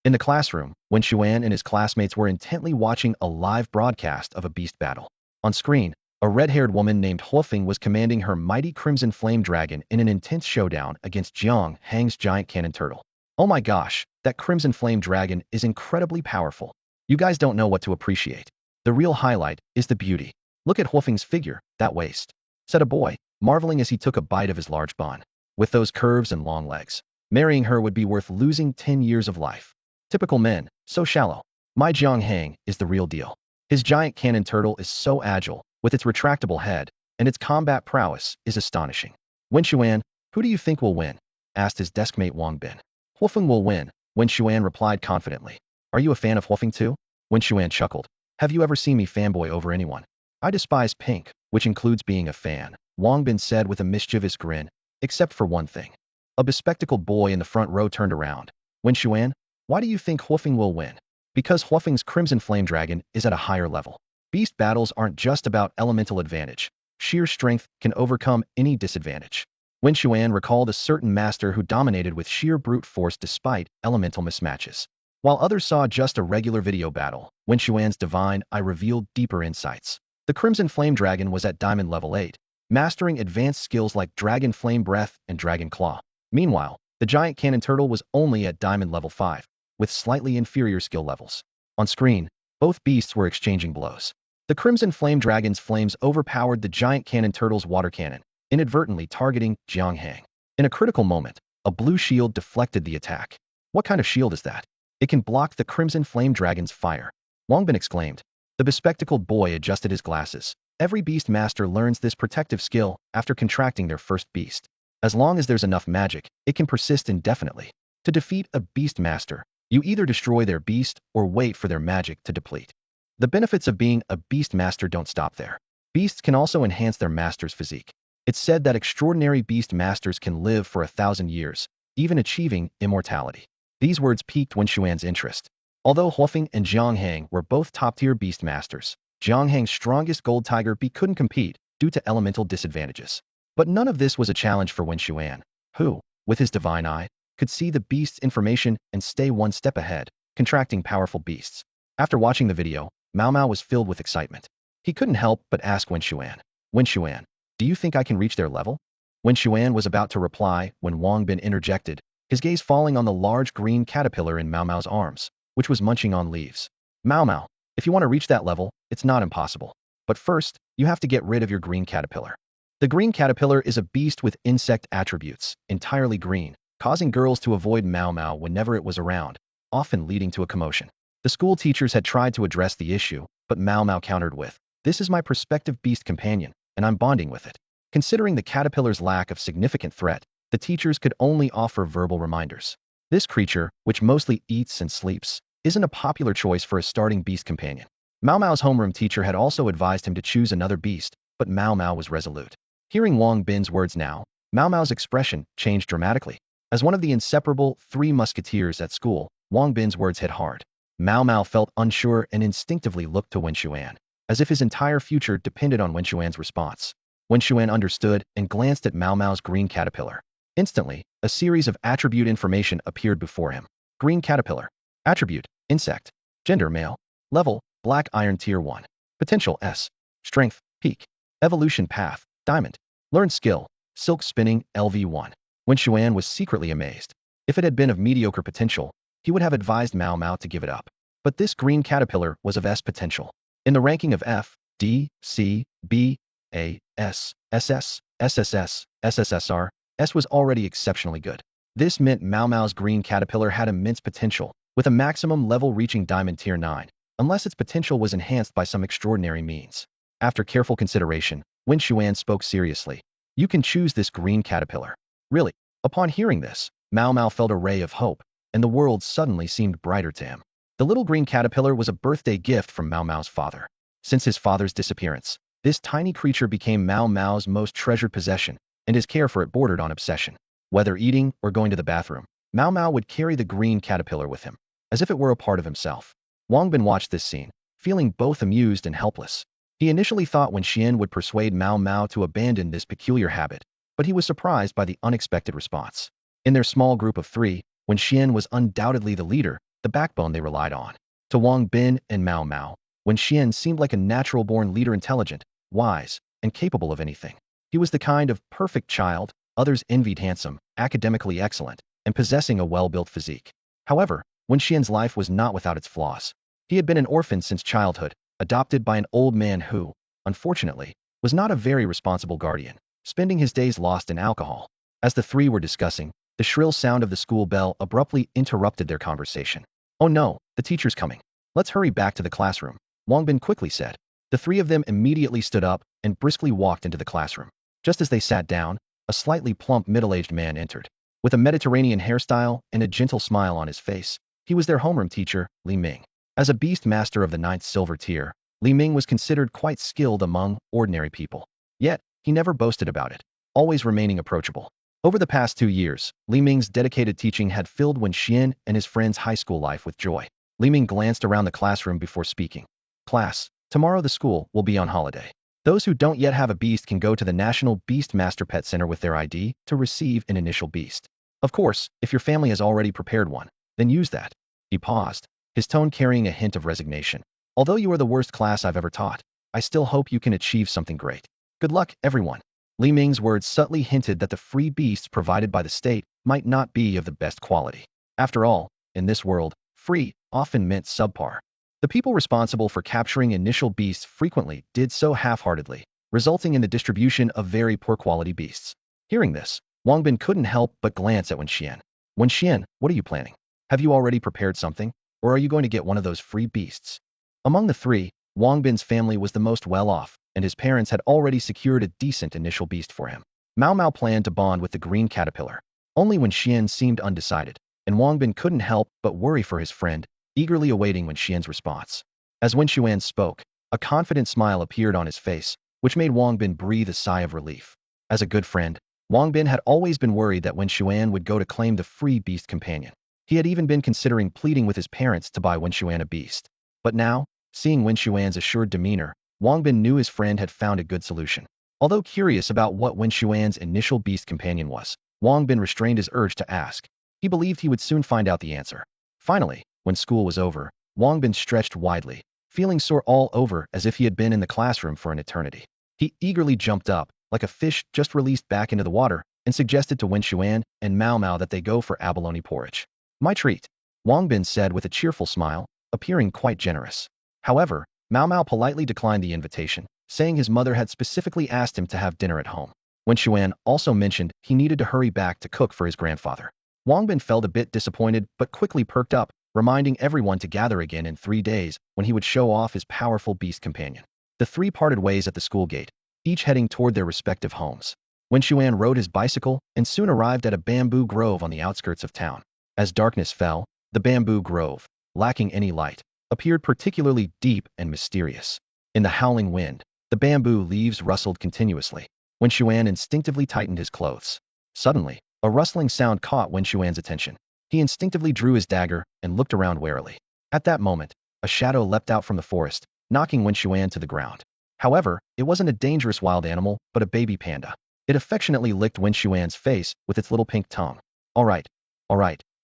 In the classroom, Wen Xuan and his classmates were intently watching a live broadcast of a beast battle. On screen, a red-haired woman named Huofeng was commanding her mighty Crimson Flame Dragon in an intense showdown against Jiang Hang's giant cannon turtle. Oh my gosh, that Crimson Flame Dragon is incredibly powerful. You guys don't know what to appreciate. The real highlight is the beauty. Look at Huofeng's figure, that waist, said a boy, marveling as he took a bite of his large bun. With those curves and long legs, marrying her would be worth losing 10 years of life. Typical men, so shallow. My Jiang Hang is the real deal. His giant cannon turtle is so agile, with its retractable head, and its combat prowess is astonishing. Wen Xuan, who do you think will win? Asked his deskmate Wang Bin. Huofeng will win, Wen Xuan replied confidently. Are you a fan of Huofeng too? Wen Xuan chuckled. Have you ever seen me fanboy over anyone? I despise pink, which includes being a fan, Wang Bin said with a mischievous grin, except for one thing. A bespectacled boy in the front row turned around. Wen Xuan, why do you think Huofeng will win? Because Huofeng's Crimson Flame Dragon is at a higher level. Beast battles aren't just about elemental advantage. Sheer strength can overcome any disadvantage. Wen Xuan recalled a certain master who dominated with sheer brute force despite elemental mismatches. While others saw just a regular video battle, Wen Xuan's divine eye revealed deeper insights. The Crimson Flame Dragon was at Diamond Level 8, mastering advanced skills like Dragon Flame Breath and Dragon Claw. Meanwhile, the giant cannon turtle was only at Diamond Level 5, with slightly inferior skill levels. On screen, both beasts were exchanging blows. The Crimson Flame Dragon's flames overpowered the giant cannon turtle's water cannon, inadvertently targeting Jiang Hang. In a critical moment, a blue shield deflected the attack. What kind of shield is that? It can block the Crimson Flame Dragon's fire, Wang Bin exclaimed. The bespectacled boy adjusted his glasses. Every beast master learns this protective skill after contracting their first beast. As long as there's enough magic, it can persist indefinitely. To defeat a beast master, you either destroy their beast or wait for their magic to deplete. The benefits of being a beast master don't stop there. Beasts can also enhance their master's physique. It's said that extraordinary beast masters can live for 1,000 years, even achieving immortality. These words piqued Wen Xuan's interest. Although Huofeng and Jiang Hang were both top-tier beast masters, Jiang Hang's strongest gold tiger bee couldn't compete due to elemental disadvantages. But none of this was a challenge for Wen Xuan, who, with his divine eye, could see the beast's information and stay one step ahead, contracting powerful beasts. After watching the video, Mao Mao was filled with excitement. He couldn't help but ask Wen Xuan, do you think I can reach their level? Wen Xuan was about to reply when Wang Bin interjected, his gaze falling on the large green caterpillar in Mao Mao's arms, which was munching on leaves. Mao Mao, if you want to reach that level, it's not impossible. But first, you have to get rid of your green caterpillar. The green caterpillar is a beast with insect attributes, entirely green, causing girls to avoid Mao Mao whenever it was around, often leading to a commotion. The school teachers had tried to address the issue, but Mao Mao countered with, this is my prospective beast companion, and I'm bonding with it. Considering the caterpillar's lack of significant threat, the teachers could only offer verbal reminders. This creature, which mostly eats and sleeps, isn't a popular choice for a starting beast companion. Mao Mao's homeroom teacher had also advised him to choose another beast, but Mao Mao was resolute. Hearing Wang Bin's words now, Mao Mao's expression changed dramatically. As one of the inseparable three musketeers at school, Wang Bin's words hit hard. Mao Mao felt unsure and instinctively looked to Wen Xuan, as if his entire future depended on Wen Xuan's response. Wen Xuan understood and glanced at Mao Mao's green caterpillar. Instantly, a series of attribute information appeared before him. Green caterpillar. Attribute, insect. Gender, male. Level, black iron tier 1. Potential, S. Strength, peak. Evolution path, diamond. Learned skill, silk spinning, LV1. Wen Xuan was secretly amazed. If it had been of mediocre potential, he would have advised Mao Mao to give it up. But this green caterpillar was of S potential. In the ranking of F, D, C, B, A, S, SS, SSS, SSS-tier, S was already exceptionally good. This meant Mao Mao's green caterpillar had immense potential, with a maximum level reaching Diamond Tier 9, unless its potential was enhanced by some extraordinary means. After careful consideration, Wen Xuan spoke seriously. You can choose this green caterpillar. Really? Upon hearing this, Mao Mao felt a ray of hope, and the world suddenly seemed brighter to him. The little green caterpillar was a birthday gift from Mao Mao's father. Since his father's disappearance, this tiny creature became Mao Mao's most treasured possession, and his care for it bordered on obsession. Whether eating or going to the bathroom, Mao Mao would carry the green caterpillar with him, as if it were a part of himself. Wang Bin watched this scene, feeling both amused and helpless. He initially thought Wen Xuan would persuade Mao Mao to abandon this peculiar habit, but he was surprised by the unexpected response. In their small group of three, Wen Xuan was undoubtedly the leader, the backbone they relied on. To Wang Bin and Mao Mao, Wen Xuan seemed like a natural-born leader, intelligent, wise, and capable of anything. He was the kind of perfect child others envied, handsome, academically excellent, and possessing a well-built physique. However, Wen Xian's life was not without its flaws. He had been an orphan since childhood, adopted by an old man who, unfortunately, was not a very responsible guardian, spending his days lost in alcohol. As the three were discussing, the shrill sound of the school bell abruptly interrupted their conversation. "Oh no, the teacher's coming. Let's hurry back to the classroom," Wang Bin quickly said. The three of them immediately stood up and briskly walked into the classroom. Just as they sat down, a slightly plump middle-aged man entered. With a Mediterranean hairstyle and a gentle smile on his face, he was their homeroom teacher, Li Ming. As a beast master of the 9th silver tier, Li Ming was considered quite skilled among ordinary people. Yet, he never boasted about it, always remaining approachable. Over the past 2 years, Li Ming's dedicated teaching had filled Wen Xuan and his friends' high school life with joy. Li Ming glanced around the classroom before speaking. "Class, tomorrow the school will be on holiday. Those who don't yet have a beast can go to the National Beast Master Pet Center with their ID to receive an initial beast. Of course, if your family has already prepared one, then use that." He paused, his tone carrying a hint of resignation. "Although you are the worst class I've ever taught, I still hope you can achieve something great. Good luck, everyone." Li Ming's words subtly hinted that the free beasts provided by the state might not be of the best quality. After all, in this world, free often meant subpar. The people responsible for capturing initial beasts frequently did so half-heartedly, resulting in the distribution of very poor quality beasts. Hearing this, Wang Bin couldn't help but glance at Wen Xuan. "Wen Xuan, what are you planning? Have you already prepared something, or are you going to get one of those free beasts?" Among the three, Wang Bin's family was the most well-off, and his parents had already secured a decent initial beast for him. Mao Mao planned to bond with the green caterpillar. Only Wen Xuan seemed undecided, and Wang Bin couldn't help but worry for his friend, eagerly awaiting Wen Xuan's response. As Wen Xuan spoke, a confident smile appeared on his face, which made Wang Bin breathe a sigh of relief. As a good friend, Wang Bin had always been worried that Wen Xuan would go to claim the free beast companion. He had even been considering pleading with his parents to buy Wen Xuan a beast. But now, seeing Wen Xuan's assured demeanor, Wang Bin knew his friend had found a good solution. Although curious about what Wen Xuan's initial beast companion was, Wang Bin restrained his urge to ask. He believed he would soon find out the answer. Finally, when school was over, Wang Bin stretched widely, feeling sore all over as if he had been in the classroom for an eternity. He eagerly jumped up, like a fish just released back into the water, and suggested to Wen Xuan and Mao Mao that they go for abalone porridge. "My treat," Wang Bin said with a cheerful smile, appearing quite generous. However, Mao Mao politely declined the invitation, saying his mother had specifically asked him to have dinner at home. Wen Xuan also mentioned he needed to hurry back to cook for his grandfather. Wang Bin felt a bit disappointed but quickly perked up, reminding everyone to gather again in 3 days when he would show off his powerful beast companion. The three parted ways at the school gate, each heading toward their respective homes. Wen Xuan rode his bicycle and soon arrived at a bamboo grove on the outskirts of town. As darkness fell, the bamboo grove, lacking any light, appeared particularly deep and mysterious. In the howling wind, the bamboo leaves rustled continuously. Wen Xuan instinctively tightened his clothes. Suddenly, a rustling sound caught Wen Xuan's attention. He instinctively drew his dagger and looked around warily. At that moment, a shadow leapt out from the forest, knocking Wen Xuan to the ground. However, it wasn't a dangerous wild animal, but a baby panda. It affectionately licked Wen Xuan's face with its little pink tongue. All right,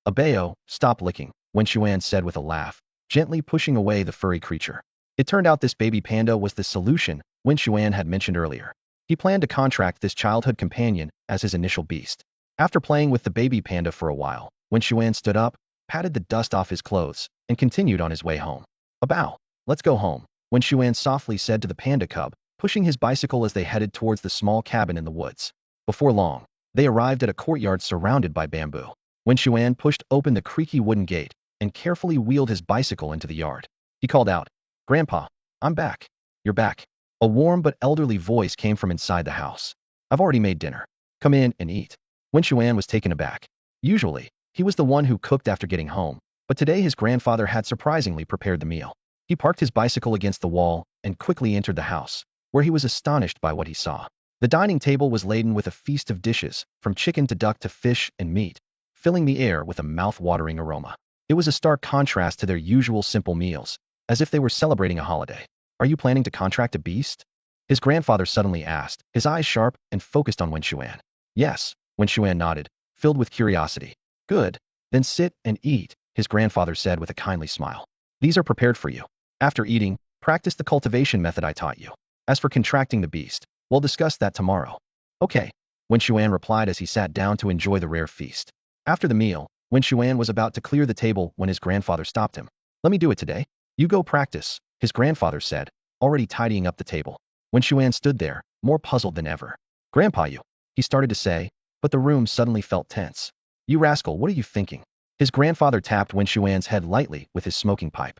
Abeo, stop licking," Wen Xuan said with a laugh, gently pushing away the furry creature. It turned out this baby panda was the solution Wen Xuan had mentioned earlier. He planned to contract this childhood companion as his initial beast. After playing with the baby panda for a while, Wen Xuan stood up, patted the dust off his clothes, and continued on his way home. "Abow, let's go home," Wen Xuan softly said to the panda cub, pushing his bicycle as they headed towards the small cabin in the woods. Before long, they arrived at a courtyard surrounded by bamboo. Wen Xuan pushed open the creaky wooden gate and carefully wheeled his bicycle into the yard. He called out, "Grandpa, I'm back." "You're back." A warm but elderly voice came from inside the house. "I've already made dinner. Come in and eat." Wen Xuan was taken aback. Usually, he was the one who cooked after getting home, but today his grandfather had surprisingly prepared the meal. He parked his bicycle against the wall and quickly entered the house, where he was astonished by what he saw. The dining table was laden with a feast of dishes, from chicken to duck to fish and meat, filling the air with a mouth-watering aroma. It was a stark contrast to their usual simple meals, as if they were celebrating a holiday. "Are you planning to contract a beast?" his grandfather suddenly asked, his eyes sharp and focused on Wen Xuan. "Yes," Wen Xuan nodded, filled with curiosity. "Good, then sit and eat," his grandfather said with a kindly smile. These are prepared for you. After eating, practice the cultivation method I taught you. As for contracting the beast, we'll discuss that tomorrow. Okay, Wen Xuan replied as he sat down to enjoy the rare feast. After the meal, Wen Xuan was about to clear the table when his grandfather stopped him. Let me do it today. You go practice, his grandfather said, already tidying up the table. Wen Xuan stood there, more puzzled than ever. Grandpa, you, he started to say, but the room suddenly felt tense. You rascal, what are you thinking? His grandfather tapped Wen Xuan's head lightly with his smoking pipe.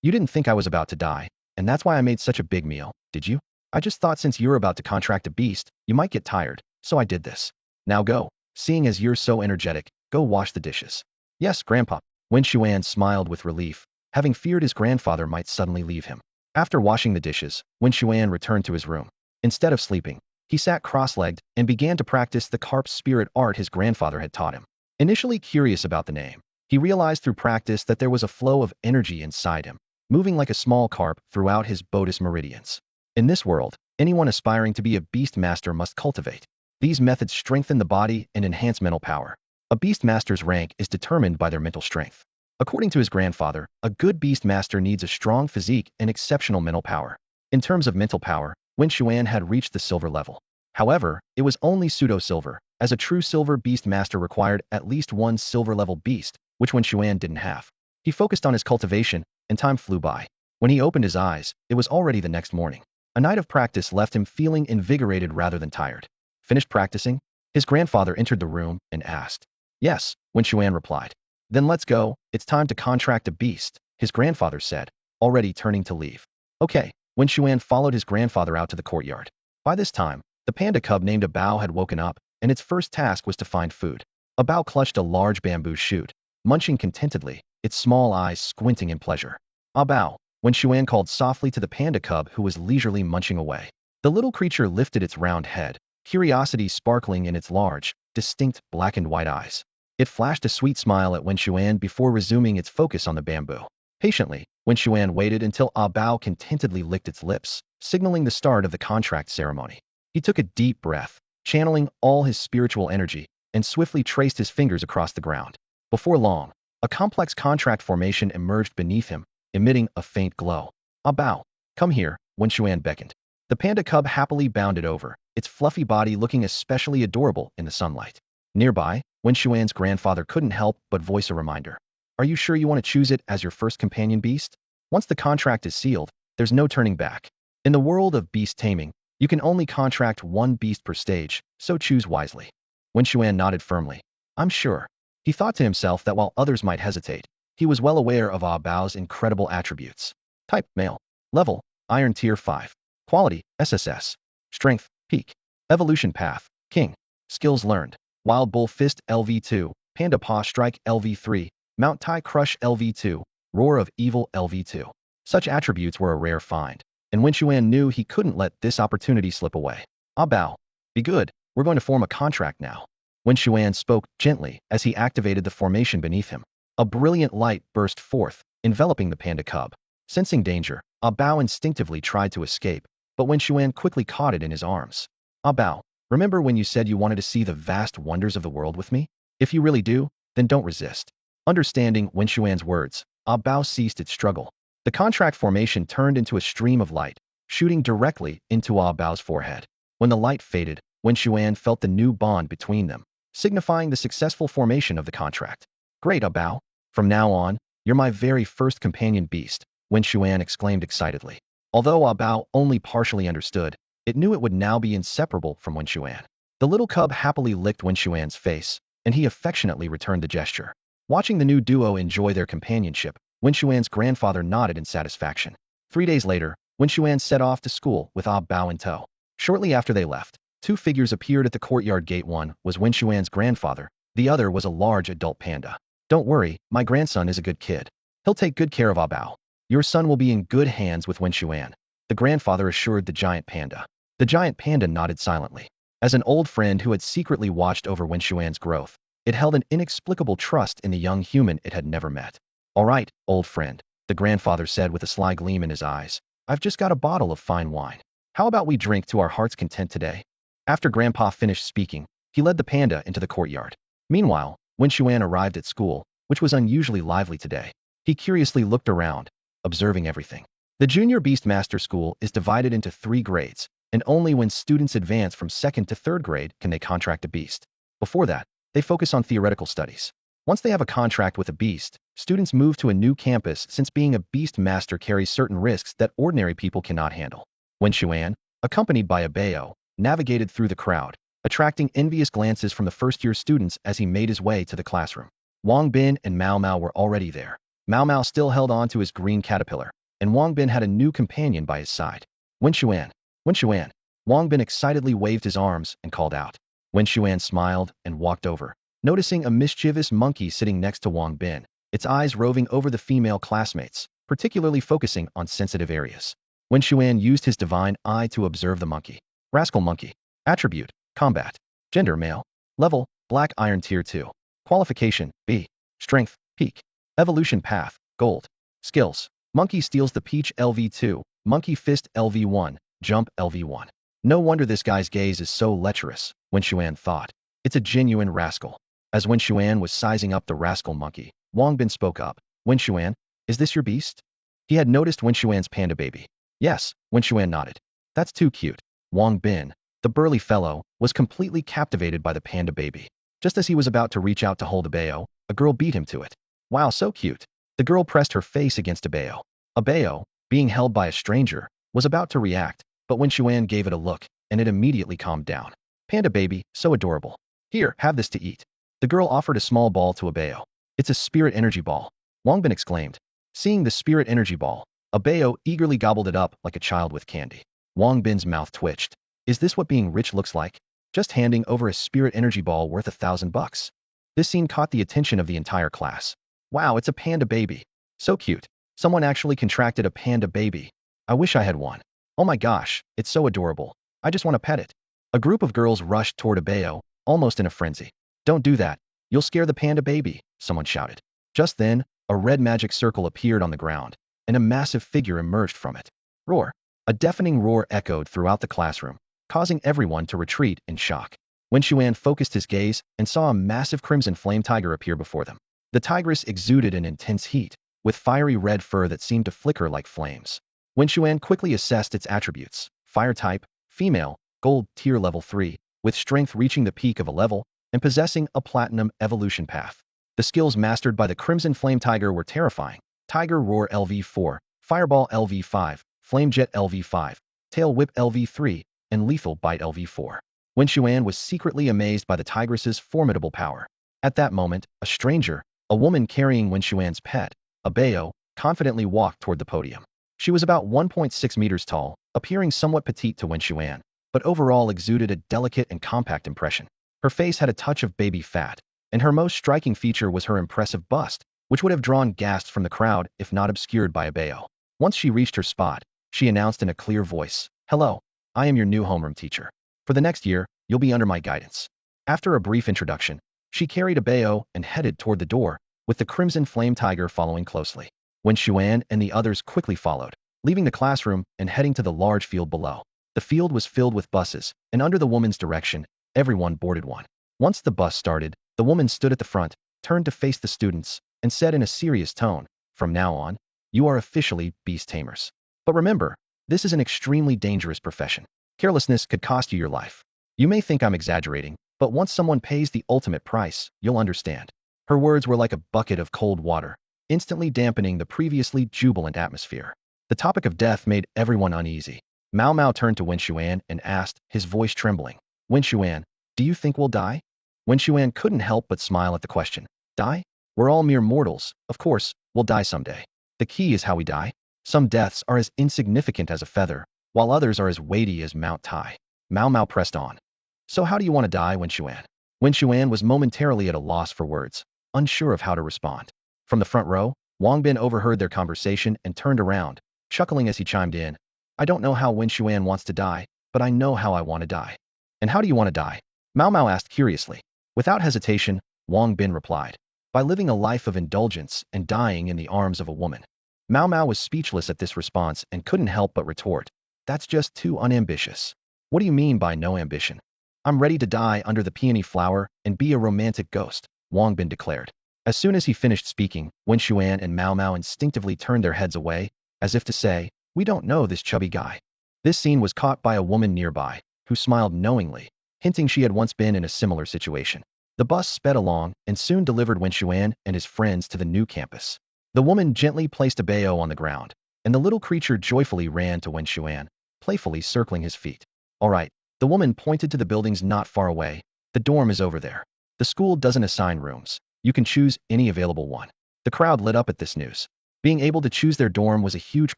You didn't think I was about to die, and that's why I made such a big meal, did you? I just thought since you're about to contract a beast, you might get tired, so I did this. Now go, seeing as you're so energetic, go wash the dishes. Yes, Grandpa. Wen Xuan smiled with relief, having feared his grandfather might suddenly leave him. After washing the dishes, Wen Xuan returned to his room. Instead of sleeping, he sat cross-legged and began to practice the carp spirit art his grandfather had taught him. Initially curious about the name, he realized through practice that there was a flow of energy inside him, moving like a small carp throughout his bodis meridians. In this world, anyone aspiring to be a beast master must cultivate. These methods strengthen the body and enhance mental power. A beast master's rank is determined by their mental strength. According to his grandfather, a good beast master needs a strong physique and exceptional mental power. In terms of mental power, Wen Xuan had reached the silver level. However, it was only pseudo-silver, as a true silver beast master required at least one silver-level beast, which Wen Xuan didn't have. He focused on his cultivation, and time flew by. When he opened his eyes, it was already the next morning. A night of practice left him feeling invigorated rather than tired. Finished practicing? His grandfather entered the room and asked. Yes, Wen Xuan replied. Then let's go, it's time to contract a beast, his grandfather said, already turning to leave. Okay, Wen Xuan followed his grandfather out to the courtyard. By this time, the panda cub named A Bao had woken up, and its first task was to find food. A Bao clutched a large bamboo shoot, munching contentedly, its small eyes squinting in pleasure. A Bao, Wen Xuan called softly to the panda cub who was leisurely munching away. The little creature lifted its round head, curiosity sparkling in its large, distinct black and white eyes. It flashed a sweet smile at Wen Xuan before resuming its focus on the bamboo. Patiently, Wen Xuan waited until A Bao contentedly licked its lips, signaling the start of the contract ceremony. He took a deep breath, channeling all his spiritual energy, and swiftly traced his fingers across the ground. Before long, a complex contract formation emerged beneath him, emitting a faint glow. A Bao, come here, Wen Xuan beckoned. The panda cub happily bounded over, its fluffy body looking especially adorable in the sunlight. Nearby, Wen Xuan's grandfather couldn't help but voice a reminder. Are you sure you want to choose it as your first companion beast? Once the contract is sealed, there's no turning back. In the world of beast taming, you can only contract one beast per stage, so choose wisely. Wen Xuan nodded firmly. I'm sure. He thought to himself that while others might hesitate, he was well aware of A Bao's incredible attributes. Type, male. Level, Iron Tier 5. Quality, SSS. Strength, Peak. Evolution Path, King. Skills learned. Wild Bull Fist LV2, Panda Paw Strike LV3, Mount Tai Crush LV2, Roar of Evil LV2. Such attributes were a rare find, and Wen Xuan knew he couldn't let this opportunity slip away. A Bao, be good, we're going to form a contract now. Wen Xuan spoke gently as he activated the formation beneath him. A brilliant light burst forth, enveloping the panda cub. Sensing danger, A Bao instinctively tried to escape, but Wen Xuan quickly caught it in his arms. A Bao, remember when you said you wanted to see the vast wonders of the world with me? If you really do, then don't resist. Understanding Wen Xuan's words, A Bao ceased its struggle. The contract formation turned into a stream of light, shooting directly into A Bao's forehead. When the light faded, Wen Xuan felt the new bond between them, signifying the successful formation of the contract. Great, A Bao. From now on, you're my very first companion beast, Wen Xuan exclaimed excitedly. Although A Bao only partially understood, it knew it would now be inseparable from Wen Xuan. The little cub happily licked Wen Xuan's face, and he affectionately returned the gesture. Watching the new duo enjoy their companionship, Wen Xuan's grandfather nodded in satisfaction. 3 days later, Wen Xuan set off to school with A Bao in tow. Shortly after they left, 2 figures appeared at the courtyard gate. One was Wen Xuan's grandfather, the other was a large adult panda. Don't worry, my grandson is a good kid. He'll take good care of A Bao. Your son will be in good hands with Wen Xuan, the grandfather assured the giant panda. The giant panda nodded silently. As an old friend who had secretly watched over Wen Xuan's growth, it held an inexplicable trust in the young human it had never met. All right, old friend, the grandfather said with a sly gleam in his eyes. I've just got a bottle of fine wine. How about we drink to our heart's content today? After Grandpa finished speaking, he led the panda into the courtyard. Meanwhile, Wen Xuan arrived at school, which was unusually lively today. He curiously looked around, observing everything. The Junior Beastmaster School is divided into 3 grades, and only when students advance from 2nd to 3rd grade can they contract a beast. Before that, they focus on theoretical studies. Once they have a contract with a beast, students move to a new campus since being a beast master carries certain risks that ordinary people cannot handle. Wen Xuan, accompanied by a Bao, navigated through the crowd, attracting envious glances from the first-year students as he made his way to the classroom. Wang Bin and Mao Mao were already there. Mao Mao still held on to his green caterpillar, and Wang Bin had a new companion by his side. Wen Xuan, Wen Xuan. Wang Bin excitedly waved his arms and called out. Wen Xuan smiled and walked over, noticing a mischievous monkey sitting next to Wang Bin, its eyes roving over the female classmates, particularly focusing on sensitive areas. Wen Xuan used his divine eye to observe the monkey. Rascal monkey. Attribute, combat. Gender, male. Level, black iron tier 2. Qualification, B. Strength, peak. Evolution path, gold. Skills, monkey steals the peach LV2, monkey fist LV1, jump LV1. No wonder this guy's gaze is so lecherous, Wen Xuan thought. It's a genuine rascal. As Wen Xuan was sizing up the rascal monkey, Wang Bin spoke up. Wen Xuan, is this your beast? He had noticed Wen Xuan's panda baby. Yes, Wen Xuan nodded. That's too cute. Wang Bin, the burly fellow, was completely captivated by the panda baby. Just as he was about to reach out to hold a Bao, a girl beat him to it. Wow, so cute. The girl pressed her face against a Bao. A Bao, being held by a stranger, was about to react, but Wen Xuan gave it a look, and it immediately calmed down. Panda baby, so adorable. Here, have this to eat. The girl offered a small ball to a Bao. It's a spirit energy ball. Wang Bin exclaimed. Seeing the spirit energy ball, a Bao eagerly gobbled it up like a child with candy. Wang Bin's mouth twitched. Is this what being rich looks like? Just handing over a spirit energy ball worth $1,000. This scene caught the attention of the entire class. Wow, it's a panda baby. So cute. Someone actually contracted a panda baby. I wish I had one. Oh my gosh, it's so adorable. I just want to pet it. A group of girls rushed toward a Bao, almost in a frenzy. Don't do that. You'll scare the panda baby, someone shouted. Just then, a red magic circle appeared on the ground, and a massive figure emerged from it. Roar. A deafening roar echoed throughout the classroom, causing everyone to retreat in shock. Wen Xuan focused his gaze and saw a massive crimson flame tiger appear before them. The tigress exuded an intense heat, with fiery red fur that seemed to flicker like flames. Wen Xuan quickly assessed its attributes. Fire type, female, gold tier level 3, with strength reaching the peak of a level, and possessing a platinum evolution path. The skills mastered by the crimson flame tiger were terrifying. Tiger Roar LV4, Fireball LV5, Flame Jet LV5, Tail Whip LV3, and Lethal Bite LV4. Wen Xuan was secretly amazed by the tigress's formidable power. At that moment, a stranger, a woman carrying Wen Xuan's pet, a Bao, confidently walked toward the podium. She was about 1.6 meters tall, appearing somewhat petite to Wen Xuan, but overall exuded a delicate and compact impression. Her face had a touch of baby fat, and her most striking feature was her impressive bust, which would have drawn gasps from the crowd if not obscured by a Bao. Once she reached her spot, she announced in a clear voice, "Hello, I am your new homeroom teacher. For the next year, you'll be under my guidance." After a brief introduction, she carried a Bao and headed toward the door, with the crimson flame tiger following closely. Wen Xuan and the others quickly followed, leaving the classroom and heading to the large field below. The field was filled with buses, and under the woman's direction, everyone boarded one. Once the bus started, the woman stood at the front, turned to face the students, and said in a serious tone, "From now on, you are officially beast tamers. But remember, this is an extremely dangerous profession. Carelessness could cost you your life. You may think I'm exaggerating, but once someone pays the ultimate price, you'll understand." Her words were like a bucket of cold water, instantly dampening the previously jubilant atmosphere. The topic of death made everyone uneasy. Mao Mao turned to Wen Xuan and asked, his voice trembling, "Wen Xuan, do you think we'll die?" Wen Xuan couldn't help but smile at the question. Die? We're all mere mortals. Of course, we'll die someday. The key is how we die. Some deaths are as insignificant as a feather, while others are as weighty as Mount Tai. Mao Mao pressed on. So how do you want to die, Wen Xuan? Wen Xuan was momentarily at a loss for words, unsure of how to respond. From the front row, Wang Bin overheard their conversation and turned around, chuckling as he chimed in. "I don't know how Wen Xuan wants to die, but I know how I want to die." "And how do you want to die?" Mao Mao asked curiously. Without hesitation, Wang Bin replied, "By living a life of indulgence and dying in the arms of a woman." Mao Mao was speechless at this response and couldn't help but retort, "That's just too unambitious." "What do you mean by no ambition?" "I'm ready to die under the peony flower and be a romantic ghost," Wang Bin declared. As soon as he finished speaking, Wen Xuan and Mao Mao instinctively turned their heads away, as if to say, "We don't know this chubby guy." This scene was caught by a woman nearby, who smiled knowingly, hinting she had once been in a similar situation. The bus sped along and soon delivered Wen Xuan and his friends to the new campus. The woman gently placed a bao on the ground, and the little creature joyfully ran to Wen Xuan, playfully circling his feet. "All right," the woman pointed to the buildings not far away. "The dorm is over there. The school doesn't assign rooms. You can choose any available one." The crowd lit up at this news. Being able to choose their dorm was a huge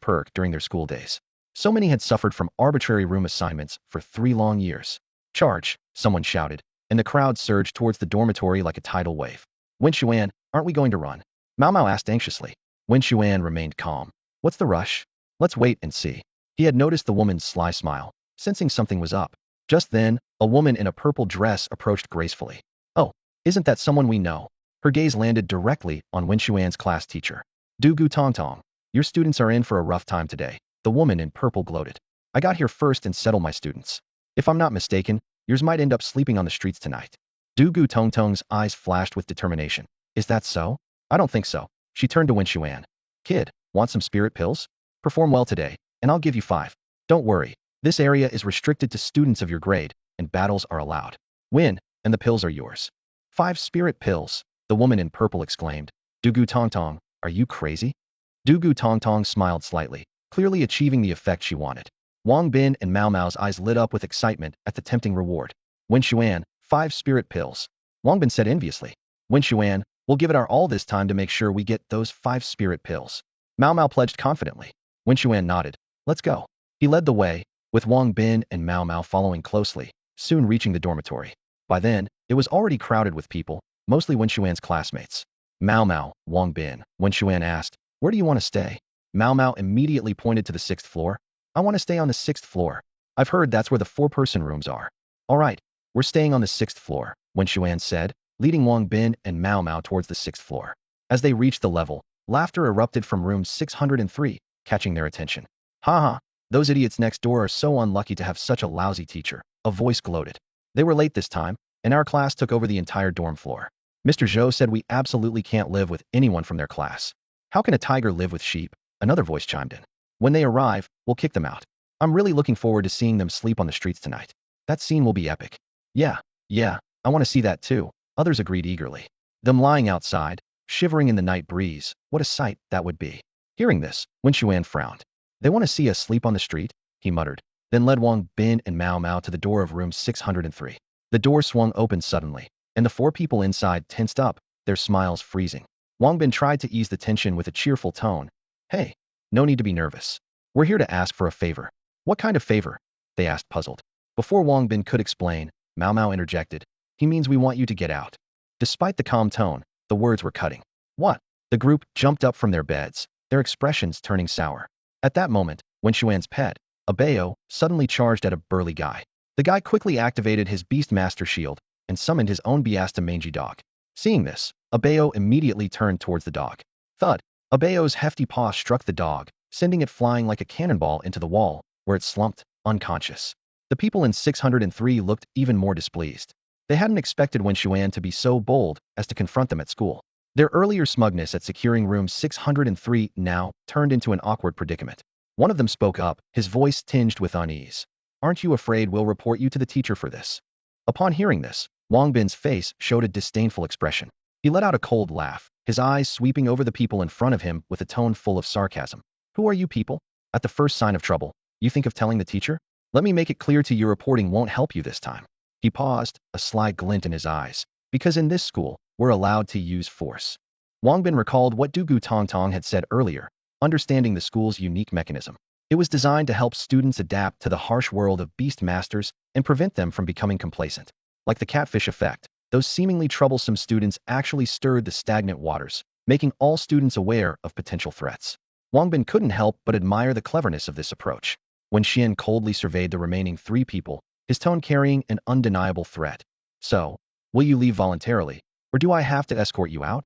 perk during their school days. So many had suffered from arbitrary room assignments for 3 long years. "Charge," someone shouted, and the crowd surged towards the dormitory like a tidal wave. "Wen Xuan, aren't we going to run?" Mao Mao asked anxiously. Wen Xuan remained calm. "What's the rush? Let's wait and see." He had noticed the woman's sly smile, sensing something was up. Just then, a woman in a purple dress approached gracefully. "Oh, isn't that someone we know?" Her gaze landed directly on Wen Xuan's class teacher. "Du Gu Tong Tong, your students are in for a rough time today." The woman in purple gloated. "I got here first and settled my students. If I'm not mistaken, yours might end up sleeping on the streets tonight." Du Gu Tong Tong's eyes flashed with determination. "Is that so?" "I don't think so." She turned to Wen Xuan. "Kid, want some spirit pills? Perform well today, and I'll give you 5. Don't worry, this area is restricted to students of your grade, and battles are allowed. Win, and the pills are yours." 5 spirit pills, the woman in purple exclaimed. "Du Gu Tong Tong, are you crazy?" Du Gu Tong Tong smiled slightly, clearly achieving the effect she wanted. Wang Bin and Mao Mao's eyes lit up with excitement at the tempting reward. "Wen Xuan, 5 spirit pills." Wang Bin said enviously. "Wen Xuan, we'll give it our all this time to make sure we get those 5 spirit pills." Mao Mao pledged confidently. Wen Xuan nodded. "Let's go." He led the way, with Wang Bin and Mao Mao following closely, soon reaching the dormitory. By then, it was already crowded with people, mostly Wen Xuan's classmates. "Mao Mao, Wang Bin," Wen Xuan asked, "where do you want to stay?" Mao Mao immediately pointed to the 6th floor. "I want to stay on the 6th floor. I've heard that's where the 4-person rooms are." "All right, we're staying on the 6th floor," Wen Xuan said, leading Wang Bin and Mao Mao towards the 6th floor. As they reached the level, laughter erupted from room 603, catching their attention. "Ha ha, those idiots next door are so unlucky to have such a lousy teacher," a voice gloated. "They were late this time, and our class took over the entire dorm floor. Mr. Zhou said we absolutely can't live with anyone from their class." "How can a tiger live with sheep?" another voice chimed in. "When they arrive, we'll kick them out. I'm really looking forward to seeing them sleep on the streets tonight. That scene will be epic." Yeah, I want to see that too," others agreed eagerly. Them lying outside, shivering in the night breeze, what a sight that would be. Hearing this, Wen Xuan frowned. "They want to see us sleep on the street?" he muttered, then led Wang Bin and Mao Mao to the door of room 603. The door swung open suddenly, and the 4 people inside tensed up, their smiles freezing. Wang Bin tried to ease the tension with a cheerful tone. "Hey, no need to be nervous. We're here to ask for a favor." "What kind of favor?" they asked, puzzled. Before Wang Bin could explain, Mao Mao interjected. "He means we want you to get out." Despite the calm tone, the words were cutting. "What?" The group jumped up from their beds, their expressions turning sour. At that moment, Wen Xuan's pet, a bao, suddenly charged at a burly guy. The guy quickly activated his Beastmaster shield and summoned his own Biasta mangy dog. Seeing this, a bao immediately turned towards the dog. Thud! A bao's hefty paw struck the dog, sending it flying like a cannonball into the wall, where it slumped, unconscious. The people in 603 looked even more displeased. They hadn't expected Wen Xuan to be so bold as to confront them at school. Their earlier smugness at securing room 603 now turned into an awkward predicament. One of them spoke up, his voice tinged with unease. "Aren't you afraid we'll report you to the teacher for this?" Upon hearing this, Wang Bin's face showed a disdainful expression. He let out a cold laugh, his eyes sweeping over the people in front of him with a tone full of sarcasm. "Who are you people? At the first sign of trouble, you think of telling the teacher? Let me make it clear to you, reporting won't help you this time." He paused, a sly glint in his eyes. "Because in this school, we're allowed to use force." Wang Bin recalled what Du Gu Tong Tong had said earlier, understanding the school's unique mechanism. It was designed to help students adapt to the harsh world of beast masters and prevent them from becoming complacent. Like the catfish effect, those seemingly troublesome students actually stirred the stagnant waters, making all students aware of potential threats. Wang Bin couldn't help but admire the cleverness of this approach. When Xian coldly surveyed the remaining 3 people, his tone carrying an undeniable threat. "So, will you leave voluntarily, or do I have to escort you out?"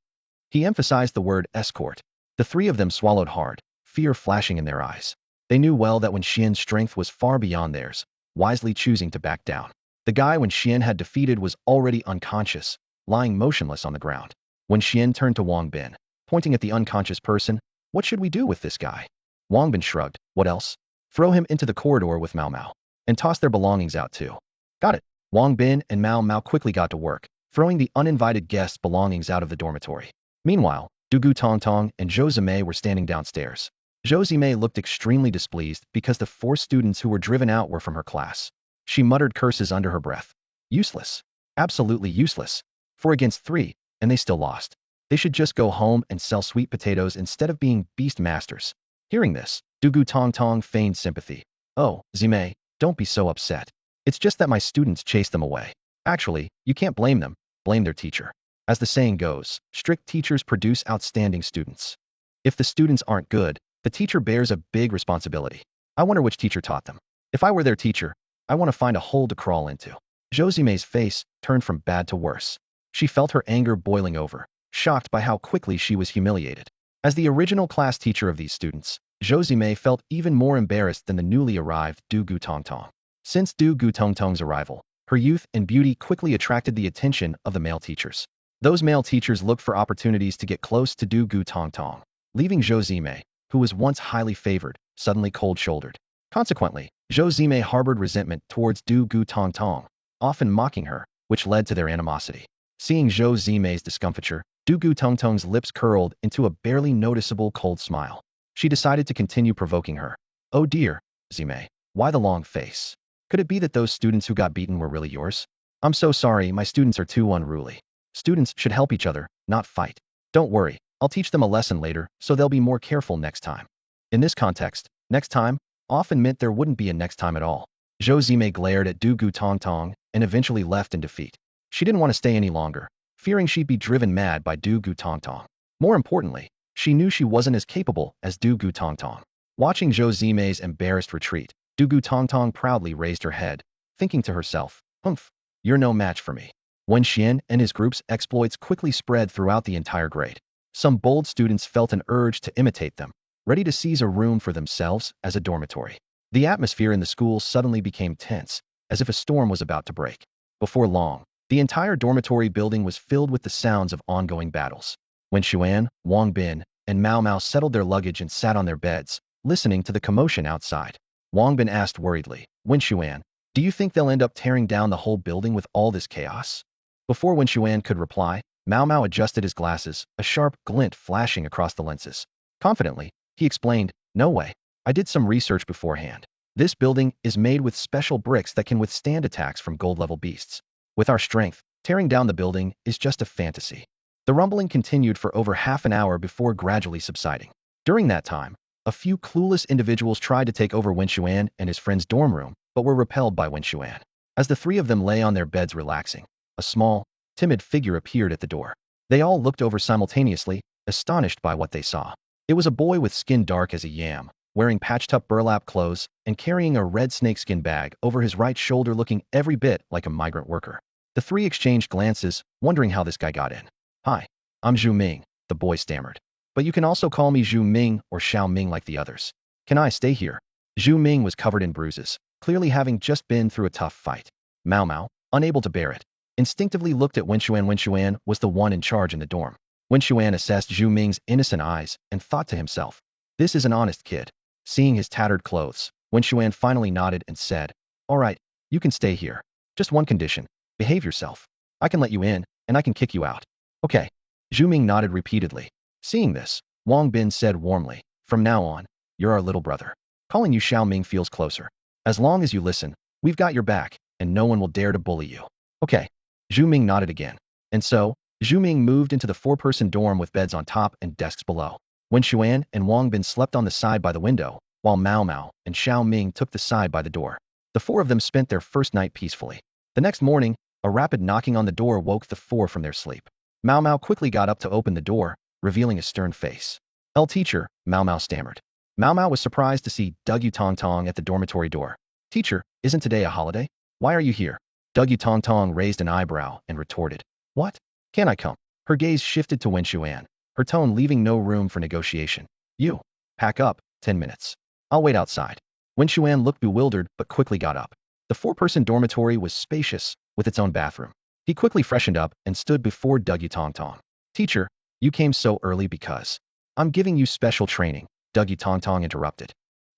He emphasized the word escort. The 3 of them swallowed hard, fear flashing in their eyes. They knew well that when Xian's strength was far beyond theirs, wisely choosing to back down. The guy when Xian had defeated was already unconscious, lying motionless on the ground. Wen Xuan turned to Wang Bin, pointing at the unconscious person. What should we do with this guy? Wang Bin shrugged. What else? Throw him into the corridor with Mao Mao. And toss their belongings out too. Got it. Wang Bin and Mao Mao quickly got to work, throwing the uninvited guests' belongings out of the dormitory. Meanwhile, Dugu Tong Tong and Zhou Zimei were standing downstairs. Zhou Zimei looked extremely displeased because the 4 students who were driven out were from her class. She muttered curses under her breath. Useless. Absolutely useless. 4 against 3, and they still lost. They should just go home and sell sweet potatoes instead of being beast masters. Hearing this, Dugu Tong Tong feigned sympathy. Oh, Zimei, don't be so upset. It's just that my students chased them away. Actually, you can't blame them. Blame their teacher. As the saying goes, strict teachers produce outstanding students. If the students aren't good, the teacher bears a big responsibility. I wonder which teacher taught them. If I were their teacher, I want to find a hole to crawl into. Zhou Zimei's face turned from bad to worse. She felt her anger boiling over, shocked by how quickly she was humiliated. As the original class teacher of these students, Zhou Zimei felt even more embarrassed than the newly arrived Du Gu Tong Tong. Since Du Gu Tong Tong's arrival, her youth and beauty quickly attracted the attention of the male teachers. Those male teachers looked for opportunities to get close to Du Gu Tong Tong, leaving Zhou Zimei, who was once highly favored, suddenly cold-shouldered. Consequently, Zhou Zimei harbored resentment towards Du Gu Tong Tong, often mocking her, which led to their animosity. Seeing Zhou Zimei's discomfiture, Du Gu Tong Tong's lips curled into a barely noticeable cold smile. She decided to continue provoking her. Oh dear, Zimei, why the long face? Could it be that those students who got beaten were really yours? I'm so sorry, my students are too unruly. Students should help each other, not fight. Don't worry, I'll teach them a lesson later, so they'll be more careful next time. In this context, next time often meant there wouldn't be a next time at all. Zhou Zimei glared at Du Gu Tong Tong and eventually left in defeat. She didn't want to stay any longer, fearing she'd be driven mad by Du Gu Tong Tong. More importantly, she knew she wasn't as capable as Du Gu Tong Tong. Watching Zhou Zimei's embarrassed retreat, Du Gu Tong Tong proudly raised her head, thinking to herself, "Humph, you're no match for me." Wen Xuan and his group's exploits quickly spread throughout the entire grade. Some bold students felt an urge to imitate them, ready to seize a room for themselves as a dormitory. The atmosphere in the school suddenly became tense, as if a storm was about to break. Before long, the entire dormitory building was filled with the sounds of ongoing battles. Wen Xuan, Wang Bin, and Mao Mao settled their luggage and sat on their beds, listening to the commotion outside. Wang Bin asked worriedly, Wen Xuan, do you think they'll end up tearing down the whole building with all this chaos? Before Wen Xuan could reply, Mao Mao adjusted his glasses, a sharp glint flashing across the lenses. Confidently, he explained, no way. I did some research beforehand. This building is made with special bricks that can withstand attacks from gold-level beasts. With our strength, tearing down the building is just a fantasy. The rumbling continued for over half an hour before gradually subsiding. During that time, a few clueless individuals tried to take over Wen Xuan and his friend's dorm room, but were repelled by Wen Xuan. As the 3 of them lay on their beds relaxing, a small, timid figure appeared at the door. They all looked over simultaneously, astonished by what they saw. It was a boy with skin dark as a yam, wearing patched-up burlap clothes and carrying a red snakeskin bag over his right shoulder, looking every bit like a migrant worker. The 3 exchanged glances, wondering how this guy got in. Hi, I'm Zhu Ming, the boy stammered. But you can also call me Zhu Ming or Xiao Ming like the others. Can I stay here? Zhu Ming was covered in bruises, clearly having just been through a tough fight. Mao Mao, unable to bear it, instinctively looked at Wen Xuan. Wen Xuan was the one in charge in the dorm. Wen Xuan assessed Zhu Ming's innocent eyes and thought to himself, this is an honest kid. Seeing his tattered clothes, Wen Xuan finally nodded and said, all right, you can stay here. Just one condition, behave yourself. I can let you in, and I can kick you out. Okay. Zhu Ming nodded repeatedly. Seeing this, Wang Bin said warmly, from now on, you're our little brother. Calling you Xiao Ming feels closer. As long as you listen, we've got your back, and no one will dare to bully you. Okay. Zhu Ming nodded again. And so, Zhu Ming moved into the 4-person dorm with beds on top and desks below. Wen Xuan and Wang Bin slept on the side by the window, while Mao Mao and Xiao Ming took the side by the door. The 4 of them spent their first night peacefully. The next morning, a rapid knocking on the door woke the 4 from their sleep. Mao Mao quickly got up to open the door, revealing a stern face. Teacher, Mao Mao stammered. Mao Mao was surprised to see Dugu Tong Tong at the dormitory door. Teacher, isn't today a holiday? Why are you here? Dugu Tong Tong raised an eyebrow and retorted. What? Can I come? Her gaze shifted to Wen Xuan, her tone leaving no room for negotiation. You. Pack up, 10 minutes. I'll wait outside. Wen Xuan looked bewildered but quickly got up. The 4-person dormitory was spacious, with its own bathroom. He quickly freshened up and stood before Dugu Tong Tong. Teacher, you came so early because I'm giving you special training, Dougie Tong Tong interrupted.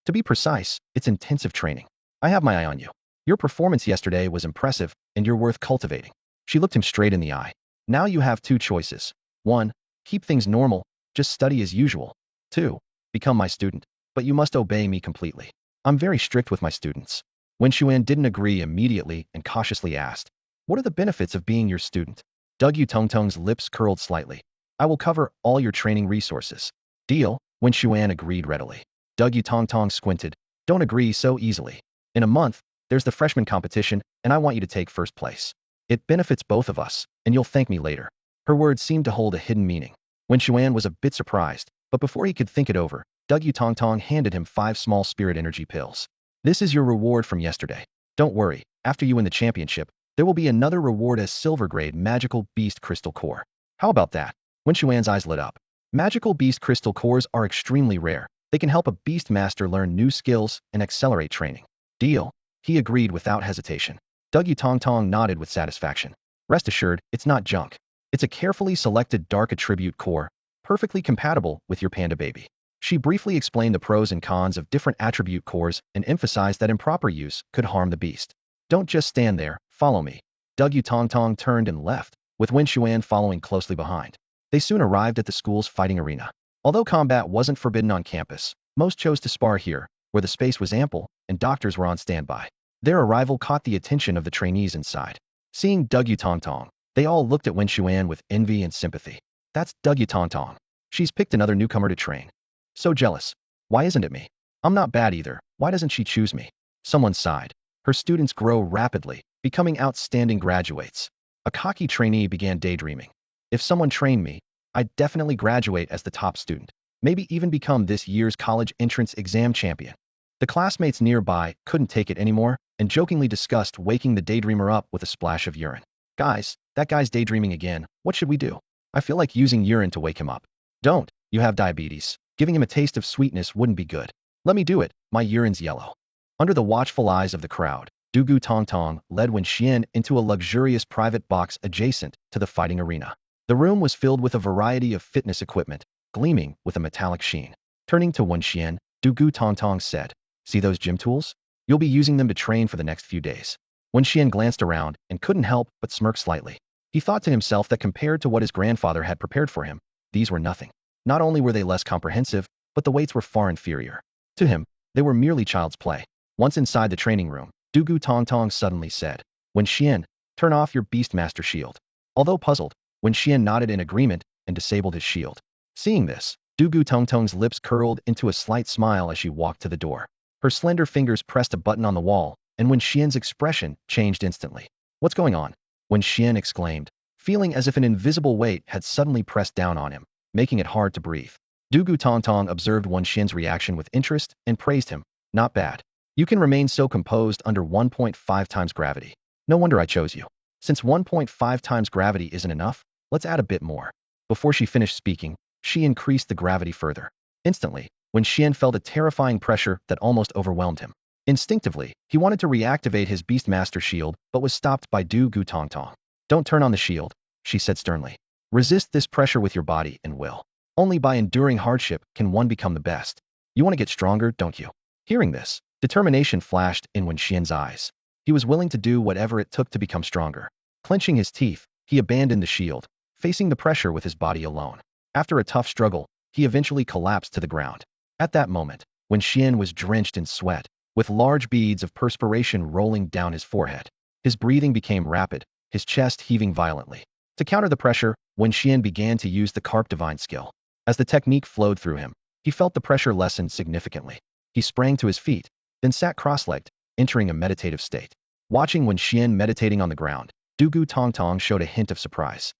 To be precise, it's intensive training. I have my eye on you. Your performance yesterday was impressive, and you're worth cultivating. She looked him straight in the eye. Now you have two choices. 1. Keep things normal, just study as usual. 2. Become my student, but you must obey me completely. I'm very strict with my students. Wen Xuan didn't agree immediately and cautiously asked, what are the benefits of being your student? Dougie Tong Tong's lips curled slightly. I will cover all your training resources. Deal, Wen Xuan agreed readily. Dougie Tong Tong squinted. Don't agree so easily. In a month, there's the freshman competition, and I want you to take first place. It benefits both of us, and you'll thank me later. Her words seemed to hold a hidden meaning. Wen Xuan was a bit surprised, but before he could think it over, Dougie Tong Tong handed him 5 small spirit energy pills. This is your reward from yesterday. Don't worry, after you win the championship, there will be another reward as silver grade magical beast crystal core. How about that? Wen Xuan's eyes lit up. Magical beast crystal cores are extremely rare. They can help a beast master learn new skills and accelerate training. Deal, he agreed without hesitation. Dougie Tong Tong nodded with satisfaction. Rest assured, it's not junk. It's a carefully selected dark attribute core, perfectly compatible with your panda baby. She briefly explained the pros and cons of different attribute cores and emphasized that improper use could harm the beast. Don't just stand there, follow me. Dougie Tong Tong turned and left, with Wen Xuan following closely behind. They soon arrived at the school's fighting arena. Although combat wasn't forbidden on campus, most chose to spar here, where the space was ample and doctors were on standby. Their arrival caught the attention of the trainees inside. Seeing Dougie Tong Tong, they all looked at Wen Xuan with envy and sympathy. That's Dougie Tong Tong. She's picked another newcomer to train. So jealous. Why isn't it me? I'm not bad either. Why doesn't she choose me? Someone sighed. Her students grow rapidly, becoming outstanding graduates. A cocky trainee began daydreaming. If someone trained me, I'd definitely graduate as the top student. Maybe even become this year's college entrance exam champion. The classmates nearby couldn't take it anymore and jokingly discussed waking the daydreamer up with a splash of urine. Guys, that guy's daydreaming again. What should we do? I feel like using urine to wake him up. Don't. You have diabetes. Giving him a taste of sweetness wouldn't be good. Let me do it. My urine's yellow. Under the watchful eyes of the crowd, Dougie Tong Tong led Wen Xuan into a luxurious private box adjacent to the fighting arena. The room was filled with a variety of fitness equipment, gleaming with a metallic sheen. Turning to Wen Xuan, Dougie Tong Tong said, see those gym tools? You'll be using them to train for the next few days. Wen Xuan glanced around and couldn't help but smirk slightly. He thought to himself that compared to what his grandfather had prepared for him, these were nothing. Not only were they less comprehensive, but the weights were far inferior. To him, they were merely child's play. Once inside the training room, Dougie Tong Tong suddenly said, Wen Xuan, turn off your Beastmaster shield. Although puzzled, Wen Xuan nodded in agreement and disabled his shield. Seeing this, Dougie Tong Tong's lips curled into a slight smile as she walked to the door. Her slender fingers pressed a button on the wall, and Wen Xuan's expression changed instantly. What's going on? Wen Xuan exclaimed, feeling as if an invisible weight had suddenly pressed down on him, making it hard to breathe. Dougie Tong Tong observed Wen Xuan's reaction with interest and praised him. Not bad. You can remain so composed under 1.5 times gravity. No wonder I chose you. Since 1.5 times gravity isn't enough, let's add a bit more. Before she finished speaking, she increased the gravity further. Instantly, Wen Xuan felt a terrifying pressure that almost overwhelmed him. Instinctively, he wanted to reactivate his Beastmaster shield, but was stopped by Dougie Tong Tong. Don't turn on the shield, she said sternly. Resist this pressure with your body and will. Only by enduring hardship can one become the best. You want to get stronger, don't you? Hearing this, determination flashed in Wen Xuan's eyes. He was willing to do whatever it took to become stronger. Clenching his teeth, he abandoned the shield, facing the pressure with his body alone. After a tough struggle, he eventually collapsed to the ground. At that moment, Wen Xuan was drenched in sweat, with large beads of perspiration rolling down his forehead. His breathing became rapid, his chest heaving violently. To counter the pressure, Wen Xuan began to use the Carp Divine skill. As the technique flowed through him, he felt the pressure lessen significantly. He sprang to his feet, then sat cross-legged, entering a meditative state. Watching Wen Xuan meditating on the ground, Dougie Tong Tong showed a hint of surprise.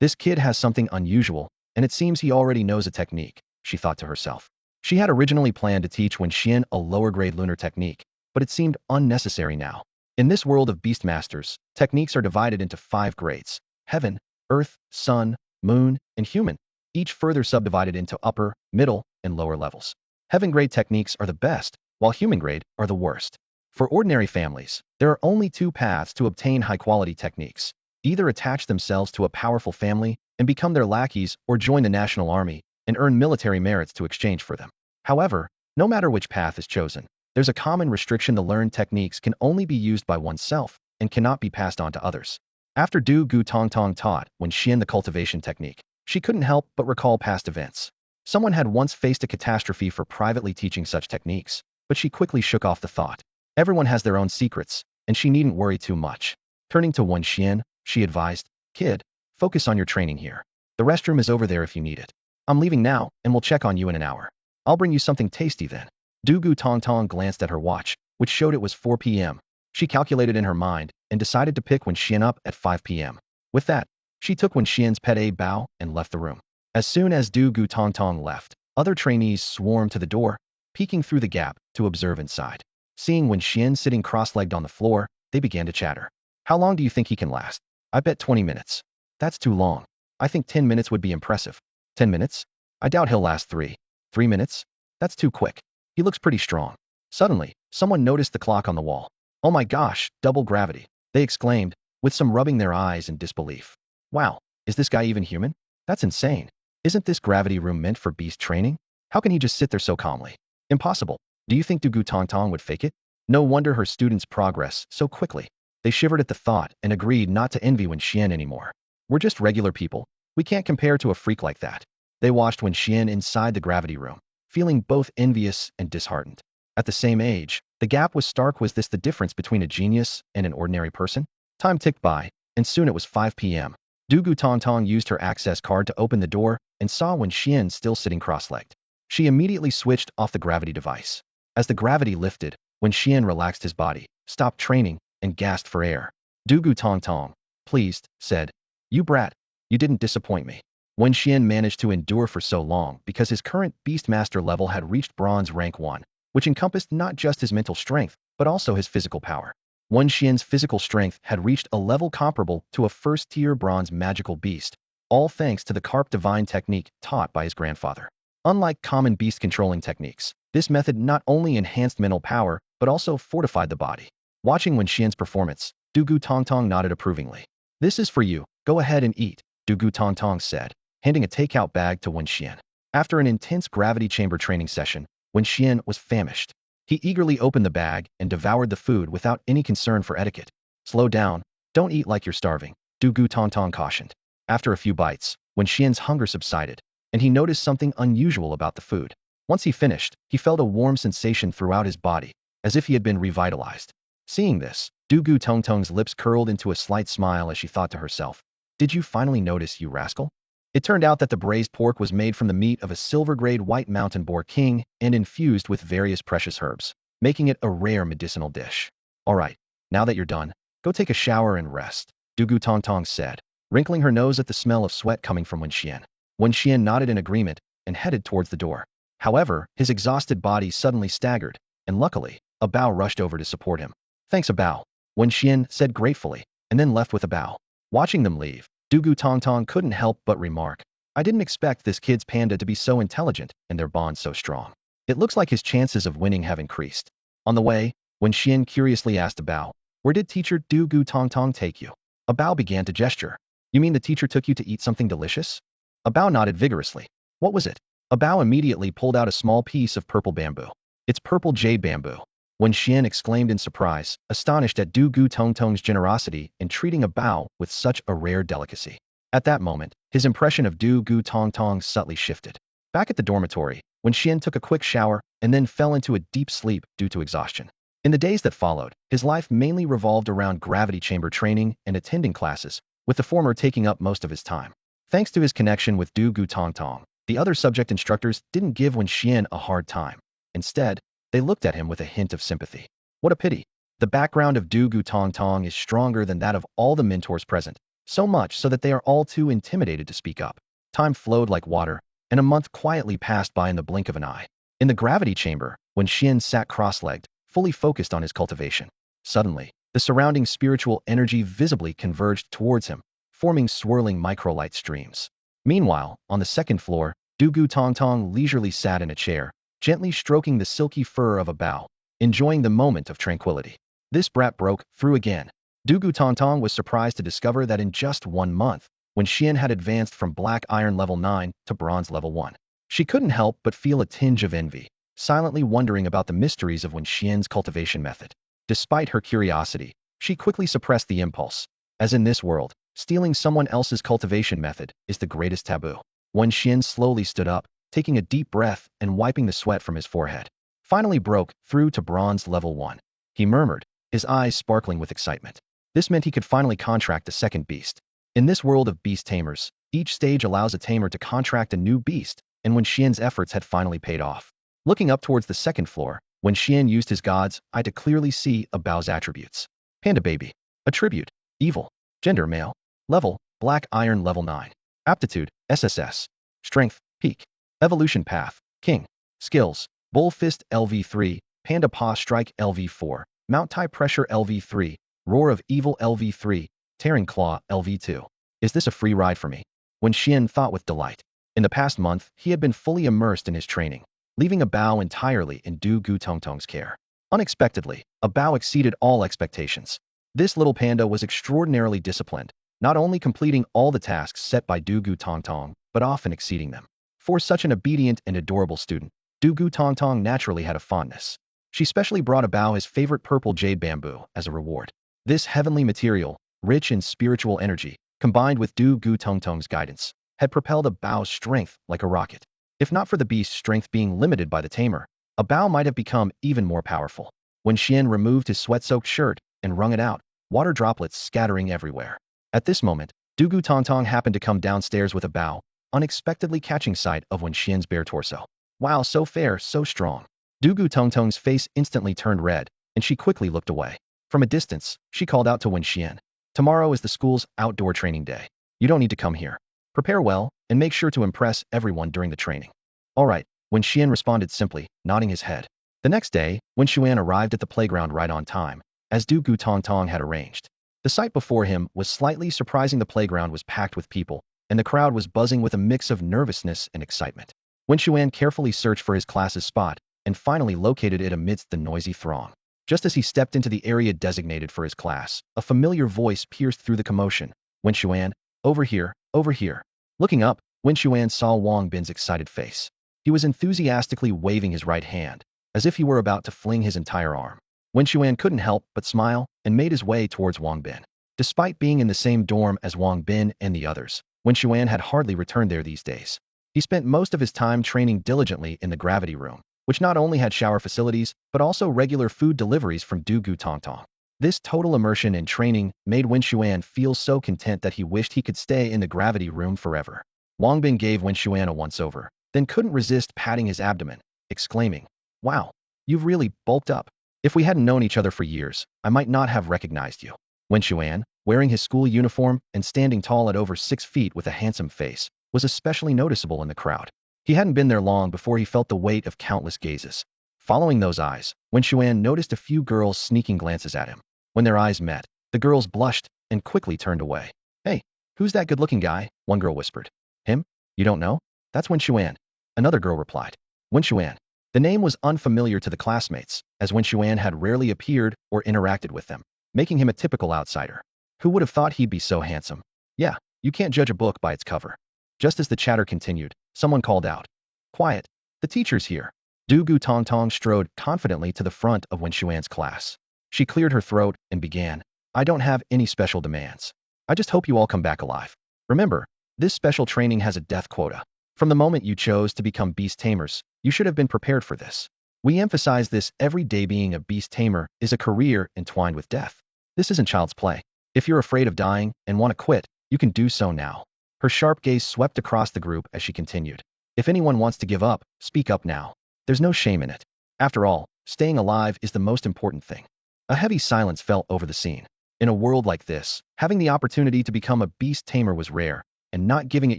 This kid has something unusual, and it seems he already knows a technique, she thought to herself. She had originally planned to teach Wen Xuan a lower-grade lunar technique, but it seemed unnecessary now. In this world of Beastmasters, techniques are divided into 5 grades: Heaven, Earth, Sun, Moon, and Human, each further subdivided into upper, middle, and lower levels. Heaven-grade techniques are the best, while human-grade are the worst. For ordinary families, there are only 2 paths to obtain high-quality techniques. Either attach themselves to a powerful family and become their lackeys or join the national army and earn military merits to exchange for them. However, no matter which path is chosen, there's a common restriction: the learned techniques can only be used by oneself and cannot be passed on to others. After Du Gu Tongtong taught Wen Xuan the cultivation technique, she couldn't help but recall past events. Someone had once faced a catastrophe for privately teaching such techniques, but she quickly shook off the thought. Everyone has their own secrets, and she needn't worry too much. Turning to Wen Xuan, she advised, "Kid, focus on your training here. The restroom is over there if you need it. I'm leaving now, and we'll check on you in an hour. I'll bring you something tasty then." Du Gu Tongtong glanced at her watch, which showed it was 4 p.m. She calculated in her mind and decided to pick Wen Xuan up at 5 p.m. With that, she took Wen Xian's pet bow and left the room. As soon as Du Gu Tongtong left, other trainees swarmed to the door, peeking through the gap to observe inside. Seeing Wen Xuan sitting cross-legged on the floor, they began to chatter. "How long do you think he can last?" "I bet 20 minutes. That's too long. I think 10 minutes would be impressive." "10 minutes? I doubt he'll last 3. 3 minutes? That's too quick. He looks pretty strong." Suddenly, someone noticed the clock on the wall. "Oh my gosh, double gravity!" they exclaimed, with some rubbing their eyes in disbelief. "Wow, is this guy even human? That's insane. Isn't this gravity room meant for beast training? How can he just sit there so calmly? Impossible. Do you think Du Gu Tongtong would fake it? No wonder her students progress so quickly." They shivered at the thought and agreed not to envy Wen Xuan anymore. "We're just regular people. We can't compare to a freak like that." They watched Wen Xuan inside the gravity room, feeling both envious and disheartened. At the same age, the gap was stark. Was this the difference between a genius and an ordinary person? Time ticked by, and soon it was 5 p.m. Du Gu Tongtong used her access card to open the door and saw Wen Xuan still sitting cross-legged. She immediately switched off the gravity device. As the gravity lifted, Wen Xuan relaxed his body, stopped training, and gasped for air. Du Gu Tongtong, pleased, said, "You brat, you didn't disappoint me." Wen Xuan managed to endure for so long because his current Beastmaster level had reached Bronze Rank 1, which encompassed not just his mental strength, but also his physical power. Wen Xuan's physical strength had reached a level comparable to a first-tier bronze magical beast, all thanks to the Carp Divine technique taught by his grandfather. Unlike common beast controlling techniques, this method not only enhanced mental power, but also fortified the body. Watching Wen Xuan's performance, Du Gu Tongtong nodded approvingly. "This is for you, go ahead and eat," Du Gu Tongtong said, handing a takeout bag to Wen Xuan. After an intense gravity chamber training session, Wen Xuan was famished. He eagerly opened the bag and devoured the food without any concern for etiquette. "Slow down, don't eat like you're starving," Du Gu Tongtong cautioned. After a few bites, Wen Xuan's hunger subsided, and he noticed something unusual about the food. Once he finished, he felt a warm sensation throughout his body, as if he had been revitalized. Seeing this, Du Gu Tongtong's lips curled into a slight smile as she thought to herself, "Did you finally notice, you rascal?" It turned out that the braised pork was made from the meat of a silver-grade white mountain boar king and infused with various precious herbs, making it a rare medicinal dish. "All right, now that you're done, go take a shower and rest," Du Gu Tongtong said, wrinkling her nose at the smell of sweat coming from Wen Xuan. Wen Xuan nodded in agreement and headed towards the door. However, his exhausted body suddenly staggered, and luckily, a bow rushed over to support him. "Thanks, a bow," Wen Xuan said gratefully, and then left with a bow. Watching them leave, Du Gu Tongtong couldn't help but remark, "I didn't expect this kid's Panda to be so intelligent and their bond so strong. It looks like his chances of winning have increased." On the way, Wen Xuan curiously asked a bow, "Where did teacher Du Gu Tongtong take you?" A bow began to gesture. "You mean the teacher took you to eat something delicious?" A bow nodded vigorously. "What was it?" A bow immediately pulled out a small piece of purple bamboo. "It's purple jade bamboo," Wen Xuan exclaimed in surprise, astonished at Du Gu Tongtong's generosity in treating a bow with such a rare delicacy. At that moment, his impression of Du Gu Tongtong subtly shifted. Back at the dormitory, Wen Xuan took a quick shower and then fell into a deep sleep due to exhaustion. In the days that followed, his life mainly revolved around gravity chamber training and attending classes, with the former taking up most of his time. Thanks to his connection with Du Gu Tongtong, the other subject instructors didn't give Wen Xuan a hard time. Instead, they looked at him with a hint of sympathy. What a pity. The background of Du Gu Tongtong is stronger than that of all the mentors present, so much so that they are all too intimidated to speak up. Time flowed like water, and a month quietly passed by in the blink of an eye. In the gravity chamber, Wen Xuan sat cross-legged, fully focused on his cultivation. Suddenly, the surrounding spiritual energy visibly converged towards him, forming swirling microlight streams. Meanwhile, on the second floor, Du Gu Tongtong leisurely sat in a chair, gently stroking the silky fur of a bow, enjoying the moment of tranquility. This brat broke through again. Du Gu Tongtong was surprised to discover that in just 1 month, Wen Xuan had advanced from black iron level 9 to bronze level 1. She couldn't help but feel a tinge of envy, silently wondering about the mysteries of Wen Xuan's cultivation method. Despite her curiosity, she quickly suppressed the impulse. As in this world, stealing someone else's cultivation method is the greatest taboo. Wen Xuan slowly stood up, taking a deep breath and wiping the sweat from his forehead. Finally broke through to bronze level 1. He murmured, his eyes sparkling with excitement. This meant he could finally contract the second beast. In this world of beast tamers, each stage allows a tamer to contract a new beast, and Wen Xuan's efforts had finally paid off. Looking up towards the second floor, Wen Xuan used his God's eye to clearly see a Bao's attributes. Panda baby. Attribute: evil. Gender: male. Level: black iron level 9. Aptitude: SSS. Strength: peak. Evolution path: king. Skills: bull fist LV3, panda paw strike LV4, mount tie pressure LV3, roar of evil LV3, tearing claw LV2. Is this a free ride for me? Wen Xuan thought with delight. In the past month, he had been fully immersed in his training, leaving a Bao entirely in Du Gu Tongtong's care. Unexpectedly, a Bao exceeded all expectations. This little panda was extraordinarily disciplined, not only completing all the tasks set by Du Gu Tongtong, but often exceeding them. For such an obedient and adorable student, Du Gu Tongtong naturally had a fondness. She specially brought a Bao his favorite purple jade bamboo as a reward. This heavenly material, rich in spiritual energy, combined with Du Gu Tongtong's guidance, had propelled a Bao's strength like a rocket. If not for the beast's strength being limited by the tamer, a Bao might have become even more powerful. Wen Xuan removed his sweat-soaked shirt and wrung it out, water droplets scattering everywhere. At this moment, Du Gu Tongtong happened to come downstairs with a Bao, unexpectedly catching sight of Wen Xuan's bare torso. Wow, so fair, so strong. Du Gu Tongtong's face instantly turned red, and she quickly looked away. From a distance, she called out to Wen Xuan. Tomorrow is the school's outdoor training day. You don't need to come here. Prepare well, and make sure to impress everyone during the training. All right, Wen Xuan responded simply, nodding his head. The next day, Wen Xuan arrived at the playground right on time, as Du Gu Tongtong had arranged. The sight before him was slightly surprising. The playground was packed with people, and the crowd was buzzing with a mix of nervousness and excitement. Wen Xuan carefully searched for his class's spot, and finally located it amidst the noisy throng. Just as he stepped into the area designated for his class, a familiar voice pierced through the commotion. Wen Xuan, over here, over here. Looking up, Wen Xuan saw Wang Bin's excited face. He was enthusiastically waving his right hand, as if he were about to fling his entire arm. Wen Xuan couldn't help but smile and made his way towards Wang Bin. Despite being in the same dorm as Wang Bin and the others, Wen Xuan had hardly returned there these days. He spent most of his time training diligently in the gravity room, which not only had shower facilities, but also regular food deliveries from Du Gu Tongtong. This total immersion in training made Wen Xuan feel so content that he wished he could stay in the gravity room forever. Wang Bin gave Wen Xuan a once-over, then couldn't resist patting his abdomen, exclaiming, "Wow, you've really bulked up. If we hadn't known each other for years, I might not have recognized you." Wen Xuan, wearing his school uniform and standing tall at over 6 feet with a handsome face, was especially noticeable in the crowd. He hadn't been there long before he felt the weight of countless gazes. Following those eyes, Wen Xuan noticed a few girls sneaking glances at him. When their eyes met, the girls blushed and quickly turned away. "Hey, who's that good-looking guy?" one girl whispered. "Him? You don't know? That's Wen Xuan," another girl replied. Wen Xuan. The name was unfamiliar to the classmates, as Wen Xuan had rarely appeared or interacted with them, making him a typical outsider. Who would have thought he'd be so handsome? Yeah, you can't judge a book by its cover. Just as the chatter continued, someone called out, "Quiet, the teacher's here." Du Gu Tongtong strode confidently to the front of Wen Xuan's class. She cleared her throat and began, "I don't have any special demands. I just hope you all come back alive. Remember, this special training has a death quota. From the moment you chose to become beast tamers, you should have been prepared for this. We emphasize this every day. Being a beast tamer is a career entwined with death. This isn't child's play. If you're afraid of dying and want to quit, you can do so now." Her sharp gaze swept across the group as she continued. "If anyone wants to give up, speak up now. There's no shame in it. After all, staying alive is the most important thing." A heavy silence fell over the scene. In a world like this, having the opportunity to become a beast tamer was rare, and not giving it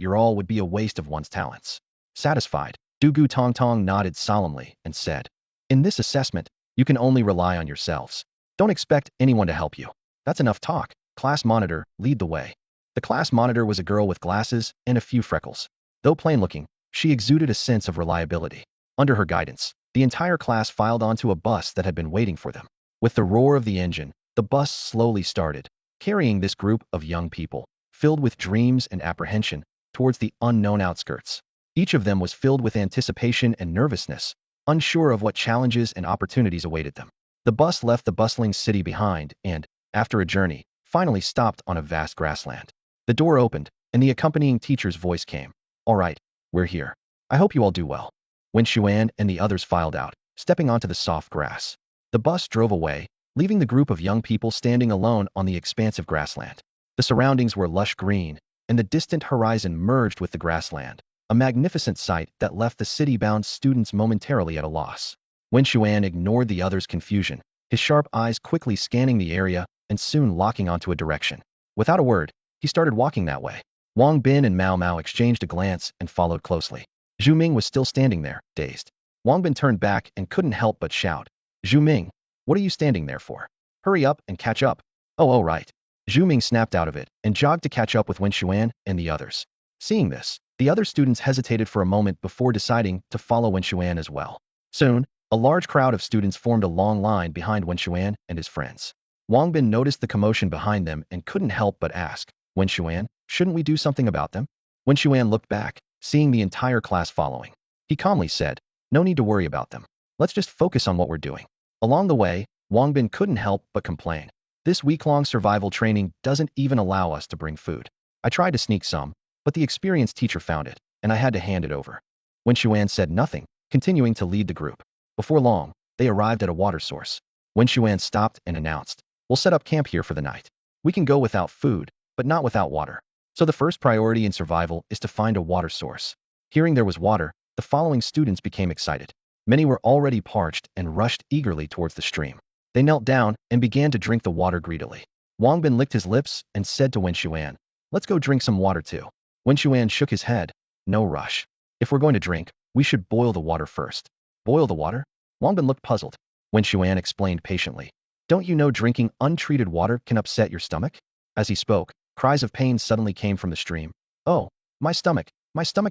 your all would be a waste of one's talents. Satisfied, Du Gu Tongtong nodded solemnly and said, "In this assessment, you can only rely on yourselves. Don't expect anyone to help you. That's enough talk. Class monitor, lead the way." The class monitor was a girl with glasses and a few freckles. Though plain-looking, she exuded a sense of reliability. Under her guidance, the entire class filed onto a bus that had been waiting for them. With the roar of the engine, the bus slowly started, carrying this group of young people, filled with dreams and apprehension, towards the unknown outskirts. Each of them was filled with anticipation and nervousness, unsure of what challenges and opportunities awaited them. The bus left the bustling city behind and, after a journey, finally stopped on a vast grassland. The door opened, and the accompanying teacher's voice came. "All right, we're here. I hope you all do well." Wen Xuan and the others filed out, stepping onto the soft grass. The bus drove away, leaving the group of young people standing alone on the expansive grassland. The surroundings were lush green, and the distant horizon merged with the grassland, a magnificent sight that left the city-bound students momentarily at a loss. Wen Xuan ignored the others' confusion, his sharp eyes quickly scanning the area and soon locking onto a direction. Without a word, he started walking that way. Wang Bin and Mao Mao exchanged a glance and followed closely. Zhu Ming was still standing there, dazed. Wang Bin turned back and couldn't help but shout, "Zhu Ming, what are you standing there for? Hurry up and catch up." Oh, right. Zhu Ming snapped out of it and jogged to catch up with Wen Xuan and the others. Seeing this, the other students hesitated for a moment before deciding to follow Wen Xuan as well. Soon, a large crowd of students formed a long line behind Wen Xuan and his friends. Wang Bin noticed the commotion behind them and couldn't help but ask, "Wen Xuan, shouldn't we do something about them?" Wen Xuan looked back, seeing the entire class following. He calmly said, "No need to worry about them. Let's just focus on what we're doing." Along the way, Wang Bin couldn't help but complain. "This week-long survival training doesn't even allow us to bring food. I tried to sneak some, but the experienced teacher found it, and I had to hand it over." Wen Xuan said nothing, continuing to lead the group. Before long, they arrived at a water source. Wen Xuan stopped and announced, "We'll set up camp here for the night. We can go without food, but not without water. So the first priority in survival is to find a water source." Hearing there was water, the following students became excited. Many were already parched and rushed eagerly towards the stream. They knelt down and began to drink the water greedily. Wang Bin licked his lips and said to Wen Xuan, "Let's go drink some water too." Wen Xuan shook his head. "No rush. If we're going to drink, we should boil the water first." "Boil the water?" Wang Bin looked puzzled. Wen Xuan explained patiently, "Don't you know drinking untreated water can upset your stomach?" As he spoke, cries of pain suddenly came from the stream. "Oh, my stomach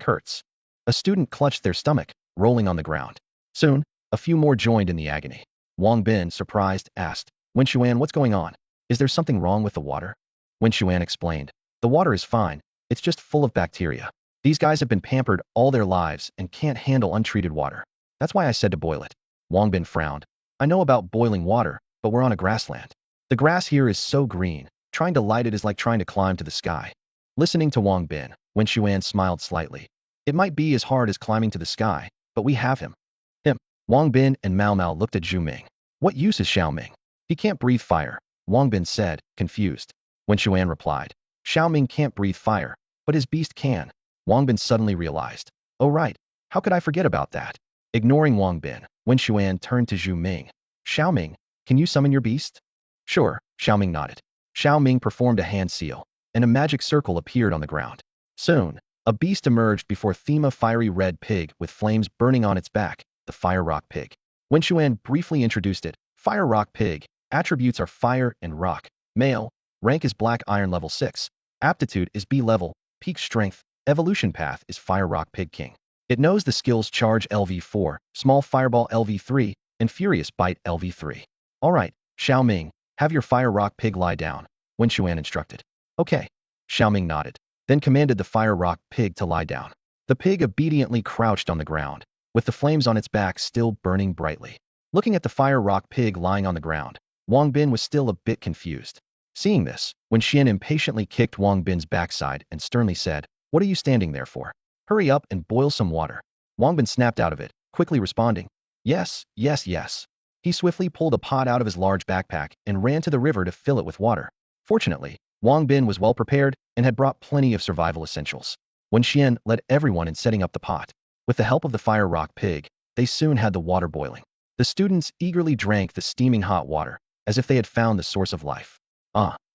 hurts." A student clutched their stomach, rolling on the ground. Soon, a few more joined in the agony. Wang Bin, surprised, asked, "Wen Xuan, what's going on? Is there something wrong with the water?" Wen Xuan explained, "The water is fine, it's just full of bacteria. These guys have been pampered all their lives and can't handle untreated water. That's why I said to boil it." Wang Bin frowned. "I know about boiling water, but we're on a grassland. The grass here is so green, trying to light it is like trying to climb to the sky." Listening to Wang Bin, Wen Xuan smiled slightly. "It might be as hard as climbing to the sky, but we have him." "Him?" Wang Bin and Mao Mao looked at Zhu Ming. "What use is Xiao Ming? He can't breathe fire," Wang Bin said, confused. Wen Xuan replied, "Xiao Ming can't breathe fire, but his beast can." Wang Bin suddenly realized, "Oh right, how could I forget about that?" Ignoring Wang Bin, Wen Xuan turned to Zhu Ming. "Xiao Ming, can you summon your beast?" "Sure," Xiao Ming nodded. Xiao Ming performed a hand seal, and a magic circle appeared on the ground. Soon, a beast emerged before Thema fiery red pig with flames burning on its back, the Fire Rock Pig. Wen Xuan briefly introduced it. Fire Rock Pig. Attributes are fire and rock. Male. Rank is Black Iron level 6. Aptitude is B level. Peak strength. Evolution path is Fire Rock Pig King. It knows the skills Charge LV4, Small Fireball LV3, and Furious Bite LV3. "Alright, Xiao Ming, have your Fire Rock Pig lie down," Wen Xuan instructed. "Okay." Xiao Ming nodded, then commanded the Fire Rock Pig to lie down. The pig obediently crouched on the ground, with the flames on its back still burning brightly. Looking at the Fire Rock Pig lying on the ground, Wang Bin was still a bit confused. Seeing this, Wen Xian impatiently kicked Wang Bin's backside and sternly said, "What are you standing there for? Hurry up and boil some water." Wang Bin snapped out of it, quickly responding, "Yes, yes, yes." He swiftly pulled a pot out of his large backpack and ran to the river to fill it with water. Fortunately, Wang Bin was well prepared and had brought plenty of survival essentials. Wen Xian led everyone in setting up the pot. With the help of the Fire Rock Pig, they soon had the water boiling. The students eagerly drank the steaming hot water, as if they had found the source of life.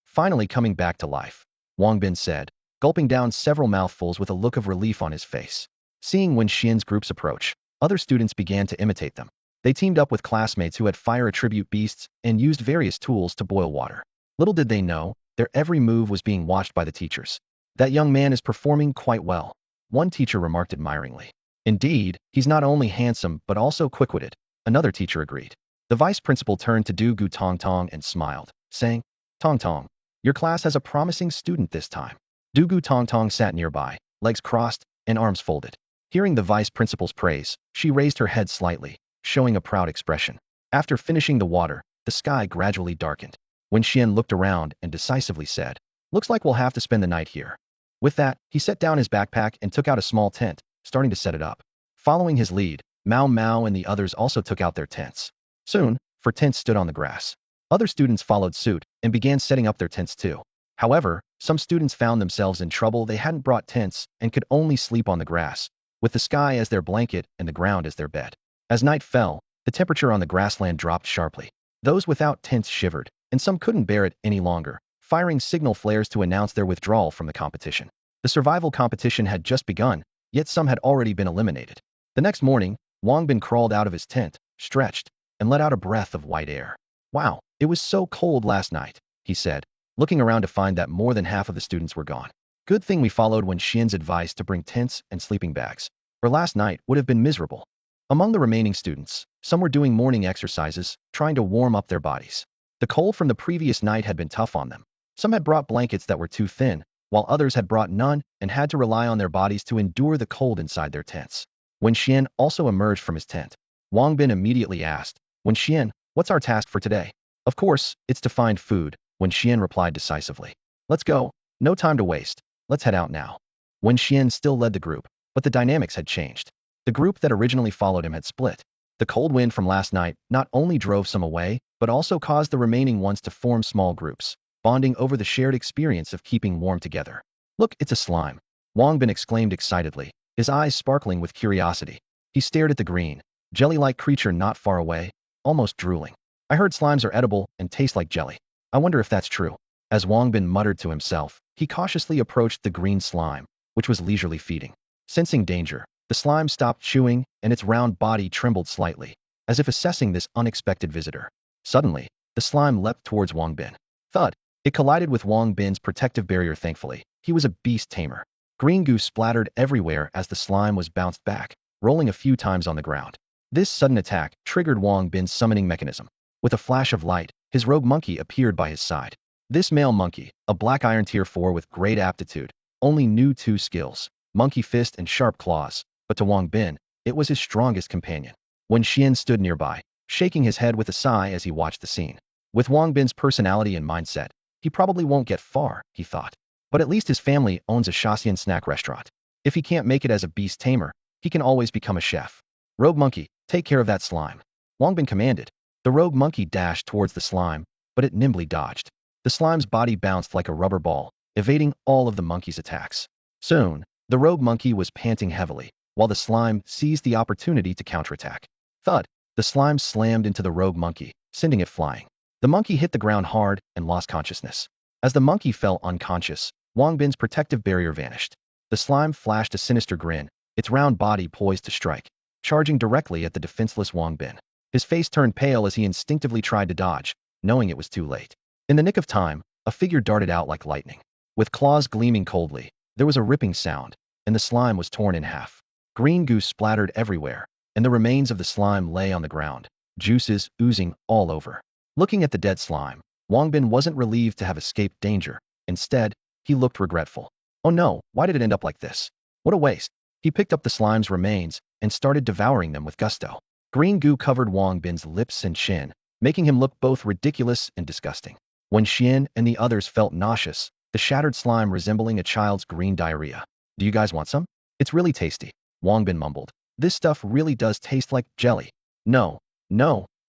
Finally coming back to life," Wang Bin said, gulping down several mouthfuls with a look of relief on his face. Seeing Wen Xian's groups approach, other students began to imitate them. They teamed up with classmates who had fire attribute beasts and used various tools to boil water. Little did they know, their every move was being watched by the teachers. "That young man is performing quite well," one teacher remarked admiringly. "Indeed, he's not only handsome but also quick-witted," another teacher agreed. The vice principal turned to Du Gu Tong Tong and smiled, saying, "Tong Tong, your class has a promising student this time." Dugu Tong Tong sat nearby, legs crossed and arms folded. Hearing the vice principal's praise, she raised her head slightly, showing a proud expression. After finishing the water, the sky gradually darkened. Wen Xuan looked around and decisively said, "Looks like we'll have to spend the night here." With that, he set down his backpack and took out a small tent, starting to set it up. Following his lead, Mao Mao and the others also took out their tents. Soon, four tents stood on the grass. Other students followed suit and began setting up their tents too. However, some students found themselves in trouble. They hadn't brought tents and could only sleep on the grass, with the sky as their blanket and the ground as their bed. As night fell, the temperature on the grassland dropped sharply. Those without tents shivered, and some couldn't bear it any longer, firing signal flares to announce their withdrawal from the competition. The survival competition had just begun, yet some had already been eliminated. The next morning, Wang Bin crawled out of his tent, stretched, and let out a breath of white air. "Wow, it was so cold last night," he said, looking around to find that more than half of the students were gone. "Good thing we followed Wen Xuan's advice to bring tents and sleeping bags, or last night would have been miserable." Among the remaining students, some were doing morning exercises, trying to warm up their bodies. The cold from the previous night had been tough on them. Some had brought blankets that were too thin, while others had brought none and had to rely on their bodies to endure the cold inside their tents. Wen Xuan also emerged from his tent. Wang Bin immediately asked, "Wen Xuan, what's our task for today?" "Of course, it's to find food," Wen Xuan replied decisively. "Let's go. No time to waste. Let's head out now." Wen Xuan still led the group, but the dynamics had changed. The group that originally followed him had split. The cold wind from last night not only drove some away, but also caused the remaining ones to form small groups, bonding over the shared experience of keeping warm together. "Look, it's a slime," Wang Bin exclaimed excitedly, his eyes sparkling with curiosity. He stared at the green, jelly-like creature not far away, almost drooling. "I heard slimes are edible and taste like jelly. I wonder if that's true." As Wang Bin muttered to himself, he cautiously approached the green slime, which was leisurely feeding. Sensing danger, the slime stopped chewing and its round body trembled slightly, as if assessing this unexpected visitor. Suddenly, the slime leapt towards Wang Bin. Thud! It collided with Wang Bin's protective barrier. Thankfully, he was a beast tamer. Green goo splattered everywhere as the slime was bounced back, rolling a few times on the ground. This sudden attack triggered Wang Bin's summoning mechanism. With a flash of light, his rogue monkey appeared by his side. This male monkey, a black iron tier 4 with great aptitude, only knew two skills, monkey fist and sharp claws, but to Wang Bin, it was his strongest companion. Wen Xuan stood nearby, shaking his head with a sigh as he watched the scene. With Wang Bin's personality and mindset, he probably won't get far, he thought. But at least his family owns a Shaxian snack restaurant. If he can't make it as a beast tamer, he can always become a chef. "Rogue monkey, take care of that slime," Wang Bin commanded. The rogue monkey dashed towards the slime, but it nimbly dodged. The slime's body bounced like a rubber ball, evading all of the monkey's attacks. Soon, the rogue monkey was panting heavily, while the slime seized the opportunity to counterattack. Thud! The slime slammed into the rogue monkey, sending it flying. The monkey hit the ground hard and lost consciousness. As the monkey fell unconscious, Wang Bin's protective barrier vanished. The slime flashed a sinister grin, its round body poised to strike, charging directly at the defenseless Wang Bin. His face turned pale as he instinctively tried to dodge, knowing it was too late. In the nick of time, a figure darted out like lightning. With claws gleaming coldly, there was a ripping sound, and the slime was torn in half. Green goo splattered everywhere, and the remains of the slime lay on the ground, juices oozing all over. Looking at the dead slime, Wang Bin wasn't relieved to have escaped danger. Instead, he looked regretful. "Oh no, why did it end up like this? What a waste." He picked up the slime's remains and started devouring them with gusto. Green goo covered Wang Bin's lips and chin, making him look both ridiculous and disgusting. When Xian and the others felt nauseous, the shattered slime resembling a child's green diarrhea. "Do you guys want some? It's really tasty," Wang Bin mumbled. "This stuff really does taste like jelly." No,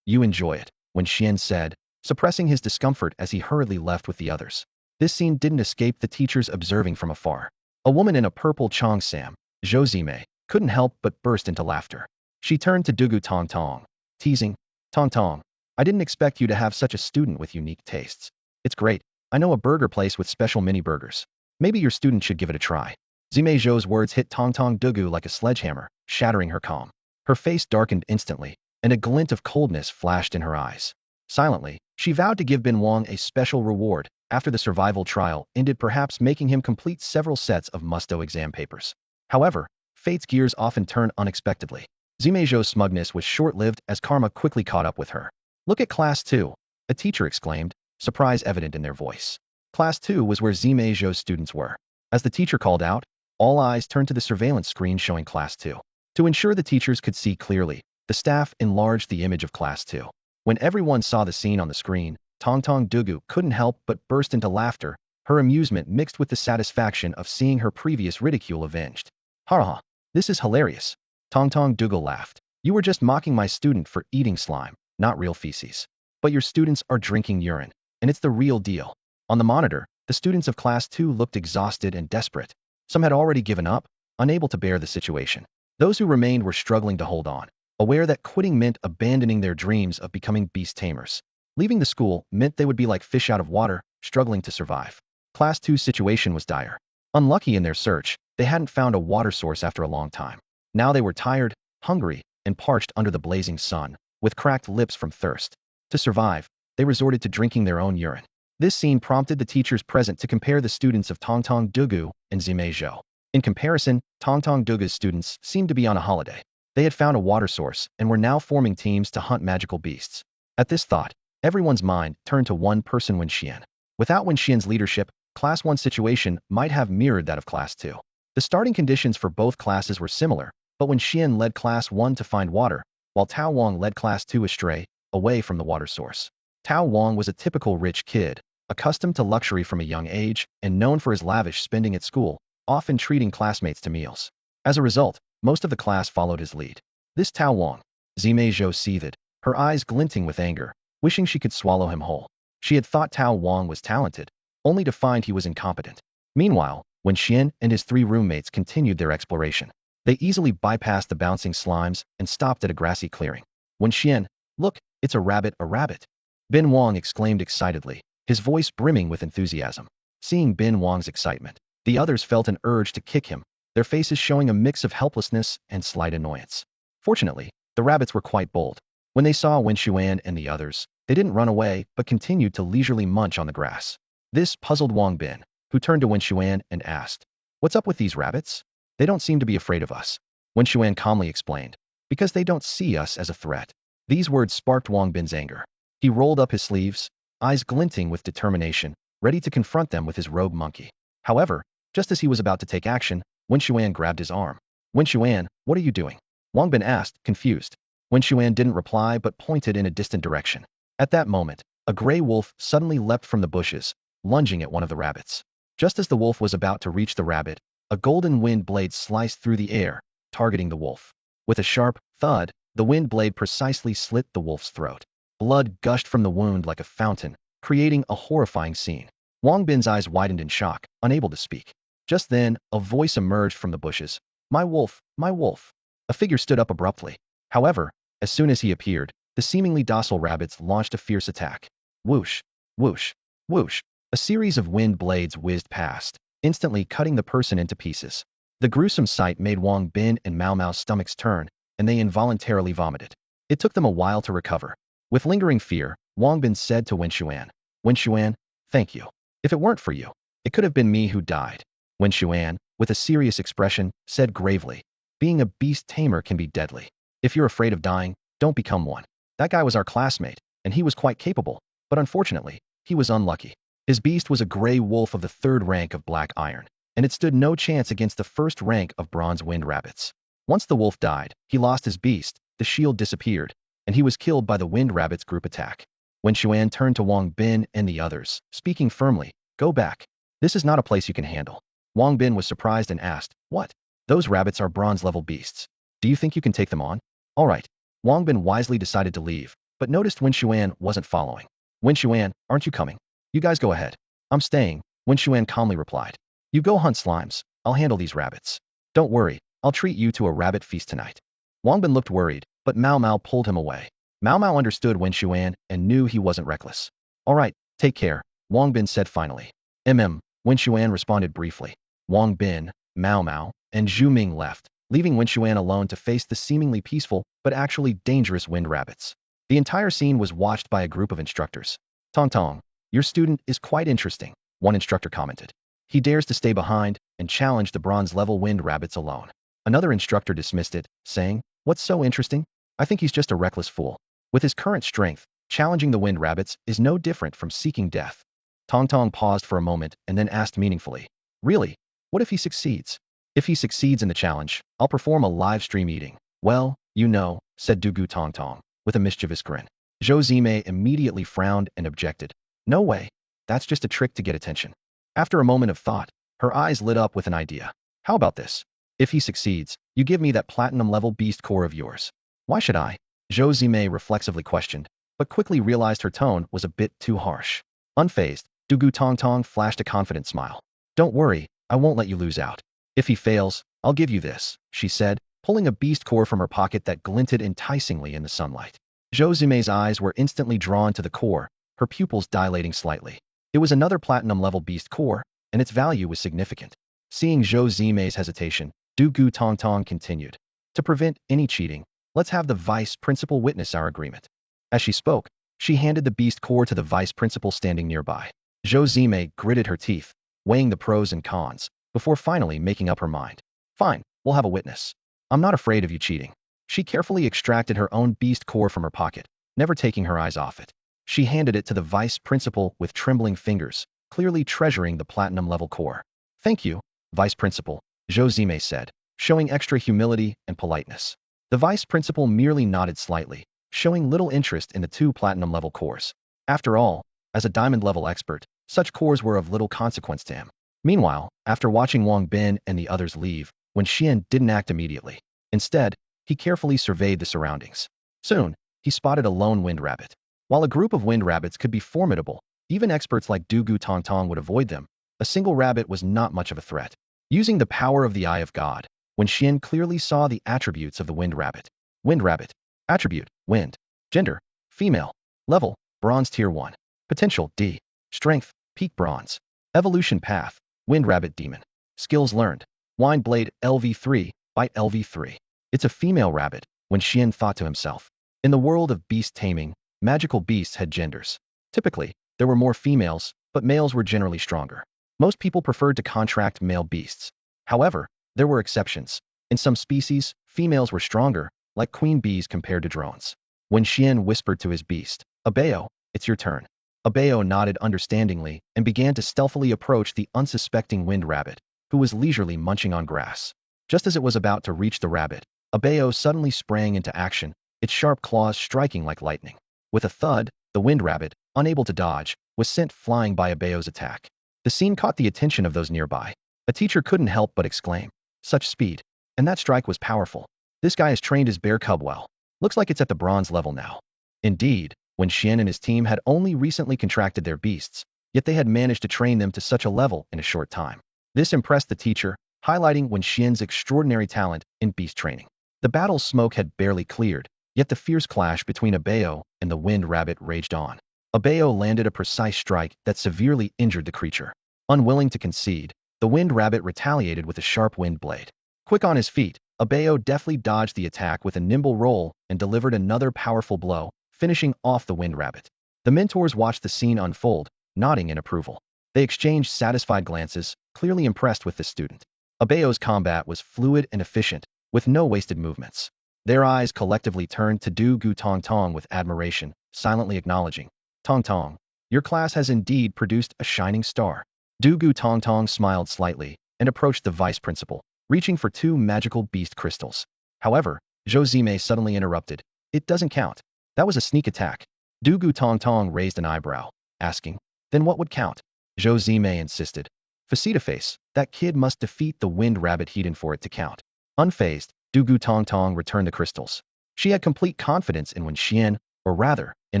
you enjoy it," Wen Xuan said, suppressing his discomfort as he hurriedly left with the others. This scene didn't escape the teachers observing from afar. A woman in a purple cheongsam, Zhou Zime, couldn't help but burst into laughter. She turned to Dugu Tong Tong, teasing, "Tong Tong, I didn't expect you to have such a student with unique tastes. It's great. I know a burger place with special mini burgers. Maybe your student should give it a try." Zime Zhou's words hit Tong Tong Dugu like a sledgehammer, shattering her calm. Her face darkened instantly, and a glint of coldness flashed in her eyes. Silently, she vowed to give Bin Wang a special reward after the survival trial ended, perhaps making him complete several sets of musto exam papers. However, fate's gears often turn unexpectedly. Zime Zhou's smugness was short-lived as karma quickly caught up with her. "Look at Class 2, a teacher exclaimed, surprise evident in their voice. Class 2 was where Zime Zhou's students were. As the teacher called out, all eyes turned to the surveillance screen showing Class 2. To ensure the teachers could see clearly, the staff enlarged the image of Class 2. When everyone saw the scene on the screen, Tong Tong Dugu couldn't help but burst into laughter, her amusement mixed with the satisfaction of seeing her previous ridicule avenged. Ha ha, this is hilarious. Tong Tong Dugu laughed. You were just mocking my student for eating slime, not real feces. But your students are drinking urine, and it's the real deal. On the monitor, the students of Class 2 looked exhausted and desperate. Some had already given up, unable to bear the situation. Those who remained were struggling to hold on, aware that quitting meant abandoning their dreams of becoming beast tamers. Leaving the school meant they would be like fish out of water, struggling to survive. Class 2's situation was dire. Unlucky in their search, they hadn't found a water source after a long time. Now they were tired, hungry, and parched under the blazing sun, with cracked lips from thirst. To survive, they resorted to drinking their own urine. This scene prompted the teachers present to compare the students of Tong Tong Dugu and Zime Zhou. In comparison, Tong Tong Dugu's students seemed to be on a holiday. They had found a water source and were now forming teams to hunt magical beasts. At this thought, everyone's mind turned to one person, Wen Xuan. Without Wen Xuan's leadership, Class 1's situation might have mirrored that of Class 2. The starting conditions for both classes were similar, but Wen Xuan led Class 1 to find water, while Tao Wang led Class 2 astray, away from the water source. Tao Wang was a typical rich kid, accustomed to luxury from a young age and known for his lavish spending at school, often treating classmates to meals. As a result, most of the class followed his lead. This Tao Wang, Zime Zhou seethed, her eyes glinting with anger, wishing she could swallow him whole. She had thought Tao Wang was talented, only to find he was incompetent. Meanwhile, Wen Xuan and his three roommates continued their exploration. They easily bypassed the bouncing slimes and stopped at a grassy clearing. Wen Xuan, look, it's a rabbit, a rabbit. Bin Wang exclaimed excitedly, his voice brimming with enthusiasm. Seeing Bin Wang's excitement, the others felt an urge to kick him, their faces showing a mix of helplessness and slight annoyance. Fortunately, the rabbits were quite bold. When they saw Wen Xuan and the others, they didn't run away but continued to leisurely munch on the grass. This puzzled Wang Bin, who turned to Wen Xuan and asked, "What's up with these rabbits? They don't seem to be afraid of us." Wen Xuan calmly explained, "Because they don't see us as a threat." These words sparked Wang Bin's anger. He rolled up his sleeves, eyes glinting with determination, ready to confront them with his rogue monkey. However, just as he was about to take action, Wen Xuan grabbed his arm. "Wen Xuan, what are you doing?" Wang Bin asked, confused. Wen Xuan didn't reply but pointed in a distant direction. At that moment, a gray wolf suddenly leapt from the bushes, lunging at one of the rabbits. Just as the wolf was about to reach the rabbit, a golden wind blade sliced through the air, targeting the wolf. With a sharp thud, the wind blade precisely slit the wolf's throat. Blood gushed from the wound like a fountain, creating a horrifying scene. Wang Bin's eyes widened in shock, unable to speak. Just then, a voice emerged from the bushes. My wolf, my wolf." A figure stood up abruptly. However, as soon as he appeared, the seemingly docile rabbits launched a fierce attack. Whoosh, whoosh, whoosh. A series of wind blades whizzed past, instantly cutting the person into pieces. The gruesome sight made Wang Bin and Mao Mao's stomachs turn, and they involuntarily vomited. It took them a while to recover. With lingering fear, Wang Bin said to Wen Xuan, "Wen Xuan, thank you. If it weren't for you, it could have been me who died." Wen Xuan, with a serious expression, said gravely, "Being a beast tamer can be deadly. If you're afraid of dying, don't become one. That guy was our classmate, and he was quite capable, but unfortunately, he was unlucky. His beast was a gray wolf of the 3rd rank of black iron, and it stood no chance against the 1st rank of bronze wind rabbits. Once the wolf died, he lost his beast, the shield disappeared, and he was killed by the wind rabbits' group attack." Wen Xuan turned to Wang Bin and the others, speaking firmly, "Go back. This is not a place you can handle." Wang Bin was surprised and asked, "What? Those rabbits are bronze-level beasts. Do you think you can take them on?" "All right." Wang Bin wisely decided to leave, but noticed Wen Xuan wasn't following. "Wen Xuan, aren't you coming?" "You guys go ahead. I'm staying," Wen Xuan calmly replied. "You go hunt slimes. I'll handle these rabbits. Don't worry, I'll treat you to a rabbit feast tonight." Wang Bin looked worried, but Mao Mao pulled him away. Mao Mao understood Wen Xuan and knew he wasn't reckless. "All right, take care," Wang Bin said finally. Wen Xuan responded briefly. Wang Bin, Mao Mao, and Zhu Ming left, leaving Wen Xuan alone to face the seemingly peaceful but actually dangerous wind rabbits. The entire scene was watched by a group of instructors. "Tong Tong, your student is quite interesting," one instructor commented. "He dares to stay behind and challenge the bronze-level wind rabbits alone." Another instructor dismissed it, saying, "What's so interesting? I think he's just a reckless fool. With his current strength, challenging the wind rabbits is no different from seeking death." Tong Tong paused for a moment and then asked meaningfully, "Really? What if he succeeds? If he succeeds in the challenge, I'll perform a live stream eating. Well, you know, said Dugu Tong Tong, with a mischievous grin. Zhou Zime immediately frowned and objected. No way. That's just a trick to get attention. After a moment of thought, her eyes lit up with an idea. How about this? If he succeeds, you give me that platinum-level beast core of yours. Why should I? Zhou Zime reflexively questioned, but quickly realized her tone was a bit too harsh. Unfazed, Dugu Tong Tong flashed a confident smile. Don't worry, I won't let you lose out. If he fails, I'll give you this, she said, pulling a beast core from her pocket that glinted enticingly in the sunlight. Zhou Zime's eyes were instantly drawn to the core, her pupils dilating slightly. It was another platinum-level beast core, and its value was significant. Seeing Zhou Zimei's hesitation, Dugu Tong Tong continued. To prevent any cheating, let's have the vice principal witness our agreement. As she spoke, she handed the beast core to the vice principal standing nearby. Zhou Zime gritted her teeth, weighing the pros and cons, before finally making up her mind. Fine, we'll have a witness. I'm not afraid of you cheating. She carefully extracted her own beast core from her pocket, never taking her eyes off it. She handed it to the vice principal with trembling fingers, clearly treasuring the platinum-level core. Thank you, vice principal, Zhou Zime said, showing extra humility and politeness. The vice principal merely nodded slightly, showing little interest in the two platinum-level cores. After all, as a diamond-level expert, such cores were of little consequence to him. Meanwhile, after watching Wang Bin and the others leave, Wen Xuan didn't act immediately. Instead, he carefully surveyed the surroundings. Soon, he spotted a lone wind rabbit. While a group of wind rabbits could be formidable, even experts like Dugu Tong Tong would avoid them. A single rabbit was not much of a threat. Using the power of the Eye of God, Wen Xuan clearly saw the attributes of the wind rabbit. Wind rabbit. Attribute, wind. Gender, female. Level, bronze tier 1. Potential, D. Strength, peak bronze. Evolution path, wind rabbit demon. Skills learned. Wind blade, LV3, bite LV3. It's a female rabbit, Wen Xuan thought to himself. In the world of beast taming, magical beasts had genders. Typically, there were more females, but males were generally stronger. Most people preferred to contract male beasts. However, there were exceptions. In some species, females were stronger, like queen bees compared to drones. Wen Xuan whispered to his beast, Abeo, it's your turn. Abeo nodded understandingly and began to stealthily approach the unsuspecting wind rabbit, who was leisurely munching on grass. Just as it was about to reach the rabbit, Abeo suddenly sprang into action, its sharp claws striking like lightning. With a thud, the wind rabbit, unable to dodge, was sent flying by Abeo's attack. The scene caught the attention of those nearby. A teacher couldn't help but exclaim, such speed. And that strike was powerful. This guy has trained his bear cub well. Looks like it's at the bronze level now. Indeed, Wen Xuan and his team had only recently contracted their beasts, yet they had managed to train them to such a level in a short time. This impressed the teacher, highlighting Wen Xuan's extraordinary talent in beast training. The battle's smoke had barely cleared, yet the fierce clash between Abeo and the wind rabbit raged on. Abeo landed a precise strike that severely injured the creature. Unwilling to concede, the wind rabbit retaliated with a sharp wind blade. Quick on his feet, Abeo deftly dodged the attack with a nimble roll and delivered another powerful blow, finishing off the wind rabbit. The mentors watched the scene unfold, nodding in approval. They exchanged satisfied glances, clearly impressed with the student. Abeo's combat was fluid and efficient, with no wasted movements. Their eyes collectively turned to Dugu Tong Tong with admiration, silently acknowledging, Tong Tong, your class has indeed produced a shining star. Dugu Tong Tong smiled slightly and approached the vice principal, reaching for 2 magical beast crystals. However, Zhou Zime suddenly interrupted. It doesn't count. That was a sneak attack. Dugu Tong Tong raised an eyebrow, asking, then what would count? Zhou Zime insisted. Face, that kid must defeat the wind rabbit hidden for it to count. Unfazed, Dugu Tong Tong returned the crystals. She had complete confidence in Wen Xuan, or rather, in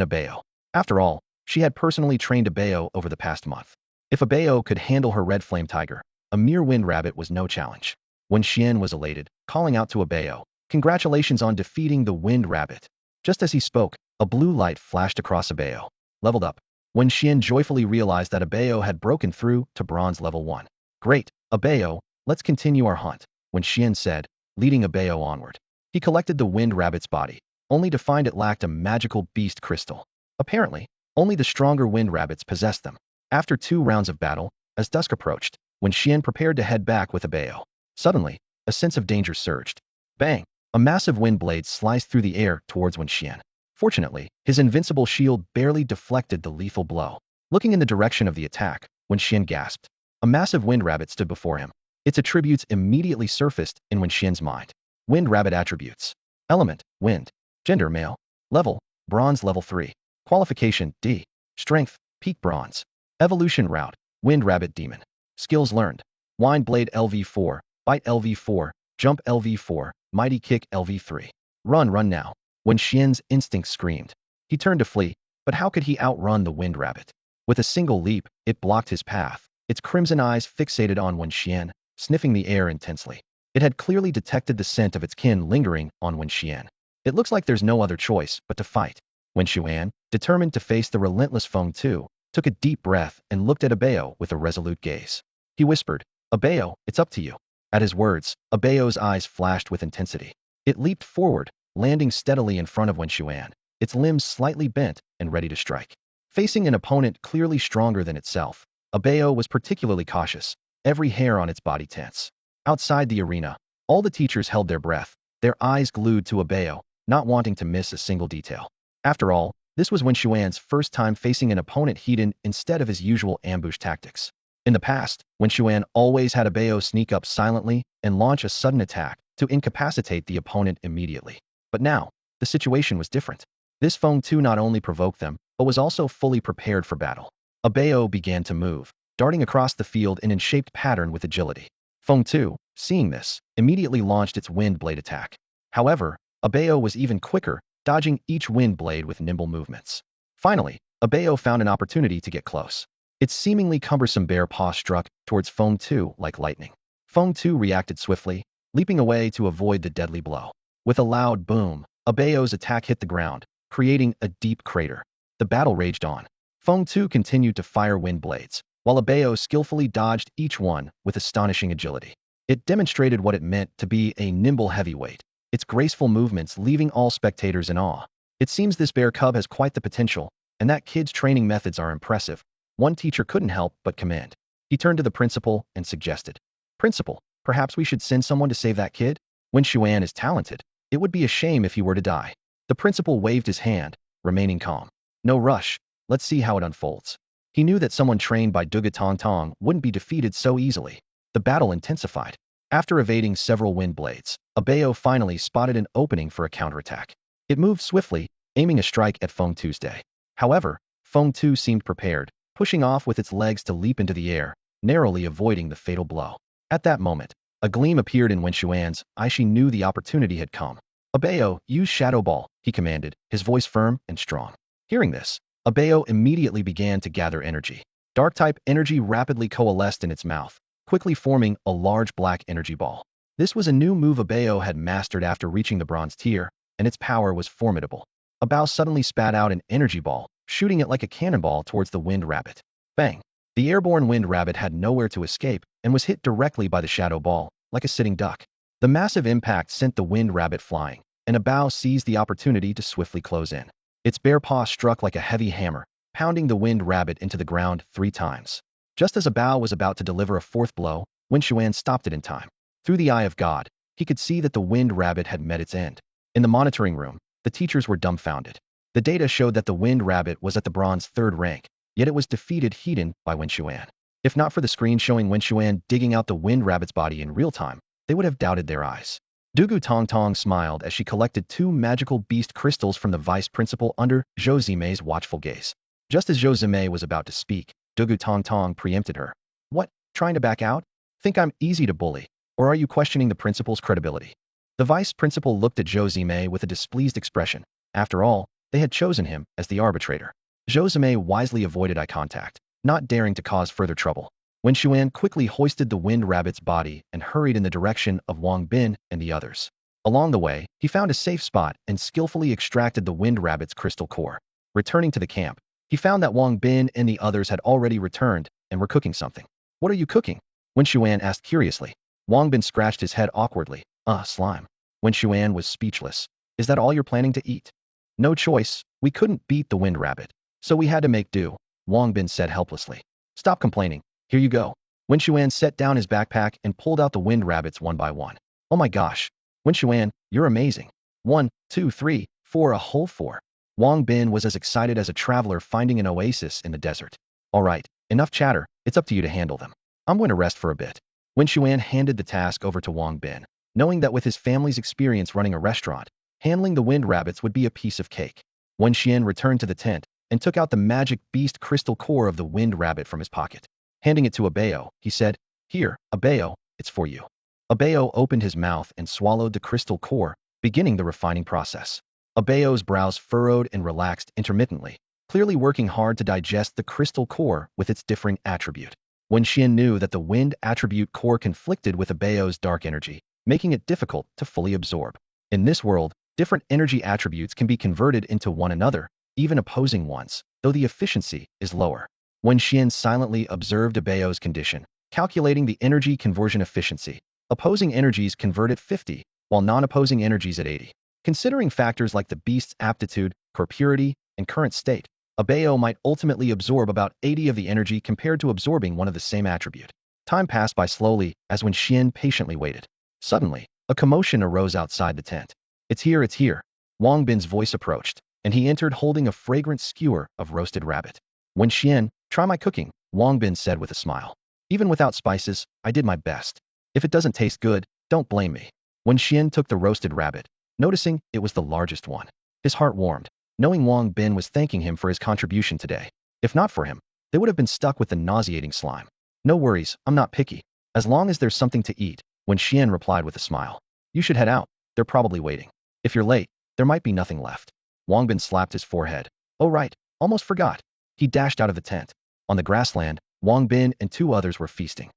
Abeo. After all, she had personally trained Abeo over the past month. If Abeo could handle her red flame tiger, a mere wind rabbit was no challenge. Wen Xuan was elated, calling out to Abeo, congratulations on defeating the wind rabbit. Just as he spoke, a blue light flashed across Abeo. Leveled up. Wen Xuan joyfully realized that Abeo had broken through to bronze level 1. Great, Abeo, let's continue our hunt, Wen Xuan said, leading Abeo onward. He collected the wind rabbit's body, only to find it lacked a magical beast crystal. Apparently, only the stronger wind rabbits possessed them. After 2 rounds of battle, as dusk approached, Wen Xuan prepared to head back with Abeo. Suddenly, a sense of danger surged. Bang! A massive wind blade sliced through the air towards Wen Xuan. Fortunately, his invincible shield barely deflected the lethal blow. Looking in the direction of the attack, Wen Xuan gasped. A massive wind rabbit stood before him. Its attributes immediately surfaced in Wen Xian's mind. Wind Rabbit attributes. Element, wind. Gender, male. Level, bronze level 3. Qualification, D. Strength, peak bronze. Evolution route, Wind Rabbit Demon. Skills learned. Wind Blade LV4, Bite LV4, Jump LV4, Mighty Kick LV3. Run now. Wen Xian's instinct screamed. He turned to flee, but how could he outrun the Wind Rabbit? With a single leap, it blocked his path, its crimson eyes fixated on Wen Xian, sniffing the air intensely. It had clearly detected the scent of its kin lingering on Wen Xian. It looks like there's no other choice but to fight. Wen Xuan, determined to face the relentless Feng Tu, took a deep breath and looked at Abeo with a resolute gaze. He whispered, Abeo, it's up to you. At his words, Abeo's eyes flashed with intensity. It leaped forward, landing steadily in front of Wen Xuan, its limbs slightly bent and ready to strike. Facing an opponent clearly stronger than itself, Abeo was particularly cautious, every hair on its body tense. Outside the arena, all the teachers held their breath, their eyes glued to Abeo, not wanting to miss a single detail. After all, this was Wen Xuan's first time facing an opponent hidden instead of his usual ambush tactics. In the past, Wen Xuan always had Abeo sneak up silently and launch a sudden attack to incapacitate the opponent immediately. But now, the situation was different. This Feng Tu not only provoked them, but was also fully prepared for battle. Abeo began to move, darting across the field in a shaped pattern with agility. Feng Tu, seeing this, immediately launched its wind blade attack. However, Abeo was even quicker, dodging each wind blade with nimble movements. Finally, Abeo found an opportunity to get close. Its seemingly cumbersome bare paw struck towards Feng Tu like lightning. Feng Tu reacted swiftly, leaping away to avoid the deadly blow. With a loud boom, Abeo's attack hit the ground, creating a deep crater. The battle raged on. Feng Tu continued to fire wind blades, while Abeo skillfully dodged each one with astonishing agility. It demonstrated what it meant to be a nimble heavyweight, its graceful movements leaving all spectators in awe. It seems this bear cub has quite the potential, and that kid's training methods are impressive. One teacher couldn't help but commend. He turned to the principal and suggested, Principal, perhaps we should send someone to save that kid? Wen Xuan is talented. It would be a shame if he were to die. The principal waved his hand, remaining calm. No rush, let's see how it unfolds. He knew that someone trained by Duga Tong Tong wouldn't be defeated so easily. The battle intensified. After evading several wind blades, Abeo finally spotted an opening for a counterattack. It moved swiftly, aiming a strike at Feng Tu's day. However, Feng Tu seemed prepared, pushing off with its legs to leap into the air, narrowly avoiding the fatal blow. At that moment, a gleam appeared in Wen Xuan's eye. She knew the opportunity had come. Abeo, use Shadow Ball, he commanded, his voice firm and strong. Hearing this, Abeo immediately began to gather energy. Dark-type energy rapidly coalesced in its mouth, quickly forming a large black energy ball. This was a new move Abeo had mastered after reaching the bronze tier, and its power was formidable. Abeo suddenly spat out an energy ball, shooting it like a cannonball towards the Wind Rabbit. Bang! The airborne Wind Rabbit had nowhere to escape and was hit directly by the Shadow Ball, like a sitting duck. The massive impact sent the Wind Rabbit flying, and Abeo seized the opportunity to swiftly close in. Its bare paw struck like a heavy hammer, pounding the Wind Rabbit into the ground 3 times. Just as Abeo was about to deliver a 4th blow, Wen Xuan stopped it in time. Through the eye of God, he could see that the Wind Rabbit had met its end. In the monitoring room, the teachers were dumbfounded. The data showed that the Wind Rabbit was at the bronze 3rd rank, yet it was defeated hidden by Wen Xuan. If not for the screen showing Wen Xuan digging out the Wind Rabbit's body in real time, they would have doubted their eyes. Dugu Tong Tong smiled as she collected 2 magical beast crystals from the vice principal under Zhou Zimei's watchful gaze. Just as Zhou Zimei was about to speak, Dugu Tong Tong preempted her. What, trying to back out? Think I'm easy to bully, or are you questioning the principal's credibility? The vice principal looked at Zhou Zimei with a displeased expression. After all, they had chosen him as the arbitrator. Zhou Zimei wisely avoided eye contact, not daring to cause further trouble. Wen Xuan quickly hoisted the Wind Rabbit's body and hurried in the direction of Wang Bin and the others. Along the way, he found a safe spot and skillfully extracted the Wind Rabbit's crystal core. Returning to the camp, he found that Wang Bin and the others had already returned and were cooking something. What are you cooking? Wen Xuan asked curiously. Wang Bin scratched his head awkwardly. Slime. Wen Xuan was speechless. Is that all you're planning to eat? No choice, we couldn't beat the Wind Rabbit, so we had to make do, Wang Bin said helplessly. Stop complaining. Here you go. Wen Xuan set down his backpack and pulled out the Wind Rabbits one by one. Oh my gosh. Wen Xuan, you're amazing. 1, 2, 3, 4, a whole 4. Wang Bin was as excited as a traveler finding an oasis in the desert. All right, enough chatter, it's up to you to handle them. I'm going to rest for a bit. Wen Xuan handed the task over to Wang Bin, knowing that with his family's experience running a restaurant, handling the wind rabbits would be a piece of cake. Wen Xian returned to the tent and took out the magic beast crystal core of the wind rabbit from his pocket. Handing it to Abeo, he said, "Here, Abeo, it's for you." Abeo opened his mouth and swallowed the crystal core, beginning the refining process. Abeo's brows furrowed and relaxed intermittently, clearly working hard to digest the crystal core with its differing attribute. Wen Xian knew that the wind attribute core conflicted with Abeo's dark energy, making it difficult to fully absorb. In this world, different energy attributes can be converted into one another, even opposing ones, though the efficiency is lower. Wen Xian silently observed Abeo's condition, calculating the energy conversion efficiency. Opposing energies convert at 50, while non-opposing energies at 80. Considering factors like the beast's aptitude, core purity, and current state, Abeo might ultimately absorb about 80 of the energy compared to absorbing one of the same attribute. Time passed by slowly as Wen Xian patiently waited. Suddenly, a commotion arose outside the tent. It's here, it's here. Wang Bin's voice approached, and he entered holding a fragrant skewer of roasted rabbit. Wen Xian, try my cooking, Wang Bin said with a smile. Even without spices, I did my best. If it doesn't taste good, don't blame me. Wen Xian took the roasted rabbit, noticing it was the largest one. His heart warmed, knowing Wang Bin was thanking him for his contribution today. If not for him, they would have been stuck with the nauseating slime. No worries, I'm not picky. As long as there's something to eat, Wen Xian replied with a smile. You should head out. They're probably waiting. If you're late, there might be nothing left. Wang Bin slapped his forehead. Oh right, almost forgot. He dashed out of the tent. On the grassland, Wang Bin and two others were feasting.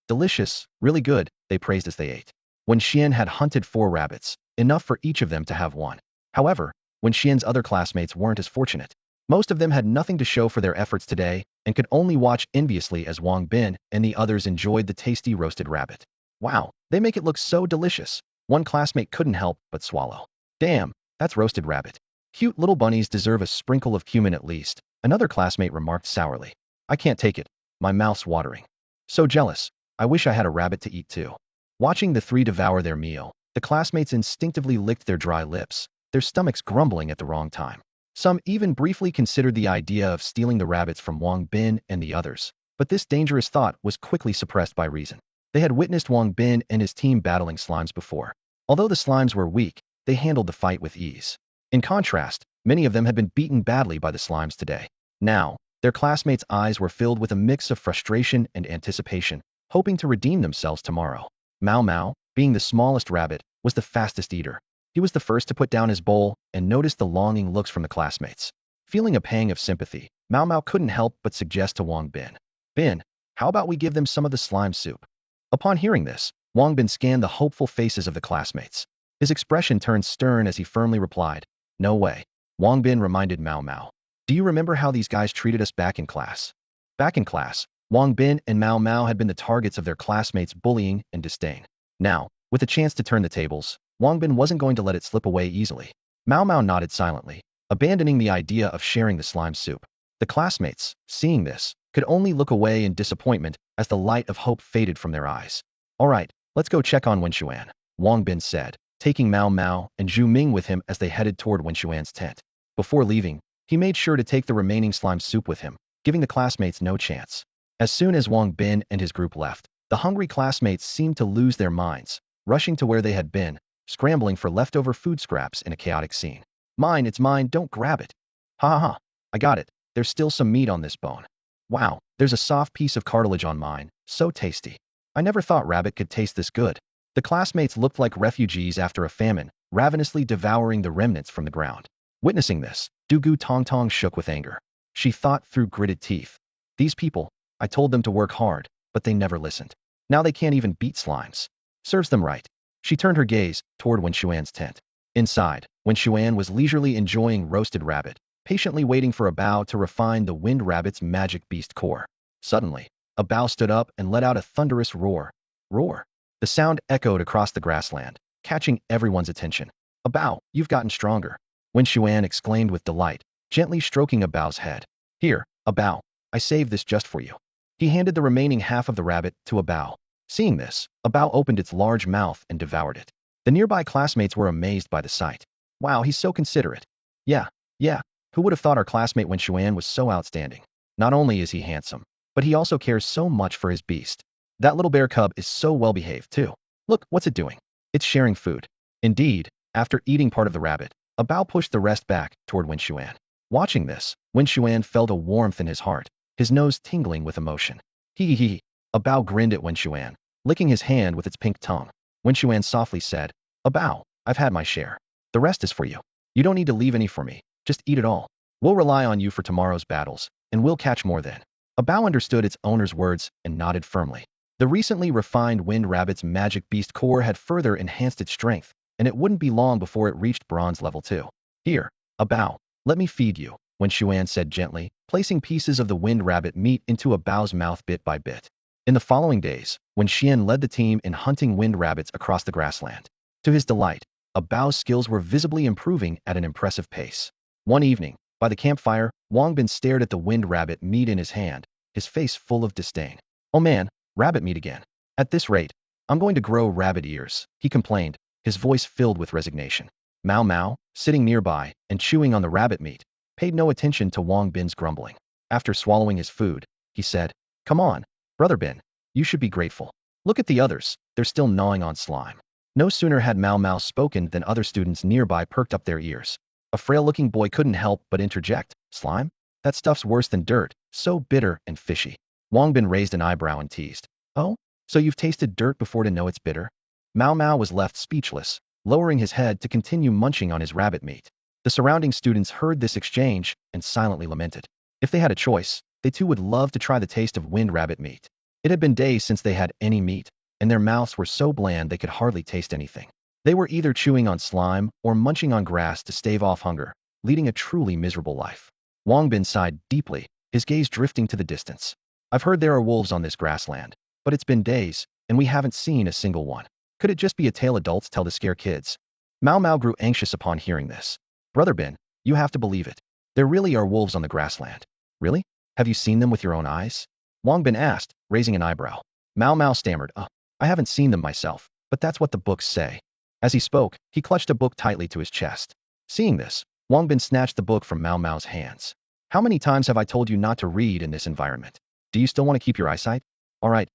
Delicious, really good, they praised as they ate. Wen Xian had hunted 4 rabbits, enough for each of them to have one. However, Wen Xian's other classmates weren't as fortunate. Most of them had nothing to show for their efforts today and could only watch enviously as Wang Bin and the others enjoyed the tasty roasted rabbit. Wow, they make it look so delicious. One classmate couldn't help but swallow. Damn, that's roasted rabbit. Cute little bunnies deserve a sprinkle of cumin at least, another classmate remarked sourly. I can't take it. My mouth's watering. So jealous. I wish I had a rabbit to eat too. Watching the 3 devour their meal, the classmates instinctively licked their dry lips, their stomachs grumbling at the wrong time. Some even briefly considered the idea of stealing the rabbits from Wang Bin and the others, but this dangerous thought was quickly suppressed by reason. They had witnessed Wang Bin and his team battling slimes before. Although the slimes were weak, they handled the fight with ease. In contrast, many of them had been beaten badly by the slimes today. Now, their classmates' eyes were filled with a mix of frustration and anticipation, hoping to redeem themselves tomorrow. Mao Mao, being the smallest rabbit, was the fastest eater. He was the first to put down his bowl and noticed the longing looks from the classmates. Feeling a pang of sympathy, Mao Mao couldn't help but suggest to Wang Bin, "Bin, how about we give them some of the slime soup?" Upon hearing this, Wang Bin scanned the hopeful faces of the classmates. His expression turned stern as he firmly replied, "No way." Wang Bin reminded Mao Mao, "Do you remember how these guys treated us back in class?" Back in class, Wang Bin and Mao Mao had been the targets of their classmates' bullying and disdain. Now, with a chance to turn the tables, Wang Bin wasn't going to let it slip away easily. Mao Mao nodded silently, abandoning the idea of sharing the slime soup. The classmates, seeing this, could only look away in disappointment as the light of hope faded from their eyes. All right, let's go check on Wen Xuan, Wang Bin said, taking Mao Mao and Zhu Ming with him as they headed toward Wen Xuan's tent. Before leaving, he made sure to take the remaining slime soup with him, giving the classmates no chance. As soon as Wang Bin and his group left, the hungry classmates seemed to lose their minds, rushing to where they had been, scrambling for leftover food scraps in a chaotic scene. Mine, it's mine, don't grab it. Ha ha ha, I got it, there's still some meat on this bone. Wow, there's a soft piece of cartilage on mine, so tasty. I never thought rabbit could taste this good. The classmates looked like refugees after a famine, ravenously devouring the remnants from the ground. Witnessing this, Dugu Tong Tong shook with anger. She thought through gritted teeth. These people, I told them to work hard, but they never listened. Now they can't even beat slimes. Serves them right. She turned her gaze toward Wen Xuan's tent. Inside, Wen Xuan was leisurely enjoying roasted rabbit, patiently waiting for a Bao to refine the wind rabbit's magic beast core. Suddenly, a Bao stood up and let out a thunderous roar. Roar. The sound echoed across the grassland, catching everyone's attention. A Bao, you've gotten stronger. Wen Xuan exclaimed with delight, gently stroking a Bao's head. Here, a Bao, I saved this just for you. He handed the remaining half of the rabbit to a Bao. Seeing this, a Bao opened its large mouth and devoured it. The nearby classmates were amazed by the sight. Wow, he's so considerate. Yeah, who would have thought our classmate Wen Xuan was so outstanding? Not only is he handsome, but he also cares so much for his beast. That little bear cub is so well behaved, too. Look, what's it doing? It's sharing food. Indeed, after eating part of the rabbit, a Bao pushed the rest back toward Wen Xuan. Watching this, Wen Xuan felt a warmth in his heart, his nose tingling with emotion. Hee. A Bao grinned at Wen Xuan, licking his hand with its pink tongue. Wen Xuan softly said, A Bao, I've had my share. The rest is for you. You don't need to leave any for me. Just eat it all. We'll rely on you for tomorrow's battles, and we'll catch more then. A Bao understood its owner's words and nodded firmly. The recently refined Wind Rabbit's magic beast core had further enhanced its strength, and it wouldn't be long before it reached bronze level 2. Here, a Bao, let me feed you, Wen Xuan said gently, placing pieces of the Wind Rabbit meat into a Bao's mouth bit by bit. In the following days, Wen Xian led the team in hunting wind rabbits across the grassland. To his delight, a Bao's skills were visibly improving at an impressive pace. One evening, by the campfire, Wang Bin stared at the wind rabbit meat in his hand, his face full of disdain. Oh man, rabbit meat again. At this rate, I'm going to grow rabbit ears, he complained, his voice filled with resignation. Mao Mao, sitting nearby and chewing on the rabbit meat, paid no attention to Wang Bin's grumbling. After swallowing his food, he said, Come on, Brother Bin, you should be grateful. Look at the others, they're still gnawing on slime. No sooner had Mao Mao spoken than other students nearby perked up their ears. A frail-looking boy couldn't help but interject, Slime? That stuff's worse than dirt, so bitter and fishy. Wang Bin raised an eyebrow and teased. Oh, so you've tasted dirt before to know it's bitter? Mao Mao was left speechless, lowering his head to continue munching on his rabbit meat. The surrounding students heard this exchange and silently lamented. If they had a choice, they too would love to try the taste of wind rabbit meat. It had been days since they had any meat, and their mouths were so bland they could hardly taste anything. They were either chewing on slime or munching on grass to stave off hunger, leading a truly miserable life. Wang Bin sighed deeply, his gaze drifting to the distance. I've heard there are wolves on this grassland, but it's been days, and we haven't seen a single one. Could it just be a tale adults tell to scare kids? Mao Mao grew anxious upon hearing this. Brother Bin, you have to believe it. There really are wolves on the grassland. Really? Have you seen them with your own eyes? Wang Bin asked, raising an eyebrow. Mao Mao stammered, I haven't seen them myself, but that's what the books say. As he spoke, he clutched a book tightly to his chest. Seeing this, Wang Bin snatched the book from Mao Mao's hands. How many times have I told you not to read in this environment? Do you still want to keep your eyesight? All right,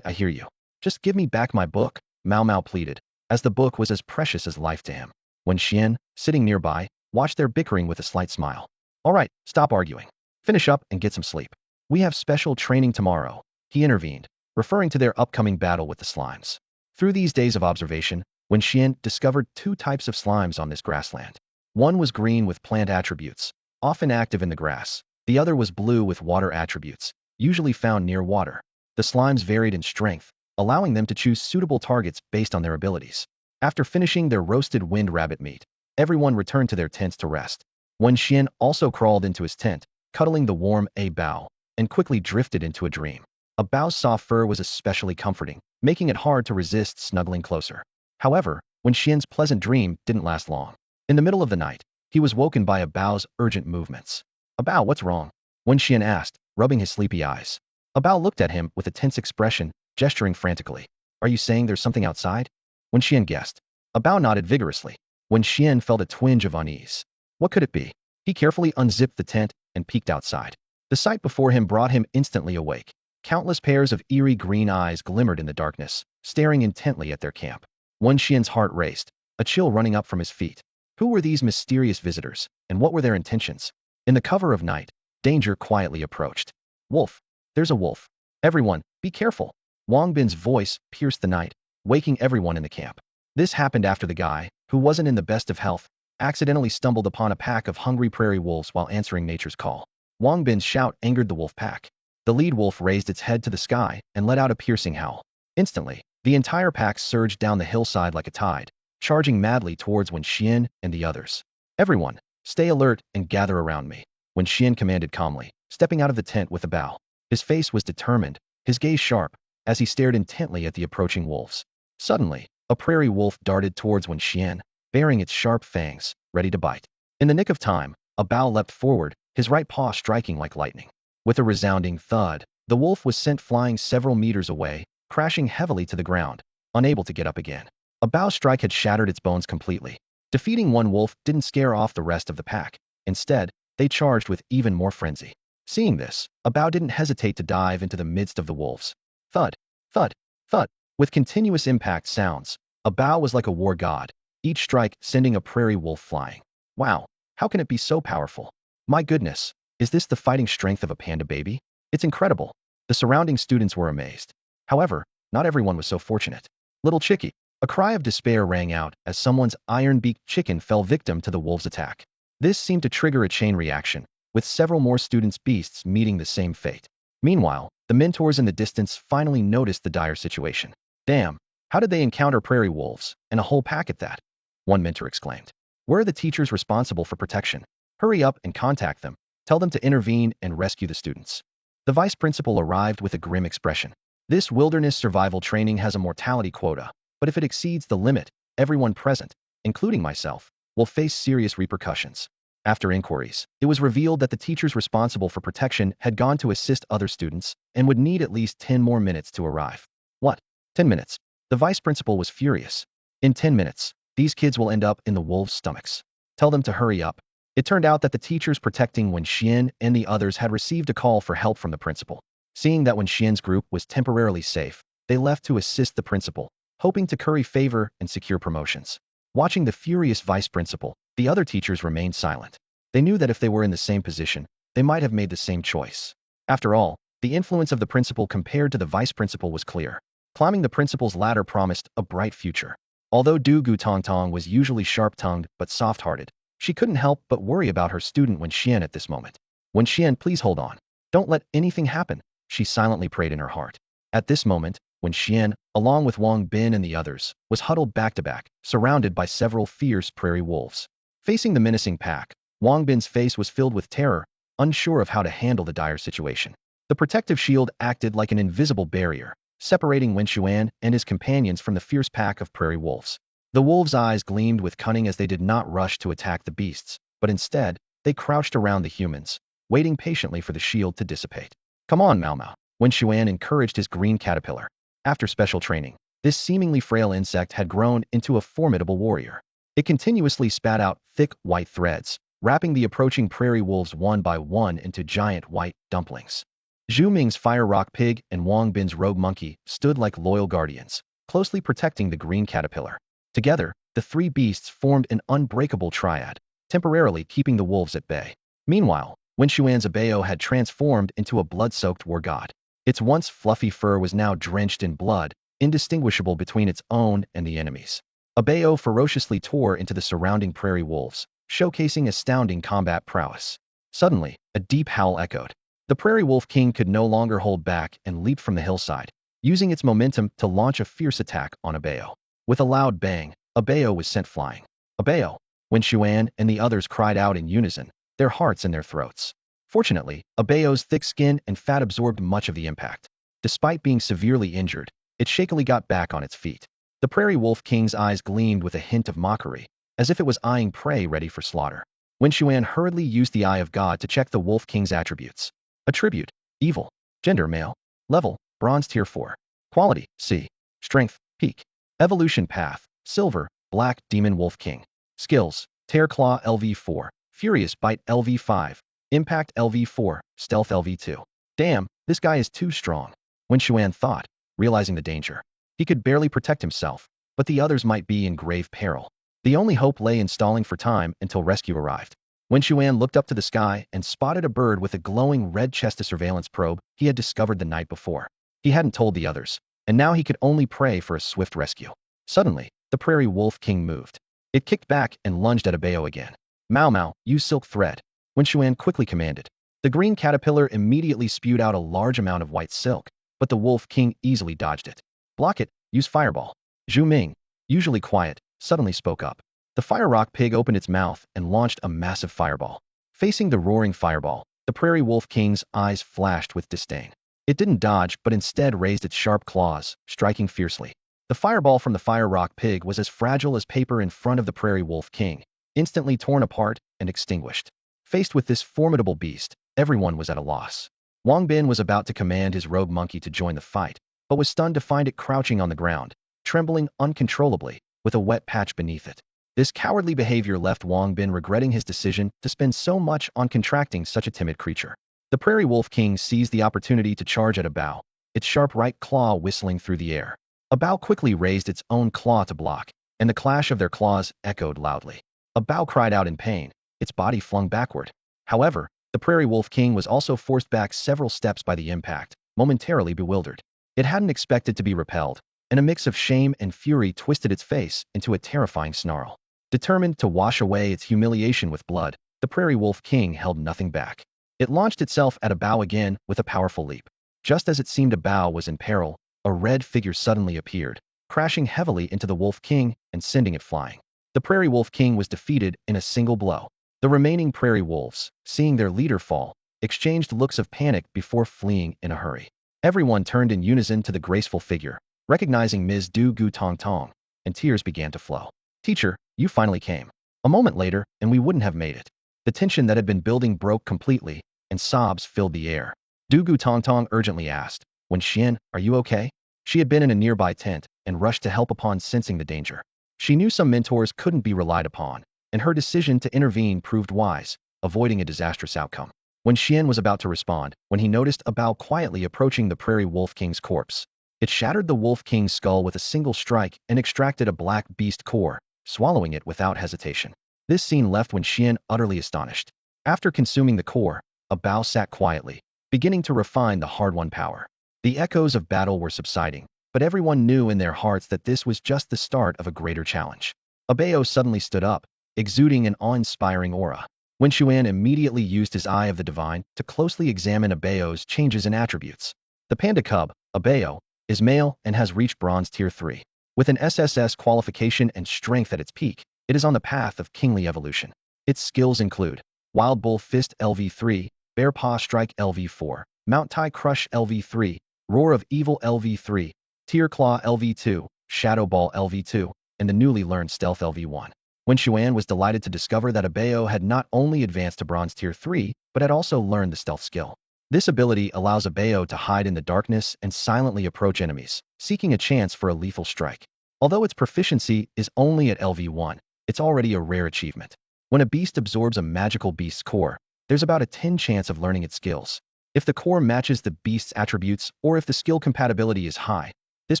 I hear you. Just give me back my book, Mao Mao pleaded, as the book was as precious as life to him. Wen Xian, sitting nearby, watched their bickering with a slight smile. All right, stop arguing. Finish up and get some sleep. We have special training tomorrow, he intervened, referring to their upcoming battle with the slimes. Through these days of observation, Wen Xian discovered 2 types of slimes on this grassland. One was green with plant attributes, often active in the grass. The other was blue with water attributes, usually found near water. The slimes varied in strength, allowing them to choose suitable targets based on their abilities. After finishing their roasted wind rabbit meat, everyone returned to their tents to rest. Wen Xian also crawled into his tent, cuddling the warm A Bao, and quickly drifted into a dream. A Bao's soft fur was especially comforting, making it hard to resist snuggling closer. However, Wen Xian's pleasant dream didn't last long. In the middle of the night, he was woken by a Bao's urgent movements. A Bao, what's wrong? Wen Xian asked, rubbing his sleepy eyes. A Bao looked at him with a tense expression, gesturing frantically. Are you saying there's something outside? Wen Xian guessed. A Bao nodded vigorously. Wen Xian felt a twinge of unease. What could it be? He carefully unzipped the tent and peeked outside. The sight before him brought him instantly awake. Countless pairs of eerie green eyes glimmered in the darkness, staring intently at their camp. Wen Xian's heart raced, a chill running up from his feet. Who were these mysterious visitors, and what were their intentions? In the cover of night, danger quietly approached. Wolf! There's a wolf! Everyone, be careful! Wang Bin's voice pierced the night, waking everyone in the camp. This happened after the guy, who wasn't in the best of health, accidentally stumbled upon a pack of hungry prairie wolves while answering nature's call. Wang Bin's shout angered the wolf pack. The lead wolf raised its head to the sky and let out a piercing howl. Instantly, the entire pack surged down the hillside like a tide, charging madly towards Wen Xian and the others. Everyone, stay alert and gather around me, Wen Xian commanded calmly, stepping out of the tent with a bow. His face was determined, his gaze sharp, as he stared intently at the approaching wolves. Suddenly, a prairie wolf darted towards Wen Xian, baring its sharp fangs, ready to bite. In the nick of time, a Bao leapt forward, his right paw striking like lightning. With a resounding thud, the wolf was sent flying several meters away, crashing heavily to the ground, unable to get up again. A Bao strike had shattered its bones completely. Defeating one wolf didn't scare off the rest of the pack. Instead, they charged with even more frenzy. Seeing this, a Bao didn't hesitate to dive into the midst of the wolves. Thud! Thud, thud. With continuous impact sounds, a bow was like a war god, each strike sending a prairie wolf flying. Wow, how can it be so powerful? My goodness, is this the fighting strength of a panda baby? It's incredible. The surrounding students were amazed. However, not everyone was so fortunate. Little Chicky. A cry of despair rang out as someone's iron-beaked chicken fell victim to the wolf's attack. This seemed to trigger a chain reaction, with several more students' beasts meeting the same fate. Meanwhile, the mentors in the distance finally noticed the dire situation. Damn, how did they encounter prairie wolves, and a whole pack at that? One mentor exclaimed. Where are the teachers responsible for protection? Hurry up and contact them. Tell them to intervene and rescue the students. The vice principal arrived with a grim expression. This wilderness survival training has a mortality quota, but if it exceeds the limit, everyone present, including myself, will face serious repercussions. After inquiries, it was revealed that the teachers responsible for protection had gone to assist other students and would need at least 10 more minutes to arrive. What? 10 minutes? The vice principal was furious. In 10 minutes, these kids will end up in the wolves' stomachs. Tell them to hurry up. It turned out that the teachers protecting Wen Xuan and the others had received a call for help from the principal. Seeing that Wen Xuan's group was temporarily safe, they left to assist the principal, hoping to curry favor and secure promotions. Watching the furious vice principal, the other teachers remained silent. They knew that if they were in the same position, they might have made the same choice. After all, the influence of the principal compared to the vice principal was clear. Climbing the principal's ladder promised a bright future. Although Du Gutongtong was usually sharp-tongued but soft-hearted, she couldn't help but worry about her student Wen Xuan at this moment. Wen Xuan, please hold on. Don't let anything happen, she silently prayed in her heart. At this moment, Wen Xuan, along with Wang Bin and the others, was huddled back-to-back, surrounded by several fierce prairie wolves. Facing the menacing pack, Wang Bin's face was filled with terror, unsure of how to handle the dire situation. The protective shield acted like an invisible barrier, separating Wen Xuan and his companions from the fierce pack of prairie wolves. The wolves' eyes gleamed with cunning as they did not rush to attack the beasts, but instead, they crouched around the humans, waiting patiently for the shield to dissipate. Come on, Mao Mao, Wen Xuan encouraged his green caterpillar. After special training, this seemingly frail insect had grown into a formidable warrior. It continuously spat out thick, white threads, wrapping the approaching prairie wolves one by one into giant white dumplings. Zhu Ming's fire rock pig and Wang Bin's rogue monkey stood like loyal guardians, closely protecting the green caterpillar. Together, the three beasts formed an unbreakable triad, temporarily keeping the wolves at bay. Meanwhile, Wen Xuan's abeo had transformed into a blood-soaked war god. Its once fluffy fur was now drenched in blood, indistinguishable between its own and the enemy's. Abeo ferociously tore into the surrounding prairie wolves, showcasing astounding combat prowess. Suddenly, a deep howl echoed. The prairie wolf king could no longer hold back and leaped from the hillside, using its momentum to launch a fierce attack on Abeo. With a loud bang, Abeo was sent flying. Abeo! Wen Xuan and the others cried out in unison, their hearts in their throats. Fortunately, Abeo's thick skin and fat absorbed much of the impact. Despite being severely injured, it shakily got back on its feet. The prairie wolf king's eyes gleamed with a hint of mockery, as if it was eyeing prey ready for slaughter. Wen Xuan hurriedly used the Eye of God to check the wolf king's attributes. Attribute: evil. Gender: male. Level: bronze tier 4. Quality: C. Strength: peak. Evolution path: silver, black demon wolf king. Skills: Tear Claw LV4, Furious Bite LV5, Impact LV4, Stealth LV2. Damn, this guy is too strong, Wen Xuan thought, realizing the danger. He could barely protect himself, but the others might be in grave peril. The only hope lay in stalling for time until rescue arrived. Wen Xuan looked up to the sky and spotted a bird with a glowing red-chested surveillance probe he had discovered the night before. He hadn't told the others, and now he could only pray for a swift rescue. Suddenly, the prairie wolf king moved. It kicked back and lunged at Abeo again. Mao Mao, use silk thread, Wen Xuan quickly commanded. The green caterpillar immediately spewed out a large amount of white silk, but the wolf king easily dodged it. Block it, use fireball. Zhu Ming, usually quiet, suddenly spoke up. The fire rock pig opened its mouth and launched a massive fireball. Facing the roaring fireball, the prairie wolf king's eyes flashed with disdain. It didn't dodge but instead raised its sharp claws, striking fiercely. The fireball from the fire rock pig was as fragile as paper in front of the prairie wolf king, instantly torn apart and extinguished. Faced with this formidable beast, everyone was at a loss. Wang Bin was about to command his rogue monkey to join the fight, but was stunned to find it crouching on the ground, trembling uncontrollably, with a wet patch beneath it. This cowardly behavior left Wang Bin regretting his decision to spend so much on contracting such a timid creature. The prairie wolf king seized the opportunity to charge at Abeo, its sharp right claw whistling through the air. A bow quickly raised its own claw to block, and the clash of their claws echoed loudly. A bow cried out in pain, its body flung backward. However, the Prairie Wolf King was also forced back several steps by the impact, momentarily bewildered. It hadn't expected to be repelled, and a mix of shame and fury twisted its face into a terrifying snarl. Determined to wash away its humiliation with blood, the Prairie Wolf King held nothing back. It launched itself at a bow again with a powerful leap. Just as it seemed a bow was in peril, a red figure suddenly appeared, crashing heavily into the Wolf King and sending it flying. The Prairie Wolf King was defeated in a single blow. The remaining prairie wolves, seeing their leader fall, exchanged looks of panic before fleeing in a hurry. Everyone turned in unison to the graceful figure, recognizing Ms. Du Gu Tong Tong, and tears began to flow. "Teacher, you finally came. A moment later, and we wouldn't have made it." The tension that had been building broke completely, and sobs filled the air. Du Gu Tong Tong urgently asked, "Wen Xuan, are you okay?" She had been in a nearby tent and rushed to help upon sensing the danger. She knew some mentors couldn't be relied upon, and her decision to intervene proved wise, avoiding a disastrous outcome. Wen Xuan was about to respond when he noticed a bow quietly approaching the Prairie Wolf King's corpse. It shattered the Wolf King's skull with a single strike and extracted a black beast core, swallowing it without hesitation. This scene left Wen Xuan utterly astonished. After consuming the core, a bow sat quietly, beginning to refine the hard-won power. The echoes of battle were subsiding, but everyone knew in their hearts that this was just the start of a greater challenge. A bao suddenly stood up, exuding an awe-inspiring aura. Wen Xuan immediately used his Eye of the Divine to closely examine a bao's changes in attributes. The panda cub, a bao, is male and has reached bronze tier 3. With an SSS qualification and strength at its peak, it is on the path of kingly evolution. Its skills include Wild Bull Fist LV3, Bear Paw Strike LV4, Mount Tai Crush LV3, Roar of Evil LV3, Tear Claw LV2, Shadow Ball LV2, and the newly learned Stealth LV1. Wen Xuan was delighted to discover that a bao had not only advanced to bronze tier 3, but had also learned the stealth skill. This ability allows a bao to hide in the darkness and silently approach enemies, seeking a chance for a lethal strike. Although its proficiency is only at LV1, it's already a rare achievement. When a beast absorbs a magical beast's core, there's about a 10 chance of learning its skills. If the core matches the beast's attributes or if the skill compatibility is high, this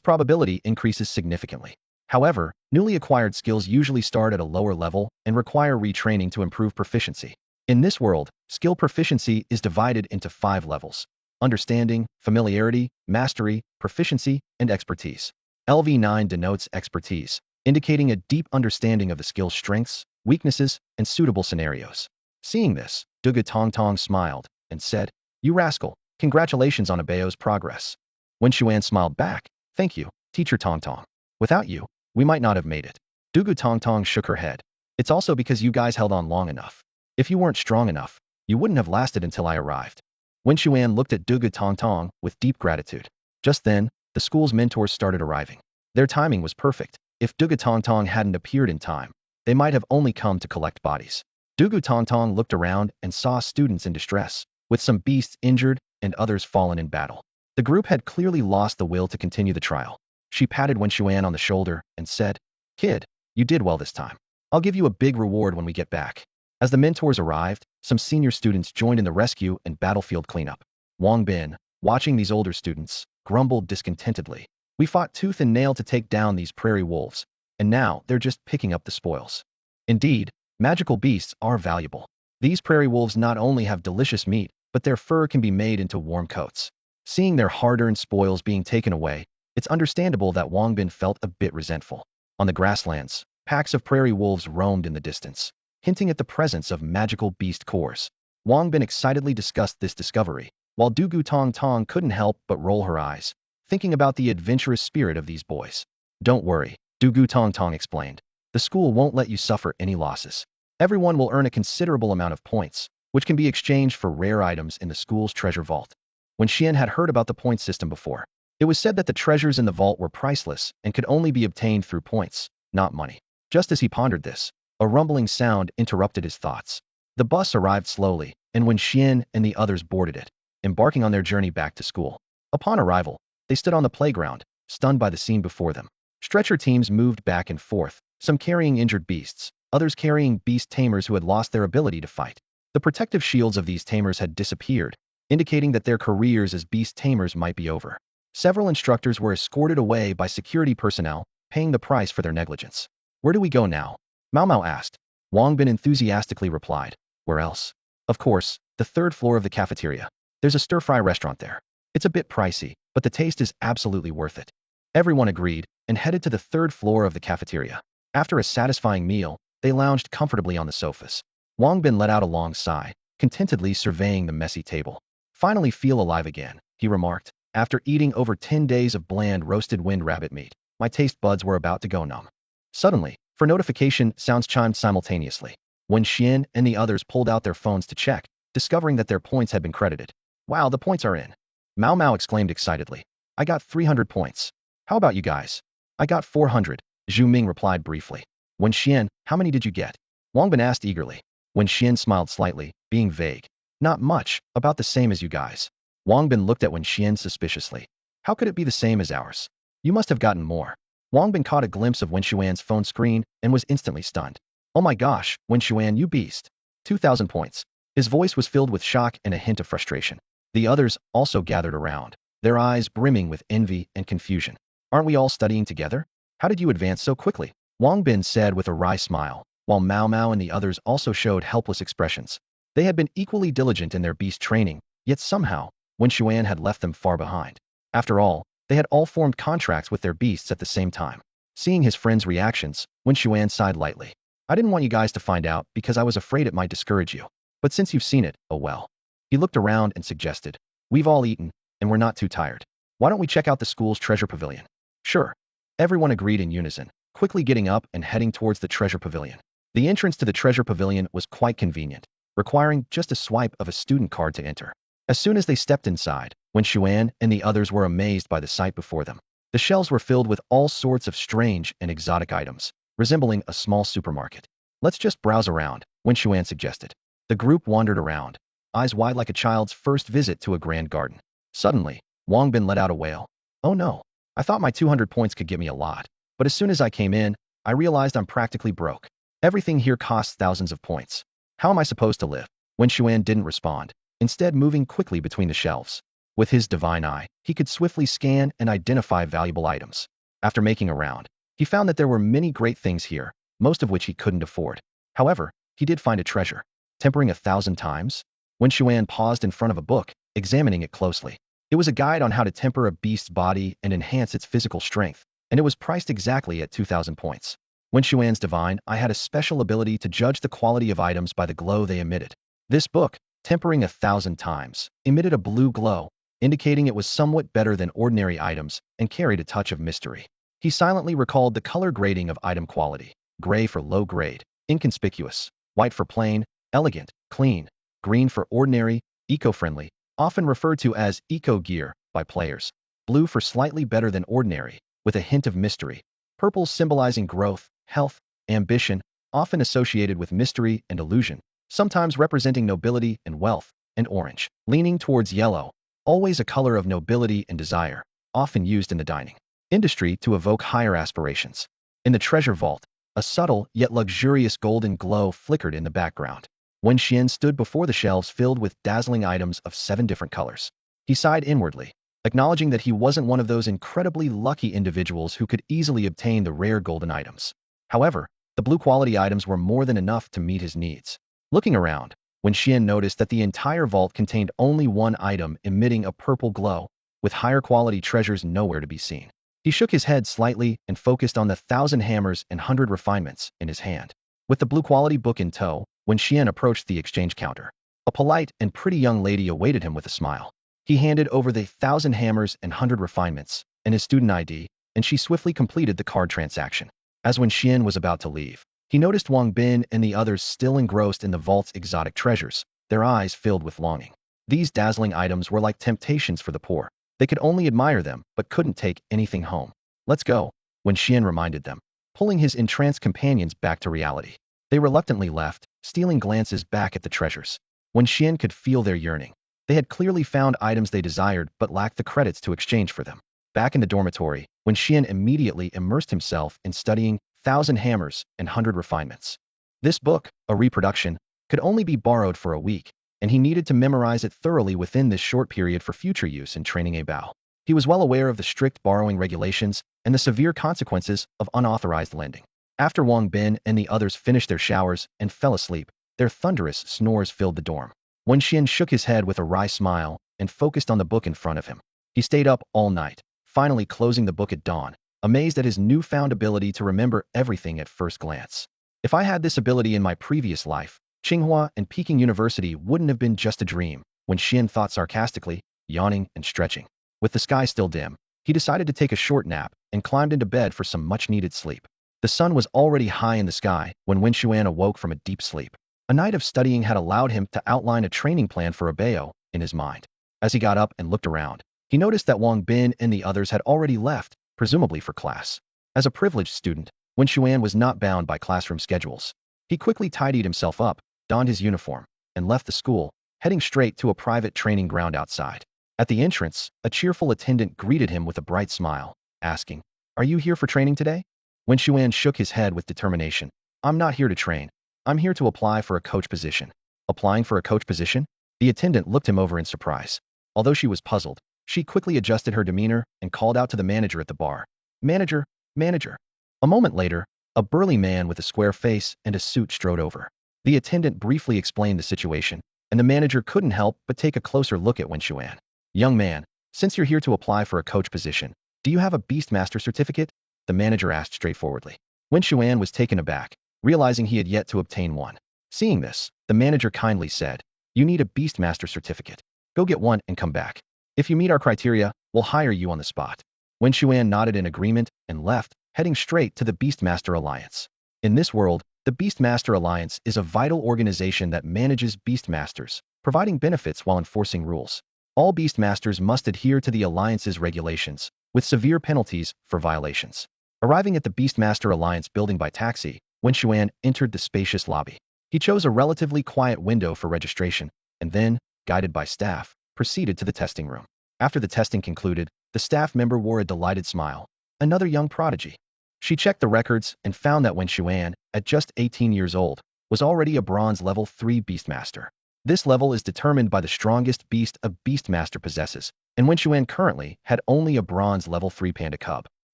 probability increases significantly. However, newly acquired skills usually start at a lower level and require retraining to improve proficiency. In this world, skill proficiency is divided into 5 levels: understanding, familiarity, mastery, proficiency, and expertise. LV9 denotes expertise, indicating a deep understanding of the skill's strengths, weaknesses, and suitable scenarios. Seeing this, Du Gu Tong Tong smiled and said, "You rascal, congratulations on a bao's progress." Wen Xuan smiled back, "Thank you, Teacher Tong Tong. Without you, we might not have made it." Du Gu Tong Tong shook her head. "It's also because you guys held on long enough. If you weren't strong enough, you wouldn't have lasted until I arrived." Wen Xuan looked at Du Gu Tong Tong with deep gratitude. Just then, the school's mentors started arriving. Their timing was perfect. If Du Gu Tong Tong hadn't appeared in time, they might have only come to collect bodies. Du Gu Tong Tong looked around and saw students in distress, with some beasts injured and others fallen in battle. The group had clearly lost the will to continue the trial. She patted Wen Xuan on the shoulder and said, "Kid, you did well this time. I'll give you a big reward when we get back." As the mentors arrived, some senior students joined in the rescue and battlefield cleanup. Wang Bin, watching these older students, grumbled discontentedly. "We fought tooth and nail to take down these prairie wolves, and now they're just picking up the spoils." Indeed, magical beasts are valuable. These prairie wolves not only have delicious meat, but their fur can be made into warm coats. Seeing their hard-earned spoils being taken away, it's understandable that Wang Bin felt a bit resentful. On the grasslands, packs of prairie wolves roamed in the distance, hinting at the presence of magical beast cores. Wang Bin excitedly discussed this discovery, while Du Gu Tong Tong couldn't help but roll her eyes, thinking about the adventurous spirit of these boys. "Don't worry," Du Gu Tong Tong explained. "The school won't let you suffer any losses. Everyone will earn a considerable amount of points, which can be exchanged for rare items in the school's treasure vault." When Xian had heard about the point system before, it was said that the treasures in the vault were priceless and could only be obtained through points, not money. Just as he pondered this, a rumbling sound interrupted his thoughts. The bus arrived slowly, and when Xian and the others boarded it, embarking on their journey back to school. Upon arrival, they stood on the playground, stunned by the scene before them. Stretcher teams moved back and forth, some carrying injured beasts, others carrying beast tamers who had lost their ability to fight. The protective shields of these tamers had disappeared, indicating that their careers as beast tamers might be over. Several instructors were escorted away by security personnel, paying the price for their negligence. Where do we go now? Mao Mao asked. Wang Bin enthusiastically replied. Where else? Of course, the third floor of the cafeteria. There's a stir-fry restaurant there. It's a bit pricey, but the taste is absolutely worth it. Everyone agreed and headed to the third floor of the cafeteria. After a satisfying meal, they lounged comfortably on the sofas. Wang Bin let out a long sigh, contentedly surveying the messy table. Finally feel alive again, he remarked. After eating over 10 days of bland roasted wind rabbit meat, my taste buds were about to go numb. Suddenly, for notification, sounds chimed simultaneously. Wen Xuan and the others pulled out their phones to check, discovering that their points had been credited. Wow, the points are in. Mao Mao exclaimed excitedly. I got 300 points. How about you guys? I got 400, Zhu Ming replied briefly. Wen Xuan, how many did you get? Wang Bin asked eagerly. Wen Xuan smiled slightly, being vague. Not much, about the same as you guys. Wang Bin looked at Wen Xuan suspiciously. How could it be the same as ours? You must have gotten more. Wang Bin caught a glimpse of Wen Xuan's phone screen and was instantly stunned. Oh my gosh, Wen Xuan, you beast. 2,000 points. His voice was filled with shock and a hint of frustration. The others also gathered around, their eyes brimming with envy and confusion. Aren't we all studying together? How did you advance so quickly? Wang Bin said with a wry smile, while Mao Mao and the others also showed helpless expressions. They had been equally diligent in their beast training, yet somehow, Wen Xuan had left them far behind. After all, they had all formed contracts with their beasts at the same time. Seeing his friends' reactions, Wen Xuan sighed lightly. I didn't want you guys to find out because I was afraid it might discourage you. But since you've seen it, oh well. He looked around and suggested. We've all eaten, and we're not too tired. Why don't we check out the school's treasure pavilion? Sure. Everyone agreed in unison, quickly getting up and heading towards the treasure pavilion. The entrance to the treasure pavilion was quite convenient, requiring just a swipe of a student card to enter. As soon as they stepped inside, Wen Xuan and the others were amazed by the sight before them. The shelves were filled with all sorts of strange and exotic items, resembling a small supermarket. Let's just browse around, Wen Xuan suggested. The group wandered around, eyes wide like a child's first visit to a grand garden. Suddenly, Wang Bin let out a wail. Oh no, I thought my 200 points could get me a lot, but as soon as I came in, I realized I'm practically broke. Everything here costs thousands of points. How am I supposed to live? Wen Xuan didn't respond, instead moving quickly between the shelves. With his divine eye, he could swiftly scan and identify valuable items. After making a round, he found that there were many great things here, most of which he couldn't afford. However, he did find a treasure. Tempering 1,000 times? Wen Xuan paused in front of a book, examining it closely. It was a guide on how to temper a beast's body and enhance its physical strength, and it was priced exactly at 2,000 points. Wen Xuan's divine eye had a special ability to judge the quality of items by the glow they emitted. This book, Tempering 1,000 times, emitted a blue glow, indicating it was somewhat better than ordinary items and carried a touch of mystery. He silently recalled the color grading of item quality: gray for low grade, inconspicuous; white for plain, elegant, clean; green for ordinary, eco-friendly, often referred to as eco-gear by players; blue for slightly better than ordinary, with a hint of mystery; purple symbolizing growth, health, ambition, often associated with mystery and illusion, sometimes representing nobility and wealth; and orange, leaning towards yellow, always a color of nobility and desire, often used in the dining industry to evoke higher aspirations. In the treasure vault, a subtle yet luxurious golden glow flickered in the background. Wen Xuan stood before the shelves filled with dazzling items of 7 different colors. He sighed inwardly, acknowledging that he wasn't one of those incredibly lucky individuals who could easily obtain the rare golden items. However, the blue quality items were more than enough to meet his needs. Looking around, Wen Xuan noticed that the entire vault contained only one item emitting a purple glow, with higher quality treasures nowhere to be seen. He shook his head slightly and focused on the 1,000 hammers and 100 refinements in his hand. With the blue quality book in tow, Wen Xuan approached the exchange counter. A polite and pretty young lady awaited him with a smile. He handed over the 1,000 hammers and 100 refinements and his student ID, and she swiftly completed the card transaction. As Wen Xuan was about to leave, he noticed Wang Bin and the others still engrossed in the vault's exotic treasures, their eyes filled with longing. These dazzling items were like temptations for the poor. They could only admire them, but couldn't take anything home. Let's go, Wen Xuan reminded them, pulling his entranced companions back to reality. They reluctantly left, stealing glances back at the treasures. Wen Xuan could feel their yearning. They had clearly found items they desired but lacked the credits to exchange for them. Back in the dormitory, Wen Xuan immediately immersed himself in studying 1,000 hammers and 100 refinements. This book, a reproduction, could only be borrowed for a week, and he needed to memorize it thoroughly within this short period for future use in training a bow. He was well aware of the strict borrowing regulations and the severe consequences of unauthorized lending. After Wang Bin and the others finished their showers and fell asleep, their thunderous snores filled the dorm. Wen Xuan shook his head with a wry smile and focused on the book in front of him. He stayed up all night, finally closing the book at dawn, amazed at his newfound ability to remember everything at first glance. If I had this ability in my previous life, Tsinghua and Peking University wouldn't have been just a dream, Wen Xuan thought sarcastically, yawning and stretching. With the sky still dim, he decided to take a short nap and climbed into bed for some much-needed sleep. The sun was already high in the sky when Wen Xuan awoke from a deep sleep. A night of studying had allowed him to outline a training plan for Abeo in his mind. As he got up and looked around, he noticed that Wang Bin and the others had already left, presumably for class. As a privileged student, Wen Xuan was not bound by classroom schedules. He quickly tidied himself up, donned his uniform, and left the school, heading straight to a private training ground outside. At the entrance, a cheerful attendant greeted him with a bright smile, asking, "Are you here for training today?" Wen Xuan shook his head with determination. "I'm not here to train. I'm here to apply for a coach position." Applying for a coach position? The attendant looked him over in surprise. Although she was puzzled, she quickly adjusted her demeanor and called out to the manager at the bar. "Manager, manager." A moment later, a burly man with a square face and a suit strode over. The attendant briefly explained the situation, and the manager couldn't help but take a closer look at Wen Xuan. "Young man, since you're here to apply for a coach position, do you have a Beastmaster certificate?" The manager asked straightforwardly. Wen Xuan was taken aback, realizing he had yet to obtain one. Seeing this, the manager kindly said, "You need a Beastmaster certificate. Go get one and come back. If you meet our criteria, we'll hire you on the spot." Wen Xuan nodded in agreement and left, heading straight to the Beastmaster Alliance. In this world, the Beastmaster Alliance is a vital organization that manages Beastmasters, providing benefits while enforcing rules. All Beastmasters must adhere to the Alliance's regulations, with severe penalties for violations. Arriving at the Beastmaster Alliance building by taxi, Wen Xuan entered the spacious lobby. He chose a relatively quiet window for registration, and then, guided by staff, proceeded to the testing room. After the testing concluded, the staff member wore a delighted smile. Another young prodigy. She checked the records and found that Wen Xuan, at just 18 years old, was already a bronze level 3 Beastmaster. This level is determined by the strongest beast a Beastmaster possesses, and Wen Xuan currently had only a bronze level 3 Panda cub.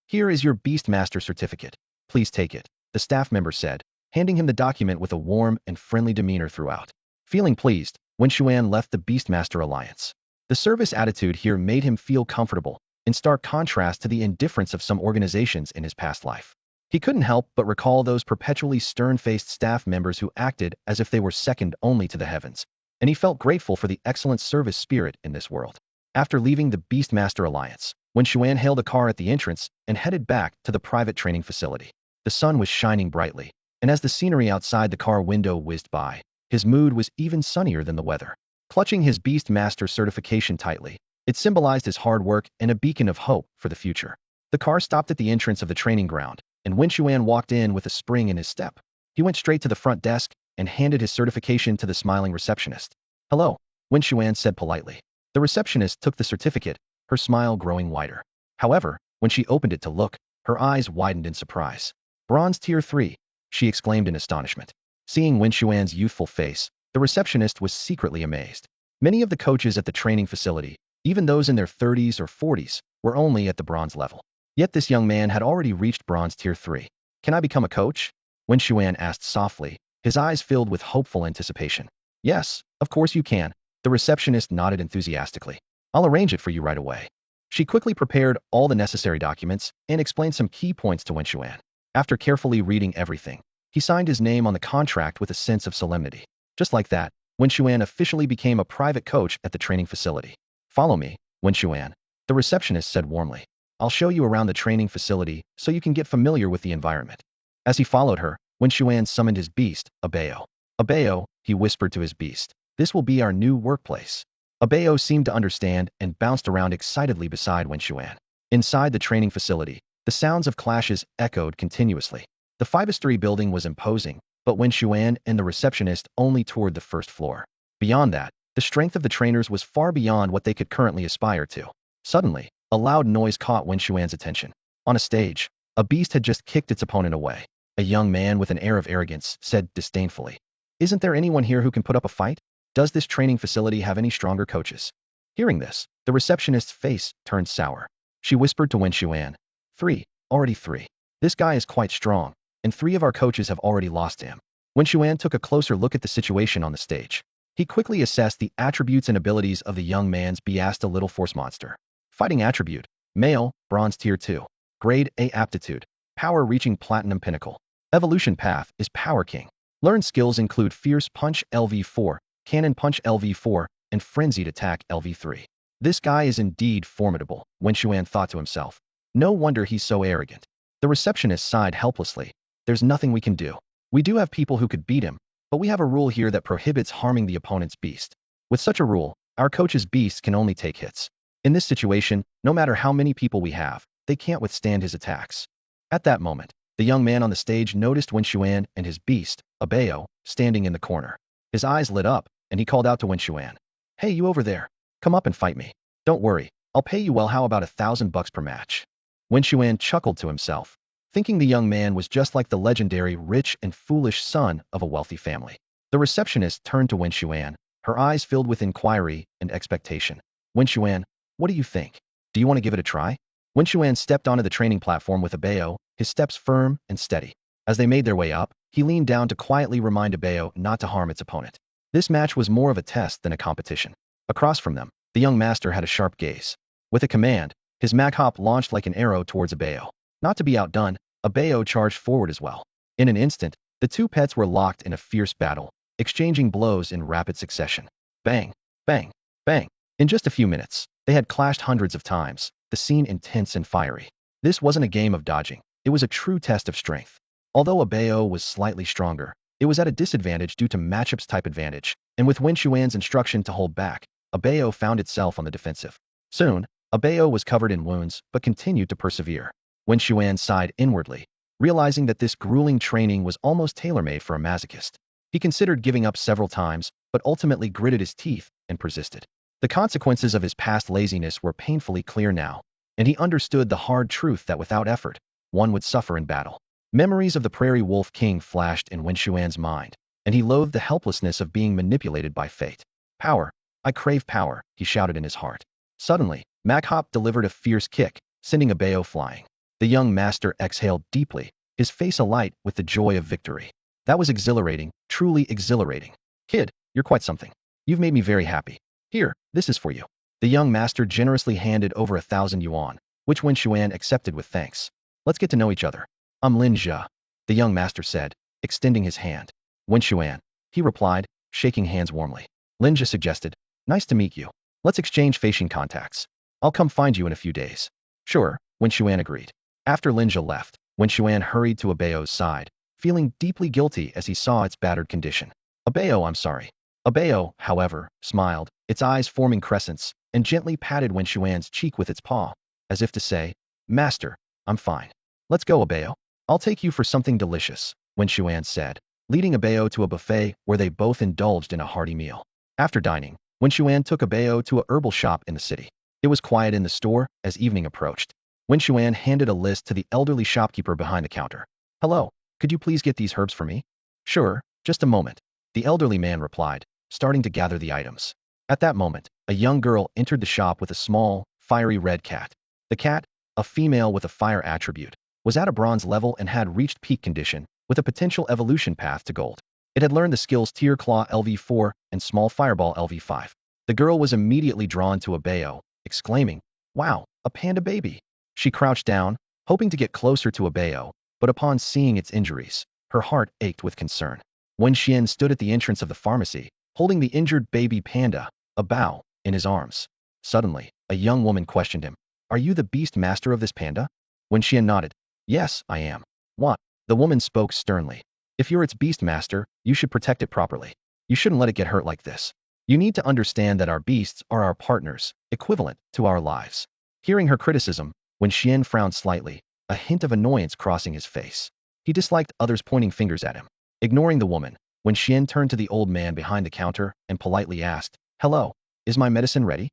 "Here is your Beastmaster certificate. Please take it," the staff member said, handing him the document with a warm and friendly demeanor throughout. Feeling pleased, Wen Xuan left the Beastmaster Alliance. The service attitude here made him feel comfortable, in stark contrast to the indifference of some organizations in his past life. He couldn't help but recall those perpetually stern-faced staff members who acted as if they were second only to the heavens, and he felt grateful for the excellent service spirit in this world. After leaving the Beastmaster Alliance, Wen Xuan hailed a car at the entrance and headed back to the private training facility. The sun was shining brightly, and as the scenery outside the car window whizzed by, his mood was even sunnier than the weather. Clutching his Beastmaster certification tightly, it symbolized his hard work and a beacon of hope for the future. The car stopped at the entrance of the training ground, and Wen Xuan walked in with a spring in his step. He went straight to the front desk and handed his certification to the smiling receptionist. "Hello," Wen Xuan said politely. The receptionist took the certificate, her smile growing wider. However, when she opened it to look, her eyes widened in surprise. "Bronze Tier 3, she exclaimed in astonishment. Seeing Wen Xuan's youthful face, the receptionist was secretly amazed. Many of the coaches at the training facility, even those in their 30s or 40s, were only at the bronze level. Yet this young man had already reached Bronze Tier 3. "Can I become a coach?" Wen Xuan asked softly, his eyes filled with hopeful anticipation. "Yes, of course you can," the receptionist nodded enthusiastically. "I'll arrange it for you right away." She quickly prepared all the necessary documents and explained some key points to Wen Xuan. After carefully reading everything, he signed his name on the contract with a sense of solemnity. Just like that, Wen Xuan officially became a private coach at the training facility. "Follow me, Wen Xuan," the receptionist said warmly. "I'll show you around the training facility so you can get familiar with the environment." As he followed her, Wen Xuan summoned his beast, Abeo. "Abeo," he whispered to his beast, "this will be our new workplace." Abeo seemed to understand and bounced around excitedly beside Wen Xuan. Inside the training facility, the sounds of clashes echoed continuously. The 5-story building was imposing, but Wen Xuan and the receptionist only toured the first floor. Beyond that, the strength of the trainers was far beyond what they could currently aspire to. Suddenly, a loud noise caught Wen Xuan's attention. On a stage, a beast had just kicked its opponent away. A young man with an air of arrogance said disdainfully, "Isn't there anyone here who can put up a fight? Does this training facility have any stronger coaches?" Hearing this, the receptionist's face turned sour. She whispered to Wen Xuan, 3, already 3. This guy is quite strong, and 3 of our coaches have already lost to him. Wen Xuan took a closer look at the situation on the stage. He quickly assessed the attributes and abilities of the young man's beast, a little force monster. Fighting attribute, male, bronze tier 2. Grade A aptitude, power reaching platinum pinnacle. Evolution path is Power King. Learned skills include Fierce Punch LV4, Cannon Punch LV4, and Frenzied Attack LV3. This guy is indeed formidable, Wen Xuan thought to himself. No wonder he's so arrogant. The receptionist sighed helplessly. There's nothing we can do. We do have people who could beat him, but we have a rule here that prohibits harming the opponent's beast. With such a rule, our coach's beasts can only take hits. In this situation, no matter how many people we have, they can't withstand his attacks. At that moment, the young man on the stage noticed Wen Xuan and his beast, Abeo, standing in the corner. His eyes lit up, and he called out to Wen Xuan. Hey, you over there. Come up and fight me. Don't worry, I'll pay you well. How about $1,000 per match? Wen Xuan chuckled to himself, thinking the young man was just like the legendary rich and foolish son of a wealthy family. The receptionist turned to Wen Xuan, her eyes filled with inquiry and expectation. Wen Xuan, what do you think? Do you want to give it a try? Wen Xuan stepped onto the training platform with Abeo, his steps firm and steady. As they made their way up, he leaned down to quietly remind Abeo not to harm its opponent. This match was more of a test than a competition. Across from them, the young master had a sharp gaze. With a command, his mag hop launched like an arrow towards Abeo. Not to be outdone, Abeo charged forward as well. In an instant, the two pets were locked in a fierce battle, exchanging blows in rapid succession. Bang, bang, bang. In just a few minutes, they had clashed hundreds of times, the scene intense and fiery. This wasn't a game of dodging, it was a true test of strength. Although Abeo was slightly stronger, it was at a disadvantage due to matchup's type advantage, and with Wen Xuan's instruction to hold back, Abeo found itself on the defensive. Soon, Abeo was covered in wounds, but continued to persevere. Wen Xuan sighed inwardly, realizing that this grueling training was almost tailor-made for a masochist. He considered giving up several times, but ultimately gritted his teeth and persisted. The consequences of his past laziness were painfully clear now, and he understood the hard truth that without effort, one would suffer in battle. Memories of the Prairie Wolf King flashed in Wen Xuan's mind, and he loathed the helplessness of being manipulated by fate. Power! I crave power, he shouted in his heart. Suddenly, Maghop delivered a fierce kick, sending Abeo flying. The young master exhaled deeply, his face alight with the joy of victory. That was exhilarating, truly exhilarating. Kid, you're quite something. You've made me very happy. Here, this is for you. The young master generously handed over 1,000 yuan, which Wen Xuan accepted with thanks. Let's get to know each other. I'm Lin Jia, the young master said, extending his hand. Wen Xuan, he replied, shaking hands warmly. Lin Jia suggested, nice to meet you. Let's exchange facial contacts. I'll come find you in a few days. Sure, Wen Xuan agreed. After Lin Jia left, Wen Xuan hurried to Abeo's side, feeling deeply guilty as he saw its battered condition. Abeo, I'm sorry. Abeo, however, smiled, its eyes forming crescents, and gently patted Wen Xuan's cheek with its paw, as if to say, Master, I'm fine. Let's go, Abeo. I'll take you for something delicious, Wen Xuan said, leading Abeo to a buffet where they both indulged in a hearty meal. After dining, Wen Xuan took Abeo to a herbal shop in the city. It was quiet in the store as evening approached. Wen Xuan handed a list to the elderly shopkeeper behind the counter. Hello, could you please get these herbs for me? Sure, just a moment, the elderly man replied, starting to gather the items. At that moment, a young girl entered the shop with a small, fiery red cat. The cat, a female with a fire attribute, was at a bronze level and had reached peak condition, with a potential evolution path to gold. It had learned the skills Tier Claw LV4 and Small Fireball LV5. The girl was immediately drawn to Abeo, exclaiming, Wow, a panda baby! She crouched down, hoping to get closer to Abeo, but upon seeing its injuries, her heart ached with concern. Wen Xuan stood at the entrance of the pharmacy, holding the injured baby panda, Abeo, in his arms. Suddenly, a young woman questioned him. Are you the beast master of this panda? Wen Xuan nodded. Yes, I am. What? The woman spoke sternly. If you're its beast master, you should protect it properly. You shouldn't let it get hurt like this. You need to understand that our beasts are our partners, equivalent to our lives. Hearing her criticism, Wen Xuan frowned slightly, a hint of annoyance crossing his face. He disliked others pointing fingers at him. Ignoring the woman, Wen Xuan turned to the old man behind the counter and politely asked, Hello, is my medicine ready?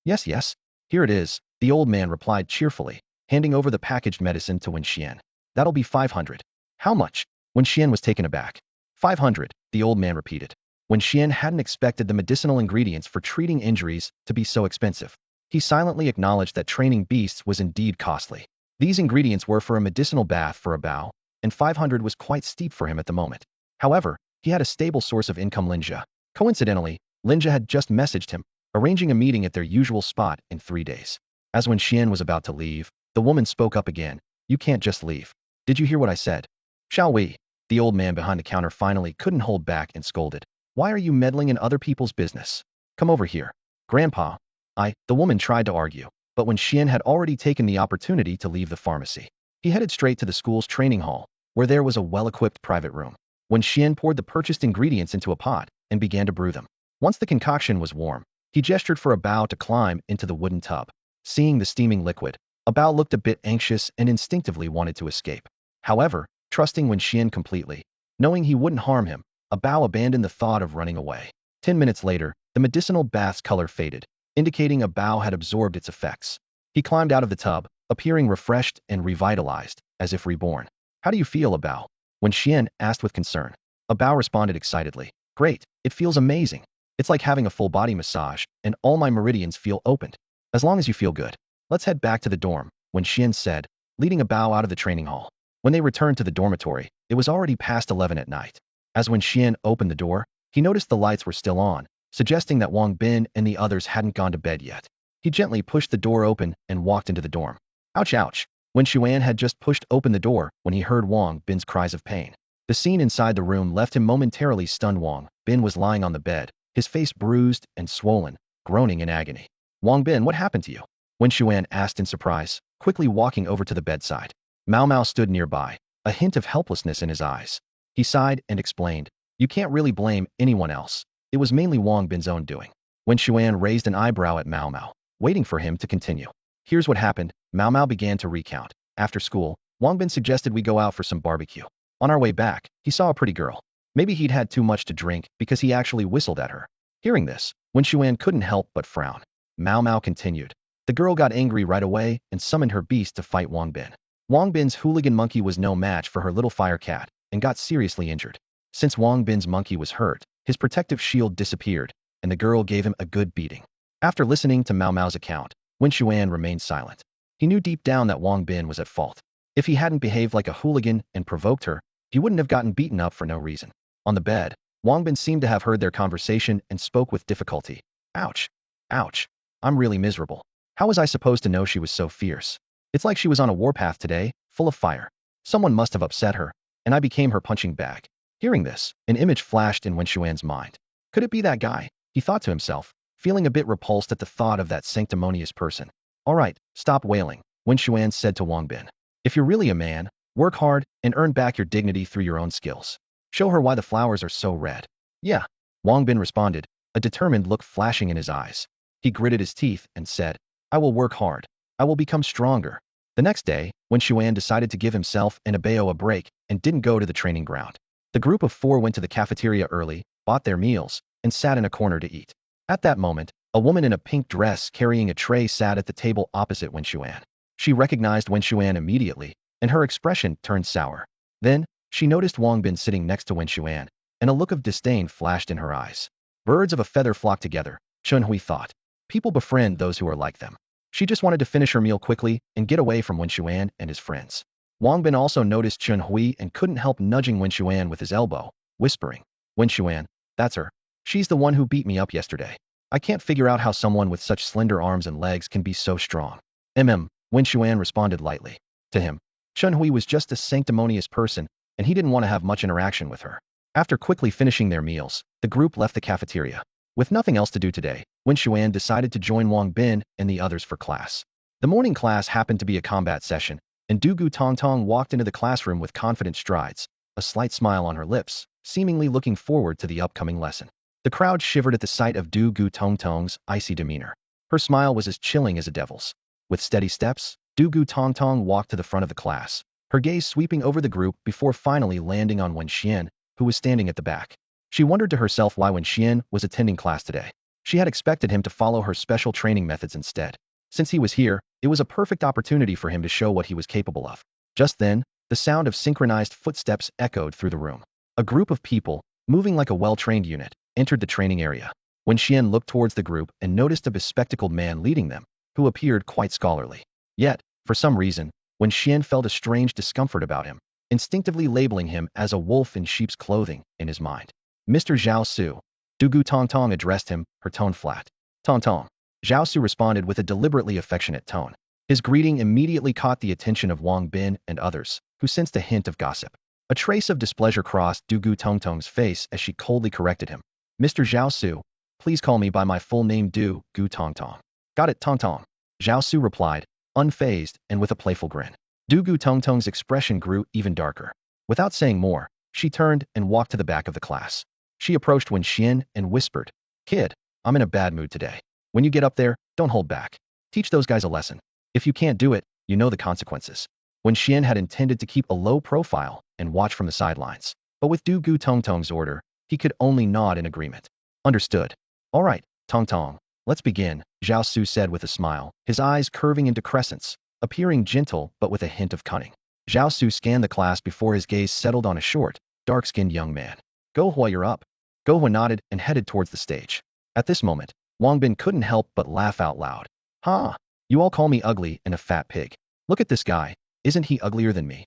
Yes, yes. Here it is, the old man replied cheerfully, handing over the packaged medicine to Wen Xuan. That'll be 500. How much? Wen Xuan was taken aback. 500, the old man repeated. Wen Xuan hadn't expected the medicinal ingredients for treating injuries to be so expensive. He silently acknowledged that training beasts was indeed costly. These ingredients were for a medicinal bath for a bao, and 500 was quite steep for him at the moment. However, he had a stable source of income. Linja. Coincidentally, Linja had just messaged him, arranging a meeting at their usual spot in 3 days. As Wen Xuan was about to leave, the woman spoke up again. You can't just leave. Did you hear what I said? Shall we? The old man behind the counter finally couldn't hold back and scolded. Why are you meddling in other people's business? Come over here. Grandpa. The woman tried to argue, but Wen Xuan had already taken the opportunity to leave the pharmacy. He headed straight to the school's training hall, where there was a well-equipped private room. Wen Xuan poured the purchased ingredients into a pot and began to brew them. Once the concoction was warm, he gestured for a bao to climb into the wooden tub. Seeing the steaming liquid, a bao looked a bit anxious and instinctively wanted to escape. However, trusting Wen Xuan completely, knowing he wouldn't harm him, a bao abandoned the thought of running away. 10 minutes later, the medicinal bath's color faded, indicating a bao had absorbed its effects. He climbed out of the tub, appearing refreshed and revitalized, as if reborn. How do you feel, a bao? Wen Xuan asked with concern. A bao responded excitedly. Great, it feels amazing. It's like having a full body massage, and all my meridians feel opened. As long as you feel good. Let's head back to the dorm, Wen Xuan said, leading a bao out of the training hall. When they returned to the dormitory, it was already past 11 at night. As Wen Xuan opened the door, he noticed the lights were still on, suggesting that Wang Bin and the others hadn't gone to bed yet. He gently pushed the door open and walked into the dorm. Ouch, ouch. Wen Xuan had just pushed open the door when he heard Wang Bin's cries of pain. The scene inside the room left him momentarily stunned. Wang Bin was lying on the bed, his face bruised and swollen, groaning in agony. Wang Bin, what happened to you? Wen Xuan asked in surprise, quickly walking over to the bedside. Mao Mao stood nearby, a hint of helplessness in his eyes. He sighed and explained, you can't really blame anyone else. It was mainly Wang Bin's own doing. Wen Xuan raised an eyebrow at Mao Mao, waiting for him to continue. Here's what happened. Mao Mao began to recount. After school, Wang Bin suggested we go out for some barbecue. On our way back, he saw a pretty girl. Maybe he'd had too much to drink because he actually whistled at her. Hearing this, Wen Xuan couldn't help but frown. Mao Mao continued. The girl got angry right away and summoned her beast to fight Wang Bin. Wang Bin's hooligan monkey was no match for her little fire cat and got seriously injured. Since Wang Bin's monkey was hurt, his protective shield disappeared, and the girl gave him a good beating. After listening to Mao Mao's account, Wen Xuan remained silent. He knew deep down that Wang Bin was at fault. If he hadn't behaved like a hooligan and provoked her, he wouldn't have gotten beaten up for no reason. On the bed, Wang Bin seemed to have heard their conversation and spoke with difficulty. Ouch. Ouch. I'm really miserable. How was I supposed to know she was so fierce? It's like she was on a warpath today, full of fire. Someone must have upset her, and I became her punching bag. Hearing this, an image flashed in Wen Xuan's mind. Could it be that guy? He thought to himself, feeling a bit repulsed at the thought of that sanctimonious person. All right, stop wailing, Wen Xuan said to Wang Bin. If you're really a man, work hard and earn back your dignity through your own skills. Show her why the flowers are so red. Yeah, Wang Bin responded, a determined look flashing in his eyes. He gritted his teeth and said, I will work hard. I will become stronger. The next day, Wen Xuan decided to give himself and Abeo a break and didn't go to the training ground. The group of 4 went to the cafeteria early, bought their meals, and sat in a corner to eat. At that moment, a woman in a pink dress carrying a tray sat at the table opposite Wen Xuan. She recognized Wen Xuan immediately, and her expression turned sour. Then, she noticed Wang Bin sitting next to Wen Xuan, and a look of disdain flashed in her eyes. Birds of a feather flock together, Chun Hui thought. People befriend those who are like them. She just wanted to finish her meal quickly and get away from Wen Xuan and his friends. Wang Bin also noticed Chun Hui and couldn't help nudging Wen Xuan with his elbow, whispering, Wen Xuan, that's her. She's the one who beat me up yesterday. I can't figure out how someone with such slender arms and legs can be so strong. Wen Xuan responded lightly. To him, Chun Hui was just a sanctimonious person, and he didn't want to have much interaction with her. After quickly finishing their meals, the group left the cafeteria. With nothing else to do today, Wen Xuan decided to join Wang Bin and the others for class. The morning class happened to be a combat session, and Du Gu Tong Tong walked into the classroom with confident strides, a slight smile on her lips, seemingly looking forward to the upcoming lesson. The crowd shivered at the sight of Du Gu Tong Tong's icy demeanor. Her smile was as chilling as a devil's. With steady steps, Du Gu Tong Tong walked to the front of the class, her gaze sweeping over the group before finally landing on Wen Xuan, who was standing at the back. She wondered to herself why Wen Xuan was attending class today. She had expected him to follow her special training methods instead. Since he was here, it was a perfect opportunity for him to show what he was capable of. Just then, the sound of synchronized footsteps echoed through the room. A group of people, moving like a well-trained unit, entered the training area. Wen Xuan looked towards the group and noticed a bespectacled man leading them, who appeared quite scholarly. Yet, for some reason, Wen Xuan felt a strange discomfort about him, instinctively labeling him as a wolf in sheep's clothing in his mind. Mr. Zhao Su. Dugu Tong Tong addressed him, her tone flat. Tong Tong. Zhao Su responded with a deliberately affectionate tone. His greeting immediately caught the attention of Wang Bin and others, who sensed a hint of gossip. A trace of displeasure crossed Dugu Tong Tong's face as she coldly corrected him. Mr. Zhao Su, please call me by my full name Dugu Tong Tong. Got it, Tong Tong. Zhao Su replied, unfazed and with a playful grin. Dugu Tong Tong's expression grew even darker. Without saying more, she turned and walked to the back of the class. She approached Wen Xuan and whispered, Kid, I'm in a bad mood today. When you get up there, don't hold back. Teach those guys a lesson. If you can't do it, you know the consequences. Wen Xuan had intended to keep a low profile and watch from the sidelines, but with Dugu Tong Tong's order, he could only nod in agreement. Understood. All right, Tong Tong, let's begin, Zhao Su said with a smile, his eyes curving into crescents, appearing gentle but with a hint of cunning. Zhao Su scanned the class before his gaze settled on a short, dark-skinned young man. Go Hua, you're up. Go Hua nodded and headed towards the stage. At this moment, Wang Bin couldn't help but laugh out loud. Ha! You all call me ugly and a fat pig. Look at this guy. Isn't he uglier than me?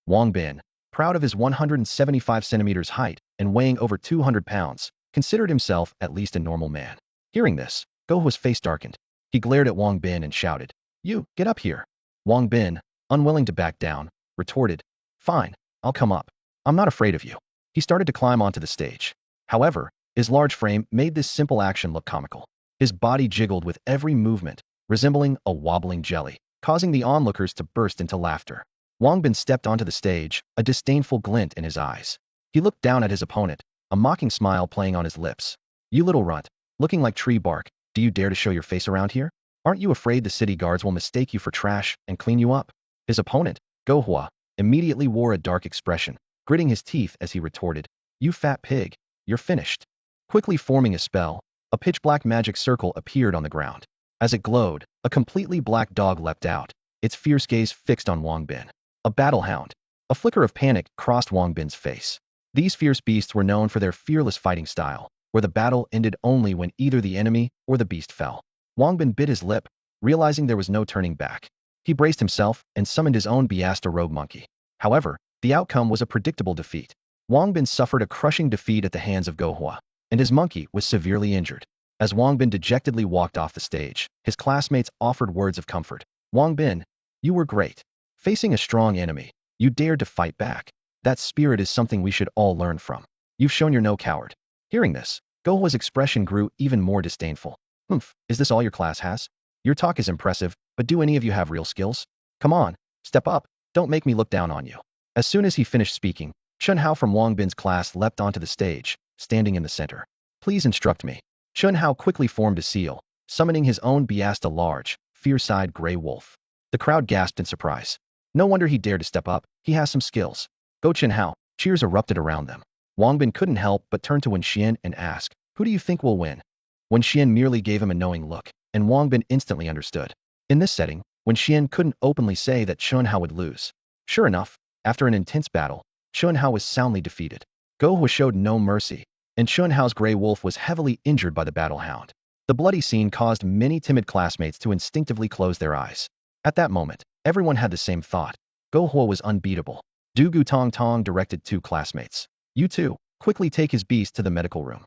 Wang Bin, proud of his 175 centimeters height and weighing over 200 pounds, considered himself at least a normal man. Hearing this, Go Hua's face darkened. He glared at Wang Bin and shouted, You, get up here. Wang Bin, unwilling to back down, retorted, Fine, I'll come up. I'm not afraid of you. He started to climb onto the stage. However, his large frame made this simple action look comical. His body jiggled with every movement, resembling a wobbling jelly, causing the onlookers to burst into laughter. Wang Bin stepped onto the stage, a disdainful glint in his eyes. He looked down at his opponent, a mocking smile playing on his lips. You little runt, looking like tree bark, do you dare to show your face around here? Aren't you afraid the city guards will mistake you for trash and clean you up? His opponent, Go Hua, immediately wore a dark expression, gritting his teeth as he retorted, You fat pig, you're finished. Quickly forming a spell, a pitch-black magic circle appeared on the ground. As it glowed, a completely black dog leapt out, its fierce gaze fixed on Wang Bin. A battle hound. A flicker of panic crossed Wang Bin's face. These fierce beasts were known for their fearless fighting style, where the battle ended only when either the enemy or the beast fell. Wang Bin bit his lip, realizing there was no turning back. He braced himself and summoned his own Beasta rogue monkey. However, the outcome was a predictable defeat. Wang Bin suffered a crushing defeat at the hands of Go Hua, and his monkey was severely injured. As Wang Bin dejectedly walked off the stage, his classmates offered words of comfort. Wang Bin, you were great. Facing a strong enemy, you dared to fight back. That spirit is something we should all learn from. You've shown you're no coward. Hearing this, Go Hua's expression grew even more disdainful. Humph, is this all your class has? Your talk is impressive, but do any of you have real skills? Come on, step up, don't make me look down on you. As soon as he finished speaking, Chun Hao from Wang Bin's class leapt onto the stage, standing in the center. Please instruct me. Chun Hao quickly formed a seal, summoning his own Beasta large, fierce-eyed gray wolf. The crowd gasped in surprise. No wonder he dared to step up, he has some skills. Go Chun Hao, cheers erupted around them. Wang Bin couldn't help but turn to Wen Xuan and ask, Who do you think will win? Wen Xuan merely gave him a knowing look, and Wang Bin instantly understood. In this setting, Wen Xuan couldn't openly say that Chun Hao would lose. Sure enough, after an intense battle, Chun Hao was soundly defeated. Go Hua showed no mercy, and Chun Hao's gray wolf was heavily injured by the battle hound. The bloody scene caused many timid classmates to instinctively close their eyes. At that moment, everyone had the same thought. Go Hua was unbeatable. Dugu Tong Tong directed two classmates. You two, quickly take his beast to the medical room.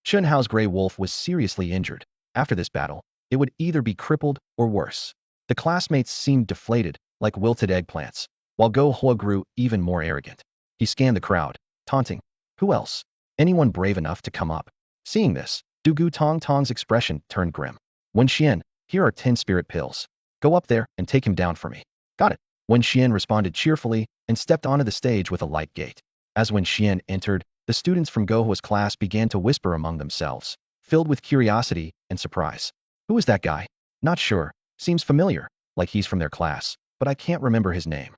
Chun Hao's gray wolf was seriously injured. After this battle, it would either be crippled or worse. The classmates seemed deflated, like wilted eggplants, while Go Hua grew even more arrogant. He scanned the crowd, taunting. Who else? Anyone brave enough to come up? Seeing this, Dugu Tong Tong's expression turned grim. Wen Xuan, here are 10 spirit pills. Go up there and take him down for me. Got it. Wen Xuan responded cheerfully and stepped onto the stage with a light gait. As Wen Xuan entered, the students from Go Hua's class began to whisper among themselves, filled with curiosity and surprise. Who is that guy? Not sure. Seems familiar, like he's from their class, but I can't remember his name.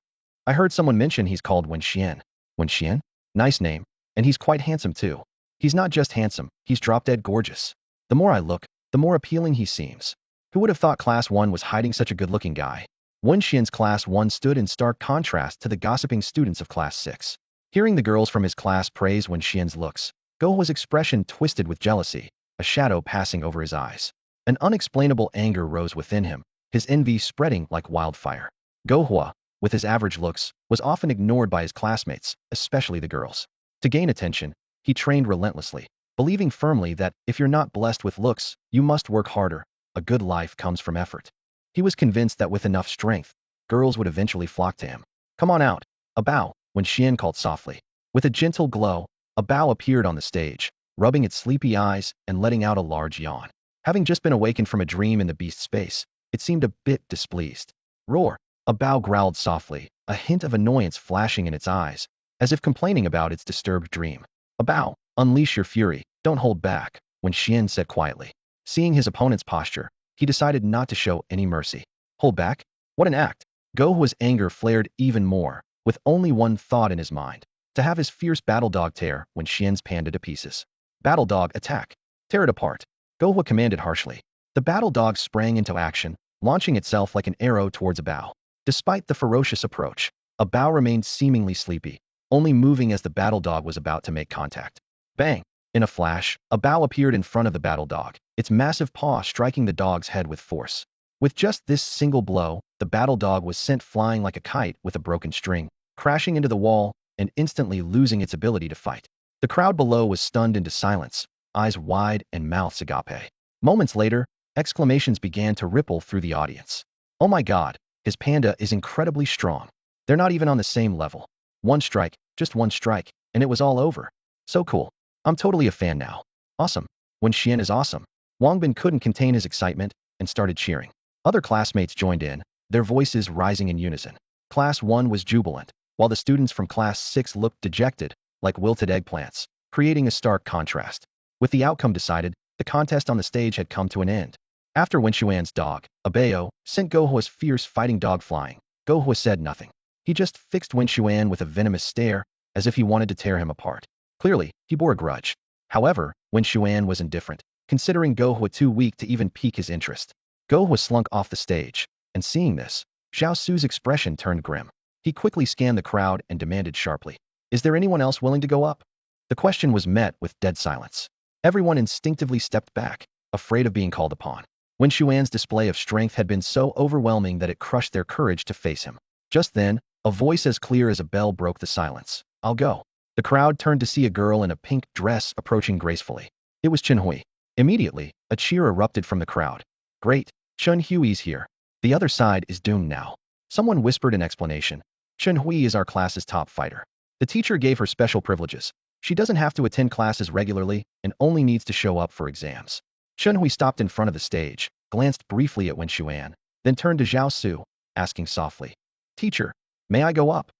I heard someone mention he's called Wen Xuan. Wen Xuan? Nice name. And he's quite handsome too. He's not just handsome, he's drop-dead gorgeous. The more I look, the more appealing he seems. Who would have thought Class 1 was hiding such a good-looking guy? Wen Xuan's Class 1 stood in stark contrast to the gossiping students of Class 6. Hearing the girls from his class praise Wen Xuan's looks, Gohua's expression twisted with jealousy, a shadow passing over his eyes. An unexplainable anger rose within him, his envy spreading like wildfire. Gohua, with his average looks, was often ignored by his classmates, especially the girls. To gain attention, he trained relentlessly, believing firmly that if you're not blessed with looks, you must work harder. A good life comes from effort. He was convinced that with enough strength, girls would eventually flock to him. Come on out. A bow, Wen Xuan called softly. With a gentle glow, a bow appeared on the stage, rubbing its sleepy eyes and letting out a large yawn. Having just been awakened from a dream in the beast space, it seemed a bit displeased. Roar. A bow growled softly, a hint of annoyance flashing in its eyes, as if complaining about its disturbed dream. A bow. Unleash your fury, don't hold back, Wen Xuan said quietly. Seeing his opponent's posture, he decided not to show any mercy. Hold back? What an act! Gohua's anger flared even more, with only one thought in his mind: to have his fierce battle dog tear Wen Xuan's panda to pieces. Battle dog, attack! Tear it apart! Gohua commanded harshly. The battle dog sprang into action, launching itself like an arrow towards a bow. Despite the ferocious approach, a bow remained seemingly sleepy, only moving as the battle dog was about to make contact. Bang! In a flash, a bow appeared in front of the battle dog, its massive paw striking the dog's head with force. With just this single blow, the battle dog was sent flying like a kite with a broken string, crashing into the wall and instantly losing its ability to fight. The crowd below was stunned into silence, eyes wide and mouths agape. Moments later, exclamations began to ripple through the audience. Oh my god, his panda is incredibly strong. They're not even on the same level. One strike, just one strike, and it was all over. So cool. I'm totally a fan now. Awesome. Wen Xuan is awesome. Wangbin couldn't contain his excitement and started cheering. Other classmates joined in, their voices rising in unison. Class 1 was jubilant, while the students from Class 6 looked dejected, like wilted eggplants, creating a stark contrast. With the outcome decided, the contest on the stage had come to an end. After Wen Xuan's dog, Abeo, sent Gohua's fierce fighting dog flying, Gohua said nothing. He just fixed Wen Xuan with a venomous stare, as if he wanted to tear him apart. Clearly, he bore a grudge. However, Wen Xuan was indifferent, considering Gohua too weak to even pique his interest. Gohua slunk off the stage, and seeing this, Zhao Su's expression turned grim. He quickly scanned the crowd and demanded sharply, "Is there anyone else willing to go up?" The question was met with dead silence. Everyone instinctively stepped back, afraid of being called upon. Wen Xuan's display of strength had been so overwhelming that it crushed their courage to face him. Just then, a voice as clear as a bell broke the silence. "I'll go." The crowd turned to see a girl in a pink dress approaching gracefully. It was Chen Hui. Immediately, a cheer erupted from the crowd. "Great, Chen Hui's here. The other side is doomed now." Someone whispered in explanation. "Chen Hui is our class's top fighter. The teacher gave her special privileges. She doesn't have to attend classes regularly and only needs to show up for exams." Chen Hui stopped in front of the stage, glanced briefly at Wen Xuan, then turned to Zhao Su, asking softly, "Teacher, may I go up?"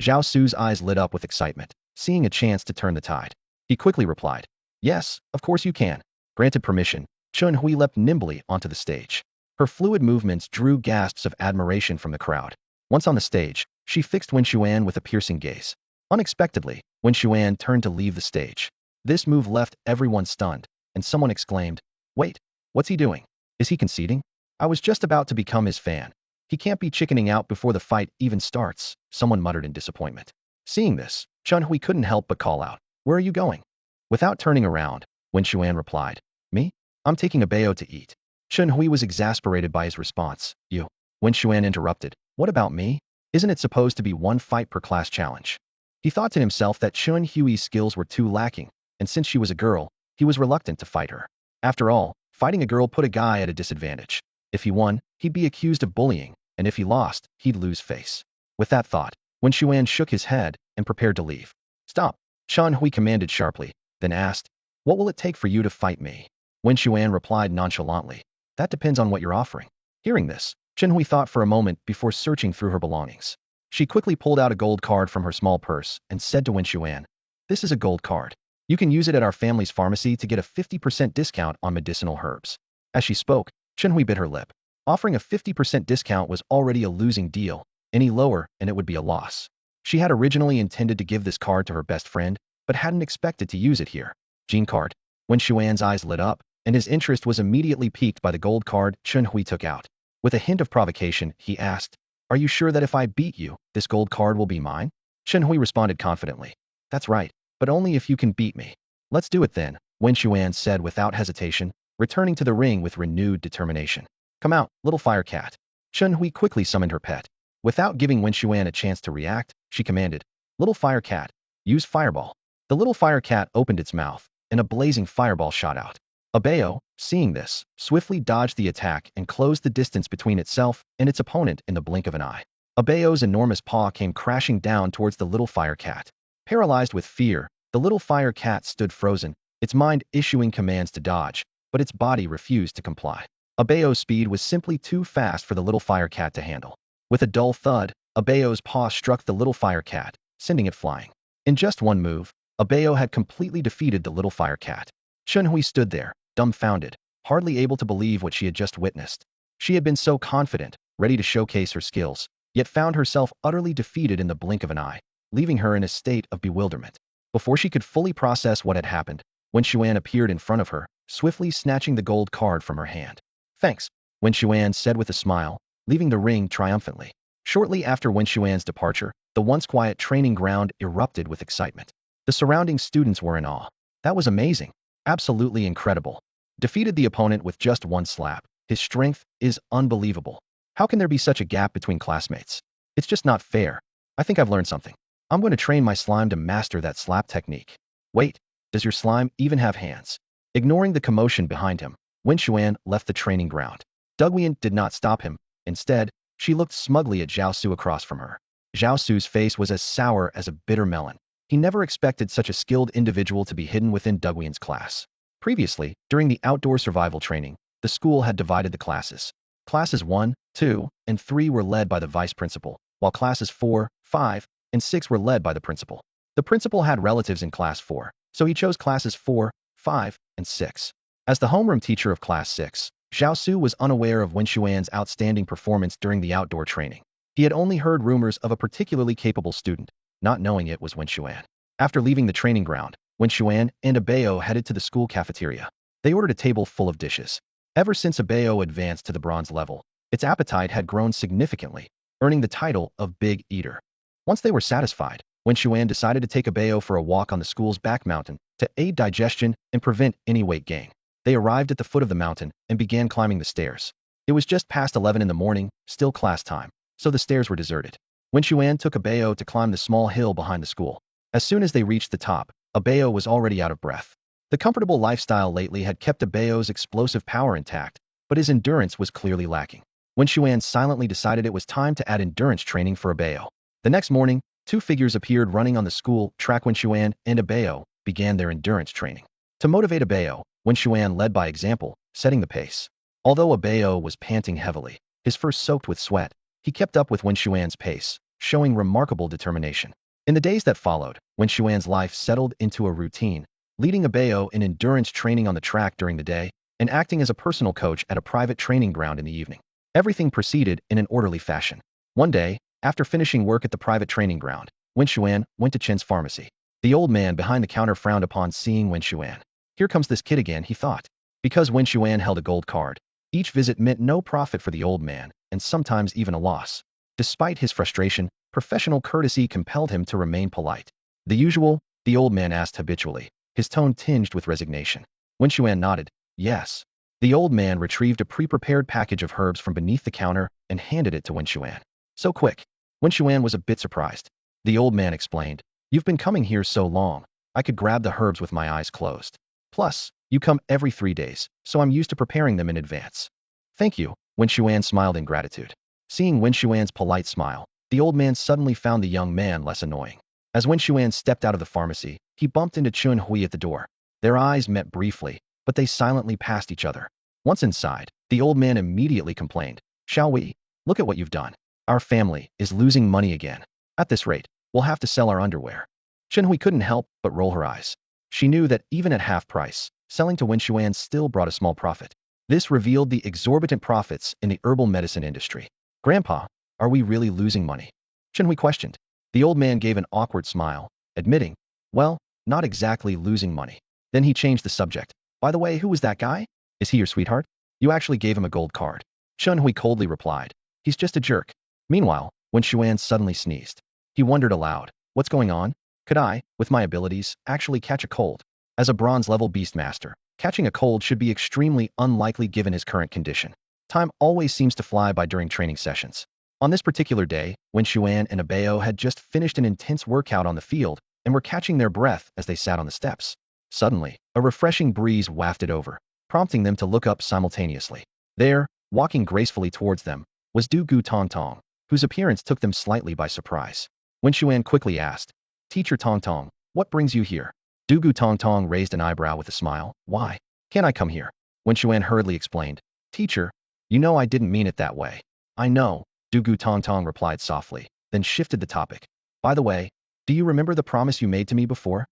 Zhao Su's eyes lit up with excitement, seeing a chance to turn the tide. He quickly replied, "Yes, of course you can." Granted permission, Chen Hui leapt nimbly onto the stage. Her fluid movements drew gasps of admiration from the crowd. Once on the stage, she fixed Wen Xuan with a piercing gaze. Unexpectedly, Wen Xuan turned to leave the stage. This move left everyone stunned, and someone exclaimed, "Wait, what's he doing? Is he conceding? I was just about to become his fan. He can't be chickening out before the fight even starts," someone muttered in disappointment. Seeing this, Chen Hui couldn't help but call out, "Where are you going?" Without turning around, Wen Xuan replied, "Me? I'm taking a bao to eat." Chen Hui was exasperated by his response. "You?" Wen Xuan interrupted, "What about me? Isn't it supposed to be one fight per class challenge?" He thought to himself that Chen Hui's skills were too lacking, and since she was a girl, he was reluctant to fight her. After all, fighting a girl put a guy at a disadvantage. If he won, he'd be accused of bullying, and if he lost, he'd lose face. With that thought, Wen Xuan shook his head and prepared to leave. "Stop," Chen Hui commanded sharply, then asked, "What will it take for you to fight me?" Wen Xuan replied nonchalantly, "That depends on what you're offering." Hearing this, Chen Hui thought for a moment before searching through her belongings. She quickly pulled out a gold card from her small purse and said to Wen Xuan, "This is a gold card. You can use it at our family's pharmacy to get a 50% discount on medicinal herbs." As she spoke, Chen Hui bit her lip. Offering a 50% discount was already a losing deal. Any lower, and it would be a loss. She had originally intended to give this card to her best friend, but hadn't expected to use it here. Gene card. Wen Xuan's eyes lit up, and his interest was immediately piqued by the gold card Chen Hui took out. With a hint of provocation, he asked, "Are you sure that if I beat you, this gold card will be mine?" Chen Hui responded confidently, "That's right, but only if you can beat me." Let's do it then, Wen Xuan said without hesitation, returning to the ring with renewed determination. Come out, little fire cat. Chun Hui quickly summoned her pet. Without giving Wen Xuan a chance to react, she commanded, Little fire cat, use fireball. The little fire cat opened its mouth, and a blazing fireball shot out. Abeo, seeing this, swiftly dodged the attack and closed the distance between itself and its opponent in the blink of an eye. Abeo's enormous paw came crashing down towards the little fire cat. Paralyzed with fear, the little fire cat stood frozen, its mind issuing commands to dodge, but its body refused to comply. Abeo's speed was simply too fast for the little fire cat to handle. With a dull thud, Abeo's paw struck the little fire cat, sending it flying. In just one move, Abeo had completely defeated the little fire cat. Chun Hui stood there, dumbfounded, hardly able to believe what she had just witnessed. She had been so confident, ready to showcase her skills, yet found herself utterly defeated in the blink of an eye, leaving her in a state of bewilderment. Before she could fully process what had happened, Wen Xuan appeared in front of her, swiftly snatching the gold card from her hand. Thanks, Wen Xuan said with a smile, leaving the ring triumphantly. Shortly after Wen Xuan's departure, the once quiet training ground erupted with excitement. The surrounding students were in awe. That was amazing. Absolutely incredible. Defeated the opponent with just one slap. His strength is unbelievable. How can there be such a gap between classmates? It's just not fair. I think I've learned something. I'm going to train my slime to master that slap technique. Wait, does your slime even have hands? Ignoring the commotion behind him, Wen Xuan left the training ground. Dugwian did not stop him. Instead, she looked smugly at Zhao Su across from her. Zhao Su's face was as sour as a bitter melon. He never expected such a skilled individual to be hidden within Dugwian's class. Previously, during the outdoor survival training, the school had divided the classes. Classes 1, 2, and 3 were led by the vice principal, while classes 4, 5, and 6 were led by the principal. The principal had relatives in class 4, so he chose classes 4, 5, and 6. As the homeroom teacher of class 6, Zhao Su was unaware of Wen Xuan's outstanding performance during the outdoor training. He had only heard rumors of a particularly capable student, not knowing it was Wen Xuan. After leaving the training ground, Wen Xuan and Abeo headed to the school cafeteria. They ordered a table full of dishes. Ever since Abeo advanced to the bronze level, its appetite had grown significantly, earning the title of Big Eater. Once they were satisfied, Wen Xuan decided to take Abeo for a walk on the school's back mountain to aid digestion and prevent any weight gain. They arrived at the foot of the mountain and began climbing the stairs. It was just past 11 in the morning, still class time, so the stairs were deserted. Wen Xuan took Abeo to climb the small hill behind the school. As soon as they reached the top, Abeo was already out of breath. The comfortable lifestyle lately had kept Abeo's explosive power intact, but his endurance was clearly lacking. Wen Xuan silently decided it was time to add endurance training for Abeo. The next morning, two figures appeared running on the school track. Wen Xuan and Abeo began their endurance training. To motivate Abeo, Wen Xuan led by example, setting the pace. Although Abeo was panting heavily, his fur soaked with sweat, he kept up with Wen Xuan's pace, showing remarkable determination. In the days that followed, Wen Xuan's life settled into a routine, leading Abeo in endurance training on the track during the day and acting as a personal coach at a private training ground in the evening. Everything proceeded in an orderly fashion. One day, after finishing work at the private training ground, Wen Xuan went to Chen's pharmacy. The old man behind the counter frowned upon seeing Wen Xuan. Here comes this kid again, he thought. Because Wen Xuan held a gold card, each visit meant no profit for the old man, and sometimes even a loss. Despite his frustration, professional courtesy compelled him to remain polite. The usual, the old man asked habitually, his tone tinged with resignation. Wen Xuan nodded, yes. The old man retrieved a pre-prepared package of herbs from beneath the counter and handed it to Wen Xuan. So quick. Wen Xuan was a bit surprised. The old man explained, you've been coming here so long, I could grab the herbs with my eyes closed. Plus, you come every 3 days, so I'm used to preparing them in advance. Thank you, Wen Xuan smiled in gratitude. Seeing Wen Xuan's polite smile, the old man suddenly found the young man less annoying. As Wen Xuan stepped out of the pharmacy, he bumped into Chun Hui at the door. Their eyes met briefly, but they silently passed each other. Once inside, the old man immediately complained, shall we? Look at what you've done. Our family is losing money again. At this rate, we'll have to sell our underwear. Chun Hui couldn't help but roll her eyes. She knew that even at half price, selling to Wen Xuan still brought a small profit. This revealed the exorbitant profits in the herbal medicine industry. Grandpa, are we really losing money? Chun Hui questioned. The old man gave an awkward smile, admitting, well, not exactly losing money. Then he changed the subject. By the way, who was that guy? Is he your sweetheart? You actually gave him a gold card. Chun Hui coldly replied, he's just a jerk. Meanwhile, Wen Xuan suddenly sneezed. He wondered aloud, what's going on? Could I, with my abilities, actually catch a cold? As a bronze-level beastmaster, catching a cold should be extremely unlikely given his current condition. Time always seems to fly by during training sessions. On this particular day, Wen Xuan and Abeo had just finished an intense workout on the field and were catching their breath as they sat on the steps. Suddenly, a refreshing breeze wafted over, prompting them to look up simultaneously. There, walking gracefully towards them, was Du Gu Tong Tong, whose appearance took them slightly by surprise. Wen Xuan quickly asked, "Teacher Tong Tong, what brings you here?" Du Gu Tong Tong raised an eyebrow with a smile. "Why can't I come here?" Wen Xuan hurriedly explained. "Teacher, you know I didn't mean it that way." "I know," Du Gu Tong Tong replied softly, then shifted the topic. "By the way, do you remember the promise you made to me before?"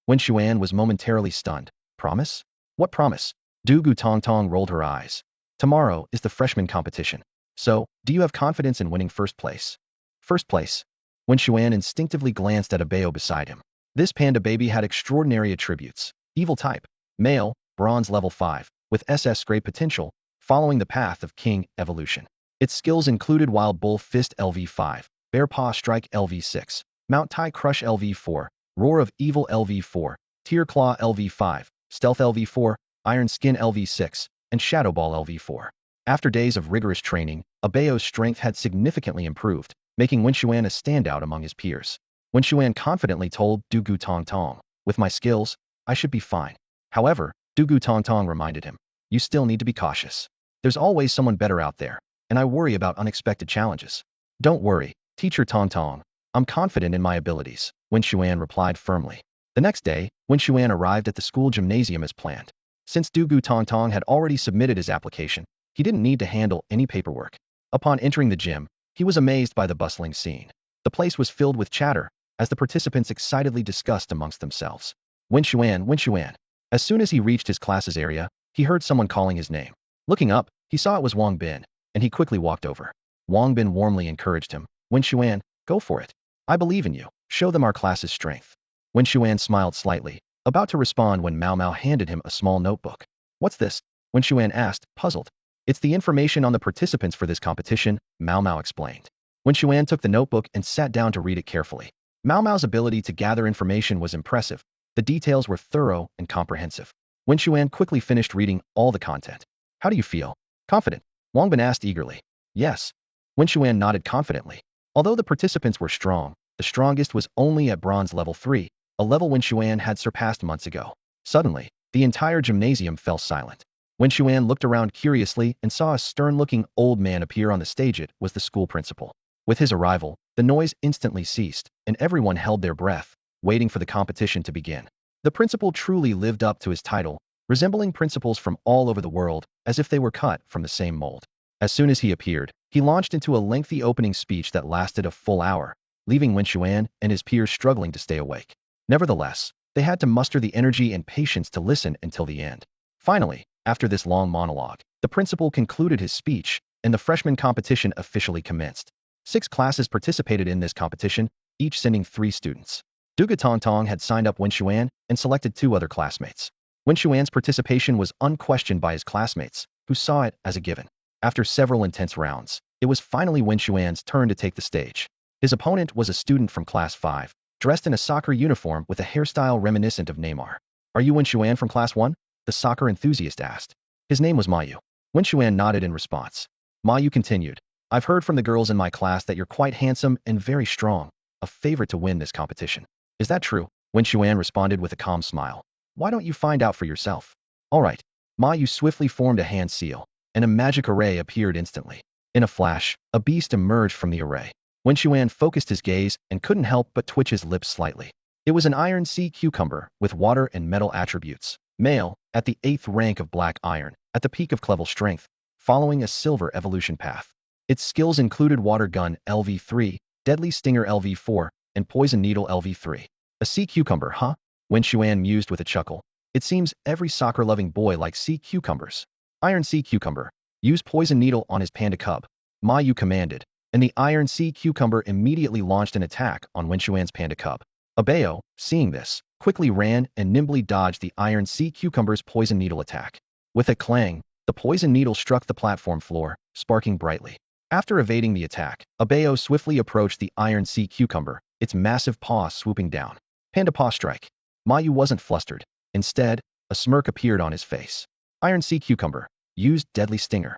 Wen Xuan was momentarily stunned. "Promise? What promise?" Du Gu Tong Tong rolled her eyes. "Tomorrow is the freshman competition. So, do you have confidence in winning first place?" "First place?" Wen Xuan instinctively glanced at a Bao beside him. This panda baby had extraordinary attributes. Evil type, male, bronze level 5, with SS grade potential, following the path of King evolution. Its skills included Wild Bull Fist LV5, Bear Paw Strike LV6, Mount Tai Crush LV4, Roar of Evil LV4, Tear Claw LV5, Stealth LV4, Iron Skin LV6, and Shadow Ball LV4. After days of rigorous training, Abeo's strength had significantly improved, making Wen Xuan a standout among his peers. Wen Xuan confidently told Du Gu Tong Tong, "With my skills, I should be fine." However, Du Gu Tong Tong reminded him, "You still need to be cautious. There's always someone better out there, and I worry about unexpected challenges." "Don't worry, Teacher Tong Tong. I'm confident in my abilities," Wen Xuan replied firmly. The next day, Wen Xuan arrived at the school gymnasium as planned. Since Du Gu Tong Tong had already submitted his application, he didn't need to handle any paperwork. Upon entering the gym, he was amazed by the bustling scene. The place was filled with chatter, as the participants excitedly discussed amongst themselves. "Wen Xuan, Wen Xuan." As soon as he reached his class's area, he heard someone calling his name. Looking up, he saw it was Wang Bin, and he quickly walked over. Wang Bin warmly encouraged him. "Wen Xuan, go for it. I believe in you. Show them our class's strength." Wen Xuan smiled slightly, about to respond when Mao Mao handed him a small notebook. "What's this?" Wen Xuan asked, puzzled. "It's the information on the participants for this competition," Mao Mao explained. Wen Xuan took the notebook and sat down to read it carefully. Mao Mao's ability to gather information was impressive. The details were thorough and comprehensive. Wen Xuan quickly finished reading all the content. "How do you feel? Confident?" Wang Bin asked eagerly. "Yes." Wen Xuan nodded confidently. Although the participants were strong, the strongest was only at bronze level 3, a level Wen Xuan had surpassed months ago. Suddenly, the entire gymnasium fell silent. Wen Xuan looked around curiously and saw a stern-looking old man appear on the stage. It was the school principal. With his arrival, the noise instantly ceased, and everyone held their breath, waiting for the competition to begin. The principal truly lived up to his title, resembling principals from all over the world, as if they were cut from the same mold. As soon as he appeared, he launched into a lengthy opening speech that lasted a full hour, leaving Wen Xuan and his peers struggling to stay awake. Nevertheless, they had to muster the energy and patience to listen until the end. Finally, after this long monologue, the principal concluded his speech, and the freshman competition officially commenced. 6 classes participated in this competition, each sending 3 students. Du Gu Tong Tong had signed up Wen Xuan and selected 2 other classmates. Wen Xuan's participation was unquestioned by his classmates, who saw it as a given. After several intense rounds, it was finally Wen Xuan's turn to take the stage. His opponent was a student from Class 5, dressed in a soccer uniform with a hairstyle reminiscent of Neymar. "Are you Wen Xuan from Class 1? The soccer enthusiast asked. His name was Mayu. Wen Xuan nodded in response. Mayu continued, "I've heard from the girls in my class that you're quite handsome and very strong, a favorite to win this competition. Is that true?" Wen Xuan responded with a calm smile. "Why don't you find out for yourself?" "All right." Mayu swiftly formed a hand seal, and a magic array appeared instantly. In a flash, a beast emerged from the array. Wen Xuan focused his gaze and couldn't help but twitch his lips slightly. It was an iron sea cucumber with water and metal attributes. Male, at the 8th rank of black iron, at the peak of level strength, following a silver evolution path. Its skills included Water Gun LV3, Deadly Stinger LV4, and Poison Needle LV3. A sea cucumber, huh? Wen Xuan mused with a chuckle. It seems every soccer-loving boy likes sea cucumbers. Iron Sea Cucumber. Use Poison Needle on his panda cub. Ma Yu commanded, and the Iron Sea Cucumber immediately launched an attack on Wen Xuan's panda cub. Abeo, seeing this, quickly ran and nimbly dodged the Iron Sea Cucumber's Poison Needle attack. With a clang, the Poison Needle struck the platform floor, sparking brightly. After evading the attack, Abeo swiftly approached the Iron Sea Cucumber, its massive paw swooping down. Panda Paw Strike. Ma Yu wasn't flustered. Instead, a smirk appeared on his face. Iron Sea Cucumber. Used deadly stinger.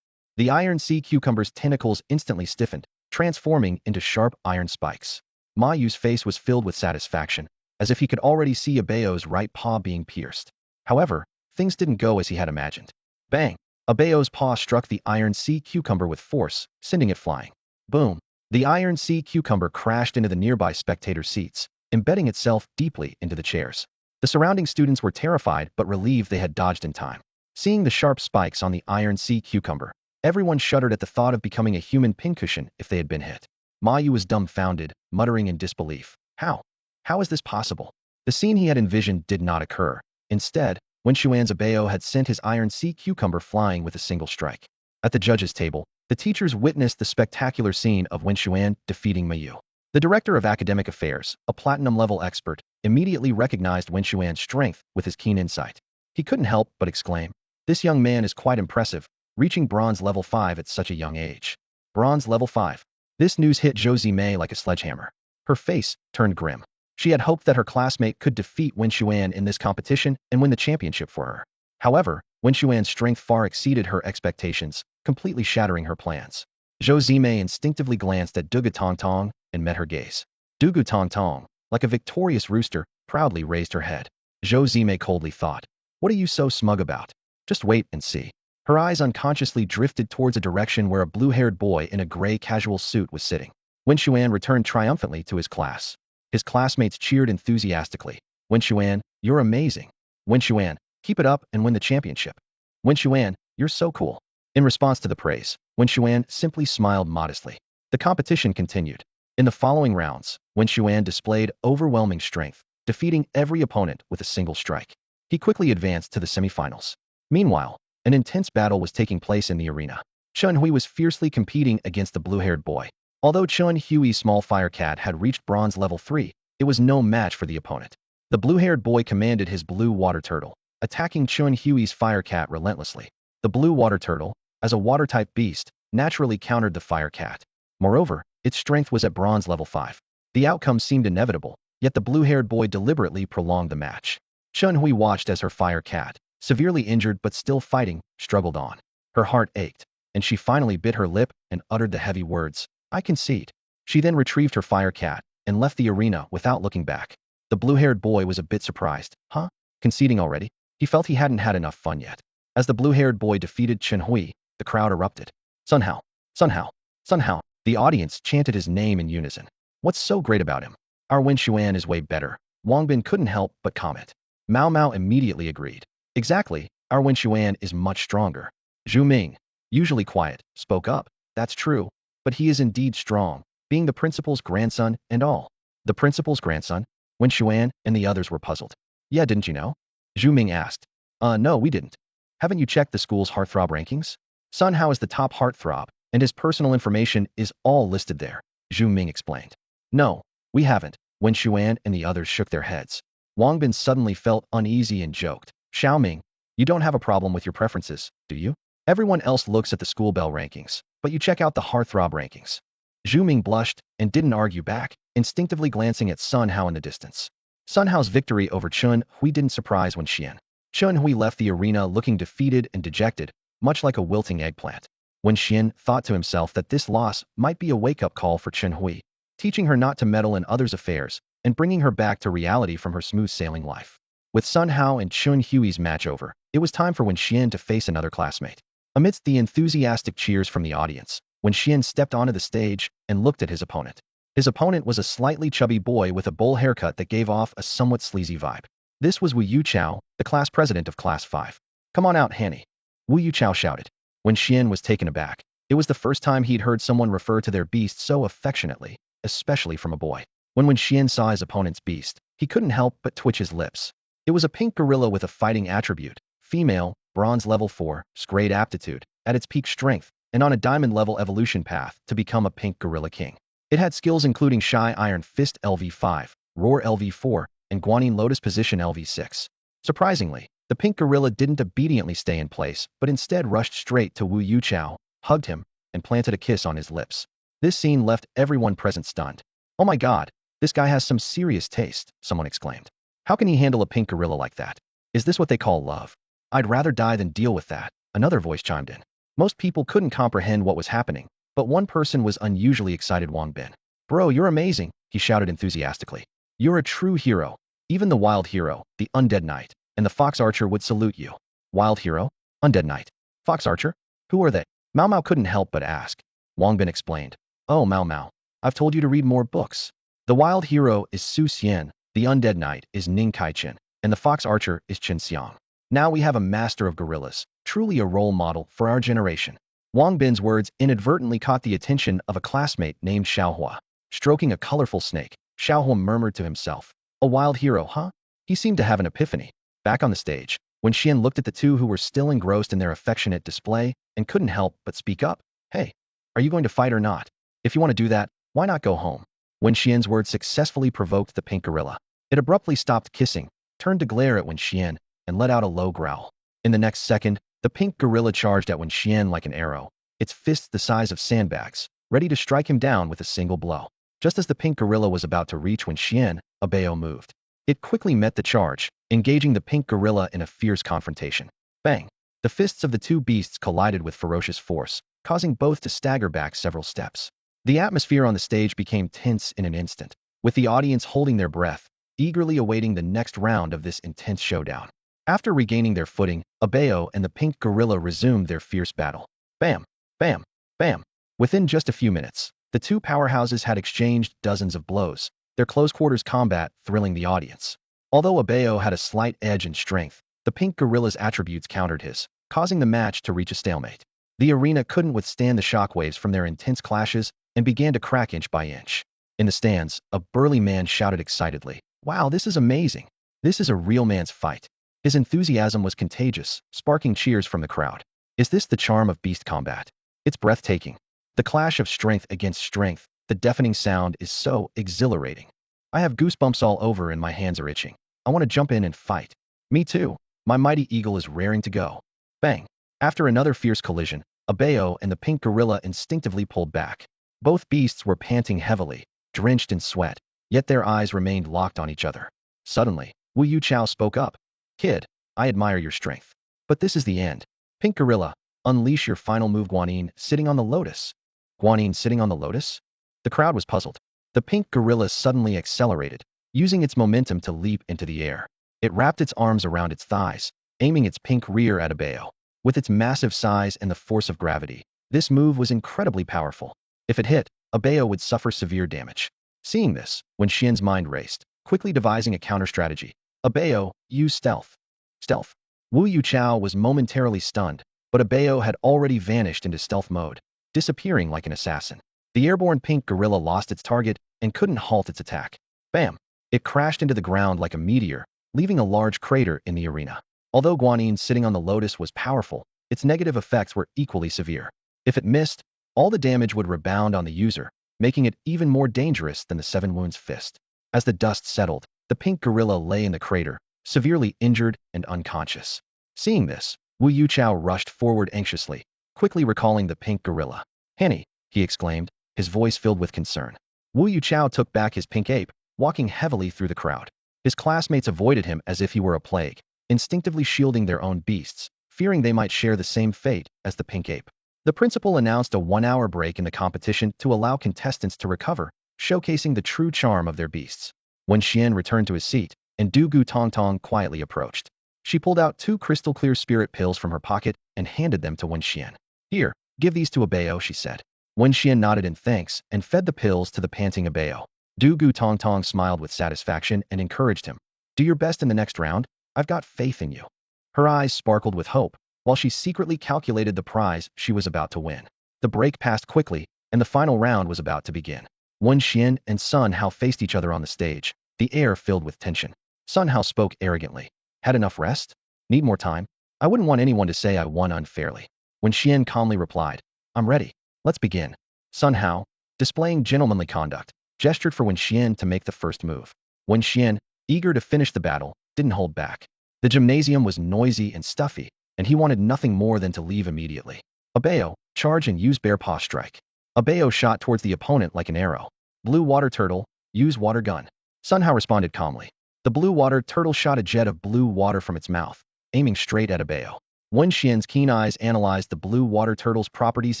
The Iron Sea Cucumber's tentacles instantly stiffened, transforming into sharp iron spikes. Ma Yu's face was filled with satisfaction, as if he could already see Abeo's right paw being pierced. However, things didn't go as he had imagined. Bang! Abeo's paw struck the Iron Sea Cucumber with force, sending it flying. Boom! The Iron Sea Cucumber crashed into the nearby spectator seats, embedding itself deeply into the chairs. The surrounding students were terrified but relieved they had dodged in time. Seeing the sharp spikes on the Iron Sea Cucumber, everyone shuddered at the thought of becoming a human pincushion if they had been hit. Ma Yu was dumbfounded, muttering in disbelief. How? How is this possible? The scene he had envisioned did not occur. Instead, Wen Xuan's Abeo had sent his Iron Sea Cucumber flying with a single strike. At the judges' table, the teachers witnessed the spectacular scene of Wen Xuan defeating Ma Yu. The director of academic affairs, a platinum-level expert, immediately recognized Wen Xuan's strength with his keen insight. He couldn't help but exclaim, "This young man is quite impressive, reaching bronze level 5 at such a young age." Bronze level 5. This news hit Zhou Zimei like a sledgehammer. Her face turned grim. She had hoped that her classmate could defeat Wen Xuan in this competition and win the championship for her. However, Wen Xuan's strength far exceeded her expectations, completely shattering her plans. Zhou Zimei instinctively glanced at Dugu Tong Tong and met her gaze. Dugu Tong Tong, like a victorious rooster, proudly raised her head. Zhou Zimei coldly thought, "What are you so smug about? Just wait and see." Her eyes unconsciously drifted towards a direction where a blue-haired boy in a gray casual suit was sitting. Wen Xuan returned triumphantly to his class. His classmates cheered enthusiastically. "Wen Xuan, you're amazing. Wen Xuan, keep it up and win the championship. Wen Xuan, you're so cool." In response to the praise, Wen Xuan simply smiled modestly. The competition continued. In the following rounds, Wen Xuan displayed overwhelming strength, defeating every opponent with a single strike. He quickly advanced to the semifinals. Meanwhile, an intense battle was taking place in the arena. Chun Hui was fiercely competing against the blue-haired boy. Although Chun Hui's small fire cat had reached bronze level 3, it was no match for the opponent. The blue-haired boy commanded his blue water turtle, attacking Chun Hui's fire cat relentlessly. The blue water turtle, as a water-type beast, naturally countered the fire cat. Moreover, its strength was at bronze level 5. The outcome seemed inevitable, yet the blue-haired boy deliberately prolonged the match. Chun Hui watched as her fire cat, severely injured but still fighting, struggled on. Her heart ached, and she finally bit her lip and uttered the heavy words, "I concede." She then retrieved her fire cat and left the arena without looking back. The blue-haired boy was a bit surprised. Huh? Conceding already? He felt he hadn't had enough fun yet. As the blue-haired boy defeated Chun Hui, the crowd erupted. "Sun Hao! Sun Hao! Sun Hao!" The audience chanted his name in unison. "What's so great about him? Our Wen Xuan is way better." Wang Bin couldn't help but comment. Mao Mao immediately agreed. "Exactly, our Wen Xuan is much stronger." Zhu Ming, usually quiet, spoke up. "That's true, but he is indeed strong, being the principal's grandson and all." The principal's grandson? Wen Xuan and the others were puzzled. "Yeah, didn't you know?" Zhu Ming asked. No, we didn't. Haven't you checked the school's heartthrob rankings? Sun Hao is the top heartthrob, and his personal information is all listed there," Zhu Ming explained. "No, we haven't." Wen Xuan and the others shook their heads. Wang Bin suddenly felt uneasy and joked. "Xiaoming, you don't have a problem with your preferences, do you? Everyone else looks at the school bell rankings, but you check out the heartthrob rankings." Zhu Ming blushed and didn't argue back, instinctively glancing at Sun Hao in the distance. Sun Hao's victory over Chun Hui didn't surprise Wen Xian. Chun Hui left the arena looking defeated and dejected, much like a wilting eggplant. Wen Xian thought to himself that this loss might be a wake-up call for Chun Hui, teaching her not to meddle in others' affairs and bringing her back to reality from her smooth-sailing life. With Sun Hao and Chun Hui's match over, it was time for Wen Xian to face another classmate. Amidst the enthusiastic cheers from the audience, Wen Xian stepped onto the stage and looked at his opponent. His opponent was a slightly chubby boy with a bowl haircut that gave off a somewhat sleazy vibe. This was Wu Yuchao, the class president of Class 5. "Come on out, Hanny," Wu Yuchao shouted. Wen Xian was taken aback. It was the first time he'd heard someone refer to their beast so affectionately, especially from a boy. When Wen Xian saw his opponent's beast, he couldn't help but twitch his lips. It was a pink gorilla with a fighting attribute, female, bronze level 4, grade aptitude, at its peak strength, and on a diamond level evolution path to become a pink gorilla king. It had skills including Shy Iron Fist LV5, Roar LV4, and Guanyin Lotus Position LV6. Surprisingly, the pink gorilla didn't obediently stay in place, but instead rushed straight to Wu Yuchao, hugged him, and planted a kiss on his lips. This scene left everyone present stunned. "Oh my god, this guy has some serious taste," someone exclaimed. "How can he handle a pink gorilla like that? Is this what they call love? I'd rather die than deal with that, another voice chimed in. Most people couldn't comprehend what was happening, but one person was unusually excited. Wang Bin. Bro, you're amazing, he shouted enthusiastically. You're a true hero. Even the wild hero, the undead knight, and the fox archer would salute you. Wild hero? Undead knight? Fox archer? Who are they? Mao Mao couldn't help but ask. Wang Bin explained. Oh, Mao Mao, I've told you to read more books. The wild hero is Su Xian, the undead knight is Ning Kaichen, and the fox archer is Chen Xiang. Now we have a master of guerrillas, truly a role model for our generation. Wang Bin's words inadvertently caught the attention of a classmate named Xiaohua. Stroking a colorful snake, Xiaohua murmured to himself, a wild hero, huh? He seemed to have an epiphany. Back on the stage, Wen Xuan looked at the two who were still engrossed in their affectionate display and couldn't help but speak up. Hey, are you going to fight or not? If you want to do that, why not go home? Wen Xuan's words successfully provoked the pink gorilla. It abruptly stopped kissing, turned to glare at Wen Xuan, and let out a low growl. In the next second, the pink gorilla charged at Wen Xuan like an arrow, its fists the size of sandbags, ready to strike him down with a single blow. Just as the pink gorilla was about to reach Wen Xuan, a bao moved. It quickly met the charge, engaging the pink gorilla in a fierce confrontation. Bang! The fists of the two beasts collided with ferocious force, causing both to stagger back several steps. The atmosphere on the stage became tense in an instant, with the audience holding their breath, eagerly awaiting the next round of this intense showdown. After regaining their footing, a bao and the pink gorilla resumed their fierce battle. Bam! Bam! Bam! Within just a few minutes, the two powerhouses had exchanged dozens of blows, their close-quarters combat thrilling the audience. Although a bao had a slight edge in strength, the pink gorilla's attributes countered his, causing the match to reach a stalemate. The arena couldn't withstand the shockwaves from their intense clashes and began to crack inch by inch. In the stands, a burly man shouted excitedly, "Wow, this is amazing! This is a real man's fight." His enthusiasm was contagious, sparking cheers from the crowd. Is this the charm of beast combat? It's breathtaking. The clash of strength against strength, the deafening sound is so exhilarating. I have goosebumps all over and my hands are itching. I want to jump in and fight. Me too. My mighty eagle is raring to go. Bang! After another fierce collision, a bao and the pink gorilla instinctively pulled back. Both beasts were panting heavily, drenched in sweat, yet their eyes remained locked on each other. Suddenly, Wu Chao spoke up. Kid, I admire your strength. But this is the end. Pink gorilla, unleash your final move. Guanyin sitting on the lotus. Guanyin sitting on the lotus? The crowd was puzzled. The pink gorilla suddenly accelerated, using its momentum to leap into the air. It wrapped its arms around its thighs, aiming its pink rear at a bao. With its massive size and the force of gravity, this move was incredibly powerful. If it hit, a bao would suffer severe damage. Seeing this, Wen Xuan's mind raced, quickly devising a counter-strategy. A bao, use stealth. Stealth. Wu Chao was momentarily stunned, but a bao had already vanished into stealth mode, disappearing like an assassin. The airborne pink gorilla lost its target and couldn't halt its attack. Bam! It crashed into the ground like a meteor, leaving a large crater in the arena. Although Guanyin sitting on the lotus was powerful, its negative effects were equally severe. If it missed, all the damage would rebound on the user, making it even more dangerous than the Seven Wounds fist. As the dust settled, the pink gorilla lay in the crater, severely injured and unconscious. Seeing this, Wu Chao rushed forward anxiously, quickly recalling the pink gorilla. Henny, he exclaimed, his voice filled with concern. Wu Chao took back his pink ape, walking heavily through the crowd. His classmates avoided him as if he were a plague, instinctively shielding their own beasts, fearing they might share the same fate as the pink ape. The principal announced a 1-hour break in the competition to allow contestants to recover, showcasing the true charm of their beasts. Wen Xuan returned to his seat, and Du Gu Tong Tong quietly approached. She pulled out 2 crystal-clear spirit pills from her pocket and handed them to Wen Xuan. Here, give these to a bao, she said. Wen Xuan nodded in thanks and fed the pills to the panting bao. Du Gu Tong Tong smiled with satisfaction and encouraged him. Do your best in the next round. I've got faith in you. Her eyes sparkled with hope, while she secretly calculated the prize she was about to win. The break passed quickly, and the final round was about to begin. Wen Xuan and Sun Hao faced each other on the stage, the air filled with tension. Sun Hao spoke arrogantly. Had enough rest? Need more time? I wouldn't want anyone to say I won unfairly. Wen Xuan calmly replied, I'm ready. Let's begin. Sun Hao, displaying gentlemanly conduct, gestured for Wen Xuan to make the first move. Wen Xuan, eager to finish the battle, didn't hold back. The gymnasium was noisy and stuffy, and he wanted nothing more than to leave immediately. A bao, charge and use bear paw strike. A bao shot towards the opponent like an arrow. Blue water turtle, use water gun. Sun Hao responded calmly. The blue water turtle shot a jet of blue water from its mouth, aiming straight at Abeo. Wen Xuan's keen eyes analyzed the blue water turtle's properties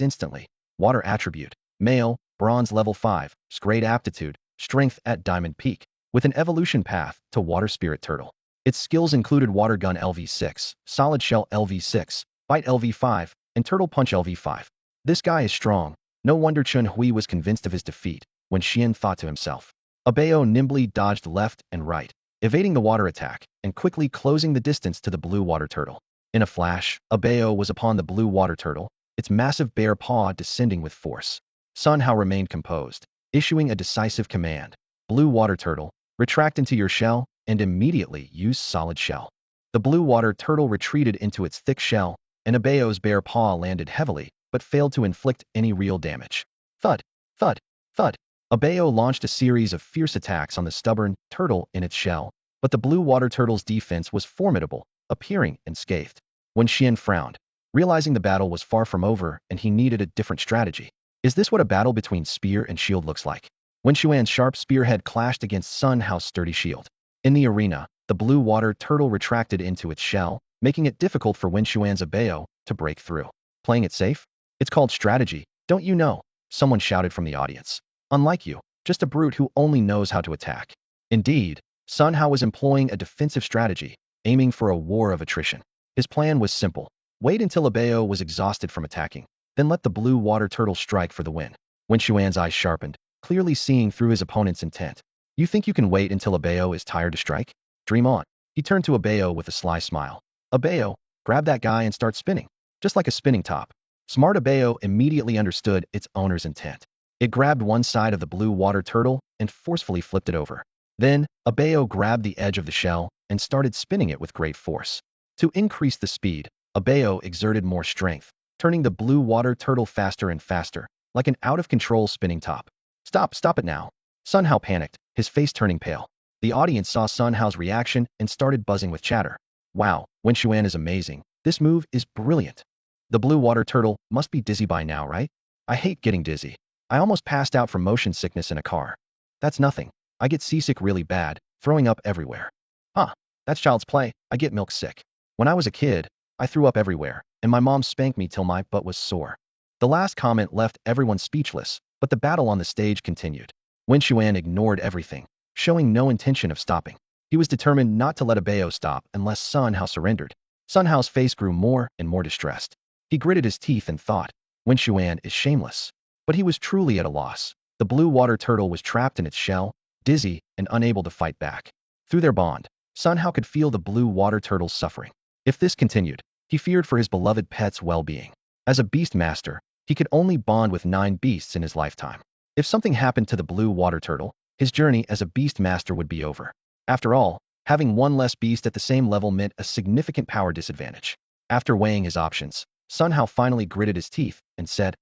instantly. Water attribute: male, bronze level 5, grade aptitude, strength at diamond peak, with an evolution path to water spirit turtle. Its skills included water gun LV6, solid shell LV6, bite LV5, and turtle punch LV5. This guy is strong. No wonder Chun Hui was convinced of his defeat, when Xian thought to himself. Abeo nimbly dodged left and right, evading the water attack, and quickly closing the distance to the blue water turtle. In a flash, Abeo was upon the blue water turtle, its massive bare paw descending with force. Sun Hao remained composed, issuing a decisive command. Blue water turtle, retract into your shell, and immediately use solid shell. The blue water turtle retreated into its thick shell, and Abeo's bare paw landed heavily, but failed to inflict any real damage. Thud, thud, thud. Abeo launched a series of fierce attacks on the stubborn turtle in its shell, but the blue water turtle's defense was formidable, appearing unscathed. When Xian frowned, realizing the battle was far from over and he needed a different strategy. Is this what a battle between spear and shield looks like? Wen Xuan's sharp spearhead clashed against Sun Hao's sturdy shield. In the arena, the blue water turtle retracted into its shell, making it difficult for Wen Xuan's Abeo to break through. Playing it safe? It's called strategy, don't you know? Someone shouted from the audience. Unlike you, just a brute who only knows how to attack. Indeed, Sun Hao was employing a defensive strategy, aiming for a war of attrition. His plan was simple. Wait until Abeo was exhausted from attacking, then let the blue water turtle strike for the win. Wen Xuan's eyes sharpened, clearly seeing through his opponent's intent. You think you can wait until Abeo is tired to strike? Dream on. He turned to Abeo with a sly smile. Abeo, grab that guy and start spinning. Just like a spinning top. Smart Abeo immediately understood its owner's intent. It grabbed one side of the blue water turtle and forcefully flipped it over. Then, Abeo grabbed the edge of the shell and started spinning it with great force. To increase the speed, Abeo exerted more strength, turning the blue water turtle faster and faster, like an out-of-control spinning top. Stop it now. Sun Hao panicked, his face turning pale. The audience saw Sun Hao's reaction and started buzzing with chatter. Wow, Wen Xuan is amazing. This move is brilliant. The blue water turtle must be dizzy by now, right? I hate getting dizzy. I almost passed out from motion sickness in a car. That's nothing. I get seasick really bad, throwing up everywhere. Huh, that's child's play. I get milk sick. When I was a kid, I threw up everywhere, and my mom spanked me till my butt was sore. The last comment left everyone speechless, but the battle on the stage continued. Wen Xuan ignored everything, showing no intention of stopping. He was determined not to let Abeo stop unless Sun Hao surrendered. Sun Hao's face grew more and more distressed. He gritted his teeth and thought, Wen Xuan is shameless. But he was truly at a loss. The blue water turtle was trapped in its shell, dizzy and unable to fight back. Through their bond, Sun Hao could feel the blue water turtle's suffering. If this continued, he feared for his beloved pet's well-being. As a beast master, he could only bond with 9 beasts in his lifetime. If something happened to the blue water turtle, his journey as a beast master would be over. After all, having one less beast at the same level meant a significant power disadvantage. After weighing his options, Sun Hao finally gritted his teeth and said,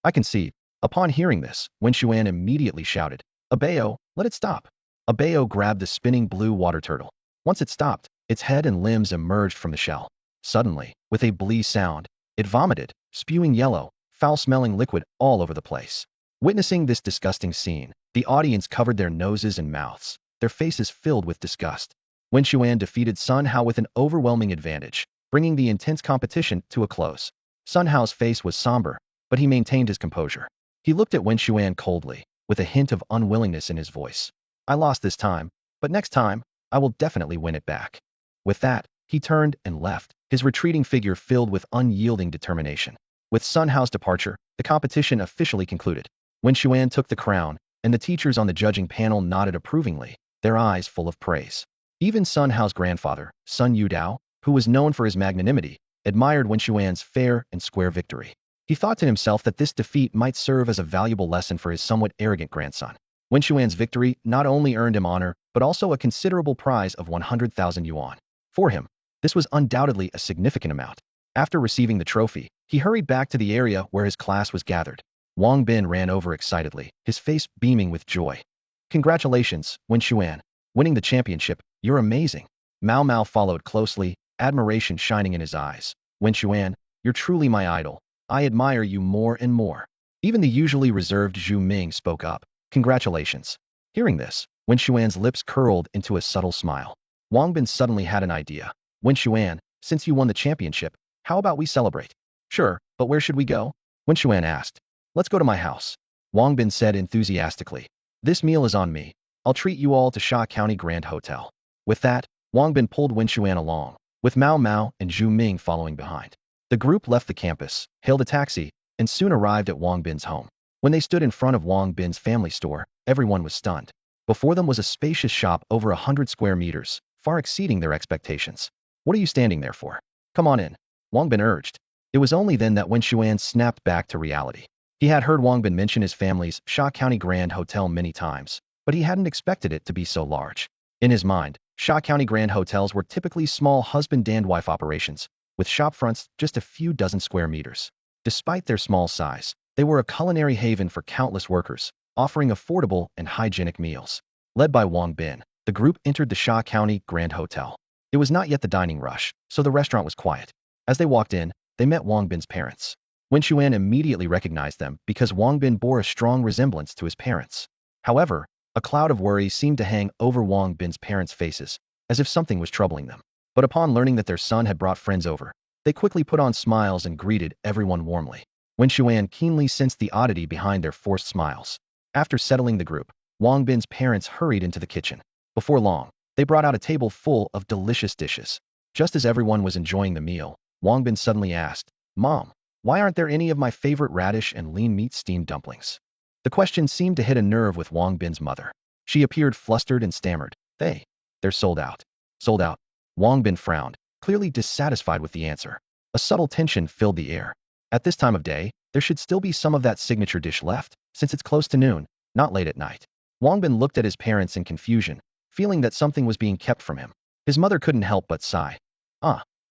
I concede. Upon hearing this, Wen Xuan immediately shouted, Abeo, let it stop. Abeo grabbed the spinning blue water turtle. Once it stopped, its head and limbs emerged from the shell. Suddenly, with a blee sound, it vomited, spewing yellow, foul-smelling liquid all over the place. Witnessing this disgusting scene, the audience covered their noses and mouths, their faces filled with disgust. Wen Xuan defeated Sun Hao with an overwhelming advantage, bringing the intense competition to a close. Sun Hao's face was somber, but he maintained his composure. He looked at Wen Xuan coldly, with a hint of unwillingness in his voice. I lost this time, but next time, I will definitely win it back. With that, he turned and left, his retreating figure filled with unyielding determination. With Sun Hao's departure, the competition officially concluded. Wen Xuan took the crown, and the teachers on the judging panel nodded approvingly, their eyes full of praise. Even Sun Hao's grandfather, Sun Yudao, who was known for his magnanimity, admired Wen Xuan's fair and square victory. He thought to himself that this defeat might serve as a valuable lesson for his somewhat arrogant grandson. Wen Xuan's victory not only earned him honor, but also a considerable prize of 100,000 yuan. For him, this was undoubtedly a significant amount. After receiving the trophy, he hurried back to the area where his class was gathered. Wang Bin ran over excitedly, his face beaming with joy. Congratulations, Wen Xuan. Winning the championship, you're amazing. Mao Mao followed closely, admiration shining in his eyes. Wen Xuan, you're truly my idol. I admire you more and more. Even the usually reserved Zhu Ming spoke up. Congratulations. Hearing this, Wen Xuan's lips curled into a subtle smile. Wang Bin suddenly had an idea. Wen Xuan, since you won the championship, how about we celebrate? Sure, but where should we go? Wen Xuan asked. Let's go to my house. Wang Bin said enthusiastically. This meal is on me. I'll treat you all to Sha County Grand Hotel. With that, Wang Bin pulled Wen Xuan along, with Mao Mao and Zhu Ming following behind. The group left the campus, hailed a taxi, and soon arrived at Wang Bin's home. When they stood in front of Wang Bin's family store, everyone was stunned. Before them was a spacious shop over 100 square meters, far exceeding their expectations. What are you standing there for? Come on in, Wang Bin urged. It was only then that Wen Xuan snapped back to reality. He had heard Wang Bin mention his family's Sha County Grand Hotel many times, but he hadn't expected it to be so large. In his mind, Sha County Grand Hotels were typically small husband and wife operations, with shopfronts just a few dozen square meters. Despite their small size, they were a culinary haven for countless workers, offering affordable and hygienic meals. Led by Wang Bin, the group entered the Sha County Grand Hotel. It was not yet the dining rush, so the restaurant was quiet. As they walked in, they met Wang Bin's parents. Wen Xuan immediately recognized them because Wang Bin bore a strong resemblance to his parents. However, a cloud of worry seemed to hang over Wang Bin's parents' faces, as if something was troubling them. But upon learning that their son had brought friends over, they quickly put on smiles and greeted everyone warmly. Wen Xuan keenly sensed the oddity behind their forced smiles. After settling the group, Wang Bin's parents hurried into the kitchen. Before long, they brought out a table full of delicious dishes. Just as everyone was enjoying the meal, Wang Bin suddenly asked, Mom, why aren't there any of my favorite radish and lean meat steamed dumplings? The question seemed to hit a nerve with Wang Bin's mother. She appeared flustered and stammered. They're sold out. Sold out. Wang Bin frowned, clearly dissatisfied with the answer. A subtle tension filled the air. At this time of day, there should still be some of that signature dish left, since it's close to noon, not late at night. Wang Bin looked at his parents in confusion, feeling that something was being kept from him. His mother couldn't help but sigh.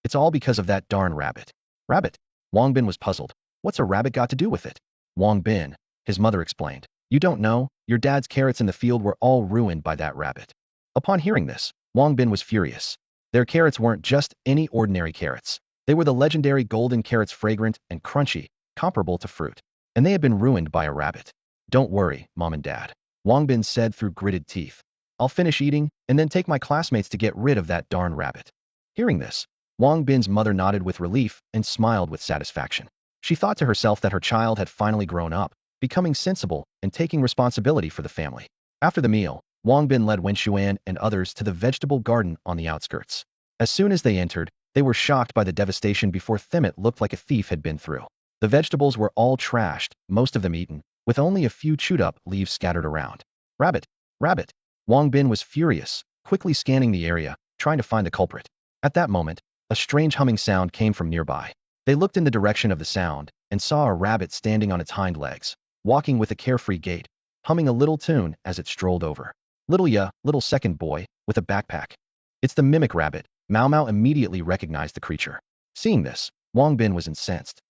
It's all because of that darn rabbit. Rabbit? Wang Bin was puzzled. What's a rabbit got to do with it? Wang Bin, his mother explained. You don't know, your dad's carrots in the field were all ruined by that rabbit. Upon hearing this, Wang Bin was furious. Their carrots weren't just any ordinary carrots. They were the legendary golden carrots, fragrant and crunchy, comparable to fruit. And they had been ruined by a rabbit. Don't worry, Mom and Dad, Wang Bin said through gritted teeth. I'll finish eating and then take my classmates to get rid of that darn rabbit. Hearing this, Wang Bin's mother nodded with relief and smiled with satisfaction. She thought to herself that her child had finally grown up, becoming sensible and taking responsibility for the family. After the meal, Wang Bin led Wen Xuan and others to the vegetable garden on the outskirts. As soon as they entered, they were shocked by the devastation before them. It looked like a thief had been through. The vegetables were all trashed, most of them eaten, with only a few chewed up leaves scattered around. Rabbit! Rabbit! Wang Bin was furious, quickly scanning the area, trying to find the culprit. At that moment, a strange humming sound came from nearby. They looked in the direction of the sound and saw a rabbit standing on its hind legs, walking with a carefree gait, humming a little tune as it strolled over. Little second boy, with a backpack. It's the mimic rabbit. Mao Mao immediately recognized the creature. Seeing this, Wang Bin was incensed.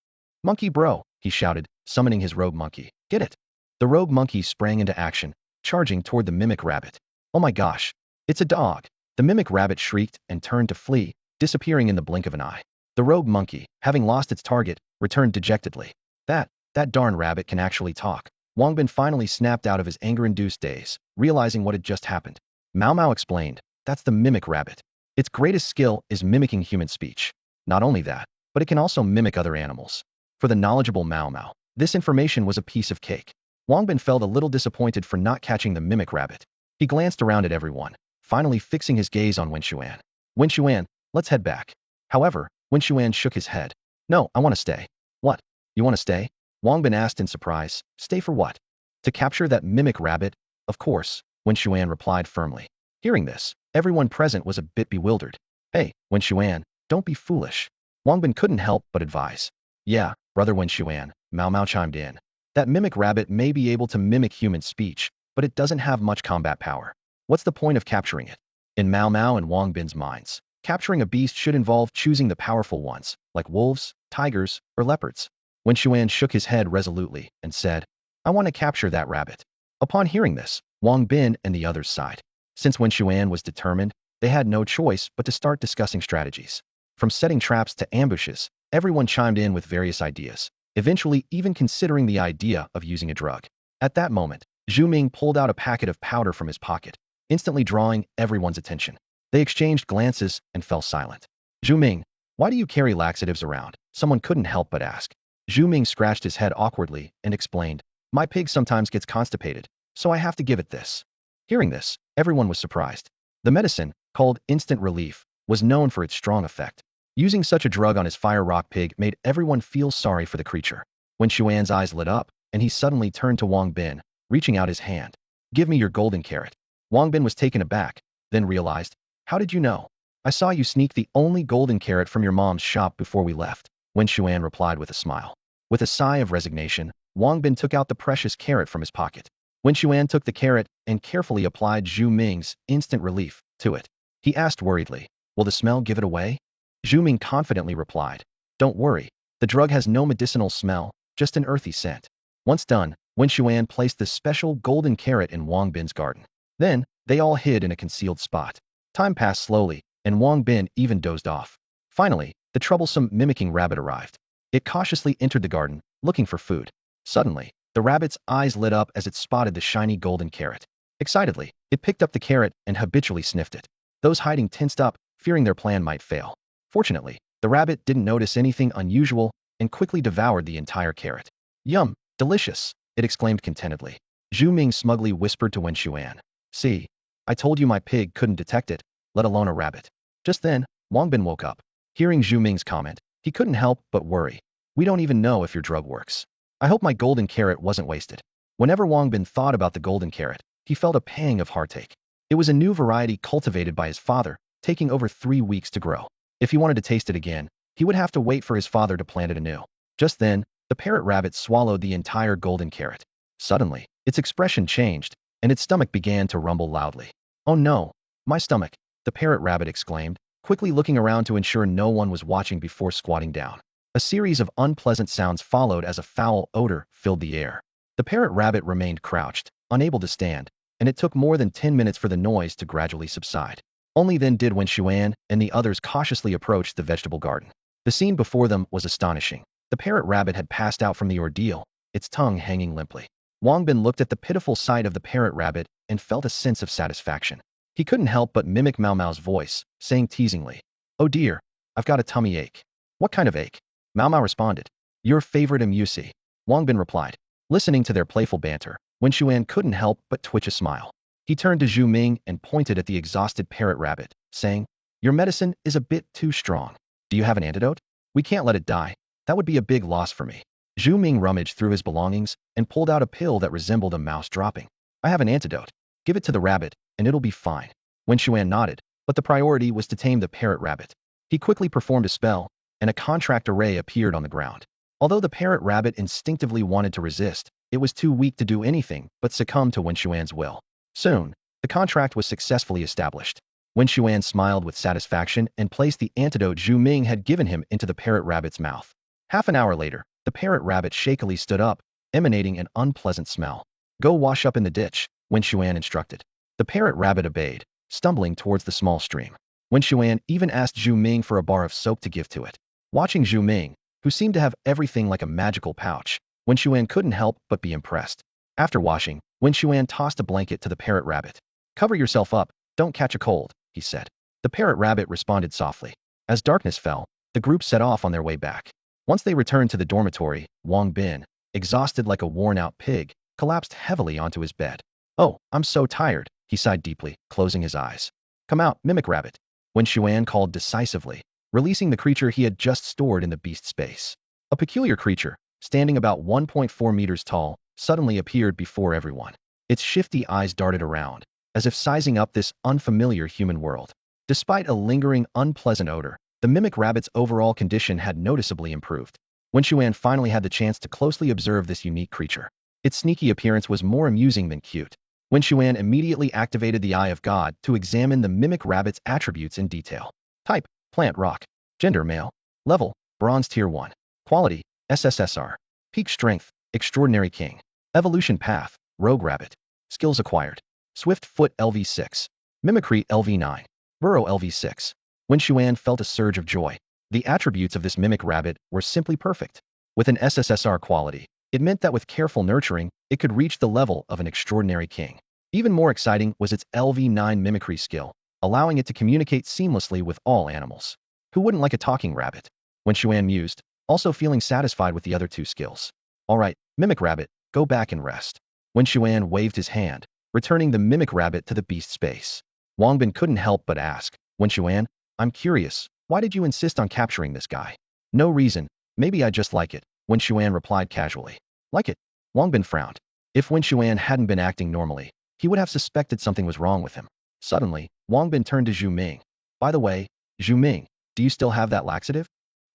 Monkey bro, he shouted, summoning his rogue monkey. Get it? The rogue monkey sprang into action, charging toward the mimic rabbit. Oh my gosh, it's a dog. The mimic rabbit shrieked and turned to flee, disappearing in the blink of an eye. The rogue monkey, having lost its target, returned dejectedly. That darn rabbit can actually talk. Wang Bin finally snapped out of his anger-induced daze, realizing what had just happened. Mao Mao explained, that's the mimic rabbit. Its greatest skill is mimicking human speech. Not only that, but it can also mimic other animals. For the knowledgeable Mao Mao, this information was a piece of cake. Wang Bin felt a little disappointed for not catching the mimic rabbit. He glanced around at everyone, finally fixing his gaze on Wen Xuan. Wen Xuan, let's head back. However, Wen Xuan shook his head. No, I want to stay. What? You want to stay? Wang Bin asked in surprise. Stay for what? To capture that mimic rabbit? Of course, Wen Xuan replied firmly. Hearing this, everyone present was a bit bewildered. Hey, Wen Xuan, don't be foolish. Wang Bin couldn't help but advise. Yeah, brother Wen Xuan, Mao Mao chimed in. That mimic rabbit may be able to mimic human speech, but it doesn't have much combat power. What's the point of capturing it? In Mao Mao and Wang Bin's minds, capturing a beast should involve choosing the powerful ones, like wolves, tigers, or leopards. Wen Xuan shook his head resolutely and said, I want to capture that rabbit. Upon hearing this, Wang Bin and the others sighed. Since Wen Xuan was determined, they had no choice but to start discussing strategies. From setting traps to ambushes, everyone chimed in with various ideas, eventually even considering the idea of using a drug. At that moment, Zhu Ming pulled out a packet of powder from his pocket. instantly drawing everyone's attention. They exchanged glances and fell silent. Zhu Ming, why do you carry laxatives around? Someone couldn't help but ask. Zhu Ming scratched his head awkwardly and explained, my pig sometimes gets constipated, so I have to give it this. Hearing this, everyone was surprised. The medicine, called instant relief, was known for its strong effect. Using such a drug on his fire rock pig made everyone feel sorry for the creature. Wen Xuan's eyes lit up, and he suddenly turned to Wang Bin, reaching out his hand. Give me your golden carrot. Wang Bin was taken aback, then realized, how did you know? I saw you sneak the only golden carrot from your mom's shop before we left, Wen Xuan replied with a smile. With a sigh of resignation, Wang Bin took out the precious carrot from his pocket. Wen Xuan took the carrot and carefully applied Zhu Ming's instant relief to it. He asked worriedly, will the smell give it away? Zhu Ming confidently replied, don't worry, the drug has no medicinal smell, just an earthy scent. Once done, Wen Xuan placed the special golden carrot in Wang Bin's garden. Then, they all hid in a concealed spot. Time passed slowly, and Wang Bin even dozed off. Finally, the troublesome mimicking rabbit arrived. It cautiously entered the garden, looking for food. Suddenly, the rabbit's eyes lit up as it spotted the shiny golden carrot. Excitedly, it picked up the carrot and habitually sniffed it. Those hiding tensed up, fearing their plan might fail. Fortunately, the rabbit didn't notice anything unusual and quickly devoured the entire carrot. Yum, delicious, it exclaimed contentedly. Zhu Ming smugly whispered to Wen Xuan. See, I told you my pig couldn't detect it, let alone a rabbit. Just then, Wang Bin woke up. Hearing Zhu Ming's comment, he couldn't help but worry. We don't even know if your drug works. I hope my golden carrot wasn't wasted. Whenever Wang Bin thought about the golden carrot, he felt a pang of heartache. It was a new variety cultivated by his father, taking over 3 weeks to grow. If he wanted to taste it again, he would have to wait for his father to plant it anew. Just then, the parrot rabbit swallowed the entire golden carrot. Suddenly, its expression changed, and its stomach began to rumble loudly. Oh no, my stomach, the parrot rabbit exclaimed, quickly looking around to ensure no one was watching before squatting down. A series of unpleasant sounds followed as a foul odor filled the air. The parrot rabbit remained crouched, unable to stand, and it took more than 10 minutes for the noise to gradually subside. Only then did Wen Xuan and the others cautiously approach the vegetable garden. The scene before them was astonishing. The parrot rabbit had passed out from the ordeal, its tongue hanging limply. Wang Bin looked at the pitiful sight of the parrot rabbit and felt a sense of satisfaction. He couldn't help but mimic Mao Mao's voice, saying teasingly, oh dear, I've got a tummy ache. What kind of ache? Mao Mao responded, your favorite amusey. Wang Bin replied. Listening to their playful banter, Wen Xuan couldn't help but twitch a smile. He turned to Zhu Ming and pointed at the exhausted parrot rabbit, saying, your medicine is a bit too strong. Do you have an antidote? We can't let it die. That would be a big loss for me. Zhu Ming rummaged through his belongings and pulled out a pill that resembled a mouse dropping. I have an antidote. Give it to the rabbit, and it'll be fine. Wen Xuan nodded, but the priority was to tame the parrot rabbit. He quickly performed a spell, and a contract array appeared on the ground. Although the parrot rabbit instinctively wanted to resist, it was too weak to do anything but succumb to Wen Xuan's will. Soon, the contract was successfully established. Wen Xuan smiled with satisfaction and placed the antidote Zhu Ming had given him into the parrot rabbit's mouth. Half an hour later, the parrot rabbit shakily stood up, emanating an unpleasant smell. Go wash up in the ditch, Wen Xuan instructed. The parrot rabbit obeyed, stumbling towards the small stream. Wen Xuan even asked Zhu Ming for a bar of soap to give to it. Watching Zhu Ming, who seemed to have everything like a magical pouch, Wen Xuan couldn't help but be impressed. After washing, Wen Xuan tossed a blanket to the parrot rabbit. Cover yourself up, don't catch a cold, he said. The parrot rabbit responded softly. As darkness fell, the group set off on their way back. Once they returned to the dormitory, Wang Bin, exhausted like a worn-out pig, collapsed heavily onto his bed. Oh, I'm so tired, he sighed deeply, closing his eyes. Come out, mimic rabbit, Wen Xuan called decisively, releasing the creature he had just stored in the beast space. A peculiar creature, standing about 1.4 meters tall, suddenly appeared before everyone. Its shifty eyes darted around, as if sizing up this unfamiliar human world. Despite a lingering, unpleasant odor, the mimic rabbit's overall condition had noticeably improved. Wen Xuan finally had the chance to closely observe this unique creature. Its sneaky appearance was more amusing than cute. Wen Xuan immediately activated the Eye of God to examine the mimic rabbit's attributes in detail. Type, plant rock. Gender, male. Level, bronze tier 1. Quality, SSS-tier. Peak strength, extraordinary king. Evolution path, rogue rabbit. Skills acquired. Swift foot LV6. Mimicry LV9. Burrow LV6. Wen Xuan felt a surge of joy. The attributes of this mimic rabbit were simply perfect. With an SSS-tier quality, it meant that with careful nurturing, it could reach the level of an extraordinary king. Even more exciting was its LV9 mimicry skill, allowing it to communicate seamlessly with all animals. Who wouldn't like a talking rabbit? Wen Xuan mused, also feeling satisfied with the other two skills. All right, Mimic Rabbit, go back and rest. Wen Xuan waved his hand, returning the Mimic Rabbit to the beast space. Wang Bin couldn't help but ask, Wen Xuan, I'm curious, why did you insist on capturing this guy? No reason, maybe I just like it, Wen Xuan replied casually. Like it? Wang Bin frowned. If Wen Xuan hadn't been acting normally, he would have suspected something was wrong with him. Suddenly, Wang Bin turned to Zhu Ming. By the way, Zhu Ming, do you still have that laxative?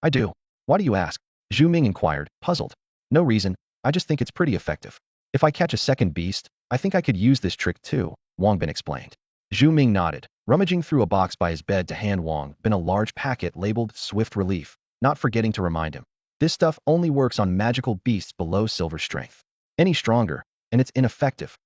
I do. Why do you ask? Zhu Ming inquired, puzzled. No reason, I just think it's pretty effective. If I catch a second beast, I think I could use this trick too, Wang Bin explained. Zhu Ming nodded, rummaging through a box by his bed to hand Wang Bin a large packet labeled Swift Relief, not forgetting to remind him. This stuff only works on magical beasts below silver strength. Any stronger, and it's ineffective.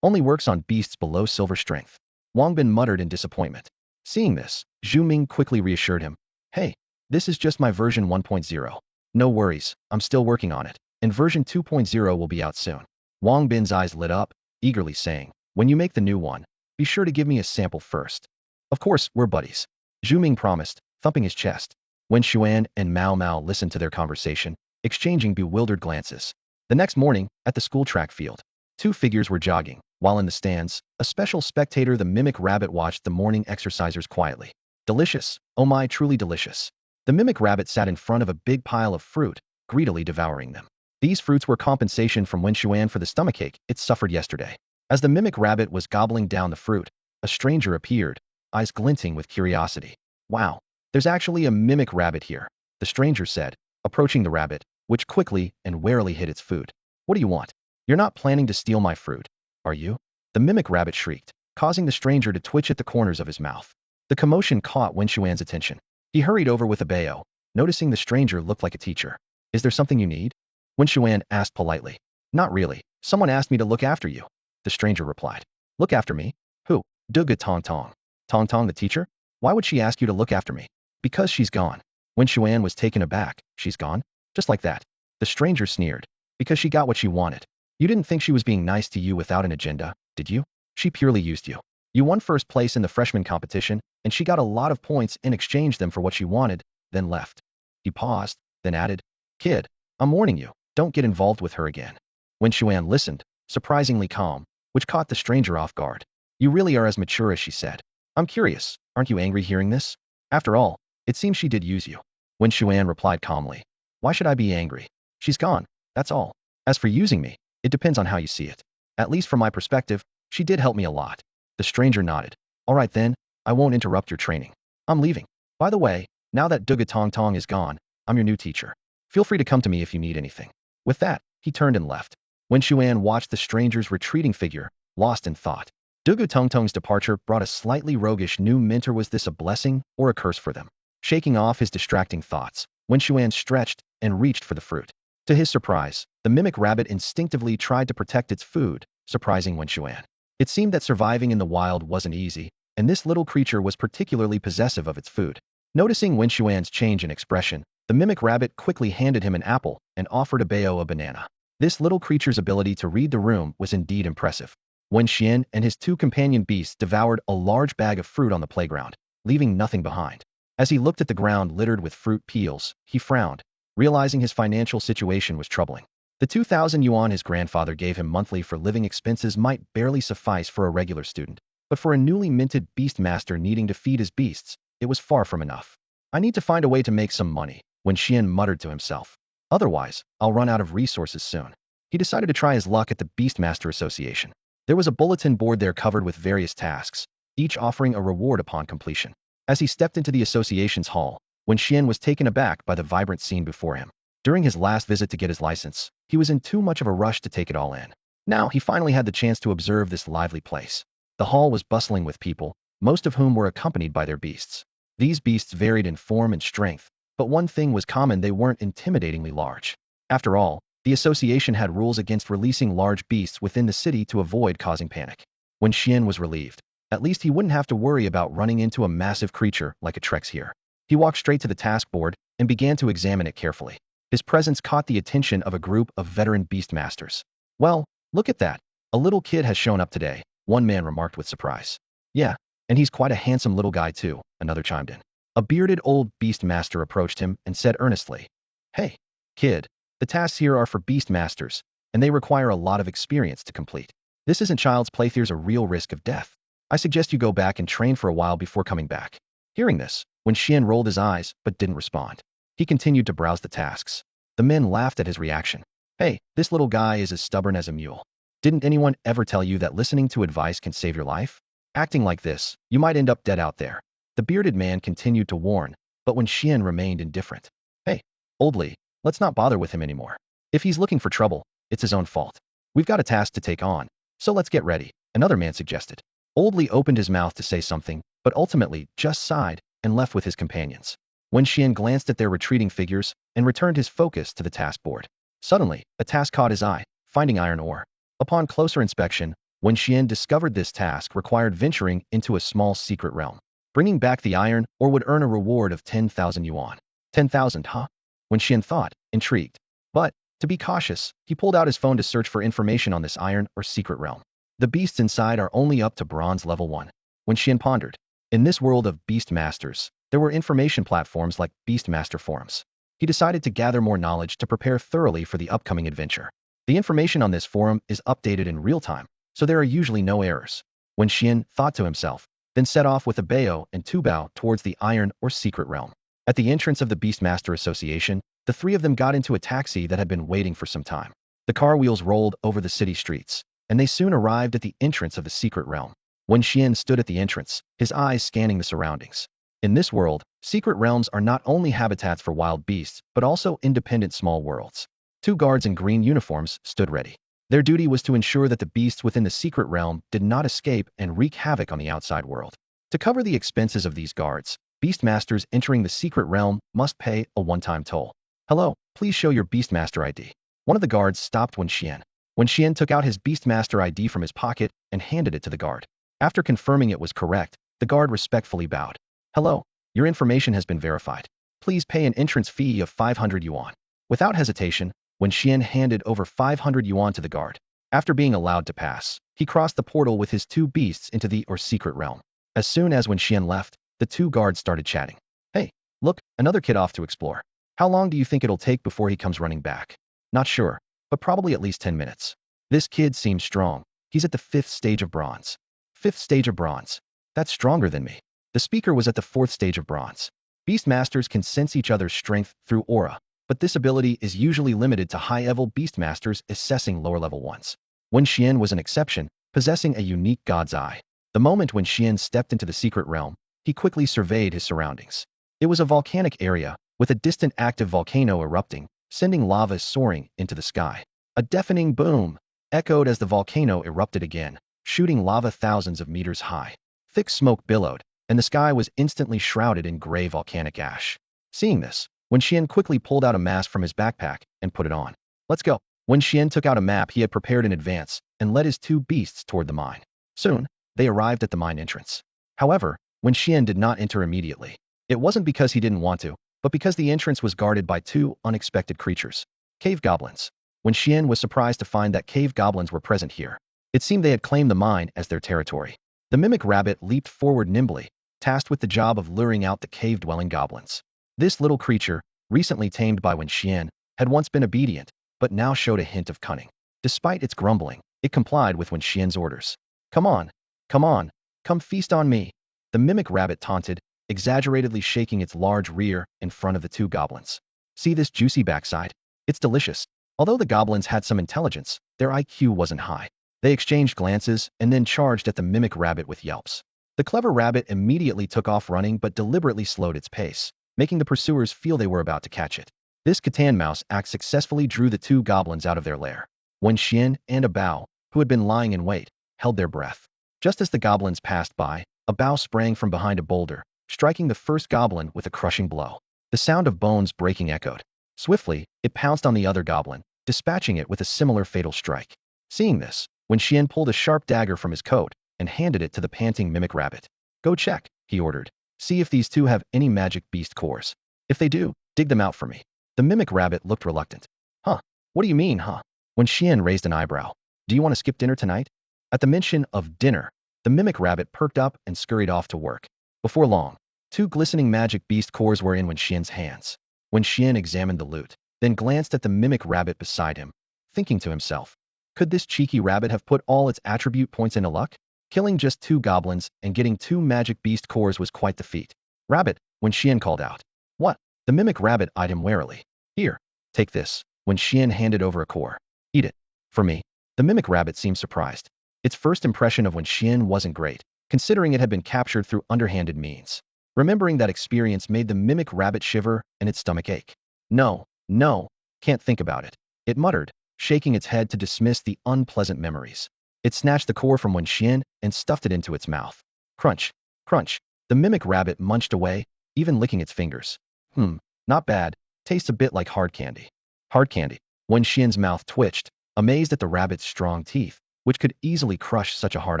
Only works on beasts below silver strength. Wang Bin muttered in disappointment. Seeing this, Zhu Ming quickly reassured him. Hey, this is just my version 1.0. No worries, I'm still working on it, and version 2.0 will be out soon. Wang Bin's eyes lit up, eagerly saying, when you make the new one, be sure to give me a sample first. Of course, we're buddies. Zhu Ming promised, thumping his chest. Wen Xuan and Mao Mao listened to their conversation, exchanging bewildered glances. The next morning, at the school track field, two figures were jogging, while in the stands, a special spectator, the Mimic Rabbit, watched the morning exercisers quietly. Delicious, oh my, truly delicious. The Mimic Rabbit sat in front of a big pile of fruit, greedily devouring them. These fruits were compensation from Wen Xuan for the stomachache it suffered yesterday. As the Mimic Rabbit was gobbling down the fruit, a stranger appeared, eyes glinting with curiosity. Wow, there's actually a Mimic Rabbit here, the stranger said, approaching the rabbit, which quickly and warily hid its food. What do you want? You're not planning to steal my fruit, are you? The Mimic Rabbit shrieked, causing the stranger to twitch at the corners of his mouth. The commotion caught Wen Xuan's attention. He hurried over with a bao, noticing the stranger looked like a teacher. Is there something you need? Wen Xuan asked politely. Not really. Someone asked me to look after you. The stranger replied. Look after me? Who? Duga Tong Tong. Tong Tong the teacher? Why would she ask you to look after me? Because she's gone. Wen Xuan was taken aback. She's gone? Just like that. The stranger sneered. Because she got what she wanted. You didn't think she was being nice to you without an agenda, did you? She purely used you. You won first place in the freshman competition, and she got a lot of points and exchanged them for what she wanted, then left. He paused, then added, Kid, I'm warning you, don't get involved with her again. Wen Xuan listened, surprisingly calm, which caught the stranger off guard. You really are as mature as she said. I'm curious, aren't you angry hearing this? After all, it seems she did use you. Wen Xuan replied calmly. Why should I be angry? She's gone, that's all. As for using me, it depends on how you see it. At least from my perspective, she did help me a lot. The stranger nodded. All right then, I won't interrupt your training. I'm leaving. By the way, now that Duga Tong Tong is gone, I'm your new teacher. Feel free to come to me if you need anything. With that, he turned and left. Wen Xuan watched the stranger's retreating figure, lost in thought. Duga Tong Tong's departure brought a slightly roguish new mentor. Was this a blessing or a curse for them? Shaking off his distracting thoughts, Wen Xuan stretched and reached for the fruit. To his surprise, the Mimic Rabbit instinctively tried to protect its food, surprising Wen Xuan. It seemed that surviving in the wild wasn't easy, and this little creature was particularly possessive of its food. Noticing Wen Xuan's change in expression, the Mimic Rabbit quickly handed him an apple and offered a bao a banana. This little creature's ability to read the room was indeed impressive. Wen Xian and his two companion beasts devoured a large bag of fruit on the playground, leaving nothing behind. As he looked at the ground littered with fruit peels, he frowned, realizing his financial situation was troubling. The 2,000 yuan his grandfather gave him monthly for living expenses might barely suffice for a regular student, but for a newly minted beast master needing to feed his beasts, it was far from enough. I need to find a way to make some money, Wen Xian muttered to himself. Otherwise, I'll run out of resources soon. He decided to try his luck at the Beastmaster Association. There was a bulletin board there covered with various tasks, each offering a reward upon completion. As he stepped into the association's hall, Wen Xian was taken aback by the vibrant scene before him. During his last visit to get his license, he was in too much of a rush to take it all in. Now he finally had the chance to observe this lively place. The hall was bustling with people, most of whom were accompanied by their beasts. These beasts varied in form and strength, but one thing was common: they weren't intimidatingly large. After all, the association had rules against releasing large beasts within the city to avoid causing panic. Wen Xian was relieved. At least he wouldn't have to worry about running into a massive creature like a Trex here. He walked straight to the task board and began to examine it carefully. His presence caught the attention of a group of veteran beastmasters. Well, look at that. A little kid has shown up today, one man remarked with surprise. Yeah, and he's quite a handsome little guy too, another chimed in. A bearded old beast master approached him and said earnestly, Hey, kid, the tasks here are for beast masters, and they require a lot of experience to complete. This isn't child's play, there's a real risk of death. I suggest you go back and train for a while before coming back. Hearing this, Wen Xuan rolled his eyes but didn't respond. He continued to browse the tasks. The men laughed at his reaction. Hey, this little guy is as stubborn as a mule. Didn't anyone ever tell you that listening to advice can save your life? Acting like this, you might end up dead out there. The bearded man continued to warn, but Wen Xuan remained indifferent. Hey, old Li, let's not bother with him anymore. If he's looking for trouble, it's his own fault. We've got a task to take on, so let's get ready, another man suggested. Old Li opened his mouth to say something, but ultimately just sighed and left with his companions. Wen Xuan glanced at their retreating figures and returned his focus to the task board. Suddenly, a task caught his eye, finding iron ore. Upon closer inspection, Wen Xuan discovered this task required venturing into a small secret realm. Bringing back the iron ore would earn a reward of 10,000 yuan. 10,000, huh? Wen Xuan thought, intrigued. But, to be cautious, he pulled out his phone to search for information on this iron or secret realm. The beasts inside are only up to bronze level 1. Wen Xuan pondered. In this world of beast masters, there were information platforms like Beastmaster forums. He decided to gather more knowledge to prepare thoroughly for the upcoming adventure. The information on this forum is updated in real time, so there are usually no errors. Wen Xuan thought to himself, then set off with a bao and two bao towards the iron or secret realm. At the entrance of the Beastmaster Association, the three of them got into a taxi that had been waiting for some time. The car wheels rolled over the city streets, and they soon arrived at the entrance of the secret realm. Wen Xuan stood at the entrance, his eyes scanning the surroundings. In this world, secret realms are not only habitats for wild beasts, but also independent small worlds. Two guards in green uniforms stood ready. Their duty was to ensure that the beasts within the secret realm did not escape and wreak havoc on the outside world. To cover the expenses of these guards, Beastmasters entering the secret realm must pay a one-time toll. Hello, please show your Beastmaster ID. One of the guards stopped Wen Xuan. Wen Xuan took out his Beastmaster ID from his pocket and handed it to the guard. After confirming it was correct, the guard respectfully bowed. Hello, your information has been verified. Please pay an entrance fee of 500 yuan. Without hesitation, Wen Xuan handed over 500 yuan to the guard. After being allowed to pass, he crossed the portal with his two beasts into the secret realm. As soon as Wen Xuan left, the two guards started chatting. Hey, look, another kid off to explore. How long do you think it'll take before he comes running back? Not sure, but probably at least 10 minutes. This kid seems strong. He's at the 5th stage of bronze. 5th stage of bronze. That's stronger than me. The speaker was at the 4th stage of bronze. Beastmasters can sense each other's strength through aura, but this ability is usually limited to high-level Beastmasters assessing lower-level ones. Wen Xuan was an exception, possessing a unique God's Eye. The moment Wen Xuan stepped into the secret realm, he quickly surveyed his surroundings. It was a volcanic area, with a distant active volcano erupting, sending lava soaring into the sky. A deafening boom echoed as the volcano erupted again, shooting lava thousands of meters high. Thick smoke billowed, and the sky was instantly shrouded in gray volcanic ash. Seeing this, Wen Xuan quickly pulled out a mask from his backpack and put it on. Let's go. Wen Xuan took out a map he had prepared in advance and led his two beasts toward the mine. Soon, they arrived at the mine entrance. However, Wen Xuan did not enter immediately. It wasn't because he didn't want to, but because the entrance was guarded by two unexpected creatures. Cave goblins. Wen Xuan was surprised to find that cave goblins were present here. It seemed they had claimed the mine as their territory. The mimic rabbit leaped forward nimbly, tasked with the job of luring out the cave-dwelling goblins. This little creature, recently tamed by Wen Xuan, had once been obedient, but now showed a hint of cunning. Despite its grumbling, it complied with Wen Xuan's orders. Come on, come feast on me. The mimic rabbit taunted, exaggeratedly shaking its large rear in front of the two goblins. See this juicy backside? It's delicious. Although the goblins had some intelligence, their IQ wasn't high. They exchanged glances and then charged at the mimic rabbit with yelps. The clever rabbit immediately took off running but deliberately slowed its pace, making the pursuers feel they were about to catch it. This Catan mouse act successfully drew the two goblins out of their lair. Wen Xuan and a bao, who had been lying in wait, held their breath. Just as the goblins passed by, a bao sprang from behind a boulder, striking the first goblin with a crushing blow. The sound of bones breaking echoed. Swiftly, it pounced on the other goblin, dispatching it with a similar fatal strike. Seeing this, Wen Xuan pulled a sharp dagger from his coat and handed it to the panting mimic rabbit. Go check, he ordered. See if these two have any magic beast cores. If they do, dig them out for me. The mimic rabbit looked reluctant. Huh? What do you mean, huh? Wen Xuan raised an eyebrow. Do you want to skip dinner tonight? At the mention of dinner, the mimic rabbit perked up and scurried off to work. Before long, two glistening magic beast cores were in Wen Xuan's hands. Wen Xuan examined the loot, then glanced at the mimic rabbit beside him, thinking to himself, could this cheeky rabbit have put all its attribute points into luck? Killing just two goblins and getting two magic beast cores was quite the feat. Rabbit, Wen Xuan called out. What? The mimic rabbit eyed him warily. Here, take this. Wen Xuan handed over a core. Eat it. For me. The mimic rabbit seemed surprised. Its first impression of Wen Xuan wasn't great, considering it had been captured through underhanded means. Remembering that experience made the mimic rabbit shiver and its stomach ache. No, no, can't think about it. It muttered, shaking its head to dismiss the unpleasant memories. It snatched the core from Wen Xuan and stuffed it into its mouth. Crunch, crunch. The mimic rabbit munched away, even licking its fingers. Not bad. Tastes a bit like hard candy. Hard candy. Wen Xuan's mouth twitched, amazed at the rabbit's strong teeth, which could easily crush such a hard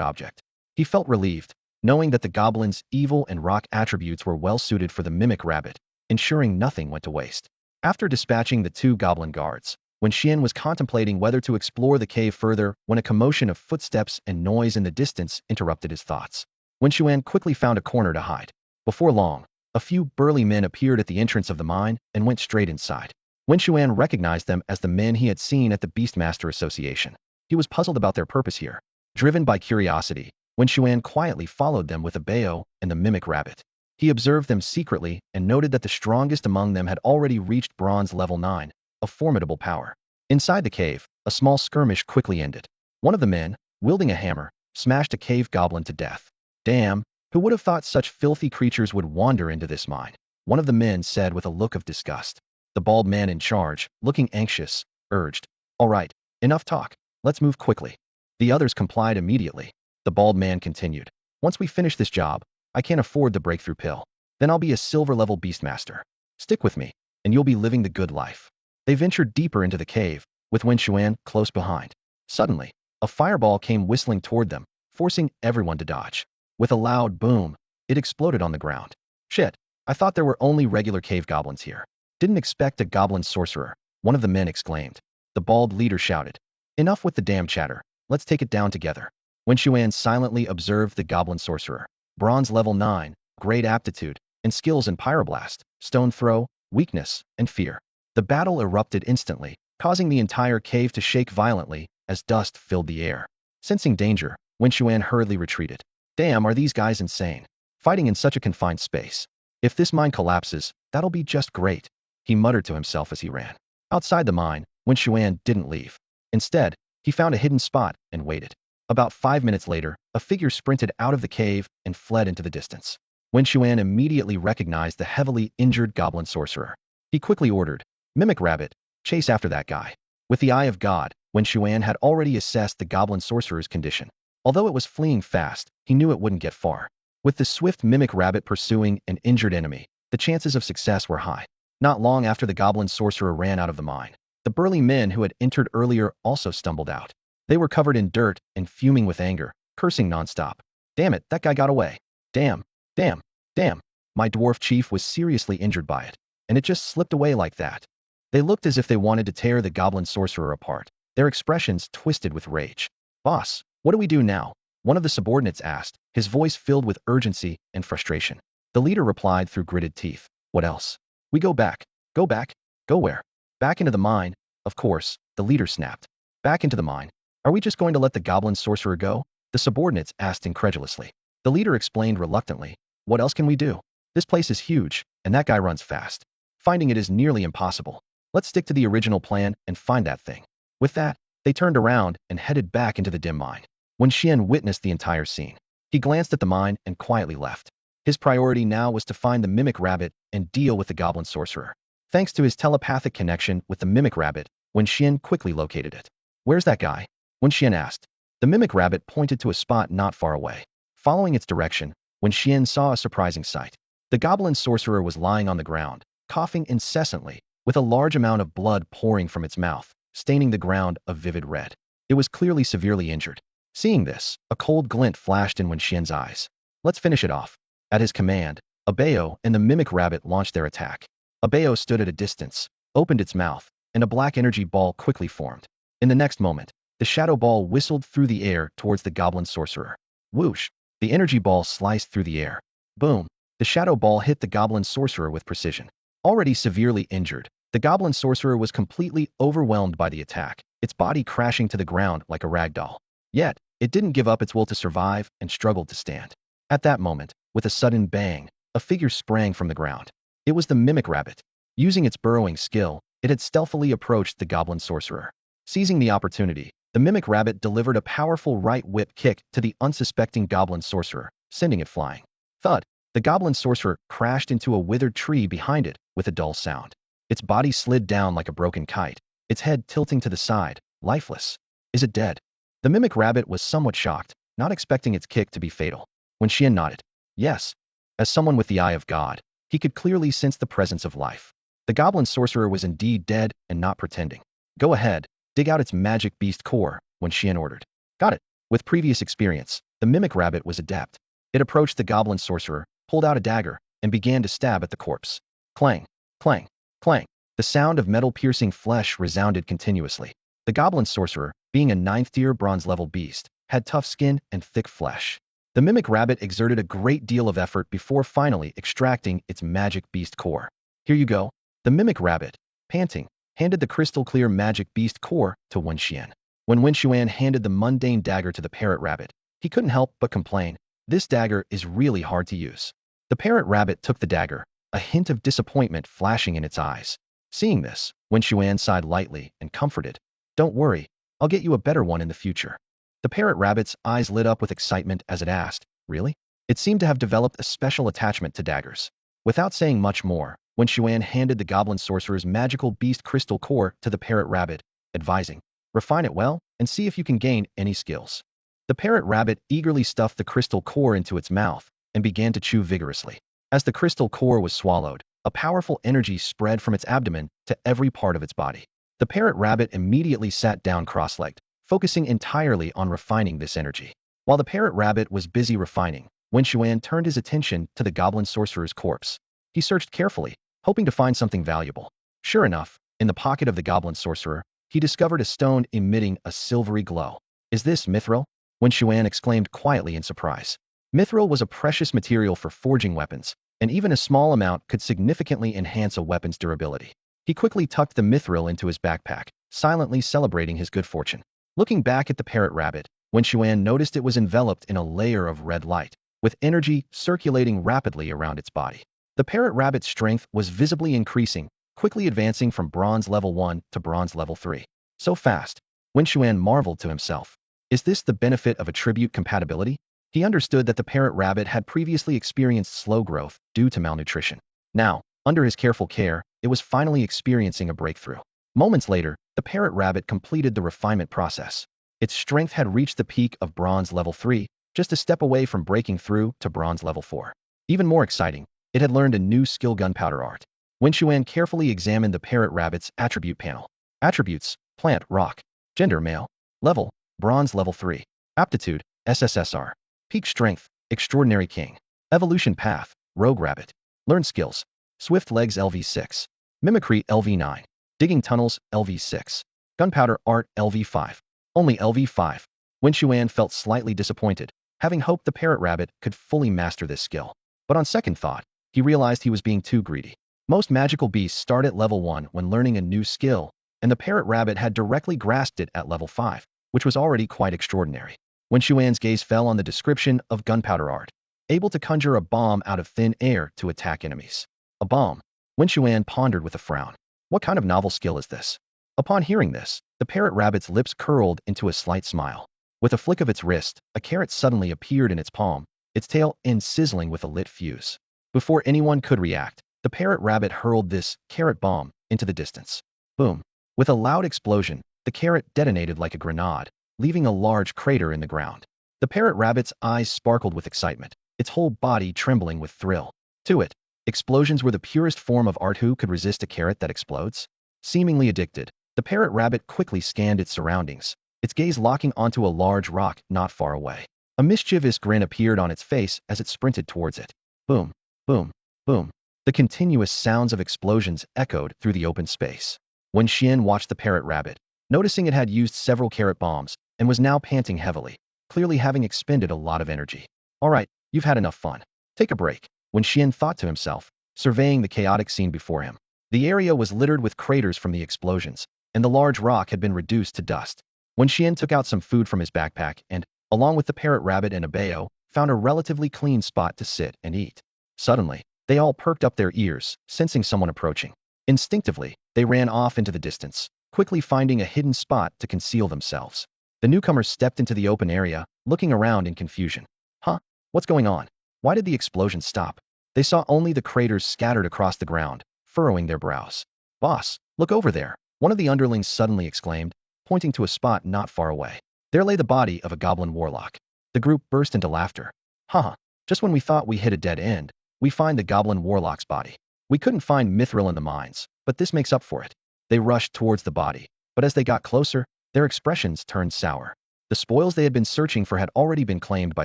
object. He felt relieved, knowing that the goblin's evil and rock attributes were well suited for the mimic rabbit, ensuring nothing went to waste. After dispatching the two goblin guards, Wen Xuan was contemplating whether to explore the cave further when a commotion of footsteps and noise in the distance interrupted his thoughts. Wen Xuan quickly found a corner to hide. Before long, a few burly men appeared at the entrance of the mine and went straight inside. Wen Xuan recognized them as the men he had seen at the Beastmaster Association. He was puzzled about their purpose here. Driven by curiosity, Wen Xuan quietly followed them with a bao and the mimic rabbit. He observed them secretly and noted that the strongest among them had already reached bronze level 9, a formidable power. Inside the cave, a small skirmish quickly ended. One of the men, wielding a hammer, smashed a cave goblin to death. Damn, who would have thought such filthy creatures would wander into this mine? One of the men said with a look of disgust. The bald man in charge, looking anxious, urged, All right, enough talk. Let's move quickly. The others complied immediately. The bald man continued. Once we finish this job, I can't afford the breakthrough pill. Then I'll be a silver-level beastmaster. Stick with me, and you'll be living the good life. They ventured deeper into the cave, with Wen Xuan close behind. Suddenly, a fireball came whistling toward them, forcing everyone to dodge. With a loud boom, it exploded on the ground. Shit, I thought there were only regular cave goblins here. Didn't expect a goblin sorcerer, one of the men exclaimed. The bald leader shouted. Enough with the damn chatter, let's take it down together. Wen Xuan silently observed the goblin sorcerer. Bronze level 9, great aptitude, and skills in pyroblast, stone throw, weakness, and fear. The battle erupted instantly, causing the entire cave to shake violently as dust filled the air. Sensing danger, Wen Xuan hurriedly retreated. Damn, are these guys insane? Fighting in such a confined space. If this mine collapses, that'll be just great, he muttered to himself as he ran. Outside the mine, Wen Xuan didn't leave. Instead, he found a hidden spot and waited. About 5 minutes later, a figure sprinted out of the cave and fled into the distance. Wen Xuan immediately recognized the heavily injured goblin sorcerer. He quickly ordered, Mimic Rabbit, chase after that guy. With the eye of God, Wen Xuan had already assessed the goblin sorcerer's condition. Although it was fleeing fast, he knew it wouldn't get far. With the swift Mimic Rabbit pursuing an injured enemy, the chances of success were high. Not long after the goblin sorcerer ran out of the mine, the burly men who had entered earlier also stumbled out. They were covered in dirt and fuming with anger, cursing nonstop. Damn it, that guy got away. Damn, damn, damn. My dwarf chief was seriously injured by it, and it just slipped away like that. They looked as if they wanted to tear the goblin sorcerer apart, their expressions twisted with rage. Boss, what do we do now? One of the subordinates asked, his voice filled with urgency and frustration. The leader replied through gritted teeth. What else? We go back. Go back? Go where? Back into the mine. Of course, the leader snapped. Back into the mine. Are we just going to let the goblin sorcerer go? The subordinates asked incredulously. The leader explained reluctantly. What else can we do? This place is huge, and that guy runs fast. Finding it is nearly impossible. Let's stick to the original plan and find that thing. With that, they turned around and headed back into the dim mine. Wen Xuan witnessed the entire scene. He glanced at the mine and quietly left. His priority now was to find the Mimic Rabbit and deal with the goblin sorcerer. Thanks to his telepathic connection with the Mimic Rabbit, Wen Xuan quickly located it. Where's that guy? Wen Xuan asked. The Mimic Rabbit pointed to a spot not far away. Following its direction, Wen Xuan saw a surprising sight. The goblin sorcerer was lying on the ground, coughing incessantly, with a large amount of blood pouring from its mouth, staining the ground a vivid red. It was clearly severely injured. Seeing this, a cold glint flashed in Wen Xuan's eyes. Let's finish it off. At his command, Abeo and the Mimic Rabbit launched their attack. Abeo stood at a distance, opened its mouth, and a black energy ball quickly formed. In the next moment, the shadow ball whistled through the air towards the goblin sorcerer. Whoosh! The energy ball sliced through the air. Boom! The shadow ball hit the goblin sorcerer with precision. Already severely injured, the goblin sorcerer was completely overwhelmed by the attack, its body crashing to the ground like a rag doll. Yet, it didn't give up its will to survive and struggled to stand. At that moment, with a sudden bang, a figure sprang from the ground. It was the mimic rabbit. Using its burrowing skill, it had stealthily approached the goblin sorcerer. Seizing the opportunity, the mimic rabbit delivered a powerful right whip kick to the unsuspecting goblin sorcerer, sending it flying. Thud! The goblin sorcerer crashed into a withered tree behind it with a dull sound. Its body slid down like a broken kite, its head tilting to the side, lifeless. Is it dead? The mimic rabbit was somewhat shocked, not expecting its kick to be fatal. Wen Xuan nodded. Yes. As someone with the eye of God, he could clearly sense the presence of life. The goblin sorcerer was indeed dead and not pretending. Go ahead, dig out its magic beast core, Wen Xuan ordered. Got it. With previous experience, the mimic rabbit was adept. It approached the goblin sorcerer, pulled out a dagger, and began to stab at the corpse. Clang, clang, clang. The sound of metal-piercing flesh resounded continuously. The goblin sorcerer, being a 9th-tier bronze-level beast, had tough skin and thick flesh. The mimic rabbit exerted a great deal of effort before finally extracting its magic beast core. Here you go. The mimic rabbit, panting, handed the crystal-clear magic beast core to Wen Xuan. When Wen Xuan handed the mundane dagger to the parrot rabbit, he couldn't help but complain, "This dagger is really hard to use." The parrot rabbit took the dagger, a hint of disappointment flashing in its eyes. Seeing this, Wen Xuan sighed lightly and comforted. Don't worry, I'll get you a better one in the future. The parrot rabbit's eyes lit up with excitement as it asked, really? It seemed to have developed a special attachment to daggers. Without saying much more, Wen Xuan handed the goblin sorcerer's magical beast crystal core to the parrot rabbit, advising, refine it well and see if you can gain any skills. The parrot rabbit eagerly stuffed the crystal core into its mouth and began to chew vigorously. As the crystal core was swallowed, a powerful energy spread from its abdomen to every part of its body. The parrot rabbit immediately sat down cross-legged, focusing entirely on refining this energy. While the parrot rabbit was busy refining, Wen Xuan turned his attention to the goblin sorcerer's corpse. He searched carefully, hoping to find something valuable. Sure enough, in the pocket of the goblin sorcerer, he discovered a stone emitting a silvery glow. Is this mithril? Wen Xuan exclaimed quietly in surprise. Mithril was a precious material for forging weapons, and even a small amount could significantly enhance a weapon's durability. He quickly tucked the mithril into his backpack, silently celebrating his good fortune. Looking back at the parrot rabbit, Wen Xuan noticed it was enveloped in a layer of red light, with energy circulating rapidly around its body. The parrot rabbit's strength was visibly increasing, quickly advancing from bronze level 1 to bronze level 3. So fast, Wen Xuan marveled to himself. Is this the benefit of attribute compatibility? He understood that the parrot rabbit had previously experienced slow growth due to malnutrition. Now, under his careful care, it was finally experiencing a breakthrough. Moments later, the parrot rabbit completed the refinement process. Its strength had reached the peak of bronze level 3, just a step away from breaking through to bronze level 4. Even more exciting, it had learned a new skill gunpowder art. Wen Xuan carefully examined the parrot rabbit's attribute panel. Attributes: plant, rock. Gender, male. Level: bronze level 3. Aptitude: SSS-tier. Peak strength: extraordinary king. Evolution path: rogue rabbit. Learn skills: swift legs LV6. Mimicry LV9. Digging tunnels LV6. Gunpowder art LV5. Only LV5. Wen Xuan felt slightly disappointed, having hoped the parrot rabbit could fully master this skill. But on second thought, he realized he was being too greedy. Most magical beasts start at level 1 when learning a new skill, and the parrot rabbit had directly grasped it at level 5, which was already quite extraordinary. Wen Xuan's gaze fell on the description of gunpowder art. Able to conjure a bomb out of thin air to attack enemies. A bomb. Wen Xuan pondered with a frown. What kind of novel skill is this? Upon hearing this, the parrot rabbit's lips curled into a slight smile. With a flick of its wrist, a carrot suddenly appeared in its palm, its tail end sizzling with a lit fuse. Before anyone could react, the parrot rabbit hurled this carrot bomb into the distance. Boom. With a loud explosion, the carrot detonated like a grenade, leaving a large crater in the ground. The parrot rabbit's eyes sparkled with excitement, its whole body trembling with thrill. To it, explosions were the purest form of art. Who could resist a carrot that explodes? Seemingly addicted, the parrot rabbit quickly scanned its surroundings, its gaze locking onto a large rock not far away. A mischievous grin appeared on its face as it sprinted towards it. Boom, boom, boom. The continuous sounds of explosions echoed through the open space. Wen Xuan watched the parrot rabbit, noticing it had used several carrot bombs and was now panting heavily, clearly having expended a lot of energy. All right, you've had enough fun. Take a break, Wen Xuan thought to himself, surveying the chaotic scene before him. The area was littered with craters from the explosions, and the large rock had been reduced to dust. Wen Xuan took out some food from his backpack and, along with the parrot rabbit and a bao, found a relatively clean spot to sit and eat. Suddenly, they all perked up their ears, sensing someone approaching. Instinctively, they ran off into the distance, quickly finding a hidden spot to conceal themselves. The newcomers stepped into the open area, looking around in confusion. Huh? What's going on? Why did the explosion stop? They saw only the craters scattered across the ground, furrowing their brows. Boss, look over there, one of the underlings suddenly exclaimed, pointing to a spot not far away. There lay the body of a goblin warlock. The group burst into laughter. Haha, just when we thought we hit a dead end, we find the goblin warlock's body. We couldn't find mithril in the mines, but this makes up for it. They rushed towards the body, but as they got closer, their expressions turned sour. The spoils they had been searching for had already been claimed by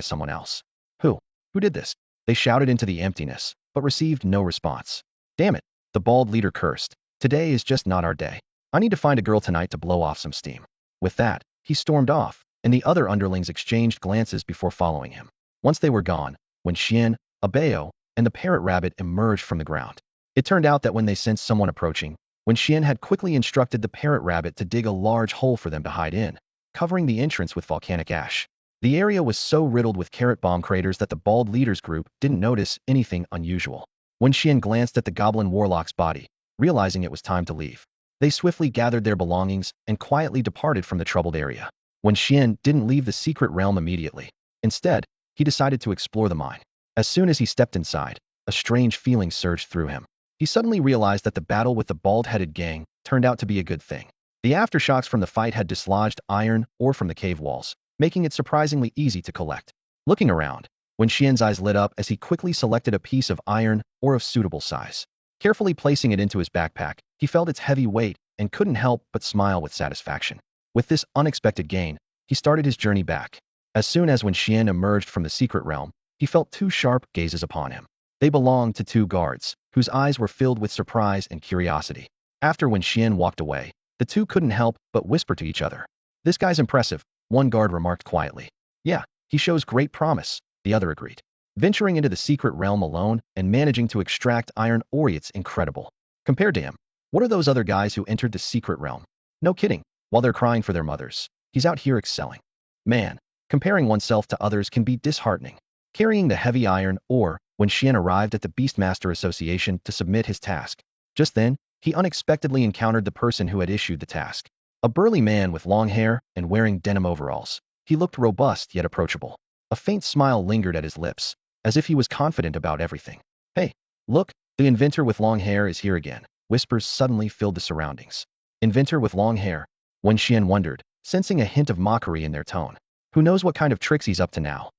someone else. Who? Who did this? They shouted into the emptiness, but received no response. Damn it, the bald leader cursed. Today is just not our day. I need to find a girl tonight to blow off some steam. With that, he stormed off, and the other underlings exchanged glances before following him. Once they were gone, Wen Xuan, a bao, and the parrot rabbit emerged from the ground. It turned out that when they sensed someone approaching, Wen Xuan had quickly instructed the parrot rabbit to dig a large hole for them to hide in, covering the entrance with volcanic ash. The area was so riddled with carrot bomb craters that the bald leader's group didn't notice anything unusual. Wen Xuan glanced at the goblin warlock's body, realizing it was time to leave. They swiftly gathered their belongings and quietly departed from the troubled area. Wen Xuan didn't leave the secret realm immediately. Instead, he decided to explore the mine. As soon as he stepped inside, a strange feeling surged through him. He suddenly realized that the battle with the bald-headed gang turned out to be a good thing. The aftershocks from the fight had dislodged iron ore from the cave walls, making it surprisingly easy to collect. Looking around, Wen Xuan's eyes lit up as he quickly selected a piece of iron ore of suitable size. Carefully placing it into his backpack, he felt its heavy weight and couldn't help but smile with satisfaction. With this unexpected gain, he started his journey back. As soon as Wen Xuan emerged from the secret realm, he felt two sharp gazes upon him. They belonged to two guards, whose eyes were filled with surprise and curiosity. After Wen Xuan walked away, the two couldn't help but whisper to each other. This guy's impressive, one guard remarked quietly. Yeah, he shows great promise, the other agreed. Venturing into the secret realm alone and managing to extract iron ore, it's incredible. Compared to him, what are those other guys who entered the secret realm? No kidding, while they're crying for their mothers, he's out here excelling. Man, comparing oneself to others can be disheartening. Carrying the heavy iron ore, Wen Xuan arrived at the Beastmaster Association to submit his task. Just then, he unexpectedly encountered the person who had issued the task. A burly man with long hair and wearing denim overalls. He looked robust yet approachable. A faint smile lingered at his lips, as if he was confident about everything. Hey, look, the inventor with long hair is here again. Whispers suddenly filled the surroundings. Inventor with long hair? Wen Xuan wondered, sensing a hint of mockery in their tone. Who knows what kind of tricks he's up to now?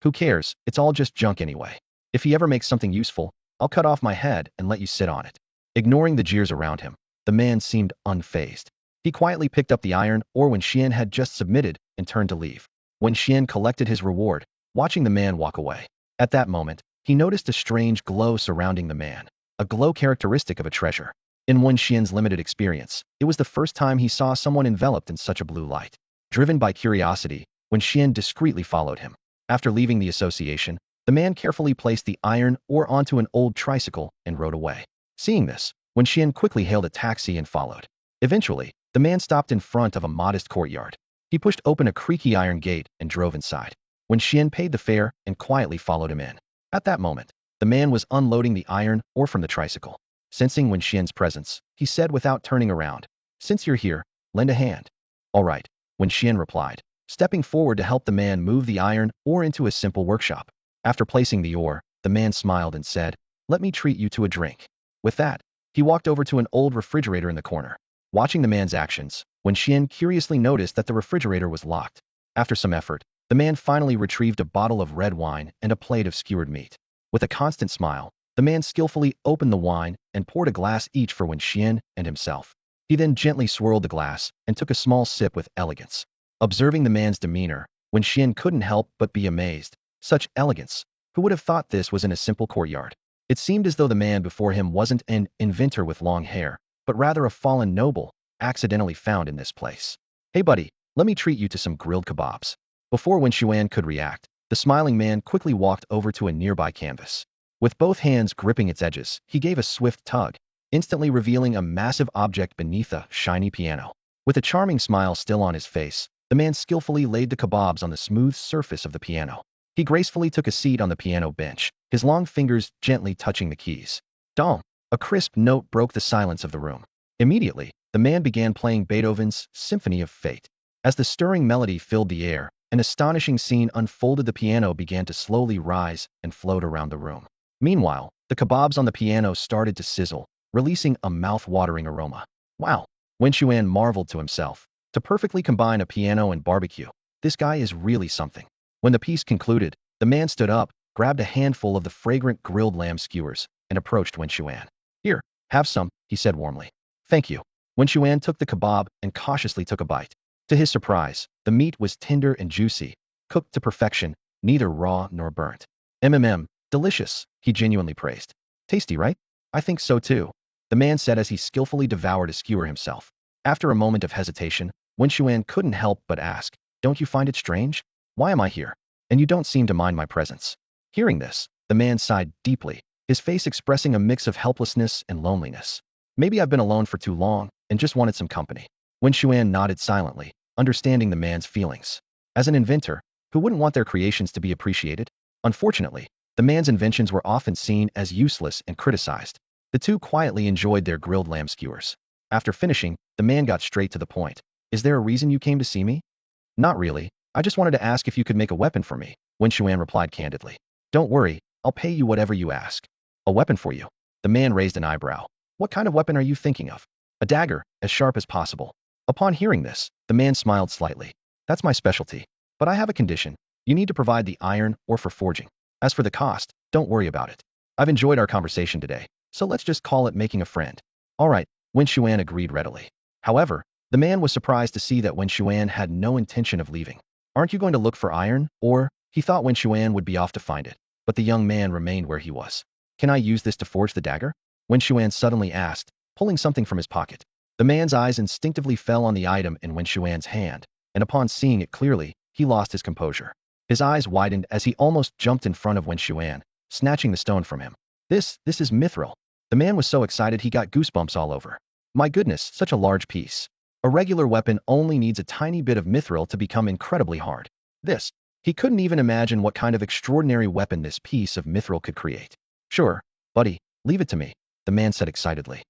Who cares, it's all just junk anyway. If he ever makes something useful, I'll cut off my head and let you sit on it. Ignoring the jeers around him, the man seemed unfazed. He quietly picked up the iron ore Wen Xuan had just submitted and turned to leave. Wen Xuan collected his reward, watching the man walk away. At that moment, he noticed a strange glow surrounding the man, a glow characteristic of a treasure. In Wen Xuan's limited experience, it was the first time he saw someone enveloped in such a blue light. Driven by curiosity, Wen Xuan discreetly followed him. After leaving the association, the man carefully placed the iron ore onto an old tricycle and rode away. Seeing this, Wen Xuan quickly hailed a taxi and followed. Eventually, the man stopped in front of a modest courtyard. He pushed open a creaky iron gate and drove inside. Wen Xuan paid the fare and quietly followed him in. At that moment, the man was unloading the iron ore from the tricycle. Sensing Wen Xuan's presence, he said without turning around, "Since you're here, lend a hand." "All right," Wen Xuan replied, stepping forward to help the man move the iron ore into a simple workshop. After placing the ore, the man smiled and said, "Let me treat you to a drink." With that, he walked over to an old refrigerator in the corner. Watching the man's actions, Wen Xuan curiously noticed that the refrigerator was locked. After some effort, the man finally retrieved a bottle of red wine and a plate of skewered meat. With a constant smile, the man skillfully opened the wine and poured a glass each for Wen Xuan and himself. He then gently swirled the glass and took a small sip with elegance. Observing the man's demeanor, Wen Xuan couldn't help but be amazed. Such elegance! Who would have thought this was in a simple courtyard? It seemed as though the man before him wasn't an inventor with long hair, but rather a fallen noble, accidentally found in this place. Hey buddy, let me treat you to some grilled kebabs. Before Wen Xuan could react, the smiling man quickly walked over to a nearby canvas. With both hands gripping its edges, he gave a swift tug, instantly revealing a massive object beneath a shiny piano. With a charming smile still on his face, the man skillfully laid the kebabs on the smooth surface of the piano. He gracefully took a seat on the piano bench, his long fingers gently touching the keys. Dong! A crisp note broke the silence of the room. Immediately, the man began playing Beethoven's Symphony of Fate. As the stirring melody filled the air, an astonishing scene unfolded. The piano began to slowly rise and float around the room. Meanwhile, the kebabs on the piano started to sizzle, releasing a mouth-watering aroma. Wow! Wen Xuan marveled to himself. To perfectly combine a piano and barbecue, this guy is really something. When the piece concluded, the man stood up, grabbed a handful of the fragrant grilled lamb skewers, and approached Wen Xuan. Here, have some, he said warmly. Thank you. Wen Xuan took the kebab and cautiously took a bite. To his surprise, the meat was tender and juicy, cooked to perfection, neither raw nor burnt. Delicious, he genuinely praised. Tasty, right? I think so too, the man said as he skillfully devoured a skewer himself. After a moment of hesitation, Wen Xuan couldn't help but ask, don't you find it strange? Why am I here? And you don't seem to mind my presence. Hearing this, the man sighed deeply, his face expressing a mix of helplessness and loneliness. Maybe I've been alone for too long and just wanted some company. Wen Xuan nodded silently, understanding the man's feelings. As an inventor, who wouldn't want their creations to be appreciated? Unfortunately, the man's inventions were often seen as useless and criticized. The two quietly enjoyed their grilled lamb skewers. After finishing, the man got straight to the point. Is there a reason you came to see me? Not really. I just wanted to ask if you could make a weapon for me, Wen Xuan replied candidly. Don't worry, I'll pay you whatever you ask. A weapon for you? The man raised an eyebrow. What kind of weapon are you thinking of? A dagger, as sharp as possible. Upon hearing this, the man smiled slightly. That's my specialty. But I have a condition. You need to provide the iron ore for forging. As for the cost, don't worry about it. I've enjoyed our conversation today, so let's just call it making a friend. All right, Wen Xuan agreed readily. However, the man was surprised to see that Wen Xuan had no intention of leaving. Aren't you going to look for iron ore? He thought Wen Xuan would be off to find it, but the young man remained where he was. Can I use this to forge the dagger? Wen Xuan suddenly asked, pulling something from his pocket. The man's eyes instinctively fell on the item in Wen Xuan's hand, and upon seeing it clearly, he lost his composure. His eyes widened as he almost jumped in front of Wen Xuan, snatching the stone from him. This is mithril. The man was so excited he got goosebumps all over. My goodness, such a large piece. A regular weapon only needs a tiny bit of mithril to become incredibly hard. He couldn't even imagine what kind of extraordinary weapon this piece of mithril could create. Sure, buddy, leave it to me, the man said excitedly.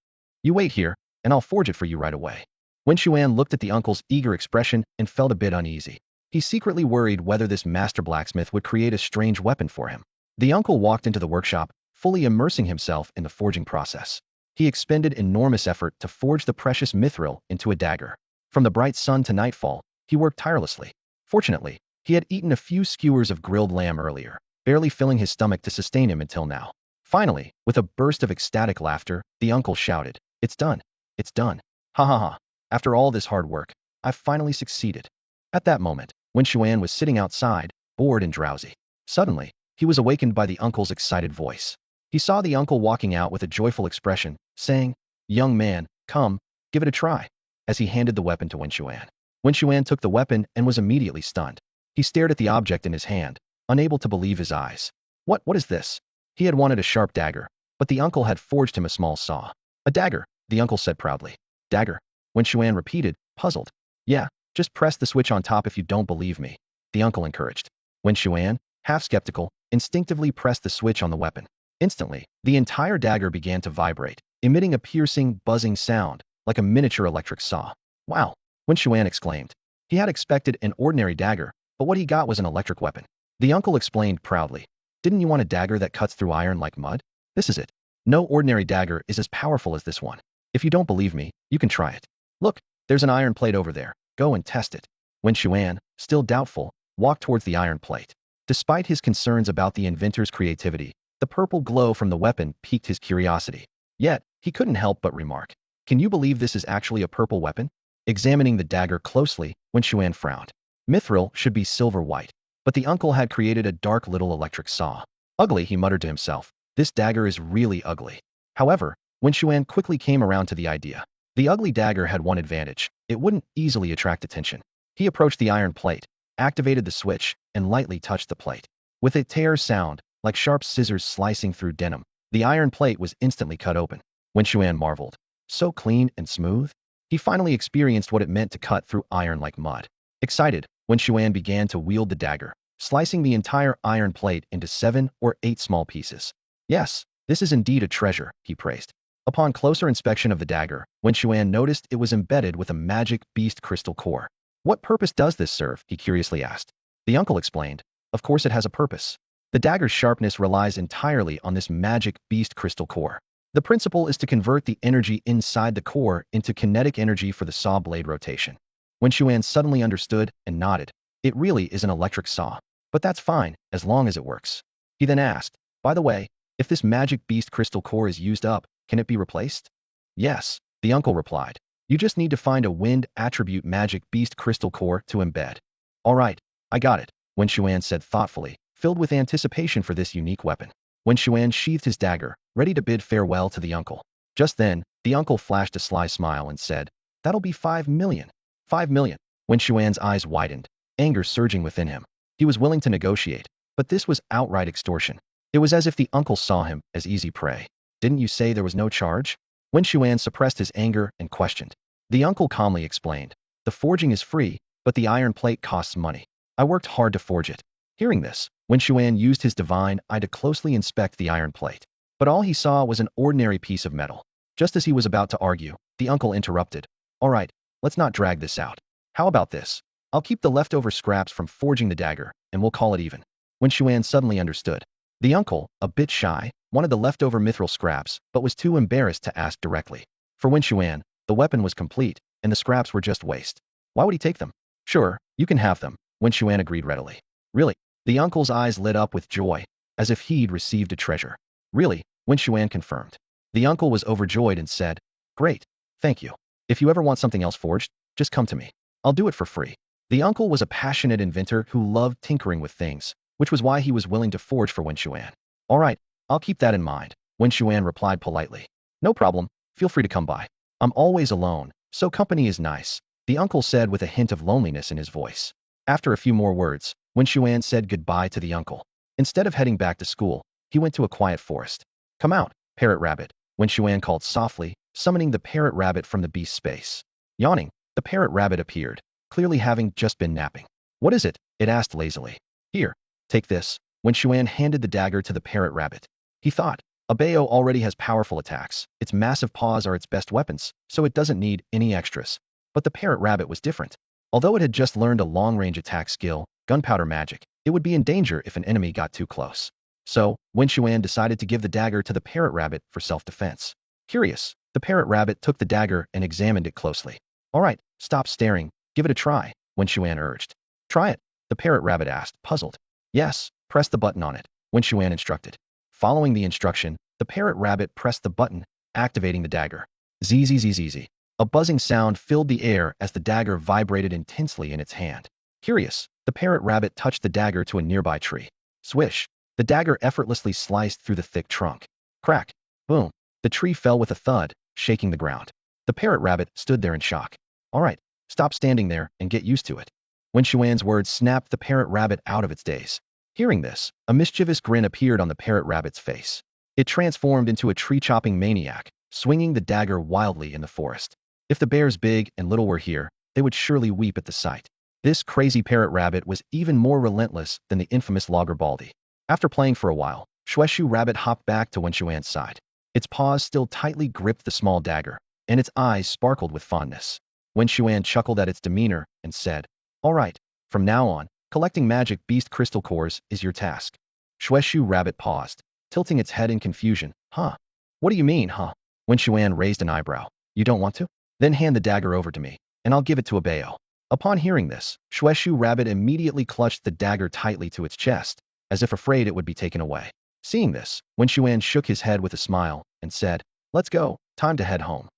You wait here, and I'll forge it for you right away. Wen Xuan looked at the uncle's eager expression and felt a bit uneasy. He secretly worried whether this master blacksmith would create a strange weapon for him. The uncle walked into the workshop, fully immersing himself in the forging process. He expended enormous effort to forge the precious mithril into a dagger. From the bright sun to nightfall, he worked tirelessly. Fortunately, he had eaten a few skewers of grilled lamb earlier, barely filling his stomach to sustain him until now. Finally, with a burst of ecstatic laughter, the uncle shouted, It's done! It's done! Ha ha ha! After all this hard work, I've finally succeeded. At that moment, Wen Xuan was sitting outside, bored and drowsy. Suddenly, he was awakened by the uncle's excited voice. He saw the uncle walking out with a joyful expression, saying, Young man, come, give it a try, as he handed the weapon to Wen Xuan. Wen Xuan took the weapon and was immediately stunned. He stared at the object in his hand, unable to believe his eyes. What is this? He had wanted a sharp dagger, but the uncle had forged him a small saw. A dagger, the uncle said proudly. Dagger? Wen Xuan repeated, puzzled. Yeah, just press the switch on top if you don't believe me, the uncle encouraged. Wen Xuan, half skeptical, instinctively pressed the switch on the weapon. Instantly, the entire dagger began to vibrate, emitting a piercing, buzzing sound, like a miniature electric saw. Wow, Wen Xuan exclaimed. He had expected an ordinary dagger, but what he got was an electric weapon. The uncle explained proudly. Didn't you want a dagger that cuts through iron like mud? This is it. No ordinary dagger is as powerful as this one. If you don't believe me, you can try it. Look, there's an iron plate over there. Go and test it. Wen Xuan, still doubtful, walked towards the iron plate. Despite his concerns about the inventor's creativity, the purple glow from the weapon piqued his curiosity. Yet, he couldn't help but remark, Can you believe this is actually a purple weapon? Examining the dagger closely, Wen Xuan frowned. Mithril should be silver white, but the uncle had created a dark little electric saw. Ugly, he muttered to himself. This dagger is really ugly. However, Wen Xuan quickly came around to the idea. The ugly dagger had one advantage: it wouldn't easily attract attention. He approached the iron plate, activated the switch, and lightly touched the plate. With a tear sound, like sharp scissors slicing through denim, the iron plate was instantly cut open. Wen Xuan marveled. So clean and smooth? He finally experienced what it meant to cut through iron like mud. Excited, Wen Xuan began to wield the dagger, slicing the entire iron plate into 7 or 8 small pieces. Yes, this is indeed a treasure, he praised. Upon closer inspection of the dagger, Wen Xuan noticed it was embedded with a magic beast crystal core. What purpose does this serve? He curiously asked. The uncle explained. Of course it has a purpose. The dagger's sharpness relies entirely on this magic beast crystal core. The principle is to convert the energy inside the core into kinetic energy for the saw blade rotation. Wen Xuan suddenly understood and nodded. It really is an electric saw. But that's fine, as long as it works. He then asked, by the way, if this magic beast crystal core is used up, can it be replaced? Yes, the uncle replied. You just need to find a wind attribute magic beast crystal core to embed. All right, I got it, Wen Xuan said thoughtfully, filled with anticipation for this unique weapon. Wen Xuan sheathed his dagger, ready to bid farewell to the uncle. Just then, the uncle flashed a sly smile and said, that'll be 5 million. 5 million. Wen Xuan's eyes widened, anger surging within him. He was willing to negotiate, but this was outright extortion. It was as if the uncle saw him as easy prey. Didn't you say there was no charge? Wen Xuan suppressed his anger and questioned. The uncle calmly explained. The forging is free, but the iron plate costs money. I worked hard to forge it. Hearing this, Wen Xuan used his divine eye to closely inspect the iron plate. But all he saw was an ordinary piece of metal. Just as he was about to argue, the uncle interrupted. All right, let's not drag this out. How about this? I'll keep the leftover scraps from forging the dagger, and we'll call it even. Wen Xuan suddenly understood. The uncle, a bit shy, wanted the leftover mithril scraps, but was too embarrassed to ask directly. For Wen Xuan, the weapon was complete, and the scraps were just waste. Why would he take them? Sure, you can have them, Wen Xuan agreed readily. Really? The uncle's eyes lit up with joy, as if he'd received a treasure. Really, Wen Xuan confirmed. The uncle was overjoyed and said, great, thank you. If you ever want something else forged, just come to me. I'll do it for free. The uncle was a passionate inventor who loved tinkering with things, which was why he was willing to forge for Wen Xuan. All right, I'll keep that in mind, Wen Xuan replied politely. No problem, feel free to come by. I'm always alone, so company is nice, the uncle said with a hint of loneliness in his voice. After a few more words, Wen Xuan said goodbye to the uncle. Instead of heading back to school, he went to a quiet forest. Come out, parrot rabbit, Wen Xuan called softly, summoning the parrot rabbit from the beast's space. Yawning, the parrot rabbit appeared, clearly having just been napping. What is it? It asked lazily. Here, take this. Wen Xuan handed the dagger to the parrot rabbit. He thought, a Bayo already has powerful attacks. Its massive paws are its best weapons, so it doesn't need any extras. But the parrot rabbit was different. Although it had just learned a long-range attack skill, gunpowder magic, it would be in danger if an enemy got too close. So, Wen Xuan decided to give the dagger to the parrot rabbit for self-defense. Curious, the parrot rabbit took the dagger and examined it closely. All right, stop staring, give it a try, Wen Xuan urged. Try it, the parrot rabbit asked, puzzled. Yes, press the button on it, Wen Xuan instructed. Following the instruction, the parrot rabbit pressed the button, activating the dagger. Zzz. A buzzing sound filled the air as the dagger vibrated intensely in its hand. Curious, the parrot rabbit touched the dagger to a nearby tree. Swish, the dagger effortlessly sliced through the thick trunk. Crack, boom, the tree fell with a thud, shaking the ground. The parrot rabbit stood there in shock. All right, stop standing there and get used to it. Wen Xuan's words snapped the parrot rabbit out of its daze. Hearing this, a mischievous grin appeared on the parrot rabbit's face. It transformed into a tree-chopping maniac, swinging the dagger wildly in the forest. If the bears Big and Little were here, they would surely weep at the sight. This crazy parrot rabbit was even more relentless than the infamous logger Baldy. After playing for a while, Shueshu rabbit hopped back to Wen Xuan's side. Its paws still tightly gripped the small dagger, and its eyes sparkled with fondness. Wen Xuan chuckled at its demeanor and said, all right, from now on, collecting magic beast crystal cores is your task. Shueshu rabbit paused, tilting its head in confusion. Huh? What do you mean, huh? Wen Xuan raised an eyebrow. You don't want to? Then hand the dagger over to me, and I'll give it to a Bayo. Upon hearing this, Shueshu rabbit immediately clutched the dagger tightly to its chest, as if afraid it would be taken away. Seeing this, Wen Xuan shook his head with a smile and said, let's go, time to head home.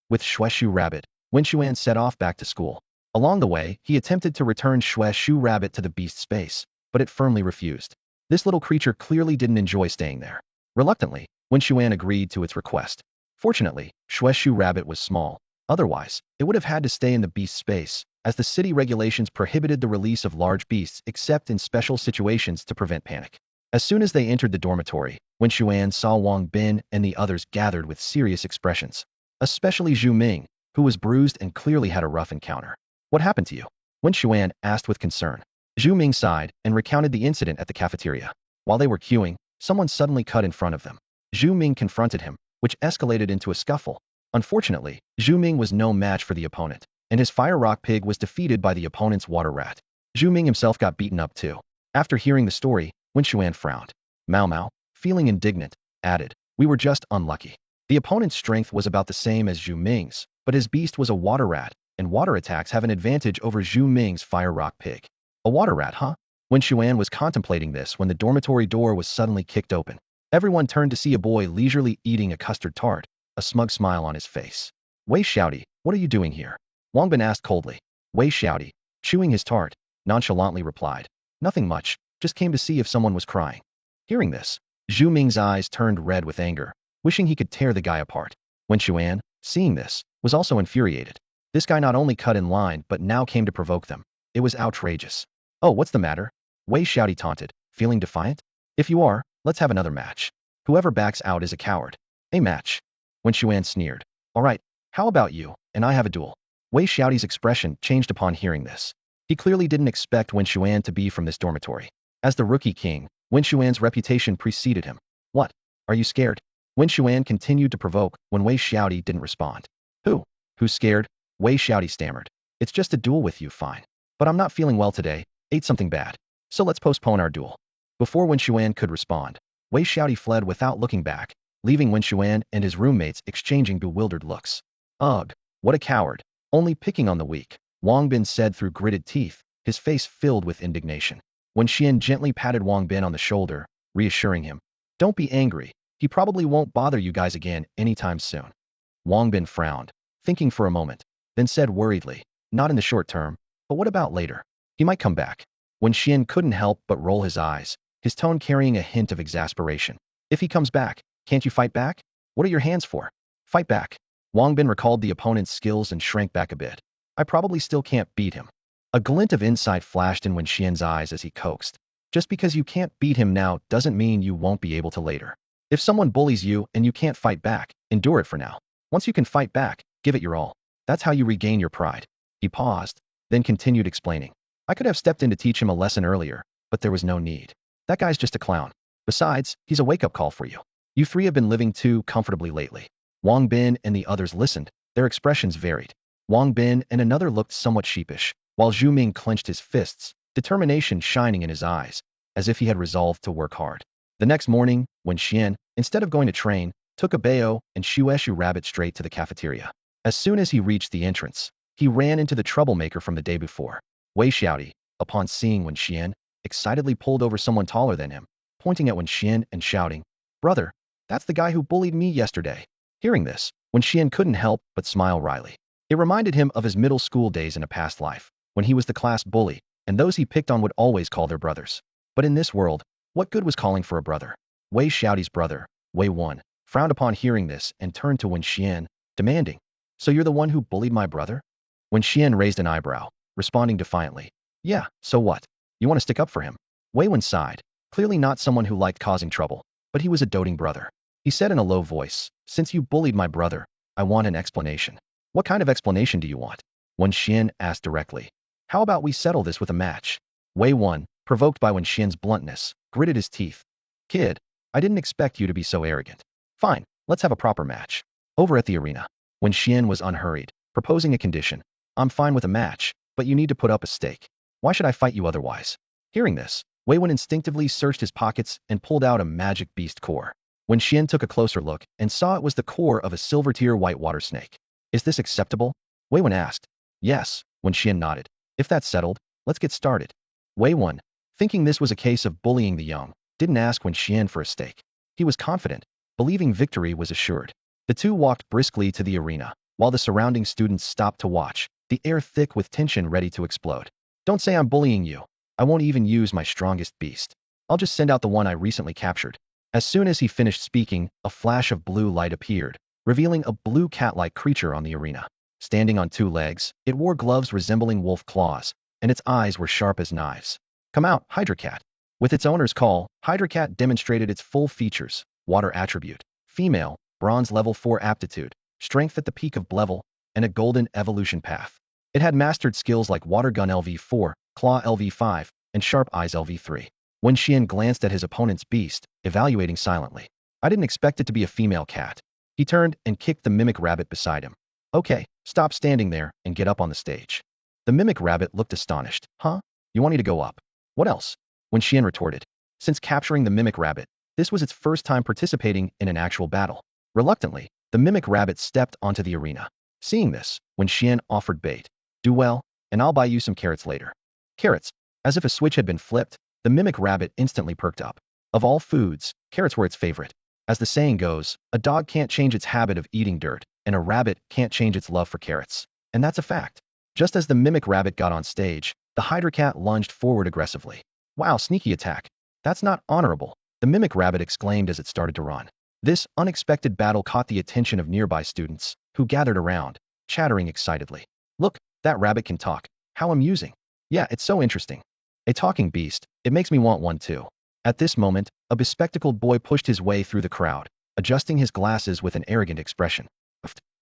With Shueshu rabbit, Wen Xuan set off back to school. Along the way, he attempted to return Shueshu rabbit to the beast's space, but it firmly refused. This little creature clearly didn't enjoy staying there. Reluctantly, Wen Xuan agreed to its request. Fortunately, Shueshu rabbit was small, Otherwise, it would have had to stay in the beast space, as the city regulations prohibited the release of large beasts except in special situations to prevent panic. As soon as they entered the dormitory, Wen Xuan saw Wang Bin and the others gathered with serious expressions, especially Zhu Ming, who was bruised and clearly had a rough encounter. What happened to you? Wen Xuan asked with concern. Zhu Ming sighed and recounted the incident at the cafeteria. While they were queuing, someone suddenly cut in front of them. Zhu Ming confronted him, which escalated into a scuffle. Unfortunately, Zhu Ming was no match for the opponent, and his fire rock pig was defeated by the opponent's water rat. Zhu Ming himself got beaten up too. After hearing the story, Wen Xuan frowned. Mao Mao, feeling indignant, added, "We were just unlucky. The opponent's strength was about the same as Zhu Ming's, but his beast was a water rat, and water attacks have an advantage over Zhu Ming's fire rock pig." A water rat, huh? Wen Xuan was contemplating this when the dormitory door was suddenly kicked open. Everyone turned to see a boy leisurely eating a custard tart, a smug smile on his face. "Wei Xiaodi, what are you doing here?" Wang Bin asked coldly. Wei Xiaodi, chewing his tart, nonchalantly replied, "Nothing much, just came to see if someone was crying." Hearing this, Zhu Ming's eyes turned red with anger, wishing he could tear the guy apart. Wen Xuan, seeing this, was also infuriated. This guy not only cut in line but now came to provoke them. It was outrageous. "Oh, what's the matter?" Wei Xiaodi taunted, feeling defiant. "If you are, let's have another match. Whoever backs out is a coward." "A match?" Wen Xuan sneered. "All right, how about you, and I have a duel?" Wei Xiaodi's expression changed upon hearing this. He clearly didn't expect Wen Xuan to be from this dormitory. As the rookie king, Wen Xuan's reputation preceded him. "What? Are you scared?" Wen Xuan continued to provoke when Wei Xiaodi didn't respond. Who's scared?" Wei Xiaodi stammered. "It's just a duel with you, fine. But I'm not feeling well today, ate something bad. So let's postpone our duel." Before Wen Xuan could respond, Wei Xiaodi fled without looking back, leaving Wen Xuan and his roommates exchanging bewildered looks. "Ugh, what a coward. Only picking on the weak," Wang Bin said through gritted teeth, his face filled with indignation. Wen Xian gently patted Wang Bin on the shoulder, reassuring him. "Don't be angry. He probably won't bother you guys again anytime soon." Wang Bin frowned, thinking for a moment, then said worriedly, "Not in the short term, but what about later? He might come back." Wen Xian couldn't help but roll his eyes, his tone carrying a hint of exasperation. "If he comes back, can't you fight back? What are your hands for? Fight back." Wang Bin recalled the opponent's skills and shrank back a bit. "I probably still can't beat him." A glint of insight flashed in Wen Xian's eyes as he coaxed. "Just because you can't beat him now doesn't mean you won't be able to later. If someone bullies you and you can't fight back, endure it for now. Once you can fight back, give it your all. That's how you regain your pride." He paused, then continued explaining. "I could have stepped in to teach him a lesson earlier, but there was no need. That guy's just a clown. Besides, he's a wake-up call for you. You three have been living too comfortably lately." Wang Bin and the others listened, their expressions varied. Wang Bin and another looked somewhat sheepish, while Zhu Ming clenched his fists, determination shining in his eyes, as if he had resolved to work hard. The next morning, Wen Xian, instead of going to train, took a bao and Shueshu rabbit straight to the cafeteria. As soon as he reached the entrance, he ran into the troublemaker from the day before. Wei Xiaodi, upon seeing Wen Xian, excitedly pulled over someone taller than him, pointing at Wen Xian and shouting, "Brother, that's the guy who bullied me yesterday." Hearing this, Wen Xian couldn't help but smile wryly. It reminded him of his middle school days in a past life, when he was the class bully, and those he picked on would always call their brothers. But in this world, what good was calling for a brother? Wei Xiaodi's brother, Wei Xuan, frowned upon hearing this and turned to Wen Xian, demanding, "So you're the one who bullied my brother?" Wen Xian raised an eyebrow, responding defiantly, "Yeah, so what? You want to stick up for him?" Wei Xuan sighed, clearly not someone who liked causing trouble, but he was a doting brother. He said in a low voice, "Since you bullied my brother, I want an explanation." "What kind of explanation do you want?" Wen Xian asked directly. "How about we settle this with a match?" Wei Xuan, provoked by Wen Xian's bluntness, gritted his teeth. "Kid, I didn't expect you to be so arrogant. Fine, let's have a proper match." Over at the arena, Wen Xian was unhurried, proposing a condition. "I'm fine with a match, but you need to put up a stake. Why should I fight you otherwise?" Hearing this, Wei Xuan instinctively searched his pockets and pulled out a magic beast core. Wen Xian took a closer look and saw it was the core of a silver-tier whitewater snake. "Is this acceptable?" Wei Xuan asked. "Yes," Wen Xian nodded. "If that's settled, let's get started." Wei Xuan, thinking this was a case of bullying the young, didn't ask Wen Xian for a stake. He was confident, believing victory was assured. The two walked briskly to the arena, while the surrounding students stopped to watch, the air thick with tension ready to explode. "Don't say I'm bullying you. I won't even use my strongest beast. I'll just send out the one I recently captured." As soon as he finished speaking, a flash of blue light appeared, revealing a blue cat-like creature on the arena. standing on two legs. It wore gloves resembling wolf claws, and its eyes were sharp as knives. Come out, Hydracat. With its owner's call, Hydracat demonstrated its full features: water attribute, female, bronze level 4 aptitude, strength at the peak of level, and a golden evolution path. It had mastered skills like Water Gun LV4, Claw LV5, and Sharp Eyes LV3. Wen Xuan glanced at his opponent's beast, evaluating silently. I didn't expect it to be a female cat. He turned and kicked the mimic rabbit beside him. Okay, stop standing there and get up on the stage. The mimic rabbit looked astonished. Huh? You want me to go up? What else? Wen Xuan retorted. Since capturing the mimic rabbit, this was its first time participating in an actual battle. Reluctantly, the mimic rabbit stepped onto the arena. Seeing this, Wen Xuan offered bait. Do well, and I'll buy you some carrots later. Carrots. As if a switch had been flipped, the mimic rabbit instantly perked up. Of all foods, carrots were its favorite. As the saying goes, a dog can't change its habit of eating dirt, and a rabbit can't change its love for carrots. And that's a fact. Just as the mimic rabbit got on stage, the Hydracat lunged forward aggressively. Wow, sneaky attack. That's not honorable, the mimic rabbit exclaimed as it started to run. This unexpected battle caught the attention of nearby students, who gathered around, chattering excitedly. Look, that rabbit can talk. How amusing. Yeah, it's so interesting. A talking beast. It makes me want one too. At this moment, a bespectacled boy pushed his way through the crowd, adjusting his glasses with an arrogant expression.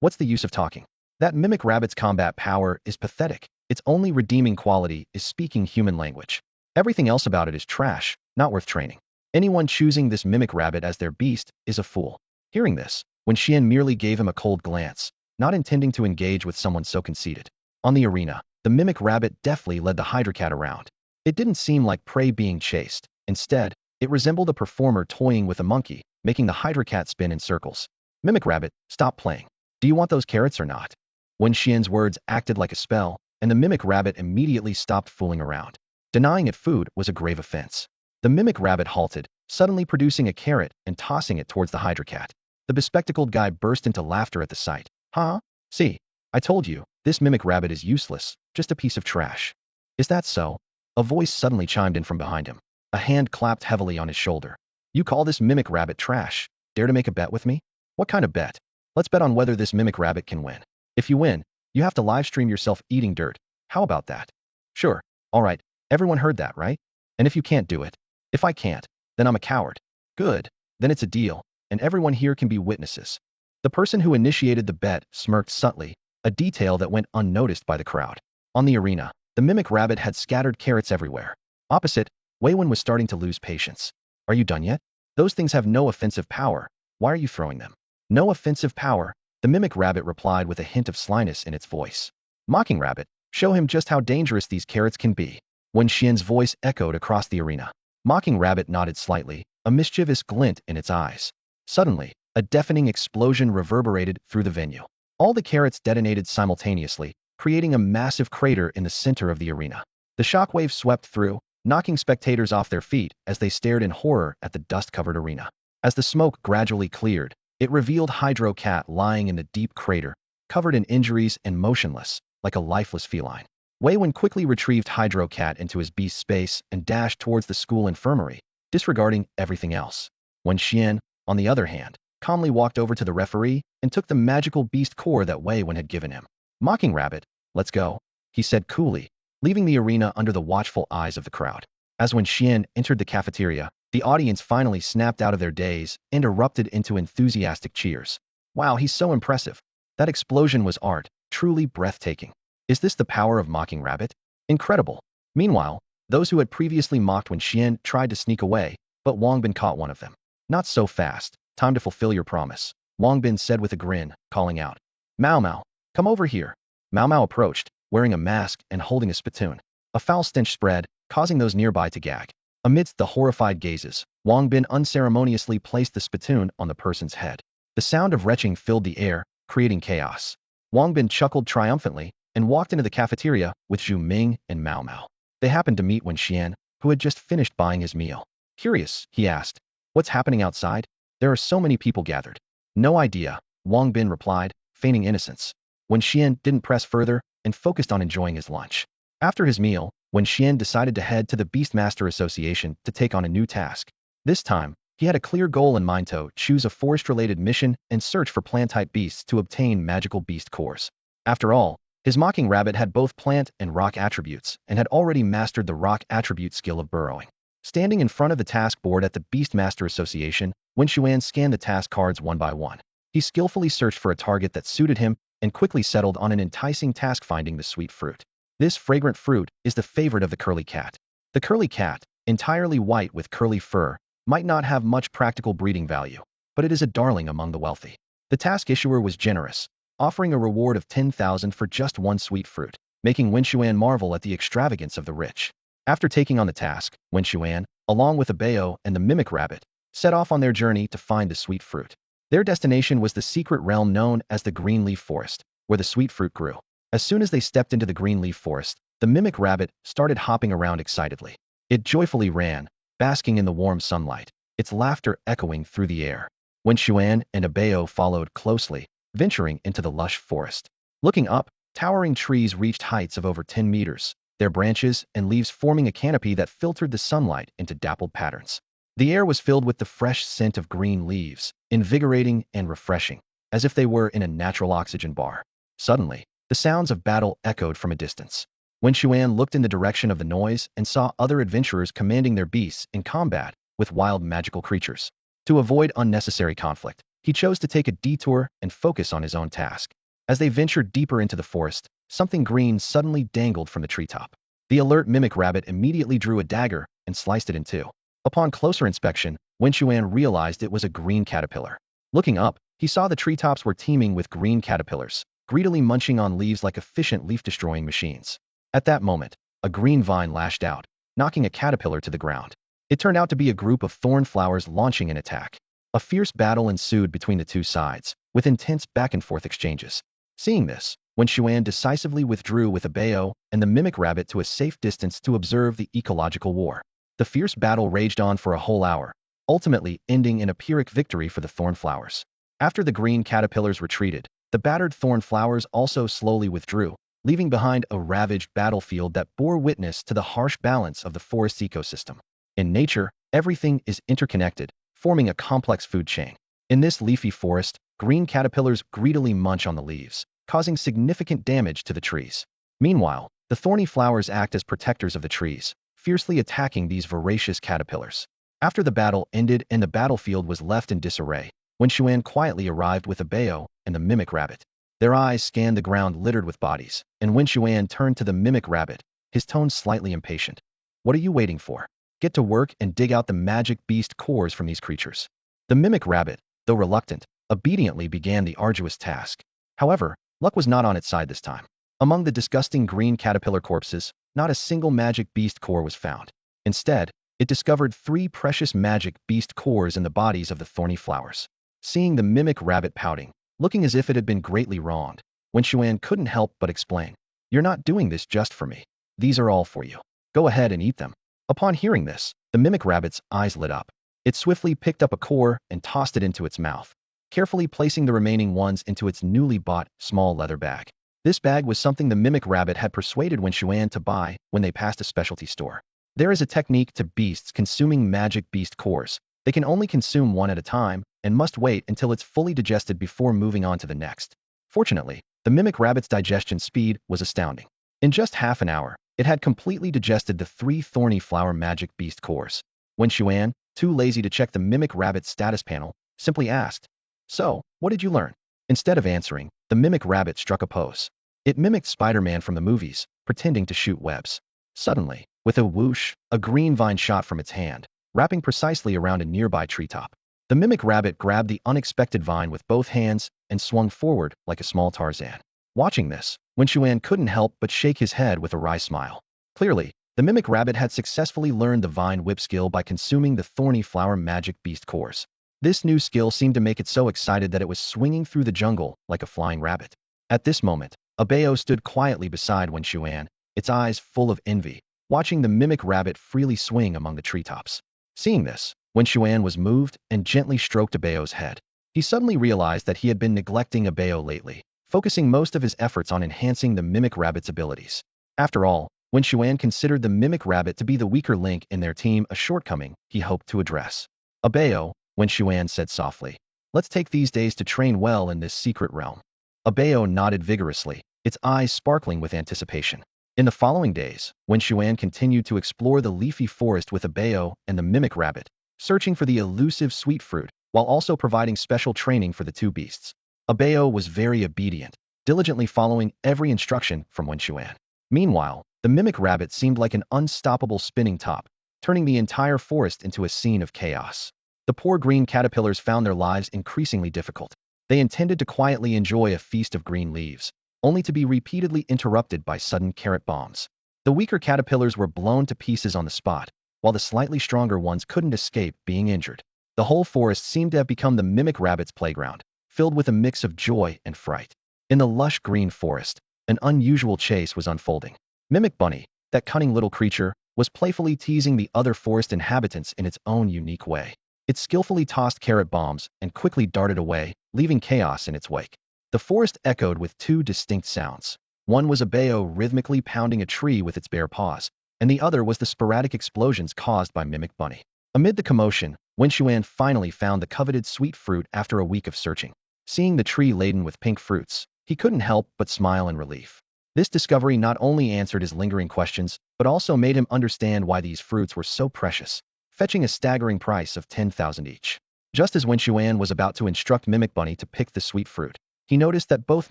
What's the use of talking? That mimic rabbit's combat power is pathetic. Its only redeeming quality is speaking human language. Everything else about it is trash, not worth training. Anyone choosing this mimic rabbit as their beast is a fool. Hearing this, Wen Xuan merely gave him a cold glance, not intending to engage with someone so conceited. On the arena, the mimic rabbit deftly led the Hydracat around. It didn't seem like prey being chased. Instead, it resembled a performer toying with a monkey, making the Hydracat spin in circles. Mimic rabbit, stop playing. Do you want those carrots or not? Wen Xuan's words acted like a spell, and the mimic rabbit immediately stopped fooling around. Denying it food was a grave offense. The mimic rabbit halted, suddenly producing a carrot and tossing it towards the Hydracat. The bespectacled guy burst into laughter at the sight. Huh? See, I told you, this mimic rabbit is useless, just a piece of trash. Is that so? A voice suddenly chimed in from behind him. A hand clapped heavily on his shoulder. You call this mimic rabbit trash? Dare to make a bet with me? What kind of bet? Let's bet on whether this mimic rabbit can win. If you win, you have to live stream yourself eating dirt. How about that? Sure. All right. Everyone heard that, right? And if you can't do it? If I can't, then I'm a coward. Good. Then it's a deal, and everyone here can be witnesses. The person who initiated the bet smirked subtly, a detail that went unnoticed by the crowd. On the arena, the mimic rabbit had scattered carrots everywhere. Opposite, Wei Wen was starting to lose patience. Are you done yet? Those things have no offensive power. Why are you throwing them? No offensive power, the mimic rabbit replied with a hint of slyness in its voice. Mocking rabbit, show him just how dangerous these carrots can be. Wen Xuan's voice echoed across the arena. Mocking rabbit nodded slightly, a mischievous glint in its eyes. Suddenly, a deafening explosion reverberated through the venue. All the carrots detonated simultaneously, creating a massive crater in the center of the arena. The shockwave swept through, knocking spectators off their feet as they stared in horror at the dust-covered arena. As the smoke gradually cleared, it revealed Hydracat lying in the deep crater, covered in injuries and motionless, like a lifeless feline. Wei Wen quickly retrieved Hydracat into his beast space and dashed towards the school infirmary, disregarding everything else. Wen Xuan, on the other hand, calmly walked over to the referee and took the magical beast core that Wei Wen had given him. Mocking rabbit, let's go, he said coolly, leaving the arena under the watchful eyes of the crowd. As Wen Xuan entered the cafeteria, the audience finally snapped out of their daze and erupted into enthusiastic cheers. Wow, he's so impressive. That explosion was art, truly breathtaking. Is this the power of Mocking Rabbit? Incredible. Meanwhile, those who had previously mocked Wen Xuan tried to sneak away, but Wang Bin caught one of them. Not so fast. Time to fulfill your promise, Wang Bin said with a grin, calling out. Mao Mao, come over here. Mao Mao approached, wearing a mask and holding a spittoon. A foul stench spread, causing those nearby to gag. Amidst the horrified gazes, Wang Bin unceremoniously placed the spittoon on the person's head. The sound of retching filled the air, creating chaos. Wang Bin chuckled triumphantly and walked into the cafeteria with Zhu Ming and Mao Mao. They happened to meet Wen Xuan, who had just finished buying his meal. Curious, he asked. What's happening outside? There are so many people gathered. No idea, Wang Bin replied, feigning innocence. Wen Xuan didn't press further and focused on enjoying his lunch. After his meal, Wen Xuan decided to head to the Beastmaster Association to take on a new task. This time, he had a clear goal in mind: to choose a forest-related mission and search for plant-type beasts to obtain magical beast cores. After all, his mocking rabbit had both plant and rock attributes and had already mastered the rock attribute skill of burrowing. Standing in front of the task board at the Beastmaster Association, Wen Xuan scanned the task cards one by one. He skillfully searched for a target that suited him and quickly settled on an enticing task, finding the sweet fruit. This fragrant fruit is the favorite of the curly cat. The curly cat, entirely white with curly fur, might not have much practical breeding value, but it is a darling among the wealthy. The task issuer was generous, offering a reward of 10,000 for just one sweet fruit, making Wen Xuan marvel at the extravagance of the rich. After taking on the task, Wen Xuan, along with Abeo and the mimic rabbit, set off on their journey to find the sweet fruit. Their destination was the secret realm known as the Green Leaf Forest, where the sweet fruit grew. As soon as they stepped into the Green Leaf Forest, the mimic rabbit started hopping around excitedly. It joyfully ran, basking in the warm sunlight, its laughter echoing through the air. Wen Xuan and Abeo followed closely, venturing into the lush forest. Looking up, towering trees reached heights of over 10 meters, their branches and leaves forming a canopy that filtered the sunlight into dappled patterns. The air was filled with the fresh scent of green leaves, invigorating and refreshing, as if they were in a natural oxygen bar. Suddenly, the sounds of battle echoed from a distance. Wen Xuan looked in the direction of the noise and saw other adventurers commanding their beasts in combat with wild magical creatures. To avoid unnecessary conflict, he chose to take a detour and focus on his own task. As they ventured deeper into the forest, something green suddenly dangled from the treetop. The alert mimic rabbit immediately drew a dagger and sliced it in two. Upon closer inspection, Wen Xuan realized it was a green caterpillar. Looking up, he saw the treetops were teeming with green caterpillars, greedily munching on leaves like efficient leaf-destroying machines. At that moment, a green vine lashed out, knocking a caterpillar to the ground. It turned out to be a group of thorn flowers launching an attack. A fierce battle ensued between the two sides, with intense back-and-forth exchanges. Seeing this, Wen Xuan decisively withdrew with Abeo and the mimic rabbit to a safe distance to observe the ecological war. The fierce battle raged on for a whole hour, ultimately ending in a Pyrrhic victory for the thorn flowers. After the green caterpillars retreated, the battered thorn flowers also slowly withdrew, leaving behind a ravaged battlefield that bore witness to the harsh balance of the forest's ecosystem. In nature, everything is interconnected, forming a complex food chain. In this leafy forest, green caterpillars greedily munch on the leaves, causing significant damage to the trees. Meanwhile, the thorny flowers act as protectors of the trees, fiercely attacking these voracious caterpillars. After the battle ended and the battlefield was left in disarray, Wen Xuan quietly arrived with Abeo and the mimic rabbit. Their eyes scanned the ground littered with bodies, and Wen Xuan turned to the mimic rabbit, his tone slightly impatient. "What are you waiting for? Get to work and dig out the magic beast cores from these creatures." The mimic rabbit, though reluctant, obediently began the arduous task. However, luck was not on its side this time. Among the disgusting green caterpillar corpses, not a single magic beast core was found. Instead, it discovered 3 precious magic beast cores in the bodies of the thorny flowers. Seeing the mimic rabbit pouting, looking as if it had been greatly wronged, Wen Xuan couldn't help but explain, "You're not doing this just for me. These are all for you. Go ahead and eat them." Upon hearing this, the mimic rabbit's eyes lit up. It swiftly picked up a core and tossed it into its mouth, carefully placing the remaining ones into its newly bought small leather bag. This bag was something the mimic rabbit had persuaded Wen Xuan to buy when they passed a specialty store. There is a technique to beasts consuming magic beast cores. They can only consume one at a time and must wait until it's fully digested before moving on to the next. Fortunately, the mimic rabbit's digestion speed was astounding. In just half an hour, it had completely digested the 3 thorny flower magic beast cores. Wen Xuan, too lazy to check the mimic rabbit's status panel, simply asked, "So, what did you learn?" Instead of answering, the mimic rabbit struck a pose. It mimicked Spider-Man from the movies, pretending to shoot webs. Suddenly, with a whoosh, a green vine shot from its hand, wrapping precisely around a nearby treetop. The mimic rabbit grabbed the unexpected vine with both hands and swung forward like a small Tarzan. Watching this, Wen Xuan couldn't help but shake his head with a wry smile. Clearly, the mimic rabbit had successfully learned the vine whip skill by consuming the thorny flower magic beast cores. This new skill seemed to make it so excited that it was swinging through the jungle like a flying rabbit. At this moment, Abeo stood quietly beside Wen Xuan, its eyes full of envy, watching the mimic rabbit freely swing among the treetops. Seeing this, Wen Xuan was moved and gently stroked Abeo's head. He suddenly realized that he had been neglecting Abeo lately, focusing most of his efforts on enhancing the mimic rabbit's abilities. After all, Wen Xuan considered the mimic rabbit to be the weaker link in their team, a shortcoming he hoped to address. "Abeo," Wen Xuan said softly, "let's take these days to train well in this secret realm." Abeo nodded vigorously, its eyes sparkling with anticipation. In the following days, Wen Xuan continued to explore the leafy forest with a bao and the mimic rabbit, searching for the elusive sweet fruit, while also providing special training for the two beasts. A bao was very obedient, diligently following every instruction from Wen Xuan. Meanwhile, the mimic rabbit seemed like an unstoppable spinning top, turning the entire forest into a scene of chaos. The poor green caterpillars found their lives increasingly difficult. They intended to quietly enjoy a feast of green leaves, only to be repeatedly interrupted by sudden carrot bombs. The weaker caterpillars were blown to pieces on the spot, while the slightly stronger ones couldn't escape being injured. The whole forest seemed to have become the mimic rabbit's playground, filled with a mix of joy and fright. In the lush green forest, an unusual chase was unfolding. Mimic Bunny, that cunning little creature, was playfully teasing the other forest inhabitants in its own unique way. It skillfully tossed carrot bombs and quickly darted away, leaving chaos in its wake. The forest echoed with two distinct sounds. One was a bao rhythmically pounding a tree with its bare paws, and the other was the sporadic explosions caused by Mimic Bunny. Amid the commotion, Wen Xuan finally found the coveted sweet fruit after a week of searching. Seeing the tree laden with pink fruits, he couldn't help but smile in relief. This discovery not only answered his lingering questions, but also made him understand why these fruits were so precious, fetching a staggering price of 10,000 each. Just as Wen Xuan was about to instruct Mimic Bunny to pick the sweet fruit, he noticed that both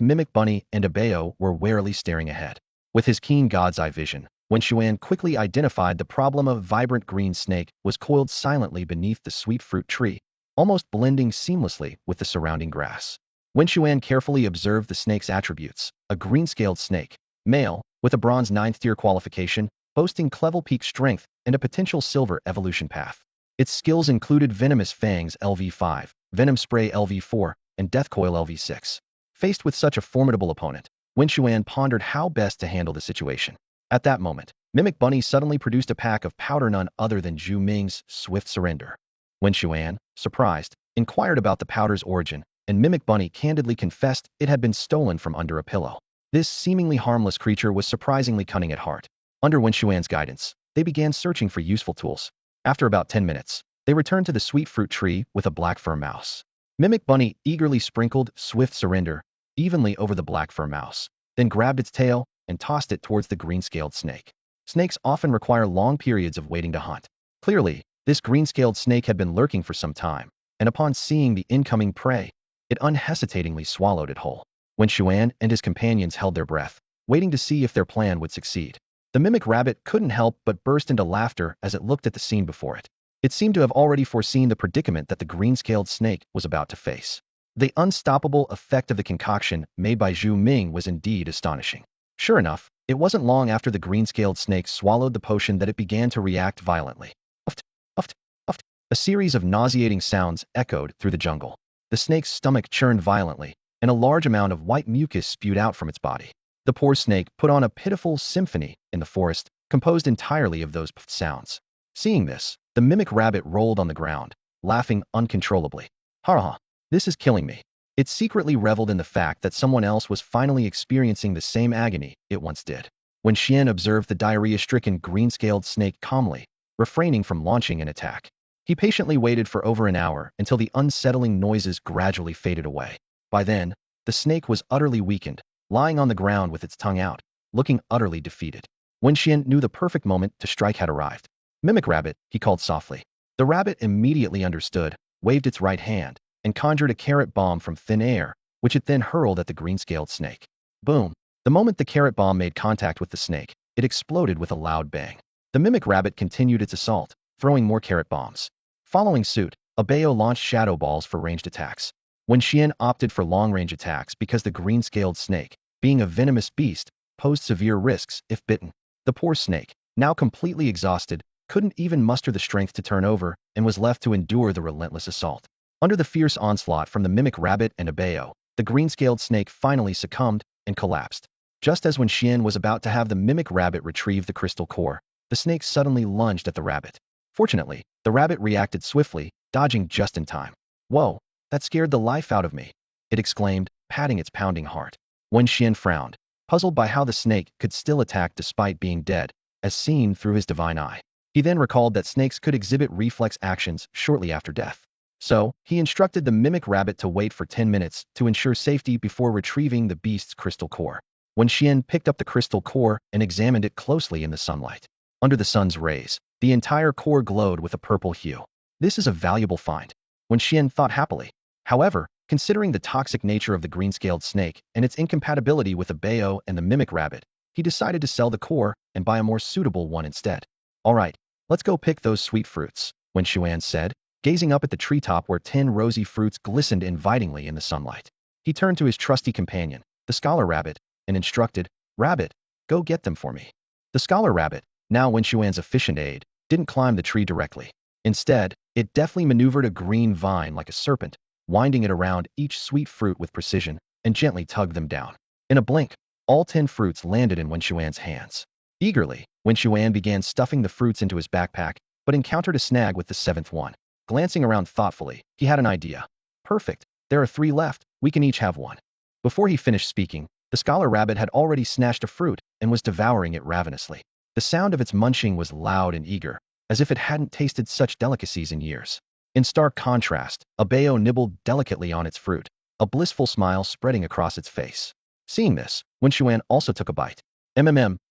Mimic Bunny and Abeo were warily staring ahead. With his keen god's eye vision, Wen Xuan quickly identified the problem. A vibrant green snake was coiled silently beneath the sweet fruit tree, almost blending seamlessly with the surrounding grass. Wen Xuan carefully observed the snake's attributes: a green-scaled snake, male, with a bronze 9th tier qualification, boasting Clevel Peak strength and a potential silver evolution path. Its skills included Venomous Fangs LV5, Venom Spray LV4, and Death Coil LV6. Faced with such a formidable opponent, Wen Xuan pondered how best to handle the situation. At that moment, Mimic Bunny suddenly produced a pack of powder, none other than Zhu Ming's Swift Surrender. Wen Xuan, surprised, inquired about the powder's origin, and Mimic Bunny candidly confessed it had been stolen from under a pillow. This seemingly harmless creature was surprisingly cunning at heart. Under Wen Xuan's guidance, they began searching for useful tools. After about 10 minutes, they returned to the sweet fruit tree with a black fur mouse. Mimic Bunny eagerly sprinkled Swift Surrender evenly over the black fur mouse, then grabbed its tail and tossed it towards the green-scaled snake. Snakes often require long periods of waiting to hunt. Clearly, this green-scaled snake had been lurking for some time, and upon seeing the incoming prey, it unhesitatingly swallowed it whole. Wen Xuan and his companions held their breath, waiting to see if their plan would succeed. The mimic rabbit couldn't help but burst into laughter as it looked at the scene before it. It seemed to have already foreseen the predicament that the green-scaled snake was about to face. The unstoppable effect of the concoction made by Zhu Ming was indeed astonishing. Sure enough, it wasn't long after the green-scaled snake swallowed the potion that it began to react violently. Uft, uft, uft. A series of nauseating sounds echoed through the jungle. The snake's stomach churned violently, and a large amount of white mucus spewed out from its body. The poor snake put on a pitiful symphony in the forest, composed entirely of those puffed sounds. Seeing this, the mimic rabbit rolled on the ground, laughing uncontrollably. Ha ha, this is killing me. It secretly reveled in the fact that someone else was finally experiencing the same agony it once did. When Xian observed the diarrhea-stricken green-scaled snake calmly, refraining from launching an attack, he patiently waited for over an hour until the unsettling noises gradually faded away. By then, the snake was utterly weakened, lying on the ground with its tongue out, looking utterly defeated. When Xian knew the perfect moment to strike had arrived. Mimic Rabbit, he called softly. The rabbit immediately understood, waved its right hand, and conjured a carrot bomb from thin air, which it then hurled at the green-scaled snake. Boom! The moment the carrot bomb made contact with the snake, it exploded with a loud bang. The mimic rabbit continued its assault, throwing more carrot bombs. Following suit, Abeo launched shadow balls for ranged attacks. When Xian opted for long-range attacks because the green-scaled snake, being a venomous beast, posed severe risks if bitten. The poor snake, now completely exhausted, couldn't even muster the strength to turn over and was left to endure the relentless assault. Under the fierce onslaught from the mimic rabbit and Abeo, the green-scaled snake finally succumbed and collapsed. Just as when Xian was about to have the mimic rabbit retrieve the crystal core, the snake suddenly lunged at the rabbit. Fortunately, the rabbit reacted swiftly, dodging just in time. Whoa, that scared the life out of me, it exclaimed, patting its pounding heart. When Xian frowned, puzzled by how the snake could still attack despite being dead, as seen through his divine eye. He then recalled that snakes could exhibit reflex actions shortly after death. So, he instructed the mimic rabbit to wait for 10 minutes to ensure safety before retrieving the beast's crystal core. Wen Xian picked up the crystal core and examined it closely in the sunlight. Under the sun's rays, the entire core glowed with a purple hue. This is a valuable find, Wen Xian thought happily. However, considering the toxic nature of the green-scaled snake and its incompatibility with the bao and the mimic rabbit, he decided to sell the core and buy a more suitable one instead. All right, let's go pick those sweet fruits, Wen Xuan said, gazing up at the treetop where 10 rosy fruits glistened invitingly in the sunlight. He turned to his trusty companion, the scholar rabbit, and instructed, "Rabbit, go get them for me." The scholar rabbit, now Wen Xuan's efficient aide, didn't climb the tree directly. Instead, it deftly maneuvered a green vine like a serpent, winding it around each sweet fruit with precision, and gently tugged them down. In a blink, all 10 fruits landed in Wen Xuan's hands. Eagerly, Wen Xuan began stuffing the fruits into his backpack, but encountered a snag with the 7th one. Glancing around thoughtfully, he had an idea. Perfect, there are 3 left, we can each have one. Before he finished speaking, the scholar rabbit had already snatched a fruit and was devouring it ravenously. The sound of its munching was loud and eager, as if it hadn't tasted such delicacies in years. In stark contrast, a bao nibbled delicately on its fruit, a blissful smile spreading across its face. Seeing this, Wen Xuan also took a bite.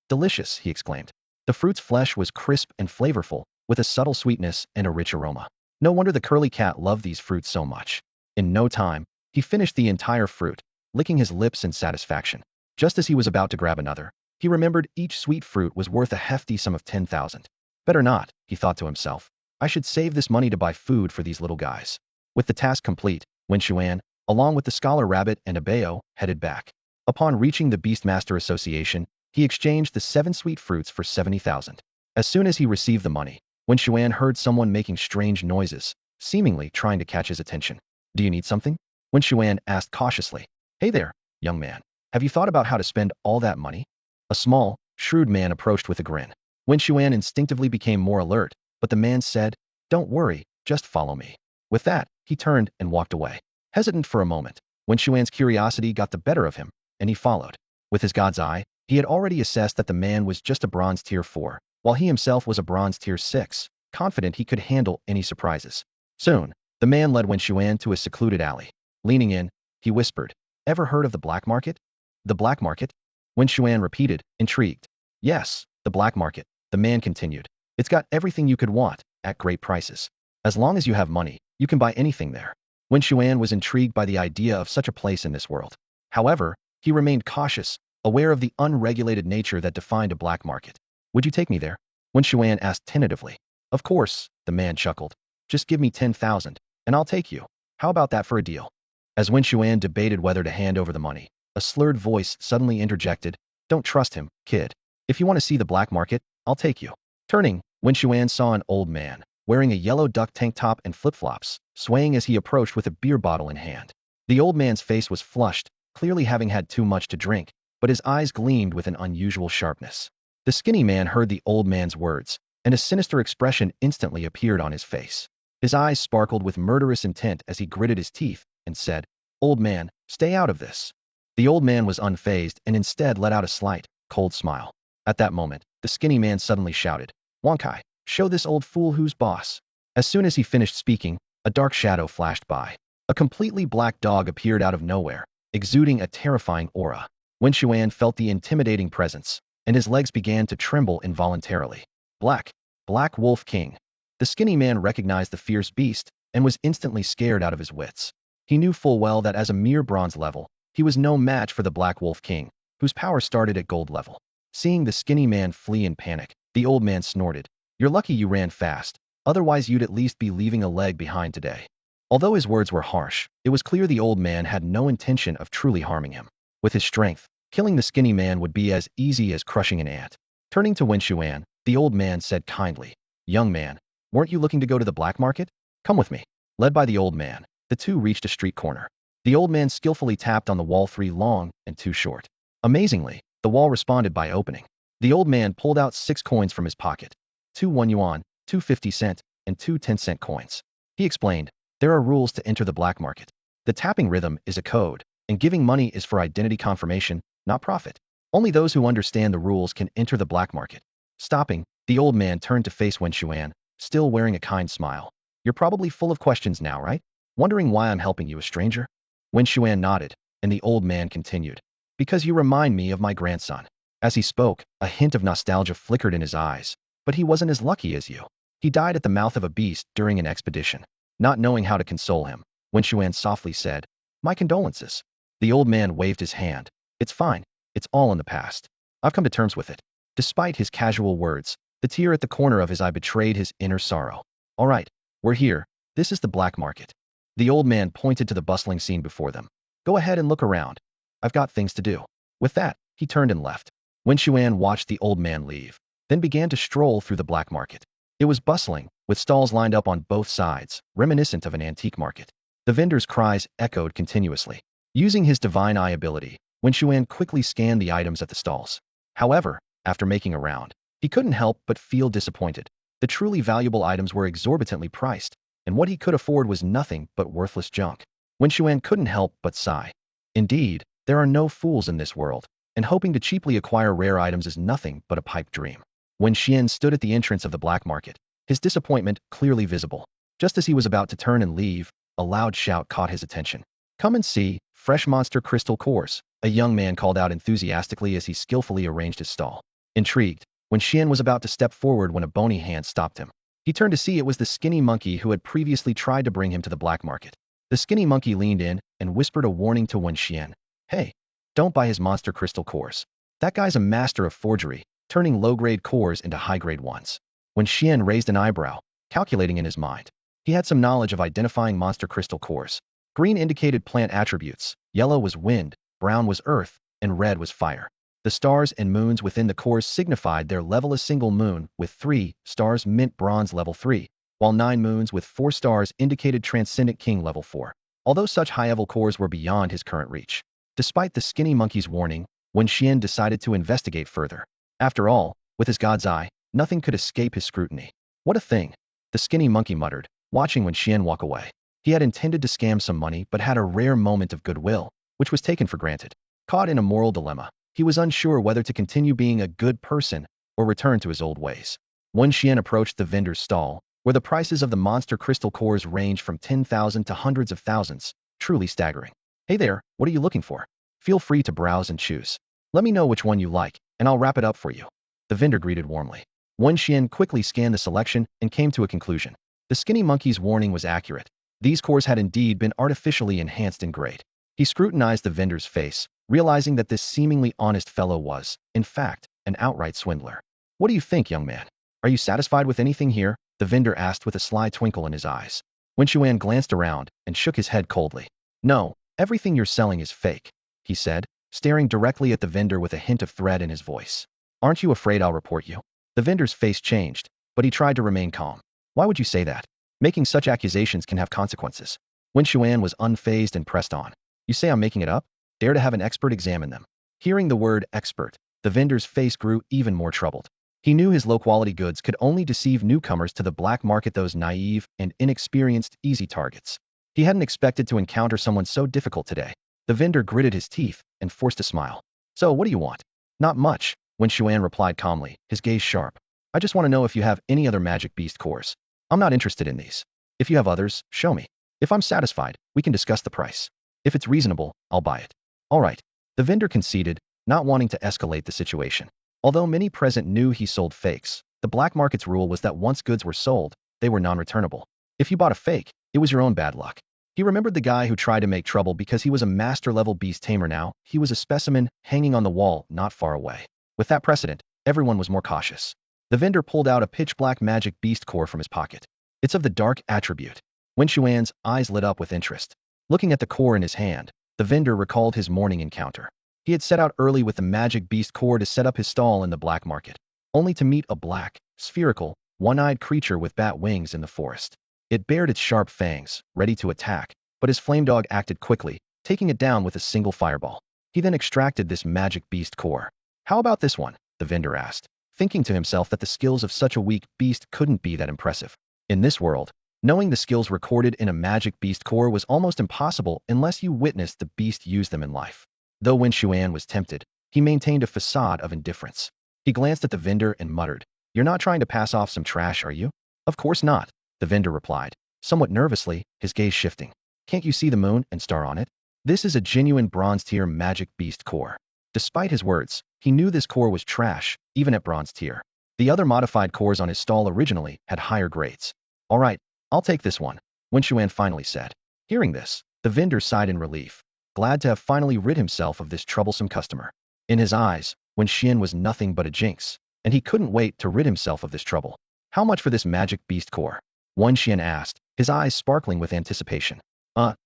Delicious, he exclaimed. The fruit's flesh was crisp and flavorful, with a subtle sweetness and a rich aroma. No wonder the curly cat loved these fruits so much. In no time, he finished the entire fruit, licking his lips in satisfaction. Just as he was about to grab another, he remembered each sweet fruit was worth a hefty sum of 10,000. Better not, he thought to himself. I should save this money to buy food for these little guys. With the task complete, Wen Xuan, along with the scholar rabbit and a bao, headed back. Upon reaching the Beastmaster Association, he exchanged the 7 sweet fruits for 70,000. As soon as he received the money, Wen Xuan heard someone making strange noises, seemingly trying to catch his attention. Do you need something? Wen Xuan asked cautiously. Hey there, young man. Have you thought about how to spend all that money? A small, shrewd man approached with a grin. Wen Xuan instinctively became more alert, but the man said, Don't worry, just follow me. With that, he turned and walked away. Hesitant for a moment, Wen Xuan's curiosity got the better of him, and he followed. With his god's eye, he had already assessed that the man was just a bronze tier 4, while he himself was a bronze tier 6, confident he could handle any surprises. Soon, the man led Wen Xuan to a secluded alley. Leaning in, he whispered, Ever heard of the black market? The black market? Wen Xuan repeated, intrigued. Yes, the black market, the man continued. It's got everything you could want, at great prices. As long as you have money, you can buy anything there. Wen Xuan was intrigued by the idea of such a place in this world. However, he remained cautious, aware of the unregulated nature that defined a black market. Would you take me there? Wen Xuan asked tentatively. Of course, the man chuckled. Just give me 10,000, and I'll take you. How about that for a deal? As Wen Xuan debated whether to hand over the money, a slurred voice suddenly interjected, Don't trust him, kid. If you want to see the black market, I'll take you. Turning, Wen Xuan saw an old man, wearing a yellow duck tank top and flip-flops, swaying as he approached with a beer bottle in hand. The old man's face was flushed, clearly having had too much to drink, but his eyes gleamed with an unusual sharpness. The skinny man heard the old man's words, and a sinister expression instantly appeared on his face. His eyes sparkled with murderous intent as he gritted his teeth and said, Old man, stay out of this. The old man was unfazed and instead let out a slight, cold smile. At that moment, the skinny man suddenly shouted, Wonkai, show this old fool who's boss. As soon as he finished speaking, a dark shadow flashed by. A completely black dog appeared out of nowhere, exuding a terrifying aura. Wen Xuan felt the intimidating presence, and his legs began to tremble involuntarily. Black Wolf King. The skinny man recognized the fierce beast and was instantly scared out of his wits. He knew full well that as a mere bronze level, he was no match for the Black Wolf King, whose power started at gold level. Seeing the skinny man flee in panic, the old man snorted, You're lucky you ran fast, otherwise you'd at least be leaving a leg behind today. Although his words were harsh, it was clear the old man had no intention of truly harming him. With his strength, killing the skinny man would be as easy as crushing an ant. Turning to Wen Xuan, the old man said kindly, Young man, weren't you looking to go to the black market? Come with me. Led by the old man, the two reached a street corner. The old man skillfully tapped on the wall 3 long and 2 short. Amazingly, the wall responded by opening. The old man pulled out 6 coins from his pocket. 2 1 yuan, 2 50-cent, and 2 10-cent coins. He explained, There are rules to enter the black market. The tapping rhythm is a code, and giving money is for identity confirmation, not profit. Only those who understand the rules can enter the black market. Stopping, the old man turned to face Wen Xuan, still wearing a kind smile. You're probably full of questions now, right? Wondering why I'm helping you, a stranger? Wen Xuan nodded, and the old man continued. Because you remind me of my grandson. As he spoke, a hint of nostalgia flickered in his eyes. But he wasn't as lucky as you. He died at the mouth of a beast during an expedition. Not knowing how to console him, Wen Xuan softly said, "My condolences." The old man waved his hand. "It's fine. It's all in the past. I've come to terms with it." Despite his casual words, the tear at the corner of his eye betrayed his inner sorrow. "All right, we're here. This is the black market." The old man pointed to the bustling scene before them. "Go ahead and look around. I've got things to do." With that, he turned and left. Wen Xuan watched the old man leave, then began to stroll through the black market. It was bustling, with stalls lined up on both sides, reminiscent of an antique market. The vendors' cries echoed continuously. Using his divine eye ability, Wen Xuan quickly scanned the items at the stalls. However, after making a round, he couldn't help but feel disappointed. The truly valuable items were exorbitantly priced, and what he could afford was nothing but worthless junk. Wen Xuan couldn't help but sigh. Indeed, there are no fools in this world, and hoping to cheaply acquire rare items is nothing but a pipe dream. When Xian stood at the entrance of the black market, his disappointment clearly visible. Just as he was about to turn and leave, a loud shout caught his attention. "Come and see, fresh monster crystal cores," a young man called out enthusiastically as he skillfully arranged his stall. Intrigued, when Xian was about to step forward when a bony hand stopped him. He turned to see it was the skinny monkey who had previously tried to bring him to the black market. The skinny monkey leaned in and whispered a warning to Wen Xian. "Hey, don't buy his monster crystal cores. That guy's a master of forgery, turning low-grade cores into high-grade ones." When Xian raised an eyebrow, calculating in his mind. He had some knowledge of identifying monster crystal cores. Green indicated plant attributes, yellow was wind, brown was earth, and red was fire. The stars and moons within the cores signified their level. A single moon with 3 stars meant bronze level 3, while 9 moons with 4 stars indicated transcendent king level 4. Although such high-level cores were beyond his current reach. Despite the skinny monkey's warning, Wen Xian decided to investigate further. After all, with his god's eye, nothing could escape his scrutiny. "What a thing," the skinny monkey muttered, watching Wen Xian walk away. He had intended to scam some money but had a rare moment of goodwill, which was taken for granted. Caught in a moral dilemma, he was unsure whether to continue being a good person or return to his old ways. Wen Xian approached the vendor's stall, where the prices of the monster crystal cores ranged from 10,000 to hundreds of thousands, truly staggering. "Hey there, what are you looking for? Feel free to browse and choose. Let me know which one you like, and I'll wrap it up for you." The vendor greeted warmly. Wen Xian quickly scanned the selection and came to a conclusion. The skinny monkey's warning was accurate. These cores had indeed been artificially enhanced in grade. He scrutinized the vendor's face, realizing that this seemingly honest fellow was, in fact, an outright swindler. "What do you think, young man? Are you satisfied with anything here?" the vendor asked with a sly twinkle in his eyes. Wen Xuan glanced around and shook his head coldly. "No, everything you're selling is fake," he said, staring directly at the vendor with a hint of threat in his voice. "Aren't you afraid I'll report you?" The vendor's face changed, but he tried to remain calm. "Why would you say that? Making such accusations can have consequences." Wen Xuan was unfazed and pressed on. "You say I'm making it up? Dare to have an expert examine them." Hearing the word expert, the vendor's face grew even more troubled. He knew his low-quality goods could only deceive newcomers to the black market, those naive and inexperienced easy targets. He hadn't expected to encounter someone so difficult today. The vendor gritted his teeth and forced a smile. "So, what do you want?" "Not much," Wen Xuan replied calmly, his gaze sharp. "I just want to know if you have any other magic beast cores. I'm not interested in these. If you have others, show me. If I'm satisfied, we can discuss the price. If it's reasonable, I'll buy it." "All right." The vendor conceded, not wanting to escalate the situation. Although many present knew he sold fakes, the black market's rule was that once goods were sold, they were non-returnable. If you bought a fake, it was your own bad luck. He remembered the guy who tried to make trouble because he was a master-level beast tamer. Now, he was a specimen hanging on the wall not far away. With that precedent, everyone was more cautious. The vendor pulled out a pitch-black magic beast core from his pocket. "It's of the dark attribute." Wen Xuan's eyes lit up with interest. Looking at the core in his hand, the vendor recalled his morning encounter. He had set out early with the magic beast core to set up his stall in the black market, only to meet a black, spherical, one-eyed creature with bat wings in the forest. It bared its sharp fangs, ready to attack, but his flame dog acted quickly, taking it down with a single fireball. He then extracted this magic beast core. "How about this one?" the vendor asked, thinking to himself that the skills of such a weak beast couldn't be that impressive. In this world, knowing the skills recorded in a magic beast core was almost impossible unless you witnessed the beast use them in life. Though Wen Xuan was tempted, he maintained a facade of indifference. He glanced at the vendor and muttered, "You're not trying to pass off some trash, are you?" "Of course not," the vendor replied, somewhat nervously, his gaze shifting. "Can't you see the moon and star on it? This is a genuine bronze-tier magic beast core. Despite his words, he knew this core was trash, even at bronze tier. The other modified cores on his stall originally had higher grades. All right, I'll take this one, Wen Xuan finally said. Hearing this, the vendor sighed in relief, glad to have finally rid himself of this troublesome customer. In his eyes, Wen Xuan was nothing but a jinx, and he couldn't wait to rid himself of this trouble. How much for this magic beast core? Wen Xuan asked, his eyes sparkling with anticipation.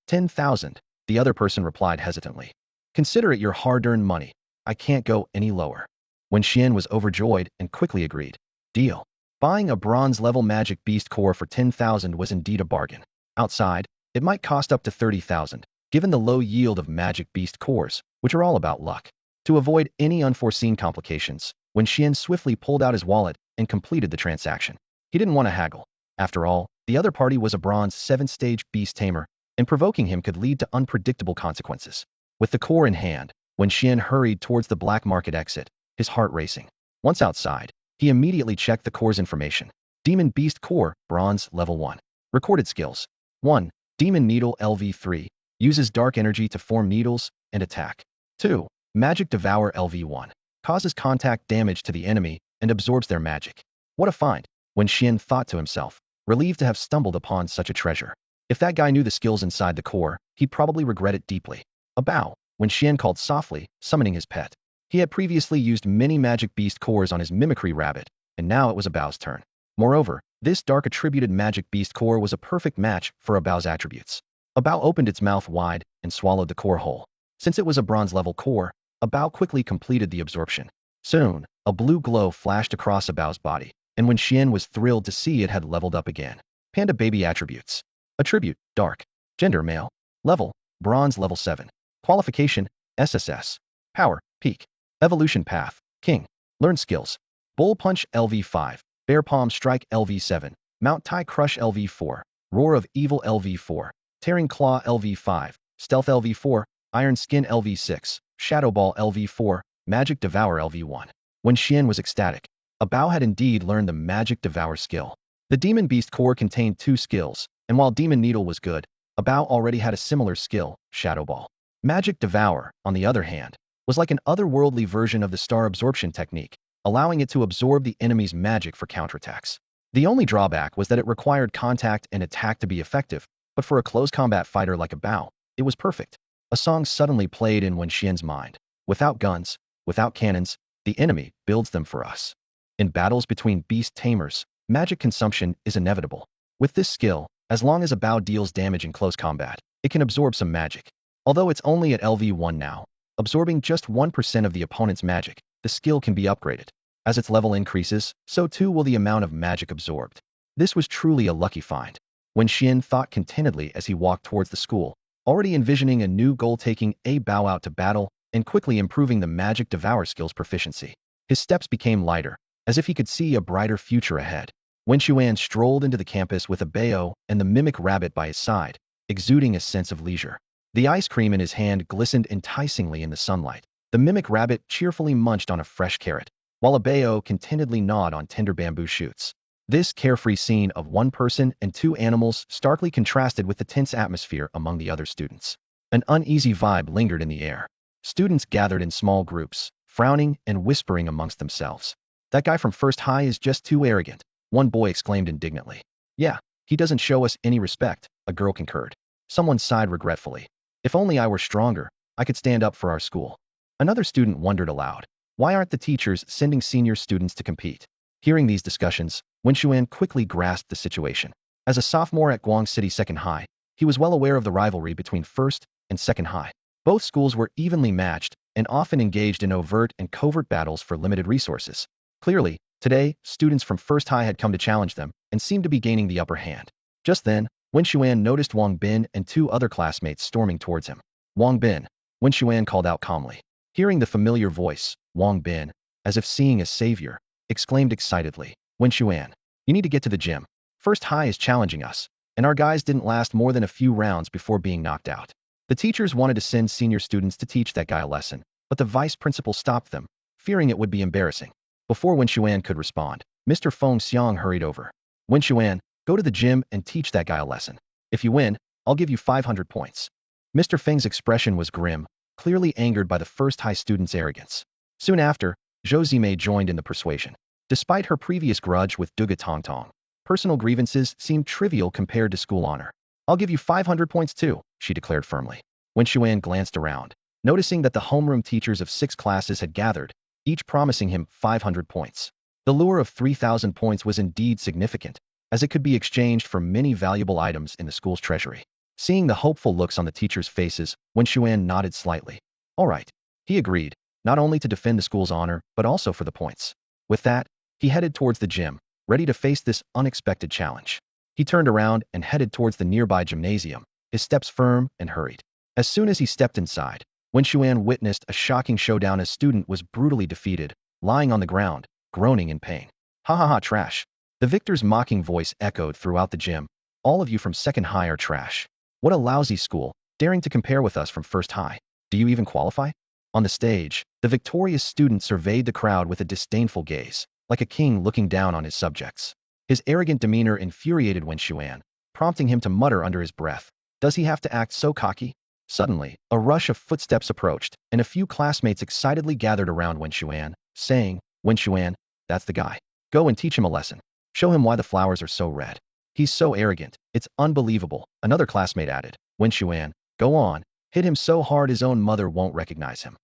10,000, the other person replied hesitantly. Consider it your hard-earned money. I can't go any lower. Wen Xuan was overjoyed and quickly agreed. Deal. Buying a bronze-level magic beast core for 10,000 was indeed a bargain. Outside, it might cost up to 30,000, given the low yield of magic beast cores, which are all about luck. To avoid any unforeseen complications, Wen Xuan swiftly pulled out his wallet and completed the transaction. He didn't want to haggle. After all, the other party was a bronze 7th-stage beast tamer, and provoking him could lead to unpredictable consequences. With the core in hand, Wen Xuan hurried towards the black market exit, his heart racing. Once outside, he immediately checked the core's information. Demon Beast Core, Bronze, Level 1. Recorded skills. 1. Demon Needle LV3. Uses dark energy to form needles and attack. 2. Magic Devour LV1. Causes contact damage to the enemy and absorbs their magic. What a find, Wen Xuan thought to himself, relieved to have stumbled upon such a treasure. If that guy knew the skills inside the core, he'd probably regret it deeply. A bow, Wen Xuan called softly, summoning his pet. He had previously used many magic beast cores on his mimicry rabbit, and now it was a bow's turn. Moreover, this dark attributed magic beast core was a perfect match for a bow's attributes. A bow opened its mouth wide and swallowed the core whole. Since it was a bronze-level core, a bow quickly completed the absorption. Soon, a blue glow flashed across a bow's body, and Wen Xuan was thrilled to see it had leveled up again. Panda baby attributes. Attribute, dark. Gender, male. Level, bronze level 7. Qualification, SSS. Power, peak. Evolution path, king. Learn skills. Bull punch LV5. Bear palm strike LV7. Mount Thai crush LV4. Roar of evil LV4. Tearing claw LV5. Stealth LV4. Iron skin LV6. Shadow ball LV4. Magic devour LV1. Wen Xuan was ecstatic. A bow had indeed learned the magic devour skill. The demon beast core contained 2 skills, and while demon needle was good, a bow already had a similar skill, shadow ball. Magic devour, on the other hand, was like an otherworldly version of the star absorption technique, allowing it to absorb the enemy's magic for counterattacks. The only drawback was that it required contact and attack to be effective, but for a close combat fighter like a bow, it was perfect. A song suddenly played in Wen Xuan's mind. Without guns, without cannons, the enemy builds them for us. In battles between beast tamers, magic consumption is inevitable. With this skill, as long as a bow deals damage in close combat, it can absorb some magic. Although it's only at LV1 now, absorbing just 1% of the opponent's magic, the skill can be upgraded. As its level increases, so too will the amount of magic absorbed. This was truly a lucky find. Wen Xuan thought contentedly as he walked towards the school, already envisioning a new goal, taking a bow out to battle and quickly improving the magic devour skill's proficiency. His steps became lighter, as if he could see a brighter future ahead. Wen Xuan strolled into the campus with a bao and the mimic rabbit by his side, exuding a sense of leisure. The ice cream in his hand glistened enticingly in the sunlight. The mimic rabbit cheerfully munched on a fresh carrot, while a bao contentedly gnawed on tender bamboo shoots. This carefree scene of one person and 2 animals starkly contrasted with the tense atmosphere among the other students. An uneasy vibe lingered in the air. Students gathered in small groups, frowning and whispering amongst themselves. That guy from First High is just too arrogant, one boy exclaimed indignantly. Yeah, he doesn't show us any respect, a girl concurred. Someone sighed regretfully. If only I were stronger, I could stand up for our school. Another student wondered aloud. Why aren't the teachers sending senior students to compete? Hearing these discussions, Wen Xuan quickly grasped the situation. As a sophomore at Guang City Second High, he was well aware of the rivalry between First and Second High. Both schools were evenly matched and often engaged in overt and covert battles for limited resources. Clearly, today, students from First High had come to challenge them and seemed to be gaining the upper hand. Just then, Wen Xuan noticed Wang Bin and 2 other classmates storming towards him. Wang Bin, Wen Xuan called out calmly. Hearing the familiar voice, Wang Bin, as if seeing a savior, exclaimed excitedly. Wen Xuan, you need to get to the gym. First High is challenging us, and our guys didn't last more than a few rounds before being knocked out. The teachers wanted to send senior students to teach that guy a lesson, but the vice principal stopped them, fearing it would be embarrassing. Before Wen Xuan could respond, Mr. Feng Xiang hurried over. Wen Xuan, go to the gym and teach that guy a lesson. If you win, I'll give you 500 points. Mr. Feng's expression was grim, clearly angered by the first high student's arrogance. Soon after, Zhou Zimei joined in the persuasion. Despite her previous grudge with Duga Tongtong, personal grievances seemed trivial compared to school honor. I'll give you 500 points too, she declared firmly. Wen Xuan glanced around, noticing that the homeroom teachers of 6 classes had gathered, each promising him 500 points. The lure of 3,000 points was indeed significant, as it could be exchanged for many valuable items in the school's treasury. Seeing the hopeful looks on the teachers' faces, Wen Xuan nodded slightly. All right, he agreed, not only to defend the school's honor, but also for the points. With that, he headed towards the gym, ready to face this unexpected challenge. He turned around and headed towards the nearby gymnasium, his steps firm and hurried. As soon as he stepped inside, Wen Xuan witnessed a shocking showdown. A student was brutally defeated, lying on the ground, groaning in pain. Ha ha ha, trash. The victor's mocking voice echoed throughout the gym. All of you from second high are trash. What a lousy school, daring to compare with us from first high. Do you even qualify? On the stage, the victorious student surveyed the crowd with a disdainful gaze, like a king looking down on his subjects. His arrogant demeanor infuriated Wen Xuan, prompting him to mutter under his breath, "Does he have to act so cocky?" Suddenly, a rush of footsteps approached, and a few classmates excitedly gathered around Wen Xuan, saying, "Wen Xuan, that's the guy. Go and teach him a lesson. Show him why the flowers are so red. He's so arrogant, it's unbelievable." Another classmate added, "Wen Xuan, go on, hit him so hard his own mother won't recognize him."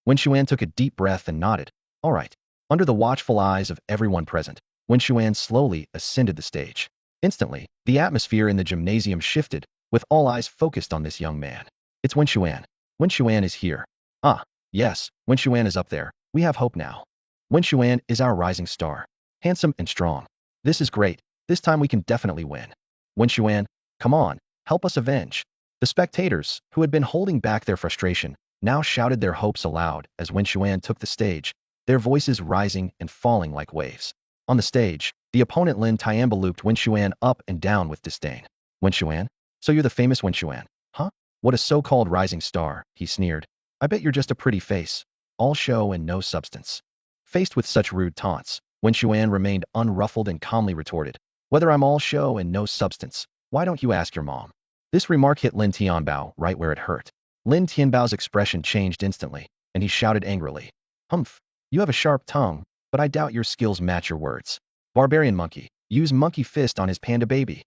Wen Xuan took a deep breath and nodded. All right. Under the watchful eyes of everyone present, Wen Xuan slowly ascended the stage. Instantly, the atmosphere in the gymnasium shifted, with all eyes focused on this young man. It's Wen Xuan. Wen Xuan is here. Ah, yes, Wen Xuan is up there. We have hope now. Wen Xuan is our rising star. Handsome and strong. This is great. This time we can definitely win. Wen Xuan, come on, help us avenge. The spectators, who had been holding back their frustration, now shouted their hopes aloud as Wen Xuan took the stage, their voices rising and falling like waves. On the stage, the opponent Lin Tianba looped Wen Xuan up and down with disdain. Wen Xuan? So you're the famous Wen Xuan, huh? What a so-called rising star, he sneered. I bet you're just a pretty face, all show and no substance. Faced with such rude taunts, Wen Xuan remained unruffled and calmly retorted, whether I'm all show and no substance, why don't you ask your mom? This remark hit Lin Tianbao right where it hurt. Lin Tianbao's expression changed instantly, and he shouted angrily, Humph, you have a sharp tongue, but I doubt your skills match your words. Barbarian monkey, use monkey fist on his panda baby.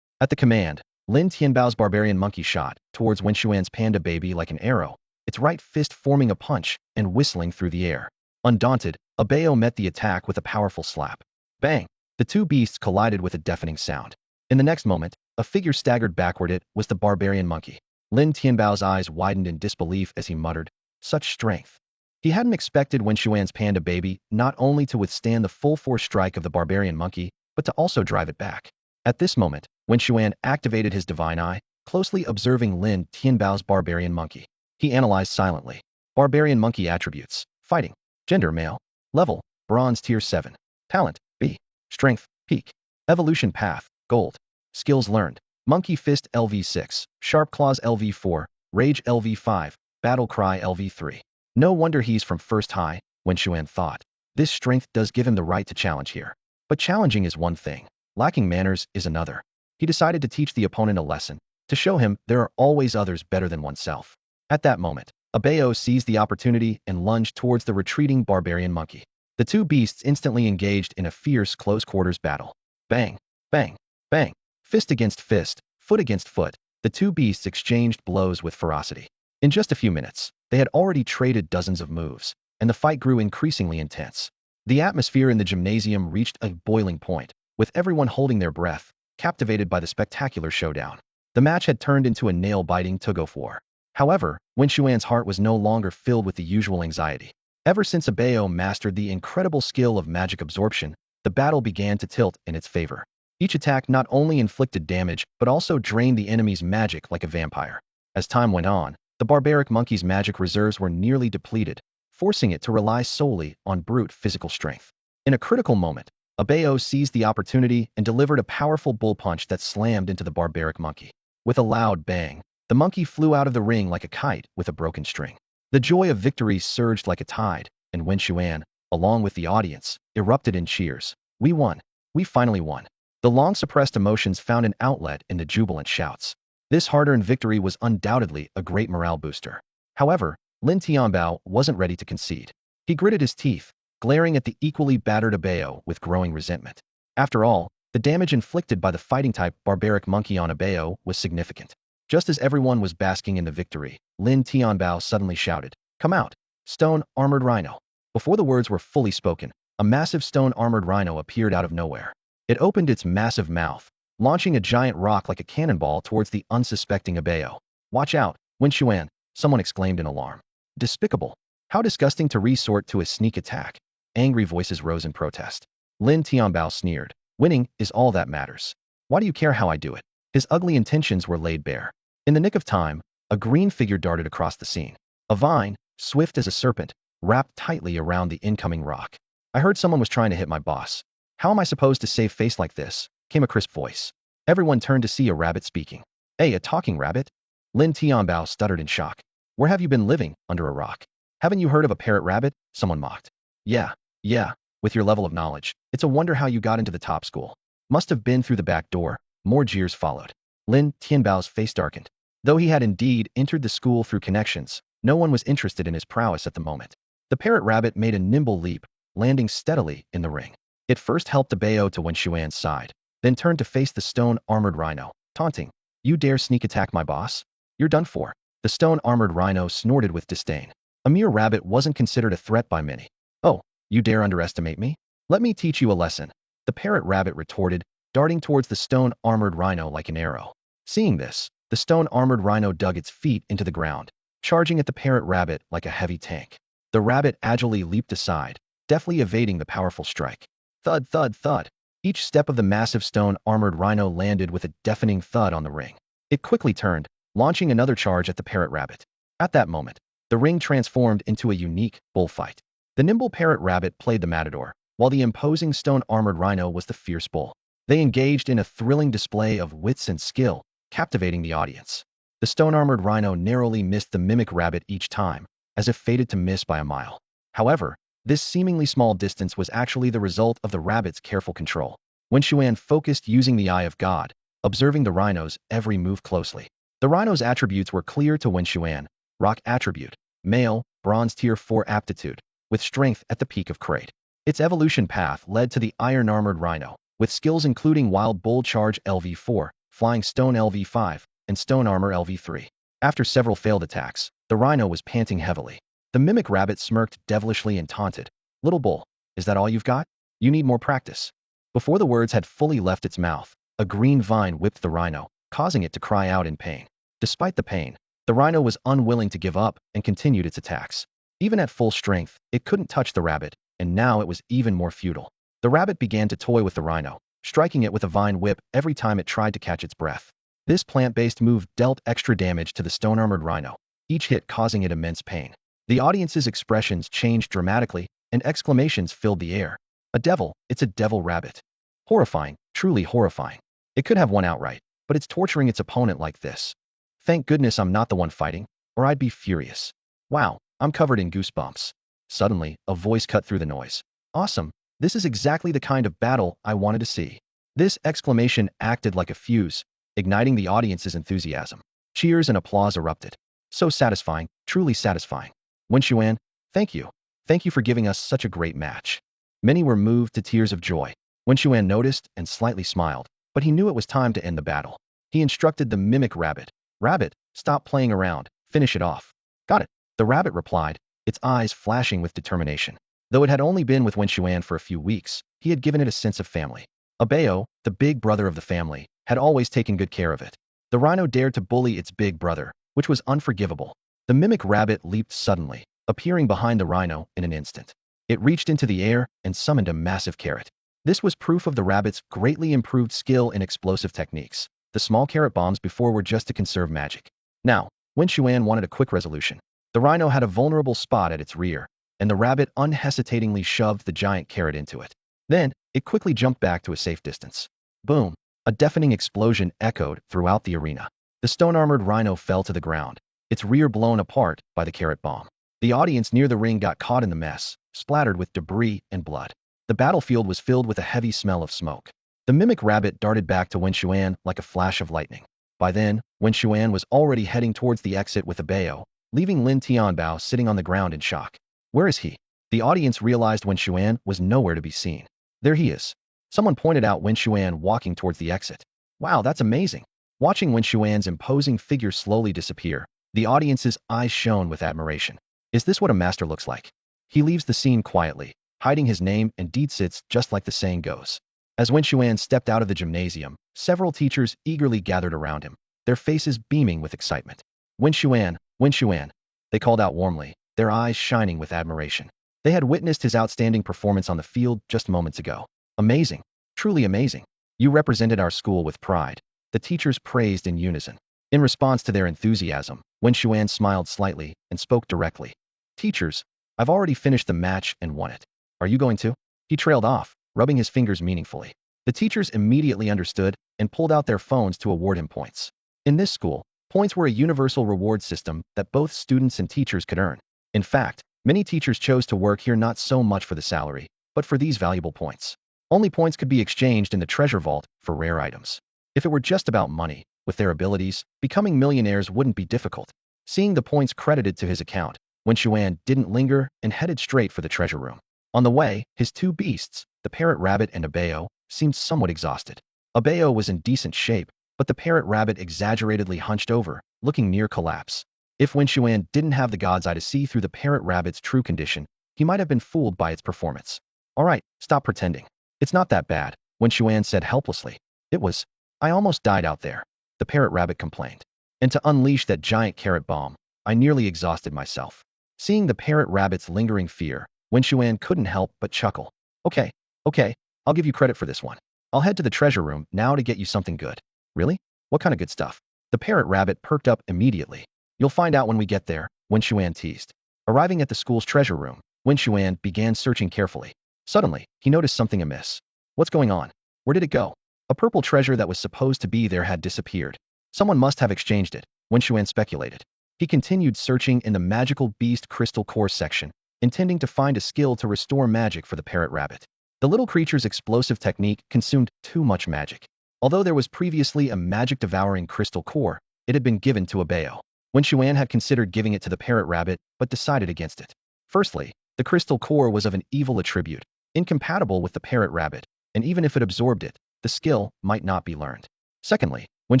At the command, Lin Tianbao's barbarian monkey shot towards Wen Xuan's panda baby like an arrow, its right fist forming a punch and whistling through the air. Undaunted, Abeo met the attack with a powerful slap. Bang! The two beasts collided with a deafening sound. In the next moment, a figure staggered backward. It was the barbarian monkey. Lin Tianbao's eyes widened in disbelief as he muttered, such strength. He hadn't expected Wen Xuan's panda baby not only to withstand the full force strike of the barbarian monkey, but to also drive it back. At this moment, Wen Xuan activated his divine eye, closely observing Lin Tianbao's barbarian monkey. He analyzed silently. Barbarian monkey attributes: fighting, gender male, level, bronze tier 7, talent, B, strength, peak, evolution path, gold, skills learned, monkey fist LV6, sharp claws LV4, rage LV5, battle cry LV3. No wonder he's from first high, Wen Xuan thought. This strength does give him the right to challenge here. But challenging is one thing, lacking manners is another. He decided to teach the opponent a lesson, to show him there are always others better than oneself. At that moment, Abeo seized the opportunity and lunged towards the retreating barbarian monkey. The two beasts instantly engaged in a fierce close-quarters battle. Bang, bang, bang, fist against fist, foot against foot, the two beasts exchanged blows with ferocity. In just a few minutes, they had already traded dozens of moves, and the fight grew increasingly intense. The atmosphere in the gymnasium reached a boiling point, with everyone holding their breath, captivated by the spectacular showdown. The match had turned into a nail-biting tug-of-war. However, Wen Xuan's heart was no longer filled with the usual anxiety. Ever since Abeo mastered the incredible skill of magic absorption, the battle began to tilt in its favor. Each attack not only inflicted damage, but also drained the enemy's magic like a vampire. As time went on, the barbaric monkey's magic reserves were nearly depleted, forcing it to rely solely on brute physical strength. In a critical moment, Abeo seized the opportunity and delivered a powerful bull punch that slammed into the barbaric monkey. With a loud bang, the monkey flew out of the ring like a kite with a broken string. The joy of victory surged like a tide, and Wen Xuan, along with the audience, erupted in cheers. We won. We finally won. The long-suppressed emotions found an outlet in the jubilant shouts. This hard-earned victory was undoubtedly a great morale booster. However, Lin Tianbao wasn't ready to concede. He gritted his teeth, glaring at the equally battered Abeo with growing resentment. After all, the damage inflicted by the fighting-type barbaric monkey on Abeo was significant. Just as everyone was basking in the victory, Lin Tianbao suddenly shouted, "Come out, stone-armored rhino." Before the words were fully spoken, a massive stone-armored rhino appeared out of nowhere. It opened its massive mouth, launching a giant rock like a cannonball towards the unsuspecting Abeo. "Watch out, Wen Xuan," someone exclaimed in alarm. "Despicable. How disgusting to resort to a sneak attack." Angry voices rose in protest. Lin Tianbao sneered. "Winning is all that matters. Why do you care how I do it?" His ugly intentions were laid bare. In the nick of time, a green figure darted across the scene. A vine, swift as a serpent, wrapped tightly around the incoming rock. "I heard someone was trying to hit my boss. How am I supposed to save face like this?" came a crisp voice. Everyone turned to see a rabbit speaking. "Hey, a talking rabbit?" Lin Tianbao stuttered in shock. "Where have you been living, under a rock? Haven't you heard of a parrot rabbit?" Someone mocked. Yeah, with your level of knowledge. It's a wonder how you got into the top school. Must have been through the back door." More jeers followed. Lin Tianbao's face darkened. Though he had indeed entered the school through connections, no one was interested in his prowess at the moment. The parrot rabbit made a nimble leap, landing steadily in the ring. It first helped Abeo to Wen Xuan's side, then turned to face the stone-armored rhino, taunting, "You dare sneak attack my boss? You're done for." The stone-armored rhino snorted with disdain. A mere rabbit wasn't considered a threat by many. "Oh, you dare underestimate me? Let me teach you a lesson," the parrot rabbit retorted, darting towards the stone-armored rhino like an arrow. Seeing this, the stone-armored rhino dug its feet into the ground, charging at the parrot rabbit like a heavy tank. The rabbit agilely leaped aside, deftly evading the powerful strike. Thud, thud, thud. Each step of the massive stone-armored rhino landed with a deafening thud on the ring. It quickly turned, launching another charge at the parrot rabbit. At that moment, the ring transformed into a unique bullfight. The nimble parrot rabbit played the matador, while the imposing stone-armored rhino was the fierce bull. They engaged in a thrilling display of wits and skill, captivating the audience. The stone-armored rhino narrowly missed the mimic rabbit each time, as if fated to miss by a mile. However, this seemingly small distance was actually the result of the rabbit's careful control. Wen Xuan focused using the eye of God, observing the rhino's every move closely. The rhino's attributes were clear to Wen Xuan. Rock attribute, male, bronze tier 4 aptitude, with strength at the peak of crate. Its evolution path led to the iron-armored rhino, with skills including Wild Bull Charge LV4, Flying Stone LV5, and Stone Armor LV3. After several failed attacks, the rhino was panting heavily. The mimic rabbit smirked devilishly and taunted, "Little bull, is that all you've got? You need more practice." Before the words had fully left its mouth, a green vine whipped the rhino, causing it to cry out in pain. Despite the pain, the rhino was unwilling to give up and continued its attacks. Even at full strength, it couldn't touch the rabbit, and now it was even more futile. The rabbit began to toy with the rhino, striking it with a vine whip every time it tried to catch its breath. This plant-based move dealt extra damage to the stone-armored rhino, each hit causing it immense pain. The audience's expressions changed dramatically, and exclamations filled the air. "A devil, it's a devil rabbit." Horrifying, truly horrifying. It could have won outright, but it's torturing its opponent like this. "Thank goodness I'm not the one fighting, or I'd be furious. Wow, I'm covered in goosebumps." Suddenly, a voice cut through the noise. "Awesome, this is exactly the kind of battle I wanted to see." This exclamation acted like a fuse, igniting the audience's enthusiasm. Cheers and applause erupted. "So satisfying, truly satisfying. Wen Xuan, thank you. Thank you for giving us such a great match." Many were moved to tears of joy. Wen Xuan noticed and slightly smiled, but he knew it was time to end the battle. He instructed the mimic rabbit, "Rabbit, stop playing around, finish it off." "Got it," the rabbit replied, its eyes flashing with determination. Though it had only been with Wen Xuan for a few weeks, he had given it a sense of family. Abeo, the big brother of the family, had always taken good care of it. The rhino dared to bully its big brother, which was unforgivable. The mimic rabbit leaped suddenly, appearing behind the rhino in an instant. It reached into the air and summoned a massive carrot. This was proof of the rabbit's greatly improved skill in explosive techniques. The small carrot bombs before were just to conserve magic. Now, Wen Xuan wanted a quick resolution. The rhino had a vulnerable spot at its rear, and the rabbit unhesitatingly shoved the giant carrot into it. Then, it quickly jumped back to a safe distance. Boom! A deafening explosion echoed throughout the arena. The stone-armored rhino fell to the ground, its rear blown apart by the carrot bomb. The audience near the ring got caught in the mess, splattered with debris and blood. The battlefield was filled with a heavy smell of smoke. The mimic rabbit darted back to Wen Xuan like a flash of lightning. By then, Wen Xuan was already heading towards the exit with Abeo, leaving Lin Tianbao sitting on the ground in shock. Where is he? The audience realized Wen Xuan was nowhere to be seen. There he is. Someone pointed out Wen Xuan walking towards the exit. Wow, that's amazing. Watching Wen Xuan's imposing figure slowly disappear, the audience's eyes shone with admiration. Is this what a master looks like? He leaves the scene quietly, hiding his name and deed sits just like the saying goes. As Wen Xuan stepped out of the gymnasium, several teachers eagerly gathered around him, their faces beaming with excitement. Wen Xuan, they called out warmly, their eyes shining with admiration. They had witnessed his outstanding performance on the field just moments ago. Amazing, truly amazing. You represented our school with pride. The teachers praised in unison. In response to their enthusiasm, Wen Xuan smiled slightly and spoke directly. Teachers, I've already finished the match and won it. Are you going to? He trailed off, rubbing his fingers meaningfully. The teachers immediately understood and pulled out their phones to award him points. In this school, points were a universal reward system that both students and teachers could earn. In fact, many teachers chose to work here not so much for the salary, but for these valuable points. Only points could be exchanged in the treasure vault for rare items. If it were just about money, with their abilities, becoming millionaires wouldn't be difficult. Seeing the points credited to his account, Wen Xuan didn't linger and headed straight for the treasure room. On the way, his two beasts, the parrot rabbit and Abeo, seemed somewhat exhausted. Abeo was in decent shape, but the parrot rabbit exaggeratedly hunched over, looking near collapse. If Wen Xuan didn't have the god's eye to see through the parrot rabbit's true condition, he might have been fooled by its performance. All right, stop pretending. It's not that bad, Wen Xuan said helplessly. It was. I almost died out there, the parrot rabbit complained. And to unleash that giant carrot bomb, I nearly exhausted myself. Seeing the parrot rabbit's lingering fear, Wen Xuan couldn't help but chuckle. Okay, I'll give you credit for this one. I'll head to the treasure room now to get you something good. Really? What kind of good stuff? The parrot rabbit perked up immediately. You'll find out when we get there, Wen Xuan teased. Arriving at the school's treasure room, Wen Xuan began searching carefully. Suddenly, he noticed something amiss. What's going on? Where did it go? A purple treasure that was supposed to be there had disappeared. Someone must have exchanged it, Wen Xuan speculated. He continued searching in the magical beast crystal core section, intending to find a skill to restore magic for the parrot rabbit. The little creature's explosive technique consumed too much magic. Although there was previously a magic-devouring crystal core, it had been given to Abeo. Wen Xuan had considered giving it to the parrot rabbit, but decided against it. Firstly, the crystal core was of an evil attribute, incompatible with the parrot rabbit, and even if it absorbed it, the skill might not be learned. Secondly, Wen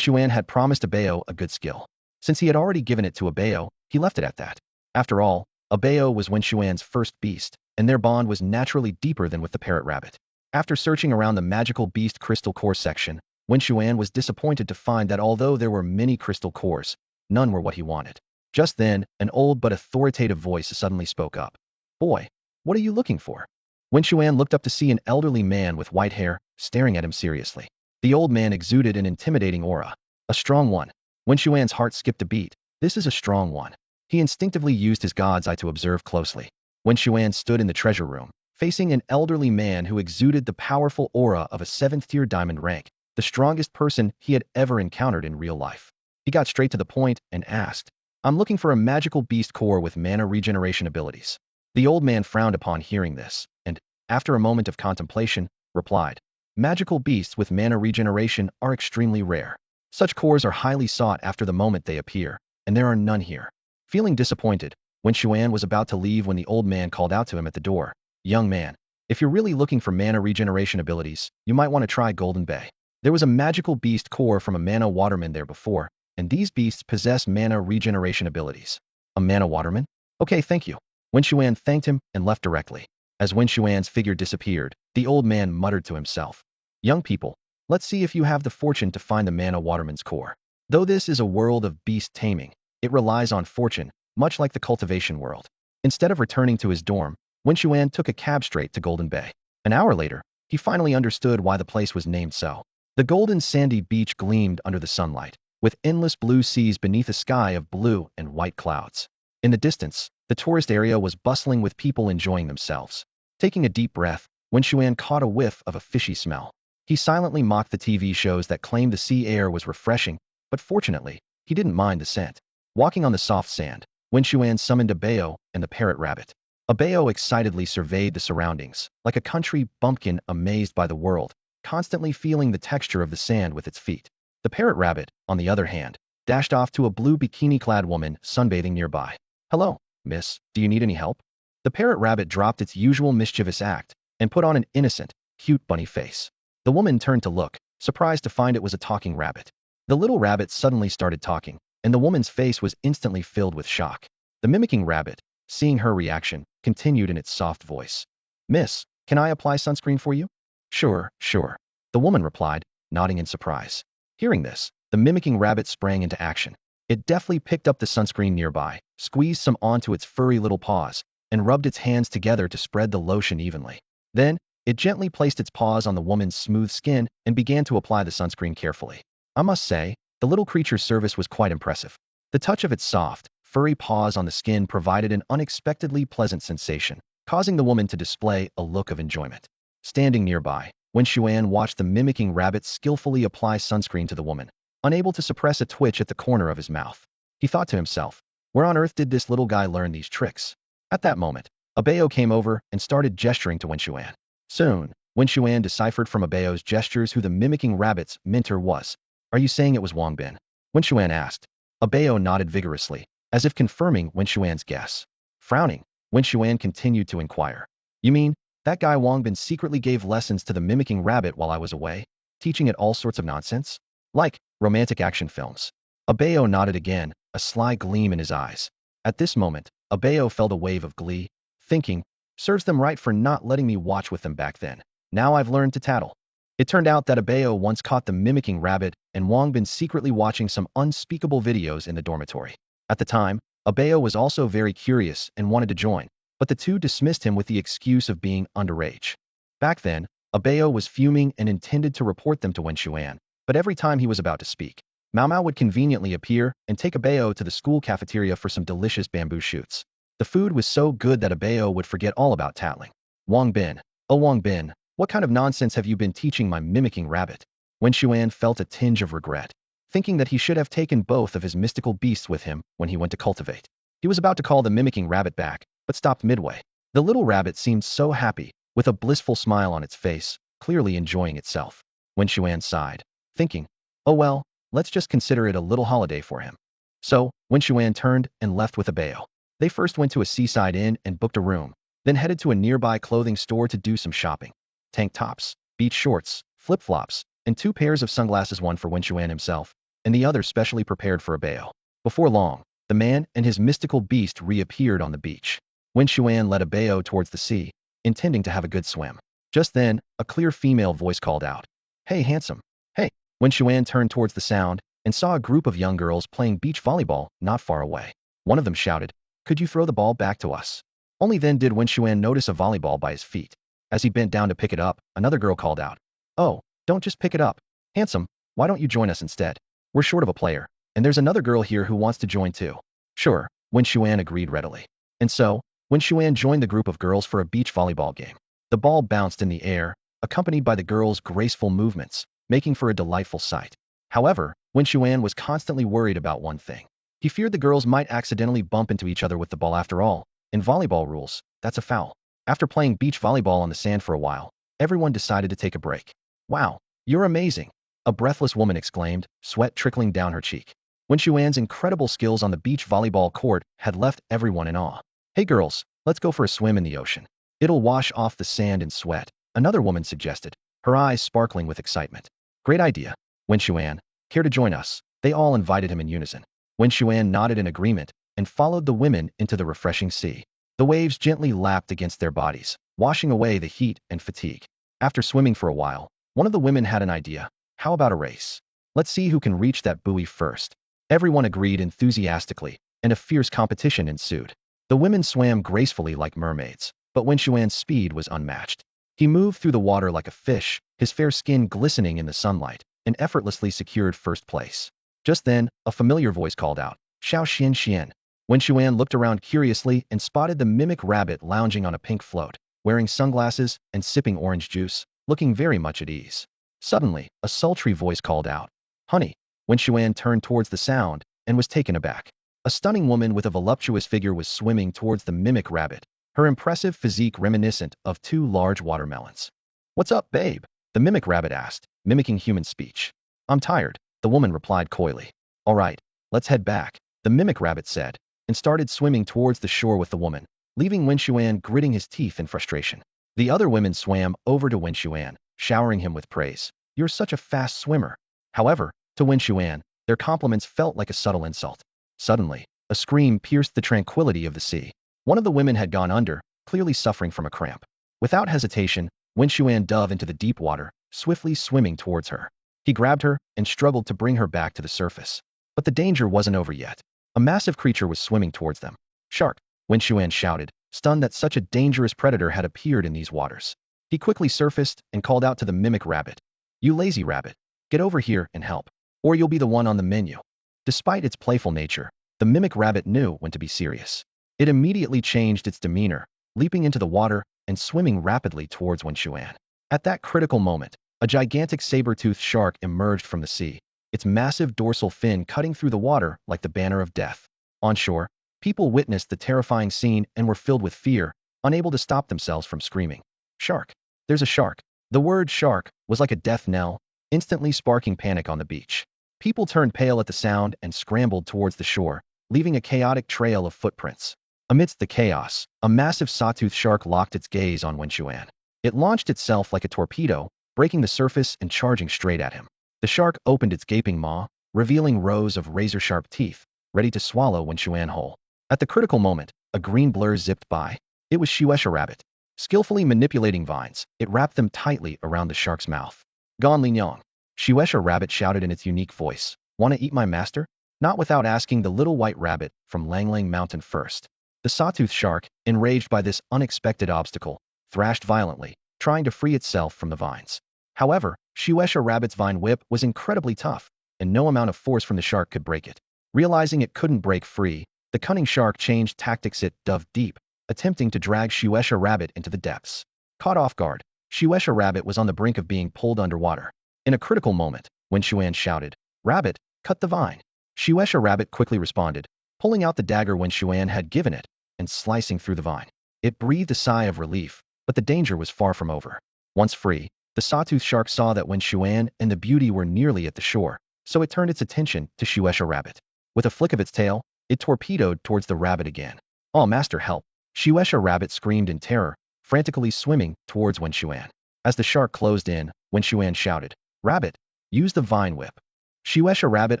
Xuan had promised Abeo a good skill. Since he had already given it to Abeo, he left it at that. After all, Abeo was Wen Xuan's first beast, and their bond was naturally deeper than with the parrot rabbit. After searching around the magical beast crystal core section, Wen Xuan was disappointed to find that although there were many crystal cores, none were what he wanted. Just then, an old but authoritative voice suddenly spoke up. Boy, what are you looking for? Wen Xuan looked up to see an elderly man with white hair, staring at him seriously. The old man exuded an intimidating aura. A strong one. Wen Xuan's heart skipped a beat. This is a strong one. He instinctively used his god's eye to observe closely. Wen Xuan stood in the treasure room, facing an elderly man who exuded the powerful aura of a 7th-tier diamond rank, the strongest person he had ever encountered in real life. He got straight to the point and asked, I'm looking for a magical beast core with mana regeneration abilities. The old man frowned upon hearing this, and, after a moment of contemplation, replied, Magical beasts with mana regeneration are extremely rare. Such cores are highly sought after the moment they appear, and there are none here. Feeling disappointed, Wen Xuan was about to leave when the old man called out to him at the door. Young man, if you're really looking for mana regeneration abilities, you might want to try Golden Bay. There was a magical beast core from a mana waterman there before, and these beasts possess mana regeneration abilities. A mana waterman? Okay, thank you. Wen Xuan thanked him and left directly. As Wen Xuan's figure disappeared, the old man muttered to himself. Young people, let's see if you have the fortune to find the mana waterman's core. Though this is a world of beast taming, it relies on fortune, much like the cultivation world. Instead of returning to his dorm, Wen Xuan took a cab straight to Golden Bay. An hour later, he finally understood why the place was named so. The golden sandy beach gleamed under the sunlight, with endless blue seas beneath a sky of blue and white clouds. In the distance, the tourist area was bustling with people enjoying themselves. Taking a deep breath, Wen Xuan caught a whiff of a fishy smell. He silently mocked the TV shows that claimed the sea air was refreshing, but fortunately, he didn't mind the scent. Walking on the soft sand, Wen Xuan summoned Abeo and the parrot rabbit. Abeo excitedly surveyed the surroundings, like a country bumpkin amazed by the world, constantly feeling the texture of the sand with its feet. The parrot rabbit, on the other hand, dashed off to a blue bikini-clad woman sunbathing nearby. "Hello, miss, do you need any help?" The parrot rabbit dropped its usual mischievous act and put on an innocent, cute bunny face. The woman turned to look, surprised to find it was a talking rabbit. The little rabbit suddenly started talking, and the woman's face was instantly filled with shock. The mimicking rabbit, seeing her reaction, continued in its soft voice. "Miss, can I apply sunscreen for you?" "Sure, sure," the woman replied, nodding in surprise. Hearing this, the mimicking rabbit sprang into action. It deftly picked up the sunscreen nearby, squeezed some onto its furry little paws, and rubbed its hands together to spread the lotion evenly. Then, it gently placed its paws on the woman's smooth skin and began to apply the sunscreen carefully. I must say, the little creature's service was quite impressive. The touch of its soft, furry paws on the skin provided an unexpectedly pleasant sensation, causing the woman to display a look of enjoyment. Standing nearby, Wen Xuan watched the mimicking rabbit skillfully apply sunscreen to the woman, unable to suppress a twitch at the corner of his mouth. He thought to himself, where on earth did this little guy learn these tricks? At that moment, Abeo came over and started gesturing to Wen Xuan. Soon, Wen Xuan deciphered from Abeo's gestures who the mimicking rabbit's mentor was. "Are you saying it was Wang Bin?" Wen Xuan asked. Abeo nodded vigorously, as if confirming Wen Xuan's guess. Frowning, Wen Xuan continued to inquire. "You mean, that guy Wang Bin secretly gave lessons to the mimicking rabbit while I was away, teaching it all sorts of nonsense? Like romantic action films?" Abeo nodded again, a sly gleam in his eyes. At this moment, Abeo felt a wave of glee, thinking, serves them right for not letting me watch with them back then. Now I've learned to tattle. It turned out that Abeo once caught the mimicking rabbit and Wang Bin secretly watching some unspeakable videos in the dormitory. At the time, Abeo was also very curious and wanted to join, but the two dismissed him with the excuse of being underage. Back then, Abeo was fuming and intended to report them to Wen Xuan, but every time he was about to speak, Mao Mao would conveniently appear and take Abeo to the school cafeteria for some delicious bamboo shoots. The food was so good that Abeo would forget all about tattling. "Wang Bin, oh Wang Bin, what kind of nonsense have you been teaching my mimicking rabbit?" Wen Xuan felt a tinge of regret, thinking that he should have taken both of his mystical beasts with him when he went to cultivate. He was about to call the mimicking rabbit back, but stopped midway. The little rabbit seemed so happy, with a blissful smile on its face, clearly enjoying itself. Wen Xuan sighed, thinking, oh well, let's just consider it a little holiday for him. So, Wen Xuan turned and left with Abeo. They first went to a seaside inn and booked a room, then headed to a nearby clothing store to do some shopping. Tank tops, beach shorts, flip-flops, and 2 pairs of sunglasses, one for Wen Xuan himself, and the other specially prepared for Abeo. Before long, the man and his mystical beast reappeared on the beach. Wen Xuan led Abeo towards the sea, intending to have a good swim. Just then, a clear female voice called out, "Hey, handsome, hey." Wen Xuan turned towards the sound and saw a group of young girls playing beach volleyball not far away. One of them shouted, "Could you throw the ball back to us?" Only then did Wen Xuan notice a volleyball by his feet. As he bent down to pick it up, another girl called out, "Oh, don't just pick it up. Handsome, why don't you join us instead? We're short of a player, and there's another girl here who wants to join too." "Sure," Wen Xuan agreed readily. And so, Wen Xuan joined the group of girls for a beach volleyball game. The ball bounced in the air, accompanied by the girls' graceful movements, making for a delightful sight. However, Wen Xuan was constantly worried about one thing. He feared the girls might accidentally bump into each other with the ball. After all, in volleyball rules, that's a foul. After playing beach volleyball on the sand for a while, everyone decided to take a break. "Wow, you're amazing," a breathless woman exclaimed, sweat trickling down her cheek. Wen Xuan's incredible skills on the beach volleyball court had left everyone in awe. "Hey girls, let's go for a swim in the ocean. It'll wash off the sand and sweat," another woman suggested, her eyes sparkling with excitement. "Great idea, Wen Xuan. Care to join us?" They all invited him in unison. Wen Xuan nodded in agreement and followed the women into the refreshing sea. The waves gently lapped against their bodies, washing away the heat and fatigue. After swimming for a while, one of the women had an idea. "How about a race? Let's see who can reach that buoy first." Everyone agreed enthusiastically, and a fierce competition ensued. The women swam gracefully like mermaids, but Wen Xuan's speed was unmatched. He moved through the water like a fish, his fair skin glistening in the sunlight, and effortlessly secured first place. Just then, a familiar voice called out, "Xiao Xian Xian." Wen Xuan looked around curiously and spotted the mimic rabbit lounging on a pink float, wearing sunglasses and sipping orange juice, looking very much at ease. Suddenly, a sultry voice called out, "Honey." Wen Xuan turned towards the sound and was taken aback. A stunning woman with a voluptuous figure was swimming towards the mimic rabbit, her impressive physique reminiscent of 2 large watermelons. "What's up, babe?" the mimic rabbit asked, mimicking human speech. "I'm tired," the woman replied coyly. "All right, Let's head back, the mimic rabbit said, and started swimming towards the shore with the woman, leaving Wen Xuan gritting his teeth in frustration. The other women swam over to Wen Xuan, showering him with praise. You're such a fast swimmer. However, to Wen Xuan, their compliments felt like a subtle insult. Suddenly, a scream pierced the tranquility of the sea. One of the women had gone under, clearly suffering from a cramp. Without hesitation, Wen Xuan dove into the deep water, swiftly swimming towards her. He grabbed her and struggled to bring her back to the surface. But the danger wasn't over yet. A massive creature was swimming towards them. Shark, Wen Xuan shouted, stunned that such a dangerous predator had appeared in these waters. He quickly surfaced and called out to the mimic rabbit. You lazy rabbit, get over here and help, or you'll be the one on the menu. Despite its playful nature, the mimic rabbit knew when to be serious. It immediately changed its demeanor, leaping into the water and swimming rapidly towards Wen Xuan. At that critical moment, a gigantic saber-toothed shark emerged from the sea, its massive dorsal fin cutting through the water like the banner of death. On shore, people witnessed the terrifying scene and were filled with fear, unable to stop themselves from screaming. Shark! There's a shark! The word shark was like a death knell, instantly sparking panic on the beach. People turned pale at the sound and scrambled towards the shore, leaving a chaotic trail of footprints. Amidst the chaos, a massive sawtooth shark locked its gaze on Wen Xuan. It launched itself like a torpedo, breaking the surface and charging straight at him. The shark opened its gaping maw, revealing rows of razor-sharp teeth, ready to swallow Wen Xuan whole. At the critical moment, a green blur zipped by. It was Xuesha Rabbit. Skillfully manipulating vines, it wrapped them tightly around the shark's mouth. Gan Li Nyang. Xuesha Rabbit shouted in its unique voice. Wanna eat my master? Not without asking the little white rabbit from Lang Lang Mountain first. The sawtooth shark, enraged by this unexpected obstacle, thrashed violently, trying to free itself from the vines. However, Xuesha Rabbit's vine whip was incredibly tough, and no amount of force from the shark could break it. Realizing it couldn't break free, the cunning shark changed tactics. It dove deep, attempting to drag Xuesha Rabbit into the depths. Caught off guard, Xuesha Rabbit was on the brink of being pulled underwater. In a critical moment, Wen Xuan shouted, Rabbit, cut the vine. Xuesha Rabbit quickly responded, pulling out the dagger Wen Xuan had given it, and slicing through the vine. It breathed a sigh of relief, but the danger was far from over. Once free, the sawtooth shark saw that Wen Xuan and the beauty were nearly at the shore, so it turned its attention to Xuesha Rabbit. With a flick of its tail, it torpedoed towards the rabbit again. Oh, master, help! Xuesha Rabbit screamed in terror, frantically swimming towards Wen Xuan. As the shark closed in, Wen Xuan shouted, Rabbit, use the vine whip. Xuesha Rabbit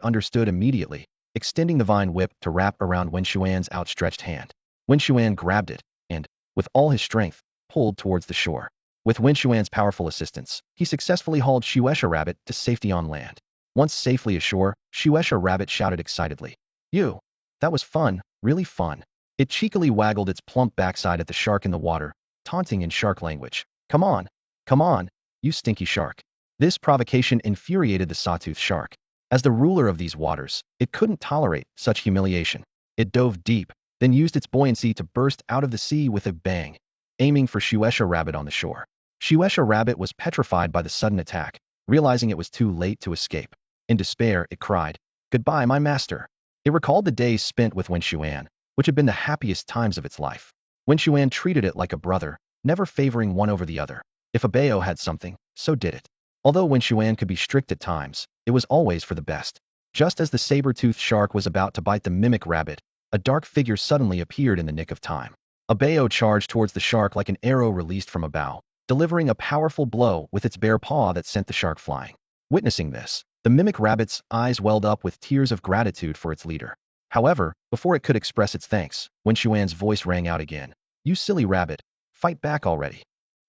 understood immediately, extending the vine whip to wrap around Wen Xuan's outstretched hand. Wen Xuan grabbed it, and, with all his strength, pulled towards the shore. With Wen Xuan's powerful assistance, he successfully hauled Xuesha Rabbit to safety on land. Once safely ashore, Xuesha Rabbit shouted excitedly, You! That was fun, really fun. It cheekily waggled its plump backside at the shark in the water, taunting in shark language. Come on, you stinky shark. This provocation infuriated the sawtooth shark. As the ruler of these waters, it couldn't tolerate such humiliation. It dove deep, then used its buoyancy to burst out of the sea with a bang, aiming for Xuesha Rabbit on the shore. Xuesha Rabbit was petrified by the sudden attack, realizing it was too late to escape. In despair, it cried, Goodbye, my master. It recalled the days spent with Wen Xuan, which had been the happiest times of its life. Wen Xuan treated it like a brother, never favoring one over the other. If a Bao had something, so did it. Although Wen Xuan could be strict at times, it was always for the best. Just as the saber-toothed shark was about to bite the mimic rabbit, a dark figure suddenly appeared in the nick of time. A Bao charged towards the shark like an arrow released from a bow, delivering a powerful blow with its bare paw that sent the shark flying. Witnessing this, the mimic rabbit's eyes welled up with tears of gratitude for its leader. However, before it could express its thanks, Wen Xuan's voice rang out again. You silly rabbit, fight back already.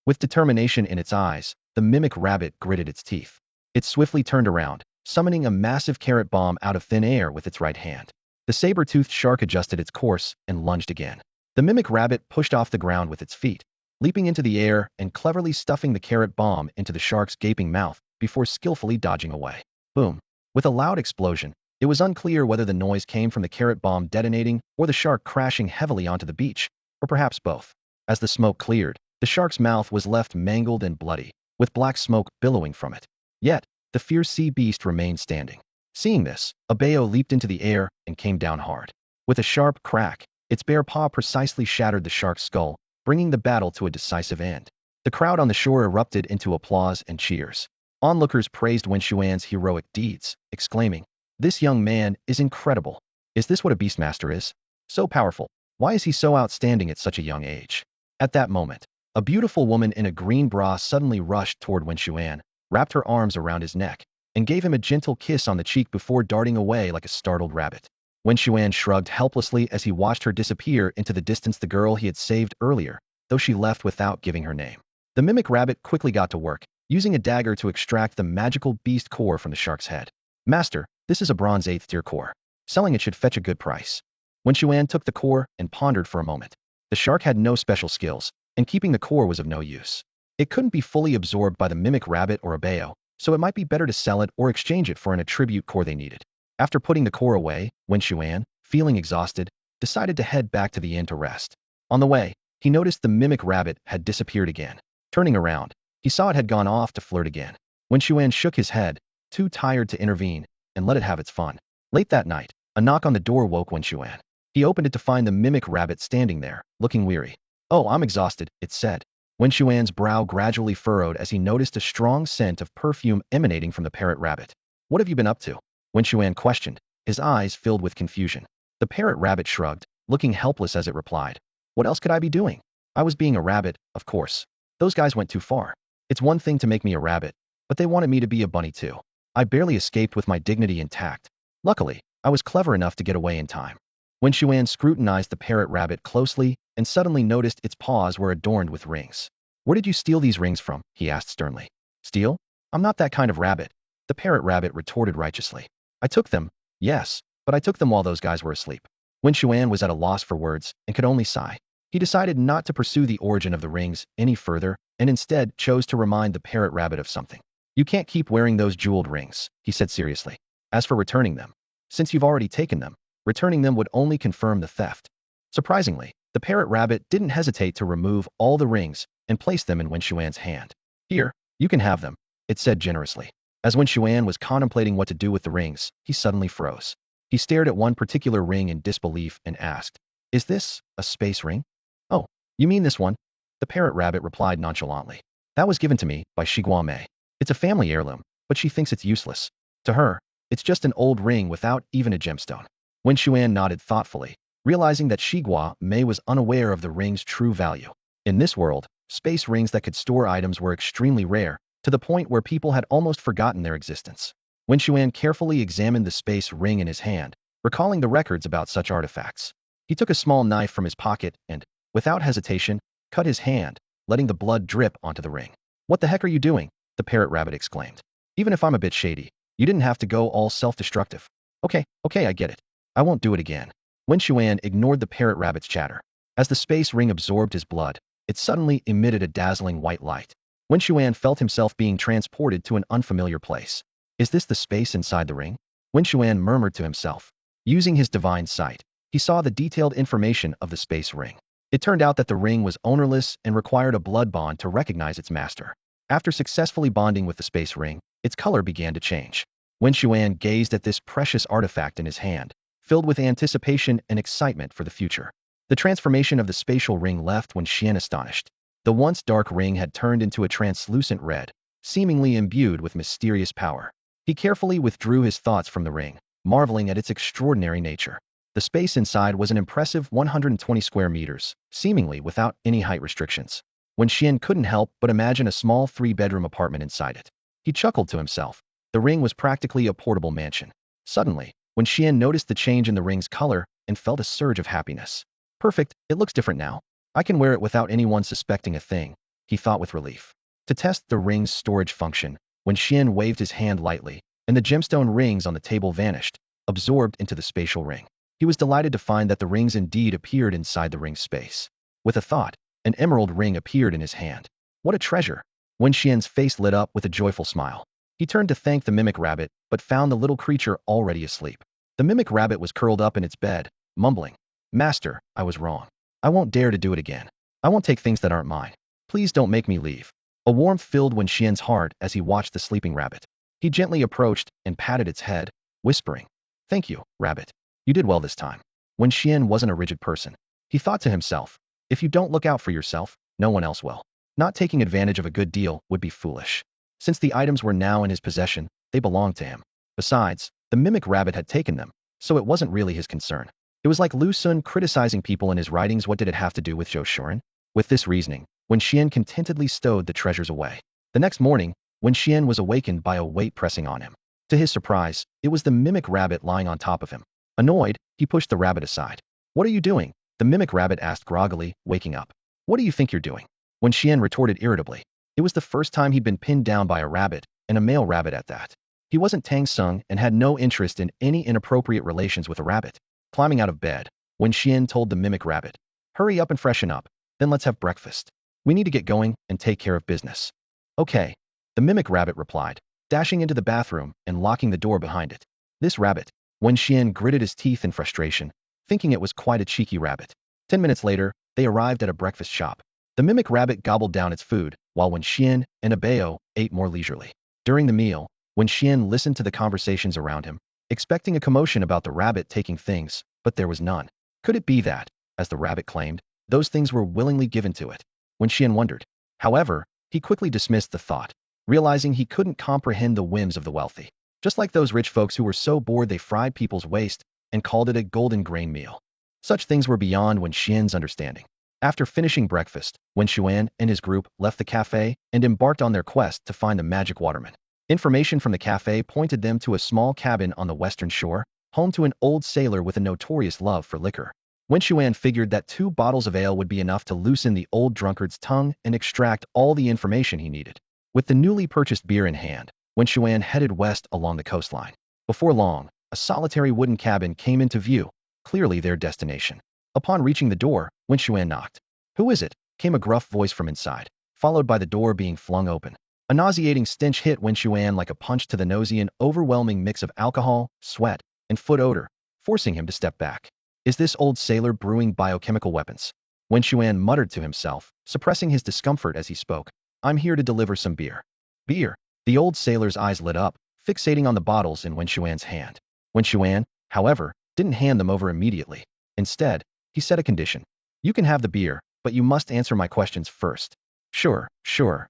With determination in its eyes, the mimic rabbit gritted its teeth. It swiftly turned around, summoning a massive carrot bomb out of thin air with its right hand. The saber-toothed shark adjusted its course and lunged again. The mimic rabbit pushed off the ground with its feet, leaping into the air and cleverly stuffing the carrot bomb into the shark's gaping mouth before skillfully dodging away. Boom! With a loud explosion, it was unclear whether the noise came from the carrot bomb detonating or the shark crashing heavily onto the beach, or perhaps both. As the smoke cleared, the shark's mouth was left mangled and bloody, with black smoke billowing from it. Yet, the fierce sea beast remained standing. Seeing this, a Bao leaped into the air and came down hard. With a sharp crack, its bare paw precisely shattered the shark's skull, bringing the battle to a decisive end. The crowd on the shore erupted into applause and cheers. Onlookers praised Wen Xuan's heroic deeds, exclaiming, This young man is incredible. Is this what a beastmaster is? So powerful. Why is he so outstanding at such a young age? At that moment, a beautiful woman in a green bra suddenly rushed toward Wen Xuan, wrapped her arms around his neck, and gave him a gentle kiss on the cheek before darting away like a startled rabbit. Wen Xuan shrugged helplessly as he watched her disappear into the distance, the girl he had saved earlier, though she left without giving her name. The mimic rabbit quickly got to work, using a dagger to extract the magical beast core from the shark's head. Master, this is a bronze 8th tier core. Selling it should fetch a good price. Wen Xuan took the core and pondered for a moment. The shark had no special skills, and keeping the core was of no use. It couldn't be fully absorbed by the mimic rabbit or a bao, so it might be better to sell it or exchange it for an attribute core they needed. After putting the core away, Wen Xuan, feeling exhausted, decided to head back to the inn to rest. On the way, he noticed the mimic rabbit had disappeared again. Turning around, he saw it had gone off to flirt again. Wen Xuan shook his head, too tired to intervene, and let it have its fun. Late that night, a knock on the door woke Wen Xuan. He opened it to find the mimic rabbit standing there, looking weary. "Oh, I'm exhausted," it said. Wen Xuan's brow gradually furrowed as he noticed a strong scent of perfume emanating from the parrot rabbit. "What have you been up to?" Wen Xuan questioned, his eyes filled with confusion. The parrot rabbit shrugged, looking helpless as it replied. "What else could I be doing? I was being a rabbit, of course. Those guys went too far. It's one thing to make me a rabbit, but they wanted me to be a bunny too. I barely escaped with my dignity intact. Luckily, I was clever enough to get away in time." Wen Xuan scrutinized the parrot rabbit closely and suddenly noticed its paws were adorned with rings. "Where did you steal these rings from?" he asked sternly. "Steal? I'm not that kind of rabbit," the parrot rabbit retorted righteously. "I took them, yes, but I took them while those guys were asleep." Wen Xuan was at a loss for words and could only sigh. He decided not to pursue the origin of the rings any further and instead chose to remind the parrot rabbit of something. "You can't keep wearing those jeweled rings," he said seriously. "As for returning them, since you've already taken them, returning them would only confirm the theft." Surprisingly, the parrot rabbit didn't hesitate to remove all the rings and place them in Wen Xuan's hand. "Here, you can have them," it said generously. As Wen Xuan was contemplating what to do with the rings, he suddenly froze. He stared at one particular ring in disbelief and asked, "Is this a space ring?" "Oh, you mean this one?" the parrot rabbit replied nonchalantly. "That was given to me by Shiguo Mei. It's a family heirloom, but she thinks it's useless. To her, it's just an old ring without even a gemstone." Wen Xuan nodded thoughtfully, realizing that Shiguo Mei was unaware of the ring's true value. In this world, space rings that could store items were extremely rare, to the point where people had almost forgotten their existence. Wen Xuan carefully examined the space ring in his hand, recalling the records about such artifacts. He took a small knife from his pocket and, without hesitation, cut his hand, letting the blood drip onto the ring. "What the heck are you doing?" the parrot rabbit exclaimed. "Even if I'm a bit shady, you didn't have to go all self-destructive." Okay, I get it. I won't do it again." Wen Xuan ignored the parrot rabbit's chatter. As the space ring absorbed his blood, it suddenly emitted a dazzling white light. Wen Xuan felt himself being transported to an unfamiliar place. "Is this the space inside the ring?" Wen Xuan murmured to himself. Using his divine sight, he saw the detailed information of the space ring. It turned out that the ring was ownerless and required a blood bond to recognize its master. After successfully bonding with the space ring, its color began to change. Wen Xuan gazed at this precious artifact in his hand, filled with anticipation and excitement for the future. The transformation of the spatial ring left Wen Xuan astonished. The once dark ring had turned into a translucent red, seemingly imbued with mysterious power. He carefully withdrew his thoughts from the ring, marveling at its extraordinary nature. The space inside was an impressive 120 square meters, seemingly without any height restrictions. Wen Xuan couldn't help but imagine a small 3-bedroom apartment inside it. He chuckled to himself. The ring was practically a portable mansion. Suddenly, Wen Xuan noticed the change in the ring's color and felt a surge of happiness. "Perfect, it looks different now. I can wear it without anyone suspecting a thing," he thought with relief. To test the ring's storage function, Wen Xuan waved his hand lightly, and the gemstone rings on the table vanished, absorbed into the spatial ring. He was delighted to find that the rings indeed appeared inside the ring's space. With a thought, an emerald ring appeared in his hand. What a treasure! Wen Xuan's face lit up with a joyful smile. He turned to thank the mimic rabbit, but found the little creature already asleep. The mimic rabbit was curled up in its bed, mumbling, "Master, I was wrong. I won't dare to do it again. I won't take things that aren't mine. Please don't make me leave." A warmth filled Wen Xuan's heart as he watched the sleeping rabbit. He gently approached and patted its head, whispering, "Thank you, rabbit. You did well this time." Wen Xuan wasn't a rigid person. He thought to himself, if you don't look out for yourself, no one else will. Not taking advantage of a good deal would be foolish. Since the items were now in his possession, they belonged to him. Besides, The mimic rabbit had taken them, so it wasn't really his concern. It was like Lu Sun criticizing people in his writings. What did it have to do with Zhou Shuren? With this reasoning, Wen Xian contentedly stowed the treasures away. The next morning, Wen Xian was awakened by a weight pressing on him. To his surprise, it was the mimic rabbit lying on top of him. Annoyed, he pushed the rabbit aside. "What are you doing?" the mimic rabbit asked groggily, waking up. "What do you think you're doing?" Wen Xian retorted irritably. It was the first time he'd been pinned down by a rabbit, and a male rabbit at that. He wasn't Tang Sung and had no interest in any inappropriate relations with a rabbit. Climbing out of bed, Wen Xian told the mimic rabbit, "Hurry up and freshen up, then let's have breakfast. We need to get going and take care of business." "Okay," the mimic rabbit replied, dashing into the bathroom and locking the door behind it. This rabbit, Wen Xian gritted his teeth in frustration, thinking it was quite a cheeky rabbit. 10 minutes later, they arrived at a breakfast shop. The mimic rabbit gobbled down its food, while Wen Xian and Abeo ate more leisurely. During the meal, Wen Xian listened to the conversations around him, expecting a commotion about the rabbit taking things, but there was none. Could it be that, as the rabbit claimed, those things were willingly given to it? Wen Xian wondered. However, he quickly dismissed the thought, realizing he couldn't comprehend the whims of the wealthy. Just like those rich folks who were so bored they fried people's waste and called it a golden grain meal. Such things were beyond Wen Xian's understanding. After finishing breakfast, Wen Xuan and his group left the cafe and embarked on their quest to find the magic waterman. Information from the cafe pointed them to a small cabin on the western shore, home to an old sailor with a notorious love for liquor. Wen Xuan figured that 2 bottles of ale would be enough to loosen the old drunkard's tongue and extract all the information he needed. With the newly purchased beer in hand, Wen Xuan headed west along the coastline. Before long, a solitary wooden cabin came into view, clearly their destination. Upon reaching the door, Wen Xuan knocked. "Who is it?" came a gruff voice from inside, followed by the door being flung open. A nauseating stench hit Wen Xuan like a punch to the nose, an overwhelming mix of alcohol, sweat, and foot odor, forcing him to step back. "Is this old sailor brewing biochemical weapons?" Wen Xuan muttered to himself, suppressing his discomfort as he spoke. "I'm here to deliver some beer." "Beer?" The old sailor's eyes lit up, fixating on the bottles in Wen Xuan's hand. Wen Xuan, however, didn't hand them over immediately. Instead, he set a condition. "You can have the beer, but you must answer my questions first." Sure,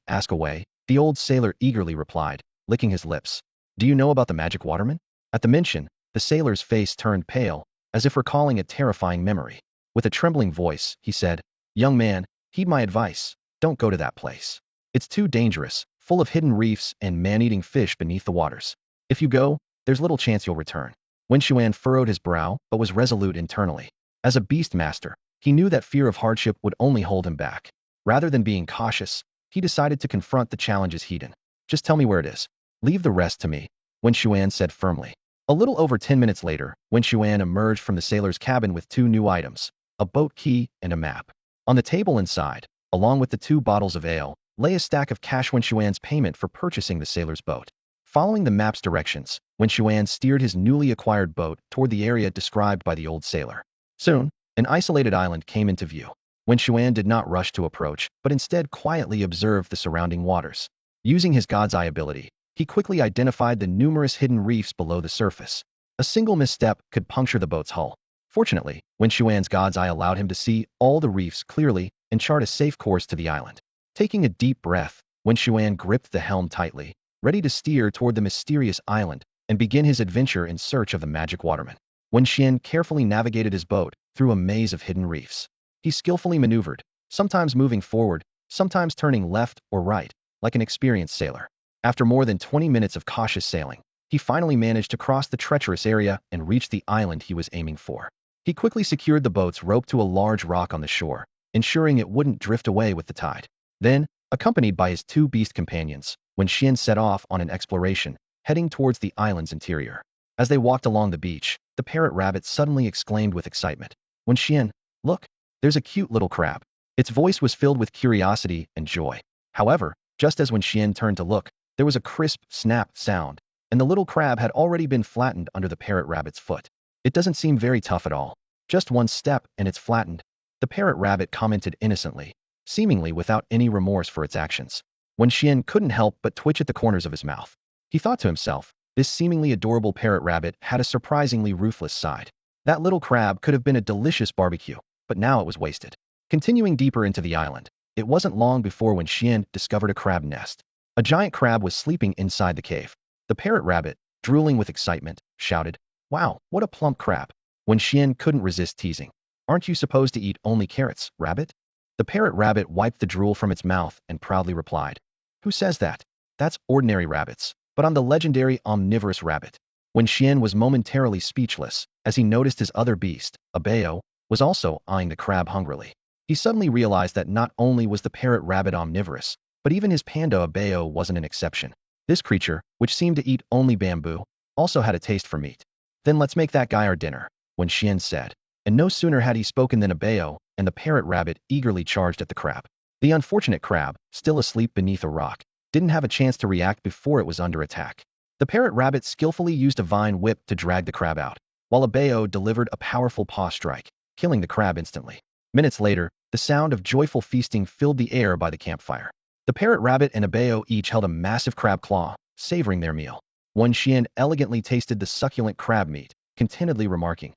ask away," the old sailor eagerly replied, licking his lips. "Do you know about the magic waterman?" At the mention, the sailor's face turned pale, as if recalling a terrifying memory. With a trembling voice, he said, "Young man, heed my advice. Don't go to that place. It's too dangerous, full of hidden reefs and man-eating fish beneath the waters. If you go, there's little chance you'll return." Wen Xuan furrowed his brow, but was resolute internally. As a beast master, he knew that fear of hardship would only hold him back. Rather than being cautious, he decided to confront the challenges he'd. "Just tell me where it is. Leave the rest to me," Wen Xuan said firmly. A little over 10 minutes later, Wen Xuan emerged from the sailor's cabin with 2 new items, a boat key and a map. On the table inside, along with the 2 bottles of ale, lay a stack of cash. Wen Xuan's payment for purchasing the sailor's boat. Following the map's directions, Wen Xuan steered his newly acquired boat toward the area described by the old sailor. Soon, an isolated island came into view. Wen Xuan did not rush to approach, but instead quietly observed the surrounding waters. Using his God's Eye ability, he quickly identified the numerous hidden reefs below the surface. A single misstep could puncture the boat's hull. Fortunately, Wen Xuan's God's Eye allowed him to see all the reefs clearly and chart a safe course to the island. Taking a deep breath, Wen Xuan gripped the helm tightly, ready to steer toward the mysterious island and begin his adventure in search of the magic waterman. Wen Xian carefully navigated his boat through a maze of hidden reefs. He skillfully maneuvered, sometimes moving forward, sometimes turning left or right, like an experienced sailor. After more than 20 minutes of cautious sailing, he finally managed to cross the treacherous area and reach the island he was aiming for. He quickly secured the boat's rope to a large rock on the shore, ensuring it wouldn't drift away with the tide. Then, accompanied by his 2 beast companions, Wen Xian set off on an exploration, heading towards the island's interior. As they walked along the beach, the parrot rabbit suddenly exclaimed with excitement, "Wen Xian, look! There's a cute little crab." Its voice was filled with curiosity and joy. However, just as Wen Xian turned to look, there was a crisp snap sound, and the little crab had already been flattened under the parrot rabbit's foot. "It doesn't seem very tough at all. Just one step and it's flattened," the parrot rabbit commented innocently, seemingly without any remorse for its actions. Wen Xian couldn't help but twitch at the corners of his mouth. He thought to himself, this seemingly adorable parrot rabbit had a surprisingly ruthless side. That little crab could have been a delicious barbecue, but now it was wasted. Continuing deeper into the island, it wasn't long before Wen Xian discovered a crab nest. A giant crab was sleeping inside the cave. The parrot rabbit, drooling with excitement, shouted, "Wow, what a plump crab." Wen Xuan couldn't resist teasing. "Aren't you supposed to eat only carrots, rabbit?" The parrot rabbit wiped the drool from its mouth and proudly replied, "Who says that? That's ordinary rabbits, but I'm the legendary omnivorous rabbit." Wen Xuan was momentarily speechless as he noticed his other beast, a bao, was also eyeing the crab hungrily. He suddenly realized that not only was the parrot rabbit omnivorous, but even his panda bao wasn't an exception. This creature, which seemed to eat only bamboo, also had a taste for meat. "Then let's make that guy our dinner," Wen Xuan said. And no sooner had he spoken than a bao and the parrot rabbit eagerly charged at the crab. The unfortunate crab, still asleep beneath a rock, didn't have a chance to react before it was under attack. The parrot rabbit skillfully used a vine whip to drag the crab out, while a bao delivered a powerful paw strike, killing the crab instantly. Minutes later, the sound of joyful feasting filled the air by the campfire. The parrot rabbit and a bao each held a massive crab claw, savoring their meal. Wen Xuan elegantly tasted the succulent crab meat, contentedly remarking,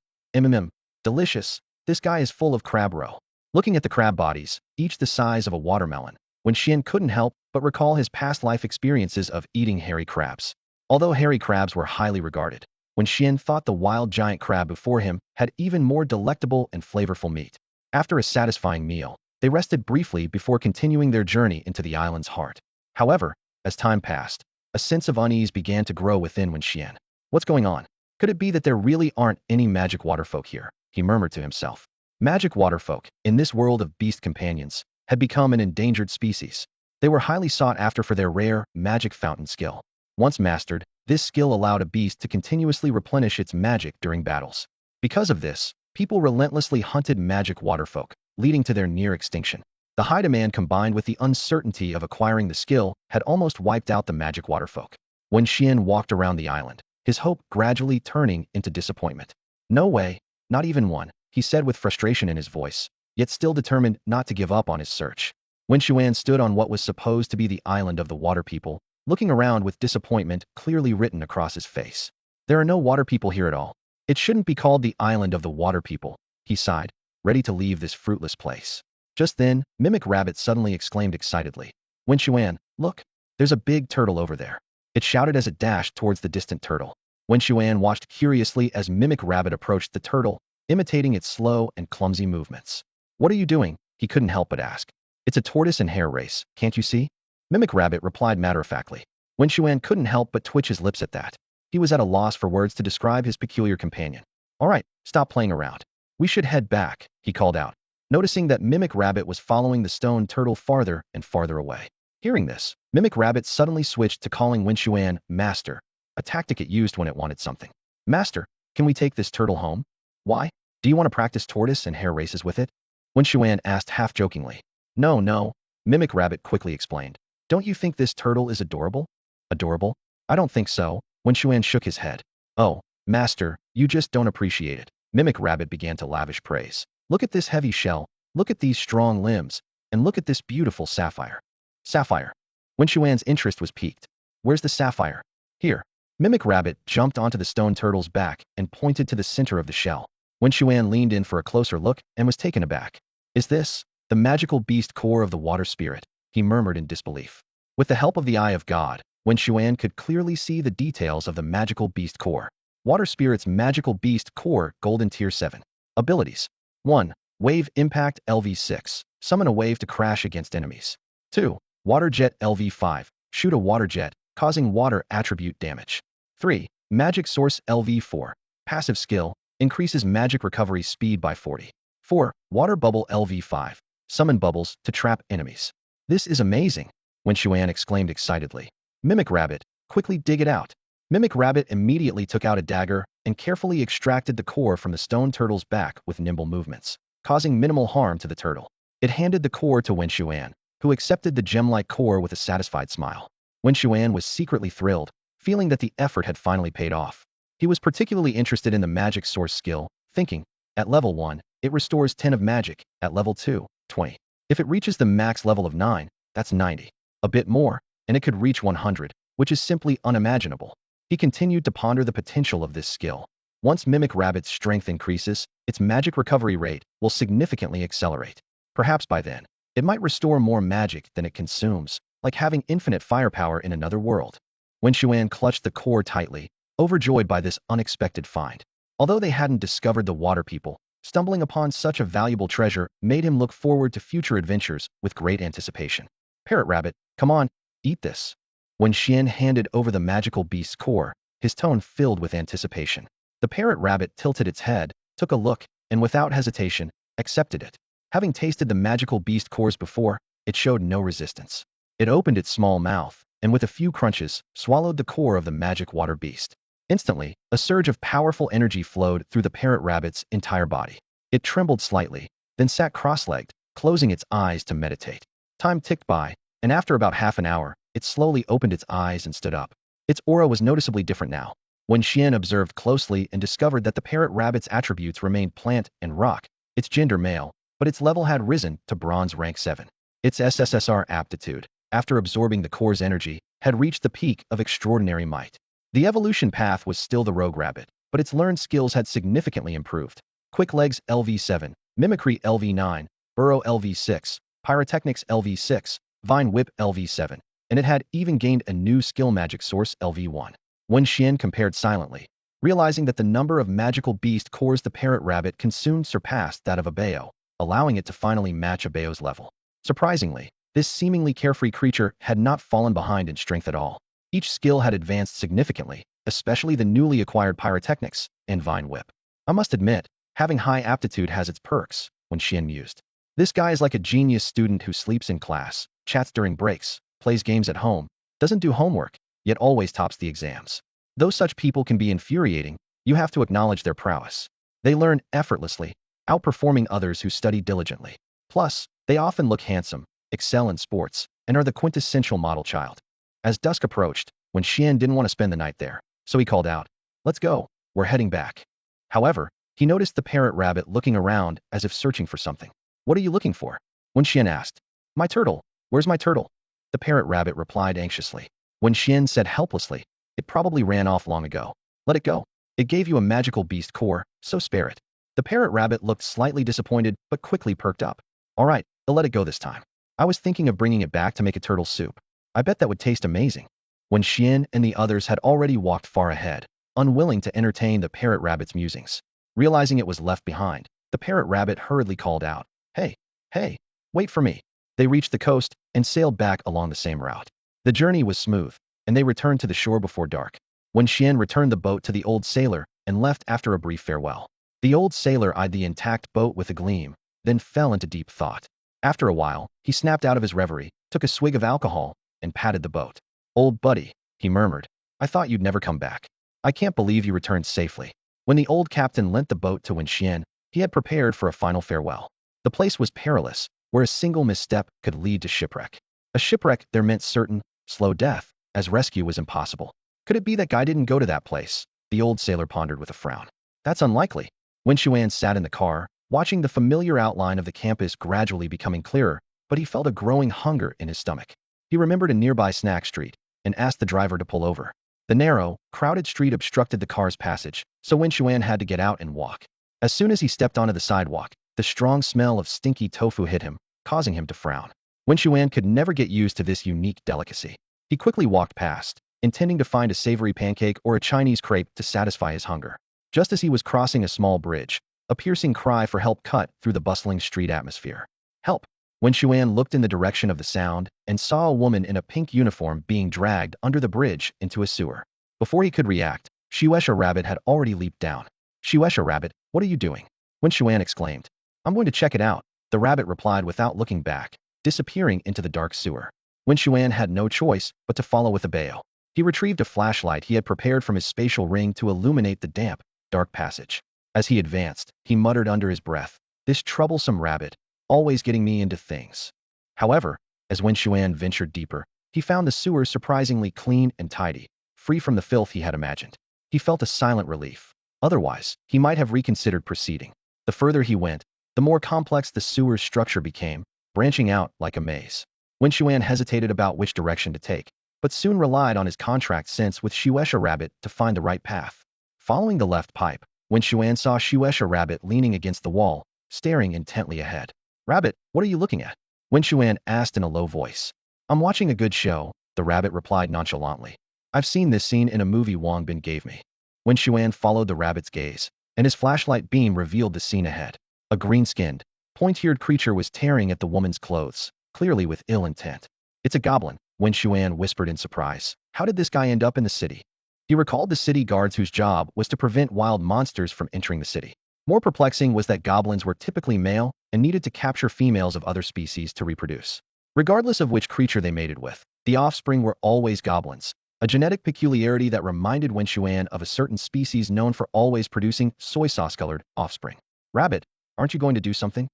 delicious, this guy is full of crab roe." Looking at the crab bodies, each the size of a watermelon, Wen Xuan couldn't help but recall his past life experiences of eating hairy crabs. Although hairy crabs were highly regarded, Wen Xuan thought the wild giant crab before him had even more delectable and flavorful meat. After a satisfying meal, they rested briefly before continuing their journey into the island's heart. However, as time passed, a sense of unease began to grow within Wen Xuan. What's going on? Could it be that there really aren't any magic waterfolk here? He murmured to himself. Magic waterfolk, in this world of beast companions, had become an endangered species. They were highly sought after for their rare, magic fountain skill. Once mastered, this skill allowed a beast to continuously replenish its magic during battles. Because of this, people relentlessly hunted magic waterfolk, leading to their near extinction. The high demand combined with the uncertainty of acquiring the skill had almost wiped out the magic waterfolk. Wen Xuan walked around the island, his hope gradually turning into disappointment. "No way, not even one," he said with frustration in his voice, yet still determined not to give up on his search. Wen Xuan stood on what was supposed to be the island of the water people, looking around with disappointment clearly written across his face. "There are no water people here at all. It shouldn't be called the island of the water people," he sighed, ready to leave this fruitless place. Just then, Mimic Rabbit suddenly exclaimed excitedly, "Wen Xuan, look! There's a big turtle over there." It shouted as it dashed towards the distant turtle. Wen Xuan watched curiously as Mimic Rabbit approached the turtle, imitating its slow and clumsy movements. "What are you doing?" he couldn't help but ask. "It's a tortoise and hare race, can't you see?" Mimic Rabbit replied matter-of-factly. Wen Xuan couldn't help but twitch his lips at that. He was at a loss for words to describe his peculiar companion. "All right, stop playing around. We should head back," he called out, noticing that Mimic Rabbit was following the stone turtle farther and farther away. Hearing this, Mimic Rabbit suddenly switched to calling Wen Xuan Master, a tactic it used when it wanted something. "Master, can we take this turtle home?" "Why? Do you want to practice tortoise and hare races with it?" Wen Xuan asked half-jokingly. "No, no," Mimic Rabbit quickly explained. "Don't you think this turtle is adorable?" "Adorable? I don't think so." Wen Xuan shook his head. "Oh, Master, you just don't appreciate it." Mimic Rabbit began to lavish praise. "Look at this heavy shell, look at these strong limbs, and look at this beautiful sapphire." "Sapphire?" Wen Xuan's interest was piqued. "Where's the sapphire?" "Here." Mimic Rabbit jumped onto the stone turtle's back and pointed to the center of the shell. Wen Xuan leaned in for a closer look and was taken aback. "Is this the magical beast core of the water spirit?" he murmured in disbelief. With the help of the Eye of God, Wen Xuan could clearly see the details of the magical beast core. Water Spirit's magical beast core golden tier 7. Abilities. 1. Wave Impact LV6. Summon a wave to crash against enemies. 2. Water Jet LV5. Shoot a water jet, causing water attribute damage. 3. Magic Source LV4. Passive skill, increases magic recovery speed by 40. 4. Water Bubble LV5. Summon bubbles to trap enemies. "This is amazing," Wen Xuan exclaimed excitedly. "Mimic Rabbit, quickly dig it out." Mimic Rabbit immediately took out a dagger and carefully extracted the core from the stone turtle's back with nimble movements, causing minimal harm to the turtle. It handed the core to Wen Xuan, who accepted the gem-like core with a satisfied smile. Wen Xuan was secretly thrilled, feeling that the effort had finally paid off. He was particularly interested in the magic source skill, thinking, at level 1, it restores 10 of magic, at level 2, 20. If it reaches the max level of 9, that's 90. A bit more, and it could reach 100, which is simply unimaginable. He continued to ponder the potential of this skill. Once Mimic Rabbit's strength increases, its magic recovery rate will significantly accelerate. Perhaps by then, it might restore more magic than it consumes, like having infinite firepower in another world. Wen Xuan clutched the core tightly, overjoyed by this unexpected find. Although they hadn't discovered the water people, stumbling upon such a valuable treasure made him look forward to future adventures with great anticipation. Parrot Rabbit, come on, eat this. When Xian handed over the magical beast's core, his tone filled with anticipation. The parrot rabbit tilted its head, took a look, and without hesitation, accepted it. Having tasted the magical beast cores before, it showed no resistance. It opened its small mouth, and with a few crunches, swallowed the core of the magic water beast. Instantly, a surge of powerful energy flowed through the parrot rabbit's entire body. It trembled slightly, then sat cross-legged, closing its eyes to meditate. Time ticked by, and after about half an hour, it slowly opened its eyes and stood up. Its aura was noticeably different now. When Xian observed closely and discovered that the parrot rabbit's attributes remained plant and rock, its gender male, but its level had risen to bronze rank 7. Its SSS-tier aptitude, after absorbing the core's energy, had reached the peak of extraordinary might. The evolution path was still the rogue rabbit, but its learned skills had significantly improved. Quick Legs LV7, Mimicry LV9, Burrow LV6, Pyrotechnics LV6, Vine Whip LV7, and it had even gained a new skill magic source LV1. When Xian compared silently, realizing that the number of magical beast cores the parrot rabbit consumed surpassed that of Abeo, allowing it to finally match Abeo's level. Surprisingly, this seemingly carefree creature had not fallen behind in strength at all. Each skill had advanced significantly, especially the newly acquired Pyrotechnics and Vine Whip. I must admit, having high aptitude has its perks, when Xian mused. This guy is like a genius student who sleeps in class, chats during breaks, plays games at home, doesn't do homework, yet always tops the exams. Though such people can be infuriating, you have to acknowledge their prowess. They learn effortlessly, outperforming others who study diligently. Plus, they often look handsome, excel in sports, and are the quintessential model child. As dusk approached, when Xian didn't want to spend the night there, so he called out, "Let's go, we're heading back." However, he noticed the parrot rabbit looking around as if searching for something. "What are you looking for?" When Xian asked. "My turtle. Where's my turtle?" The parrot rabbit replied anxiously. When Xian said helplessly, "It probably ran off long ago. Let it go. It gave you a magical beast core, so spare it." The parrot rabbit looked slightly disappointed but quickly perked up. "All right, I'll let it go this time. I was thinking of bringing it back to make a turtle soup. I bet that would taste amazing." When Xian and the others had already walked far ahead, unwilling to entertain the parrot rabbit's musings. Realizing it was left behind, the parrot rabbit hurriedly called out, "Hey, hey, wait for me." They reached the coast and sailed back along the same route. The journey was smooth, and they returned to the shore before dark. When Xian returned the boat to the old sailor and left after a brief farewell, the old sailor eyed the intact boat with a gleam, then fell into deep thought. After a while, he snapped out of his reverie, took a swig of alcohol, and patted the boat. "Old buddy," he murmured, "I thought you'd never come back. I can't believe you returned safely." When the old captain lent the boat to Wen Xuan, he had prepared for a final farewell. The place was perilous, where a single misstep could lead to shipwreck. A shipwreck there meant certain, slow death, as rescue was impossible. Could it be that guy didn't go to that place? The old sailor pondered with a frown. That's unlikely. Wen Xuan sat in the car, watching the familiar outline of the campus gradually becoming clearer, but he felt a growing hunger in his stomach. He remembered a nearby snack street and asked the driver to pull over. The narrow, crowded street obstructed the car's passage, so Wen Xuan had to get out and walk. As soon as he stepped onto the sidewalk, the strong smell of stinky tofu hit him, causing him to frown. Wen Xuan could never get used to this unique delicacy. He quickly walked past, intending to find a savory pancake or a Chinese crepe to satisfy his hunger. Just as he was crossing a small bridge, a piercing cry for help cut through the bustling street atmosphere. "Help!" Wen Xuan looked in the direction of the sound and saw a woman in a pink uniform being dragged under the bridge into a sewer. Before he could react, Shueisha Rabbit had already leaped down. "Shueisha Rabbit, what are you doing?" Wen Xuan exclaimed. "I'm going to check it out," the rabbit replied without looking back, disappearing into the dark sewer. Wen Xuan had no choice but to follow with Abeo. He retrieved a flashlight he had prepared from his spatial ring to illuminate the damp, dark passage. As he advanced, he muttered under his breath, "This troublesome rabbit, always getting me into things." However, as Wen Xuan ventured deeper, he found the sewer surprisingly clean and tidy, free from the filth he had imagined. He felt a silent relief. Otherwise, he might have reconsidered proceeding. The further he went, the more complex the sewer's structure became, branching out like a maze. Wen Xuan hesitated about which direction to take, but soon relied on his contract sense with Shueisha Rabbit to find the right path. Following the left pipe, Wen Xuan saw Shueisha Rabbit leaning against the wall, staring intently ahead. "Rabbit, what are you looking at?" Wen Xuan asked in a low voice. "I'm watching a good show," the rabbit replied nonchalantly. I've seen this scene in a movie Wang Bin gave me. Wen Xuan followed the rabbit's gaze, and his flashlight beam revealed the scene ahead. A green-skinned, point-eared creature was tearing at the woman's clothes, clearly with ill intent. It's a goblin, Wen Xuan whispered in surprise. How did this guy end up in the city? He recalled the city guards whose job was to prevent wild monsters from entering the city. More perplexing was that goblins were typically male and needed to capture females of other species to reproduce. Regardless of which creature they mated with, the offspring were always goblins, a genetic peculiarity that reminded Wen Xuan of a certain species known for always producing soy sauce-colored offspring. Rabbit, aren't you going to do something?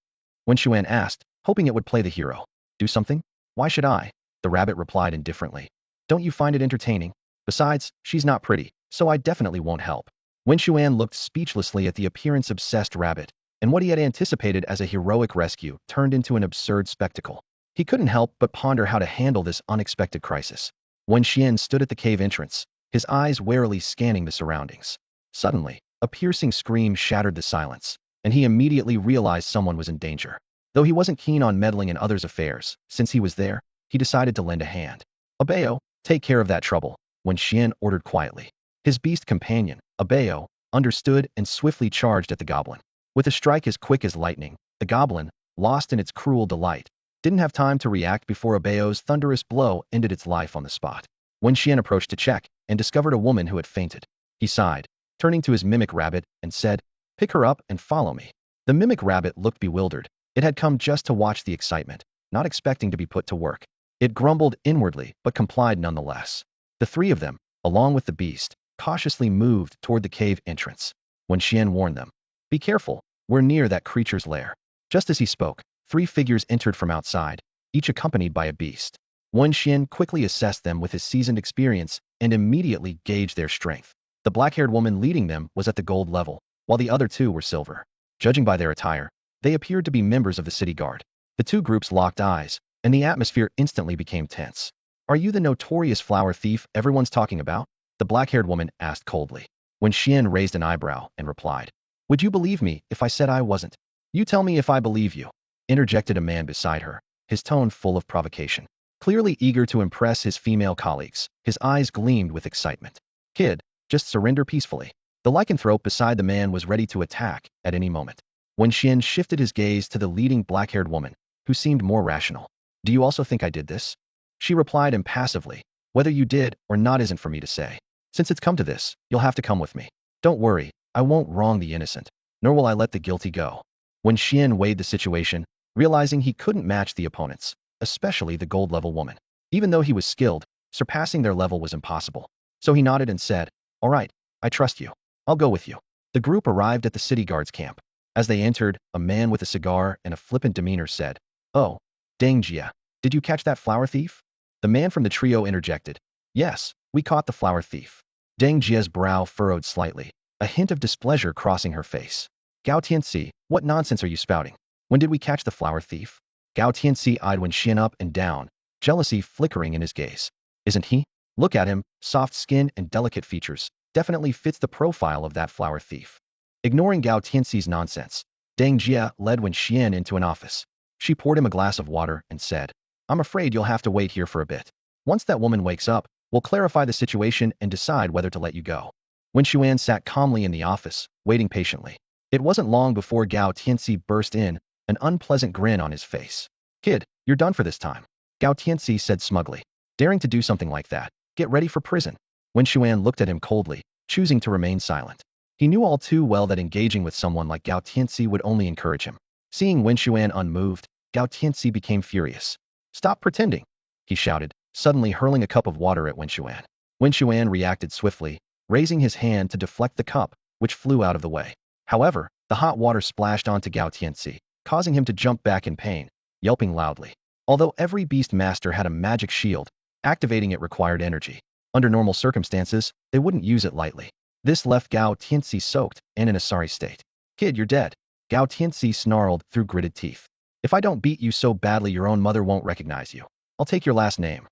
Wen Xuan asked, hoping it would play the hero. Do something? Why should I? The rabbit replied indifferently. Don't you find it entertaining? Besides, she's not pretty, so I definitely won't help. Wen Xuan looked speechlessly at the appearance-obsessed rabbit, and what he had anticipated as a heroic rescue turned into an absurd spectacle. He couldn't help but ponder how to handle this unexpected crisis. Wen Xuan stood at the cave entrance, his eyes warily scanning the surroundings. Suddenly, a piercing scream shattered the silence, and he immediately realized someone was in danger. Though he wasn't keen on meddling in others' affairs, since he was there, he decided to lend a hand. Abeo, take care of that trouble, Wen Xuan ordered quietly. His beast companion, Abeo, understood and swiftly charged at the goblin. With a strike as quick as lightning, the goblin, lost in its cruel delight, didn't have time to react before Abeo's thunderous blow ended its life on the spot. Wen Xuan approached to check and discovered a woman who had fainted. He sighed, turning to his mimic rabbit, and said, "Pick her up and follow me." The mimic rabbit looked bewildered. It had come just to watch the excitement, not expecting to be put to work. It grumbled inwardly, but complied nonetheless. The three of them, along with the beast, cautiously moved toward the cave entrance. Wen Xuan warned them, "Be careful, we're near that creature's lair." Just as he spoke, three figures entered from outside, each accompanied by a beast. Wen Xuan quickly assessed them with his seasoned experience and immediately gauged their strength. The black-haired woman leading them was at the gold level, while the other two were silver. Judging by their attire, they appeared to be members of the city guard. The two groups locked eyes, and the atmosphere instantly became tense. "Are you the notorious flower thief everyone's talking about?" The black-haired woman asked coldly. Wen Xuan raised an eyebrow and replied, "Would you believe me if I said I wasn't?" "You tell me if I believe you," interjected a man beside her, his tone full of provocation. Clearly eager to impress his female colleagues, his eyes gleamed with excitement. "Kid, just surrender peacefully." The lycanthrope beside the man was ready to attack at any moment. Wen Xuan shifted his gaze to the leading black-haired woman, who seemed more rational. "Do you also think I did this?" She replied impassively, "Whether you did or not isn't for me to say. Since it's come to this, you'll have to come with me. Don't worry, I won't wrong the innocent, nor will I let the guilty go." Wen Xuan weighed the situation, realizing he couldn't match the opponents, especially the gold-level woman. Even though he was skilled, surpassing their level was impossible. So he nodded and said, "All right, I trust you. I'll go with you." The group arrived at the city guard's camp. As they entered, a man with a cigar and a flippant demeanor said, "Oh, Deng Jia, did you catch that flower thief?" The man from the trio interjected, "Yes, we caught the flower thief." Deng Jia's brow furrowed slightly, a hint of displeasure crossing her face. "Gao Tianxi, what nonsense are you spouting? When did we catch the flower thief?" Gao Tianxi eyed Wen Xuan up and down, jealousy flickering in his gaze. "Isn't he? Look at him, soft skin and delicate features. Definitely fits the profile of that flower thief." Ignoring Gao Tianxi's nonsense, Deng Jia led Wen Xuan into an office. She poured him a glass of water and said, "I'm afraid you'll have to wait here for a bit. Once that woman wakes up, we'll clarify the situation and decide whether to let you go." Wen Xuan sat calmly in the office, waiting patiently. It wasn't long before Gao Tianxi burst in, an unpleasant grin on his face. "Kid, you're done for this time," Gao Tianxi said smugly. "Daring to do something like that, get ready for prison." Wen Xuan looked at him coldly, choosing to remain silent. He knew all too well that engaging with someone like Gao Tianxi would only encourage him. Seeing Wen Xuan unmoved, Gao Tianxi became furious. "Stop pretending," he shouted, suddenly hurling a cup of water at Wen Xuan. Wen Xuan reacted swiftly, raising his hand to deflect the cup, which flew out of the way. However, the hot water splashed onto Gao Tianxi, causing him to jump back in pain, yelping loudly. Although every beast master had a magic shield, activating it required energy. Under normal circumstances, they wouldn't use it lightly. This left Gao Tianxi soaked and in a sorry state. "Kid, you're dead," Gao Tianxi snarled through gritted teeth. "If I don't beat you so badly your own mother won't recognize you, I'll take your last name."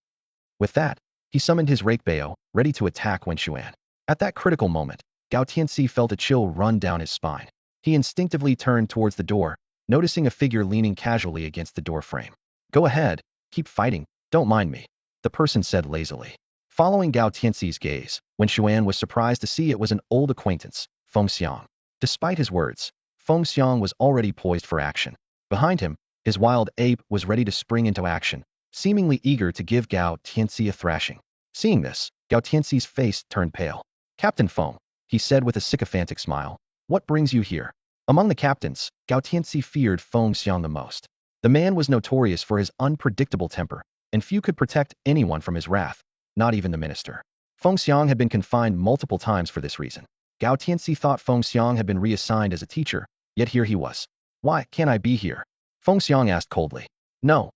With that, he summoned his Rakebeo, ready to attack Wen Xuan. At that critical moment, Gao Tianxi felt a chill run down his spine. He instinctively turned towards the door, noticing a figure leaning casually against the door frame. "Go ahead, keep fighting, don't mind me," the person said lazily. Following Gao Tianxi's gaze, Wen Xuan was surprised to see it was an old acquaintance, Feng Xiang. Despite his words, Feng Xiang was already poised for action. Behind him, his wild ape was ready to spring into action, seemingly eager to give Gao Tianxi a thrashing. Seeing this, Gao Tianxi's face turned pale. "Captain Feng," he said with a sycophantic smile, "what brings you here?" Among the captains, Gao Tianxi feared Feng Xiang the most. The man was notorious for his unpredictable temper, and few could protect anyone from his wrath, not even the minister. Feng Xiang had been confined multiple times for this reason. Gao Tianxi thought Feng Xiang had been reassigned as a teacher, yet here he was. "Why can't I be here?" Feng Xiang asked coldly. No,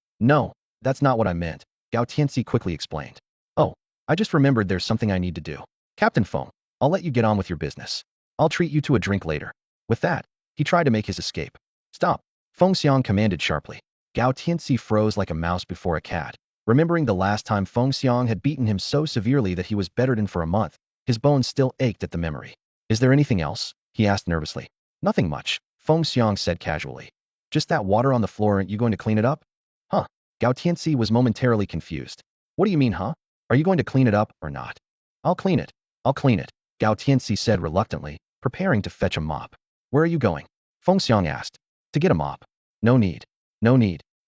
that's not what I meant," Gao Tianxi quickly explained. "Oh, I just remembered there's something I need to do. Captain Feng, I'll let you get on with your business. I'll treat you to a drink later." With that, he tried to make his escape. "Stop," Feng Xiang commanded sharply. Gao Tianxi froze like a mouse before a cat. Remembering the last time Feng Xiang had beaten him so severely that he was bedridden for a month, his bones still ached at the memory. "Is there anything else?" he asked nervously. "Nothing much," Feng Xiang said casually. "Just that water on the floor, aren't you going to clean it up?" "Huh?" Gao Tianxi was momentarily confused. "What do you mean, huh? Are you going to clean it up or not?" I'll clean it, Gao Tianxi said reluctantly, preparing to fetch a mop. "Where are you going?" Feng Xiang asked. "To get a mop." No need.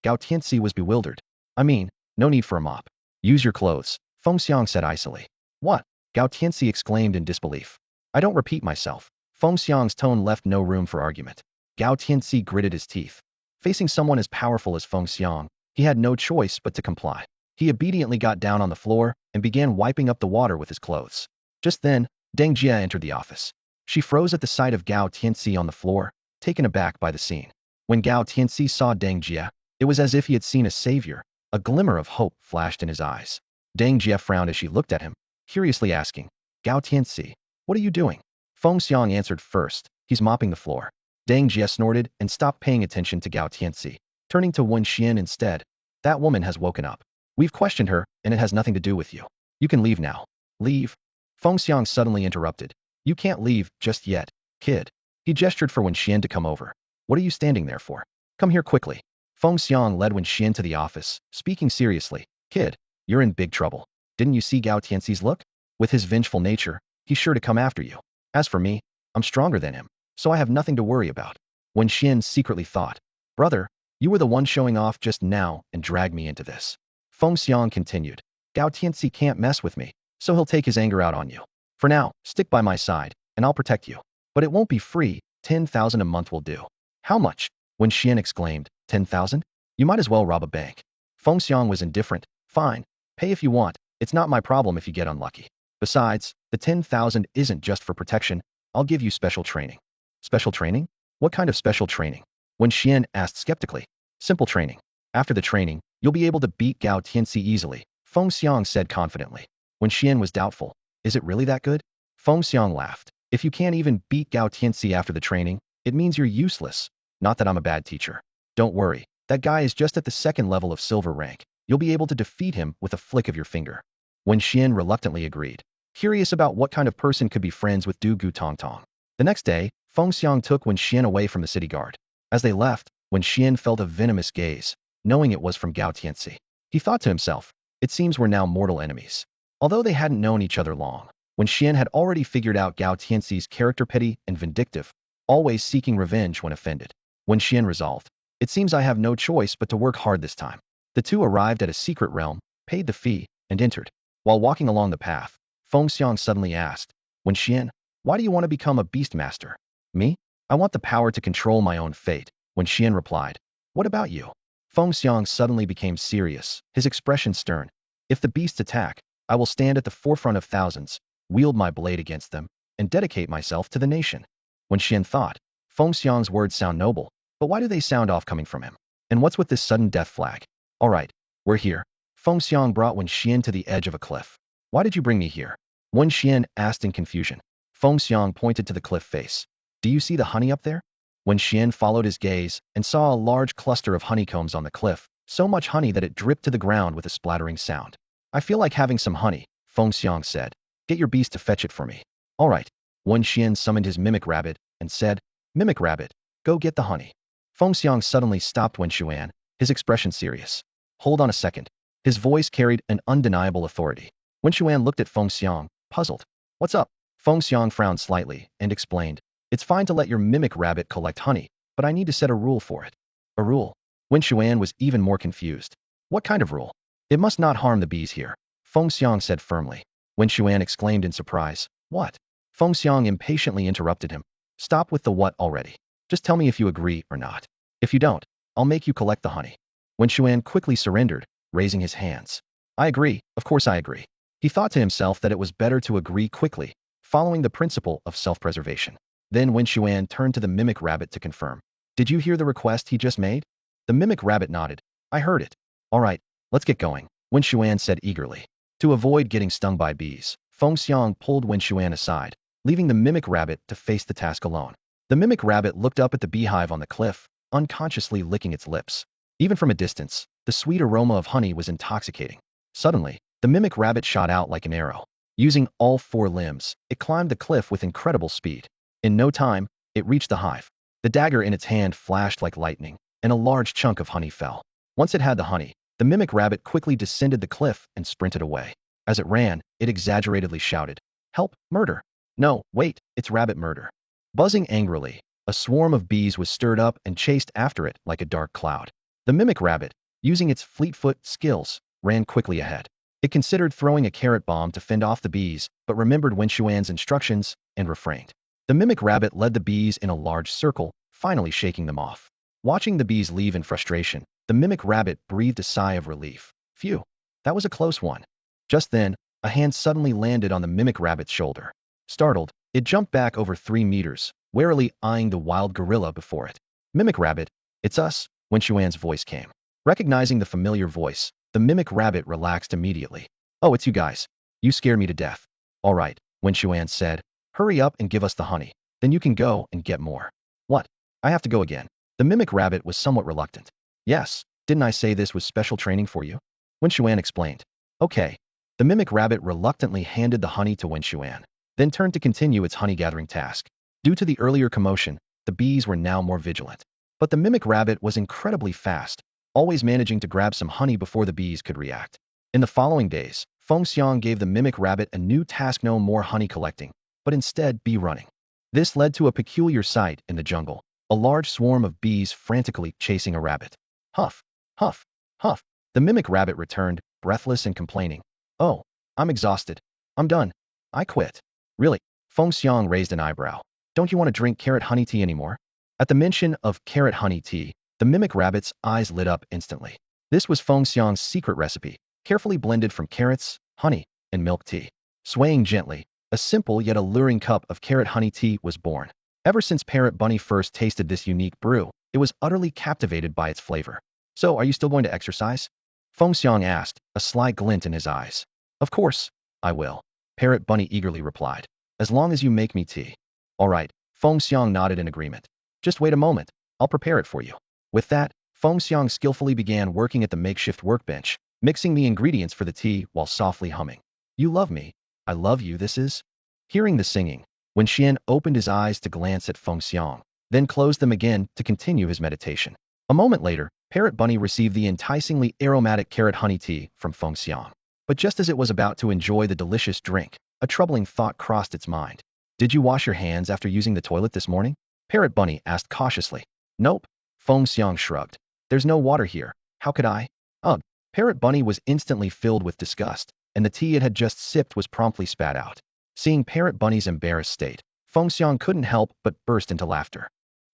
Gao Tianxi was bewildered. "I mean, no need for a mop. Use your clothes," Feng Xiang said icily. "What?" Gao Tianxi exclaimed in disbelief. "I don't repeat myself." Feng Xiang's tone left no room for argument. Gao Tianxi gritted his teeth. Facing someone as powerful as Feng Xiang, he had no choice but to comply. He obediently got down on the floor and began wiping up the water with his clothes. Just then, Deng Jia entered the office. She froze at the sight of Gao Tianxi on the floor, taken aback by the scene. When Gao Tianxi saw Deng Jia, it was as if he had seen a savior. A glimmer of hope flashed in his eyes. Deng Jia frowned as she looked at him, curiously asking, "Gao Tianxi, what are you doing?" Feng Xiang answered first, "He's mopping the floor." Deng Jia snorted and stopped paying attention to Gao Tianxi, turning to Wen Xuan instead. "That woman has woken up. We've questioned her, and it has nothing to do with you. You can leave now." "Leave?" Feng Xiang suddenly interrupted. "You can't leave just yet, kid." He gestured for Wen Xuan to come over. "What are you standing there for? Come here quickly." Feng Xiang led Wen Xuan to the office, speaking seriously. "Kid, you're in big trouble. Didn't you see Gao Tianxi's look? With his vengeful nature, he's sure to come after you. As for me, I'm stronger than him, so I have nothing to worry about." Wen Xuan secretly thought, "Brother, you were the one showing off just now and dragged me into this." Feng Xiang continued, "Gao Tianxi can't mess with me, so he'll take his anger out on you. For now, stick by my side, and I'll protect you. But it won't be free, 10,000 a month will do." "How much?" Wen Xuan exclaimed. 10,000? You might as well rob a bank." Feng Xiang was indifferent. "Fine, pay if you want. It's not my problem if you get unlucky. Besides, the 10,000 isn't just for protection. I'll give you special training." "Special training? What kind of special training?" Wen Xuan asked skeptically. "Simple training. After the training, you'll be able to beat Gao Tianxi easily," Feng Xiang said confidently. Wen Xuan was doubtful. "Is it really that good?" Feng Xiang laughed. "If you can't even beat Gao Tianxi after the training, it means you're useless. Not that I'm a bad teacher. Don't worry, that guy is just at the second level of silver rank. You'll be able to defeat him with a flick of your finger." Wen Xuan reluctantly agreed, curious about what kind of person could be friends with Du Gu Tong Tong. The next day, Feng Xiang took Wen Xuan away from the city guard. As they left, Wen Xuan felt a venomous gaze, knowing it was from Gao Tianxi. He thought to himself, "It seems we're now mortal enemies." Although they hadn't known each other long, Wen Xuan had already figured out Gao Tianxi's character, petty and vindictive, always seeking revenge when offended. Wen Xuan resolved, "It seems I have no choice but to work hard this time." The two arrived at a secret realm, paid the fee, and entered. While walking along the path, Feng Xiang suddenly asked, "Wen Xuan, why do you want to become a beast master?" "Me? I want the power to control my own fate," Wen Xuan replied. "What about you?" Feng Xiang suddenly became serious, his expression stern. "If the beasts attack, I will stand at the forefront of thousands, wield my blade against them, and dedicate myself to the nation." Wen Xuan thought, Feng Xiang's words sound noble, but why do they sound off coming from him? And what's with this sudden death flag? "All right, we're here." Feng Xiang brought Wen Xuan to the edge of a cliff. "Why did you bring me here?" Wen Xuan asked in confusion. Feng Xiang pointed to the cliff face. "Do you see the honey up there?" Wen Xuan followed his gaze and saw a large cluster of honeycombs on the cliff, so much honey that it dripped to the ground with a splattering sound. "I feel like having some honey," Feng Xiang said. "Get your beast to fetch it for me." "All right." Wen Xuan summoned his mimic rabbit and said, "Mimic rabbit, go get the honey." Feng Xiang suddenly stopped Wen Xuan, his expression serious. "Hold on a second." His voice carried an undeniable authority. Wen Xuan looked at Feng Xiang, puzzled. What's up? Feng Xiang frowned slightly and explained. It's fine to let your mimic rabbit collect honey, but I need to set a rule for it. A rule? Wen Xuan was even more confused. What kind of rule? It must not harm the bees here, Feng Xiang said firmly. Wen Xuan exclaimed in surprise. What? Feng Xiang impatiently interrupted him. Stop with the what already. Just tell me if you agree or not. If you don't, I'll make you collect the honey. Wen Xuan quickly surrendered, raising his hands. I agree, of course I agree. He thought to himself that it was better to agree quickly, following the principle of self-preservation. Then Wen Xuan turned to the mimic rabbit to confirm. Did you hear the request he just made? The mimic rabbit nodded. I heard it. All right, let's get going, Wen Xuan said eagerly. To avoid getting stung by bees, Feng Xiang pulled Wen Xuan aside, leaving the mimic rabbit to face the task alone. The mimic rabbit looked up at the beehive on the cliff, unconsciously licking its lips. Even from a distance, the sweet aroma of honey was intoxicating. Suddenly, the mimic rabbit shot out like an arrow. Using all 4 limbs, it climbed the cliff with incredible speed. In no time, it reached the hive. The dagger in its hand flashed like lightning, and a large chunk of honey fell. Once it had the honey, the mimic rabbit quickly descended the cliff and sprinted away. As it ran, it exaggeratedly shouted, Help, murder! No, wait, it's rabbit murder. Buzzing angrily, a swarm of bees was stirred up and chased after it like a dark cloud. The mimic rabbit, using its fleet-foot skills, ran quickly ahead. It considered throwing a carrot bomb to fend off the bees, but remembered Wen Xuan's instructions and refrained. The mimic rabbit led the bees in a large circle, finally shaking them off. Watching the bees leave in frustration, the mimic rabbit breathed a sigh of relief. Phew, that was a close one. Just then, a hand suddenly landed on the mimic rabbit's shoulder. Startled, it jumped back over 3 meters, warily eyeing the wild gorilla before it. Mimic rabbit, it's us, Wen Xuan's voice came. Recognizing the familiar voice, the mimic rabbit relaxed immediately. Oh, it's you guys. You scared me to death. All right, Wen Xuan said. Hurry up and give us the honey. Then you can go and get more. What? I have to go again. The mimic rabbit was somewhat reluctant. Yes, didn't I say this was special training for you? Wen Xuan explained. Okay. The mimic rabbit reluctantly handed the honey to Wen Xuan, then turned to continue its honey-gathering task. Due to the earlier commotion, the bees were now more vigilant. But the mimic rabbit was incredibly fast, always managing to grab some honey before the bees could react. In the following days, Feng Xiang gave the mimic rabbit a new task: no more honey collecting, but instead bee running. This led to a peculiar sight in the jungle, a large swarm of bees frantically chasing a rabbit. Huff, huff, huff. The mimic rabbit returned, breathless and complaining. Oh, I'm exhausted. I'm done. I quit. Really? Feng Xiang raised an eyebrow. Don't you want to drink carrot honey tea anymore? At the mention of carrot honey tea, the mimic rabbit's eyes lit up instantly. This was Feng Xiang's secret recipe, carefully blended from carrots, honey, and milk tea. Swaying gently, a simple yet alluring cup of carrot honey tea was born. Ever since Parrot Bunny first tasted this unique brew, it was utterly captivated by its flavor. So, are you still going to exercise? Feng Xiang asked, a sly glint in his eyes. Of course, I will, Parrot Bunny eagerly replied. As long as you make me tea. All right, Feng Xiang nodded in agreement. Just wait a moment, I'll prepare it for you. With that, Feng Xiang skillfully began working at the makeshift workbench, mixing the ingredients for the tea while softly humming. You love me, I love you, this is. Hearing the singing, Wen Xuan opened his eyes to glance at Feng Xiang, then closed them again to continue his meditation. A moment later, Parrot Bunny received the enticingly aromatic carrot honey tea from Feng Xiang. But just as it was about to enjoy the delicious drink, a troubling thought crossed its mind. Did you wash your hands after using the toilet this morning? Parrot Bunny asked cautiously. Nope. Feng Xiang shrugged. There's no water here. How could I? Ugh. Parrot Bunny was instantly filled with disgust, and the tea it had just sipped was promptly spat out. Seeing Parrot Bunny's embarrassed state, Feng Xiang couldn't help but burst into laughter.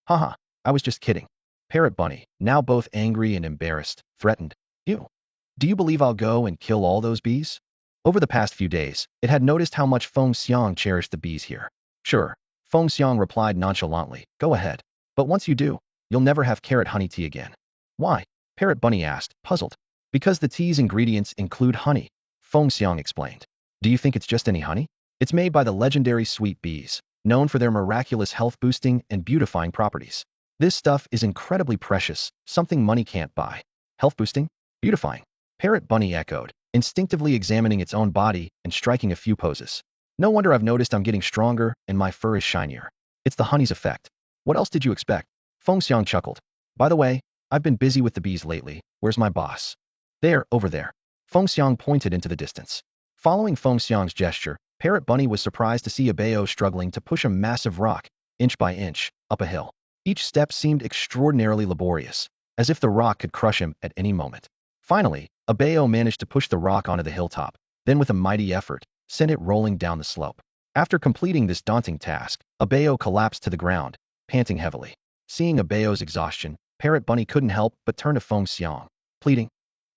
Haha, I was just kidding. Parrot Bunny, now both angry and embarrassed, threatened. You. Do you believe I'll go and kill all those bees? Over the past few days, it had noticed how much Feng Xiang cherished the bees here. Sure, Feng Xiang replied nonchalantly. Go ahead. But once you do, you'll never have carrot honey tea again. Why? Parrot Bunny asked, puzzled. Because the tea's ingredients include honey, Feng Xiang explained. Do you think it's just any honey? It's made by the legendary sweet bees, known for their miraculous health-boosting and beautifying properties. This stuff is incredibly precious, something money can't buy. Health-boosting? Beautifying? Parrot Bunny echoed, instinctively examining its own body and striking a few poses. No wonder I've noticed I'm getting stronger and my fur is shinier. It's the honey's effect. What else did you expect? Feng Xiang chuckled. By the way, I've been busy with the bees lately. Where's my boss? There, over there. Feng Xiang pointed into the distance. Following Feng Xiang's gesture, Parrot Bunny was surprised to see Abeo struggling to push a massive rock, inch by inch, up a hill. Each step seemed extraordinarily laborious, as if the rock could crush him at any moment. Finally, Abeo managed to push the rock onto the hilltop, then with a mighty effort, sent it rolling down the slope. After completing this daunting task, Abeo collapsed to the ground, panting heavily. Seeing Abeo's exhaustion, Parrot Bunny couldn't help but turn to Feng Xiang, pleading,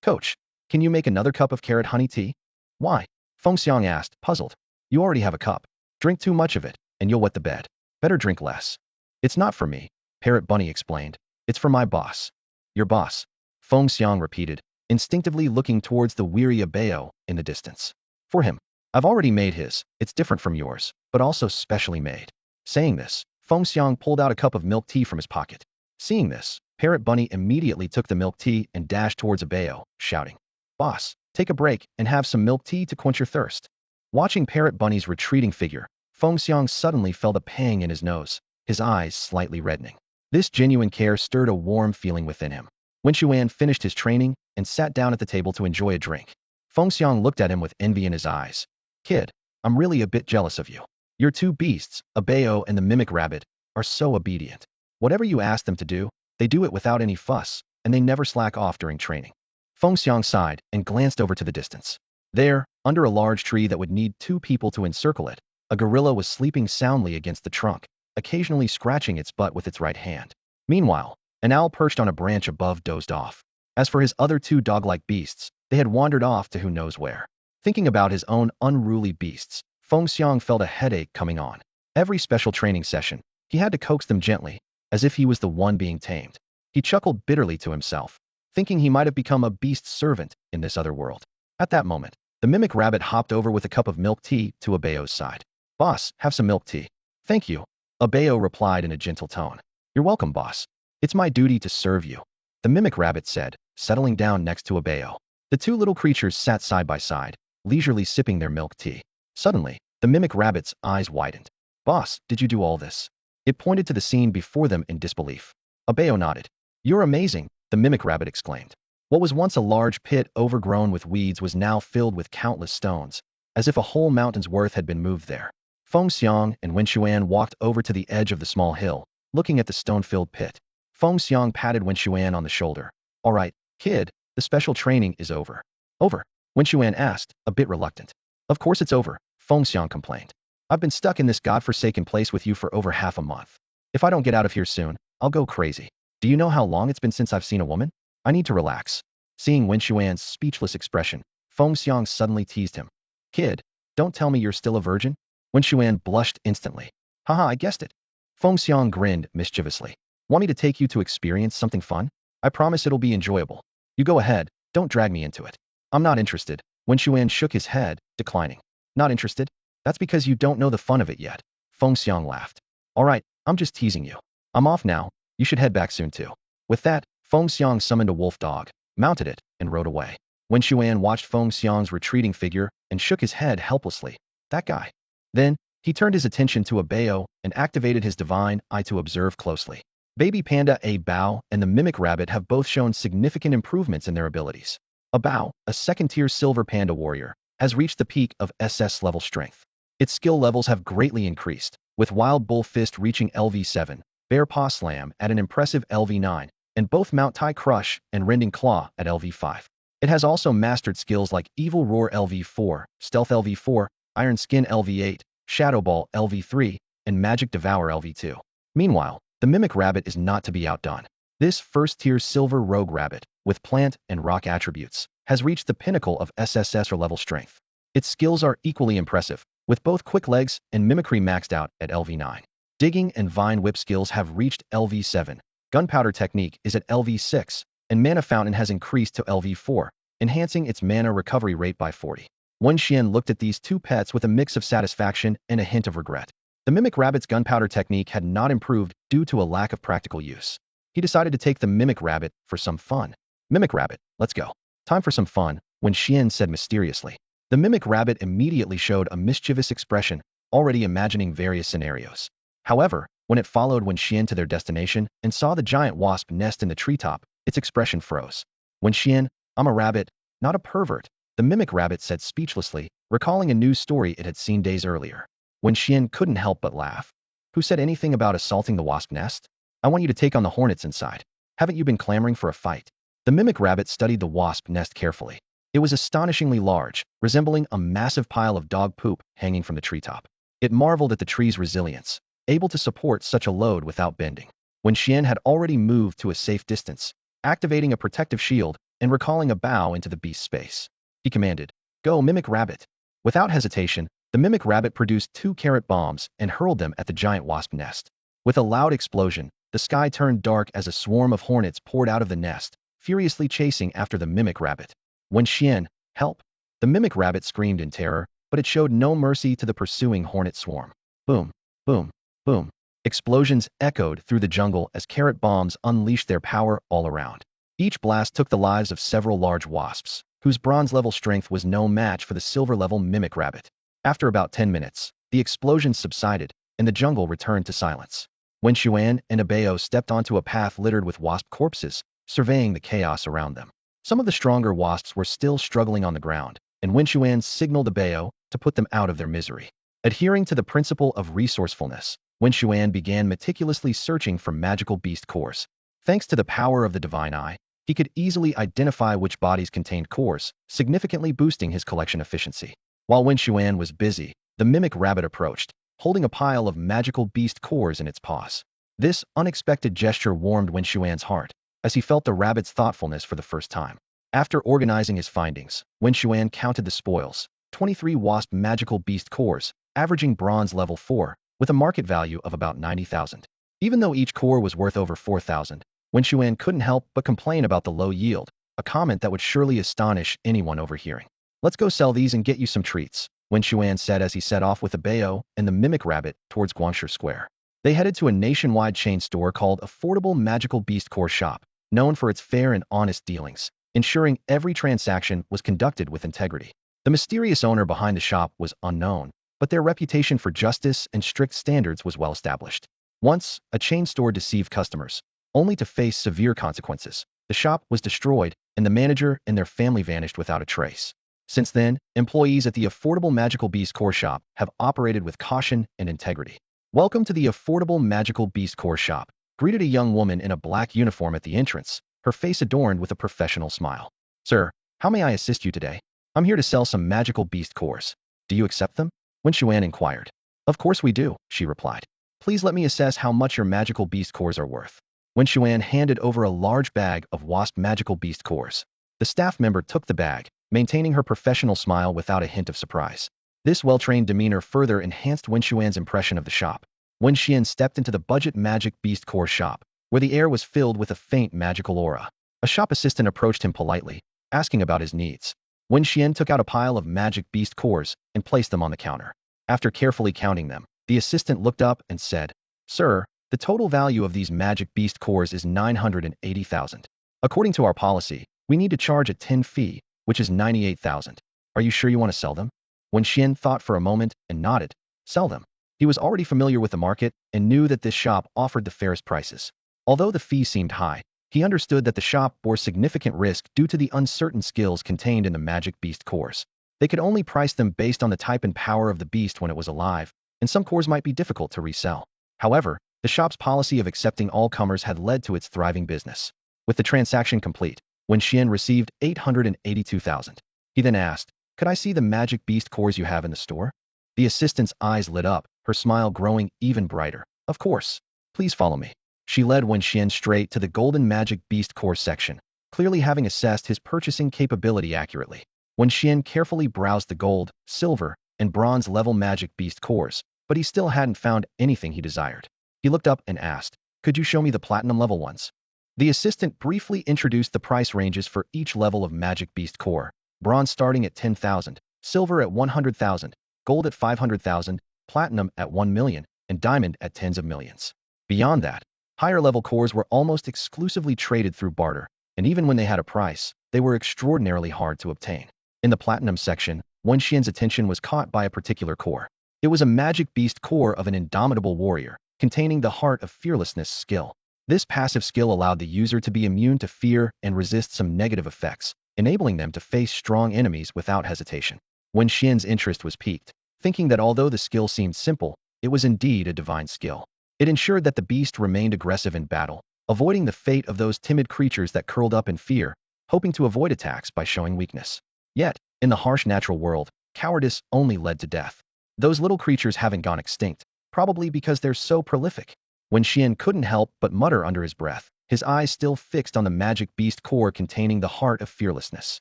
"Coach, can you make another cup of carrot honey tea?" "Why?" Feng Xiang asked, puzzled. "You already have a cup. Drink too much of it, and you'll wet the bed. Better drink less." "It's not for me," Parrot Bunny explained. "It's for my boss." "Your boss?" Feng Xiang repeated, instinctively looking towards the weary Abeo in the distance. "For him. I've already made his. It's different from yours, but also specially made." Saying this, Feng Xiang pulled out a cup of milk tea from his pocket. Seeing this, Parrot Bunny immediately took the milk tea and dashed towards Abeo, shouting, "Boss, take a break and have some milk tea to quench your thirst." Watching Parrot Bunny's retreating figure, Feng Xiang suddenly felt a pang in his nose, his eyes slightly reddening. This genuine care stirred a warm feeling within him. Wen Xuan finished his training and sat down at the table to enjoy a drink. Feng Xiang looked at him with envy in his eyes. "Kid, I'm really a bit jealous of you. Your two beasts, Abeo and the Mimic Rabbit, are so obedient. Whatever you ask them to do, they do it without any fuss, and they never slack off during training." Feng Xiang sighed and glanced over to the distance. There, under a large tree that would need 2 people to encircle it, a gorilla was sleeping soundly against the trunk, occasionally scratching its butt with its right hand. Meanwhile, an owl perched on a branch above dozed off. As for his other 2 dog-like beasts, they had wandered off to who knows where. Thinking about his own unruly beasts, Feng Xiang felt a headache coming on. Every special training session, he had to coax them gently, as if he was the one being tamed. He chuckled bitterly to himself, thinking he might have become a beast servant in this other world. At that moment, the Mimic Rabbit hopped over with a cup of milk tea to Abeo's side. "Boss, have some milk tea." "Thank you," Abeo replied in a gentle tone. "You're welcome, boss. It's my duty to serve you," the Mimic Rabbit said, settling down next to Abeo. The 2 little creatures sat side by side, leisurely sipping their milk tea. Suddenly, the Mimic Rabbit's eyes widened. "Boss, did you do all this?" It pointed to the scene before them in disbelief. Abeo nodded. "You're amazing," the Mimic Rabbit exclaimed. What was once a large pit overgrown with weeds was now filled with countless stones, as if a whole mountain's worth had been moved there. Feng Xiang and Wen Xuan walked over to the edge of the small hill, looking at the stone-filled pit. Feng Xiang patted Wen Xuan on the shoulder. "All right, kid, the special training is over." "Over?" Wen Xuan asked, a bit reluctant. "Of course it's over," Feng Xiang complained. "I've been stuck in this godforsaken place with you for over half a month. If I don't get out of here soon, I'll go crazy. Do you know how long it's been since I've seen a woman? I need to relax." Seeing Wen Xuan's speechless expression, Feng Xiang suddenly teased him. "Kid, don't tell me you're still a virgin?" Wen Xuan blushed instantly. "Haha, I guessed it." Feng Xiang grinned mischievously. "Want me to take you to experience something fun? I promise it'll be enjoyable. You go ahead, don't drag me into it." "I'm not interested." Wen Xuan shook his head, declining. "Not interested? That's because you don't know the fun of it yet." Feng Xiang laughed. "All right, I'm just teasing you. I'm off now. You should head back soon too." With that, Feng Xiang summoned a wolf dog, mounted it, and rode away. Wen Xuan watched Feng Xiang's retreating figure and shook his head helplessly. That guy. Then, he turned his attention to Abeo and activated his divine eye to observe closely. Baby Panda Bao and the Mimic Rabbit have both shown significant improvements in their abilities. Bao, a second-tier silver panda warrior, has reached the peak of SS level strength. Its skill levels have greatly increased, with Wild Bull Fist reaching LV7, Bear Paw Slam at an impressive LV9, and both Mount Tai Crush and Rending Claw at LV5. It has also mastered skills like Evil Roar LV4, Stealth LV4, Iron Skin LV8, Shadow Ball LV3, and Magic Devour LV2. Meanwhile, the Mimic Rabbit is not to be outdone. This first-tier silver rogue rabbit, with plant and rock attributes, has reached the pinnacle of SSS or level strength. Its skills are equally impressive, with both quick legs and mimicry maxed out at LV9. Digging and vine whip skills have reached LV7. Gunpowder technique is at LV6, and Mana Fountain has increased to LV4, enhancing its mana recovery rate by 40. Wen Xuan looked at these 2 pets with a mix of satisfaction and a hint of regret. The Mimic Rabbit's gunpowder technique had not improved due to a lack of practical use. He decided to take the Mimic Rabbit for some fun. "Mimic Rabbit, let's go. Time for some fun," Wen Xuan said mysteriously. The Mimic Rabbit immediately showed a mischievous expression, already imagining various scenarios. However, when it followed Wen Xuan to their destination and saw the giant wasp nest in the treetop, its expression froze. "Wen Xuan, I'm a rabbit, not a pervert," the mimic rabbit said speechlessly, recalling a news story it had seen days earlier. Wen Xuan couldn't help but laugh. Who said anything about assaulting the wasp nest? I want you to take on the hornets inside. Haven't you been clamoring for a fight? The mimic rabbit studied the wasp nest carefully. It was astonishingly large, resembling a massive pile of dog poop hanging from the treetop. It marveled at the tree's resilience, able to support such a load without bending. When Xian had already moved to a safe distance, activating a protective shield and recalling a bow into the beast's space, he commanded, "Go, mimic rabbit." Without hesitation, the mimic rabbit produced 2 carrot bombs and hurled them at the giant wasp nest. With a loud explosion, the sky turned dark as a swarm of hornets poured out of the nest, furiously chasing after the mimic rabbit. Wen Xuan, help! The mimic rabbit screamed in terror, but it showed no mercy to the pursuing hornet swarm. Boom, boom, boom. Explosions echoed through the jungle as carrot bombs unleashed their power all around. Each blast took the lives of several large wasps, whose bronze-level strength was no match for the silver-level mimic rabbit. After about 10 minutes, the explosions subsided, and the jungle returned to silence. Wen Xuan and Abeo stepped onto a path littered with wasp corpses, surveying the chaos around them. Some of the stronger wasps were still struggling on the ground, and Wen Xuan signaled Abeo to put them out of their misery. Adhering to the principle of resourcefulness, Wen Xuan began meticulously searching for magical beast cores. Thanks to the power of the divine eye, he could easily identify which bodies contained cores, significantly boosting his collection efficiency. While Wen Xuan was busy, the mimic rabbit approached, holding a pile of magical beast cores in its paws. This unexpected gesture warmed Wen Xuan's heart, as he felt the rabbit's thoughtfulness for the first time. After organizing his findings, Wen Xuan counted the spoils, 23 wasp magical beast cores, averaging bronze level 4, with a market value of about 90,000. Even though each core was worth over 4,000, Wen Xuan couldn't help but complain about the low yield, a comment that would surely astonish anyone overhearing. "Let's go sell these and get you some treats," Wen Xuan said as he set off with Abeo and the mimic rabbit towards Guangshi Square. They headed to a nationwide chain store called Affordable Magical Beast Core Shop, known for its fair and honest dealings, ensuring every transaction was conducted with integrity. The mysterious owner behind the shop was unknown, but their reputation for justice and strict standards was well established. Once, a chain store deceived customers, only to face severe consequences. The shop was destroyed, and the manager and their family vanished without a trace. Since then, employees at the Affordable Magical Beast Core Shop have operated with caution and integrity. "Welcome to the Affordable Magical Beast Core Shop," greeted a young woman in a black uniform at the entrance, her face adorned with a professional smile. "Sir, how may I assist you today? I'm here to sell some magical beast cores. Do you accept them?" Wen Xuan inquired. "Of course we do," she replied. "Please let me assess how much your magical beast cores are worth." Wen Xuan handed over a large bag of wasp magical beast cores. The staff member took the bag, maintaining her professional smile without a hint of surprise. This well-trained demeanor further enhanced Wen Xuan's impression of the shop. Wen Xuan stepped into the budget magic beast core shop, where the air was filled with a faint magical aura. A shop assistant approached him politely, asking about his needs. Wen Xuan took out a pile of magic beast cores and placed them on the counter. After carefully counting them, the assistant looked up and said, "Sir, the total value of these magic beast cores is 980,000. According to our policy, we need to charge a 10 fee, which is 98,000. Are you sure you want to sell them?" Wen Xuan thought for a moment and nodded. Sell them. He was already familiar with the market and knew that this shop offered the fairest prices. Although the fee seemed high, he understood that the shop bore significant risk due to the uncertain skills contained in the magic beast cores. They could only price them based on the type and power of the beast when it was alive, and some cores might be difficult to resell. However, the shop's policy of accepting all comers had led to its thriving business. With the transaction complete, Wen Xuan received 882,000. He then asked, "Could I see the magic beast cores you have in the store?" The assistant's eyes lit up, her smile growing even brighter. "Of course. Please follow me." She led Wen Xuan straight to the golden magic beast core section, clearly having assessed his purchasing capability accurately. Wen Xuan carefully browsed the gold, silver, and bronze level magic beast cores, but he still hadn't found anything he desired. He looked up and asked, "Could you show me the platinum level ones?" The assistant briefly introduced the price ranges for each level of magic beast core: bronze starting at 10,000, silver at 100,000, gold at 500,000, platinum at 1 million, and diamond at tens of millions. Beyond that, higher-level cores were almost exclusively traded through barter, and even when they had a price, they were extraordinarily hard to obtain. In the platinum section, Wen Xuan's attention was caught by a particular core. It was a magic beast core of an indomitable warrior, containing the heart of fearlessness skill. This passive skill allowed the user to be immune to fear and resist some negative effects, enabling them to face strong enemies without hesitation. Wen Xian's interest was piqued, thinking that although the skill seemed simple, it was indeed a divine skill. It ensured that the beast remained aggressive in battle, avoiding the fate of those timid creatures that curled up in fear, hoping to avoid attacks by showing weakness. Yet, in the harsh natural world, cowardice only led to death. Those little creatures haven't gone extinct, probably because they're so prolific. Wen Xian couldn't help but mutter under his breath, his eyes still fixed on the magic beast core containing the heart of fearlessness.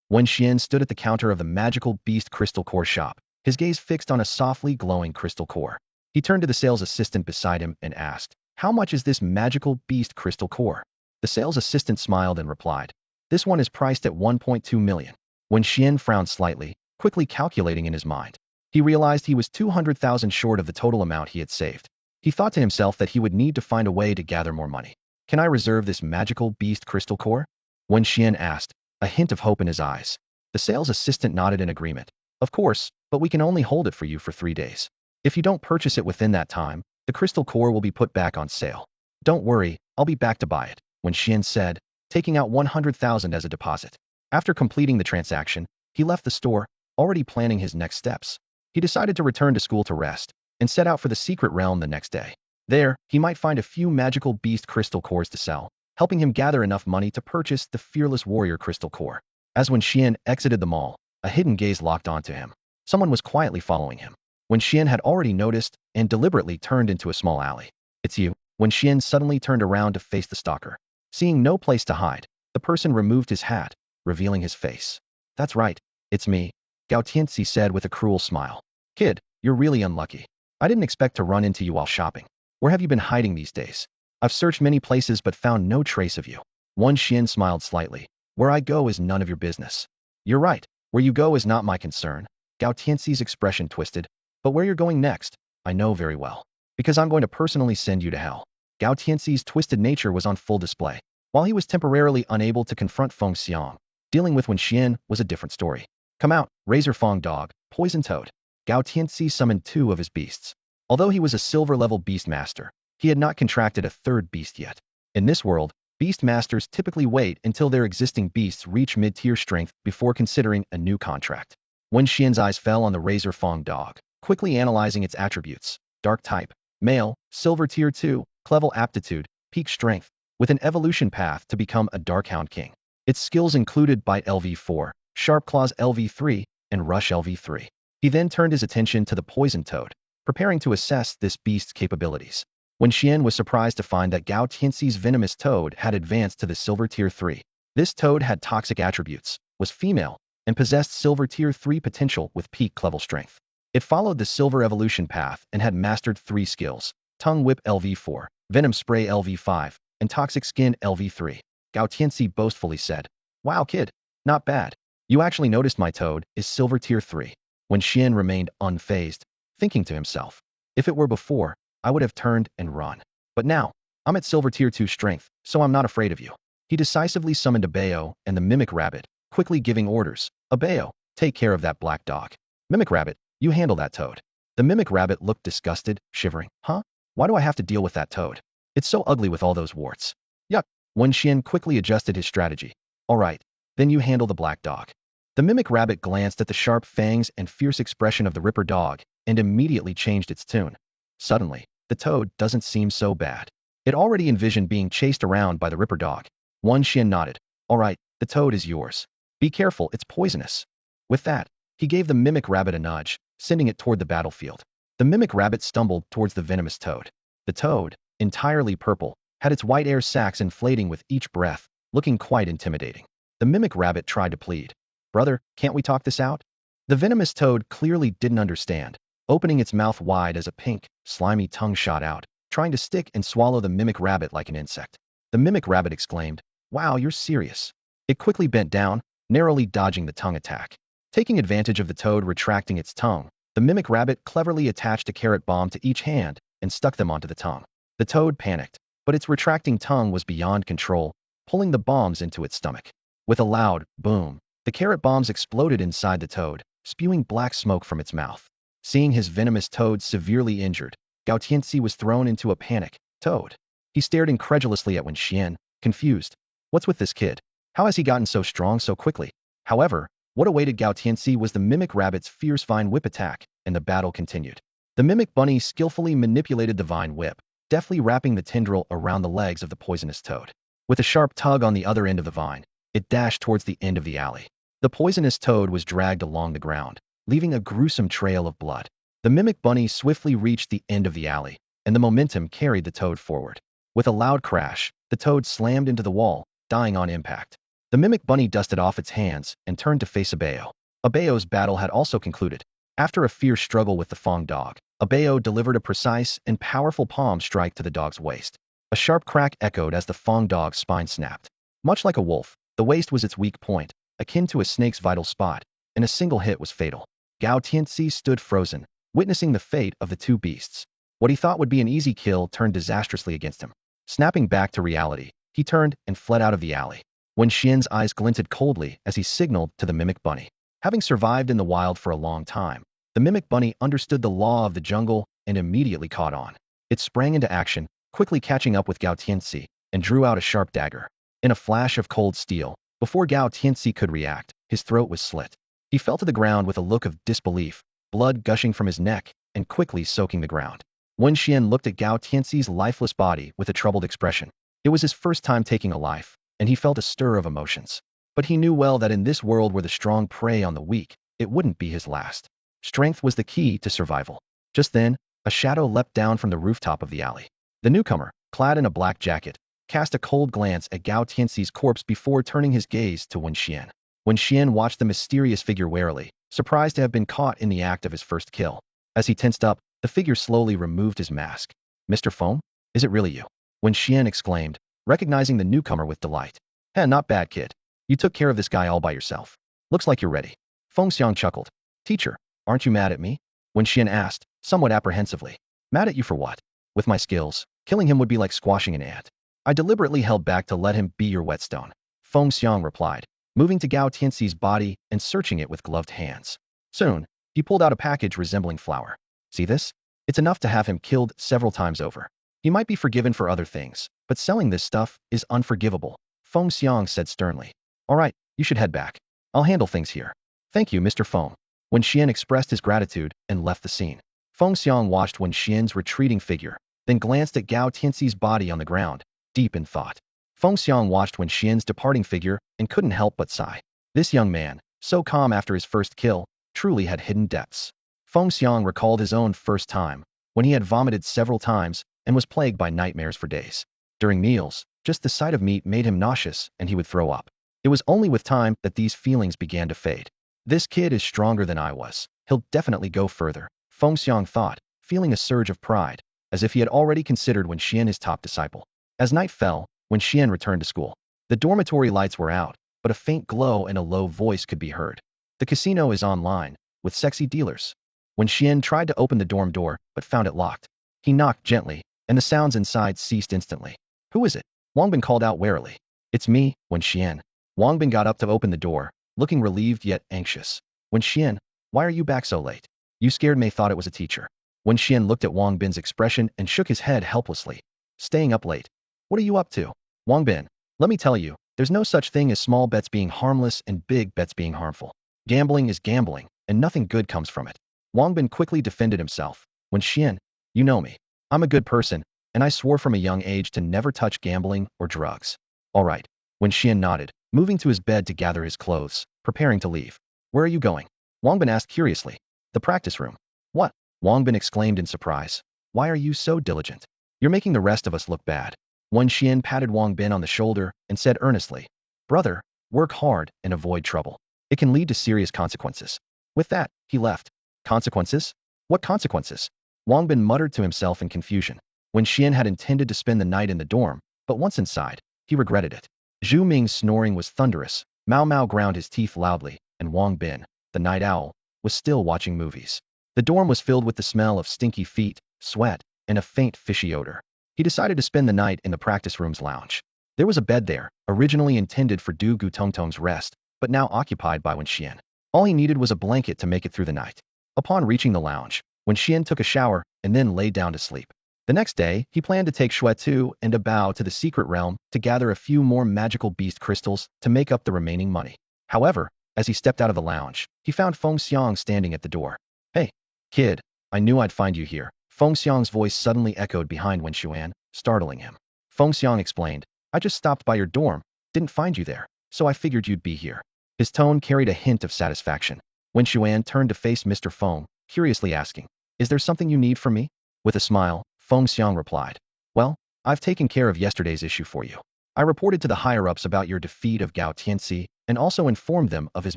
Wen Xian stood at the counter of the magical beast crystal core shop, his gaze fixed on a softly glowing crystal core. He turned to the sales assistant beside him and asked, "How much is this magical beast crystal core?" The sales assistant smiled and replied, "This one is priced at 1.2 million. Wen Xian frowned slightly, quickly calculating in his mind. He realized he was 200,000 short of the total amount he had saved. He thought to himself that he would need to find a way to gather more money. "Can I reserve this magical beast crystal core?" Wen Xian asked, a hint of hope in his eyes. The sales assistant nodded in agreement. "Of course, but we can only hold it for you for 3 days. If you don't purchase it within that time, the crystal core will be put back on sale." "Don't worry, I'll be back to buy it," Wen Xian said, taking out 100,000 as a deposit. After completing the transaction, he left the store, already planning his next steps. He decided to return to school to rest, and set out for the secret realm the next day. There, he might find a few magical beast crystal cores to sell, helping him gather enough money to purchase the fearless warrior crystal core. As Wen Xian exited the mall, a hidden gaze locked onto him. Someone was quietly following him. Wen Xian had already noticed and deliberately turned into a small alley. "It's you." Wen Xian suddenly turned around to face the stalker. Seeing no place to hide, the person removed his hat, revealing his face. "That's right, it's me," Gao Tianxi said with a cruel smile. "Kid, you're really unlucky. I didn't expect to run into you while shopping. Where have you been hiding these days? I've searched many places but found no trace of you." Wen Xian smiled slightly. "Where I go is none of your business." "You're right. Where you go is not my concern." Gao Tianxi's expression twisted. "But where you're going next, I know very well. Because I'm going to personally send you to hell." Gao Tianxi's twisted nature was on full display. While he was temporarily unable to confront Feng Xiang, dealing with Wen Xian was a different story. "Come out, Razor Fang Dog, Poison Toad." Gao Tianxi summoned 2 of his beasts. Although he was a silver-level beast master, he had not contracted a 3rd beast yet. In this world, beast masters typically wait until their existing beasts reach mid-tier strength before considering a new contract. Wen Xian's eyes fell on the Razor Fang Dog, quickly analyzing its attributes: dark type, male, silver tier 2, clever aptitude, peak strength, with an evolution path to become a Darkhound King. Its skills included Bite LV4, Sharp Claws LV3, and Rush LV3. He then turned his attention to the Poison Toad, preparing to assess this beast's capabilities. Wen Xian was surprised to find that Gao Tianxi's venomous toad had advanced to the silver tier 3. This toad had toxic attributes, was female, and possessed silver tier 3 potential with peak clever strength. It followed the silver evolution path and had mastered 3 skills: Tongue Whip LV4, Venom Spray LV5, and Toxic Skin LV3. Gao Tianxi boastfully said, "Wow, kid, not bad. You actually noticed my toad is silver tier 3. Wen Xian remained unfazed, thinking to himself, "If it were before, I would have turned and run. But now, I'm at silver tier 2 strength, so I'm not afraid of you." He decisively summoned Abeo and the Mimic Rabbit, quickly giving orders. "Abeo, take care of that black dog. Mimic Rabbit, you handle that toad." The Mimic Rabbit looked disgusted, shivering. "Huh? Why do I have to deal with that toad? It's so ugly with all those warts." "Yuck." Wen Xian quickly adjusted his strategy. "All right, then you handle the black dog." The Mimic Rabbit glanced at the sharp fangs and fierce expression of the Ripper dog and immediately changed its tune. Suddenly, the toad doesn't seem so bad. It already envisioned being chased around by the Ripper dog. Wen Xian nodded. "All right, the toad is yours. Be careful, it's poisonous." With that, he gave the Mimic Rabbit a nudge, sending it toward the battlefield. The Mimic Rabbit stumbled towards the venomous toad. The toad, entirely purple, had its white air sacs inflating with each breath, looking quite intimidating. The Mimic Rabbit tried to plead. "Brother, can't we talk this out?" The venomous toad clearly didn't understand, opening its mouth wide as a pink, slimy tongue shot out, trying to stick and swallow the Mimic Rabbit like an insect. The Mimic Rabbit exclaimed, "Wow, you're serious." It quickly bent down, narrowly dodging the tongue attack. Taking advantage of the toad retracting its tongue, the Mimic Rabbit cleverly attached a carrot bomb to each hand and stuck them onto the tongue. The toad panicked, but its retracting tongue was beyond control, pulling the bombs into its stomach. With a loud boom, the carrot bombs exploded inside the toad, spewing black smoke from its mouth. Seeing his venomous toad severely injured, Gao Tianxi was thrown into a panic. "Toad." He stared incredulously at Wen Xian, confused. "What's with this kid? How has he gotten so strong so quickly? However, what awaited Gao Tianxi was the mimic rabbit's fierce vine whip attack, and the battle continued. The mimic bunny skillfully manipulated the vine whip, deftly wrapping the tendril around the legs of the poisonous toad. With a sharp tug on the other end of the vine, it dashed towards the end of the alley. The poisonous toad was dragged along the ground, leaving a gruesome trail of blood. The mimic bunny swiftly reached the end of the alley, and the momentum carried the toad forward. With a loud crash, the toad slammed into the wall, dying on impact. The mimic bunny dusted off its hands and turned to face Abeo. Abeo's battle had also concluded. After a fierce struggle with the Fong dog, Abeo delivered a precise and powerful palm strike to the dog's waist. A sharp crack echoed as the Fong dog's spine snapped. Much like a wolf, the waist was its weak point, akin to a snake's vital spot, and a single hit was fatal. Gao Tianxi stood frozen, witnessing the fate of the two beasts. What he thought would be an easy kill turned disastrously against him. Snapping back to reality, he turned and fled out of the alley. Wen Xuan's eyes glinted coldly as he signaled to the mimic bunny. Having survived in the wild for a long time, the mimic bunny understood the law of the jungle and immediately caught on. It sprang into action, quickly catching up with Gao Tianxi, and drew out a sharp dagger. In a flash of cold steel, before Gao Tianxi could react, his throat was slit. He fell to the ground with a look of disbelief, blood gushing from his neck and quickly soaking the ground. Wen Xuan looked at Gao Tianxi's lifeless body with a troubled expression. It was his first time taking a life, and he felt a stir of emotions. But he knew well that in this world where the strong prey on the weak, it wouldn't be his last. Strength was the key to survival. Just then, a shadow leapt down from the rooftop of the alley. The newcomer, clad in a black jacket, cast a cold glance at Gao Tianxi's corpse before turning his gaze to Wen Xuan. Wen Xuan watched the mysterious figure warily, surprised to have been caught in the act of his first kill. As he tensed up, the figure slowly removed his mask. "Mr. Feng? Is it really you?" Wen Xuan exclaimed, recognizing the newcomer with delight. Not bad, kid. You took care of this guy all by yourself. Looks like you're ready." Feng Xiang chuckled. "Teacher, aren't you mad at me?" Wen Xuan asked, somewhat apprehensively. "Mad at you for what?" "With my skills, killing him would be like squashing an ant. I deliberately held back to let him be your whetstone," Feng Xiang replied, moving to Gao Tianxi's body and searching it with gloved hands. Soon, he pulled out a package resembling flour. "See this? It's enough to have him killed several times over. He might be forgiven for other things, but selling this stuff is unforgivable," Feng Xiang said sternly. "All right, you should head back. I'll handle things here." "Thank you, Mr. Feng." Wen Xuan expressed his gratitude and left the scene. Feng Xiang watched Wen Xuan's retreating figure, then glanced at Gao Tianxi's body on the ground, deep in thought. Feng Xiang watched Wen Xuan's departing figure and couldn't help but sigh. This young man, so calm after his first kill, truly had hidden depths. Feng Xiang recalled his own first time, when he had vomited several times and was plagued by nightmares for days. During meals, just the sight of meat made him nauseous and he would throw up. It was only with time that these feelings began to fade. "This kid is stronger than I was. He'll definitely go further," Feng Xiang thought, feeling a surge of pride, as if he had already considered Wen Xuan his top disciple. As night fell, Wen Xuan returned to school. The dormitory lights were out, but a faint glow and a low voice could be heard. "The casino is online, with sexy dealers." Wen Xuan tried to open the dorm door, but found it locked. He knocked gently, and the sounds inside ceased instantly. "Who is it?" Wang Bin called out warily. "It's me, Wen Xuan." Wang Bin got up to open the door, looking relieved yet anxious. "Wen Xuan, why are you back so late? You scared me, thought it was a teacher." Wen Xuan looked at Wang Bin's expression and shook his head helplessly. "Staying up late. What are you up to?" "Wang Bin, let me tell you, there's no such thing as small bets being harmless and big bets being harmful. Gambling is gambling, and nothing good comes from it." Wang Bin quickly defended himself. "Wen Xuan, you know me. I'm a good person, and I swore from a young age to never touch gambling or drugs." "All right." Wen Xuan nodded, moving to his bed to gather his clothes, preparing to leave. "Where are you going?" Wang Bin asked curiously. "The practice room." "What?" Wang Bin exclaimed in surprise. "Why are you so diligent? You're making the rest of us look bad." Wen Xuan patted Wang Bin on the shoulder and said earnestly, "Brother, work hard and avoid trouble. It can lead to serious consequences." With that, he left. "Consequences? What consequences?" Wang Bin muttered to himself in confusion. Wen Xuan had intended to spend the night in the dorm, but once inside, he regretted it. Zhu Ming's snoring was thunderous, Mao Mao ground his teeth loudly, and Wang Bin, the night owl, was still watching movies. The dorm was filled with the smell of stinky feet, sweat, and a faint fishy odor. He decided to spend the night in the practice room's lounge. There was a bed there, originally intended for Du Gutongtong's rest, but now occupied by Wen Xuan. All he needed was a blanket to make it through the night. Upon reaching the lounge, Wen Xuan took a shower and then lay down to sleep. The next day, he planned to take Shuetu and Bao to the secret realm to gather a few more magical beast crystals to make up the remaining money. However, as he stepped out of the lounge, he found Feng Xiang standing at the door. Hey, kid, I knew I'd find you here. Feng Xiang's voice suddenly echoed behind Wen Xuan, startling him. Feng Xiang explained, I just stopped by your dorm, didn't find you there, so I figured you'd be here. His tone carried a hint of satisfaction. Wen Xuan turned to face Mr. Feng, curiously asking, is there something you need from me? With a smile, Feng Xiang replied, well, I've taken care of yesterday's issue for you. I reported to the higher-ups about your defeat of Gao Tianxi and also informed them of his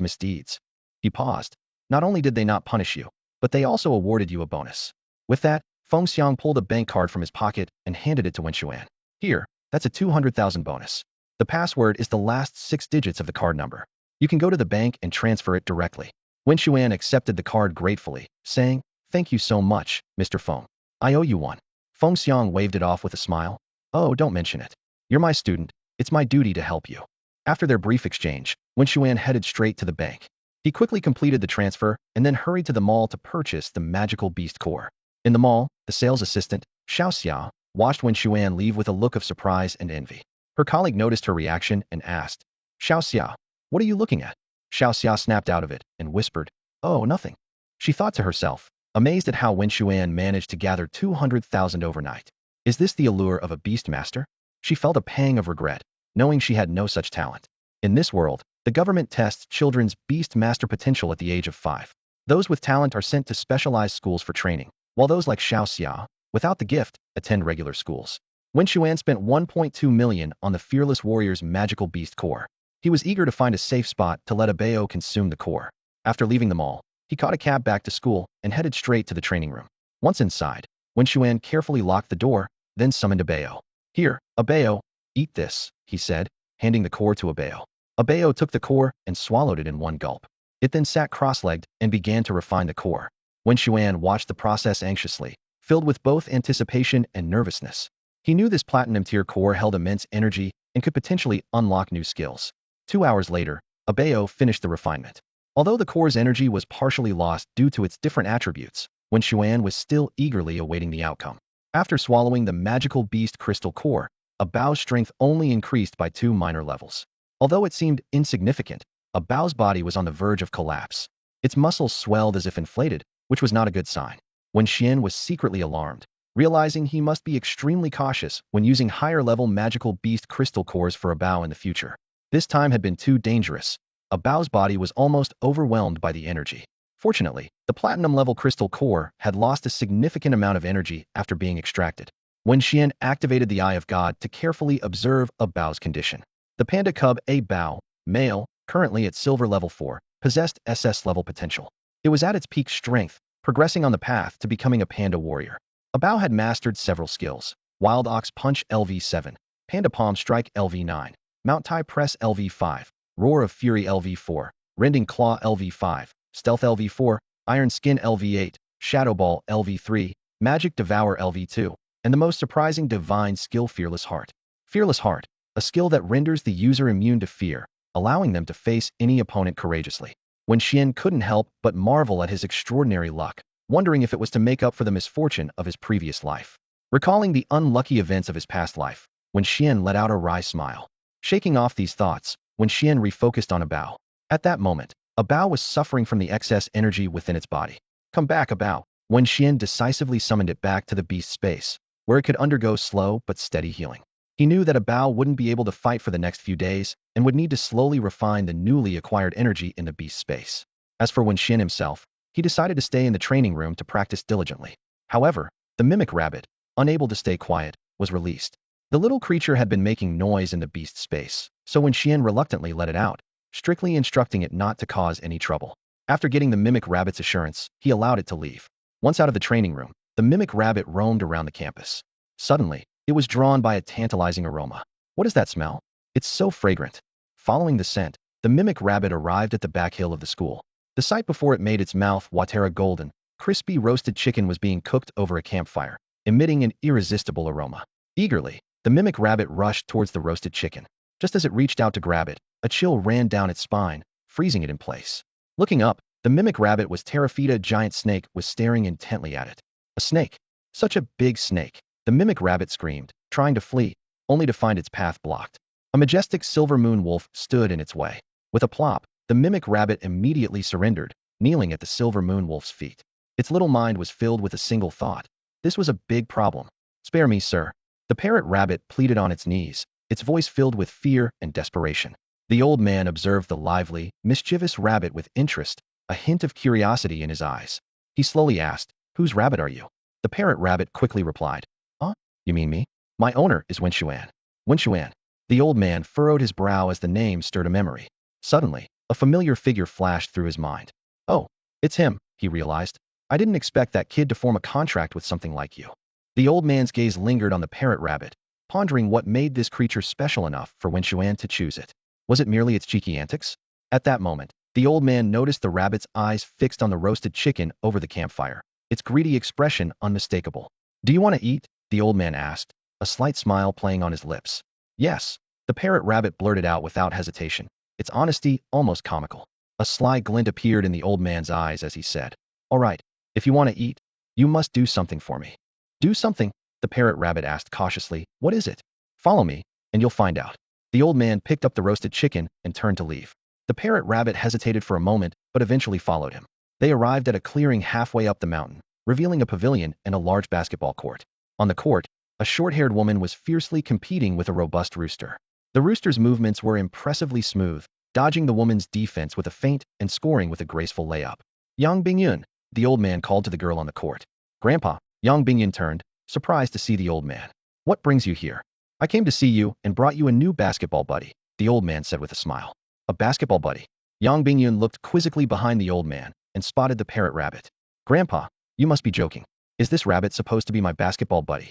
misdeeds. He paused. Not only did they not punish you, but they also awarded you a bonus. With that, Feng Xiang pulled a bank card from his pocket and handed it to Wen Xuan. Here, that's a 200,000 bonus. The password is the last 6 digits of the card number. You can go to the bank and transfer it directly. Wen Xuan accepted the card gratefully, saying, thank you so much, Mr. Feng. I owe you one. Feng Xiang waved it off with a smile. Oh, don't mention it. You're my student. It's my duty to help you. After their brief exchange, Wen Xuan headed straight to the bank. He quickly completed the transfer and then hurried to the mall to purchase the magical beast core. In the mall, the sales assistant, Xiaoxia, watched Wen Xuan leave with a look of surprise and envy. Her colleague noticed her reaction and asked, Xiaoxia, what are you looking at? Xiaoxia snapped out of it and whispered, oh, nothing. She thought to herself, amazed at how Wen Xuan managed to gather 200,000 overnight. Is this the allure of a beast master? She felt a pang of regret, knowing she had no such talent. In this world, the government tests children's beast master potential at the age of 5. Those with talent are sent to specialized schools for training, while those like Xiaoxia, without the gift, attend regular schools. Wen Xuan spent 1.2 million on the Fearless Warrior's magical beast core. He was eager to find a safe spot to let Bao consume the core. After leaving the mall, he caught a cab back to school and headed straight to the training room. Once inside, Wen Xuan carefully locked the door, then summoned Bao. Here, Bao, eat this, he said, handing the core to Bao. Bao took the core and swallowed it in one gulp. It then sat cross-legged and began to refine the core. Wen Xuan watched the process anxiously, filled with both anticipation and nervousness. He knew this platinum-tier core held immense energy and could potentially unlock new skills. 2 hours later, Bao finished the refinement. Although the core's energy was partially lost due to its different attributes, Wen Xuan was still eagerly awaiting the outcome. After swallowing the magical beast crystal core, Bao's strength only increased by 2 minor levels. Although it seemed insignificant, Bao's body was on the verge of collapse. Its muscles swelled as if inflated, which was not a good sign. Wen Xuan was secretly alarmed, realizing he must be extremely cautious when using higher-level magical beast crystal cores for Bao in the future. This time had been too dangerous. Bao's body was almost overwhelmed by the energy. Fortunately, the platinum-level crystal core had lost a significant amount of energy after being extracted. Wen Xuan activated the Eye of God to carefully observe Bao's condition. The panda cub Bao, male, currently at silver level 4, possessed SS level potential. It was at its peak strength, progressing on the path to becoming a panda warrior. Bao had mastered several skills: Wild Ox Punch LV7, Panda Palm Strike LV9, Mount Tai Press LV5, Roar of Fury LV4, Rending Claw LV5, Stealth LV4, Iron Skin LV8, Shadow Ball LV3, Magic Devour LV2, and the most surprising divine skill Fearless Heart. Fearless Heart, a skill that renders the user immune to fear, allowing them to face any opponent courageously. Wen Xuan couldn't help but marvel at his extraordinary luck, wondering if it was to make up for the misfortune of his previous life. Recalling the unlucky events of his past life, Wen Xuan let out a wry smile. Shaking off these thoughts, Wen Xuan refocused on Bao. At that moment, Bao was suffering from the excess energy within its body. Come back, Bao. Wen Xuan decisively summoned it back to the beast space, where it could undergo slow but steady healing. He knew that Bao wouldn't be able to fight for the next few days and would need to slowly refine the newly acquired energy in the beast space. As for Wen Xuan himself, he decided to stay in the training room to practice diligently. However, the mimic rabbit, unable to stay quiet, was released. The little creature had been making noise in the beast space, so Wen Xuan reluctantly let it out, strictly instructing it not to cause any trouble. After getting the mimic rabbit's assurance, he allowed it to leave. Once out of the training room, the mimic rabbit roamed around the campus. Suddenly, it was drawn by a tantalizing aroma. What is that smell? It's so fragrant. Following the scent, the mimic rabbit arrived at the back hill of the school. The sight before it made its mouth water a golden, crispy roasted chicken was being cooked over a campfire, emitting an irresistible aroma. Eagerly, the mimic rabbit rushed towards the roasted chicken. Just as it reached out to grab it, a chill ran down its spine, freezing it in place. Looking up, the mimic rabbit was Terrafita. A giant snake was staring intently at it. A snake. Such a big snake. The mimic rabbit screamed, trying to flee, only to find its path blocked. A majestic silver moon wolf stood in its way. With a plop, the mimic rabbit immediately surrendered, kneeling at the silver moon wolf's feet. Its little mind was filled with a single thought. This was a big problem. Spare me, sir. The parrot rabbit pleaded on its knees, its voice filled with fear and desperation. The old man observed the lively, mischievous rabbit with interest, a hint of curiosity in his eyes. He slowly asked, "Whose rabbit are you?" The parrot rabbit quickly replied, "Huh? You mean me? My owner is Wen Xuan." Wen Xuan. The old man furrowed his brow as the name stirred a memory. Suddenly, a familiar figure flashed through his mind. "Oh, it's him," he realized. "I didn't expect that kid to form a contract with something like you." The old man's gaze lingered on the parrot rabbit, pondering what made this creature special enough for Wen Xuan to choose it. Was it merely its cheeky antics? At that moment, the old man noticed the rabbit's eyes fixed on the roasted chicken over the campfire, its greedy expression unmistakable. "Do you want to eat?" the old man asked, a slight smile playing on his lips. "Yes," the parrot rabbit blurted out without hesitation, its honesty almost comical. A sly glint appeared in the old man's eyes as he said, "All right, if you want to eat, you must do something for me." "Do something?" the parrot rabbit asked cautiously. "What is it?" "Follow me, and you'll find out." The old man picked up the roasted chicken and turned to leave. The parrot rabbit hesitated for a moment, but eventually followed him. They arrived at a clearing halfway up the mountain, revealing a pavilion and a large basketball court. On the court, a short-haired woman was fiercely competing with a robust rooster. The rooster's movements were impressively smooth, dodging the woman's defense with a feint and scoring with a graceful layup. "Yang Bingyun," the old man called to the girl on the court. "Grandpa." Yang Bingyun turned, surprised to see the old man. "What brings you here?" "I came to see you and brought you a new basketball buddy," the old man said with a smile. "A basketball buddy?" Yang Bingyun looked quizzically behind the old man and spotted the parrot rabbit. "Grandpa, you must be joking. Is this rabbit supposed to be my basketball buddy?"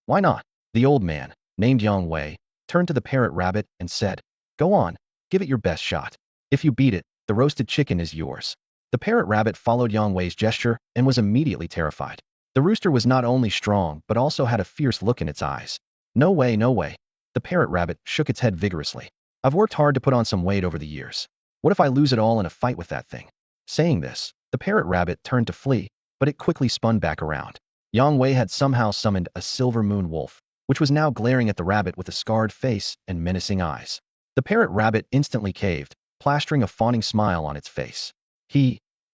"Why not?" The old man, named Yang Wei, turned to the parrot rabbit and said, "Go on, give it your best shot. If you beat it, the roasted chicken is yours." The parrot rabbit followed Yang Wei's gesture and was immediately terrified. The rooster was not only strong but also had a fierce look in its eyes. "No way, no way." The parrot rabbit shook its head vigorously. "I've worked hard to put on some weight over the years. What if I lose it all in a fight with that thing?" Saying this, the parrot rabbit turned to flee, but it quickly spun back around. Yang Wei had somehow summoned a silver moon wolf, which was now glaring at the rabbit with a scarred face and menacing eyes. The parrot rabbit instantly caved, plastering a fawning smile on its face.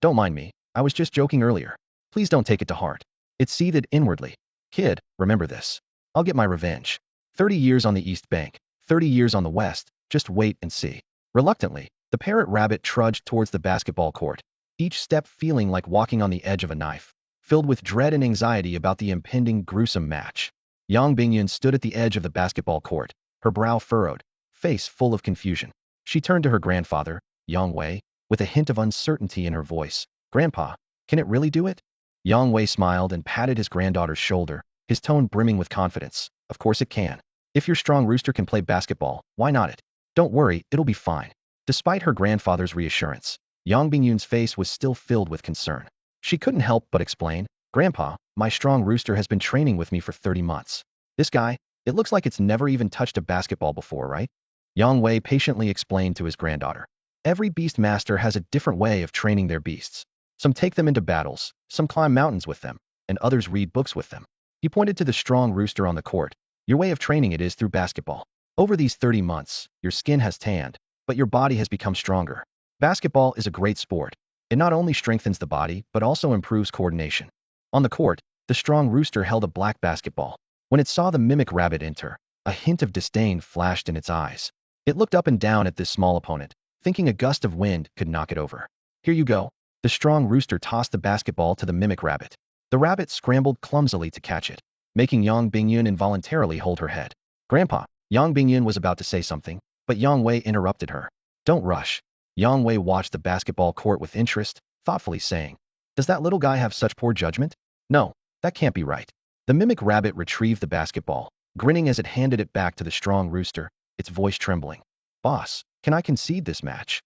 "Don't mind me, I was just joking earlier. Please don't take it to heart." It seethed inwardly. "Kid, remember this. I'll get my revenge. 30 years on the east bank, 30 years on the west, just wait and see." Reluctantly, the parrot rabbit trudged towards the basketball court, each step feeling like walking on the edge of a knife, filled with dread and anxiety about the impending gruesome match. Yang Bingyun stood at the edge of the basketball court, her brow furrowed, face full of confusion. She turned to her grandfather, Yang Wei, with a hint of uncertainty in her voice. "Grandpa, can it really do it?" Yang Wei smiled and patted his granddaughter's shoulder, his tone brimming with confidence. "Of course it can. If your strong rooster can play basketball, why not it? Don't worry, it'll be fine." Despite her grandfather's reassurance, Yang Bingyun's face was still filled with concern. She couldn't help but explain, "Grandpa, my strong rooster has been training with me for 30 months. This guy, it looks like it's never even touched a basketball before, right?" Yang Wei patiently explained to his granddaughter. "Every beast master has a different way of training their beasts. Some take them into battles, some climb mountains with them, and others read books with them." He pointed to the strong rooster on the court. "Your way of training it is through basketball. Over these 30 months, your skin has tanned, but your body has become stronger. Basketball is a great sport. It not only strengthens the body, but also improves coordination." On the court, the strong rooster held a black basketball. When it saw the mimic rabbit enter, a hint of disdain flashed in its eyes. It looked up and down at this small opponent, thinking a gust of wind could knock it over. "Here you go." The strong rooster tossed the basketball to the mimic rabbit. The rabbit scrambled clumsily to catch it, making Yang Bingyun involuntarily hold her head. "Grandpa." Yang Bingyun was about to say something, but Yang Wei interrupted her. "Don't rush." Yang Wei watched the basketball court with interest, thoughtfully saying, "Does that little guy have such poor judgment? No, that can't be right." The mimic rabbit retrieved the basketball, grinning as it handed it back to the strong rooster, its voice trembling. "Boss, can I concede this match?"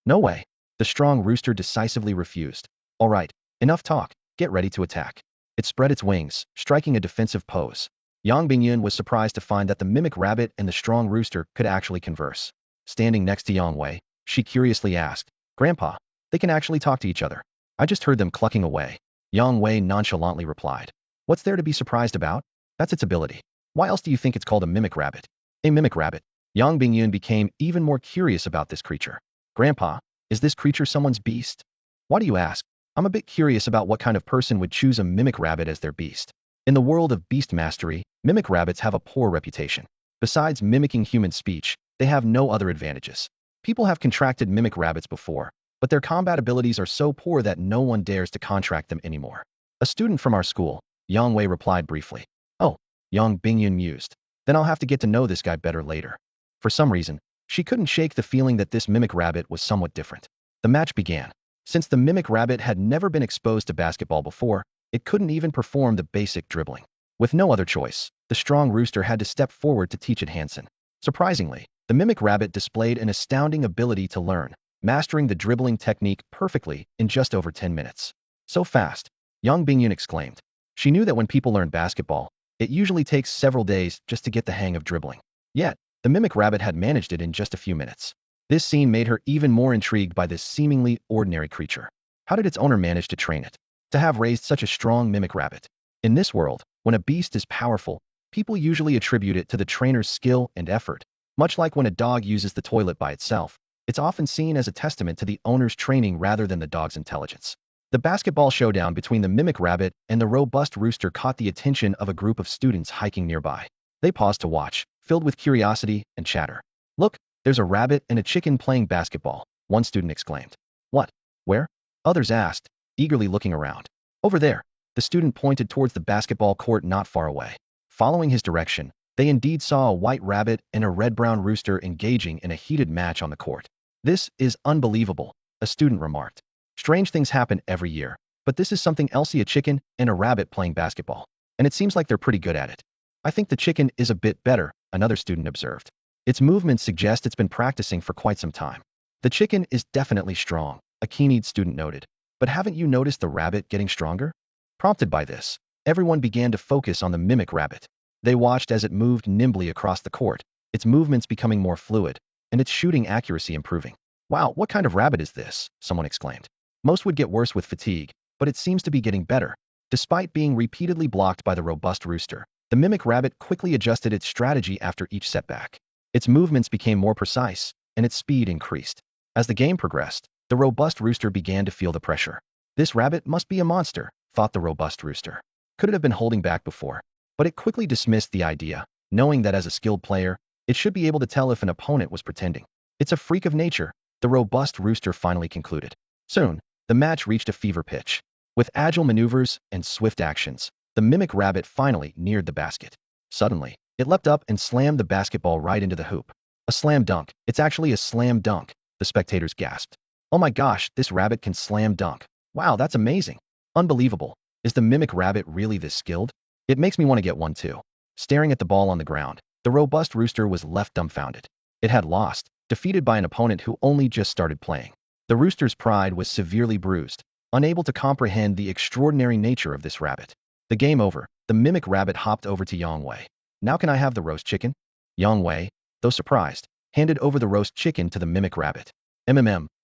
"No way." The strong rooster decisively refused. "All right, enough talk, get ready to attack." It spread its wings, striking a defensive pose. Yang Bingyun was surprised to find that the mimic rabbit and the strong rooster could actually converse. Standing next to Yang Wei, she curiously asked, "Grandpa, they can actually talk to each other?" "I just heard them clucking away," Yang Wei nonchalantly replied. "What's there to be surprised about?" That's its ability. Why else do you think it's called a mimic rabbit? A mimic rabbit. Yang Bingyun became even more curious about this creature. Grandpa, is this creature someone's beast? Why do you ask? I'm a bit curious about what kind of person would choose a mimic rabbit as their beast. In the world of beast mastery, mimic rabbits have a poor reputation. Besides mimicking human speech, they have no other advantages. People have contracted mimic rabbits before, but their combat abilities are so poor that no one dares to contract them anymore. A student from our school, Yang Wei replied briefly. Oh, Yang Bingyun mused. Then I'll have to get to know this guy better later. For some reason, she couldn't shake the feeling that this mimic rabbit was somewhat different. The match began. Since the mimic rabbit had never been exposed to basketball before, it couldn't even perform the basic dribbling. With no other choice, the strong rooster had to step forward to teach it Hansen. Surprisingly, the mimic rabbit displayed an astounding ability to learn, mastering the dribbling technique perfectly in just over 10 minutes. So fast, Yang Bingyun exclaimed. She knew that when people learn basketball, it usually takes several days just to get the hang of dribbling. Yet, the mimic rabbit had managed it in just a few minutes. This scene made her even more intrigued by this seemingly ordinary creature. How did its owner manage to train it? To have raised such a strong mimic rabbit? In this world, when a beast is powerful, people usually attribute it to the trainer's skill and effort. Much like when a dog uses the toilet by itself, it's often seen as a testament to the owner's training rather than the dog's intelligence. The basketball showdown between the mimic rabbit and the robust rooster caught the attention of a group of students hiking nearby. They paused to watch, filled with curiosity and chatter. Look, there's a rabbit and a chicken playing basketball, one student exclaimed. What? Where? Others asked, eagerly looking around. Over there. The student pointed towards the basketball court not far away. Following his direction, they indeed saw a white rabbit and a red-brown rooster engaging in a heated match on the court. This is unbelievable, a student remarked. Strange things happen every year, but this is something else. A chicken and a rabbit playing basketball. And it seems like they're pretty good at it. I think the chicken is a bit better, another student observed. Its movements suggest it's been practicing for quite some time. The chicken is definitely strong, a keen-eyed student noted. But haven't you noticed the rabbit getting stronger? Prompted by this, everyone began to focus on the mimic rabbit. They watched as it moved nimbly across the court, its movements becoming more fluid, and its shooting accuracy improving. Wow, what kind of rabbit is this? Someone exclaimed. Most would get worse with fatigue, but it seems to be getting better. Despite being repeatedly blocked by the robust rooster, the mimic rabbit quickly adjusted its strategy after each setback. Its movements became more precise, and its speed increased. As the game progressed, the robust rooster began to feel the pressure. This rabbit must be a monster, thought the robust rooster. Could it have been holding back before? But it quickly dismissed the idea, knowing that as a skilled player, it should be able to tell if an opponent was pretending. It's a freak of nature, the robust rooster finally concluded. Soon, the match reached a fever pitch. With agile maneuvers and swift actions, the mimic rabbit finally neared the basket. Suddenly, it leapt up and slammed the basketball right into the hoop. A slam dunk. It's actually a slam dunk, the spectators gasped. Oh my gosh, this rabbit can slam dunk. Wow, that's amazing. Unbelievable. Is the mimic rabbit really this skilled? It makes me want to get one too. Staring at the ball on the ground, the robust rooster was left dumbfounded. It had lost, defeated by an opponent who only just started playing. The rooster's pride was severely bruised, unable to comprehend the extraordinary nature of this rabbit. The game over, the mimic rabbit hopped over to Yang Wei. Now can I have the roast chicken? Yang Wei, though surprised, handed over the roast chicken to the mimic rabbit.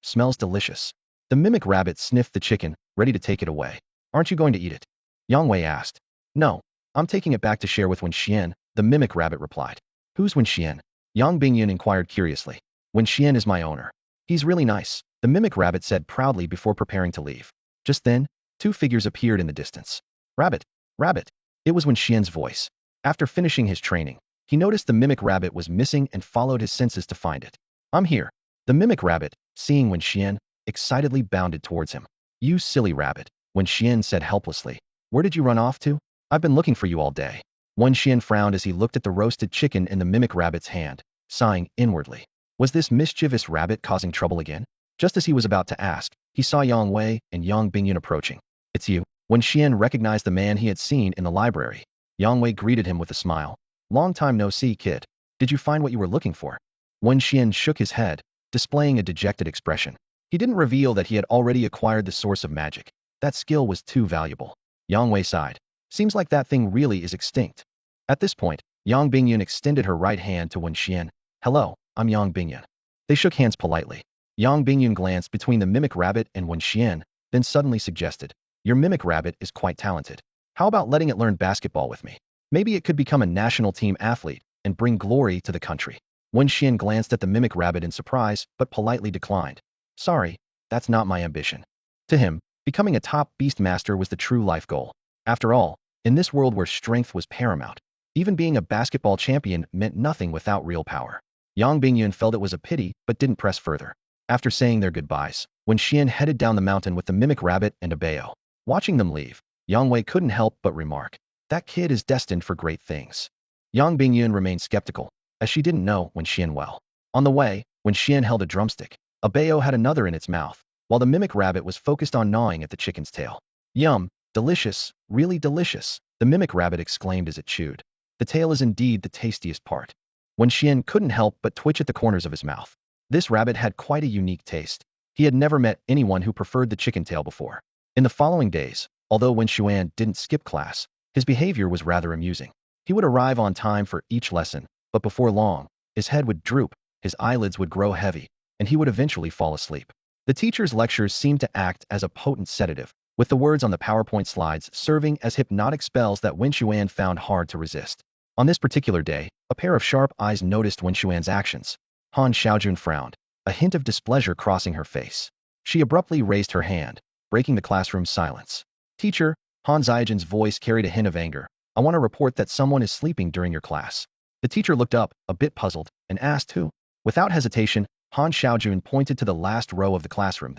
Smells delicious. The mimic rabbit sniffed the chicken, ready to take it away. Aren't you going to eat it? Yang Wei asked. No, I'm taking it back to share with Wen Xuan, the mimic rabbit replied. Who's Wen Xuan? Yang Bingyun inquired curiously. Wen Xuan is my owner. He's really nice, the mimic rabbit said proudly before preparing to leave. Just then, two figures appeared in the distance. Rabbit, rabbit. It was Wen Xuan's voice. After finishing his training, he noticed the mimic rabbit was missing and followed his senses to find it. I'm here. The mimic rabbit, seeing Wen Xuan, excitedly bounded towards him. You silly rabbit, Wen Xuan said helplessly. Where did you run off to? I've been looking for you all day. Wen Xuan frowned as he looked at the roasted chicken in the mimic rabbit's hand, sighing inwardly. Was this mischievous rabbit causing trouble again? Just as he was about to ask, he saw Yang Wei and Yang Bingyun approaching. It's you. Wen Xuan recognized the man he had seen in the library. Yang Wei greeted him with a smile. Long time no see, kid. Did you find what you were looking for? Wen Xuan shook his head, displaying a dejected expression. He didn't reveal that he had already acquired the source of magic. That skill was too valuable. Yang Wei sighed. Seems like that thing really is extinct. At this point, Yang Bingyun extended her right hand to Wen Xuan. Hello, I'm Yang Bingyun. They shook hands politely. Yang Bingyun glanced between the mimic rabbit and Wen Xuan, then suddenly suggested, your mimic rabbit is quite talented. How about letting it learn basketball with me? Maybe it could become a national team athlete and bring glory to the country. Wen Xuan glanced at the mimic rabbit in surprise, but politely declined. Sorry, that's not my ambition. To him, becoming a top beast master was the true life goal. After all, in this world where strength was paramount, even being a basketball champion meant nothing without real power. Yang Bingyun felt it was a pity, but didn't press further. After saying their goodbyes, Wen Xuan headed down the mountain with the mimic rabbit and a bao. Watching them leave, Yang Wei couldn't help but remark, that kid is destined for great things. Yang Bingyun remained skeptical, as she didn't know Wen Xuan well. On the way, Wen Xuan held a drumstick. A bao had another in its mouth, while the mimic rabbit was focused on gnawing at the chicken's tail. Yum, delicious, really delicious, the mimic rabbit exclaimed as it chewed. The tail is indeed the tastiest part. Wen Xuan couldn't help but twitch at the corners of his mouth. This rabbit had quite a unique taste. He had never met anyone who preferred the chicken tail before. In the following days, although Wen Xuan didn't skip class, his behavior was rather amusing. He would arrive on time for each lesson, but before long, his head would droop, his eyelids would grow heavy, and he would eventually fall asleep. The teacher's lectures seemed to act as a potent sedative, with the words on the PowerPoint slides serving as hypnotic spells that Wen Xuan found hard to resist. On this particular day, a pair of sharp eyes noticed Wen Xuan's actions. Han Xiaojun frowned, a hint of displeasure crossing her face. She abruptly raised her hand, breaking the classroom's silence. Teacher, Han Xiaojun's voice carried a hint of anger. I want to report that someone is sleeping during your class. The teacher looked up, a bit puzzled, and asked who. Without hesitation, Han Xiaojun pointed to the last row of the classroom.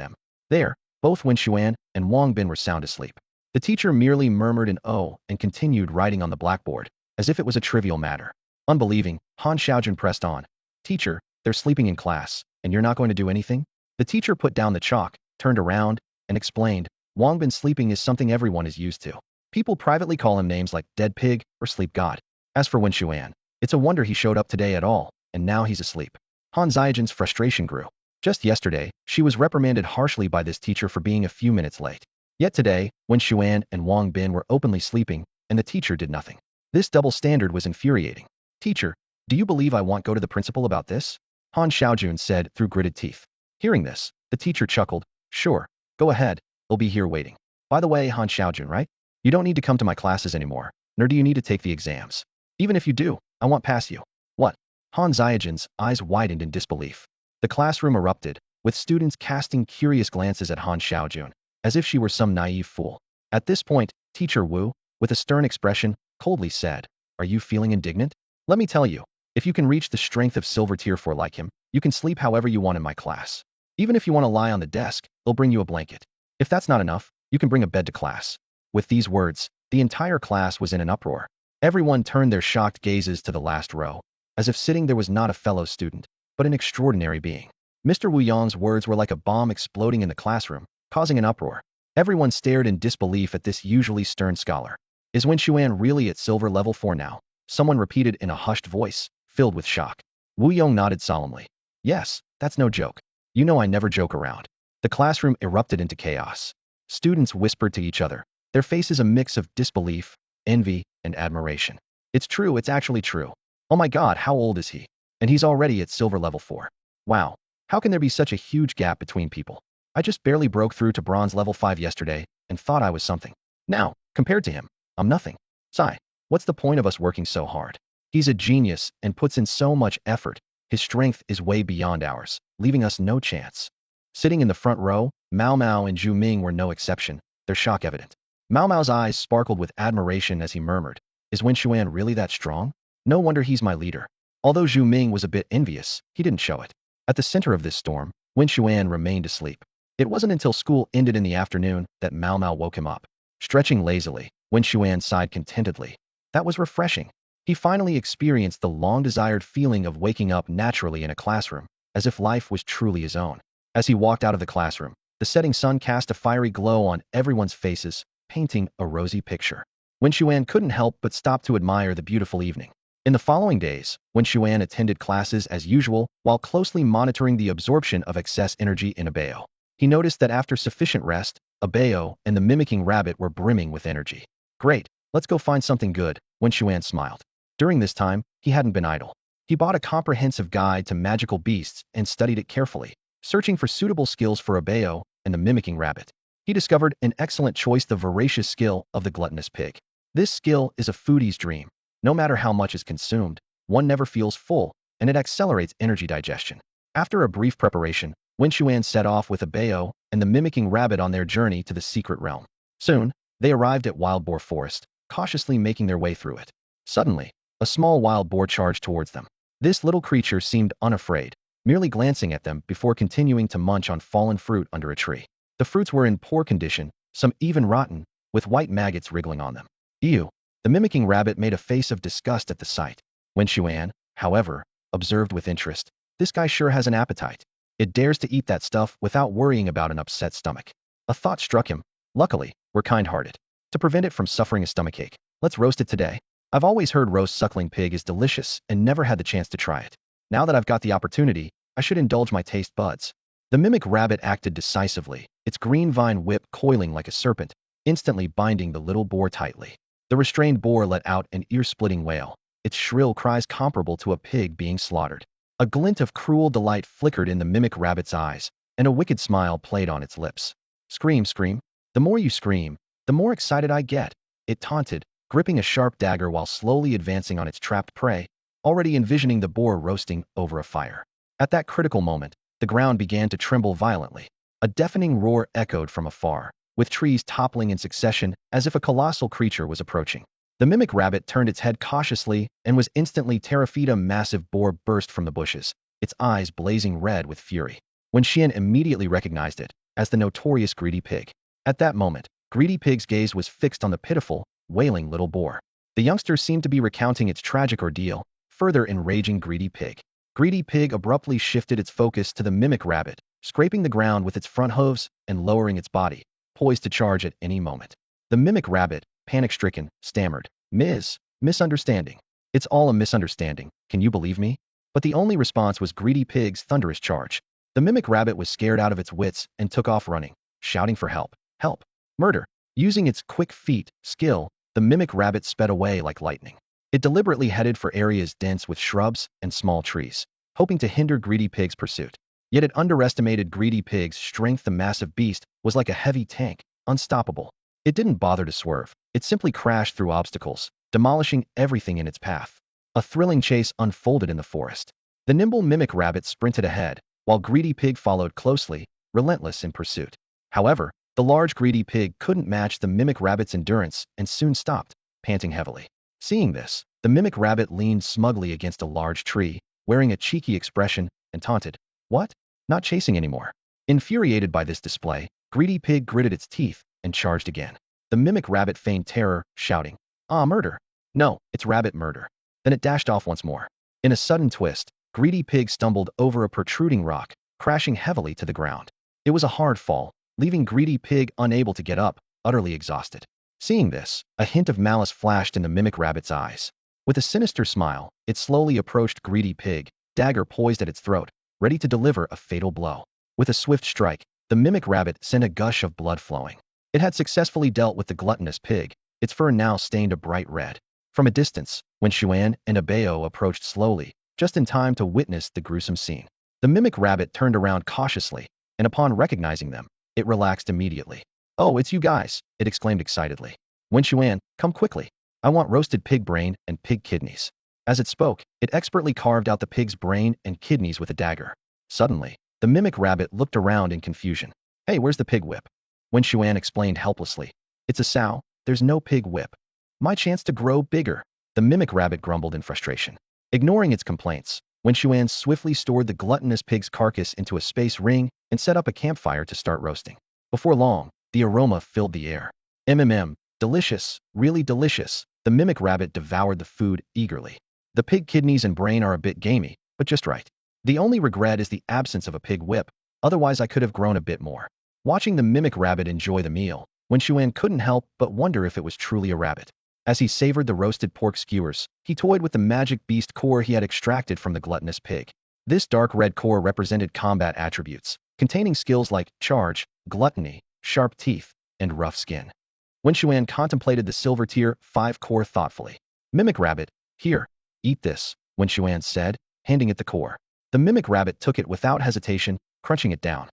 There, both Wen Xuan and Wang Bin were sound asleep. The teacher merely murmured an "oh" and continued writing on the blackboard, as if it was a trivial matter. Unbelieving, Han Xiaojun pressed on. Teacher, they're sleeping in class, and you're not going to do anything? The teacher put down the chalk, turned around, and explained, Wang Bin sleeping is something everyone is used to. People privately call him names like Dead Pig or Sleep God. As for Wen Xuan, it's a wonder he showed up today at all, and now he's asleep. Han Xiaojun's frustration grew. Just yesterday, she was reprimanded harshly by this teacher for being a few minutes late. Yet today, Wen Xuan and Wang Bin were openly sleeping, and the teacher did nothing. This double standard was infuriating. Teacher, do you believe I won't go to the principal about this? Han Xiaojun said through gritted teeth. Hearing this, the teacher chuckled. Sure, go ahead, they'll be here waiting. By the way, Han Xiaojun, right? You don't need to come to my classes anymore, nor do you need to take the exams. Even if you do, I won't pass you. What? Han Xiaojun's eyes widened in disbelief. The classroom erupted, with students casting curious glances at Han Xiaojun, as if she were some naive fool. At this point, Teacher Wu, with a stern expression, coldly said, Are you feeling indignant? Let me tell you, if you can reach the strength of Silver Tier 4 like him, you can sleep however you want in my class. Even if you want to lie on the desk, they'll bring you a blanket. If that's not enough, you can bring a bed to class. With these words, the entire class was in an uproar. Everyone turned their shocked gazes to the last row, as if sitting there was not a fellow student, but an extraordinary being. Mr. Wu Yang's words were like a bomb exploding in the classroom, causing an uproar. Everyone stared in disbelief at this usually stern scholar. Is Wen Xuan really at silver level 4 now? Someone repeated in a hushed voice, filled with shock. Wu Yong nodded solemnly. Yes, that's no joke. You know I never joke around. The classroom erupted into chaos. Students whispered to each other, their faces a mix of disbelief, envy, and admiration. It's true, it's actually true. Oh my god, how old is he? And he's already at silver level 4. Wow, how can there be such a huge gap between people? I just barely broke through to bronze level 5 yesterday and thought I was something. Now, compared to him, I'm nothing. Sigh, what's the point of us working so hard? He's a genius and puts in so much effort. His strength is way beyond ours, leaving us no chance. Sitting in the front row, Mao Mao and Zhu Ming were no exception, their shock evident. Mao Mao's eyes sparkled with admiration as he murmured, Is Wen Xuan really that strong? No wonder he's my leader. Although Zhu Ming was a bit envious, he didn't show it. At the center of this storm, Wen Xuan remained asleep. It wasn't until school ended in the afternoon that Mao Mao woke him up. Stretching lazily, Wen Xuan sighed contentedly. That was refreshing. He finally experienced the long-desired feeling of waking up naturally in a classroom, as if life was truly his own. As he walked out of the classroom, the setting sun cast a fiery glow on everyone's faces, painting a rosy picture. Wen Xuan couldn't help but stop to admire the beautiful evening. In the following days, Wen Xuan attended classes as usual while closely monitoring the absorption of excess energy in a bao. He noticed that after sufficient rest, a bao and the mimicking rabbit were brimming with energy. Great, let's go find something good, Wen Xuan smiled. During this time, he hadn't been idle. He bought a comprehensive guide to magical beasts and studied it carefully, searching for suitable skills for a bao and the mimicking rabbit. He discovered an excellent choice, the voracious skill of the gluttonous pig. This skill is a foodie's dream. No matter how much is consumed, one never feels full, and it accelerates energy digestion. After a brief preparation, Wen Xuan set off with a Bao and the mimicking rabbit on their journey to the secret realm. Soon, they arrived at Wild Boar Forest, cautiously making their way through it. Suddenly, a small wild boar charged towards them. This little creature seemed unafraid, merely glancing at them before continuing to munch on fallen fruit under a tree. The fruits were in poor condition, some even rotten, with white maggots wriggling on them. Ew! The mimicking rabbit made a face of disgust at the sight. Wen Xuan, however, observed with interest. This guy sure has an appetite. It dares to eat that stuff without worrying about an upset stomach. A thought struck him. Luckily, we're kind-hearted. To prevent it from suffering a stomachache, let's roast it today. I've always heard roast suckling pig is delicious and never had the chance to try it. Now that I've got the opportunity, I should indulge my taste buds. The mimic rabbit acted decisively, its green vine whip coiling like a serpent, instantly binding the little boar tightly. The restrained boar let out an ear-splitting wail, its shrill cries comparable to a pig being slaughtered. A glint of cruel delight flickered in the mimic rabbit's eyes, and a wicked smile played on its lips. Scream, scream. The more you scream, the more excited I get, it taunted, gripping a sharp dagger while slowly advancing on its trapped prey, already envisioning the boar roasting over a fire. At that critical moment, the ground began to tremble violently. A deafening roar echoed from afar, with trees toppling in succession as if a colossal creature was approaching. The mimic rabbit turned its head cautiously and was instantly terrified. A massive boar burst from the bushes, its eyes blazing red with fury. Wen Xuan immediately recognized it as the notorious Greedy Pig. At that moment, Greedy Pig's gaze was fixed on the pitiful, wailing little boar. The youngster seemed to be recounting its tragic ordeal, further enraging Greedy Pig. Greedy Pig abruptly shifted its focus to the mimic rabbit, scraping the ground with its front hooves and lowering its body, poised to charge at any moment. The mimic rabbit, panic-stricken, stammered, Misunderstanding. It's all a misunderstanding, can you believe me? But the only response was Greedy Pig's thunderous charge. The mimic rabbit was scared out of its wits and took off running, shouting for help. Help! Murder! Using its quick feet, skill, the mimic rabbit sped away like lightning. It deliberately headed for areas dense with shrubs and small trees, hoping to hinder Greedy Pig's pursuit. Yet it underestimated Greedy Pig's strength. The massive beast was like a heavy tank, unstoppable. It didn't bother to swerve. It simply crashed through obstacles, demolishing everything in its path. A thrilling chase unfolded in the forest. The nimble mimic rabbit sprinted ahead, while Greedy Pig followed closely, relentless in pursuit. However, the large Greedy Pig couldn't match the mimic rabbit's endurance and soon stopped, panting heavily. Seeing this, the mimic rabbit leaned smugly against a large tree, wearing a cheeky expression, and taunted. What? Not chasing anymore. Infuriated by this display, Greedy Pig gritted its teeth and charged again. The mimic rabbit feigned terror, shouting, Ah, murder! No, it's rabbit murder. Then it dashed off once more. In a sudden twist, Greedy Pig stumbled over a protruding rock, crashing heavily to the ground. It was a hard fall, leaving Greedy Pig unable to get up, utterly exhausted. Seeing this, a hint of malice flashed in the mimic rabbit's eyes. With a sinister smile, it slowly approached Greedy Pig, dagger poised at its throat, ready to deliver a fatal blow. With a swift strike, the mimic rabbit sent a gush of blood flowing. It had successfully dealt with the gluttonous pig, its fur now stained a bright red. From a distance, Wen Xuan and a Bao approached slowly, just in time to witness the gruesome scene. The mimic rabbit turned around cautiously, and upon recognizing them, it relaxed immediately. Oh, it's you guys, it exclaimed excitedly. Wen Xuan, come quickly. I want roasted pig brain and pig kidneys. As it spoke, it expertly carved out the pig's brain and kidneys with a dagger. Suddenly, the mimic rabbit looked around in confusion. Hey, where's the pig whip? Wen Xuan explained helplessly. It's a sow, there's no pig whip. My chance to grow bigger, the mimic rabbit grumbled in frustration. Ignoring its complaints, Wen Xuan swiftly stored the gluttonous pig's carcass into a space ring and set up a campfire to start roasting. Before long, the aroma filled the air. Delicious, really delicious. The mimic rabbit devoured the food eagerly. The pig kidneys and brain are a bit gamey, but just right. The only regret is the absence of a pig whip, otherwise I could have grown a bit more. Watching the mimic rabbit enjoy the meal, Wen Xuan couldn't help but wonder if it was truly a rabbit. As he savored the roasted pork skewers, he toyed with the magic beast core he had extracted from the gluttonous pig. This dark red core represented combat attributes, containing skills like charge, gluttony, sharp teeth, and rough skin. Wen Xuan contemplated the silver tier 5 core thoughtfully. Mimic rabbit, here, eat this, Wen Xuan said, handing it the core. The mimic rabbit took it without hesitation, crunching it down.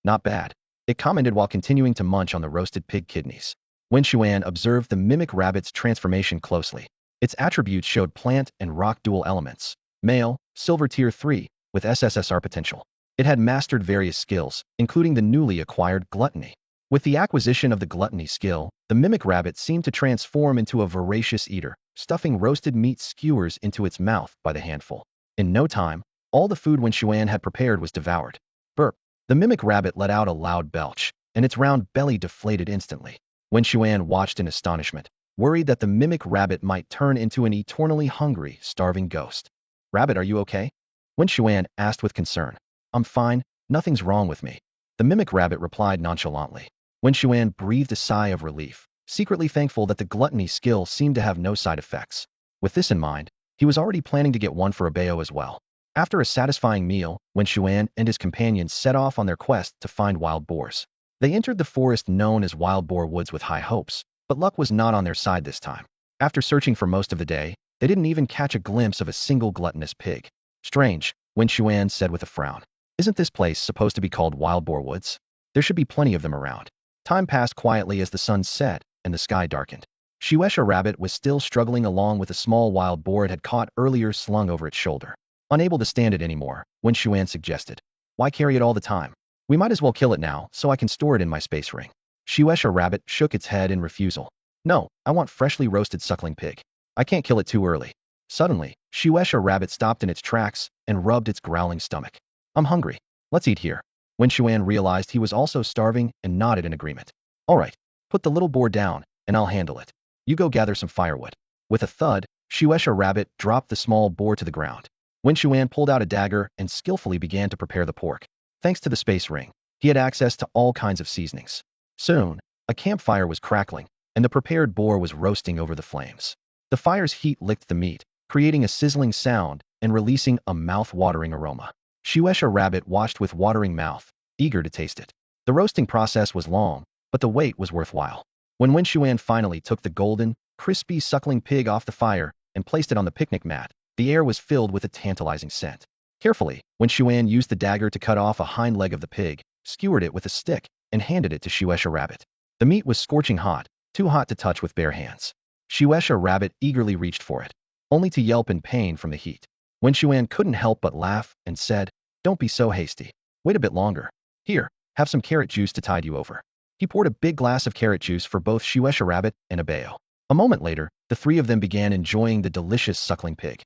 Not bad, it commented while continuing to munch on the roasted pig kidneys. Wen Xuan observed the mimic rabbit's transformation closely. Its attributes showed plant and rock dual elements. Male, silver tier 3, with SSS-tier potential. It had mastered various skills, including the newly acquired gluttony. With the acquisition of the gluttony skill, the mimic rabbit seemed to transform into a voracious eater, stuffing roasted meat skewers into its mouth by the handful. In no time, all the food Wen Xuan had prepared was devoured. Burp. The mimic rabbit let out a loud belch, and its round belly deflated instantly. Wen Xuan watched in astonishment, worried that the mimic rabbit might turn into an eternally hungry, starving ghost. Rabbit, are you okay? Wen Xuan asked with concern. I'm fine, nothing's wrong with me. The mimic rabbit replied nonchalantly. Wen Xuan breathed a sigh of relief, secretly thankful that the gluttony skill seemed to have no side effects. With this in mind, he was already planning to get one for Abeo as well. After a satisfying meal, Wen Xuan and his companions set off on their quest to find wild boars. They entered the forest known as Wild Boar Woods with high hopes, but luck was not on their side this time. After searching for most of the day, they didn't even catch a glimpse of a single gluttonous pig. Strange, Wen Xuan said with a frown. Isn't this place supposed to be called Wild Boar Woods? There should be plenty of them around. Time passed quietly as the sun set and the sky darkened. Shueisha rabbit was still struggling along with a small wild boar it had caught earlier slung over its shoulder. Unable to stand it anymore, Wen Xuan suggested. Why carry it all the time? We might as well kill it now so I can store it in my space ring. Shueisha rabbit shook its head in refusal. No, I want freshly roasted suckling pig. I can't kill it too early. Suddenly, Shueisha rabbit stopped in its tracks and rubbed its growling stomach. I'm hungry. Let's eat here. Wen Xuan realized he was also starving and nodded in agreement. All right, put the little boar down, and I'll handle it. You go gather some firewood. With a thud, Shueisha rabbit dropped the small boar to the ground. Wen Xuan pulled out a dagger and skillfully began to prepare the pork. Thanks to the space ring, he had access to all kinds of seasonings. Soon, a campfire was crackling, and the prepared boar was roasting over the flames. The fire's heat licked the meat, creating a sizzling sound and releasing a mouth-watering aroma. Shueisha rabbit watched with watering mouth, eager to taste it. The roasting process was long, but the wait was worthwhile. When Wen Xuan finally took the golden, crispy suckling pig off the fire and placed it on the picnic mat, the air was filled with a tantalizing scent. Carefully, Wen Xuan used the dagger to cut off a hind leg of the pig, skewered it with a stick, and handed it to Shueisha rabbit. The meat was scorching hot, too hot to touch with bare hands. Shueisha rabbit eagerly reached for it, only to yelp in pain from the heat. Wen Xuan couldn't help but laugh and said, Don't be so hasty. Wait a bit longer. Here, have some carrot juice to tide you over. He poured a big glass of carrot juice for both Shueisha rabbit and Abeo. A moment later, the three of them began enjoying the delicious suckling pig.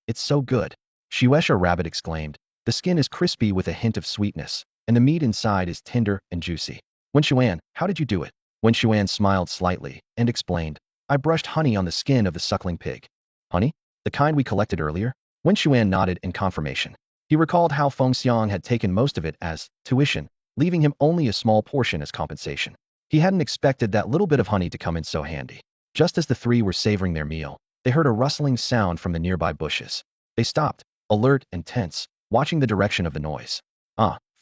It's so good. Shueisha rabbit exclaimed. The skin is crispy with a hint of sweetness, and the meat inside is tender and juicy. Wen Xuan, how did you do it? Wen Xuan smiled slightly and explained. I brushed honey on the skin of the suckling pig. Honey? The kind we collected earlier? Wen Xuan nodded in confirmation. He recalled how Feng Xiang had taken most of it as tuition, leaving him only a small portion as compensation. He hadn't expected that little bit of honey to come in so handy. Just as the three were savoring their meal, they heard a rustling sound from the nearby bushes. They stopped, alert and tense, watching the direction of the noise.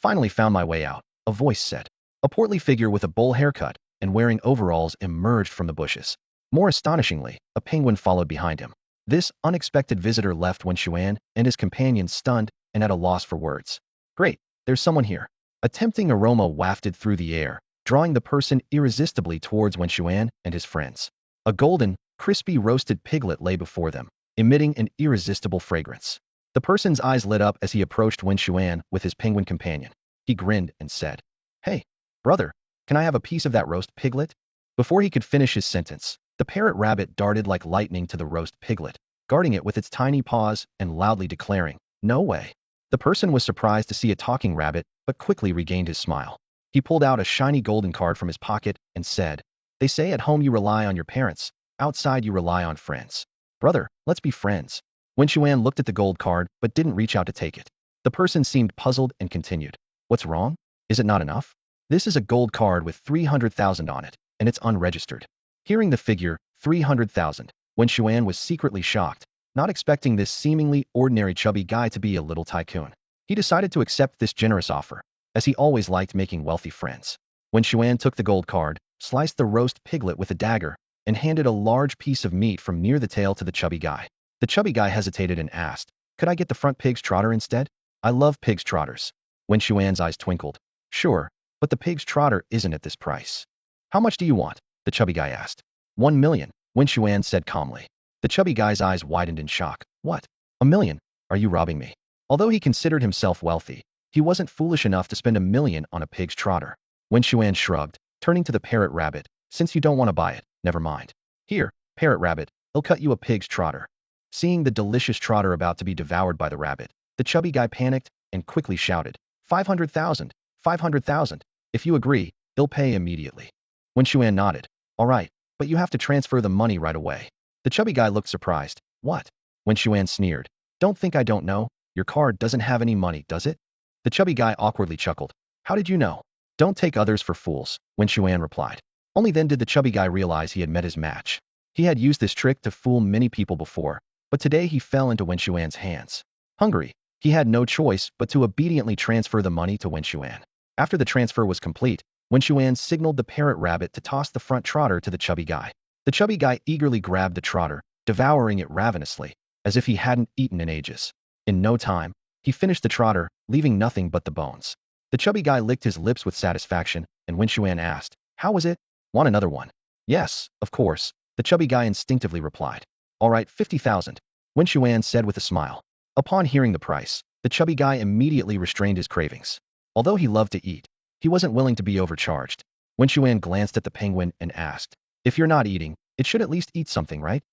Finally found my way out, a voice said. A portly figure with a bowl haircut and wearing overalls emerged from the bushes. More astonishingly, a penguin followed behind him. This unexpected visitor left Wen Xuan and his companions stunned and at a loss for words. Great, there's someone here. A tempting aroma wafted through the air, drawing the person irresistibly towards Wen Xuan and his friends. A golden, crispy roasted piglet lay before them, emitting an irresistible fragrance. The person's eyes lit up as he approached Wen Xuan with his penguin companion. He grinned and said, Hey, brother, can I have a piece of that roast piglet? Before he could finish his sentence, the parrot rabbit darted like lightning to the roast piglet, guarding it with its tiny paws and loudly declaring, No way. The person was surprised to see a talking rabbit, but quickly regained his smile. He pulled out a shiny golden card from his pocket and said, They say at home you rely on your parents, outside you rely on friends. Brother, let's be friends. Wen Xuan looked at the gold card but didn't reach out to take it. The person seemed puzzled and continued. What's wrong? Is it not enough? This is a gold card with 300,000 on it, and it's unregistered. Hearing the figure, 300,000, Wen Xuan was secretly shocked, not expecting this seemingly ordinary chubby guy to be a little tycoon. He decided to accept this generous offer, as he always liked making wealthy friends. Wen Xuan took the gold card, sliced the roast piglet with a dagger, and handed a large piece of meat from near the tail to the chubby guy. The chubby guy hesitated and asked, Could I get the front pig's trotter instead? I love pig's trotters. Wen Xuan's eyes twinkled. Sure, but the pig's trotter isn't at this price. How much do you want? The chubby guy asked. 1 million, Wen Xuan said calmly. The chubby guy's eyes widened in shock. What? $1 million? Are you robbing me? Although he considered himself wealthy, he wasn't foolish enough to spend $1 million on a pig's trotter. Wen Xuan shrugged, turning to the parrot rabbit. Since you don't want to buy it, never mind. Here, parrot rabbit, I'll cut you a pig's trotter. Seeing the delicious trotter about to be devoured by the rabbit, the chubby guy panicked and quickly shouted, 500,000, 500,000. If you agree, they'll pay immediately. Wen Xuan nodded. All right, but you have to transfer the money right away. The chubby guy looked surprised. What? Wen Xuan sneered. Don't think I don't know. Your card doesn't have any money, does it? The chubby guy awkwardly chuckled. How did you know? Don't take others for fools, Wen Xuan replied. Only then did the chubby guy realize he had met his match. He had used this trick to fool many people before, but today he fell into Wen Xuan's hands. Hungry, he had no choice but to obediently transfer the money to Wen Xuan. After the transfer was complete, Wen Xuan signaled the parrot rabbit to toss the front trotter to the chubby guy. The chubby guy eagerly grabbed the trotter, devouring it ravenously, as if he hadn't eaten in ages. In no time, he finished the trotter, leaving nothing but the bones. The chubby guy licked his lips with satisfaction, and Wen Xuan asked, How was it? Want another one? Yes, of course, the chubby guy instinctively replied. All right, 50,000, Wen Xuan said with a smile. Upon hearing the price, the chubby guy immediately restrained his cravings. Although he loved to eat, he wasn't willing to be overcharged. Wen Xuan glanced at the penguin and asked, If you're not eating, it should at least eat something, right?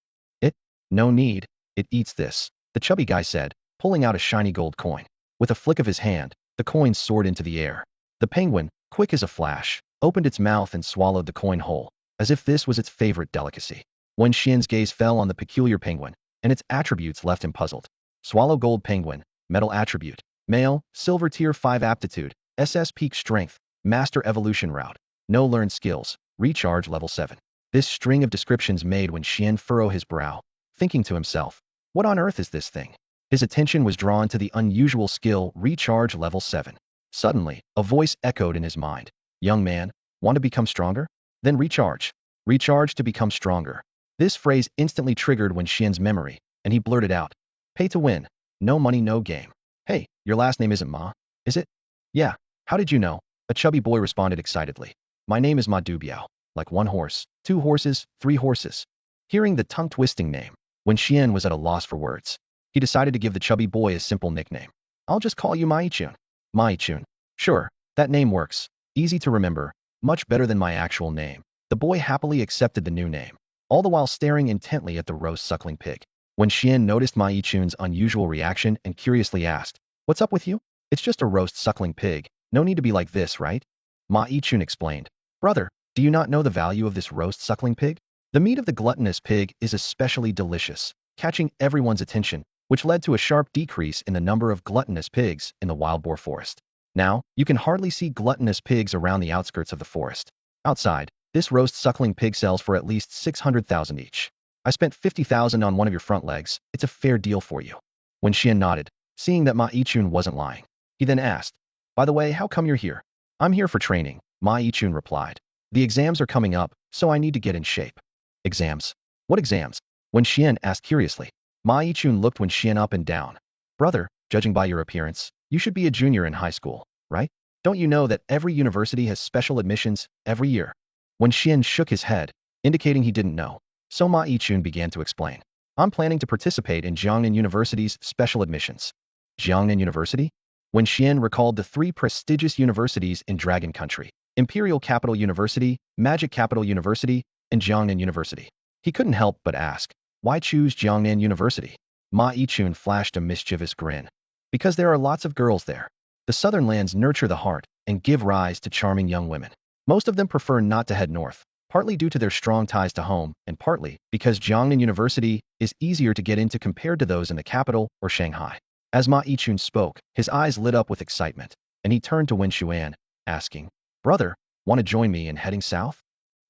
It? No need, it eats this, the chubby guy said, pulling out a shiny gold coin. With a flick of his hand, the coin soared into the air. The penguin, quick as a flash, opened its mouth and swallowed the coin whole, as if this was its favorite delicacy. Wen Xian's gaze fell on the peculiar penguin, and its attributes left him puzzled. Swallow gold penguin, metal attribute, male, silver tier 5 aptitude, SS peak strength, master evolution route, no learned skills, recharge level 7. This string of descriptions made Wen Xian furrow his brow, thinking to himself, what on earth is this thing? His attention was drawn to the unusual skill recharge level 7. Suddenly, a voice echoed in his mind. Young man, want to become stronger? Then recharge. Recharge to become stronger. This phrase instantly triggered Wen Xian's memory, and he blurted out, Pay to win. No money, no game. Hey, your last name isn't Ma, is it? Yeah. How did you know? A chubby boy responded excitedly. My name is Ma Dubiao. Like 1 horse, 2 horses, 3 horses. Hearing the tongue-twisting name, Wen Xian was at a loss for words. He decided to give the chubby boy a simple nickname. I'll just call you Maichun. Maichun. Sure, that name works. Easy to remember, much better than my actual name. The boy happily accepted the new name, all the while staring intently at the roast suckling pig. Wen Xian noticed Maichun's unusual reaction and curiously asked, What's up with you? It's just a roast suckling pig. No need to be like this, right? Maichun explained. Brother, do you not know the value of this roast suckling pig? The meat of the gluttonous pig is especially delicious, catching everyone's attention, which led to a sharp decrease in the number of gluttonous pigs in the wild boar forest. Now, you can hardly see gluttonous pigs around the outskirts of the forest. Outside, this roast suckling pig sells for at least 600,000 each. I spent 50,000 on one of your front legs. It's a fair deal for you. Wen Xian nodded, seeing that Ma Yichun wasn't lying. He then asked, By the way, how come you're here? I'm here for training, Ma Yichun replied. The exams are coming up, so I need to get in shape. Exams? What exams? Wen Xian asked curiously. Ma Yichun looked Wen Xian up and down. Brother, judging by your appearance, you should be a junior in high school, right? Don't you know that every university has special admissions every year? Wen Xian shook his head, indicating he didn't know. So Ma Yichun began to explain. I'm planning to participate in Jiangnan University's special admissions. Jiangnan University? Wen Xian recalled the 3 prestigious universities in Dragon Country: Imperial Capital University, Magic Capital University, and Jiangnan University. He couldn't help but ask, why choose Jiangnan University? Ma Yichun flashed a mischievous grin. Because there are lots of girls there. The southern lands nurture the heart and give rise to charming young women. Most of them prefer not to head north, partly due to their strong ties to home, and partly because Jiangnan University is easier to get into compared to those in the capital or Shanghai. As Ma Yichun spoke, his eyes lit up with excitement, and he turned to Wen Xuan, asking, Brother, want to join me in heading south?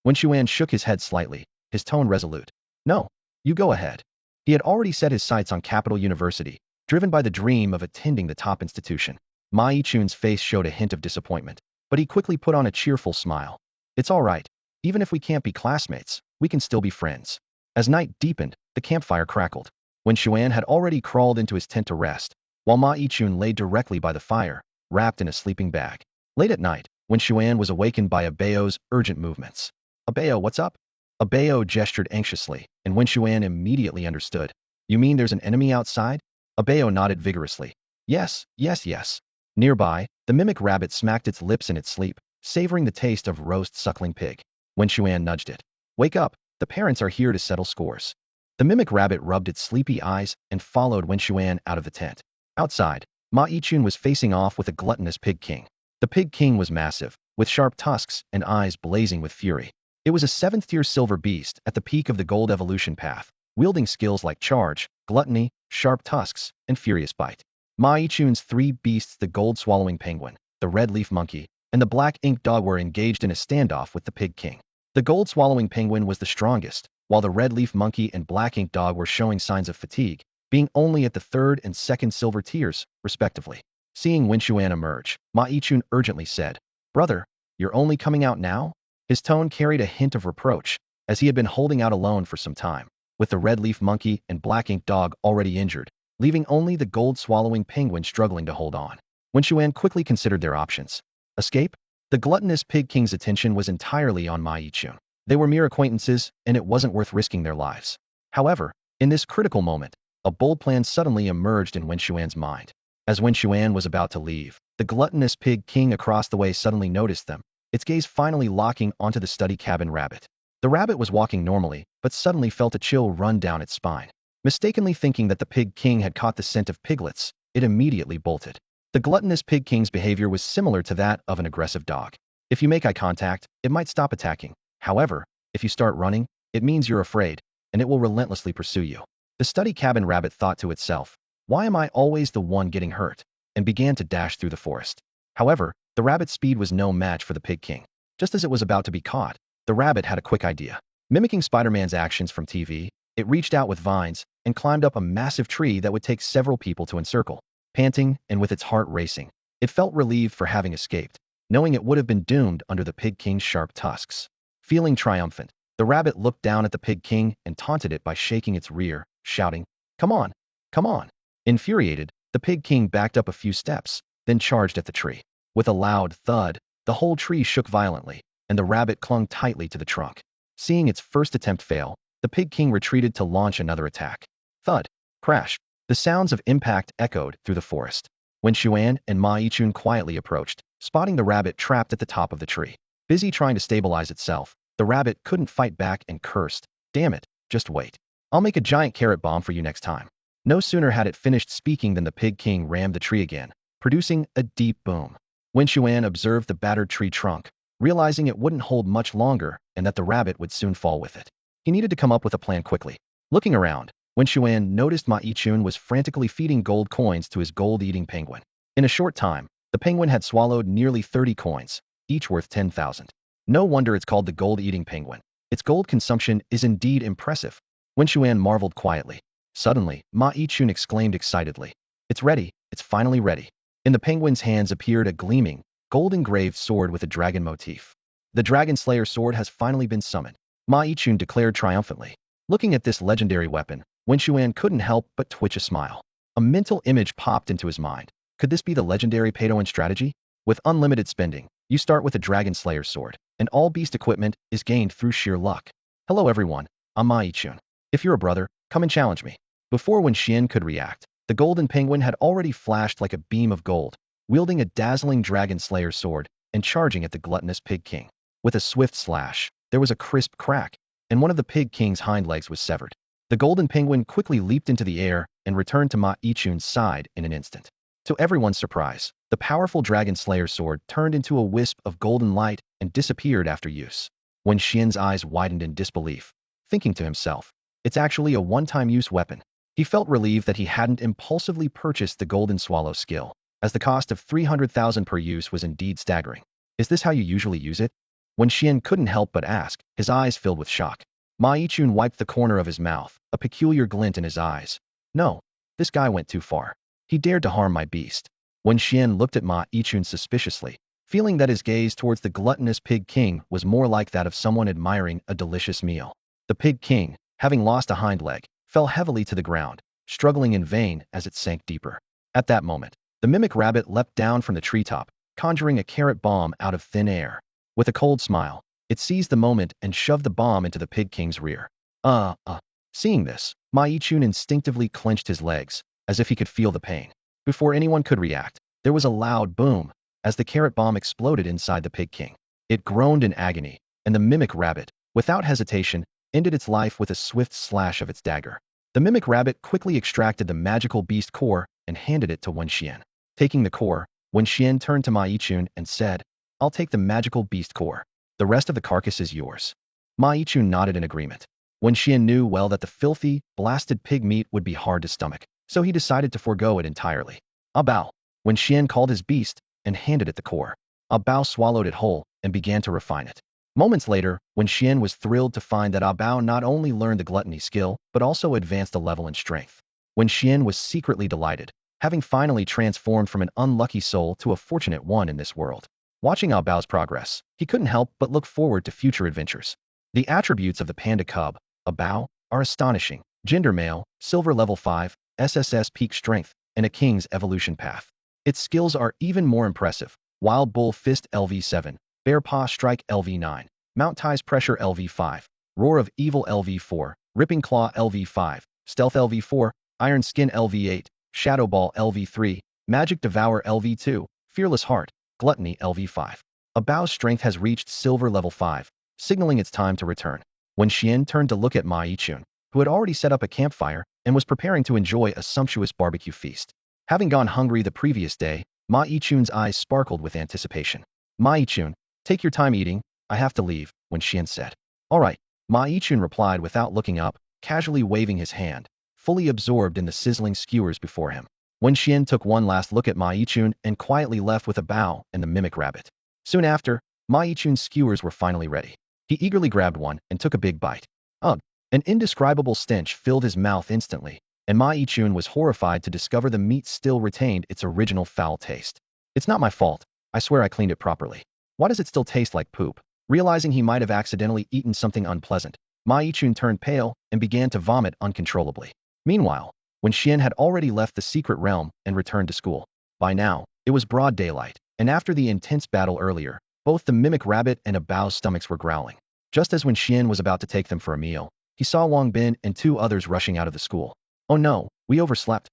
Wen Xuan shook his head slightly, his tone resolute. No, you go ahead. He had already set his sights on Capital University, driven by the dream of attending the top institution. Ma Yichun's face showed a hint of disappointment, but he quickly put on a cheerful smile. It's all right. Even if we can't be classmates, we can still be friends. As night deepened, the campfire crackled. Wen Xuan had already crawled into his tent to rest, while Ma Yichun lay directly by the fire, wrapped in a sleeping bag. Late at night, Wen Xuan was awakened by Abao's urgent movements. Abao, what's up? Abayo gestured anxiously, and Wen Xuan immediately understood. You mean there's an enemy outside? Abayo nodded vigorously. Yes, yes, yes. Nearby, the mimic rabbit smacked its lips in its sleep, savoring the taste of roast suckling pig. Wen Xuan nudged it. Wake up, the parents are here to settle scores. The mimic rabbit rubbed its sleepy eyes and followed Wen Xuan out of the tent. Outside, Ma Yichun was facing off with a gluttonous pig king. The pig king was massive, with sharp tusks and eyes blazing with fury. It was a 7th-tier silver beast at the peak of the gold evolution path, wielding skills like charge, gluttony, sharp tusks, and furious bite. Ma Yichun's 3 beasts, the gold-swallowing penguin, the red leaf monkey, and the black ink dog, were engaged in a standoff with the pig king. The gold-swallowing penguin was the strongest, while the red leaf monkey and black ink dog were showing signs of fatigue, being only at the 3rd and 2nd silver tiers, respectively. Seeing Wen Xuan emerge, Ma Yichun urgently said, Brother, you're only coming out now? His tone carried a hint of reproach, as he had been holding out alone for some time, with the red leaf monkey and black ink dog already injured, leaving only the gold-swallowing penguin struggling to hold on. Wen Xuan quickly considered their options. Escape? The gluttonous pig king's attention was entirely on Ma Yichun. They were mere acquaintances, and it wasn't worth risking their lives. However, in this critical moment, a bold plan suddenly emerged in Wen Xuan's mind. As Wen Xuan was about to leave, the gluttonous pig king across the way suddenly noticed them, its gaze finally locking onto the study cabin rabbit. The rabbit was walking normally, but suddenly felt a chill run down its spine. Mistakenly thinking that the pig king had caught the scent of piglets, it immediately bolted. The gluttonous pig king's behavior was similar to that of an aggressive dog. If you make eye contact, it might stop attacking. However, if you start running, it means you're afraid, and it will relentlessly pursue you. The study cabin rabbit thought to itself, why am I always the one getting hurt? And began to dash through the forest. However, the rabbit's speed was no match for the pig king. Just as it was about to be caught, the rabbit had a quick idea. Mimicking Spider-Man's actions from TV, it reached out with vines and climbed up a massive tree that would take several people to encircle. Panting and with its heart racing, it felt relieved for having escaped, knowing it would have been doomed under the pig king's sharp tusks. Feeling triumphant, the rabbit looked down at the pig king and taunted it by shaking its rear, shouting, Come on! Come on! Infuriated, the pig king backed up a few steps, then charged at the tree. With a loud thud, the whole tree shook violently, and the rabbit clung tightly to the trunk. Seeing its first attempt fail, the pig king retreated to launch another attack. Thud! Crash! The sounds of impact echoed through the forest. Wen Xuan and Ma Yichun quietly approached, spotting the rabbit trapped at the top of the tree. Busy trying to stabilize itself, the rabbit couldn't fight back and cursed, Damn it, just wait. I'll make a giant carrot bomb for you next time. No sooner had it finished speaking than the pig king rammed the tree again, producing a deep boom. Wen Xuan observed the battered tree trunk, realizing it wouldn't hold much longer and that the rabbit would soon fall with it. He needed to come up with a plan quickly. Looking around, Wen Xuan noticed Ma Yichun was frantically feeding gold coins to his gold-eating penguin. In a short time, the penguin had swallowed nearly 30 coins, each worth 10,000. No wonder it's called the gold-eating penguin. Its gold consumption is indeed impressive. Wen Xuan marveled quietly. Suddenly, Ma Yichun exclaimed excitedly, It's ready, it's finally ready. In the penguin's hands appeared a gleaming, gold-engraved sword with a dragon motif. The Dragon Slayer sword has finally been summoned, Ma Yichun declared triumphantly. Looking at this legendary weapon, Wen Xuan couldn't help but twitch a smile. A mental image popped into his mind. Could this be the legendary Padawan strategy? With unlimited spending, you start with a Dragon Slayer sword, and all beast equipment is gained through sheer luck. Hello everyone, I'm Ma Yichun. If you're a brother, come and challenge me. Before Wen Xuan could react, the golden penguin had already flashed like a beam of gold, wielding a dazzling Dragon Slayer sword and charging at the gluttonous pig king. With a swift slash, there was a crisp crack, and one of the pig king's hind legs was severed. The golden penguin quickly leaped into the air and returned to Ma Yichun's side in an instant. To everyone's surprise, the powerful Dragon Slayer sword turned into a wisp of golden light and disappeared after use. Wen Xuan's eyes widened in disbelief, thinking to himself, it's actually a one-time use weapon. He felt relieved that he hadn't impulsively purchased the Golden Swallow skill, as the cost of 300,000 per use was indeed staggering. Is this how you usually use it? Wen Xuan couldn't help but ask, his eyes filled with shock. Ma Yichun wiped the corner of his mouth, a peculiar glint in his eyes. No, this guy went too far. He dared to harm my beast. Wen Xuan looked at Ma Yichun suspiciously, feeling that his gaze towards the gluttonous pig king was more like that of someone admiring a delicious meal. The pig king, having lost a hind leg, fell heavily to the ground, struggling in vain as it sank deeper. At that moment, the mimic rabbit leapt down from the treetop, conjuring a carrot bomb out of thin air. With a cold smile, It seized the moment and shoved the bomb into the Pig King's rear. Uh, uh. Seeing this, Ma Yichun instinctively clenched his legs, as if he could feel the pain. Before anyone could react, there was a loud boom, as the carrot bomb exploded inside the Pig King. It groaned in agony, and the mimic rabbit, without hesitation, ended its life with a swift slash of its dagger. The mimic rabbit quickly extracted the magical beast core and handed it to Wen Xuan. Taking the core, Wen Xuan turned to Ma Yichun and said, "I'll take the magical beast core. The rest of the carcass is yours." Ma Yichun nodded in agreement. Wen Xuan knew well that the filthy, blasted pig meat would be hard to stomach, so he decided to forego it entirely. "A bao." Wen Xuan called his beast and handed it the core. A bao swallowed it whole and began to refine it. Moments later, Wen Xuan was thrilled to find that A Bao not only learned the gluttony skill, but also advanced a level in strength. Wen Xuan was secretly delighted, having finally transformed from an unlucky soul to a fortunate one in this world. Watching A Bao's progress, he couldn't help but look forward to future adventures. The attributes of the panda cub, A Bao, are astonishing. Gender male, silver level 5, SSS peak strength, and a king's evolution path. Its skills are even more impressive. Wild Bull Fist LV7, Bear Paw Strike LV9, Mount Tie's Pressure LV5, Roar of Evil LV4, Ripping Claw LV5, Stealth LV4, Iron Skin LV8, Shadow Ball LV3, Magic Devour LV2, Fearless Heart, Gluttony LV5. A Bao's strength has reached silver level 5, signaling it's time to return. Wen Xuan turned to look at Ma Yichun, who had already set up a campfire and was preparing to enjoy a sumptuous barbecue feast. Having gone hungry the previous day, Ma Yichun's eyes sparkled with anticipation. "Ma Yichun, take your time eating, I have to leave," Wen Xuan said. "All right," Ma Yichun replied without looking up, casually waving his hand, fully absorbed in the sizzling skewers before him. Wen Xuan took one last look at Ma Yichun and quietly left with a bow and the mimic rabbit. Soon after, Ma Yichun's skewers were finally ready. He eagerly grabbed one and took a big bite. Ugh! An indescribable stench filled his mouth instantly, and Ma Yichun was horrified to discover the meat still retained its original foul taste. "It's not my fault. I swear I cleaned it properly. Why does it still taste like poop?" Realizing he might have accidentally eaten something unpleasant, Ma Yichun turned pale and began to vomit uncontrollably. Meanwhile, Wen Xuan had already left the secret realm and returned to school. By now, it was broad daylight, and after the intense battle earlier, both the mimic rabbit and A Bao's stomachs were growling. Just as Wen Xuan was about to take them for a meal, he saw Wang Bin and 2 others rushing out of the school. "Oh no, we overslept.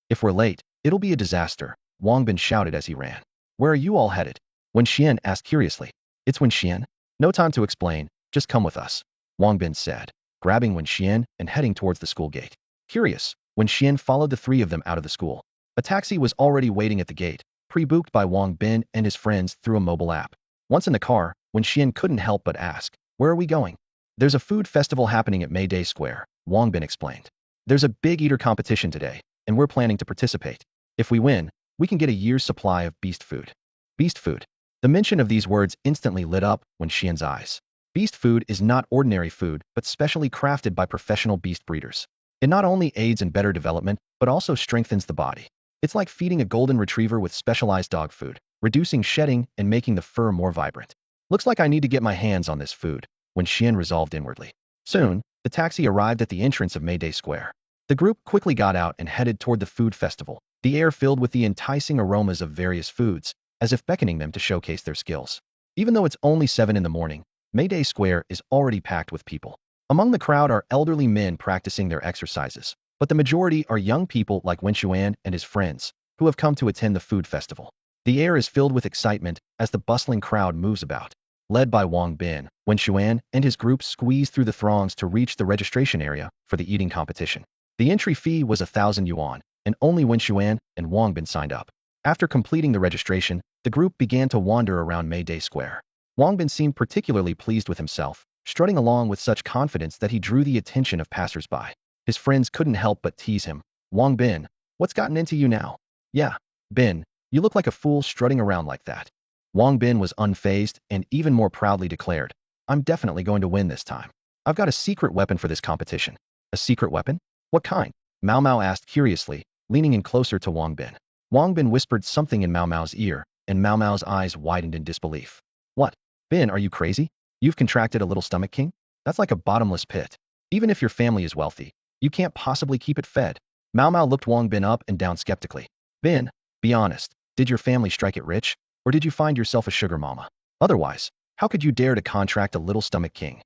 If we're late, it'll be a disaster," Wang Bin shouted as he ran. "Where are you all headed?" Wen Xuan asked curiously. "It's Wen Xuan. No time to explain, just come with us," Wang Bin said, grabbing Wen Xuan and heading towards the school gate. Curious, Wen Xuan followed the 3 of them out of the school. A taxi was already waiting at the gate, pre-booked by Wang Bin and his friends through a mobile app. Once in the car, Wen Xuan couldn't help but ask, "Where are we going?" "There's a food festival happening at May Day Square," Wang Bin explained. "There's a big eater competition today, and we're planning to participate. If we win, we can get a year's supply of beast food." Beast food. The mention of these words instantly lit up Wen Xuan's eyes. Beast food is not ordinary food, but specially crafted by professional beast breeders. It not only aids in better development, but also strengthens the body. It's like feeding a golden retriever with specialized dog food, reducing shedding and making the fur more vibrant. "Looks like I need to get my hands on this food," Wen Xuan resolved inwardly. Soon, the taxi arrived at the entrance of May Day Square. The group quickly got out and headed toward the food festival, the air filled with the enticing aromas of various foods, as if beckoning them to showcase their skills. Even though it's only 7 in the morning, May Day Square is already packed with people. Among the crowd are elderly men practicing their exercises, but the majority are young people like Wen Xuan and his friends, who have come to attend the food festival. The air is filled with excitement as the bustling crowd moves about. Led by Wang Bin, Wen Xuan and his group squeezed through the throngs to reach the registration area for the eating competition. The entry fee was 1,000 yuan, and only Wen Xuan and Wang Bin signed up. After completing the registration, the group began to wander around May Day Square. Wang Bin seemed particularly pleased with himself, strutting along with such confidence that he drew the attention of passers-by. His friends couldn't help but tease him. "Wang Bin, what's gotten into you now?" "Yeah, Bin, you look like a fool strutting around like that." Wang Bin was unfazed and even more proudly declared, "I'm definitely going to win this time. I've got a secret weapon for this competition." "A secret weapon? What kind?" Mao Mao asked curiously, leaning in closer to Wang Bin. Wang Bin whispered something in Mao Mao's ear, and Mao Mao's eyes widened in disbelief. "What? Bin, are you crazy? You've contracted a little stomach king? That's like a bottomless pit. Even if your family is wealthy, you can't possibly keep it fed." Mao Mao looked Wang Bin up and down skeptically. "Bin, be honest, did your family strike it rich? Or did you find yourself a sugar mama? Otherwise, How could you dare to contract a little stomach king?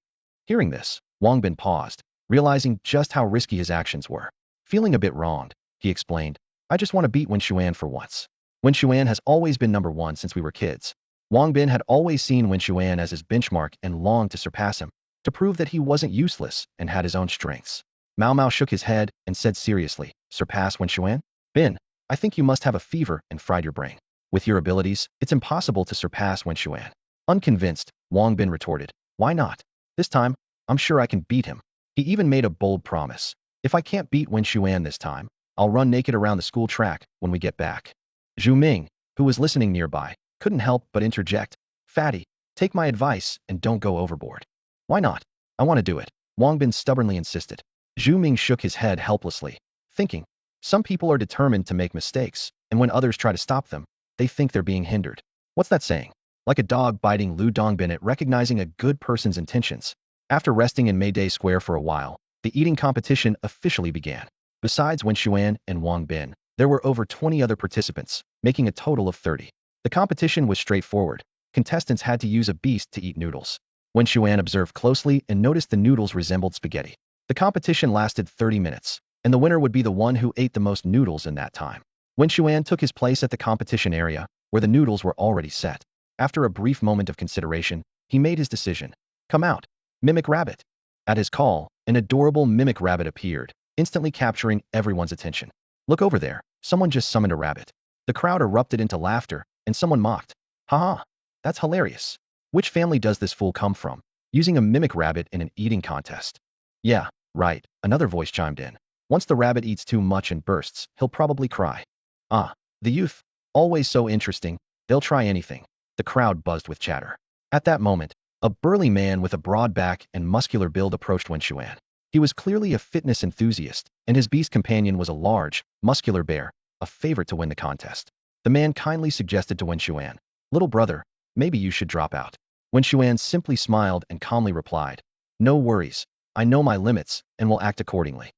Hearing this, Wang Bin paused, realizing just how risky his actions were. Feeling a bit wronged, he explained, I just want to beat Wen Xuan for once. Wen Xuan has always been number one since we were kids. Wang Bin had always seen Wen Xuan as his benchmark and longed to surpass him, to prove that he wasn't useless and had his own strengths. Mao Mao shook his head and said seriously, surpass Wen Xuan? Bin, I think you must have a fever and fried your brain. With your abilities, it's impossible to surpass Wen Xuan. Unconvinced, Wang Bin retorted, why not? This time, I'm sure I can beat him. He even made a bold promise. If I can't beat Wen Xuan this time, I'll run naked around the school track when we get back. Zhu Ming, who was listening nearby, couldn't help but interject, Fatty, take my advice and don't go overboard. Why not? I want to do it, Wang Bin stubbornly insisted. Zhu Ming shook his head helplessly, thinking, some people are determined to make mistakes, and when others try to stop them, they think they're being hindered. What's that saying? Like a dog biting Lu Dongbin at recognizing a good person's intentions. After resting in Mayday Square for a while, the eating competition officially began. Besides Wen Xuan and Wang Bin, there were over 20 other participants, making a total of 30. The competition was straightforward. Contestants had to use a beast to eat noodles. Wen Xuan observed closely and noticed the noodles resembled spaghetti. The competition lasted 30 minutes, and the winner would be the one who ate the most noodles in that time. Wen Xuan took his place at the competition area, where the noodles were already set. After a brief moment of consideration, he made his decision. Come out, Mimic Rabbit. At his call, an adorable Mimic Rabbit appeared, instantly capturing everyone's attention. Look over there, someone just summoned a rabbit. The crowd erupted into laughter, and someone mocked. Haha, that's hilarious. Which family does this fool come from? Using a Mimic Rabbit in an eating contest. Yeah, right, another voice chimed in. Once the rabbit eats too much and bursts, he'll probably cry. Ah, the youth, always so interesting, they'll try anything. The crowd buzzed with chatter. At that moment, a burly man with a broad back and muscular build approached Wen Xuan. He was clearly a fitness enthusiast, and his beast companion was a large, muscular bear, a favorite to win the contest. The man kindly suggested to Wen Xuan, little brother, maybe you should drop out. Wen Xuan simply smiled and calmly replied, no worries, I know my limits and will act accordingly.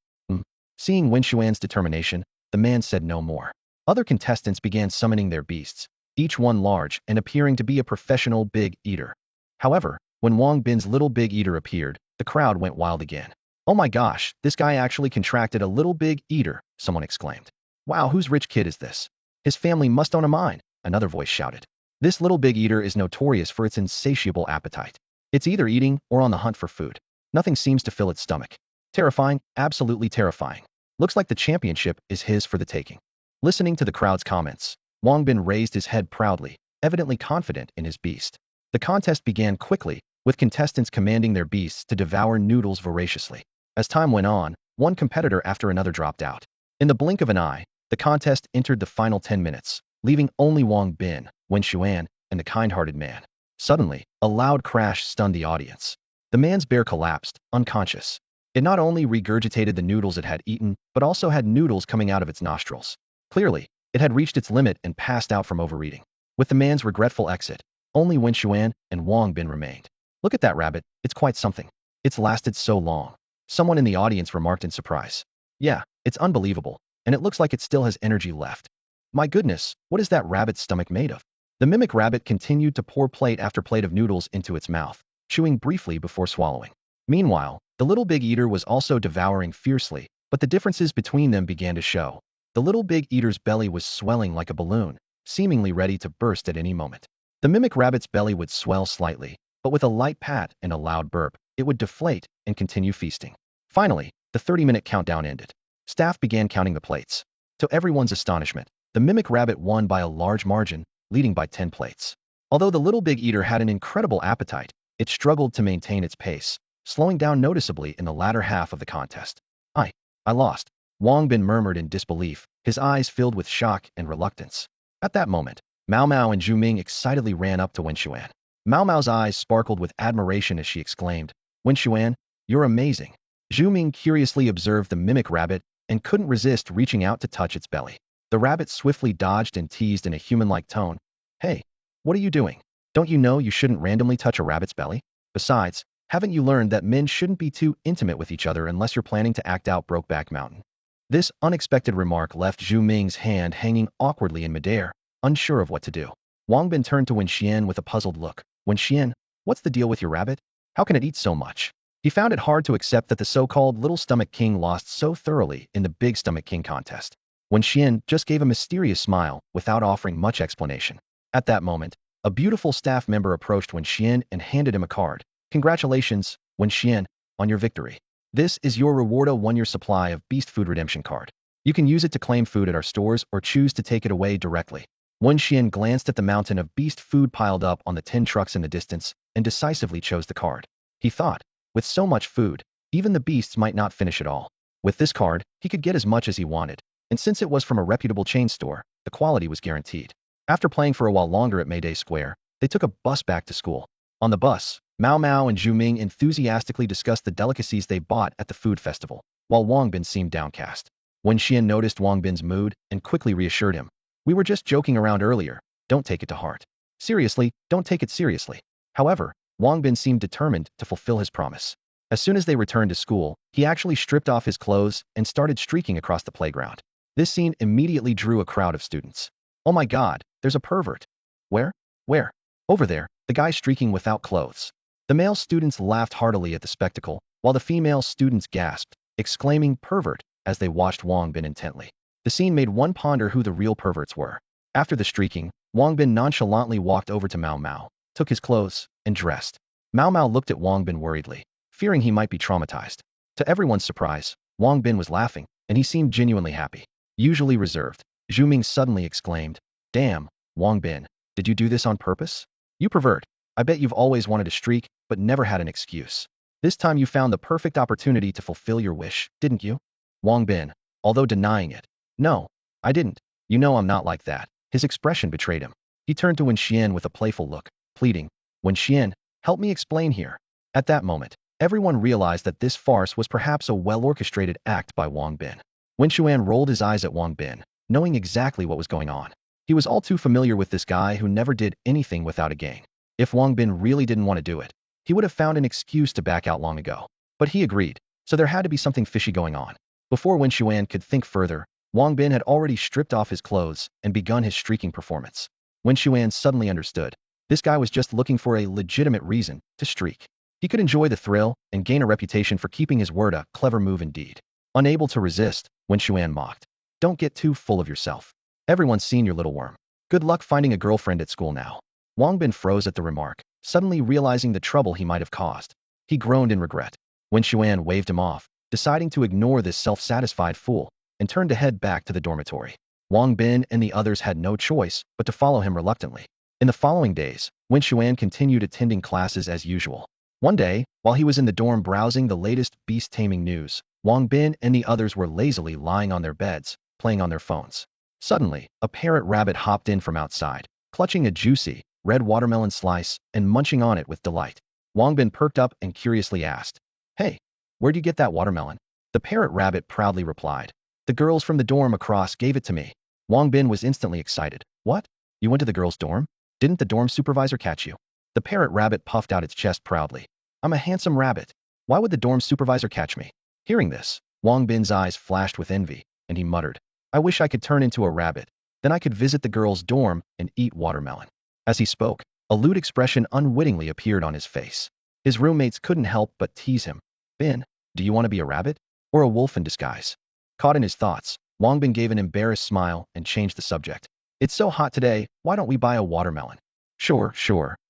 Seeing Wen Xuan's determination, the man said no more. Other contestants began summoning their beasts, each one large and appearing to be a professional big eater. However, when Wang Bin's little big eater appeared, the crowd went wild again. Oh my gosh, this guy actually contracted a little big eater, someone exclaimed. Wow, whose rich kid is this? His family must own a mine, another voice shouted. This little big eater is notorious for its insatiable appetite. It's either eating or on the hunt for food. Nothing seems to fill its stomach. Terrifying, absolutely terrifying. Looks like the championship is his for the taking. Listening to the crowd's comments, Wang Bin raised his head proudly, evidently confident in his beast. The contest began quickly, with contestants commanding their beasts to devour noodles voraciously. As time went on, one competitor after another dropped out. In the blink of an eye, the contest entered the final 10 minutes, leaving only Wang Bin, Wen Xuan, and the kind-hearted man. Suddenly, a loud crash stunned the audience. The man's bear collapsed, unconscious. It not only regurgitated the noodles it had eaten, but also had noodles coming out of its nostrils. Clearly, it had reached its limit and passed out from overeating. With the man's regretful exit, only Wen Xuan and Wang Bin remained. Look at that rabbit, it's quite something. It's lasted so long. Someone in the audience remarked in surprise. Yeah, it's unbelievable, and it looks like it still has energy left. My goodness, what is that rabbit's stomach made of? The mimic rabbit continued to pour plate after plate of noodles into its mouth, chewing briefly before swallowing. Meanwhile, the little big eater was also devouring fiercely, but the differences between them began to show. The little big eater's belly was swelling like a balloon, seemingly ready to burst at any moment. The mimic rabbit's belly would swell slightly, but with a light pat and a loud burp, it would deflate and continue feasting. Finally, the 30-minute countdown ended. Staff began counting the plates. To everyone's astonishment, the mimic rabbit won by a large margin, leading by 10 plates. Although the little big eater had an incredible appetite, it struggled to maintain its pace, slowing down noticeably in the latter half of the contest. I lost, Wang Bin murmured in disbelief, his eyes filled with shock and reluctance. At that moment, Mao Mao and Zhu Ming excitedly ran up to Wen Xuan. Mao Mao's eyes sparkled with admiration as she exclaimed, Wen Xuan, you're amazing. Zhu Ming curiously observed the mimic rabbit and couldn't resist reaching out to touch its belly. The rabbit swiftly dodged and teased in a human-like tone. Hey, what are you doing? Don't you know you shouldn't randomly touch a rabbit's belly? Besides, haven't you learned that men shouldn't be too intimate with each other unless you're planning to act out Brokeback Mountain? This unexpected remark left Zhu Ming's hand hanging awkwardly in midair, unsure of what to do. Wang Bin turned to Wen Xian with a puzzled look. Wen Xian, What's the deal with your rabbit? How can it eat so much? He found it hard to accept that the so-called Little Stomach King lost so thoroughly in the Big Stomach King contest. Wen Xuan just gave a mysterious smile without offering much explanation. At that moment, a beautiful staff member approached Wen Xuan and handed him a card. Congratulations, Wen Xuan, on your victory. This is your reward, a one-year supply of Beast Food Redemption card. You can use it to claim food at our stores or choose to take it away directly. Wen Xuan glanced at the mountain of beast food piled up on the 10 trucks in the distance and decisively chose the card. He thought, with so much food, even the beasts might not finish it all. With this card, he could get as much as he wanted, and since it was from a reputable chain store, the quality was guaranteed. After playing for a while longer at Mayday Square, they took a bus back to school. On the bus, Mao Mao and Zhu Ming enthusiastically discussed the delicacies they bought at the food festival, while Wang Bin seemed downcast. Wen Xuan noticed Wang Bin's mood and quickly reassured him. We were just joking around earlier, don't take it to heart. Seriously, don't take it seriously. However, Wang Bin seemed determined to fulfill his promise. As soon as they returned to school, he actually stripped off his clothes and started streaking across the playground. This scene immediately drew a crowd of students. Oh my god, there's a pervert. Where? Where? Over there, the guy streaking without clothes. The male students laughed heartily at the spectacle, while the female students gasped, exclaiming pervert, as they watched Wang Bin intently. The scene made one ponder who the real perverts were. After the streaking, Wang Bin nonchalantly walked over to Mao Mao, took his clothes, and dressed. Mao Mao looked at Wang Bin worriedly, fearing he might be traumatized. To everyone's surprise, Wang Bin was laughing, and he seemed genuinely happy. Usually reserved, Zhu Ming suddenly exclaimed, Damn, Wang Bin, did you do this on purpose? You pervert, I bet you've always wanted to streak, but never had an excuse. This time you found the perfect opportunity to fulfill your wish, didn't you? Wang Bin, although denying it, No, I didn't. You know I'm not like that. His expression betrayed him. He turned to Wen Xuan with a playful look, pleading, Wen Xuan, help me explain here. At that moment, everyone realized that this farce was perhaps a well-orchestrated act by Wang Bin. Wen Xuan rolled his eyes at Wang Bin, knowing exactly what was going on. He was all too familiar with this guy who never did anything without a gang. If Wang Bin really didn't want to do it, he would have found an excuse to back out long ago. But he agreed, so there had to be something fishy going on. Before Wen Xuan could think further, Wang Bin had already stripped off his clothes and begun his streaking performance. Wen Xuan suddenly understood. This guy was just looking for a legitimate reason to streak. He could enjoy the thrill and gain a reputation for keeping his word, a clever move indeed. Unable to resist, Wen Xuan mocked. Don't get too full of yourself. Everyone's seen your little worm. Good luck finding a girlfriend at school now. Wang Bin froze at the remark, suddenly realizing the trouble he might have caused. He groaned in regret. Wen Xuan waved him off, deciding to ignore this self-satisfied fool, and turned to head back to the dormitory. Wang Bin and the others had no choice but to follow him reluctantly. In the following days, Wen Xuan continued attending classes as usual. One day, while he was in the dorm browsing the latest beast-taming news, Wang Bin and the others were lazily lying on their beds, playing on their phones. Suddenly, a parrot rabbit hopped in from outside, clutching a juicy, red watermelon slice and munching on it with delight. Wang Bin perked up and curiously asked, Hey, where'd you get that watermelon? The parrot rabbit proudly replied, The girls from the dorm across gave it to me. Wang Bin was instantly excited. What? You went to the girls' dorm? Didn't the dorm supervisor catch you? The parrot rabbit puffed out its chest proudly. I'm a handsome rabbit. Why would the dorm supervisor catch me? Hearing this, Wang Bin's eyes flashed with envy, and he muttered, I wish I could turn into a rabbit. Then I could visit the girls' dorm and eat watermelon. As he spoke, a lewd expression unwittingly appeared on his face. His roommates couldn't help but tease him. Bin, do you want to be a rabbit? Or a wolf in disguise? Caught in his thoughts, Wang Bin gave an embarrassed smile and changed the subject. It's so hot today, why don't we buy a watermelon? Sure,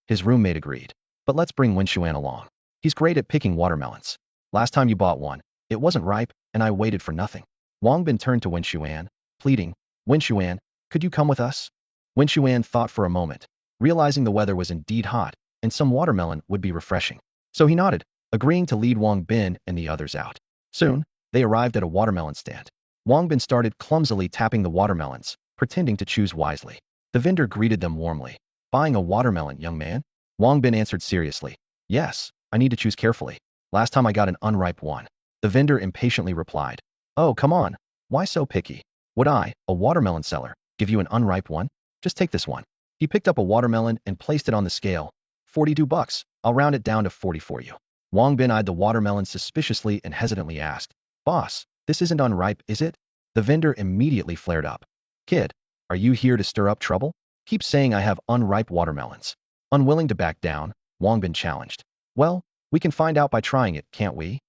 his roommate agreed. But let's bring Wen Xuan along. He's great at picking watermelons. Last time you bought one, it wasn't ripe, and I waited for nothing. Wang Bin turned to Wen Xuan, pleading, Wen Xuan, could you come with us? Wen Xuan thought for a moment, realizing the weather was indeed hot, and some watermelon would be refreshing. So he nodded, agreeing to lead Wang Bin and the others out. Soon, they arrived at a watermelon stand. Wang Bin started clumsily tapping the watermelons, pretending to choose wisely. The vendor greeted them warmly. Buying a watermelon, young man? Wang Bin answered seriously. Yes, I need to choose carefully. Last time I got an unripe one. The vendor impatiently replied. Oh, come on. Why so picky? Would I, a watermelon seller, give you an unripe one? Just take this one. He picked up a watermelon and placed it on the scale. 42 bucks. I'll round it down to 40 for you. Wang Bin eyed the watermelon suspiciously and hesitantly asked, Boss, this isn't unripe, is it? The vendor immediately flared up. Kid, are you here to stir up trouble? Keep saying I have unripe watermelons. Unwilling to back down, Wang Bin challenged. Well, we can find out by trying it, can't we?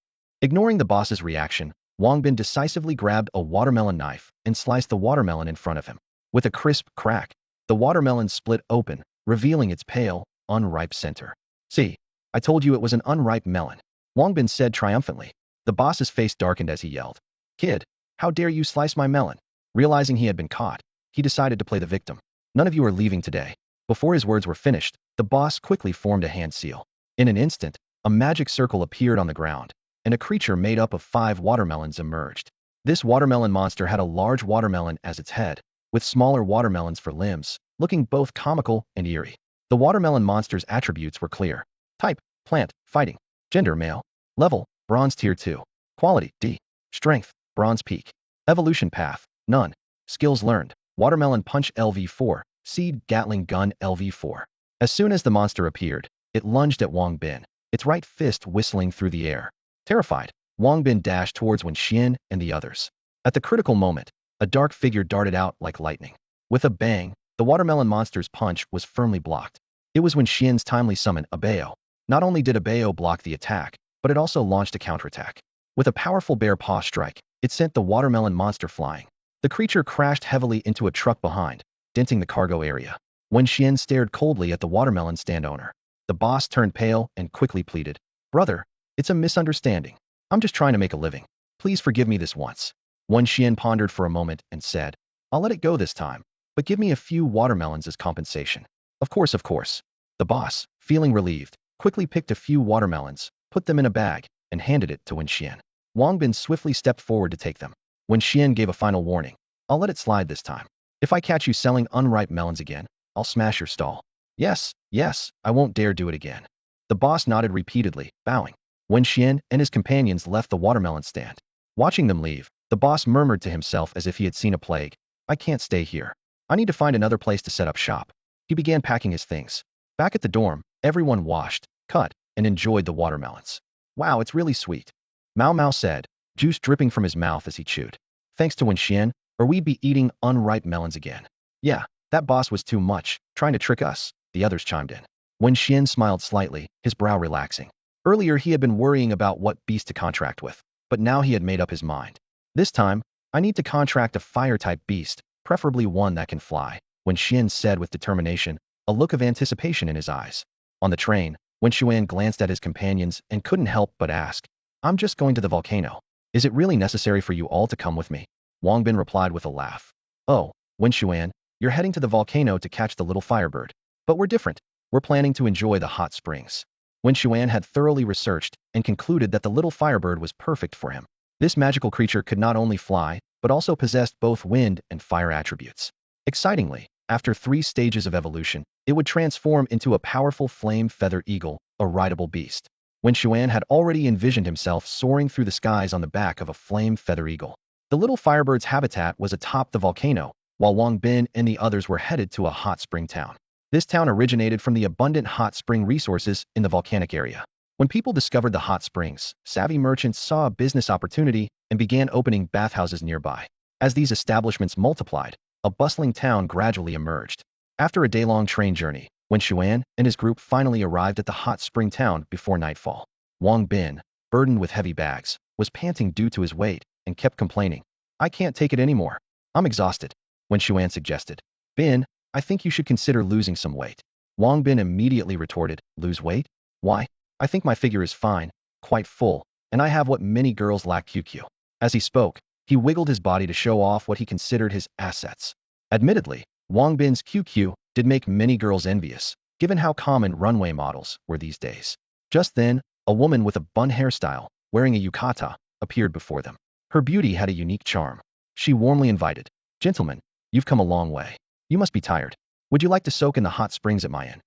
Ignoring the boss's reaction, Wang Bin decisively grabbed a watermelon knife and sliced the watermelon in front of him. With a crisp crack, the watermelon split open, revealing its pale, unripe center. See, I told you it was an unripe melon, Wang Bin said triumphantly. The boss's face darkened as he yelled. Kid, how dare you slice my melon? Realizing he had been caught, he decided to play the victim. None of you are leaving today. Before his words were finished, the boss quickly formed a hand seal. In an instant, a magic circle appeared on the ground, and a creature made up of 5 watermelons emerged. This watermelon monster had a large watermelon as its head, with smaller watermelons for limbs, looking both comical and eerie. The watermelon monster's attributes were clear. Type, plant, fighting. Gender, male. Level, bronze tier 2. Quality, D. Strength, bronze peak. Evolution path, none. Skills learned, watermelon punch LV4, seed Gatling gun LV4. As soon as the monster appeared, it lunged at Wang Bin, its right fist whistling through the air. Terrified, Wang Bin dashed towards Wen Xuan and the others. At the critical moment, a dark figure darted out like lightning. With a bang, the watermelon monster's punch was firmly blocked. It was Wen Xuan's timely summon, Abeo. Not only did Abeo block the attack, but it also launched a counterattack. With a powerful bear paw strike, it sent the watermelon monster flying. The creature crashed heavily into a truck behind, denting the cargo area. Wen Xuan stared coldly at the watermelon stand owner. The boss turned pale and quickly pleaded. Brother, it's a misunderstanding. I'm just trying to make a living. Please forgive me this once. Wen Xuan pondered for a moment and said, I'll let it go this time, but give me a few watermelons as compensation. Of course, of course. The boss, feeling relieved, quickly picked a few watermelons, put them in a bag, and handed it to Wen Xuan. Wang Bin swiftly stepped forward to take them. Wen Xuan gave a final warning. I'll let it slide this time. If I catch you selling unripe melons again, I'll smash your stall. Yes, yes, I won't dare do it again. The boss nodded repeatedly, bowing. Wen Xuan and his companions left the watermelon stand. Watching them leave, the boss murmured to himself as if he had seen a plague. I can't stay here. I need to find another place to set up shop. He began packing his things. Back at the dorm, everyone washed, cut, and enjoyed the watermelons. Wow, it's really sweet. Mao Mao said, juice dripping from his mouth as he chewed. Thanks to Wen Xuan, or we'd be eating unripe melons again. Yeah, that boss was too much, trying to trick us, the others chimed in. Wen Xuan smiled slightly, his brow relaxing. Earlier he had been worrying about what beast to contract with, but now he had made up his mind. This time, I need to contract a fire-type beast, preferably one that can fly, Wen Xuan said with determination, a look of anticipation in his eyes. On the train, Wen Xuan glanced at his companions and couldn't help but ask, I'm just going to the volcano. Is it really necessary for you all to come with me? Wang Bin replied with a laugh. Oh, Wen Xuan, you're heading to the volcano to catch the little firebird. But we're different. We're planning to enjoy the hot springs. Wen Xuan had thoroughly researched and concluded that the little firebird was perfect for him. This magical creature could not only fly, but also possessed both wind and fire attributes. Excitingly, after 3 stages of evolution, it would transform into a powerful flame feather eagle, a rideable beast. Wen Xuan had already envisioned himself soaring through the skies on the back of a flame feather eagle. The little firebird's habitat was atop the volcano, while Wang Bin and the others were headed to a hot spring town. This town originated from the abundant hot spring resources in the volcanic area. When people discovered the hot springs, savvy merchants saw a business opportunity and began opening bathhouses nearby. As these establishments multiplied, a bustling town gradually emerged. After a day-long train journey, Wen Xuan and his group finally arrived at the hot spring town before nightfall. Wang Bin, burdened with heavy bags, was panting due to his weight and kept complaining. I can't take it anymore. I'm exhausted, Wen Xuan suggested. Bin, I think you should consider losing some weight. Wang Bin immediately retorted, lose weight? Why? I think my figure is fine, quite full, and I have what many girls lack QQ. As he spoke, he wiggled his body to show off what he considered his assets. Admittedly, Wang Bin's QQ did make many girls envious, given how common runway models were these days. Just then, a woman with a bun hairstyle, wearing a yukata, appeared before them. Her beauty had a unique charm. She warmly invited, Gentlemen, you've come a long way. You must be tired. Would you like to soak in the hot springs at my inn?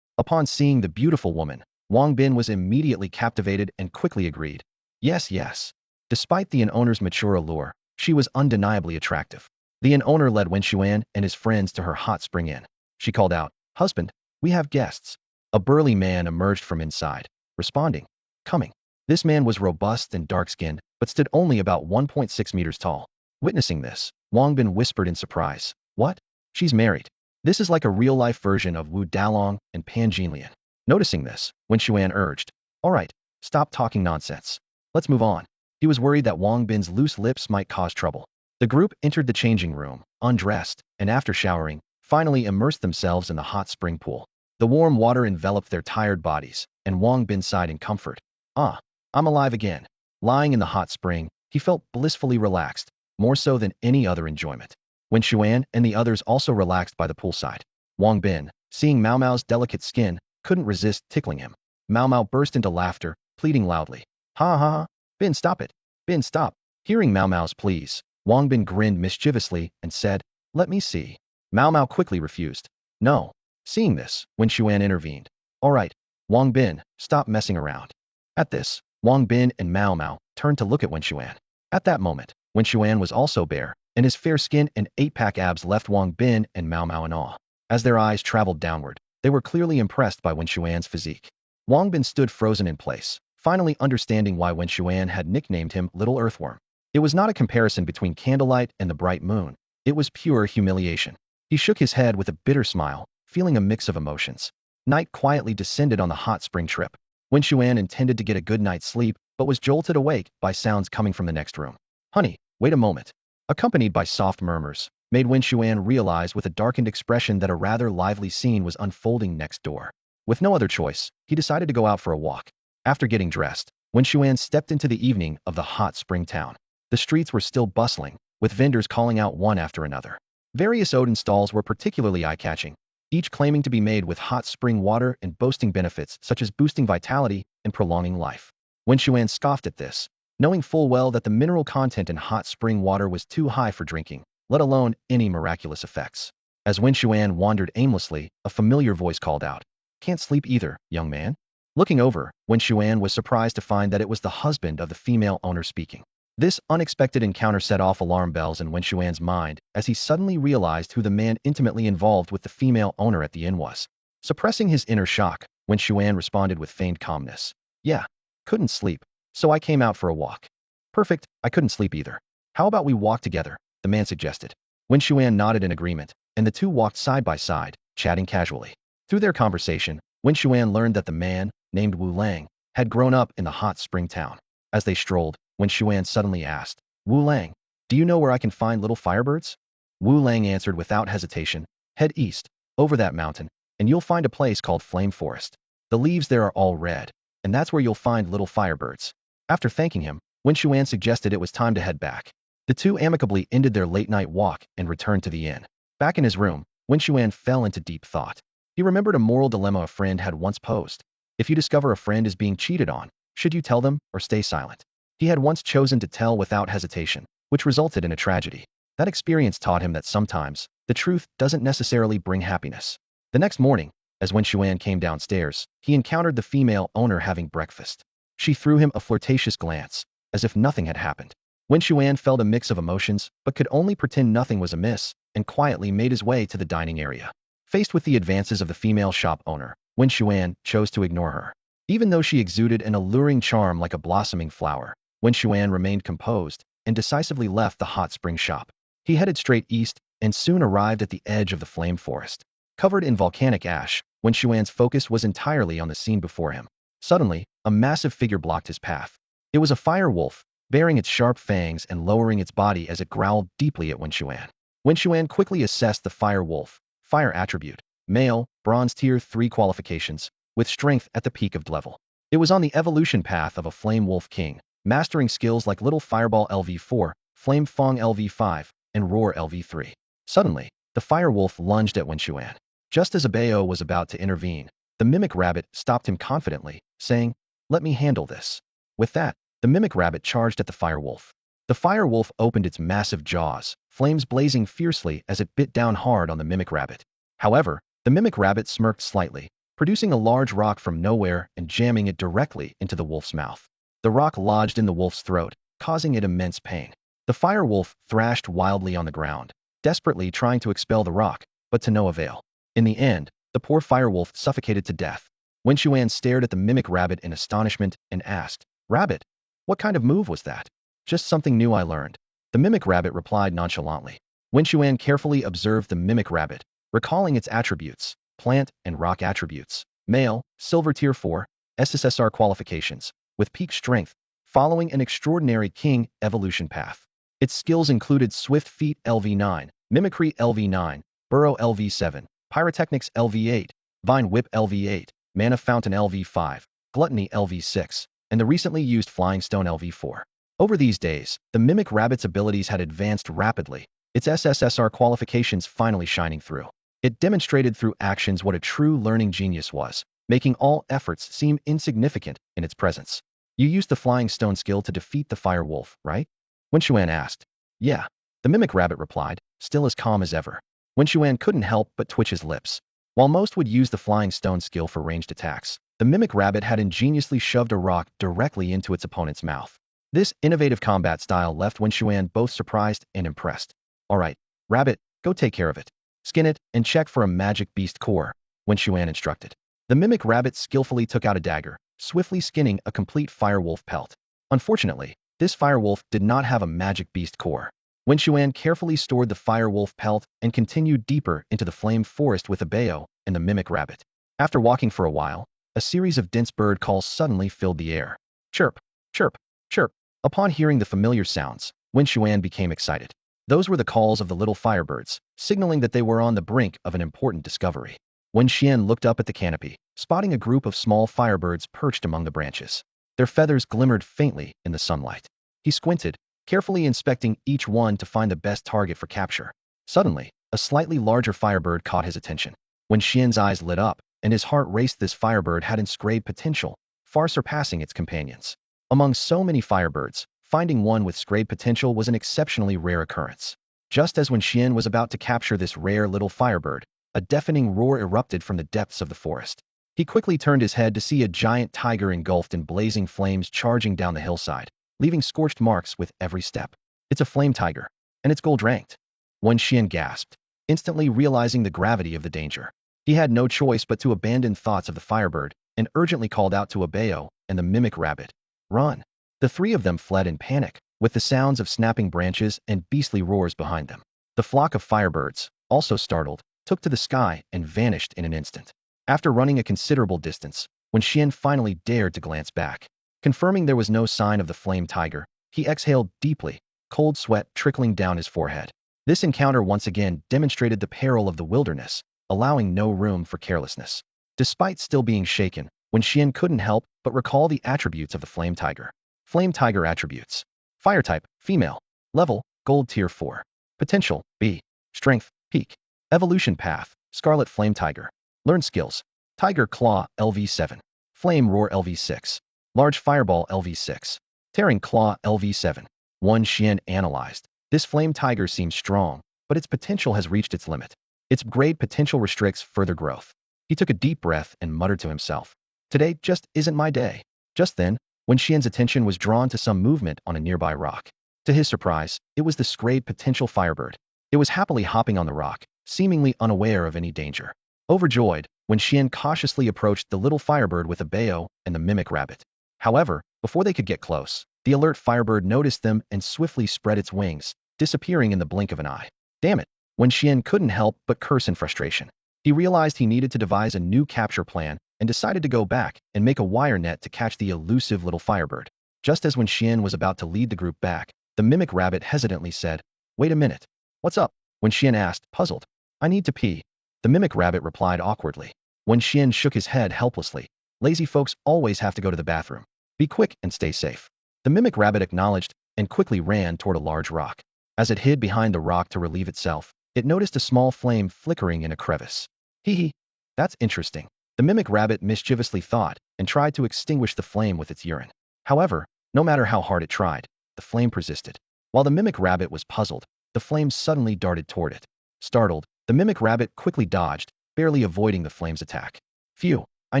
Upon seeing the beautiful woman, Wang Bin was immediately captivated and quickly agreed. Yes, yes. Despite the inn owner's mature allure, she was undeniably attractive. The inn owner led Wen Xuan and his friends to her hot spring inn. She called out, Husband, we have guests. A burly man emerged from inside, responding, Coming. This man was robust and dark-skinned, but stood only about 1.6 meters tall. Witnessing this, Wang Bin whispered in surprise, What? She's married. This is like a real-life version of Wu Dalong and Pan Jinlian. Noticing this, Wen Xuan urged, "All right, stop talking nonsense. Let's move on." He was worried that Wang Bin's loose lips might cause trouble. The group entered the changing room, undressed, and after showering, finally immersed themselves in the hot spring pool. The warm water enveloped their tired bodies, and Wang Bin sighed in comfort. "Ah, I'm alive again." Lying in the hot spring, he felt blissfully relaxed, more so than any other enjoyment. Wen Xuan and the others also relaxed by the poolside. Wang Bin, seeing Mao Mao's delicate skin, couldn't resist tickling him. Mao Mao burst into laughter, pleading loudly. "Ha ha ha! Bin, stop it! Bin, stop!" Hearing Mao Mao's pleas, Wang Bin grinned mischievously and said, "Let me see." Mao Mao quickly refused. "No." Seeing this, Wen Xuan intervened. "All right, Wang Bin, stop messing around." At this, Wang Bin and Mao Mao turned to look at Wen Xuan. At that moment, Wen Xuan was also bare, and his fair skin and eight-pack abs left Wang Bin and Mao Mao in awe. As their eyes traveled downward, they were clearly impressed by Wen Xuan's physique. Wang Bin stood frozen in place, finally understanding why Wen Xuan had nicknamed him Little Earthworm. It was not a comparison between candlelight and the bright moon. It was pure humiliation. He shook his head with a bitter smile, feeling a mix of emotions. Night quietly descended on the hot spring trip. Wen Xuan intended to get a good night's sleep, but was jolted awake by sounds coming from the next room. "Honey, wait a moment." Accompanied by soft murmurs, made Wen Xuan realize with a darkened expression that a rather lively scene was unfolding next door. With no other choice, he decided to go out for a walk. After getting dressed, Wen Xuan stepped into the evening of the hot spring town. The streets were still bustling, with vendors calling out one after another. Various Odin stalls were particularly eye-catching, each claiming to be made with hot spring water and boasting benefits such as boosting vitality and prolonging life. Wen Xuan scoffed at this, knowing full well that the mineral content in hot spring water was too high for drinking, let alone any miraculous effects. As Wen Xuan wandered aimlessly, a familiar voice called out, "Can't sleep either, young man?" Looking over, Wen Xuan was surprised to find that it was the husband of the female owner speaking. This unexpected encounter set off alarm bells in Wen Xuan's mind as he suddenly realized who the man intimately involved with the female owner at the inn was. Suppressing his inner shock, Wen Xuan responded with feigned calmness. "Yeah, couldn't sleep, so I came out for a walk." "Perfect, I couldn't sleep either. How about we walk together?" the man suggested. Wen Xuan nodded in agreement, and the two walked side by side, chatting casually. Through their conversation, Wen Xuan learned that the man, named Wu Lang, had grown up in the hot spring town. As they strolled, Wen Xuan suddenly asked, "Wu Lang, do you know where I can find little firebirds?" Wu Lang answered without hesitation, "Head east, over that mountain, and you'll find a place called Flame Forest. The leaves there are all red, and that's where you'll find little firebirds." After thanking him, Wen Xuan suggested it was time to head back. The two amicably ended their late-night walk and returned to the inn. Back in his room, Wen Xuan fell into deep thought. He remembered a moral dilemma a friend had once posed. If you discover a friend is being cheated on, should you tell them or stay silent? He had once chosen to tell without hesitation, which resulted in a tragedy. That experience taught him that sometimes, the truth doesn't necessarily bring happiness. The next morning, as Wen Xuan came downstairs, he encountered the female owner having breakfast. She threw him a flirtatious glance, as if nothing had happened. Wen Xuan felt a mix of emotions, but could only pretend nothing was amiss, and quietly made his way to the dining area. Faced with the advances of the female shop owner, Wen Xuan chose to ignore her. Even though she exuded an alluring charm like a blossoming flower, Wen Xuan remained composed and decisively left the hot spring shop. He headed straight east and soon arrived at the edge of the flame forest. Covered in volcanic ash, Wen Xuan's focus was entirely on the scene before him. Suddenly, a massive figure blocked his path. It was a fire wolf, baring its sharp fangs and lowering its body as it growled deeply at Wen Xuan. Wen Xuan quickly assessed the fire wolf. Fire attribute, male, bronze tier 3 qualifications, with strength at the peak of level. It was on the evolution path of a flame wolf king, mastering skills like Little Fireball LV4, Flame Fong LV5, and Roar LV3. Suddenly, the fire wolf lunged at Wen Xuan. Just as Abeo was about to intervene, the mimic rabbit stopped him confidently, saying, "Let me handle this." With that, the mimic rabbit charged at the fire wolf. The fire wolf opened its massive jaws, flames blazing fiercely as it bit down hard on the mimic rabbit. However, the mimic rabbit smirked slightly, producing a large rock from nowhere and jamming it directly into the wolf's mouth. The rock lodged in the wolf's throat, causing it immense pain. The fire wolf thrashed wildly on the ground, desperately trying to expel the rock, but to no avail. In the end, the poor fire wolf suffocated to death. Wen Xuan stared at the mimic rabbit in astonishment and asked, "Rabbit, what kind of move was that?" "Just something new I learned," the mimic rabbit replied nonchalantly. Wen Xuan carefully observed the mimic rabbit, recalling its attributes, plant and rock attributes. Male, Silver Tier 4, SSSR qualifications, with peak strength, following an extraordinary king evolution path. Its skills included Swift Feet LV9, Mimicry LV9, Burrow LV7, Pyrotechnics LV8, Vine Whip LV8, Mana Fountain LV5, Gluttony LV6, and the recently used Flying Stone LV4. Over these days, the Mimic Rabbit's abilities had advanced rapidly, its SSSR qualifications finally shining through. It demonstrated through actions what a true learning genius was, making all efforts seem insignificant in its presence. You used the Flying Stone skill to defeat the Fire Wolf, right? Wen Xuan asked. Yeah. The Mimic Rabbit replied, still as calm as ever. Wen Xuan couldn't help but twitch his lips. While most would use the Flying Stone skill for ranged attacks, the Mimic Rabbit had ingeniously shoved a rock directly into its opponent's mouth. This innovative combat style left Wen Xuan both surprised and impressed. Alright, Rabbit, go take care of it. Skin it and check for a magic beast core, Wen Xuan instructed. The Mimic Rabbit skillfully took out a dagger, swiftly skinning a complete firewolf pelt. Unfortunately, this firewolf did not have a magic beast core. Wen Xuan carefully stored the firewolf pelt and continued deeper into the flame forest with a Bayo and the Mimic Rabbit. After walking for a while, a series of dense bird calls suddenly filled the air. Chirp, chirp, chirp. Upon hearing the familiar sounds, Wen Xuan became excited. Those were the calls of the little firebirds, signaling that they were on the brink of an important discovery. Wen Xuan looked up at the canopy, spotting a group of small firebirds perched among the branches. Their feathers glimmered faintly in the sunlight. He squinted, carefully inspecting each one to find the best target for capture. Suddenly, a slightly larger firebird caught his attention. Wen Xuan's eyes lit up, and his heart raced. This firebird had great potential, far surpassing its companions. Among so many firebirds, finding one with great potential was an exceptionally rare occurrence. Just as Wen Xuan was about to capture this rare little firebird, a deafening roar erupted from the depths of the forest. He quickly turned his head to see a giant tiger engulfed in blazing flames charging down the hillside, leaving scorched marks with every step. It's a flame tiger, and it's gold-ranked. Wen Xuan gasped, instantly realizing the gravity of the danger. He had no choice but to abandon thoughts of the firebird and urgently called out to a Bayo and the Mimic Rabbit. Run! The three of them fled in panic, with the sounds of snapping branches and beastly roars behind them. The flock of firebirds, also startled, took to the sky and vanished in an instant. After running a considerable distance, Wen Xuan finally dared to glance back. Confirming there was no sign of the flame tiger, he exhaled deeply, cold sweat trickling down his forehead. This encounter once again demonstrated the peril of the wilderness, allowing no room for carelessness. Despite still being shaken, Wen Xuan couldn't help but recall the attributes of the flame tiger. Flame tiger attributes. Fire type, female. Level, gold tier 4. Potential, B. Strength, peak. Evolution path, scarlet flame tiger. Learn skills. Tiger claw, LV7. Flame roar, LV6. Large fireball, LV6. Tearing claw, LV7. Wen Xuan analyzed. This flame tiger seems strong, but its potential has reached its limit. Its great potential restricts further growth. He took a deep breath and muttered to himself. Today just isn't my day. Just then, Wen Xuan's attention was drawn to some movement on a nearby rock. To his surprise, it was the great potential firebird. It was happily hopping on the rock, seemingly unaware of any danger. Overjoyed, Wen Xuan cautiously approached the little firebird with a Bayo and the Mimic Rabbit. However, before they could get close, the alert firebird noticed them and swiftly spread its wings, disappearing in the blink of an eye. Damn it! Wen Xuan couldn't help but curse in frustration. He realized he needed to devise a new capture plan and decided to go back and make a wire net to catch the elusive little firebird. Just as Wen Xuan was about to lead the group back, the Mimic Rabbit hesitantly said, "Wait a minute. What's up?" Wen Xuan asked, puzzled. "I need to pee." The Mimic Rabbit replied awkwardly. Wen Xuan shook his head helplessly. Lazy folks always have to go to the bathroom. Be quick and stay safe. The Mimic Rabbit acknowledged and quickly ran toward a large rock. As it hid behind the rock to relieve itself, it noticed a small flame flickering in a crevice. Hee hee. That's interesting. The Mimic Rabbit mischievously thought and tried to extinguish the flame with its urine. However, no matter how hard it tried, the flame persisted. While the Mimic Rabbit was puzzled, the flame suddenly darted toward it. Startled, the Mimic Rabbit quickly dodged, barely avoiding the flame's attack. Phew, I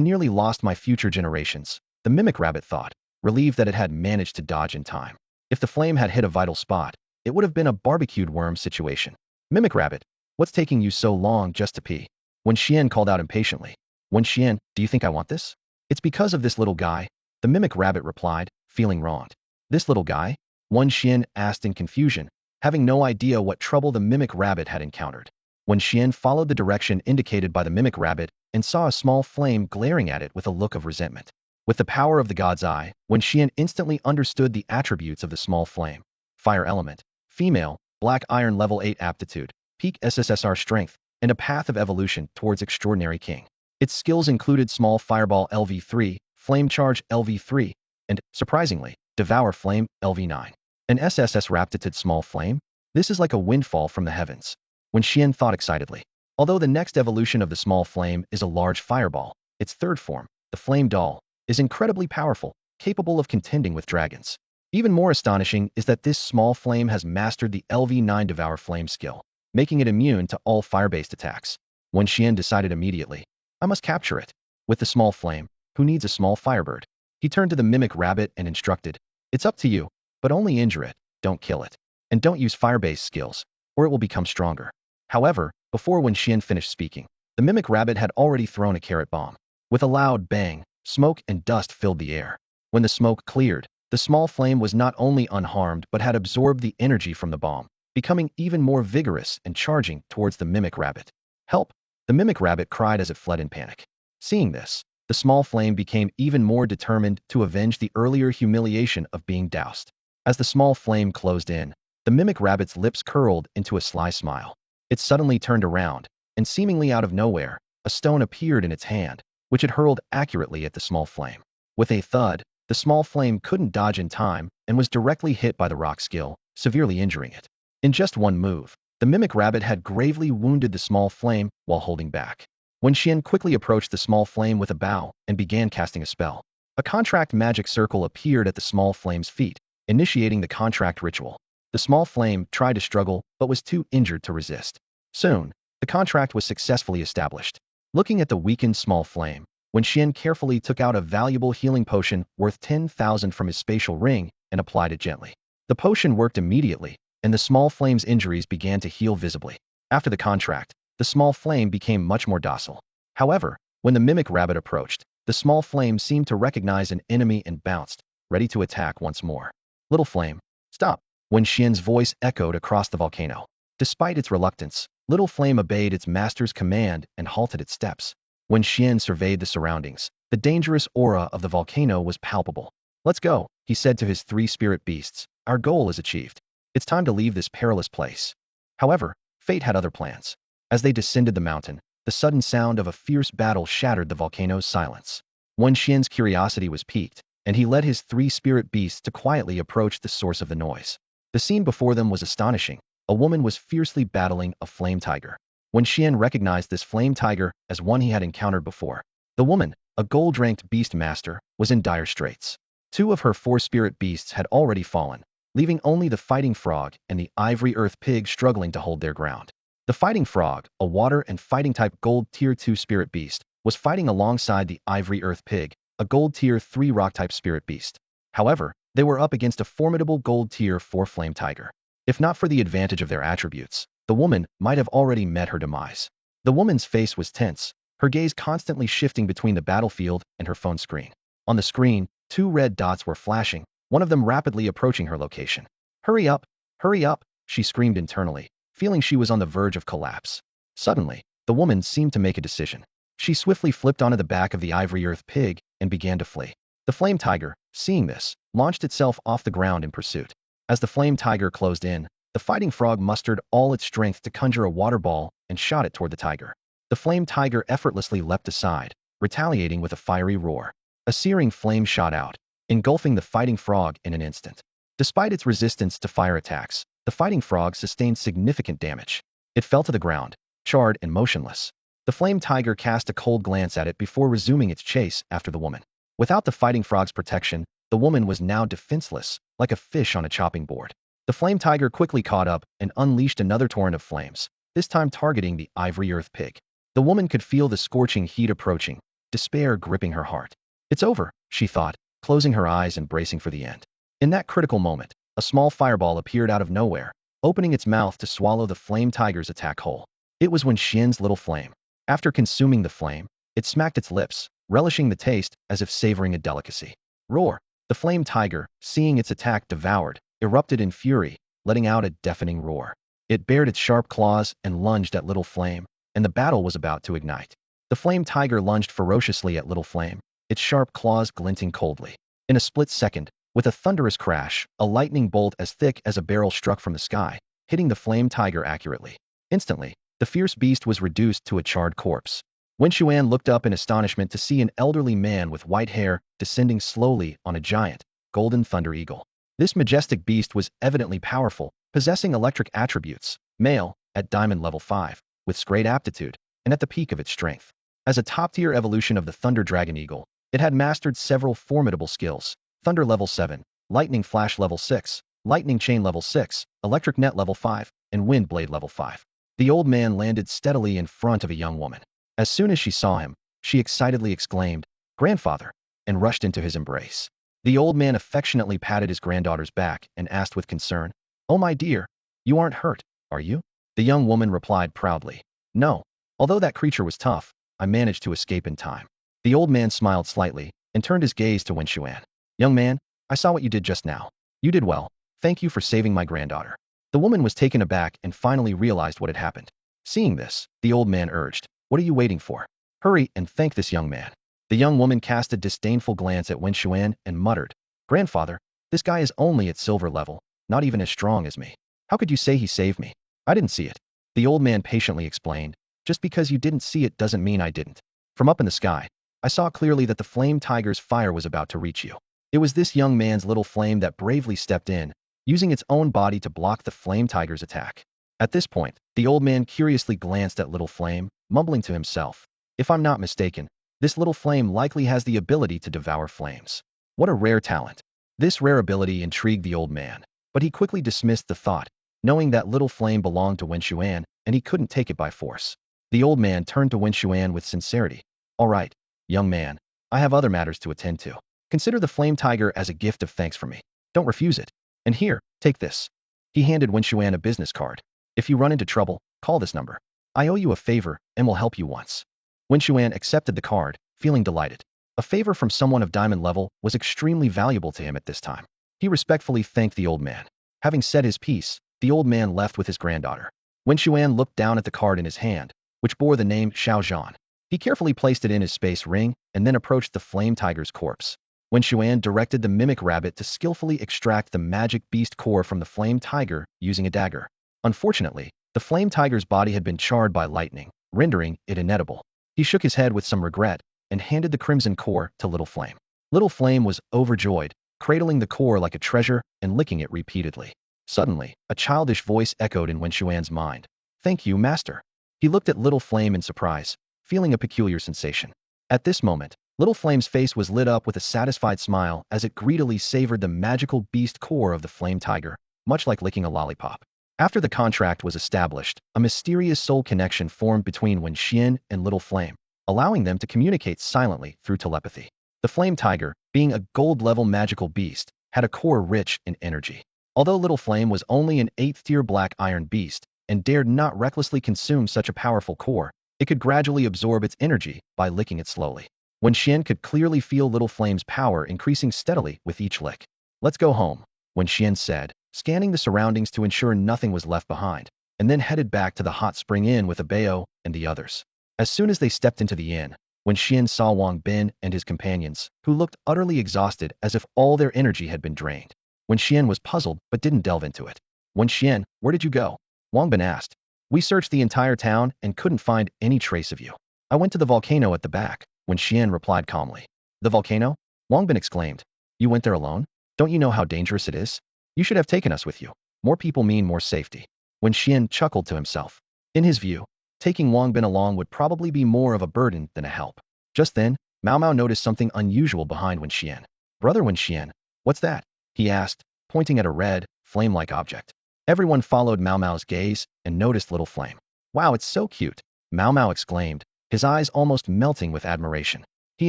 nearly lost my future generations, the Mimic Rabbit thought, relieved that it had managed to dodge in time. If the flame had hit a vital spot, it would have been a barbecued worm situation. Mimic Rabbit, what's taking you so long just to pee? Wen Xuan called out impatiently. Wen Xuan, do you think I want this? It's because of this little guy, the Mimic Rabbit replied, feeling wronged. This little guy? Wen Xuan asked in confusion, having no idea what trouble the Mimic Rabbit had encountered. Wen Xuan followed the direction indicated by the Mimic Rabbit and saw a small flame glaring at it with a look of resentment. With the power of the god's eye, Wen Xuan instantly understood the attributes of the small flame. Fire element, female, black iron level 8 aptitude, peak SSSR strength, and a path of evolution towards extraordinary king. Its skills included small fireball LV3, flame charge LV3, and, surprisingly, devour flame LV9. An SSS raptitude small flame? This is like a windfall from the heavens. Wen Xuan thought excitedly. Although the next evolution of the small flame is a large fireball, its third form, the flame doll, is incredibly powerful, capable of contending with dragons. Even more astonishing is that this small flame has mastered the LV9 Devour Flame skill, making it immune to all fire-based attacks. Wen Xuan decided immediately, I must capture it. With the small flame, who needs a small firebird? He turned to the mimic rabbit and instructed, it's up to you, but only injure it, don't kill it. And don't use fire-based skills, or it will become stronger. However, before Wen Xuan finished speaking, the mimic rabbit had already thrown a carrot bomb. With a loud bang, smoke and dust filled the air. When the smoke cleared, the small flame was not only unharmed but had absorbed the energy from the bomb, becoming even more vigorous and charging towards the mimic rabbit. Help! The mimic rabbit cried as it fled in panic. Seeing this, the small flame became even more determined to avenge the earlier humiliation of being doused. As the small flame closed in, the mimic rabbit's lips curled into a sly smile. It suddenly turned around, and seemingly out of nowhere, a stone appeared in its hand, which it hurled accurately at the small flame. With a thud, the small flame couldn't dodge in time and was directly hit by the rock skill, severely injuring it. In just one move, the mimic rabbit had gravely wounded the small flame while holding back. Wen Xuan quickly approached the small flame with a bow and began casting a spell. A contract magic circle appeared at the small flame's feet, initiating the contract ritual. The small flame tried to struggle but was too injured to resist. Soon, the contract was successfully established. Looking at the weakened small flame, Wen Xuan carefully took out a valuable healing potion worth 10,000 from his spatial ring and applied it gently. The potion worked immediately, and the small flame's injuries began to heal visibly. After the contract, the small flame became much more docile. However, when the mimic rabbit approached, the small flame seemed to recognize an enemy and bounced, ready to attack once more. Little flame, stop! Wen Xuan's voice echoed across the volcano. Despite its reluctance, Little Flame obeyed its master's command and halted its steps. Wen Xuan surveyed the surroundings. The dangerous aura of the volcano was palpable. Let's go, he said to his 3 spirit beasts. Our goal is achieved. It's time to leave this perilous place. However, fate had other plans. As they descended the mountain, the sudden sound of a fierce battle shattered the volcano's silence. Wen Xuan's curiosity was piqued, and he led his 3 spirit beasts to quietly approach the source of the noise. The scene before them was astonishing. A woman was fiercely battling a flame tiger. Wen Xuan recognized this flame tiger as one he had encountered before. The woman, a gold-ranked beast master, was in dire straits. 2 of her 4 spirit beasts had already fallen, leaving only the fighting frog and the ivory earth pig struggling to hold their ground. The fighting frog, a water and fighting type gold tier 2 spirit beast, was fighting alongside the ivory earth pig, a gold tier 3 rock type spirit beast. However, they were up against a formidable gold tier 4 flame tiger. If not for the advantage of their attributes, the woman might have already met her demise. The woman's face was tense, her gaze constantly shifting between the battlefield and her phone screen. On the screen, 2 red dots were flashing, one of them rapidly approaching her location. Hurry up! Hurry up! She screamed internally, feeling she was on the verge of collapse. Suddenly, the woman seemed to make a decision. She swiftly flipped onto the back of the ivory earth pig and began to flee. The flame tiger, seeing this, launched itself off the ground in pursuit. As the flame tiger closed in, the fighting frog mustered all its strength to conjure a water ball and shot it toward the tiger. The flame tiger effortlessly leapt aside, retaliating with a fiery roar. A searing flame shot out, engulfing the fighting frog in an instant. Despite its resistance to fire attacks, the fighting frog sustained significant damage. It fell to the ground, charred and motionless. The flame tiger cast a cold glance at it before resuming its chase after the woman. Without the fighting frog's protection, the woman was now defenseless, like a fish on a chopping board. The flame tiger quickly caught up and unleashed another torrent of flames, this time targeting the ivory earth pig. The woman could feel the scorching heat approaching, despair gripping her heart. It's over, she thought, closing her eyes and bracing for the end. In that critical moment, a small fireball appeared out of nowhere, opening its mouth to swallow the flame tiger's attack whole. It was Wen Xuan's little flame. After consuming the flame, it smacked its lips, relishing the taste as if savoring a delicacy. Roar! The flame tiger, seeing its attack devoured, erupted in fury, letting out a deafening roar. It bared its sharp claws and lunged at Little Flame, and the battle was about to ignite. The flame tiger lunged ferociously at little flame, its sharp claws glinting coldly. In a split second, with a thunderous crash, a lightning bolt as thick as a barrel struck from the sky, hitting the flame tiger accurately. Instantly, the fierce beast was reduced to a charred corpse. Wen Xuan looked up in astonishment to see an elderly man with white hair descending slowly on a giant, golden thunder eagle. This majestic beast was evidently powerful, possessing electric attributes, male, at diamond level 5, with great aptitude, and at the peak of its strength. As a top-tier evolution of the Thunder Dragon Eagle, it had mastered several formidable skills: Thunder level 7, Lightning Flash level 6, Lightning Chain level 6, Electric Net level 5, and Wind Blade level 5. The old man landed steadily in front of a young woman. As soon as she saw him, she excitedly exclaimed, "Grandfather," and rushed into his embrace. The old man affectionately patted his granddaughter's back and asked with concern, "Oh my dear, you aren't hurt, are you?" The young woman replied proudly, "No. Although that creature was tough, I managed to escape in time." The old man smiled slightly and turned his gaze to Wen Xuan. "Young man, I saw what you did just now. You did well. Thank you for saving my granddaughter." The woman was taken aback and finally realized what had happened. Seeing this, the old man urged, "What are you waiting for? Hurry and thank this young man." The young woman cast a disdainful glance at Wen Xuan and muttered, "Grandfather, this guy is only at silver level, not even as strong as me. How could you say he saved me? I didn't see it." The old man patiently explained, "Just because you didn't see it doesn't mean I didn't. From up in the sky, I saw clearly that the flame tiger's fire was about to reach you. It was this young man's little flame that bravely stepped in, using its own body to block the flame tiger's attack." At this point, the old man curiously glanced at little flame, mumbling to himself, "If I'm not mistaken, this little flame likely has the ability to devour flames. What a rare talent." This rare ability intrigued the old man, but he quickly dismissed the thought, knowing that little flame belonged to Wen Xuan, and he couldn't take it by force. The old man turned to Wen Xuan with sincerity. "All right, young man, I have other matters to attend to. Consider the flame tiger as a gift of thanks from me. Don't refuse it. And here, take this." He handed Wen Xuan a business card. "If you run into trouble, call this number. I owe you a favor and will help you once." Wen Xuan accepted the card, feeling delighted. A favor from someone of diamond level was extremely valuable to him at this time. He respectfully thanked the old man. Having said his piece, the old man left with his granddaughter. Wen Xuan looked down at the card in his hand, which bore the name Xiaozhan. He carefully placed it in his space ring and then approached the flame tiger's corpse. Wen Xuan directed the mimic rabbit to skillfully extract the magic beast core from the flame tiger using a dagger. Unfortunately, the flame tiger's body had been charred by lightning, rendering it inedible. He shook his head with some regret and handed the crimson core to Little Flame. Little Flame was overjoyed, cradling the core like a treasure and licking it repeatedly. Suddenly, a childish voice echoed in Wen Xuan's mind. "Thank you, master." He looked at Little Flame in surprise, feeling a peculiar sensation. At this moment, Little Flame's face was lit up with a satisfied smile as it greedily savored the magical beast core of the flame tiger, much like licking a lollipop. After the contract was established, a mysterious soul connection formed between Wen Xuan and Little Flame, allowing them to communicate silently through telepathy. The flame tiger, being a gold-level magical beast, had a core rich in energy. Although Little Flame was only an 8th-tier black iron beast and dared not recklessly consume such a powerful core, it could gradually absorb its energy by licking it slowly. Wen Xuan could clearly feel Little Flame's power increasing steadily with each lick. "Let's go home," Wen Xuan said, scanning the surroundings to ensure nothing was left behind, and then headed back to the hot spring inn with Abeo and the others. As soon as they stepped into the inn, Wen Xuan saw Wang Bin and his companions, who looked utterly exhausted as if all their energy had been drained. Wen Xuan was puzzled but didn't delve into it. "Wen Xuan, where did you go?" Wang Bin asked. "We searched the entire town and couldn't find any trace of you." "I went to the volcano at the back," Wen Xuan replied calmly. "The volcano?" Wang Bin exclaimed. "You went there alone? Don't you know how dangerous it is? You should have taken us with you. More people mean more safety." Wen Xuan chuckled to himself. In his view, taking Wang Bin along would probably be more of a burden than a help. Just then, Mao Mao noticed something unusual behind Wen Xuan. "Brother Wen Xuan, what's that?" he asked, pointing at a red, flame-like object. Everyone followed Mao Mao's gaze and noticed Little Flame. "Wow, it's so cute," Mao Mao exclaimed, his eyes almost melting with admiration. He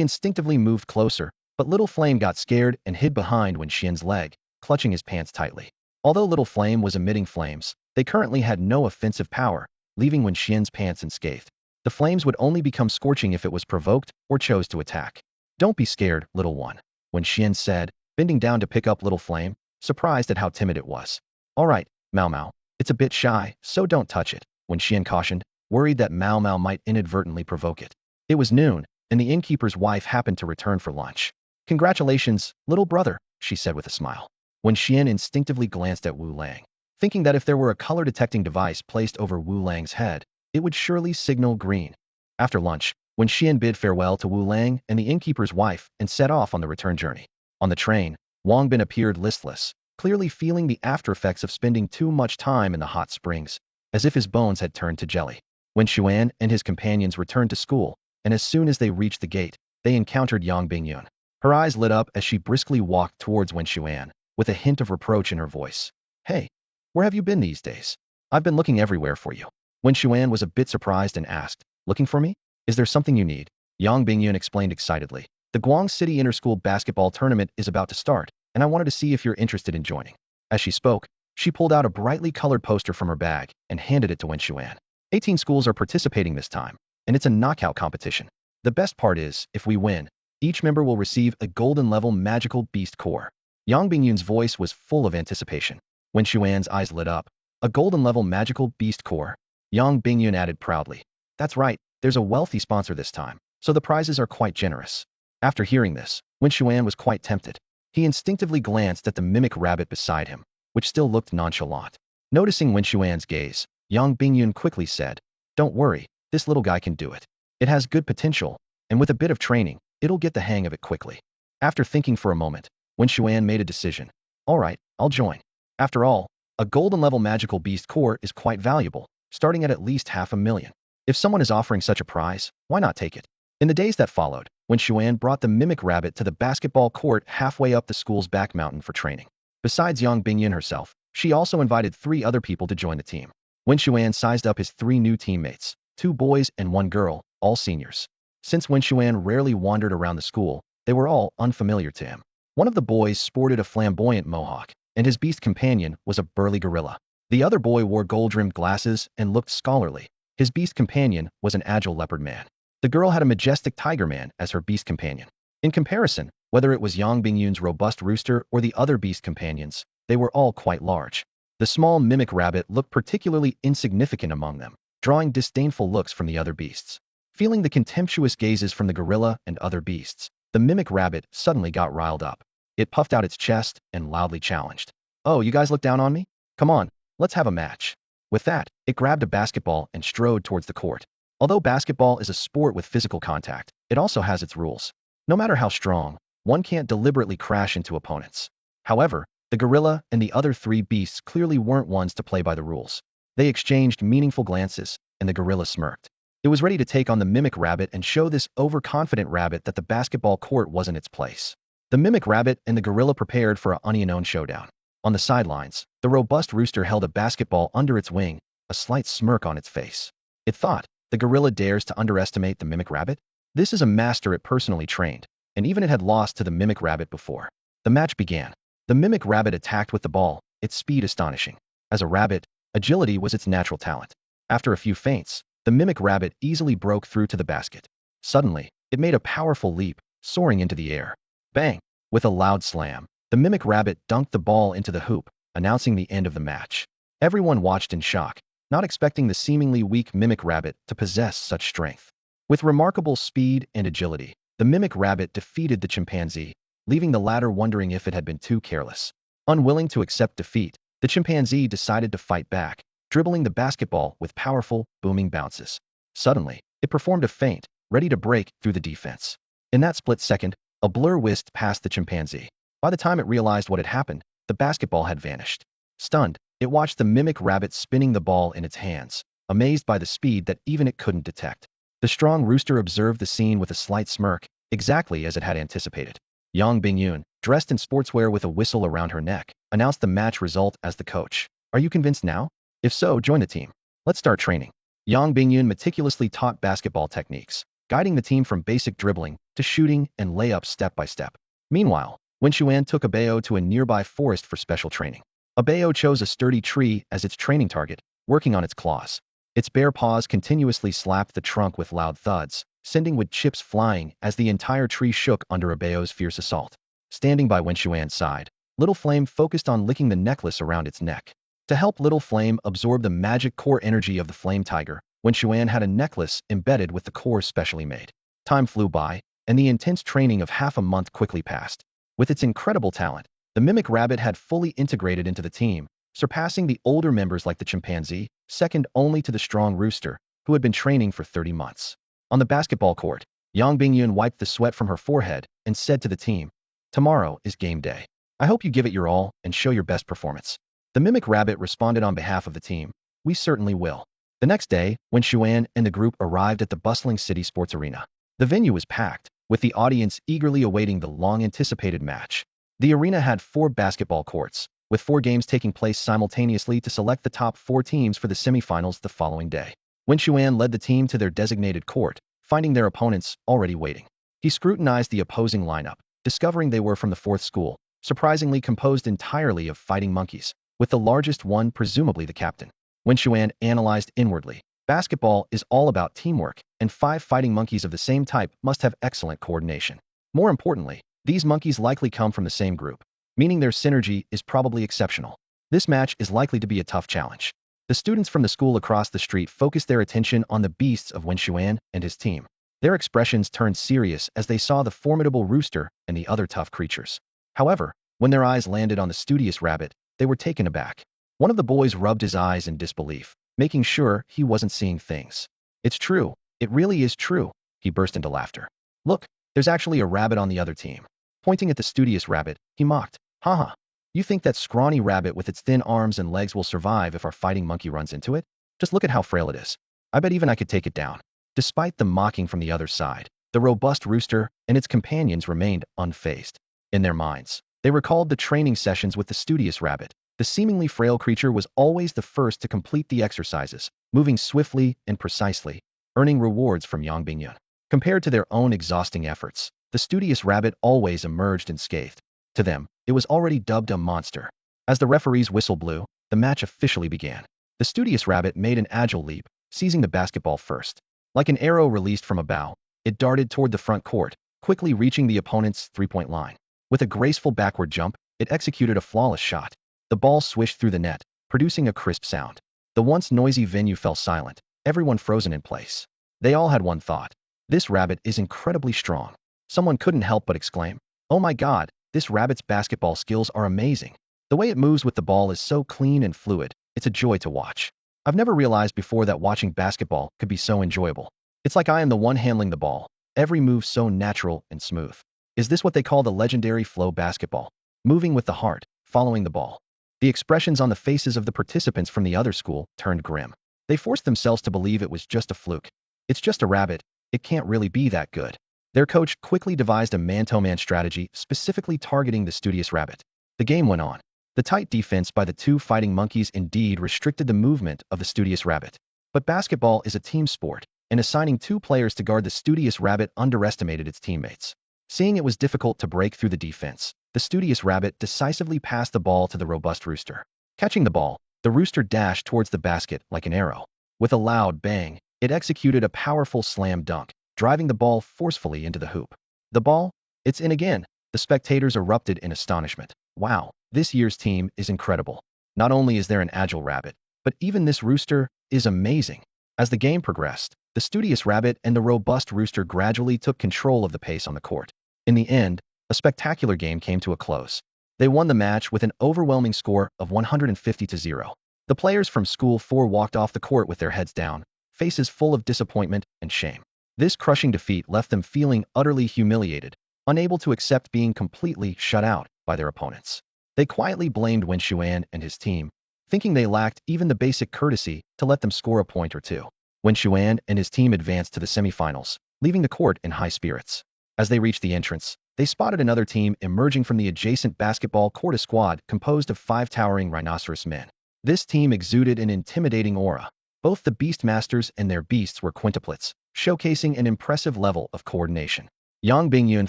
instinctively moved closer, but Little Flame got scared and hid behind Wen Xuan's leg, clutching his pants tightly. Although Little Flame was emitting flames, they currently had no offensive power, leaving Wen Xuan's pants unscathed. The flames would only become scorching if it was provoked or chose to attack. "Don't be scared, little one," Wen Xuan said, bending down to pick up Little Flame, surprised at how timid it was. "All right, Mao Mao, it's a bit shy, so don't touch it," Wen Xuan cautioned, worried that Mao Mao might inadvertently provoke it. It was noon, and the innkeeper's wife happened to return for lunch. Congratulations, little brother, she said with a smile. Wen Xuan instinctively glanced at Wu Lang, thinking that if there were a color-detecting device placed over Wu Lang's head, it would surely signal green. After lunch, Wen Xuan bid farewell to Wu Lang and the innkeeper's wife and set off on the return journey. On the train, Wang Bin appeared listless, clearly feeling the after-effects of spending too much time in the hot springs, as if his bones had turned to jelly. Wen Xuan and his companions returned to school, and as soon as they reached the gate, they encountered Yang Bingyun. Her eyes lit up as she briskly walked towards Wen Xuan, with a hint of reproach in her voice. Hey, where have you been these days? I've been looking everywhere for you. Wen Xuan was a bit surprised and asked, looking for me? Is there something you need? Yang Bingyun explained excitedly. The Guang City Inter-School Basketball Tournament is about to start, and I wanted to see if you're interested in joining. As she spoke, she pulled out a brightly colored poster from her bag and handed it to Wen Xuan. 18 schools are participating this time, and it's a knockout competition. The best part is, if we win, each member will receive a golden-level magical beast core. Yang Bingyun's voice was full of anticipation. Wen Xuan's eyes lit up. A golden-level magical beast core. Yang Bingyun added proudly. That's right, there's a wealthy sponsor this time, so the prizes are quite generous. After hearing this, Wen Xuan was quite tempted. He instinctively glanced at the mimic rabbit beside him, which still looked nonchalant. Noticing Wen Xuan's gaze, Yang Bingyun quickly said, Don't worry, this little guy can do it. It has good potential, and with a bit of training, it'll get the hang of it quickly. After thinking for a moment, Wen Xuan made a decision. Alright, I'll join. After all, a golden-level magical beast core is quite valuable, starting at least $500,000. If someone is offering such a prize, why not take it? In the days that followed, Wen Xuan brought the mimic rabbit to the basketball court halfway up the school's back mountain for training. Besides Yang Bingyun herself, she also invited 3 other people to join the team. Wen Xuan sized up his 3 new teammates, 2 boys and 1 girl, all seniors. Since Wen Xuan rarely wandered around the school, they were all unfamiliar to him. One of the boys sported a flamboyant mohawk, and his beast companion was a burly gorilla. The other boy wore gold-rimmed glasses and looked scholarly. His beast companion was an agile leopard man. The girl had a majestic tiger man as her beast companion. In comparison, whether it was Yang Bingyun's robust rooster or the other beast companions, they were all quite large. The small mimic rabbit looked particularly insignificant among them, drawing disdainful looks from the other beasts. Feeling the contemptuous gazes from the gorilla and other beasts, the mimic rabbit suddenly got riled up. It puffed out its chest and loudly challenged. Oh, you guys look down on me? Come on, let's have a match. With that, it grabbed a basketball and strode towards the court. Although basketball is a sport with physical contact, it also has its rules. No matter how strong, one can't deliberately crash into opponents. However, the gorilla and the other 3 beasts clearly weren't ones to play by the rules. They exchanged meaningful glances, and the gorilla smirked. It was ready to take on the mimic rabbit and show this overconfident rabbit that the basketball court wasn't its place. The mimic rabbit and the gorilla prepared for an unknown showdown. On the sidelines, the robust rooster held a basketball under its wing, a slight smirk on its face. It thought, the gorilla dares to underestimate the mimic rabbit? This is a master it personally trained, and even it had lost to the mimic rabbit before. The match began. The mimic rabbit attacked with the ball, its speed astonishing. As a rabbit, agility was its natural talent. After a few feints, the mimic rabbit easily broke through to the basket. Suddenly, it made a powerful leap, soaring into the air. Bang! With a loud slam, the mimic rabbit dunked the ball into the hoop, announcing the end of the match. Everyone watched in shock, not expecting the seemingly weak mimic rabbit to possess such strength. With remarkable speed and agility, the mimic rabbit defeated the chimpanzee, leaving the latter wondering if it had been too careless. Unwilling to accept defeat, the chimpanzee decided to fight back, dribbling the basketball with powerful, booming bounces. Suddenly, it performed a feint, ready to break through the defense. In that split second, a blur whisked past the chimpanzee. By the time it realized what had happened, the basketball had vanished. Stunned, it watched the mimic rabbit spinning the ball in its hands, amazed by the speed that even it couldn't detect. The strong rooster observed the scene with a slight smirk, exactly as it had anticipated. Yang Bingyun, dressed in sportswear with a whistle around her neck, announced the match result as the coach. Are you convinced now? If so, join the team. Let's start training. Yang Bingyun meticulously taught basketball techniques, guiding the team from basic dribbling to shooting and layups step by step. Meanwhile, Wen Xuan took Abeo to a nearby forest for special training. Abeo chose a sturdy tree as its training target, working on its claws. Its bare paws continuously slapped the trunk with loud thuds, sending wood chips flying as the entire tree shook under Abeo's fierce assault. Standing by Wen Xuan's side, Little Flame focused on licking the necklace around its neck. To help Little Flame absorb the magic core energy of the flame tiger, Wen Xuan had a necklace embedded with the cores specially made. Time flew by, and the intense training of half a month quickly passed. With its incredible talent, the mimic rabbit had fully integrated into the team, surpassing the older members like the chimpanzee, second only to the strong rooster, who had been training for 30 months. On the basketball court, Yang Bingyun wiped the sweat from her forehead and said to the team, "Tomorrow is game day. I hope you give it your all and show your best performance." The mimic rabbit responded on behalf of the team, "We certainly will." The next day, when Xuan and the group arrived at the bustling city sports arena, the venue was packed, with the audience eagerly awaiting the long-anticipated match. The arena had 4 basketball courts, with 4 games taking place simultaneously to select the top 4 teams for the semifinals the following day. Wen Xuan led the team to their designated court, finding their opponents already waiting. He scrutinized the opposing lineup, discovering they were from the 4th school, surprisingly composed entirely of fighting monkeys, with the largest one presumably the captain. Wen Xuan analyzed inwardly. Basketball is all about teamwork, and 5 fighting monkeys of the same type must have excellent coordination. More importantly, these monkeys likely come from the same group, meaning their synergy is probably exceptional. This match is likely to be a tough challenge. The students from the school across the street focused their attention on the beasts of Wen Xuan and his team. Their expressions turned serious as they saw the formidable rooster and the other tough creatures. However, when their eyes landed on the studious rabbit, they were taken aback. One of the boys rubbed his eyes in disbelief, making sure he wasn't seeing things. "It's true. It really is true." He burst into laughter. "Look, there's actually a rabbit on the other team." Pointing at the studious rabbit, he mocked, "Haha. You think that scrawny rabbit with its thin arms and legs will survive if our fighting monkey runs into it? Just look at how frail it is. I bet even I could take it down." Despite the mocking from the other side, the robust rooster and its companions remained unfazed. In their minds, they recalled the training sessions with the studious rabbit. The seemingly frail creature was always the first to complete the exercises, moving swiftly and precisely, earning rewards from Yang Bingyun. Compared to their own exhausting efforts, the studious rabbit always emerged unscathed. To them, it was already dubbed a monster. As the referee's whistle blew, the match officially began. The studious rabbit made an agile leap, seizing the basketball first. Like an arrow released from a bow, it darted toward the front court, quickly reaching the opponent's 3-point line. With a graceful backward jump, it executed a flawless shot. The ball swished through the net, producing a crisp sound. The once noisy venue fell silent, everyone frozen in place. They all had one thought: this rabbit is incredibly strong. Someone couldn't help but exclaim, "Oh my god, this rabbit's basketball skills are amazing. The way it moves with the ball is so clean and fluid, it's a joy to watch. I've never realized before that watching basketball could be so enjoyable. It's like I am the one handling the ball, every move so natural and smooth." Is this what they call the legendary flow basketball? Moving with the heart, following the ball. The expressions on the faces of the participants from the other school turned grim. They forced themselves to believe it was just a fluke. It's just a rabbit. It can't really be that good. Their coach quickly devised a man-to-man strategy specifically targeting the studious rabbit. The game went on. The tight defense by the 2 fighting monkeys indeed restricted the movement of the studious rabbit. But basketball is a team sport, and assigning 2 players to guard the studious rabbit underestimated its teammates. Seeing it was difficult to break through the defense, the studious rabbit decisively passed the ball to the robust rooster. Catching the ball, the rooster dashed towards the basket like an arrow. With a loud bang, it executed a powerful slam dunk, driving the ball forcefully into the hoop. The ball? It's in again! The spectators erupted in astonishment. Wow, this year's team is incredible. Not only is there an agile rabbit, but even this rooster is amazing. As the game progressed, the studious rabbit and the robust rooster gradually took control of the pace on the court. In the end, a spectacular game came to a close. They won the match with an overwhelming score of 150-0. The players from School 4 walked off the court with their heads down, faces full of disappointment and shame. This crushing defeat left them feeling utterly humiliated, unable to accept being completely shut out by their opponents. They quietly blamed Wen Xuan and his team, thinking they lacked even the basic courtesy to let them score a point or two. Wen Xuan and his team advanced to the semifinals, leaving the court in high spirits. As they reached the entrance, they spotted another team emerging from the adjacent basketball court, a squad composed of 5 towering rhinoceros men. This team exuded an intimidating aura. Both the Beastmasters and their beasts were quintuplets, showcasing an impressive level of coordination. Yang Bingyun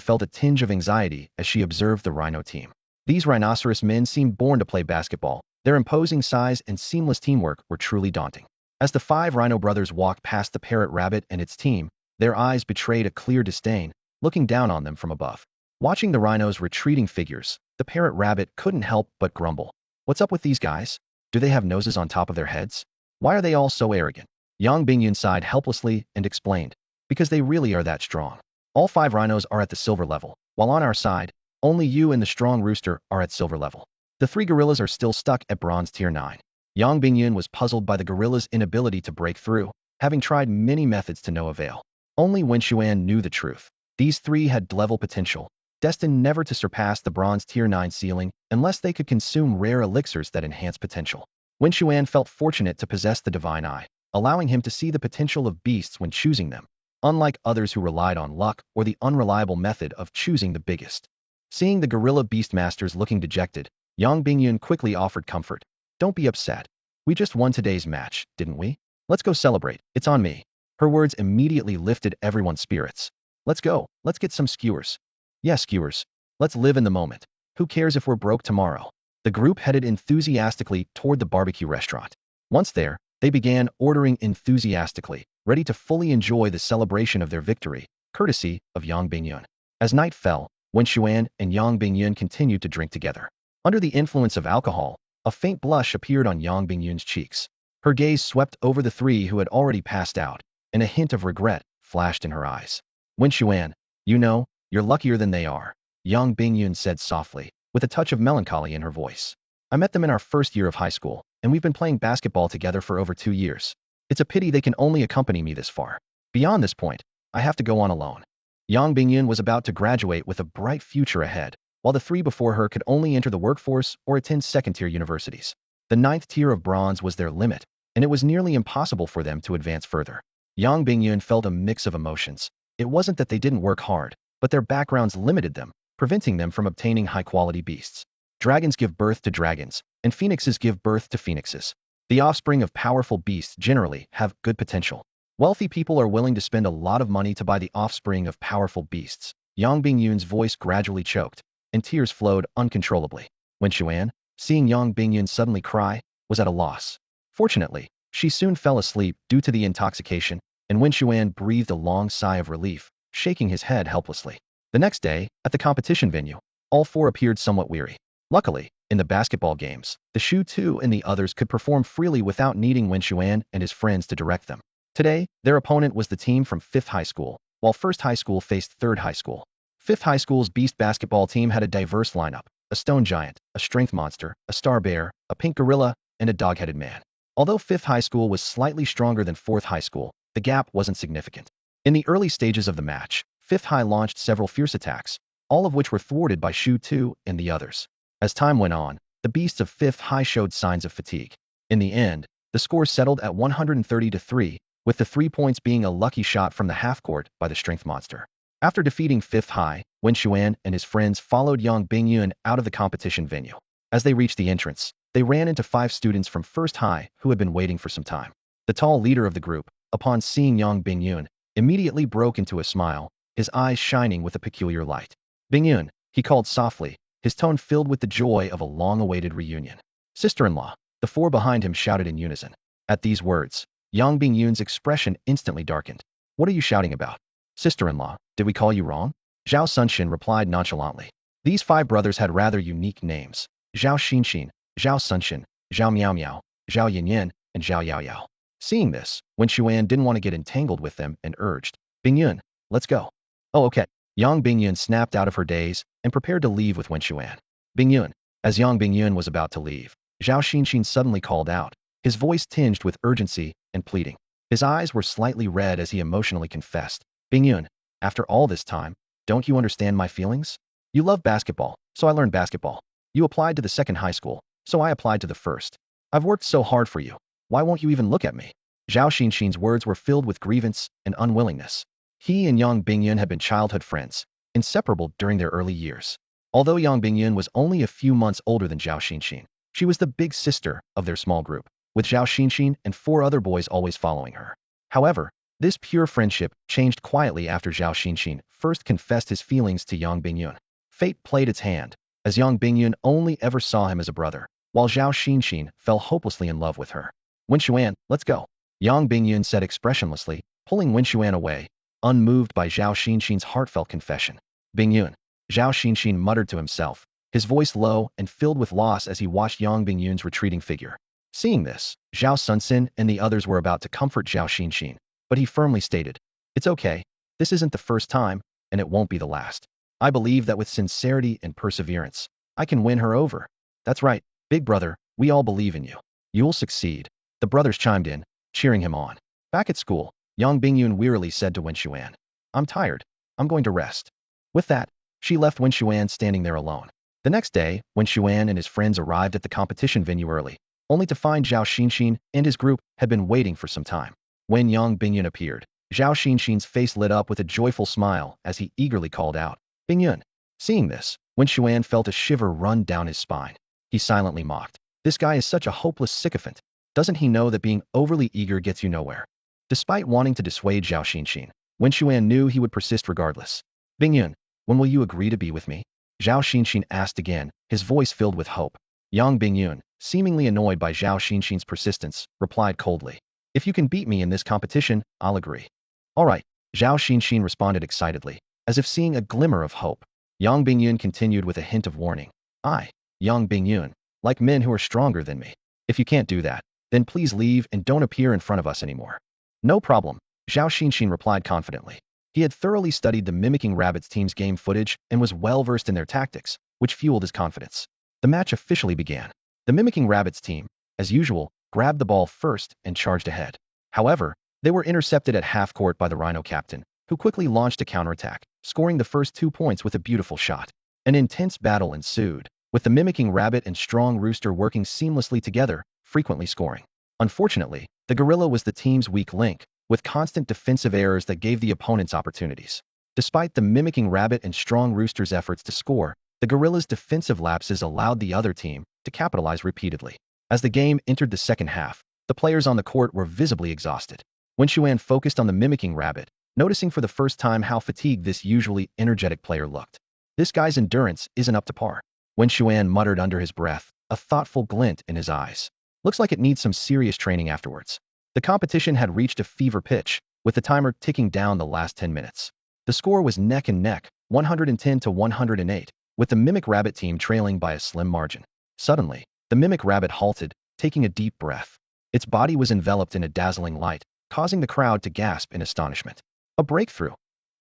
felt a tinge of anxiety as she observed the rhino team. These rhinoceros men seemed born to play basketball. Their imposing size and seamless teamwork were truly daunting. As the 5 rhino brothers walked past the parrot rabbit and its team, their eyes betrayed a clear disdain, looking down on them from above. Watching the rhino's retreating figures, the parrot rabbit couldn't help but grumble. What's up with these guys? Do they have noses on top of their heads? Why are they all so arrogant? Yang Bingyun sighed helplessly and explained, because they really are that strong. All 5 rhinos are at the silver level, while on our side, only you and the strong rooster are at silver level. The 3 gorillas are still stuck at bronze tier 9. Yang Bingyun was puzzled by the gorilla's inability to break through, having tried many methods to no avail. Only Wen Xuan knew the truth. These 3 had level potential, destined never to surpass the bronze tier 9 ceiling unless they could consume rare elixirs that enhance potential. Wen Xuan felt fortunate to possess the divine eye, allowing him to see the potential of beasts when choosing them, unlike others who relied on luck or the unreliable method of choosing the biggest. Seeing the gorilla beastmasters looking dejected, Yang Bingyun quickly offered comfort. Don't be upset. We just won today's match, didn't we? Let's go celebrate. It's on me. Her words immediately lifted everyone's spirits. Let's go. Let's get some skewers. Yes, skewers. Let's live in the moment. Who cares if we're broke tomorrow? The group headed enthusiastically toward the barbecue restaurant. Once there, they began ordering enthusiastically, ready to fully enjoy the celebration of their victory, courtesy of Yang Bingyun. As night fell, Wen Xuan and Yang Bingyun continued to drink together. Under the influence of alcohol, a faint blush appeared on Yang Bingyun's cheeks. Her gaze swept over the 3 who had already passed out, and a hint of regret flashed in her eyes. Wen Xuan, you know, you're luckier than they are, Yang Bingyun said softly, with a touch of melancholy in her voice. I met them in our first year of high school, and we've been playing basketball together for over 2 years. It's a pity they can only accompany me this far. Beyond this point, I have to go on alone. Yang Bingyun was about to graduate with a bright future ahead, while the 3 before her could only enter the workforce or attend second-tier universities. The 9th tier of bronze was their limit, and it was nearly impossible for them to advance further. Yang Bingyun felt a mix of emotions. It wasn't that they didn't work hard, but their backgrounds limited them, preventing them from obtaining high-quality beasts. Dragons give birth to dragons, and phoenixes give birth to phoenixes. The offspring of powerful beasts generally have good potential. Wealthy people are willing to spend a lot of money to buy the offspring of powerful beasts. Yang Bingyun's voice gradually choked, and tears flowed uncontrollably. Wen Xuan, seeing Yang Bingyun suddenly cry, was at a loss. Fortunately, she soon fell asleep due to the intoxication, and Wen Xuan breathed a long sigh of relief, shaking his head helplessly. The next day, at the competition venue, all 4 appeared somewhat weary. Luckily, in the basketball games, the Shu 2 and the others could perform freely without needing Wen Xuan and his friends to direct them. Today, their opponent was the team from 5th High School, while 1st High School faced 3rd High School. 5th High School's beast basketball team had a diverse lineup: a stone giant, a strength monster, a star bear, a pink gorilla, and a dog-headed man. Although 5th High School was slightly stronger than 4th High School, the gap wasn't significant. In the early stages of the match, 5th High launched several fierce attacks, all of which were thwarted by Shu 2 and the others. As time went on, the beasts of 5th High showed signs of fatigue. In the end, the score settled at 130-3, with the 3 points being a lucky shot from the half-court by the strength monster. After defeating 5th High, Wen Xuan and his friends followed Yang Bingyun out of the competition venue. As they reached the entrance, they ran into 5 students from 1st High who had been waiting for some time. The tall leader of the group, upon seeing Yang Bingyun, immediately broke into a smile, his eyes shining with a peculiar light. Bingyun, he called softly, his tone filled with the joy of a long-awaited reunion. Sister-in-law, the 4 behind him shouted in unison. At these words, Yang Bingyun's expression instantly darkened. What are you shouting about? Sister-in-law, did we call you wrong? Zhao Sunxin replied nonchalantly. These 5 brothers had rather unique names: Zhao Xinxin, Zhao Sunxin, Zhao Miaomiao, Zhao Yinyan, and Zhao Yaoyao. Seeing this, Wen Xuan didn't want to get entangled with them and urged, Bingyun, let's go. Oh, okay. Yang Bingyun snapped out of her daze and prepared to leave with Wen Xuan. Bingyun. As Yang Bingyun was about to leave, Zhao Xinxin suddenly called out, his voice tinged with urgency and pleading. His eyes were slightly red as he emotionally confessed, Bingyun, after all this time, don't you understand my feelings? You love basketball, so I learned basketball. You applied to the 2nd high school, so I applied to the 1st. I've worked so hard for you. Why won't you even look at me? Zhao Xinxin's words were filled with grievance and unwillingness. He and Yang Bingyun had been childhood friends, inseparable during their early years. Although Yang Bingyun was only a few months older than Zhao Xinxin, she was the big sister of their small group, with Zhao Xinxin and 4 other boys always following her. However, this pure friendship changed quietly after Zhao Xinxin first confessed his feelings to Yang Bingyun. Fate played its hand, as Yang Bingyun only ever saw him as a brother, while Zhao Xinxin fell hopelessly in love with her. Wen Xuan, let's go. Yang Bingyun said expressionlessly, pulling Wen Xuan away, unmoved by Zhao Xinxin's heartfelt confession. Bingyun. Zhao Xinxin muttered to himself, his voice low and filled with loss as he watched Yang Bingyun's retreating figure. Seeing this, Zhao Sunsin and the others were about to comfort Zhao Xinxin, but he firmly stated, "It's okay. This isn't the first time, and it won't be the last. I believe that with sincerity and perseverance, I can win her over. That's right, big brother, we all believe in you. You'll succeed." The brothers chimed in, cheering him on. Back at school, Yang Bingyun wearily said to Wen Xuan, "I'm tired. I'm going to rest." With that, she left Wen Xuan standing there alone. The next day, Wen Xuan and his friends arrived at the competition venue early, only to find Zhao Xinxin and his group had been waiting for some time. When Yang Bingyun appeared, Zhao Xinxin's face lit up with a joyful smile as he eagerly called out, "Bingyun." Seeing this, Wen Xuan felt a shiver run down his spine. He silently mocked, "This guy is such a hopeless sycophant. Doesn't he know that being overly eager gets you nowhere?" Despite wanting to dissuade Zhao Xinxin, Wen Xuan knew he would persist regardless. "Bingyun, when will you agree to be with me?" Zhao Xinxin asked again, his voice filled with hope. Yang Bingyun, seemingly annoyed by Zhao Xinxin's persistence, replied coldly, "If you can beat me in this competition, I'll agree." "All right," Zhao Xinxin responded excitedly, as if seeing a glimmer of hope. Yang Bingyun continued with a hint of warning. "I, Yang Bingyun, like men who are stronger than me. If you can't do that, then please leave and don't appear in front of us anymore." "No problem," Zhao Xinxin replied confidently. He had thoroughly studied the Mimicking Rabbits team's game footage and was well versed in their tactics, which fueled his confidence. The match officially began. The Mimicking Rabbits team, as usual, grabbed the ball first and charged ahead. However, they were intercepted at half-court by the Rhino captain, who quickly launched a counterattack, scoring the first 2 points with a beautiful shot. An intense battle ensued, with the Mimicking Rabbit and Strong Rooster working seamlessly together, frequently scoring. Unfortunately, the Gorilla was the team's weak link, with constant defensive errors that gave the opponents opportunities. Despite the Mimicking Rabbit and Strong Rooster's efforts to score, the Gorilla's defensive lapses allowed the other team to capitalize repeatedly. As the game entered the second half, the players on the court were visibly exhausted. Wen Xuan focused on the Mimicking Rabbit, noticing for the first time how fatigued this usually energetic player looked. "This guy's endurance isn't up to par," Wen Xuan muttered under his breath, a thoughtful glint in his eyes. "Looks like it needs some serious training afterwards." The competition had reached a fever pitch, with the timer ticking down the last 10 minutes. The score was neck and neck, 110 to 108, with the Mimic Rabbit team trailing by a slim margin. Suddenly, the Mimic Rabbit halted, taking a deep breath. Its body was enveloped in a dazzling light, causing the crowd to gasp in astonishment. "A breakthrough!"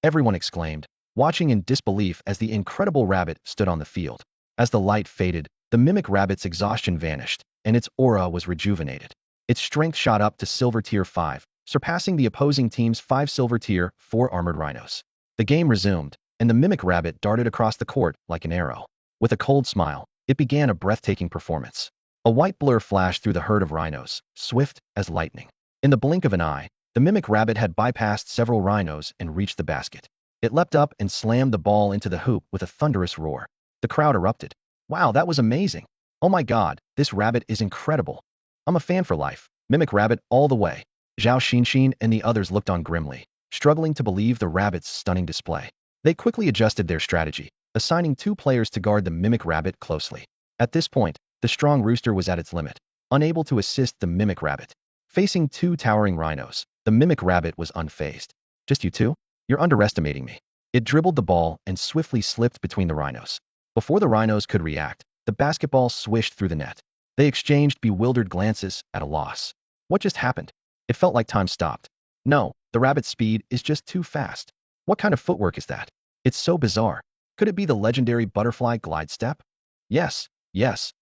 everyone exclaimed, watching in disbelief as the incredible rabbit stood on the field. As the light faded, the Mimic Rabbit's exhaustion vanished, and its aura was rejuvenated. Its strength shot up to Silver Tier 5, surpassing the opposing team's 5 Silver Tier 4 armored rhinos. The game resumed, and the Mimic Rabbit darted across the court like an arrow. With a cold smile, it began a breathtaking performance. A white blur flashed through the herd of rhinos, swift as lightning. In the blink of an eye, the Mimic Rabbit had bypassed several rhinos and reached the basket. It leapt up and slammed the ball into the hoop with a thunderous roar. The crowd erupted. "Wow, that was amazing! Oh my god, this rabbit is incredible! I'm a fan for life. Mimic Rabbit all the way." Zhao Xinxin and the others looked on grimly, struggling to believe the rabbit's stunning display. They quickly adjusted their strategy, assigning 2 players to guard the Mimic Rabbit closely. At this point, the Strong Rooster was at its limit, unable to assist the Mimic Rabbit. Facing 2 towering rhinos, the Mimic Rabbit was unfazed. "Just you 2? You're underestimating me." It dribbled the ball and swiftly slipped between the rhinos. Before the rhinos could react, the basketball swished through the net. They exchanged bewildered glances, at a loss. What just happened? It felt like time stopped. No, the rabbit's speed is just too fast. What kind of footwork is that? It's so bizarre. Could it be the legendary butterfly glide step? Yes,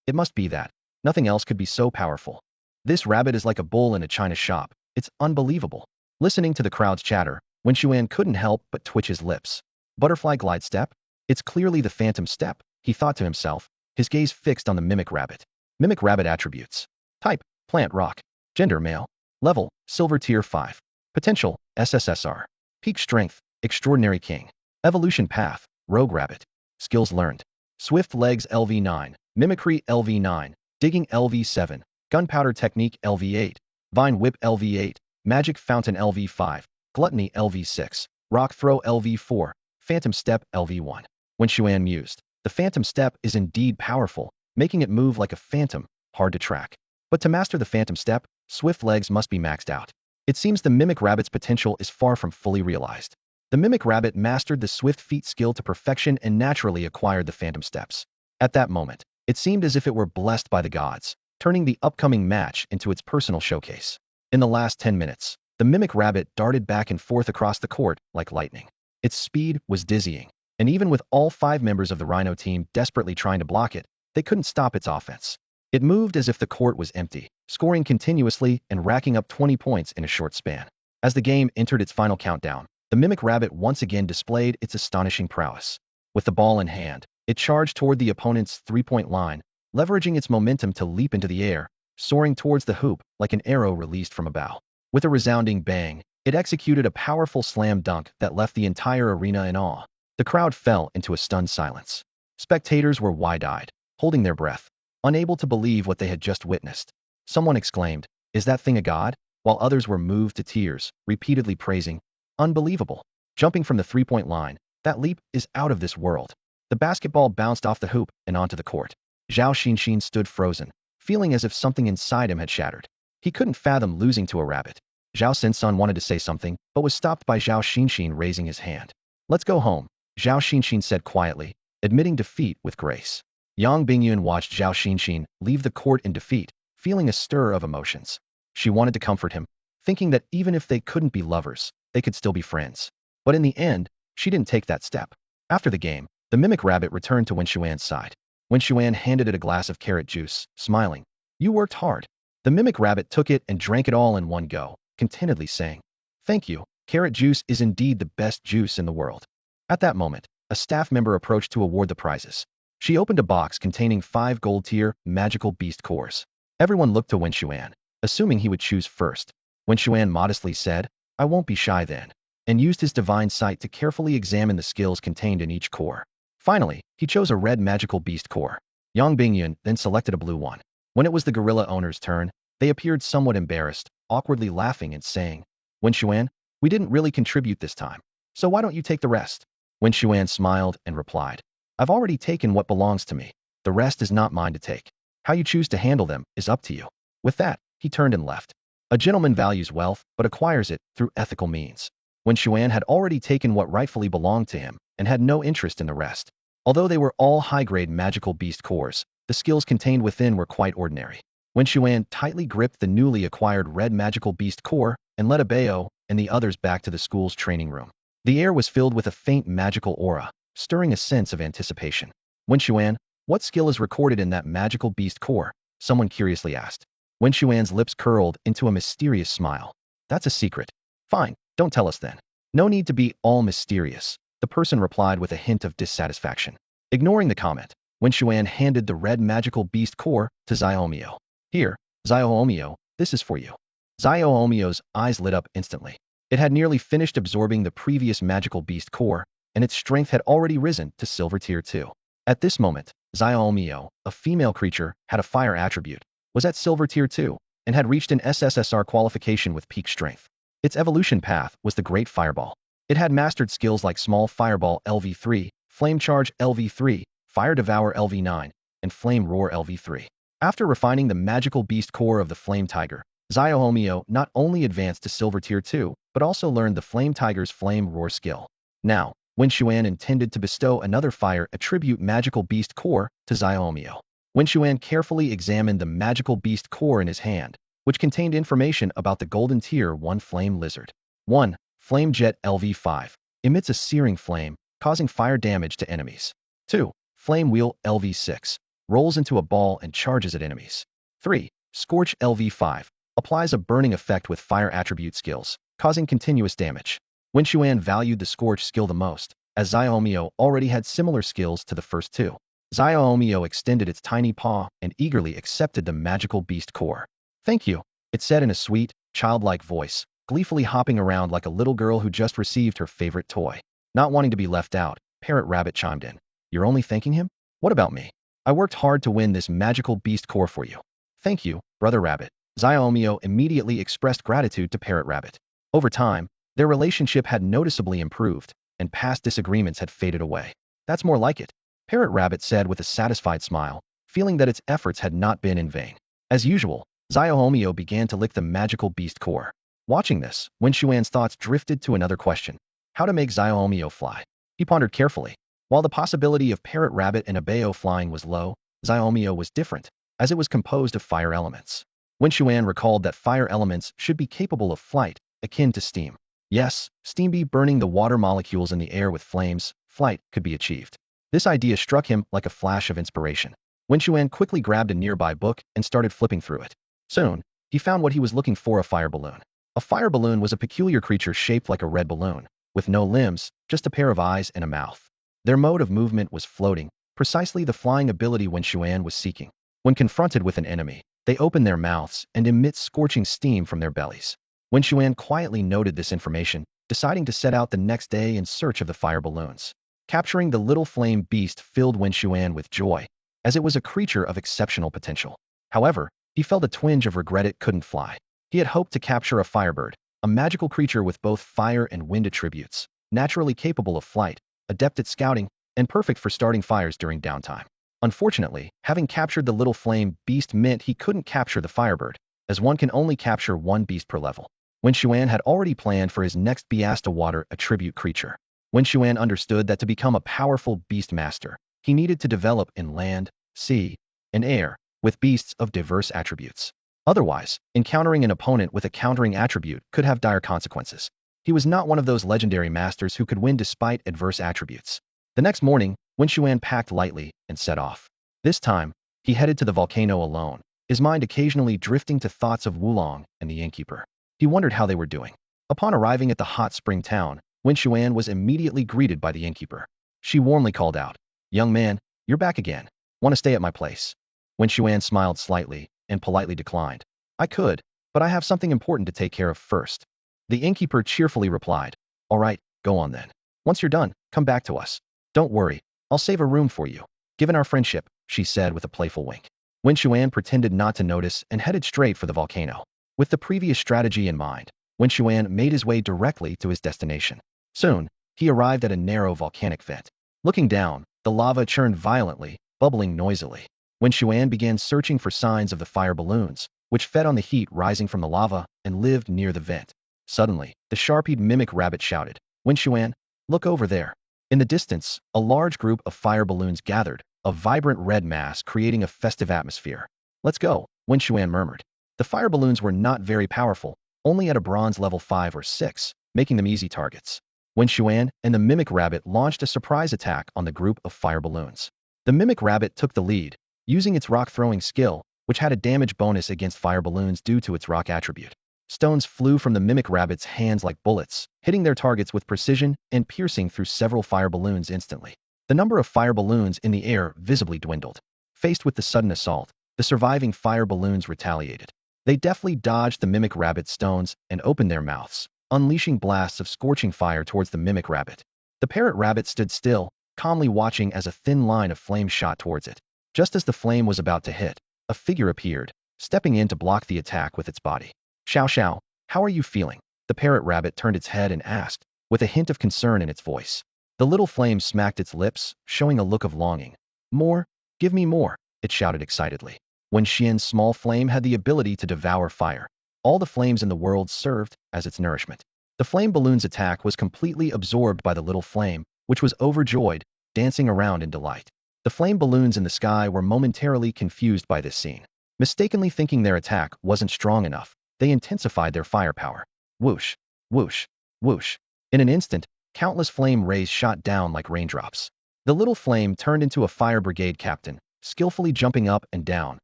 it must be that. Nothing else could be so powerful. This rabbit is like a bull in a china shop. It's unbelievable. Listening to the crowd's chatter, Wen Xuan couldn't help but twitch his lips. Butterfly glide step? It's clearly the phantom step, he thought to himself, his gaze fixed on the Mimic Rabbit. Mimic Rabbit attributes. Type, plant rock. Gender, male. Level, Silver Tier 5. Potential, SSS-tier. Peak strength, extraordinary king. Evolution path, rogue rabbit. Skills learned. Swift legs LV9, mimicry LV9, digging LV7, gunpowder technique LV8, vine whip LV8, magic fountain LV5, gluttony LV6, rock throw LV4, phantom step LV1. Wen Xuan mused, the phantom step is indeed powerful, making it move like a phantom, hard to track. But to master the phantom step, swift legs must be maxed out. It seems the Mimic Rabbit's potential is far from fully realized. The Mimic Rabbit mastered the swift feet skill to perfection and naturally acquired the phantom steps. At that moment, it seemed as if it were blessed by the gods, turning the upcoming match into its personal showcase. In the last 10 minutes, the mimic rabbit darted back and forth across the court like lightning. Its speed was dizzying, and even with all 5 members of the Rhino team desperately trying to block it, they couldn't stop its offense. It moved as if the court was empty, scoring continuously and racking up 20 points in a short span. As the game entered its final countdown, the mimic rabbit once again displayed its astonishing prowess. With the ball in hand, it charged toward the opponent's three-point line, leveraging its momentum to leap into the air, soaring towards the hoop like an arrow released from a bow. With a resounding bang, it executed a powerful slam dunk that left the entire arena in awe. The crowd fell into a stunned silence. Spectators were wide-eyed, holding their breath, unable to believe what they had just witnessed. Someone exclaimed, "Is that thing a god?" While others were moved to tears, repeatedly praising, "Unbelievable." Jumping from the three-point line, that leap is out of this world. The basketball bounced off the hoop and onto the court. Zhao Xinxin stood frozen, feeling as if something inside him had shattered. He couldn't fathom losing to a rabbit. Zhao Xinxin wanted to say something, but was stopped by Zhao Xinxin raising his hand. "Let's go home," Zhao Xinxin said quietly, admitting defeat with grace. Yang Bingyun watched Zhao Xinxin leave the court in defeat, feeling a stir of emotions. She wanted to comfort him, thinking that even if they couldn't be lovers, they could still be friends. But in the end, she didn't take that step. After the game, the mimic rabbit returned to Wen Xuan's side. Wen Xuan handed it a glass of carrot juice, smiling. "You worked hard." The mimic rabbit took it and drank it all in one go, contentedly saying, "Thank you, carrot juice is indeed the best juice in the world." At that moment, a staff member approached to award the prizes. She opened a box containing 5 gold-tier magical beast cores. Everyone looked to Wen Xuan, assuming he would choose first. Wen Xuan modestly said, "I won't be shy then," and used his divine sight to carefully examine the skills contained in each core. Finally, he chose a red magical beast core. Yang Bingyun then selected a blue one. When it was the gorilla owner's turn, they appeared somewhat embarrassed, awkwardly laughing and saying, "Wen Xuan, we didn't really contribute this time, so why don't you take the rest?" Wen Xuan smiled and replied, "I've already taken what belongs to me. The rest is not mine to take. How you choose to handle them is up to you." With that, he turned and left. A gentleman values wealth, but acquires it through ethical means. Wen Xuan had already taken what rightfully belonged to him, and had no interest in the rest. Although they were all high-grade magical beast cores, the skills contained within were quite ordinary. Wen Xuan tightly gripped the newly acquired red magical beast core and led Abeo and the others back to the school's training room. The air was filled with a faint magical aura, stirring a sense of anticipation. "Wen Xuan, what skill is recorded in that magical beast core?" someone curiously asked. Wen Xuan's lips curled into a mysterious smile. "That's a secret." "Fine, don't tell us then." "No need to be all mysterious," the person replied with a hint of dissatisfaction. Ignoring the comment, Wen Xuan handed the red magical beast core to Xiaomio. "Here, Xiaomio, this is for you." Xiaomio's eyes lit up instantly. It had nearly finished absorbing the previous magical beast core, and its strength had already risen to silver tier 2. At this moment, Xiaomio, a female creature, had a fire attribute, was at silver tier 2, and had reached an SSS-tier qualification with peak strength. Its evolution path was the Great Fireball. It had mastered skills like Small Fireball LV3, Flame Charge LV3, Fire Devour LV9, and Flame Roar LV3. After refining the magical beast core of the Flame Tiger, Xiaomio not only advanced to silver tier 2, but also learned the Flame Tiger's Flame Roar skill. Now, Wen Xuan intended to bestow another fire attribute magical beast core to Xiaomio. Wen Xuan carefully examined the magical beast core in his hand, which contained information about the golden tier 1 flame lizard. 1. Flame Jet LV5. Emits a searing flame, causing fire damage to enemies. 2. Flame Wheel LV6. Rolls into a ball and charges at enemies. 3. Scorch LV5. Applies a burning effect with fire attribute skills, causing continuous damage. Wen Xuan valued the Scorch skill the most, as Xiaomio already had similar skills to the first two. Xiaomio extended its tiny paw and eagerly accepted the magical beast core. "Thank you," it said in a sweet, childlike voice, gleefully hopping around like a little girl who just received her favorite toy. Not wanting to be left out, Parrot Rabbit chimed in. "You're only thanking him? What about me? I worked hard to win this magical beast core for you." "Thank you, Brother Rabbit." Xiaomio immediately expressed gratitude to Parrot Rabbit. Over time, their relationship had noticeably improved, and past disagreements had faded away. "That's more like it," Parrot Rabbit said with a satisfied smile, feeling that its efforts had not been in vain. As usual, Xiaomio began to lick the magical beast core. Watching this, Wen Xuan's thoughts drifted to another question: how to make Xiaomio fly. He pondered carefully. While the possibility of Parrot Rabbit and Abeo flying was low, Xiaomio was different. as it was composed of fire elements. Wen Xuan recalled that fire elements should be capable of flight, akin to steam. Yes, steam be burning the water molecules in the air with flames, flight could be achieved. This idea struck him like a flash of inspiration. Wen Xuan quickly grabbed a nearby book and started flipping through it. Soon, he found what he was looking for: a fire balloon. A fire balloon was a peculiar creature shaped like a red balloon, with no limbs, just a pair of eyes and a mouth. Their mode of movement was floating, precisely the flying ability Wen Xuan was seeking. When confronted with an enemy, they open their mouths and emit scorching steam from their bellies. Wen Xuan quietly noted this information, deciding to set out the next day in search of the fire balloons. Capturing the little flame beast filled Wen Xuan with joy, as it was a creature of exceptional potential. However, he felt a twinge of regret it couldn't fly. He had hoped to capture a firebird, a magical creature with both fire and wind attributes, naturally capable of flight, adept at scouting, and perfect for starting fires during downtime. Unfortunately, having captured the little flame beast meant he couldn't capture the firebird, as one can only capture one beast per level. Wen Xuan had already planned for his next Beasta water attribute creature. Wen Xuan understood that to become a powerful beast master, he needed to develop in land, sea, and air, with beasts of diverse attributes. Otherwise, encountering an opponent with a countering attribute could have dire consequences. He was not one of those legendary masters who could win despite adverse attributes. The next morning, Wen Xuan packed lightly and set off. This time, he headed to the volcano alone, his mind occasionally drifting to thoughts of Wulong and the innkeeper. He wondered how they were doing. Upon arriving at the hot spring town, Wen Xuan was immediately greeted by the innkeeper. She warmly called out, "Young man, you're back again. Want to stay at my place?" Wen Xuan smiled slightly and politely declined. "I could, but I have something important to take care of first." The innkeeper cheerfully replied, "All right, go on then. Once you're done, come back to us. Don't worry, I'll save a room for you. Given our friendship," she said with a playful wink. Wen Xuan pretended not to notice and headed straight for the volcano. With the previous strategy in mind, Wen Xuan made his way directly to his destination. Soon, he arrived at a narrow volcanic vent. Looking down, the lava churned violently, bubbling noisily. Wen Xuan began searching for signs of the fire balloons, which fed on the heat rising from the lava and lived near the vent. Suddenly, the sharp-eyed mimic rabbit shouted, "Wen Xuan, look over there." In the distance, a large group of fire balloons gathered, a vibrant red mass creating a festive atmosphere. "Let's go," Wen Xuan murmured. The fire balloons were not very powerful, only at a bronze level 5 or 6, making them easy targets. Wen Xuan and the mimic rabbit launched a surprise attack on the group of fire balloons. The mimic rabbit took the lead, using its rock-throwing skill, which had a damage bonus against fire balloons due to its rock attribute. Stones flew from the mimic rabbit's hands like bullets, hitting their targets with precision and piercing through several fire balloons instantly. The number of fire balloons in the air visibly dwindled. Faced with the sudden assault, the surviving fire balloons retaliated. They deftly dodged the mimic rabbit's stones and opened their mouths, unleashing blasts of scorching fire towards the mimic rabbit. The parrot rabbit stood still, calmly watching as a thin line of flame shot towards it. Just as the flame was about to hit, a figure appeared, stepping in to block the attack with its body. "Xiao Xiao, how are you feeling?" The parrot rabbit turned its head and asked, with a hint of concern in its voice. The little flame smacked its lips, showing a look of longing. "More? Give me more," it shouted excitedly. Wen Xian's small flame had the ability to devour fire. All the flames in the world served as its nourishment. The flame balloon's attack was completely absorbed by the little flame, which was overjoyed, dancing around in delight. The flame balloons in the sky were momentarily confused by this scene. Mistakenly thinking their attack wasn't strong enough, they intensified their firepower. Whoosh, whoosh, whoosh. In an instant, countless flame rays shot down like raindrops. The little flame turned into a fire brigade captain, skillfully jumping up and down,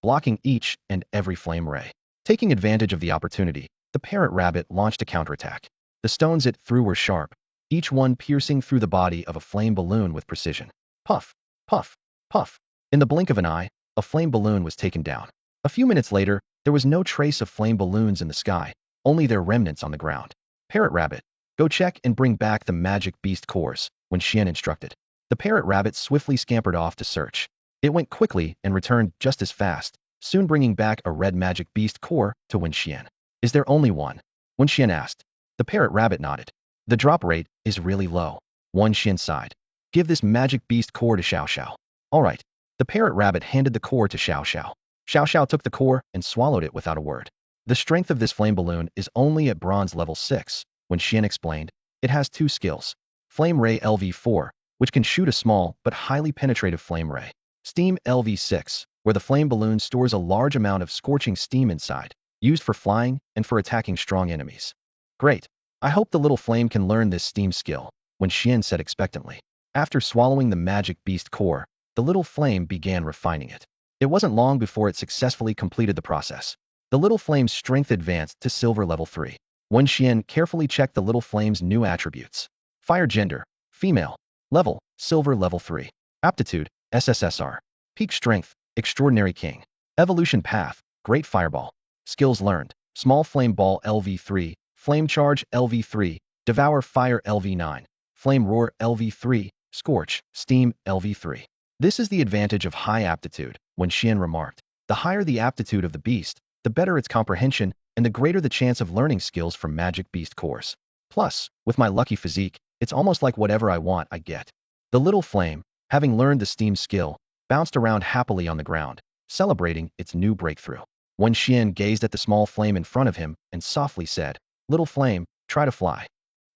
blocking each and every flame ray. Taking advantage of the opportunity, the parrot rabbit launched a counterattack. The stones it threw were sharp, each one piercing through the body of a flame balloon with precision. Puff, puff, puff. In the blink of an eye, a flame balloon was taken down. A few minutes later, there was no trace of flame balloons in the sky, only their remnants on the ground. "Parrot rabbit, go check and bring back the magic beast cores," Wen Xian instructed. The parrot rabbit swiftly scampered off to search. It went quickly and returned just as fast, soon bringing back a red magic beast core to Wen Xian. "Is there only one?" Wen Xian asked. The parrot rabbit nodded. "The drop rate is really low." Wen Xian sighed. "Give this magic beast core to Xiao Xiao." "All right." The parrot rabbit handed the core to Xiao Xiao. Xiao Xiao took the core and swallowed it without a word. "The strength of this flame balloon is only at bronze level 6, Wen Xian explained. "It has 2 skills. Flame Ray LV4, which can shoot a small but highly penetrative flame ray. Steam LV6, where the flame balloon stores a large amount of scorching steam inside, used for flying and for attacking strong enemies. Great. I hope the little flame can learn this steam skill, Wen Xuan said expectantly. After swallowing the magic beast core, the little flame began refining it. It wasn't long before it successfully completed the process. The little flame's strength advanced to silver level 3. Wen Xuan carefully checked the little flame's new attributes. Fire gender, female. Level, silver level 3. Aptitude, SSS-tier. Peak strength, extraordinary king. Evolution path, great fireball. Skills learned, small flame ball LV3, flame charge LV3, devour fire LV9, flame roar LV3, scorch, steam LV3. This is the advantage of high aptitude, Wen Xuan remarked. The higher the aptitude of the beast, the better its comprehension and the greater the chance of learning skills from magic beast cores. Plus, with my lucky physique, it's almost like whatever I want I get. The little flame, having learned the steam skill, bounced around happily on the ground, celebrating its new breakthrough. Wen Xuan gazed at the small flame in front of him and softly said, "Little flame, try to fly."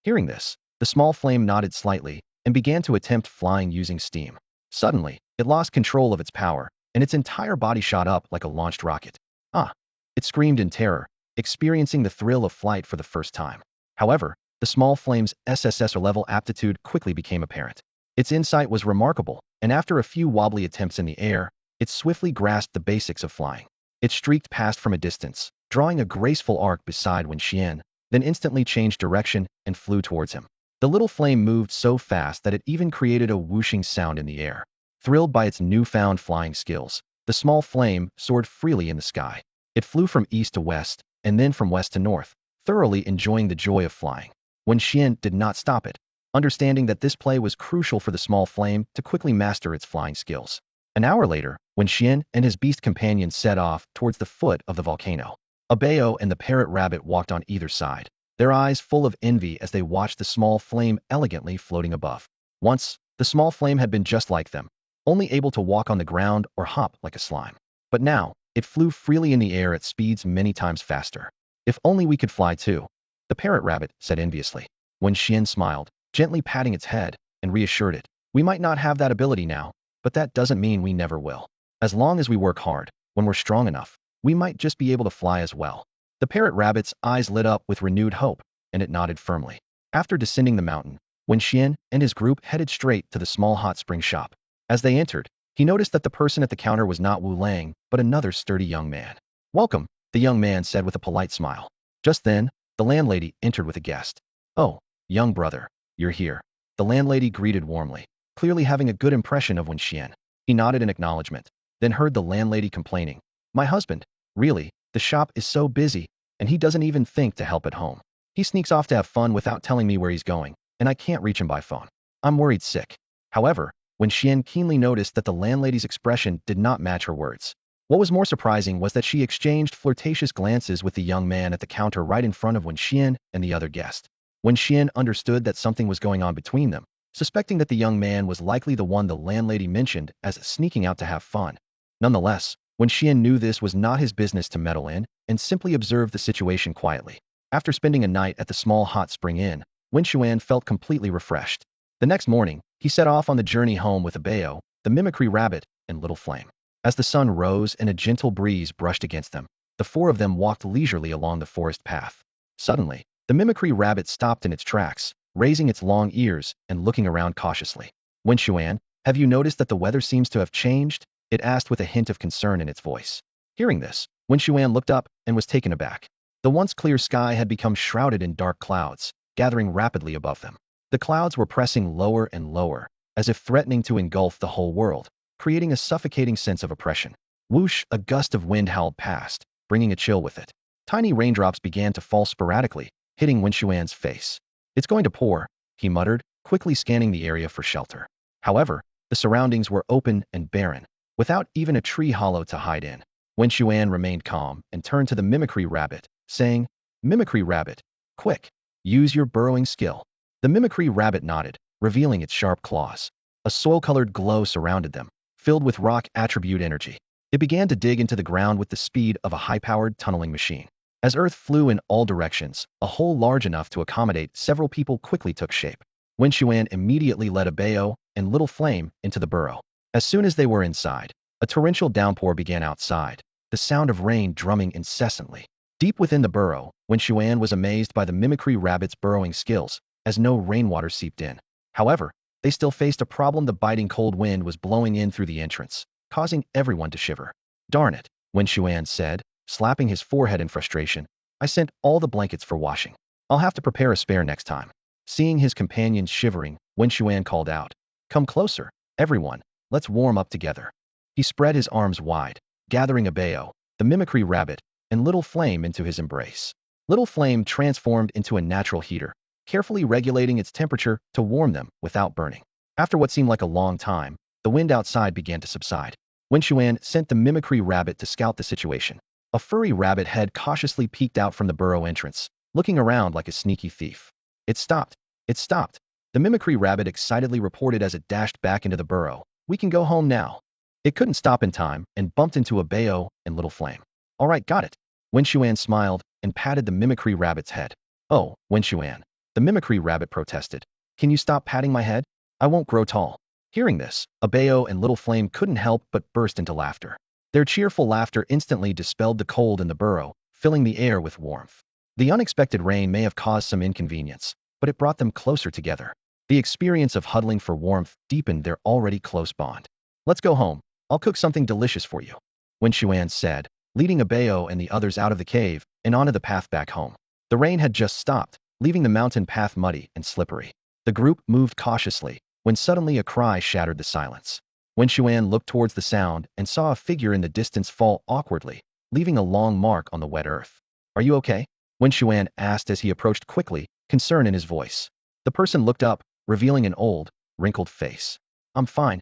Hearing this, the small flame nodded slightly and began to attempt flying using steam. Suddenly, it lost control of its power, and its entire body shot up like a launched rocket. Ah! It screamed in terror, experiencing the thrill of flight for the first time. However, the small flame's SSS level aptitude quickly became apparent. Its insight was remarkable, and after a few wobbly attempts in the air, it swiftly grasped the basics of flying. It streaked past from a distance, drawing a graceful arc beside Wen Xuan, then instantly changed direction and flew towards him. The little flame moved so fast that it even created a whooshing sound in the air. Thrilled by its newfound flying skills, the small flame soared freely in the sky. It flew from east to west, and then from west to north, thoroughly enjoying the joy of flying. Wen Xuan did not stop it, understanding that this play was crucial for the small flame to quickly master its flying skills. An hour later, Wen Xuan and his beast companion set off towards the foot of the volcano. Abeo and the parrot rabbit walked on either side, their eyes full of envy as they watched the small flame elegantly floating above. Once, the small flame had been just like them, only able to walk on the ground or hop like a slime. But now, it flew freely in the air at speeds many times faster. If only we could fly too, the parrot rabbit said enviously. Wen Xuan smiled, gently patting its head, and reassured it. We might not have that ability now, but that doesn't mean we never will. As long as we work hard, when we're strong enough, we might just be able to fly as well. The parrot rabbit's eyes lit up with renewed hope, and it nodded firmly. After descending the mountain, Wen Xuan and his group headed straight to the small hot spring shop. As they entered, he noticed that the person at the counter was not Wu Lang, but another sturdy young man. "Welcome," the young man said with a polite smile. Just then, the landlady entered with a guest. "Oh, young brother, you're here." The landlady greeted warmly, clearly having a good impression of Wen Xuan. He nodded in acknowledgement, then heard the landlady complaining. "My husband, really, the shop is so busy, and he doesn't even think to help at home. He sneaks off to have fun without telling me where he's going, and I can't reach him by phone. I'm worried sick." However, Wen Xuan keenly noticed that the landlady's expression did not match her words. What was more surprising was that she exchanged flirtatious glances with the young man at the counter right in front of Wen Xuan and the other guest. Wen Xuan understood that something was going on between them, suspecting that the young man was likely the one the landlady mentioned as sneaking out to have fun. Nonetheless, Wen Xuan knew this was not his business to meddle in, and simply observed the situation quietly. After spending a night at the small hot spring inn, Wen Xuan felt completely refreshed. The next morning, he set off on the journey home with Abeo, the mimicry rabbit, and Little Flame. As the sun rose and a gentle breeze brushed against them, the four of them walked leisurely along the forest path. Suddenly, the mimicry rabbit stopped in its tracks, raising its long ears and looking around cautiously. "Wen Xuan, have you noticed that the weather seems to have changed?" it asked with a hint of concern in its voice. Hearing this, Wen Xuan looked up and was taken aback. The once clear sky had become shrouded in dark clouds, gathering rapidly above them. The clouds were pressing lower and lower, as if threatening to engulf the whole world, creating a suffocating sense of oppression. Whoosh, a gust of wind howled past, bringing a chill with it. Tiny raindrops began to fall sporadically, hitting Wen Xuan's face. "It's going to pour," he muttered, quickly scanning the area for shelter. However, the surroundings were open and barren, without even a tree hollow to hide in. Wen Xuan remained calm and turned to the mimicry rabbit, saying, "Mimicry rabbit, quick, use your burrowing skill." The mimicry rabbit nodded, revealing its sharp claws. A soil-colored glow surrounded them, filled with rock attribute energy. It began to dig into the ground with the speed of a high-powered tunneling machine. As earth flew in all directions, a hole large enough to accommodate several people quickly took shape. Wen Xuan immediately led Abeo and Little Flame into the burrow. As soon as they were inside, a torrential downpour began outside, the sound of rain drumming incessantly. Deep within the burrow, Wen Xuan was amazed by the mimicry rabbit's burrowing skills, as no rainwater seeped in. However, they still faced a problem. The biting cold wind was blowing in through the entrance, causing everyone to shiver. Darn it, Wen Xuan said, slapping his forehead in frustration. I sent all the blankets for washing. I'll have to prepare a spare next time. Seeing his companions shivering, Wen Xuan called out, come closer, everyone, let's warm up together. He spread his arms wide, gathering a Bao, the mimicry rabbit, and Little Flame into his embrace. Little Flame transformed into a natural heater, carefully regulating its temperature to warm them without burning. After what seemed like a long time, the wind outside began to subside. Wen Xuan sent the mimicry rabbit to scout the situation. A furry rabbit head cautiously peeked out from the burrow entrance, looking around like a sneaky thief. It stopped. It stopped. The mimicry rabbit excitedly reported as it dashed back into the burrow. We can go home now. It couldn't stop in time and bumped into a Bao and Little Flame. All right, got it. Wen Xuan smiled and patted the mimicry rabbit's head. Oh, Wen Xuan. The mimicry rabbit protested. Can you stop patting my head? I won't grow tall. Hearing this, a Bao and Little Flame couldn't help but burst into laughter. Their cheerful laughter instantly dispelled the cold in the burrow, filling the air with warmth. The unexpected rain may have caused some inconvenience, but it brought them closer together. The experience of huddling for warmth deepened their already close bond. Let's go home. I'll cook something delicious for you, Wen Xuan said, leading a Bao and the others out of the cave and onto the path back home. The rain had just stopped, leaving the mountain path muddy and slippery. The group moved cautiously, when suddenly a cry shattered the silence. Wen Xuan looked towards the sound and saw a figure in the distance fall awkwardly, leaving a long mark on the wet earth. Are you okay? Wen Xuan asked as he approached quickly, concern in his voice. The person looked up, revealing an old, wrinkled face. I'm fine,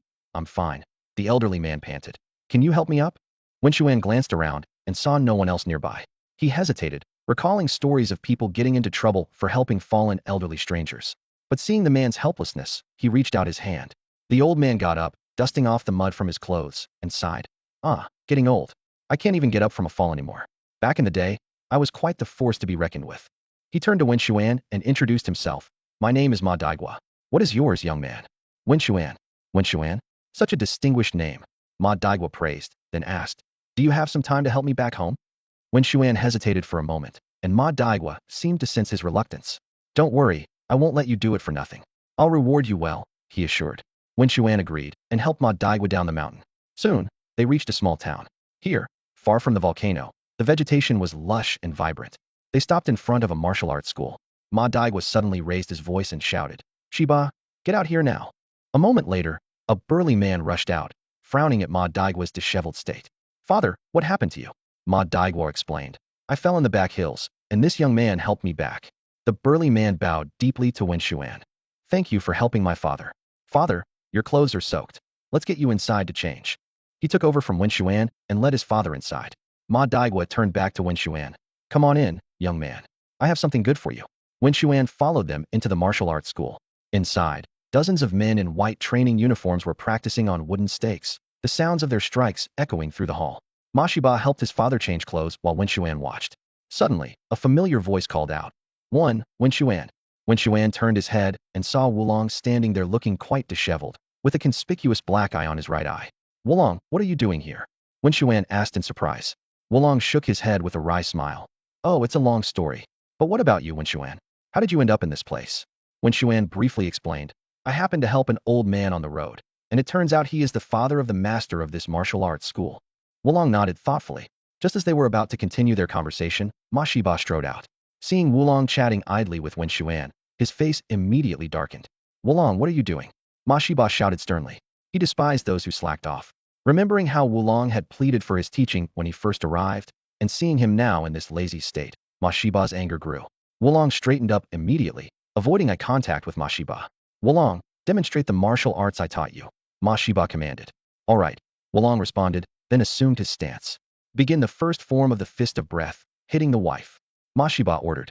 the elderly man panted. Can you help me up? Wen Xuan glanced around and saw no one else nearby. He hesitated, recalling stories of people getting into trouble for helping fallen elderly strangers. But seeing the man's helplessness, he reached out his hand. The old man got up, dusting off the mud from his clothes, and sighed. Getting old. I can't even get up from a fall anymore. Back in the day, I was quite the force to be reckoned with. He turned to Wen Xuan and introduced himself. My name is Ma Daigua. What is yours, young man? Wen Xuan. Wen Xuan? Such a distinguished name. Ma Daigua praised, then asked, do you have some time to help me back home? Wen Xuan hesitated for a moment, and Ma Daigua seemed to sense his reluctance. Don't worry, I won't let you do it for nothing. I'll reward you well, he assured. Wen Xuan agreed, and helped Ma Daigua down the mountain. Soon, they reached a small town. Here, far from the volcano, the vegetation was lush and vibrant. They stopped in front of a martial arts school. Ma Daigua suddenly raised his voice and shouted, Shiba, get out here now. A moment later, a burly man rushed out, frowning at Ma Daigua's disheveled state. Father, what happened to you? Ma Daigua explained. I fell in the back hills, and this young man helped me back. The burly man bowed deeply to Wen Xuan. Thank you for helping my father. Father, your clothes are soaked. Let's get you inside to change. He took over from Wen Xuan and led his father inside. Ma Daigua turned back to Wen Xuan. Come on in, young man. I have something good for you. Wen Xuan followed them into the martial arts school. Inside, dozens of men in white training uniforms were practicing on wooden stakes, the sounds of their strikes echoing through the hall. Ma Shiba helped his father change clothes while Wen Xuan watched. Suddenly, a familiar voice called out. Wen Xuan. Wen Xuan turned his head and saw Wulong standing there looking quite disheveled, with a conspicuous black eye on his right eye. Wulong, what are you doing here? Wen Xuan asked in surprise. Wulong shook his head with a wry smile. Oh, it's a long story. But what about you, Wen Xuan? How did you end up in this place? Wen Xuan briefly explained. I happened to help an old man on the road, and it turns out he is the father of the master of this martial arts school. Wulong nodded thoughtfully. Just as they were about to continue their conversation, Ma Shiba strode out. Seeing Wulong chatting idly with Wen Xuan, his face immediately darkened. Wulong, what are you doing? Ma Shiba shouted sternly. He despised those who slacked off. Remembering how Wulong had pleaded for his teaching when he first arrived, and seeing him now in this lazy state, Ma Shiba's anger grew. Wulong straightened up immediately, avoiding eye contact with Ma Shiba. Wulong, demonstrate the martial arts I taught you, Ma Shiba commanded. All right, Wulong responded, then assumed his stance. Begin the first form of the fist of breath, hitting the wife. Ma Shiba ordered.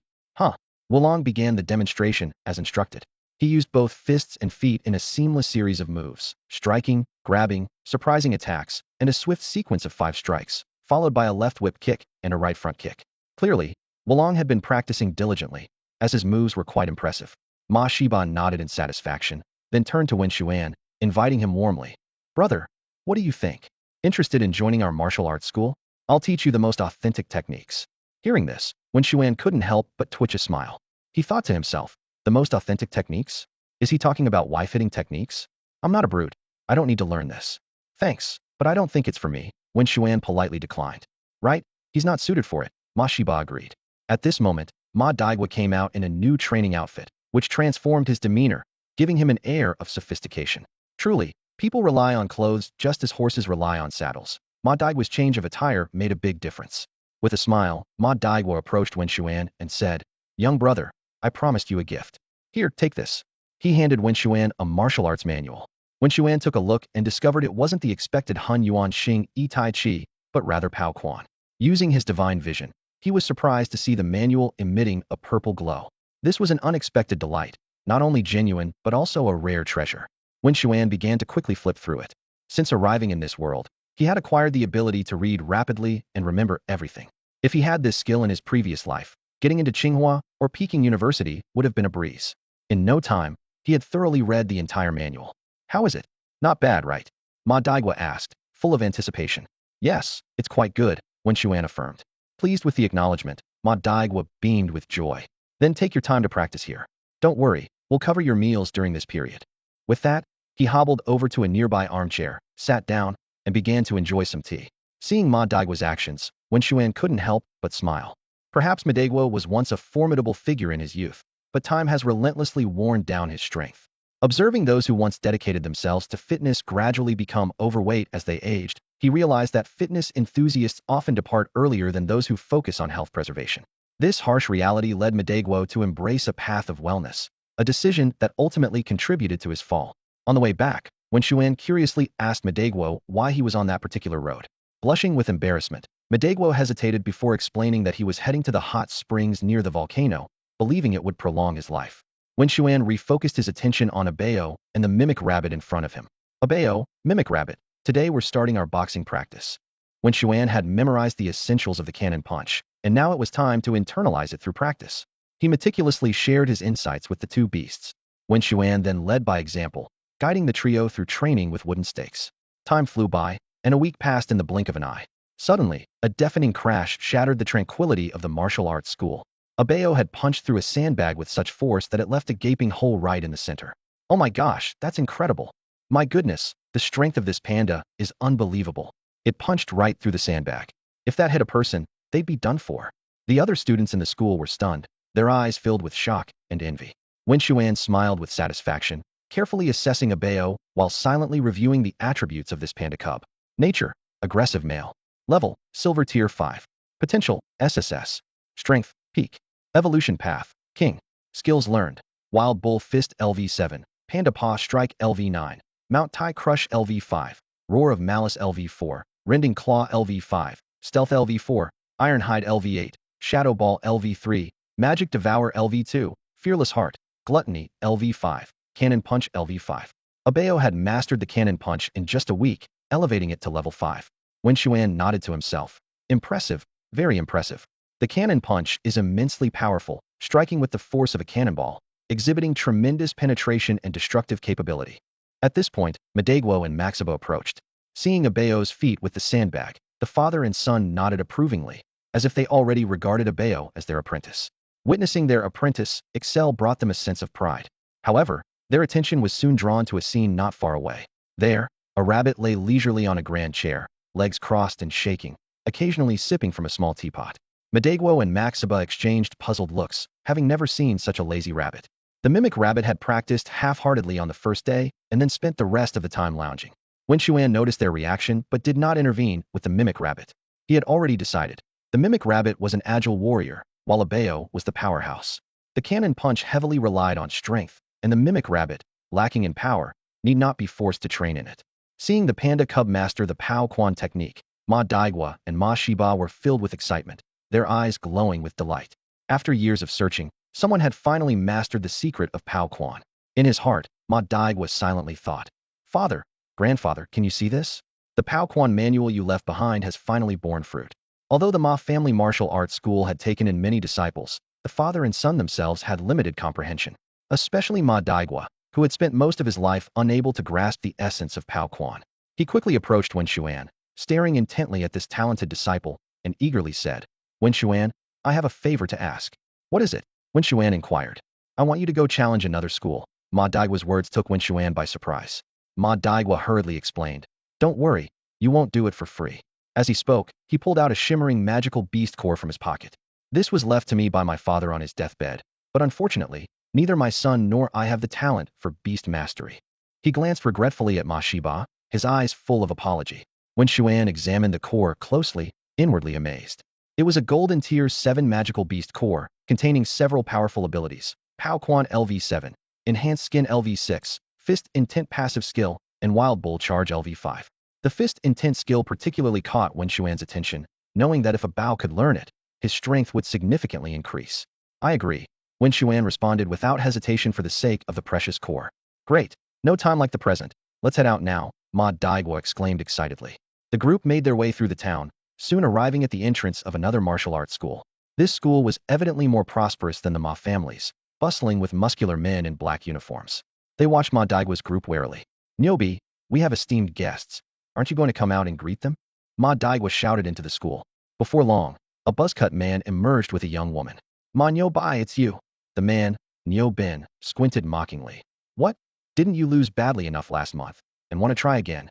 Wulong began the demonstration as instructed. He used both fists and feet in a seamless series of moves, striking, grabbing, surprising attacks, and a swift sequence of 5 strikes, followed by a left whip kick and a right front kick. Clearly, Wulong had been practicing diligently, as his moves were quite impressive. Ma Shiba nodded in satisfaction, then turned to Wen Xuan, inviting him warmly. Brother, What do you think? Interested in joining our martial arts school? I'll teach you the most authentic techniques. Hearing this, Wen Xuan couldn't help but twitch a smile. He thought to himself, the most authentic techniques? Is he talking about wife-hitting techniques? I'm not a brute. I don't need to learn this. Thanks, but I don't think it's for me, Wen Xuan politely declined. Right? He's not suited for it, Ma Shiba agreed. At this moment, Ma Daigua came out in a new training outfit, which transformed his demeanor, giving him an air of sophistication. Truly, people rely on clothes just as horses rely on saddles. Ma Daigua's change of attire made a big difference. With a smile, Ma Daigua approached Wen Xuan and said, "Young brother, I promised you a gift. Here, take this." He handed Wen Xuan a martial arts manual. Wen Xuan took a look and discovered it wasn't the expected Han Yuan Xing Yi Tai Chi, but rather Pao Quan. Using his divine vision, he was surprised to see the manual emitting a purple glow. This was an unexpected delight, not only genuine but also a rare treasure. Wen Xuan began to quickly flip through it. Since arriving in this world, he had acquired the ability to read rapidly and remember everything. If he had this skill in his previous life, getting into Tsinghua or Peking University would have been a breeze. In no time, he had thoroughly read the entire manual. How is it? Not bad, right? Ma Daigua asked, full of anticipation. Yes, it's quite good, Wen Xuan affirmed. Pleased with the acknowledgement, Ma Daigua beamed with joy. Then take your time to practice here. Don't worry, we'll cover your meals during this period. With that, he hobbled over to a nearby armchair, sat down, and began to enjoy some tea. Seeing Ma Daigua's actions, Wen Xuan couldn't help but smile. Perhaps Ma Daigua was once a formidable figure in his youth, but time has relentlessly worn down his strength. Observing those who once dedicated themselves to fitness gradually become overweight as they aged, he realized that fitness enthusiasts often depart earlier than those who focus on health preservation. This harsh reality led Ma Daigua to embrace a path of wellness, a decision that ultimately contributed to his fall. On the way back, Wen Xuan curiously asked Ma Daigua why he was on that particular road. Blushing with embarrassment, Ma Daigua hesitated before explaining that he was heading to the hot springs near the volcano, believing it would prolong his life. Wen Xuan refocused his attention on Abeo and the mimic rabbit in front of him. Abeo, mimic rabbit, today we're starting our boxing practice. Wen Xuan had memorized the essentials of the cannon punch, and now it was time to internalize it through practice. He meticulously shared his insights with the two beasts. Wen Xuan then led by example, guiding the trio through training with wooden stakes. Time flew by, and a week passed in the blink of an eye. Suddenly, a deafening crash shattered the tranquility of the martial arts school. Abeo had punched through a sandbag with such force that it left a gaping hole right in the center. Oh my gosh, that's incredible. My goodness, the strength of this panda is unbelievable. It punched right through the sandbag. If that hit a person, they'd be done for. The other students in the school were stunned, their eyes filled with shock and envy. Wen Xuan smiled with satisfaction, carefully assessing Abeo while silently reviewing the attributes of this panda cub. Nature, aggressive male. Level, silver tier 5. Potential, SSS. Strength, peak. Evolution path, king. Skills learned. Wild Bull Fist LV7. Panda Paw Strike LV9. Mount Tai Crush LV5. Roar of Malice LV4. Rending Claw LV5. Stealth LV4. Ironhide LV8. Shadow Ball LV3. Magic Devour LV2. Fearless Heart. Gluttony LV5. Cannon Punch LV5. Abeo had mastered the cannon punch in just a week, elevating it to level 5. Wen Xuan nodded to himself. Impressive, very impressive. The cannon punch is immensely powerful, striking with the force of a cannonball, exhibiting tremendous penetration and destructive capability. At this point, Ma Daigua and Maxibo approached. Seeing Abeo's feat with the sandbag, the father and son nodded approvingly, as if they already regarded Abeo as their apprentice. Witnessing their apprentice excel brought them a sense of pride. However, their attention was soon drawn to a scene not far away. There, a rabbit lay leisurely on a grand chair, legs crossed and shaking, occasionally sipping from a small teapot. Ma Daigua and Maxiba exchanged puzzled looks, having never seen such a lazy rabbit. The mimic rabbit had practiced half-heartedly on the first day and then spent the rest of the time lounging. Wen Xuan noticed their reaction but did not intervene with the mimic rabbit. He had already decided. The mimic rabbit was an agile warrior, while Abeo was the powerhouse. The cannon punch heavily relied on strength, and the mimic rabbit, lacking in power, need not be forced to train in it. Seeing the panda cub master the Pao Quan technique, Ma Daigua and Ma Shiba were filled with excitement, their eyes glowing with delight. After years of searching, someone had finally mastered the secret of Pao Quan. In his heart, Ma Daigua silently thought, "Father, grandfather, can you see this? The Pao Quan manual you left behind has finally borne fruit." Although the Ma family martial arts school had taken in many disciples, the father and son themselves had limited comprehension. Especially Ma Daigua, who had spent most of his life unable to grasp the essence of Pao Quan. He quickly approached Wen Xuan, staring intently at this talented disciple, and eagerly said, Wen Xuan, I have a favor to ask. What is it? Wen Xuan inquired. I want you to go challenge another school. Ma Daigua's words took Wen Xuan by surprise. Ma Daigua hurriedly explained. Don't worry, you won't do it for free. As he spoke, he pulled out a shimmering magical beast core from his pocket. This was left to me by my father on his deathbed, but unfortunately, neither my son nor I have the talent for beast mastery. He glanced regretfully at Ma Shiba, his eyes full of apology. Wen Xuan examined the core closely, inwardly amazed. It was a golden tier 7 magical beast core, containing several powerful abilities. Pao Quan LV7, Enhanced Skin LV6, Fist Intent Passive Skill, and Wild Bull Charge LV5. The Fist Intent skill particularly caught Wen Xuan's attention, knowing that if a Bao could learn it, his strength would significantly increase. I agree. Wen Xuan responded without hesitation for the sake of the precious core. Great. No time like the present. Let's head out now, Ma Daigua exclaimed excitedly. The group made their way through the town, soon arriving at the entrance of another martial arts school. This school was evidently more prosperous than the Ma families, bustling with muscular men in black uniforms. They watched Ma Daigua's group warily. Nyobi, we have esteemed guests. Aren't you going to come out and greet them? Ma Daigua shouted into the school. Before long, a buzzcut man emerged with a young woman. Ma Nyobi, it's you. The man, Nyo Bin, squinted mockingly. What? Didn't you lose badly enough last month, and want to try again?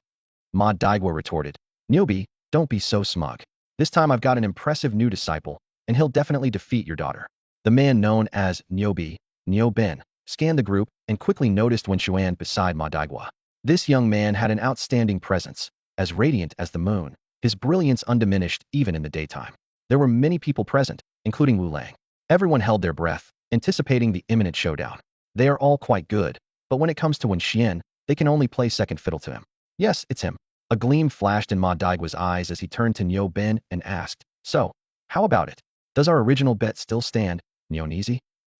Ma Daigua retorted. Nyobi, don't be so smug. This time I've got an impressive new disciple, and he'll definitely defeat your daughter. The man known as Nyobi, Nyo Bin, scanned the group and quickly noticed Wen Xuan beside Ma Daigua. This young man had an outstanding presence, as radiant as the moon, his brilliance undiminished even in the daytime. There were many people present, including Wu Lang. Everyone held their breath, anticipating the imminent showdown. They are all quite good, but when it comes to Wen Xian, they can only play second fiddle to him. Yes, it's him. A gleam flashed in Ma Daigua's eyes as he turned to Nyo Bin and asked, So, how about it? Does our original bet still stand, Nyo Nizi?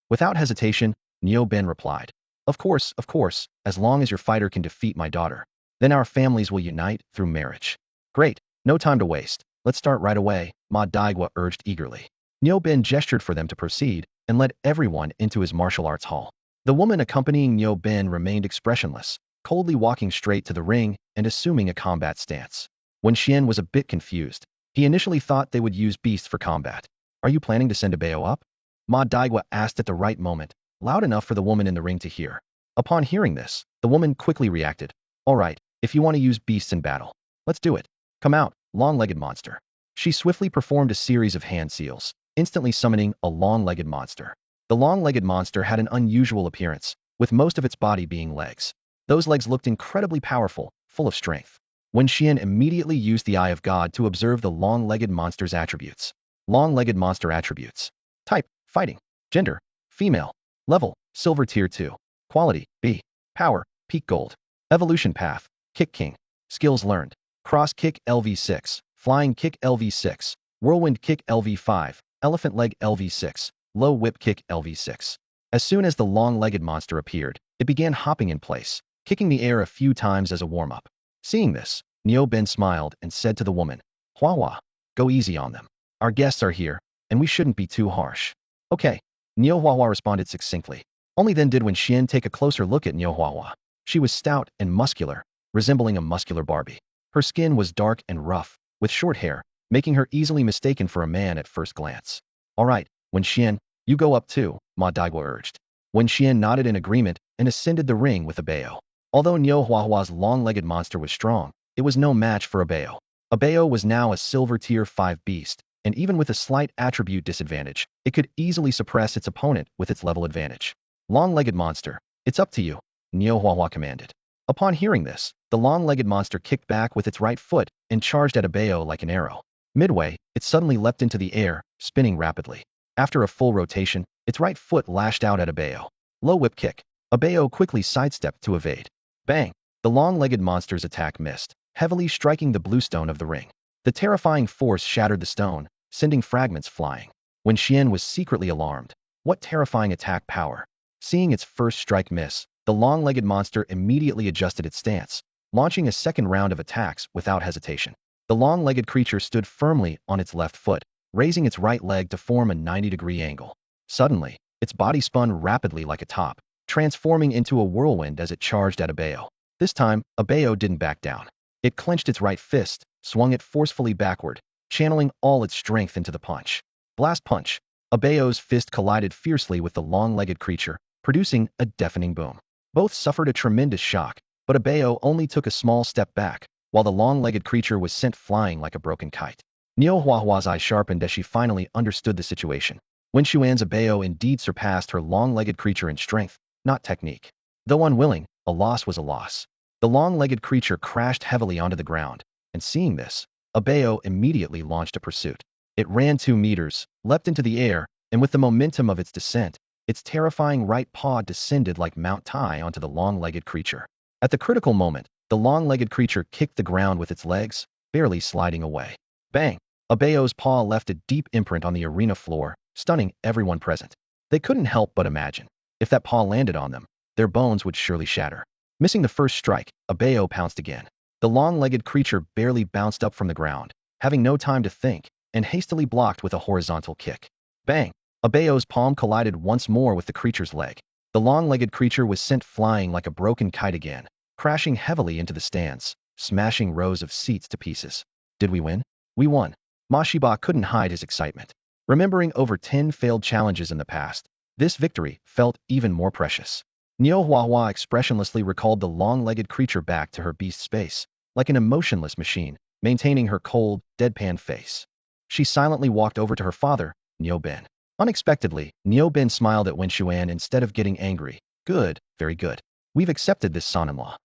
Without hesitation, Nyo Bin replied, of course, as long as your fighter can defeat my daughter. Then our families will unite through marriage. Great, no time to waste. Let's start right away, Ma Daigua urged eagerly. Nyo Bin gestured for them to proceed and led everyone into his martial arts hall. The woman accompanying Nyo Bin remained expressionless, coldly walking straight to the ring and assuming a combat stance. Wen Xian was a bit confused. He initially thought they would use beasts for combat. Are you planning to send a Bao up? Ma Daigua asked at the right moment, loud enough for the woman in the ring to hear. Upon hearing this, the woman quickly reacted. All right, if you want to use beasts in battle, let's do it. Come out, long-legged monster. She swiftly performed a series of hand seals, instantly summoning a long-legged monster. The long-legged monster had an unusual appearance, with most of its body being legs. Those legs looked incredibly powerful, full of strength. Wen Xian immediately used the Eye of God to observe the long-legged monster's attributes. Long-legged monster attributes. Type, fighting. Gender, female. Level, silver tier 2. Quality, B. Power, peak gold. Evolution path, kick king. Skills learned. Cross kick LV6, flying kick LV6, whirlwind kick LV5, elephant leg LV6, low whip kick LV6. As soon as the long-legged monster appeared, it began hopping in place, kicking the air a few times as a warm-up. Seeing this, Nyo Bin smiled and said to the woman, Hua, go easy on them. Our guests are here, and we shouldn't be too harsh. Okay, Nyo Hua responded succinctly. Only then did Wen Xian take a closer look at Nyo Hua. She was stout and muscular, resembling a muscular Barbie. Her skin was dark and rough, with short hair, making her easily mistaken for a man at first glance. All right, Wen Xian, you go up too, Ma Daigua urged. Wen Xian nodded in agreement and ascended the ring with a Bao. Although Nyo Hua's long-legged monster was strong, it was no match for a Bao. A Bao was now a silver tier 5 beast, and even with a slight attribute disadvantage, it could easily suppress its opponent with its level advantage. Long-legged monster, it's up to you, Nyo Hua commanded. Upon hearing this, the long-legged monster kicked back with its right foot and charged at a Bao like an arrow. Midway, it suddenly leapt into the air, spinning rapidly. After a full rotation, its right foot lashed out at a Bao. Low whip kick. A Bao quickly sidestepped to evade. Bang! The long-legged monster's attack missed, heavily striking the blue stone of the ring. The terrifying force shattered the stone, sending fragments flying. Wen Xian was secretly alarmed. What terrifying attack power! Seeing its first strike miss, the long-legged monster immediately adjusted its stance, launching a second round of attacks without hesitation. The long-legged creature stood firmly on its left foot, raising its right leg to form a 90-degree angle. Suddenly, its body spun rapidly like a top, transforming into a whirlwind as it charged at a Bao. This time, a Bao didn't back down. It clenched its right fist, swung it forcefully backward, channeling all its strength into the punch. Blast punch. Abeo's fist collided fiercely with the long-legged creature, producing a deafening boom. Both suffered a tremendous shock, but Abeo only took a small step back, while the long-legged creature was sent flying like a broken kite. Niu Huahua's eye sharpened as she finally understood the situation. Wen Xuan's Abeo indeed surpassed her long-legged creature in strength, not technique. Though unwilling, a loss was a loss. The long-legged creature crashed heavily onto the ground, and seeing this, Abeo immediately launched a pursuit. It ran 2 meters, leapt into the air, and with the momentum of its descent, its terrifying right paw descended like Mount Tai onto the long-legged creature. At the critical moment, the long-legged creature kicked the ground with its legs, barely sliding away. Bang! Abeo's paw left a deep imprint on the arena floor, stunning everyone present. They couldn't help but imagine, if that paw landed on them, their bones would surely shatter. Missing the first strike, Abeo pounced again. The long-legged creature barely bounced up from the ground, having no time to think, and hastily blocked with a horizontal kick. Bang! Abeo's palm collided once more with the creature's leg. The long-legged creature was sent flying like a broken kite again, crashing heavily into the stands, smashing rows of seats to pieces. Did we win? We won. Ma Shiba couldn't hide his excitement. Remembering over 10 failed challenges in the past, this victory felt even more precious. Niu Huahua expressionlessly recalled the long-legged creature back to her beast space, like an emotionless machine, maintaining her cold, deadpan face. She silently walked over to her father, Niu Ben. Unexpectedly, Niu Ben smiled at Wen Xuan instead of getting angry. Good, very good. We've accepted this son-in-law.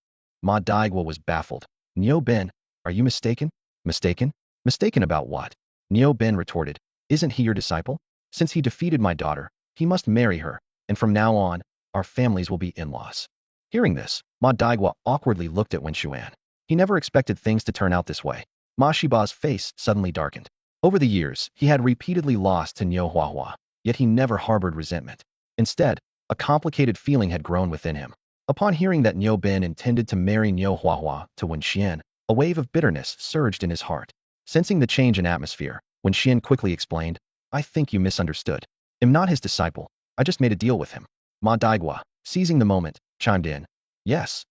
Ma Daigua was baffled. Niu Ben, are you mistaken? Mistaken? Mistaken about what? Niu Ben retorted. Isn't he your disciple? Since he defeated my daughter, he must marry her, and from now on, our families will be in-laws. Hearing this, Ma Daigua awkwardly looked at Wen Xuan. He never expected things to turn out this way. Ma Shiba's face suddenly darkened. Over the years, he had repeatedly lost to Niu Huahua, yet he never harbored resentment. Instead, a complicated feeling had grown within him. Upon hearing that Niu Ben intended to marry Niu Huahua to Wen Xian, a wave of bitterness surged in his heart. Sensing the change in atmosphere, Wen Xian quickly explained, I think you misunderstood. I'm not his disciple. I just made a deal with him. Ma Daigua, seizing the moment, chimed in. Yes,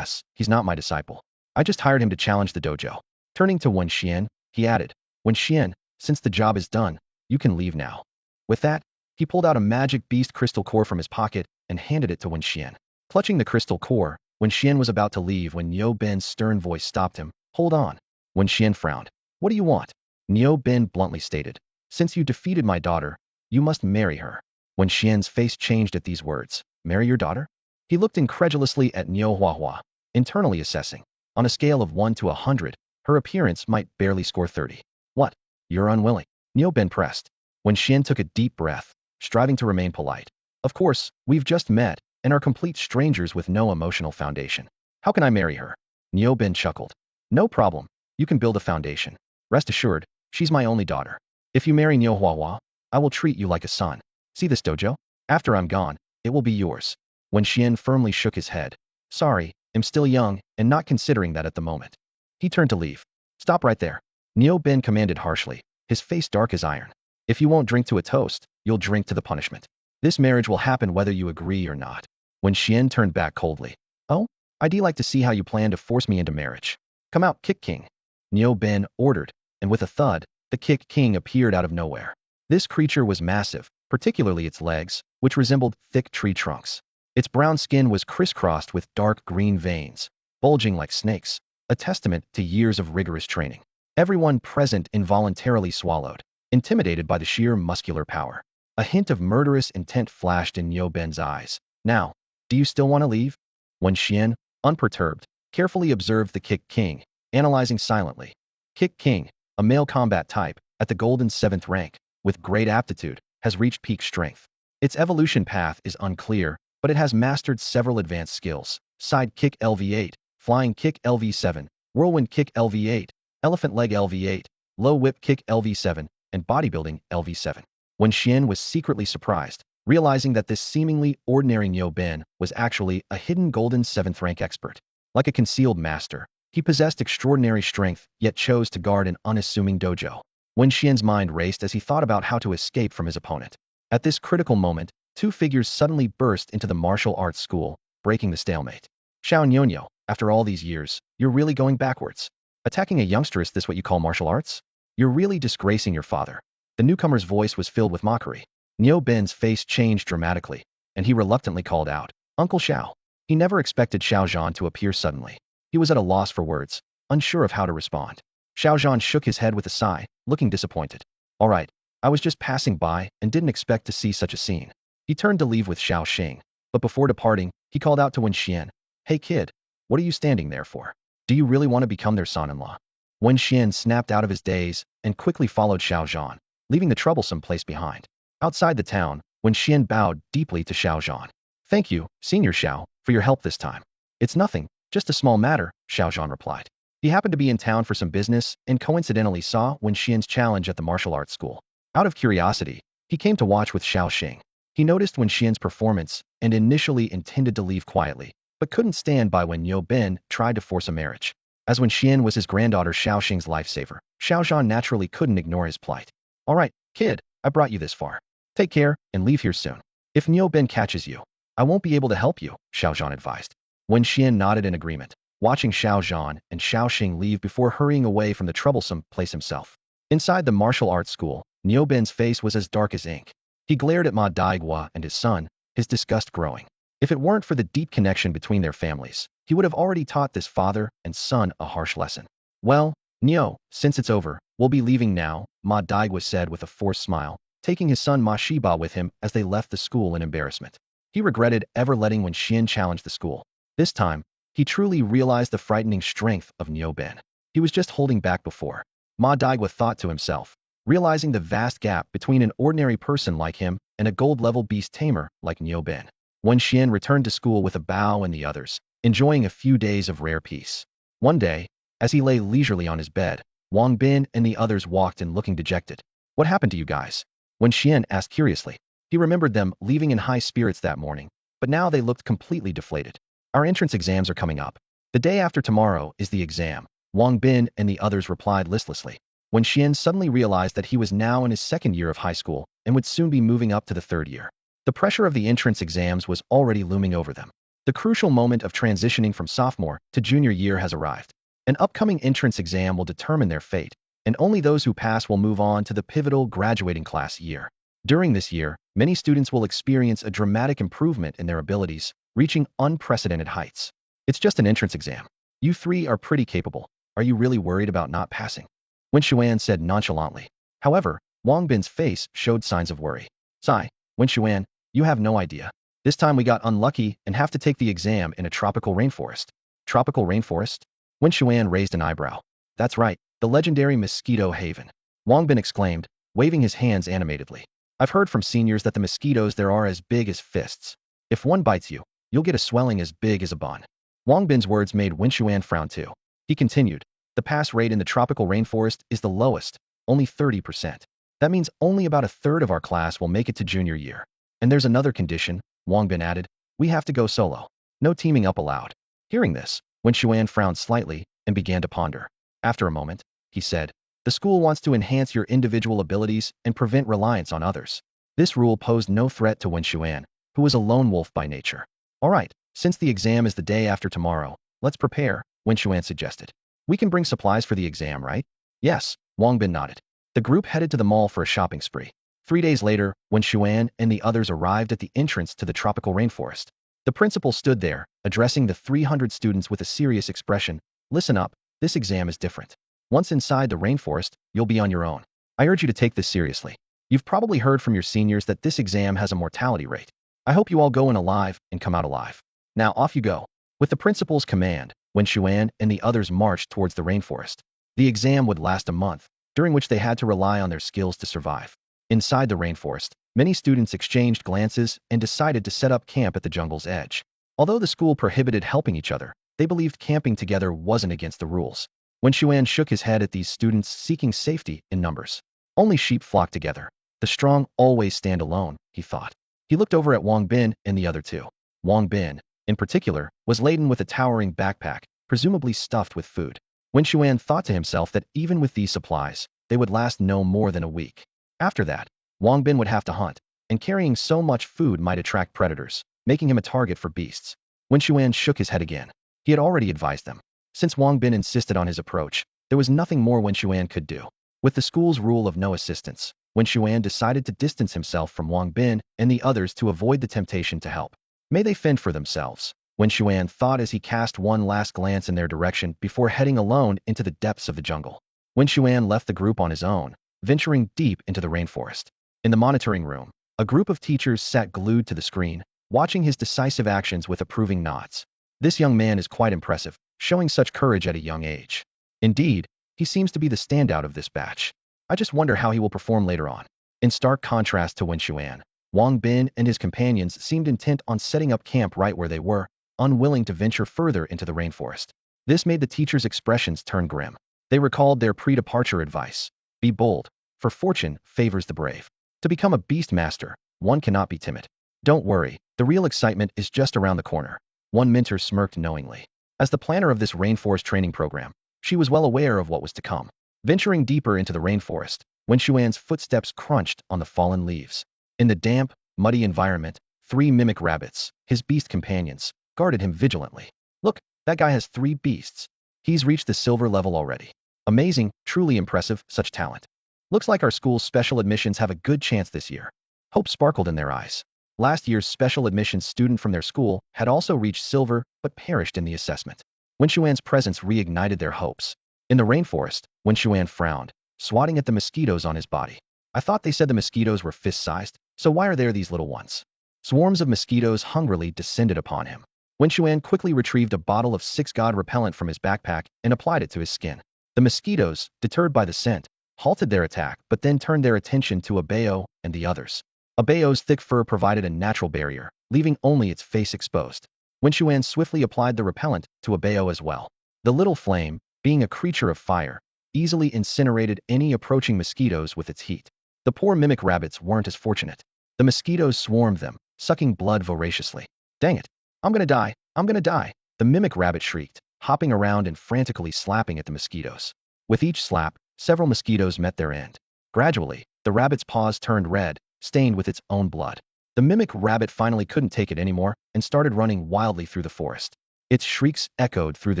he's not my disciple. I just hired him to challenge the dojo. Turning to Wen Xian, he added, Wen Xian, since the job is done, you can leave now. With that, he pulled out a magic beast crystal core from his pocket and handed it to Wen Xian. Clutching the crystal core, Wen Xian was about to leave when Niu Ben's stern voice stopped him. Hold on. Wen Xian frowned. What do you want? Niu Ben bluntly stated. Since you defeated my daughter, you must marry her. Wen Xian's face changed at these words. Marry your daughter? He looked incredulously at Niu Huahua, internally assessing. On a scale of 1 to 100, her appearance might barely score 30. What? You're unwilling. Niu Ben pressed. Wen Xian took a deep breath, striving to remain polite. Of course, we've just met, and are complete strangers with no emotional foundation. How can I marry her? Niu Ben chuckled. No problem. You can build a foundation. Rest assured, she's my only daughter. If you marry Niu Huahua, I will treat you like a son. See this dojo? After I'm gone, it will be yours. Wen Xian firmly shook his head. Sorry, I'm still young, and not considering that at the moment. He turned to leave. Stop right there. Niu Ben commanded harshly, his face dark as iron. If you won't drink to a toast, you'll drink to the punishment. This marriage will happen whether you agree or not. Wen Xian turned back coldly. Oh? I'd like to see how you plan to force me into marriage. Come out, Kick King. Niu Ben ordered, and with a thud, the Kick King appeared out of nowhere. This creature was massive, particularly its legs, which resembled thick tree trunks. Its brown skin was crisscrossed with dark green veins, bulging like snakes, a testament to years of rigorous training. Everyone present involuntarily swallowed, intimidated by the sheer muscular power. A hint of murderous intent flashed in Niu Ben's eyes. Now, do you still want to leave? Wen Xian, unperturbed, carefully observed the Kick King, analyzing silently. Kick King, a male combat type, at the golden 7th rank, with great aptitude, has reached peak strength. Its evolution path is unclear, but it has mastered several advanced skills. Side Kick LV8, Flying Kick LV7, Whirlwind Kick LV8, Elephant Leg LV8, Low Whip Kick LV7, and Bodybuilding LV7. Wen Xian was secretly surprised, realizing that this seemingly ordinary Niu Ben was actually a hidden golden 7th rank expert. Like a concealed master, he possessed extraordinary strength, yet chose to guard an unassuming dojo. Wen Xian's mind raced as he thought about how to escape from his opponent. At this critical moment, 2 figures suddenly burst into the martial arts school, breaking the stalemate. Xiao Nyonyo, after all these years, you're really going backwards. Attacking a youngster, is this what you call martial arts? You're really disgracing your father. The newcomer's voice was filled with mockery. Niu Bin's face changed dramatically, and he reluctantly called out, Uncle Xiao. He never expected Xiao Zhan to appear suddenly. He was at a loss for words, unsure of how to respond. Xiao Zhan shook his head with a sigh, looking disappointed. All right, I was just passing by and didn't expect to see such a scene. He turned to leave with Xiao Xing, but before departing, he called out to Wen Xuan, Hey kid, what are you standing there for? Do you really want to become their son-in-law? Wen Xuan snapped out of his daze and quickly followed Xiao Zhan, leaving the troublesome place behind. Outside the town, Wen Xuan bowed deeply to Xiao Zhan. Thank you, Senior Xiao, for your help this time. It's nothing, just a small matter, Xiao Zhan replied. He happened to be in town for some business and coincidentally saw Wen Xian's challenge at the martial arts school. Out of curiosity, he came to watch with Xiao Xing. He noticed Wen Xian's performance and initially intended to leave quietly, but couldn't stand by when Niu Bin tried to force a marriage. As Wen Xian was his granddaughter Xiao Xing's lifesaver, Xiao Zhan naturally couldn't ignore his plight. All right, kid, I brought you this far. Take care and leave here soon. If Niu Bin catches you, I won't be able to help you, Xiao Zhan advised. Wen Xian nodded in agreement, watching Xiao Zhan and Xiao Xing leave before hurrying away from the troublesome place himself. Inside the martial arts school, Niu Bin's face was as dark as ink. He glared at Ma Daigua and his son, his disgust growing. If it weren't for the deep connection between their families, he would have already taught this father and son a harsh lesson. Well, Niu, since it's over, we'll be leaving now, Ma Daigua said with a forced smile, taking his son Ma Shiba with him as they left the school in embarrassment. He regretted ever letting Wen Xian challenge the school. This time, he truly realized the frightening strength of Niu Bin. He was just holding back before. Ma Daigua thought to himself, realizing the vast gap between an ordinary person like him and a gold-level beast tamer like Niu Bin. Wen Xian returned to school with a bow and the others, enjoying a few days of rare peace. One day, as he lay leisurely on his bed, Wang Bin and the others walked in looking dejected. What happened to you guys? Wen Xian asked curiously. He remembered them leaving in high spirits that morning, but now they looked completely deflated. Our entrance exams are coming up. The day after tomorrow is the exam, Wang Bin and the others replied listlessly. Wen Xian suddenly realized that he was now in his second year of high school and would soon be moving up to the third year. The pressure of the entrance exams was already looming over them. The crucial moment of transitioning from sophomore to junior year has arrived. An upcoming entrance exam will determine their fate, and only those who pass will move on to the pivotal graduating class year. During this year, many students will experience a dramatic improvement in their abilities, reaching unprecedented heights. It's just an entrance exam. You three are pretty capable. Are you really worried about not passing? Wen Xuan said nonchalantly. However, Wang Bin's face showed signs of worry. Sigh, Wen Xuan, you have no idea. This time we got unlucky and have to take the exam in a tropical rainforest. Tropical rainforest? Wen Xuan raised an eyebrow. That's right, the legendary Mosquito Haven. Wang Bin exclaimed, waving his hands animatedly. I've heard from seniors that the mosquitoes there are as big as fists. If one bites you, you'll get a swelling as big as a bun. Wang Bin's words made Wen Xuan frown too. He continued, the pass rate in the tropical rainforest is the lowest, only 30%. That means only about a third of our class will make it to junior year. And there's another condition, Wang Bin added, we have to go solo. No teaming up allowed. Hearing this, Wen Xuan frowned slightly and began to ponder. After a moment, he said, the school wants to enhance your individual abilities and prevent reliance on others. This rule posed no threat to Wen Xuan, who was a lone wolf by nature. All right, since the exam is the day after tomorrow, let's prepare, Wen Xuan suggested. We can bring supplies for the exam, right? Yes, Wang Bin nodded. The group headed to the mall for a shopping spree. 3 days later, Wen Xuan and the others arrived at the entrance to the tropical rainforest. The principal stood there, addressing the 300 students with a serious expression. Listen up, this exam is different. Once inside the rainforest, you'll be on your own. I urge you to take this seriously. You've probably heard from your seniors that this exam has a mortality rate. I hope you all go in alive and come out alive. Now off you go. With the principal's command, Wen Xuan and the others marched towards the rainforest. The exam would last a month, during which they had to rely on their skills to survive. Inside the rainforest, many students exchanged glances and decided to set up camp at the jungle's edge. Although the school prohibited helping each other, they believed camping together wasn't against the rules. Wen Xuan shook his head at these students seeking safety in numbers. Only sheep flock together. The strong always stand alone, he thought. He looked over at Wang Bin and the other two. Wang Bin, in particular, was laden with a towering backpack, presumably stuffed with food. Wen Xuan thought to himself that even with these supplies, they would last no more than a week. After that, Wang Bin would have to hunt, and carrying so much food might attract predators, making him a target for beasts. Wen Xuan shook his head again. He had already advised them. Since Wang Bin insisted on his approach, There was nothing more Wen Xuan could do. With the school's rule of no assistance, Wen Xuan decided to distance himself from Wang Bin and the others to avoid the temptation to help. May they fend for themselves, Wen Xuan thought as he cast one last glance in their direction before heading alone into the depths of the jungle. Wen Xuan left the group on his own, venturing deep into the rainforest. In the monitoring room, a group of teachers sat glued to the screen, watching his decisive actions with approving nods. This young man is quite impressive, showing such courage at a young age. Indeed, he seems to be the standout of this batch. I just wonder how he will perform later on. In stark contrast to Wen Xuan, Wang Bin and his companions seemed intent on setting up camp right where they were, unwilling to venture further into the rainforest. This made the teachers' expressions turn grim. They recalled their pre-departure advice. Be bold, for fortune favors the brave. To become a beast master, one cannot be timid. Don't worry, the real excitement is just around the corner. One mentor smirked knowingly. As the planner of this rainforest training program, she was well aware of what was to come. Venturing deeper into the rainforest, Wen Xuan's footsteps crunched on the fallen leaves. In the damp, muddy environment, 3 mimic rabbits, his beast companions, guarded him vigilantly. Look, that guy has 3 beasts. He's reached the silver level already. Amazing, truly impressive, such talent. Looks like our school's special admissions have a good chance this year. Hope sparkled in their eyes. Last year's special admissions student from their school had also reached silver but perished in the assessment. Wen Xuan's presence reignited their hopes. In the rainforest, Wen Xuan frowned, swatting at the mosquitoes on his body. I thought they said the mosquitoes were fist-sized, so why are there these little ones? Swarms of mosquitoes hungrily descended upon him. Wen Xuan quickly retrieved a bottle of 6 god repellent from his backpack and applied it to his skin. The mosquitoes, deterred by the scent, halted their attack but then turned their attention to Abeo and the others. Abeo's thick fur provided a natural barrier, leaving only its face exposed. Wen Xuan swiftly applied the repellent to Abeo as well. The little flame, being a creature of fire, easily incinerated any approaching mosquitoes with its heat. The poor mimic rabbits weren't as fortunate. The mosquitoes swarmed them, sucking blood voraciously. Dang it! I'm gonna die! I'm gonna die! The mimic rabbit shrieked, hopping around and frantically slapping at the mosquitoes. With each slap, several mosquitoes met their end. Gradually, the rabbit's paws turned red, stained with its own blood. The mimic rabbit finally couldn't take it anymore and started running wildly through the forest. Its shrieks echoed through the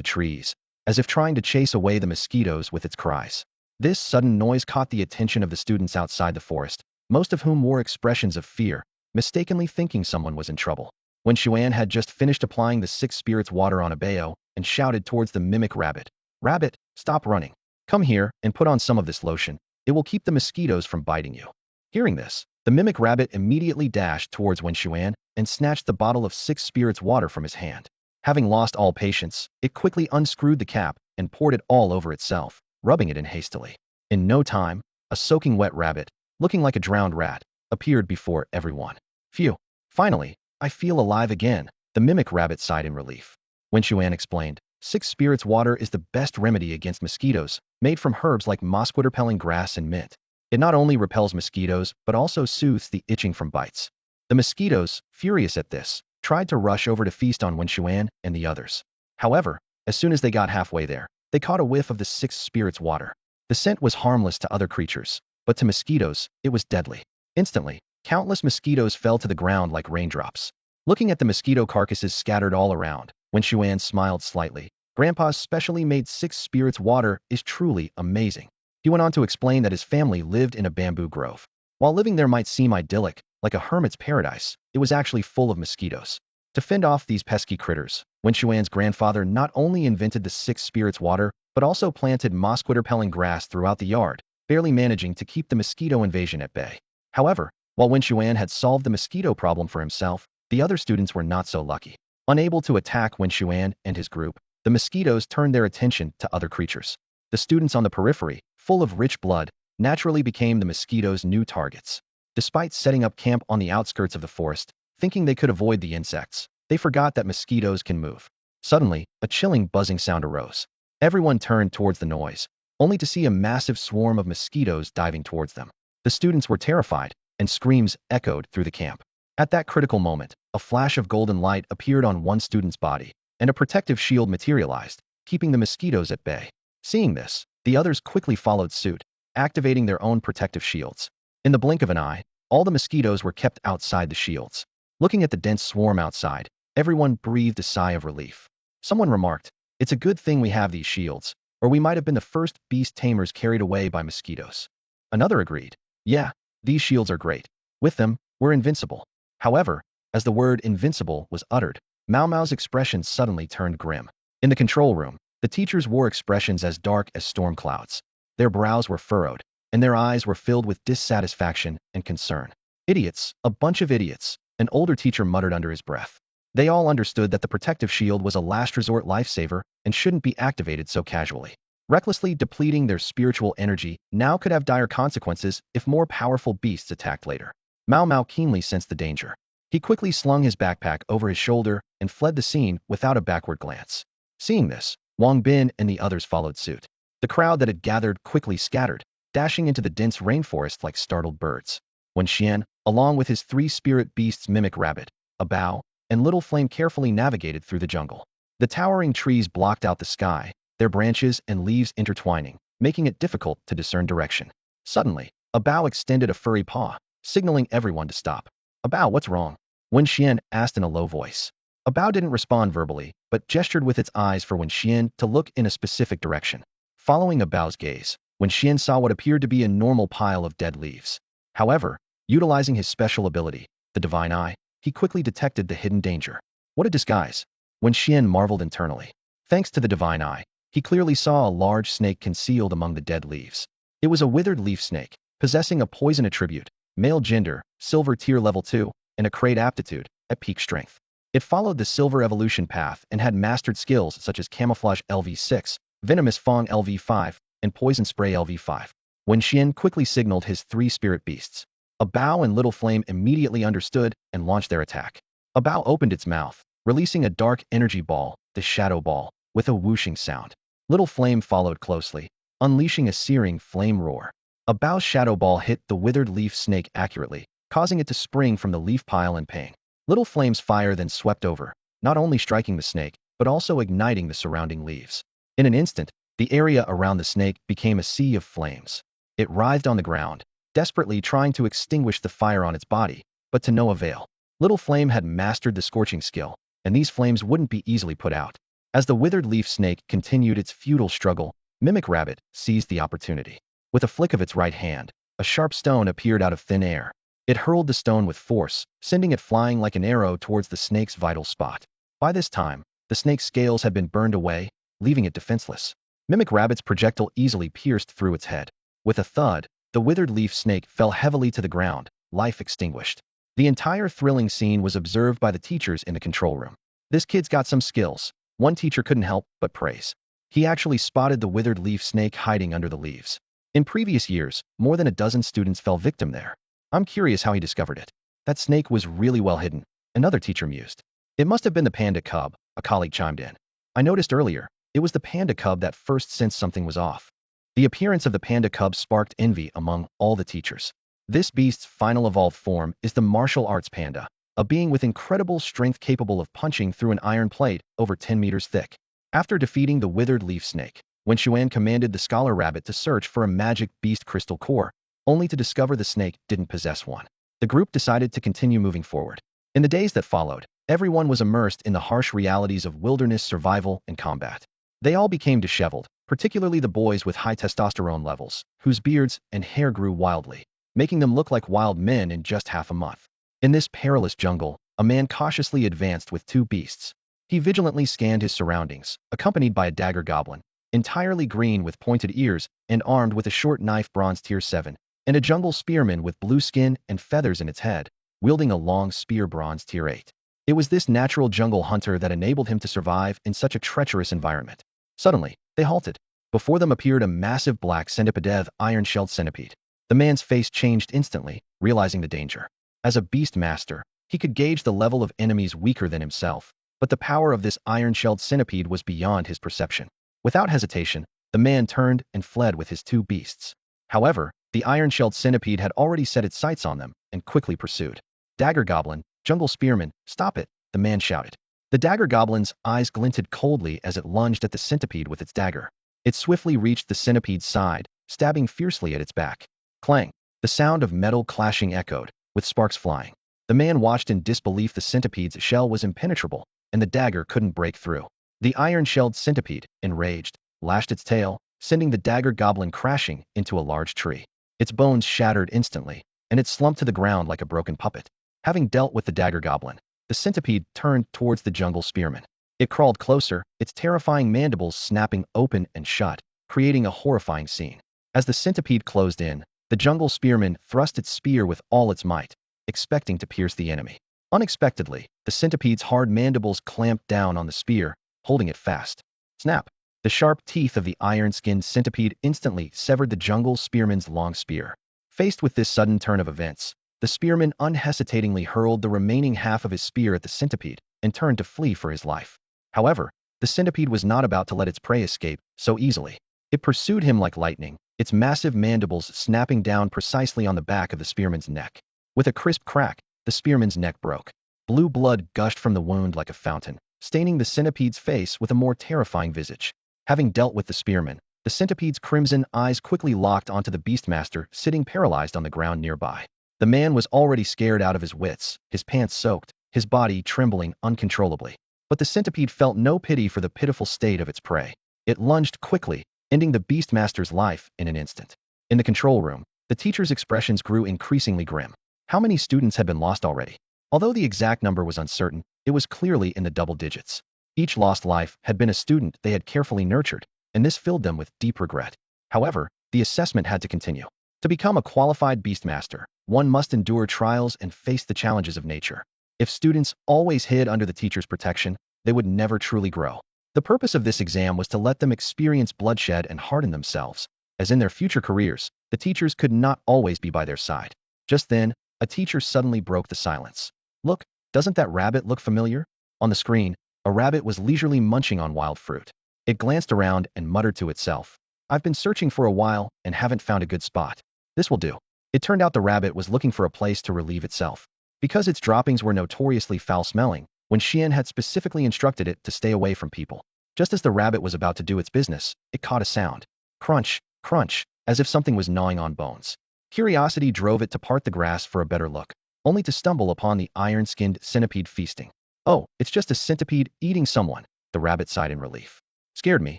trees, as if trying to chase away the mosquitoes with its cries. This sudden noise caught the attention of the students outside the forest, most of whom wore expressions of fear, mistakenly thinking someone was in trouble. Wen Xuan had just finished applying the 6 spirits water on Abeo and shouted towards the mimic rabbit, "Rabbit, stop running. Come here and put on some of this lotion. It will keep the mosquitoes from biting you." Hearing this, the mimic rabbit immediately dashed towards Wen Xuan and snatched the bottle of 6 spirits water from his hand. Having lost all patience, it quickly unscrewed the cap and poured it all over itself, rubbing it in hastily. In no time, a soaking wet rabbit, looking like a drowned rat, appeared before everyone. Phew! Finally, I feel alive again, the mimic rabbit sighed in relief. Wen Xuan explained, 6 spirits water is the best remedy against mosquitoes, made from herbs like mosquito-repelling grass and mint. It not only repels mosquitoes, but also soothes the itching from bites. The mosquitoes, furious at this, tried to rush over to feast on Wen Xuan and the others. However, as soon as they got halfway there, they caught a whiff of the 6 spirits water. The scent was harmless to other creatures, but to mosquitoes, it was deadly. Instantly, countless mosquitoes fell to the ground like raindrops. Looking at the mosquito carcasses scattered all around, Wen Xuan smiled slightly. Grandpa's specially made 6 spirits water is truly amazing. He went on to explain that his family lived in a bamboo grove. While living there might seem idyllic, like a hermit's paradise, it was actually full of mosquitoes. To fend off these pesky critters, Wen Xuan's grandfather not only invented the 6 spirits water, but also planted mosquito-repelling grass throughout the yard, barely managing to keep the mosquito invasion at bay. However, while Wen Xuan had solved the mosquito problem for himself, the other students were not so lucky. Unable to attack Wen Xuan and his group, the mosquitoes turned their attention to other creatures. The students on the periphery, full of rich blood, naturally became the mosquitoes' new targets. Despite setting up camp on the outskirts of the forest, thinking they could avoid the insects, they forgot that mosquitoes can move. Suddenly, a chilling buzzing sound arose. Everyone turned towards the noise, only to see a massive swarm of mosquitoes diving towards them. The students were terrified, and screams echoed through the camp. At that critical moment, a flash of golden light appeared on one student's body, and a protective shield materialized, keeping the mosquitoes at bay. Seeing this, the others quickly followed suit, activating their own protective shields. In the blink of an eye, all the mosquitoes were kept outside the shields. Looking at the dense swarm outside, everyone breathed a sigh of relief. Someone remarked, "It's a good thing we have these shields. or we might have been the first beast tamers carried away by mosquitoes. Another agreed. Yeah, these shields are great. With them, we're invincible. However, as the word invincible was uttered, Mao Mao's expression suddenly turned grim. In the control room, the teachers wore expressions as dark as storm clouds. Their brows were furrowed, and their eyes were filled with dissatisfaction and concern. Idiots, a bunch of idiots, an older teacher muttered under his breath. They all understood that the protective shield was a last resort lifesaver and shouldn't be activated so casually. Recklessly depleting their spiritual energy now could have dire consequences if more powerful beasts attacked later. Mao Mao keenly sensed the danger. He quickly slung his backpack over his shoulder and fled the scene without a backward glance. Seeing this, Wang Bin and the others followed suit. The crowd that had gathered quickly scattered, dashing into the dense rainforest like startled birds. Wen Xuan, along with his 3 spirit beasts Mimic Rabbit, a Bao, and Little Flame carefully navigated through the jungle. The towering trees blocked out the sky, their branches and leaves intertwining, making it difficult to discern direction. Suddenly, a Bao extended a furry paw, signaling everyone to stop. A Bao, what's wrong? Wen Xuan asked in a low voice. A Bao didn't respond verbally, but gestured with its eyes for Wen Xuan to look in a specific direction. Following a Bao's gaze, Wen Xuan saw what appeared to be a normal pile of dead leaves. However, utilizing his special ability, the Divine Eye, he quickly detected the hidden danger. What a disguise! Wen Xuan marveled internally. Thanks to the Divine Eye, he clearly saw a large snake concealed among the dead leaves. It was a withered leaf snake, possessing a poison attribute, male gender, silver tier level 2, and a crate aptitude, at peak strength. It followed the silver evolution path and had mastered skills such as camouflage LV6, venomous fang LV5, and poison spray LV5. Wen Xuan quickly signaled his 3 spirit beasts. A Bao and Little Flame immediately understood and launched their attack. A Bao opened its mouth, releasing a dark energy ball, the Shadow Ball, with a whooshing sound. Little Flame followed closely, unleashing a searing flame roar. A Bao's Shadow Ball hit the withered leaf snake accurately, causing it to spring from the leaf pile in pain. Little Flame's fire then swept over, not only striking the snake, but also igniting the surrounding leaves. In an instant, the area around the snake became a sea of flames. It writhed on the ground, desperately trying to extinguish the fire on its body, but to no avail. Little Flame had mastered the scorching skill, and these flames wouldn't be easily put out. As the withered leaf snake continued its futile struggle, Mimic Rabbit seized the opportunity. With a flick of its right hand, a sharp stone appeared out of thin air. It hurled the stone with force, sending it flying like an arrow towards the snake's vital spot. By this time, the snake's scales had been burned away, leaving it defenseless. Mimic Rabbit's projectile easily pierced through its head. With a thud, the withered leaf snake fell heavily to the ground, life extinguished. The entire thrilling scene was observed by the teachers in the control room. This kid's got some skills, one teacher couldn't help but praise. He actually spotted the withered leaf snake hiding under the leaves. In previous years, more than a dozen students fell victim there. I'm curious how he discovered it. That snake was really well hidden, another teacher mused. It must have been the panda cub, a colleague chimed in. I noticed earlier, it was the panda cub that first sensed something was off. The appearance of the panda cub sparked envy among all the teachers. This beast's final evolved form is the martial arts panda, a being with incredible strength capable of punching through an iron plate over 10 meters thick. After defeating the withered leaf snake, Wen Xuan commanded the scholar rabbit to search for a magic beast crystal core, only to discover the snake didn't possess one. The group decided to continue moving forward. In the days that followed, everyone was immersed in the harsh realities of wilderness survival and combat. They all became disheveled, particularly the boys with high testosterone levels, whose beards and hair grew wildly, making them look like wild men in just half a month. In this perilous jungle, a man cautiously advanced with 2 beasts. He vigilantly scanned his surroundings, accompanied by a dagger goblin, entirely green with pointed ears and armed with a short knife bronze tier 7, and a jungle spearman with blue skin and feathers in its head, wielding a long spear bronze tier 8. It was this natural jungle hunter that enabled him to survive in such a treacherous environment. Suddenly, they halted. Before them appeared a massive black centipedev iron-shelled centipede. The man's face changed instantly, realizing the danger. As a beast master, he could gauge the level of enemies weaker than himself, but the power of this iron-shelled centipede was beyond his perception. Without hesitation, the man turned and fled with his 2 beasts. However, the iron-shelled centipede had already set its sights on them and quickly pursued. Dagger Goblin, Jungle Spearman, stop it, the man shouted. The dagger goblin's eyes glinted coldly as it lunged at the centipede with its dagger. It swiftly reached the centipede's side, stabbing fiercely at its back. Clang! The sound of metal clashing echoed, with sparks flying. The man watched in disbelief. The centipede's shell was impenetrable, and the dagger couldn't break through. The iron-shelled centipede, enraged, lashed its tail, sending the dagger goblin crashing into a large tree. Its bones shattered instantly, and it slumped to the ground like a broken puppet. Having dealt with the dagger goblin, the centipede turned towards the jungle spearman. It crawled closer, its terrifying mandibles snapping open and shut, creating a horrifying scene. As the centipede closed in, the jungle spearman thrust its spear with all its might, expecting to pierce the enemy. Unexpectedly, the centipede's hard mandibles clamped down on the spear, holding it fast. Snap! The sharp teeth of the iron-skinned centipede instantly severed the jungle spearman's long spear. Faced with this sudden turn of events, the spearman unhesitatingly hurled the remaining half of his spear at the centipede and turned to flee for his life. However, the centipede was not about to let its prey escape so easily. It pursued him like lightning, its massive mandibles snapping down precisely on the back of the spearman's neck. With a crisp crack, the spearman's neck broke. Blue blood gushed from the wound like a fountain, staining the centipede's face with a more terrifying visage. Having dealt with the spearman, the centipede's crimson eyes quickly locked onto the beastmaster sitting paralyzed on the ground nearby. The man was already scared out of his wits, his pants soaked, his body trembling uncontrollably. But the centipede felt no pity for the pitiful state of its prey. It lunged quickly, ending the beastmaster's life in an instant. In the control room, the teacher's expressions grew increasingly grim. How many students had been lost already? Although the exact number was uncertain, it was clearly in the double digits. Each lost life had been a student they had carefully nurtured, and this filled them with deep regret. However, the assessment had to continue. To become a qualified beastmaster, one must endure trials and face the challenges of nature. If students always hid under the teacher's protection, they would never truly grow. The purpose of this exam was to let them experience bloodshed and harden themselves, as in their future careers, the teachers could not always be by their side. Just then, a teacher suddenly broke the silence. Look, doesn't that rabbit look familiar? On the screen, a rabbit was leisurely munching on wild fruit. It glanced around and muttered to itself, "I've been searching for a while and haven't found a good spot. This will do." It turned out the rabbit was looking for a place to relieve itself. Because its droppings were notoriously foul-smelling, Wen Xuan had specifically instructed it to stay away from people. Just as the rabbit was about to do its business, it caught a sound. Crunch, crunch, as if something was gnawing on bones. Curiosity drove it to part the grass for a better look, only to stumble upon the iron-skinned centipede feasting. "Oh, it's just a centipede eating someone," the rabbit sighed in relief. "Scared me.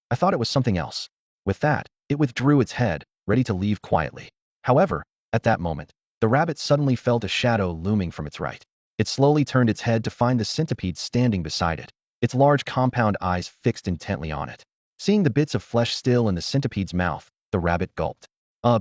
I thought it was something else." With that, it withdrew its head, ready to leave quietly. However, at that moment, the rabbit suddenly felt a shadow looming from its right. It slowly turned its head to find the centipede standing beside it, its large compound eyes fixed intently on it. Seeing the bits of flesh still in the centipede's mouth, the rabbit gulped.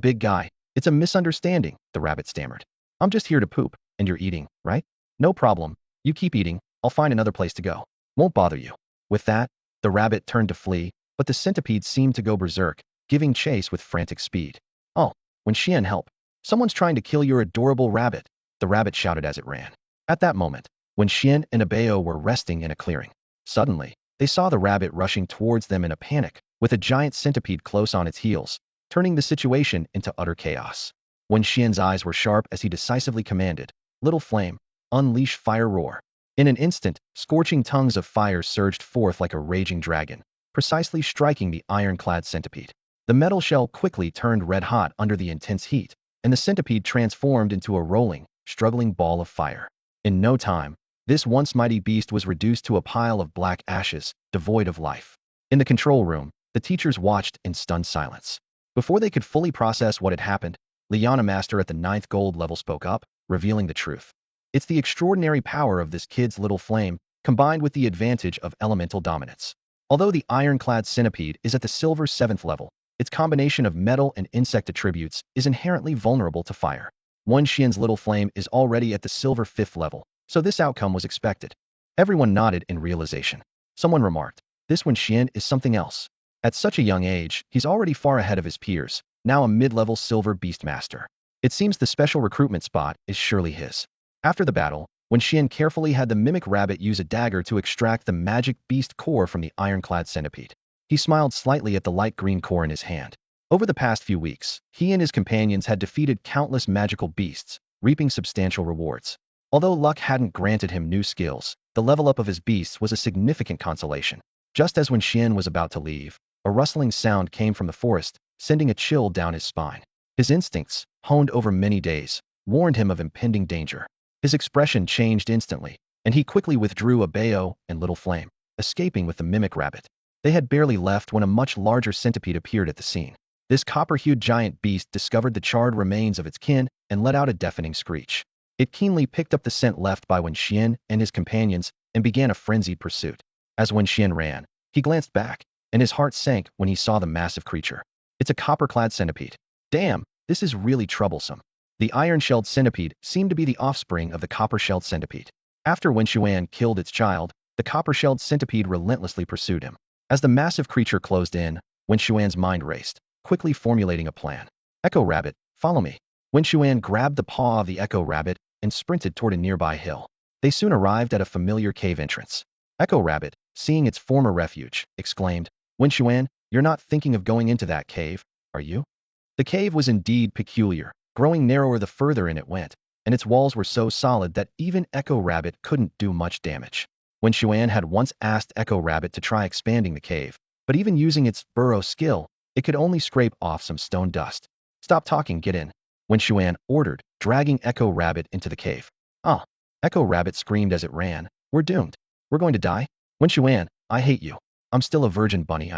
Big guy, it's a misunderstanding," the rabbit stammered. "I'm just here to poop, and you're eating, right? No problem. You keep eating, I'll find another place to go. Won't bother you." With that, the rabbit turned to flee, but the centipede seemed to go berserk, giving chase with frantic speed. "Oh, Wen Xuan, help. Someone's trying to kill your adorable rabbit," the rabbit shouted as it ran. At that moment, Wen Xuan and Abeo were resting in a clearing. Suddenly, they saw the rabbit rushing towards them in a panic, with a giant centipede close on its heels, turning the situation into utter chaos. Wen Xuan's eyes were sharp as he decisively commanded, "Little flame, unleash fire roar." In an instant, scorching tongues of fire surged forth like a raging dragon, precisely striking the iron-clad centipede. The metal shell quickly turned red-hot under the intense heat, and the centipede transformed into a rolling, struggling ball of fire. In no time, this once mighty beast was reduced to a pile of black ashes, devoid of life. In the control room, the teachers watched in stunned silence. Before they could fully process what had happened, Liana Master at the 9th gold level spoke up, revealing the truth. "It's the extraordinary power of this kid's little flame, combined with the advantage of elemental dominance. Although the ironclad centipede is at the silver 7th level, its combination of metal and insect attributes is inherently vulnerable to fire. Wen Xuan's little flame is already at the silver 5th level, so this outcome was expected." Everyone nodded in realization. Someone remarked, "This Wen Xuan is something else. At such a young age, he's already far ahead of his peers, now a mid-level silver beastmaster. It seems the special recruitment spot is surely his." After the battle, Wen Xuan carefully had the mimic rabbit use a dagger to extract the magic beast core from the ironclad centipede. He smiled slightly at the light green core in his hand. Over the past few weeks, he and his companions had defeated countless magical beasts, reaping substantial rewards. Although luck hadn't granted him new skills, the level up of his beasts was a significant consolation. Just as Wen Xuan was about to leave, a rustling sound came from the forest, sending a chill down his spine. His instincts, honed over many days, warned him of impending danger. His expression changed instantly, and he quickly withdrew Abeo and Little Flame, escaping with the mimic rabbit. They had barely left when a much larger centipede appeared at the scene. This copper-hued giant beast discovered the charred remains of its kin and let out a deafening screech. It keenly picked up the scent left by Wen Xuan and his companions and began a frenzied pursuit. As Wen Xuan ran, he glanced back, and his heart sank when he saw the massive creature. It's a copper-clad centipede. Damn, this is really troublesome. The iron-shelled centipede seemed to be the offspring of the copper-shelled centipede. After Wen Xuan killed its child, the copper-shelled centipede relentlessly pursued him. As the massive creature closed in, Wen Xuan's mind raced, quickly formulating a plan. Echo Rabbit, follow me. Wen Xuan grabbed the paw of the Echo Rabbit and sprinted toward a nearby hill. They soon arrived at a familiar cave entrance. Echo Rabbit, seeing its former refuge, exclaimed, Wen Xuan, you're not thinking of going into that cave, are you? The cave was indeed peculiar, growing narrower the further in it went, and its walls were so solid that even Echo Rabbit couldn't do much damage. Wen Xuan had once asked Echo Rabbit to try expanding the cave, but even using its burrow skill, it could only scrape off some stone dust. Stop talking, get in, Wen Xuan ordered, dragging Echo Rabbit into the cave. Ah! Echo Rabbit screamed as it ran, we're doomed. We're going to die? Wen Xuan, I hate you. I'm still a virgin bunny,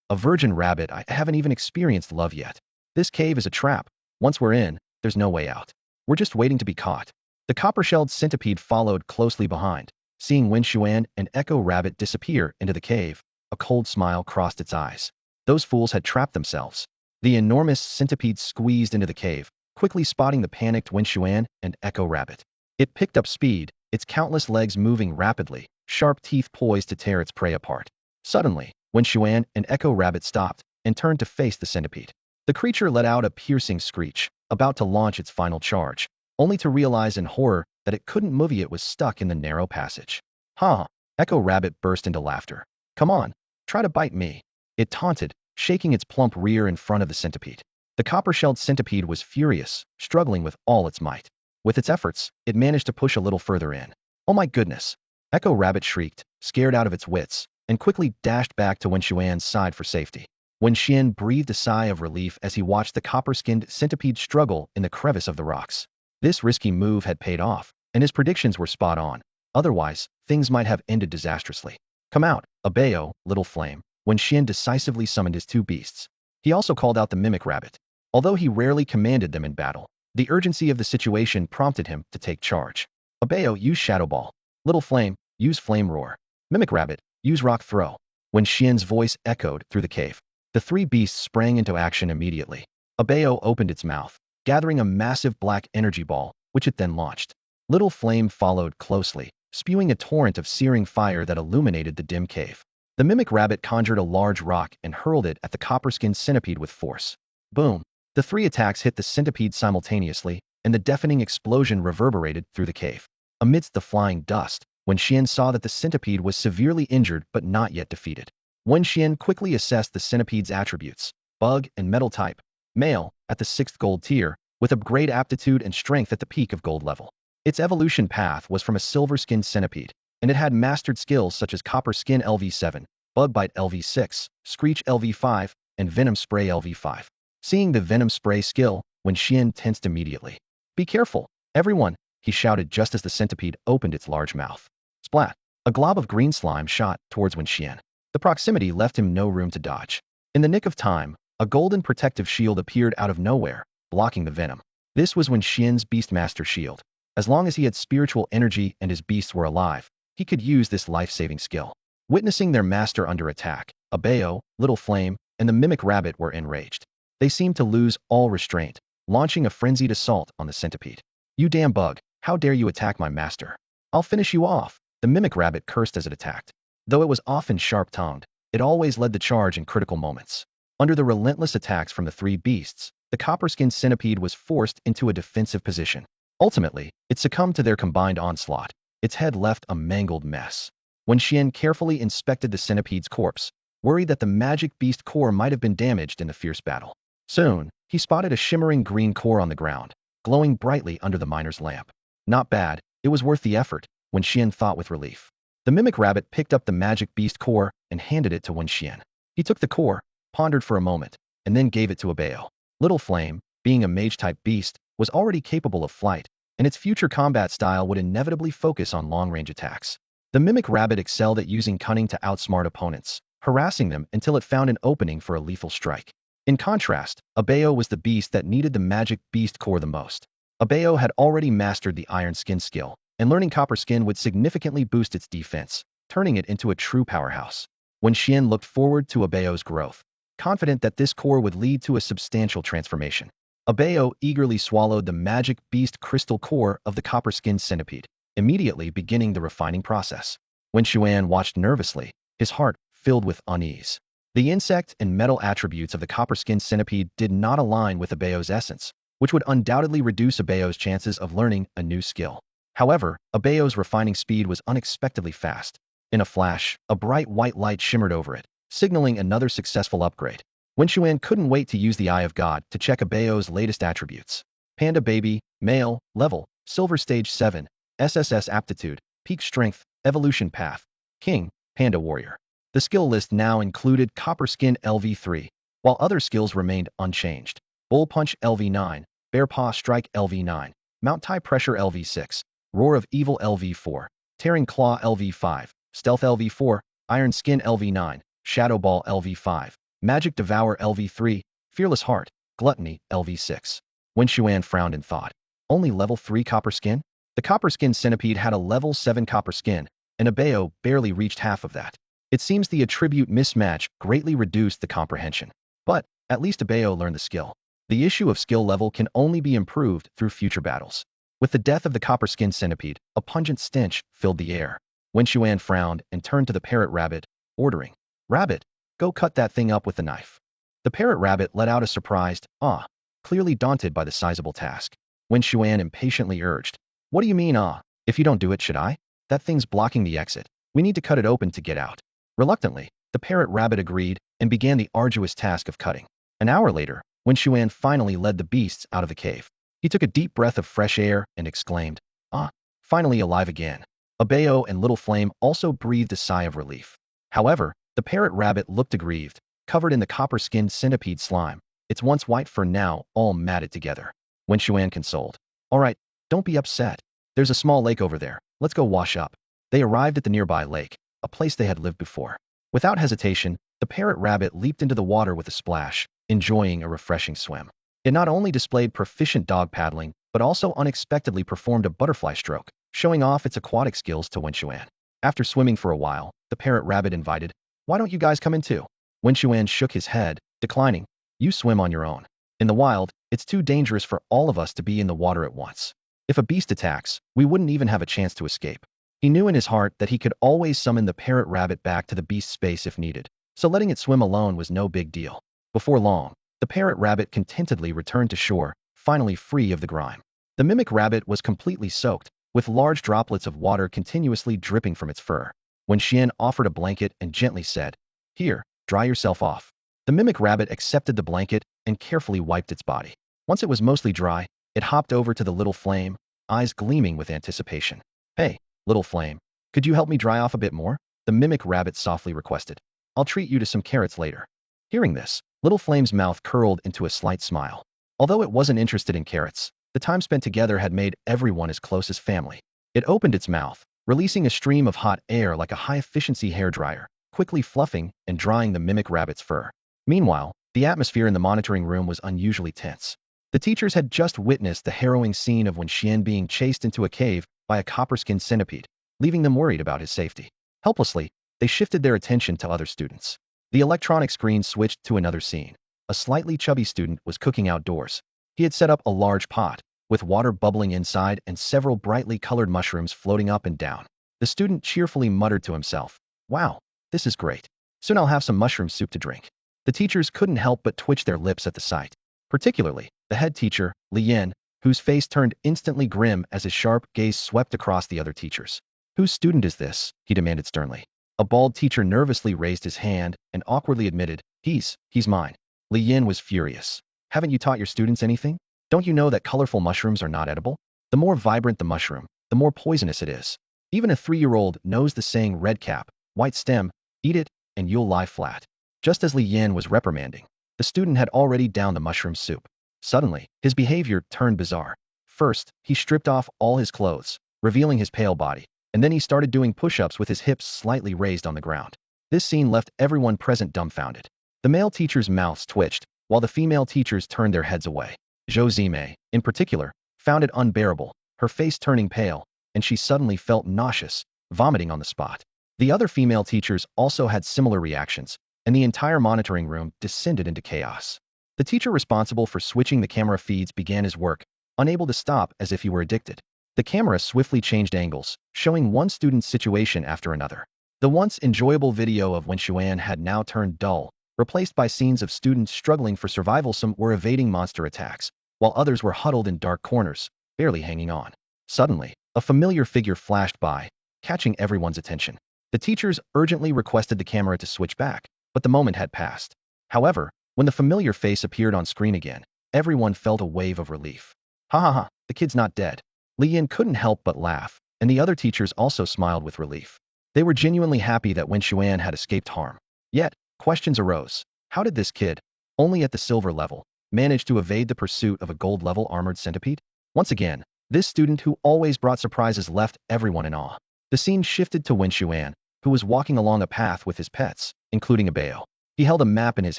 a virgin rabbit. I haven't even experienced love yet. This cave is a trap. Once we're in, there's no way out. We're just waiting to be caught. The copper-shelled centipede followed closely behind. Seeing Wen Xuan and Echo Rabbit disappear into the cave, a cold smile crossed its eyes. Those fools had trapped themselves. The enormous centipede squeezed into the cave, quickly spotting the panicked Wen Xuan and Echo Rabbit. It picked up speed, its countless legs moving rapidly, sharp teeth poised to tear its prey apart. Suddenly, Wen Xuan and Echo Rabbit stopped and turned to face the centipede. The creature let out a piercing screech, about to launch its final charge, only to realize in horror that it couldn't move. It was stuck in the narrow passage. Huh! Echo Rabbit burst into laughter. Come on, try to bite me. It taunted, shaking its plump rear in front of the centipede. The copper-shelled centipede was furious, struggling with all its might. With its efforts, it managed to push a little further in. Oh my goodness! Echo Rabbit shrieked, scared out of its wits, and quickly dashed back to Wen Xuan's side for safety. Wen Xuan breathed a sigh of relief as he watched the copper-skinned centipede struggle in the crevice of the rocks. This risky move had paid off, and his predictions were spot on. Otherwise, things might have ended disastrously. Come out, Abeo, Little Flame. Wen Xuan decisively summoned his two beasts. He also called out the Mimic Rabbit. Although he rarely commanded them in battle, the urgency of the situation prompted him to take charge. Abeo, use Shadow Ball. Little Flame, use Flame Roar. Mimic Rabbit, use Rock Throw. Wen Xuan's voice echoed through the cave. The three beasts sprang into action immediately. Abeo opened its mouth, gathering a massive black energy ball, which it then launched. Little Flame followed closely, spewing a torrent of searing fire that illuminated the dim cave. The Mimic Rabbit conjured a large rock and hurled it at the copper-skinned centipede with force. Boom! The three attacks hit the centipede simultaneously, and the deafening explosion reverberated through the cave. Amidst the flying dust, Wen Xuan saw that the centipede was severely injured but not yet defeated. Wen Xuan quickly assessed the centipede's attributes: bug and metal type, male, at the 6th gold tier, with upgrade aptitude and strength at the peak of gold level. Its evolution path was from a silver-skinned centipede, and it had mastered skills such as Copper Skin LV7, Bug Bite LV6, Screech LV5, and Venom Spray LV5. Seeing the Venom Spray skill, Wen Xuan tensed immediately. Be careful, everyone, he shouted just as the centipede opened its large mouth. Splat! A glob of green slime shot towards Wen Xuan. The proximity left him no room to dodge. In the nick of time, a golden protective shield appeared out of nowhere, blocking the venom. This was Wen Xuan's Beastmaster shield. As long as he had spiritual energy and his beasts were alive, he could use this life-saving skill. Witnessing their master under attack, Abeo, Little Flame, and the Mimic Rabbit were enraged. They seemed to lose all restraint, launching a frenzied assault on the centipede. You damn bug, how dare you attack my master? I'll finish you off, the Mimic Rabbit cursed as it attacked. Though it was often sharp-tongued, it always led the charge in critical moments. Under the relentless attacks from the three beasts, the copper-skinned centipede was forced into a defensive position. Ultimately, it succumbed to their combined onslaught. Its head left a mangled mess. Wen Xuan carefully inspected the centipede's corpse, worried that the magic beast core might have been damaged in the fierce battle. Soon, he spotted a shimmering green core on the ground, glowing brightly under the miner's lamp. Not bad, it was worth the effort, Wen Xuan thought with relief. The Mimic Rabbit picked up the magic beast core and handed it to Wen Xuan. He took the core, pondered for a moment, and then gave it to Abeo. Little Flame, being a mage-type beast, was already capable of flight, and its future combat style would inevitably focus on long-range attacks. The Mimic Rabbit excelled at using cunning to outsmart opponents, harassing them until it found an opening for a lethal strike. In contrast, Abeo was the beast that needed the magic beast core the most. Abeo had already mastered the Iron Skin skill, and learning Copper Skin would significantly boost its defense, turning it into a true powerhouse. Wen Xuan looked forward to Abeo's growth, confident that this core would lead to a substantial transformation. Abeo eagerly swallowed the magic beast crystal core of the Copper Skin centipede, immediately beginning the refining process. Wen Xuan watched nervously, his heart filled with unease. The insect and metal attributes of the Copper Skin centipede did not align with Abeo's essence, which would undoubtedly reduce Abeo's chances of learning a new skill. However, Abeo's refining speed was unexpectedly fast. In a flash, a bright white light shimmered over it, signaling another successful upgrade. Wen Xuan couldn't wait to use the Eye of God to check Abeo's latest attributes. Panda Baby, Male, Level, Silver Stage 7, SSS Aptitude, Peak Strength, Evolution Path, King, Panda Warrior. The skill list now included Copper Skin LV3, while other skills remained unchanged. Bull Punch LV9, Bear Paw Strike LV9, Mount Tie Pressure LV6, Roar of Evil LV4, Tearing Claw LV5, Stealth LV4, Iron Skin LV9, Shadow Ball LV5, Magic Devour LV3, Fearless Heart, Gluttony LV6. Wen Xuan frowned in thought. Only level 3 Copper Skin? The Copper Skin centipede had a level 7 Copper Skin, and Abeo barely reached half of that. It seems the attribute mismatch greatly reduced the comprehension. But, at least Abeo learned the skill. The issue of skill level can only be improved through future battles. With the death of the Copper Skin centipede, a pungent stench filled the air. Wen Xuan frowned and turned to the parrot rabbit, ordering, "Rabbit, go cut that thing up with the knife." The parrot rabbit let out a surprised, "Ah," clearly daunted by the sizable task. Wen Xuan impatiently urged, "What do you mean, ah? If you don't do it, should I? That thing's blocking the exit. We need to cut it open to get out." Reluctantly, the parrot rabbit agreed and began the arduous task of cutting. An hour later, Wen Xuan finally led the beasts out of the cave. He took a deep breath of fresh air and exclaimed, "Ah, finally alive again." Abeo and Little Flame also breathed a sigh of relief. However, the parrot rabbit looked aggrieved, covered in the copper-skinned centipede slime, its once white fur now all matted together. Wen Xuan consoled, "All right, don't be upset. There's a small lake over there. Let's go wash up." They arrived at the nearby lake, a place they had lived before. Without hesitation, the parrot rabbit leaped into the water with a splash, enjoying a refreshing swim. It not only displayed proficient dog paddling, but also unexpectedly performed a butterfly stroke, showing off its aquatic skills to Wen Xuan. After swimming for a while, the parrot rabbit invited, "Why don't you guys come in too?" Wen Xuan shook his head, declining, "You swim on your own. In the wild, it's too dangerous for all of us to be in the water at once. If a beast attacks, we wouldn't even have a chance to escape." He knew in his heart that he could always summon the parrot rabbit back to the beast's space if needed, so letting it swim alone was no big deal. Before long, the parrot rabbit contentedly returned to shore, finally free of the grime. The mimic rabbit was completely soaked, with large droplets of water continuously dripping from its fur. When Xian offered a blanket and gently said, "Here, dry yourself off." The mimic rabbit accepted the blanket and carefully wiped its body. Once it was mostly dry, it hopped over to the Little Flame, eyes gleaming with anticipation. "Hey, Little Flame, could you help me dry off a bit more?" the mimic rabbit softly requested. "I'll treat you to some carrots later." Hearing this, Little Flame's mouth curled into a slight smile. Although it wasn't interested in carrots, the time spent together had made everyone as close as family. It opened its mouth, releasing a stream of hot air like a high-efficiency hairdryer, quickly fluffing and drying the mimic rabbit's fur. Meanwhile, the atmosphere in the monitoring room was unusually tense. The teachers had just witnessed the harrowing scene of Wen Xuan being chased into a cave by a copper-skinned centipede, leaving them worried about his safety. Helplessly, they shifted their attention to other students. The electronic screen switched to another scene. A slightly chubby student was cooking outdoors. He had set up a large pot, with water bubbling inside and several brightly colored mushrooms floating up and down. The student cheerfully muttered to himself, "Wow, this is great. Soon I'll have some mushroom soup to drink." The teachers couldn't help but twitch their lips at the sight. Particularly, the head teacher, Li Yan, whose face turned instantly grim as his sharp gaze swept across the other teachers. "Whose student is this?" he demanded sternly. A bald teacher nervously raised his hand and awkwardly admitted, He's mine." Li Yan was furious. "Haven't you taught your students anything? Don't you know that colorful mushrooms are not edible? The more vibrant the mushroom, the more poisonous it is. Even a 3-year-old knows the saying red cap, white stem, eat it, and you'll lie flat." Just as Li Yan was reprimanding, the student had already downed the mushroom soup. Suddenly, his behavior turned bizarre. First, he stripped off all his clothes, revealing his pale body, and then he started doing push-ups with his hips slightly raised on the ground. This scene left everyone present dumbfounded. The male teachers' mouths twitched, while the female teachers turned their heads away. Zhou Zimei, in particular, found it unbearable, her face turning pale, and she suddenly felt nauseous, vomiting on the spot. The other female teachers also had similar reactions, and the entire monitoring room descended into chaos. The teacher responsible for switching the camera feeds began his work, unable to stop as if he were addicted. The camera swiftly changed angles, showing one student's situation after another. The once enjoyable video of Wen Xuan had now turned dull, replaced by scenes of students struggling for survival. Some were evading monster attacks, while others were huddled in dark corners, barely hanging on. Suddenly, a familiar figure flashed by, catching everyone's attention. The teachers urgently requested the camera to switch back, but the moment had passed. However, when the familiar face appeared on screen again, everyone felt a wave of relief. Ha ha ha, the kid's not dead. Li Yin couldn't help but laugh, and the other teachers also smiled with relief. They were genuinely happy that Wen Xuan had escaped harm. Yet, questions arose. How did this kid, only at the silver level, manage to evade the pursuit of a gold-level armored centipede? Once again, this student who always brought surprises left everyone in awe. The scene shifted to Wen Xuan, who was walking along a path with his pets, including a bao. He held a map in his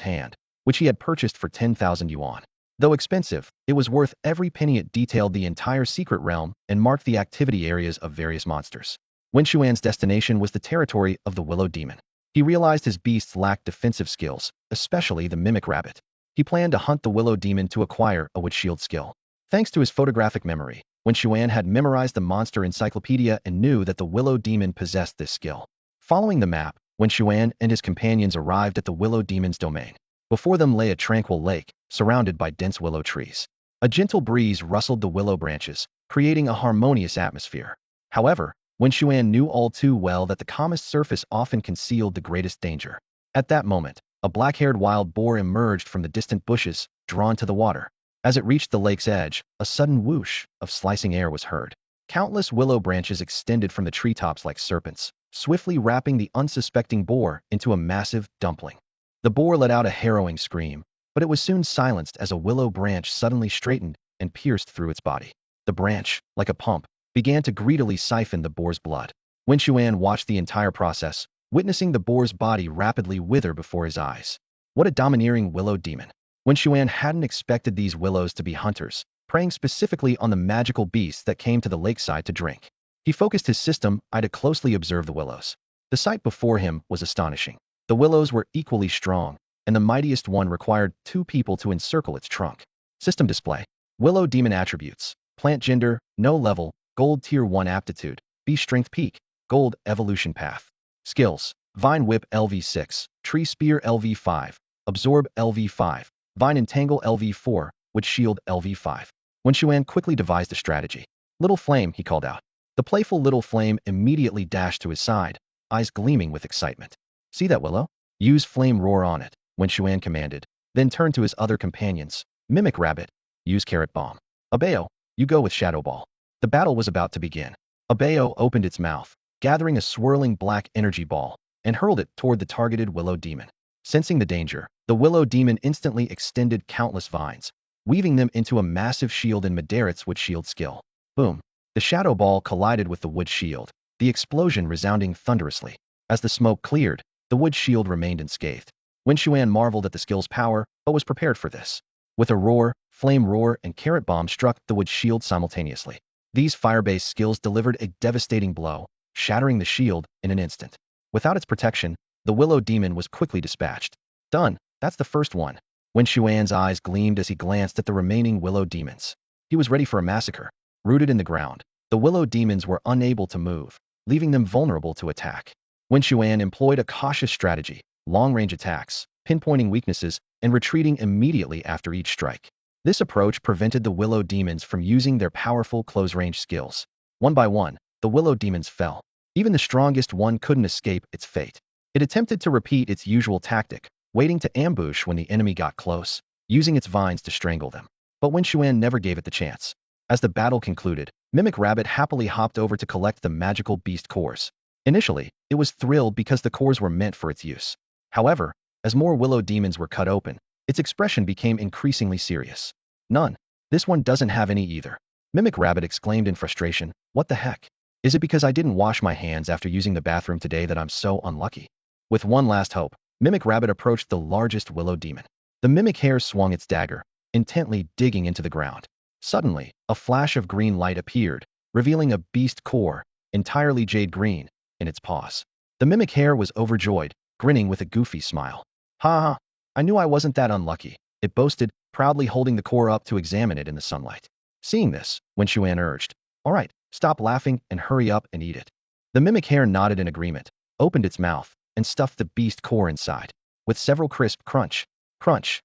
hand, which he had purchased for 10,000 yuan. Though expensive, it was worth every penny. It detailed the entire secret realm and marked the activity areas of various monsters. Wen Xuan's destination was the territory of the Willow Demon. He realized his beasts lacked defensive skills, especially the Mimic Rabbit. He planned to hunt the Willow Demon to acquire a Wood Shield skill. Thanks to his photographic memory, Wen Xuan had memorized the monster encyclopedia and knew that the Willow Demon possessed this skill. Following the map, Wen Xuan and his companions arrived at the Willow Demon's domain. Before them lay a tranquil lake, surrounded by dense willow trees. A gentle breeze rustled the willow branches, creating a harmonious atmosphere. However, Wen Xuan knew all too well that the calmest surface often concealed the greatest danger. At that moment, a black-haired wild boar emerged from the distant bushes, drawn to the water. As it reached the lake's edge, a sudden whoosh of slicing air was heard. Countless willow branches extended from the treetops like serpents, swiftly wrapping the unsuspecting boar into a massive dumpling. The boar let out a harrowing scream, but it was soon silenced as a willow branch suddenly straightened and pierced through its body. The branch, like a pump, began to greedily siphon the boar's blood. Wen Xuan watched the entire process, witnessing the boar's body rapidly wither before his eyes. What a domineering willow demon! Wen Xuan hadn't expected these willows to be hunters, preying specifically on the magical beasts that came to the lakeside to drink. He focused his system eye to closely observe the willows. The sight before him was astonishing. The willows were equally strong, and the mightiest one required 2 people to encircle its trunk. System display. Willow Demon attributes. Plant gender, no level, gold tier 1 aptitude, B strength peak, gold evolution path. Skills. Vine Whip LV6, Tree Spear LV5, Absorb LV5, Vine Entangle LV4, Wood Shield LV5. Wen Xuan quickly devised a strategy. Little Flame, he called out. The playful Little Flame immediately dashed to his side, eyes gleaming with excitement. See that willow? Use Flame Roar on it, Wen Xuan commanded, then turned to his other companions. Mimic Rabbit, use Carrot Bomb. Abao, you go with Shadow Ball. The battle was about to begin. Abao opened its mouth, gathering a swirling black energy ball, and hurled it toward the targeted Willow Demon. Sensing the danger, the Willow Demon instantly extended countless vines, weaving them into a massive shield in Madarit's Wood Shield skill. Boom! The Shadow Ball collided with the Wood Shield, the explosion resounding thunderously. As the smoke cleared, the Wood Shield remained unscathed. Wen Xuan marveled at the skill's power, but was prepared for this. With a roar, Flame Roar and Carrot Bomb struck the Wood Shield simultaneously. These fire-based skills delivered a devastating blow, shattering the shield in an instant. Without its protection, the Willow Demon was quickly dispatched. Done, that's the first one. Wen Xuan's eyes gleamed as he glanced at the remaining Willow Demons. He was ready for a massacre. Rooted in the ground, the Willow Demons were unable to move, leaving them vulnerable to attack. Wen Xuan employed a cautious strategy, long-range attacks, pinpointing weaknesses, and retreating immediately after each strike. This approach prevented the Willow Demons from using their powerful close-range skills. One by one, the Willow Demons fell. Even the strongest one couldn't escape its fate. It attempted to repeat its usual tactic, waiting to ambush when the enemy got close, using its vines to strangle them. But Wen Xuan never gave it the chance. As the battle concluded, Mimic Rabbit happily hopped over to collect the magical beast cores. Initially, it was thrilled because the cores were meant for its use. However, as more Willow Demons were cut open, its expression became increasingly serious. None. This one doesn't have any either. Mimic Rabbit exclaimed in frustration, what the heck? Is it because I didn't wash my hands after using the bathroom today that I'm so unlucky? With one last hope, Mimic Rabbit approached the largest willow demon. The mimic hare swung its dagger, intently digging into the ground. Suddenly, a flash of green light appeared, revealing a beast core, entirely jade green, in its paws. The mimic hare was overjoyed, grinning with a goofy smile. Ha ha, I knew I wasn't that unlucky, it boasted, proudly holding the core up to examine it in the sunlight. Seeing this, Wen Xuan urged, all right, stop laughing and hurry up and eat it. The mimic hare nodded in agreement, opened its mouth, and stuffed the beast core inside. With several crisp crunch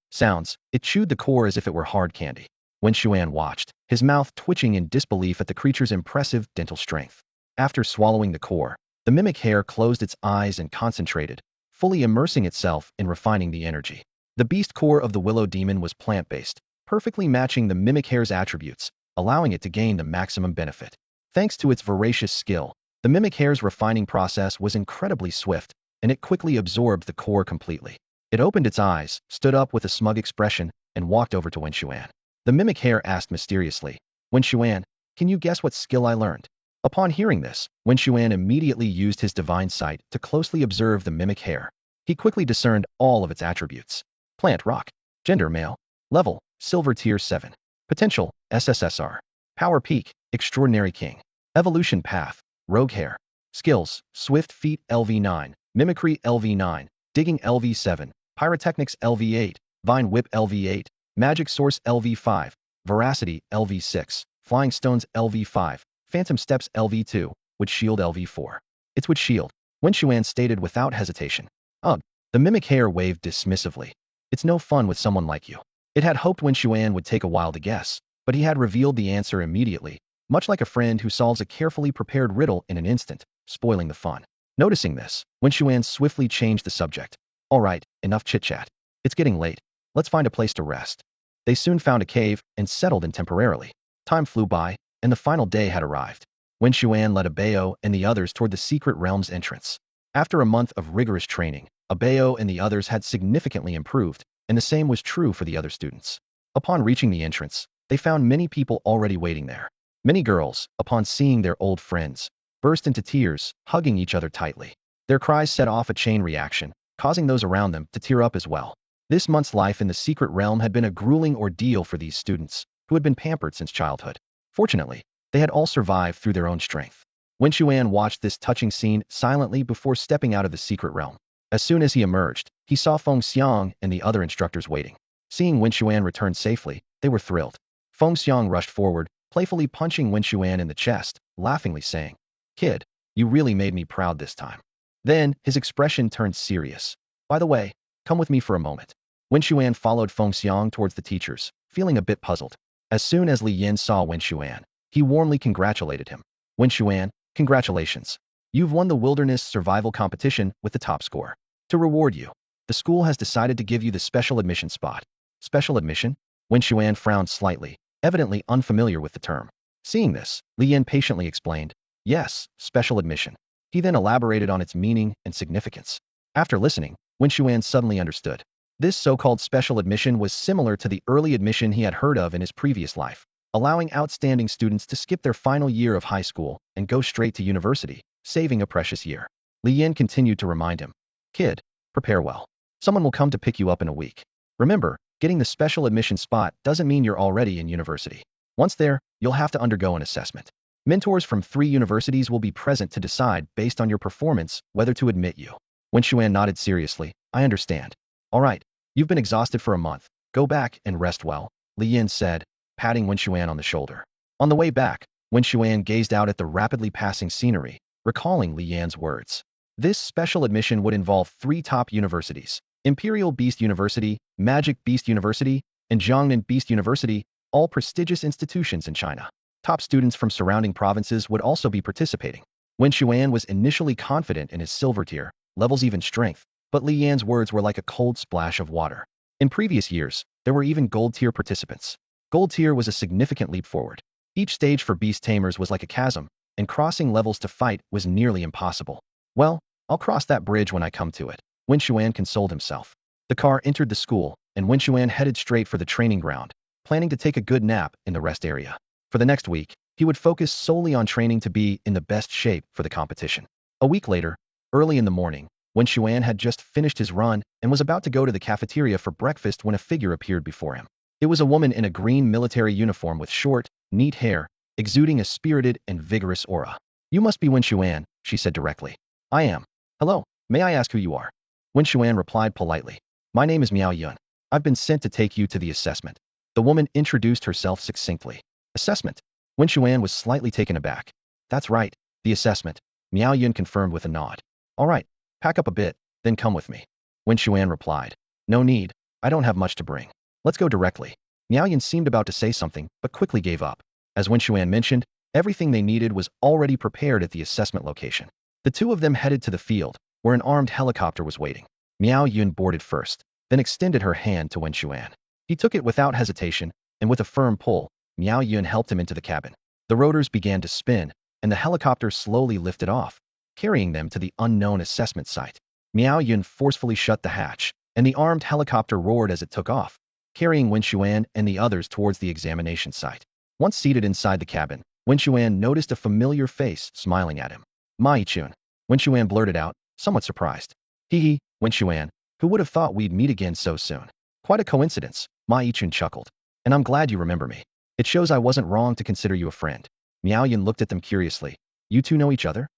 sounds, it chewed the core as if it were hard candy. Wen Xuan watched, his mouth twitching in disbelief at the creature's impressive dental strength. After swallowing the core, the mimic hare closed its eyes and concentrated, fully immersing itself in refining the energy. The beast core of the willow demon was plant-based, perfectly matching the mimic hare's attributes, allowing it to gain the maximum benefit. Thanks to its voracious skill, the mimic hare's refining process was incredibly swift, and it quickly absorbed the core completely. It opened its eyes, stood up with a smug expression, and walked over to Wen Xuan. The mimic hare asked mysteriously, Wen Xuan, can you guess what skill I learned? Upon hearing this, Wen Xuan immediately used his divine sight to closely observe the mimic hare. He quickly discerned all of its attributes. Plant rock. Gender male. Level, silver tier 7. Potential, SSS-tier. Power peak, extraordinary king. Evolution path, rogue hare. Skills, swift feet LV9, mimicry LV9, digging LV7, pyrotechnics LV8, vine whip LV8, magic source LV5, veracity LV6, flying stones LV5, phantom steps LV2, wood shield LV4. It's wood shield, Wen Xuan stated without hesitation. Ugh, the mimic hare waved dismissively. It's no fun with someone like you. It had hoped Wen Xuan would take a while to guess, but he had revealed the answer immediately, much like a friend who solves a carefully prepared riddle in an instant, spoiling the fun. Noticing this, Wen Xuan swiftly changed the subject. All right, enough chit-chat. It's getting late. Let's find a place to rest. They soon found a cave and settled in temporarily. Time flew by, and the final day had arrived. Wen Xuan led Abayo and the others toward the secret realm's entrance. After a month of rigorous training, Abayo and the others had significantly improved, and the same was true for the other students. Upon reaching the entrance, they found many people already waiting there. Many girls, upon seeing their old friends, burst into tears, hugging each other tightly. Their cries set off a chain reaction, causing those around them to tear up as well. This month's life in the secret realm had been a grueling ordeal for these students, who had been pampered since childhood. Fortunately, they had all survived through their own strength. Wen Xuan watched this touching scene silently before stepping out of the secret realm. As soon as he emerged, he saw Feng Xiang and the other instructors waiting. Seeing Wen Xuan return safely, they were thrilled. Feng Xiang rushed forward, playfully punching Wen Xuan in the chest, laughingly saying, Kid, you really made me proud this time. Then, his expression turned serious. By the way, come with me for a moment. Wen Xuan followed Feng Xiang towards the teachers, feeling a bit puzzled. As soon as Li Yin saw Wen Xuan, he warmly congratulated him. Wen Xuan, congratulations. You've won the wilderness survival competition with the top score. To reward you, the school has decided to give you the special admission spot. Special admission? Wen Xuan frowned slightly, evidently unfamiliar with the term. Seeing this, Li Yin patiently explained, yes, special admission. He then elaborated on its meaning and significance. After listening, Wen Xuan suddenly understood. This so-called special admission was similar to the early admission he had heard of in his previous life, allowing outstanding students to skip their final year of high school and go straight to university, saving a precious year. Li Yin continued to remind him, Kid, prepare well. Someone will come to pick you up in a week. Remember, getting the special admission spot doesn't mean you're already in university. Once there, you'll have to undergo an assessment. Mentors from 3 universities will be present to decide based on your performance whether to admit you. Wen Xuan nodded seriously. I understand. All right, you've been exhausted for a month. Go back and rest well, Li Yin said, patting Wen Xuan on the shoulder. On the way back, Wen Xuan gazed out at the rapidly passing scenery, recalling Li Yan's words. This special admission would involve 3 top universities: Imperial Beast University, Magic Beast University, and Jiangnan Beast University, all prestigious institutions in China. Top students from surrounding provinces would also be participating. Wen Xuan was initially confident in his silver tier, levels even strength, but Li Yan's words were like a cold splash of water. In previous years, there were even gold tier participants. Gold tier was a significant leap forward. Each stage for beast tamers was like a chasm, and crossing levels to fight was nearly impossible. Well, I'll cross that bridge when I come to it, Wen Xuan consoled himself. The car entered the school, and Wen Xuan headed straight for the training ground, planning to take a good nap in the rest area. For the next week, he would focus solely on training to be in the best shape for the competition. A week later, early in the morning, Wen Xuan had just finished his run and was about to go to the cafeteria for breakfast when a figure appeared before him. It was a woman in a green military uniform with short, neat hair, exuding a spirited and vigorous aura. "You must be Wen Xuan," she said directly. "I am. Hello, may I ask who you are?" Wen Xuan replied politely. "My name is Miao Yun. I've been sent to take you to the assessment." The woman introduced herself succinctly. "Assessment?" Wen Xuan was slightly taken aback. "That's right, the assessment," Miao Yun confirmed with a nod. "All right, pack up a bit, then come with me." Wen Xuan replied. "No need, I don't have much to bring. Let's go directly." Miao Yun seemed about to say something, but quickly gave up. As Wen Xuan mentioned, everything they needed was already prepared at the assessment location. The two of them headed to the field, where an armed helicopter was waiting. Miao Yun boarded first, then extended her hand to Wen Xuan. He took it without hesitation, and with a firm pull, Miao Yun helped him into the cabin. The rotors began to spin, and the helicopter slowly lifted off, carrying them to the unknown assessment site. Miao Yun forcefully shut the hatch, and the armed helicopter roared as it took off, carrying Wen Xuan and the others towards the examination site. Once seated inside the cabin, Wen Xuan noticed a familiar face smiling at him. "Ma Yichun," Wen Xuan blurted out, somewhat surprised. "Hee hee, Wen Xuan, who would have thought we'd meet again so soon? Quite a coincidence," Ma Yichun chuckled. "And I'm glad you remember me. It shows I wasn't wrong to consider you a friend." Miao Yin looked at them curiously. "You two know each other?"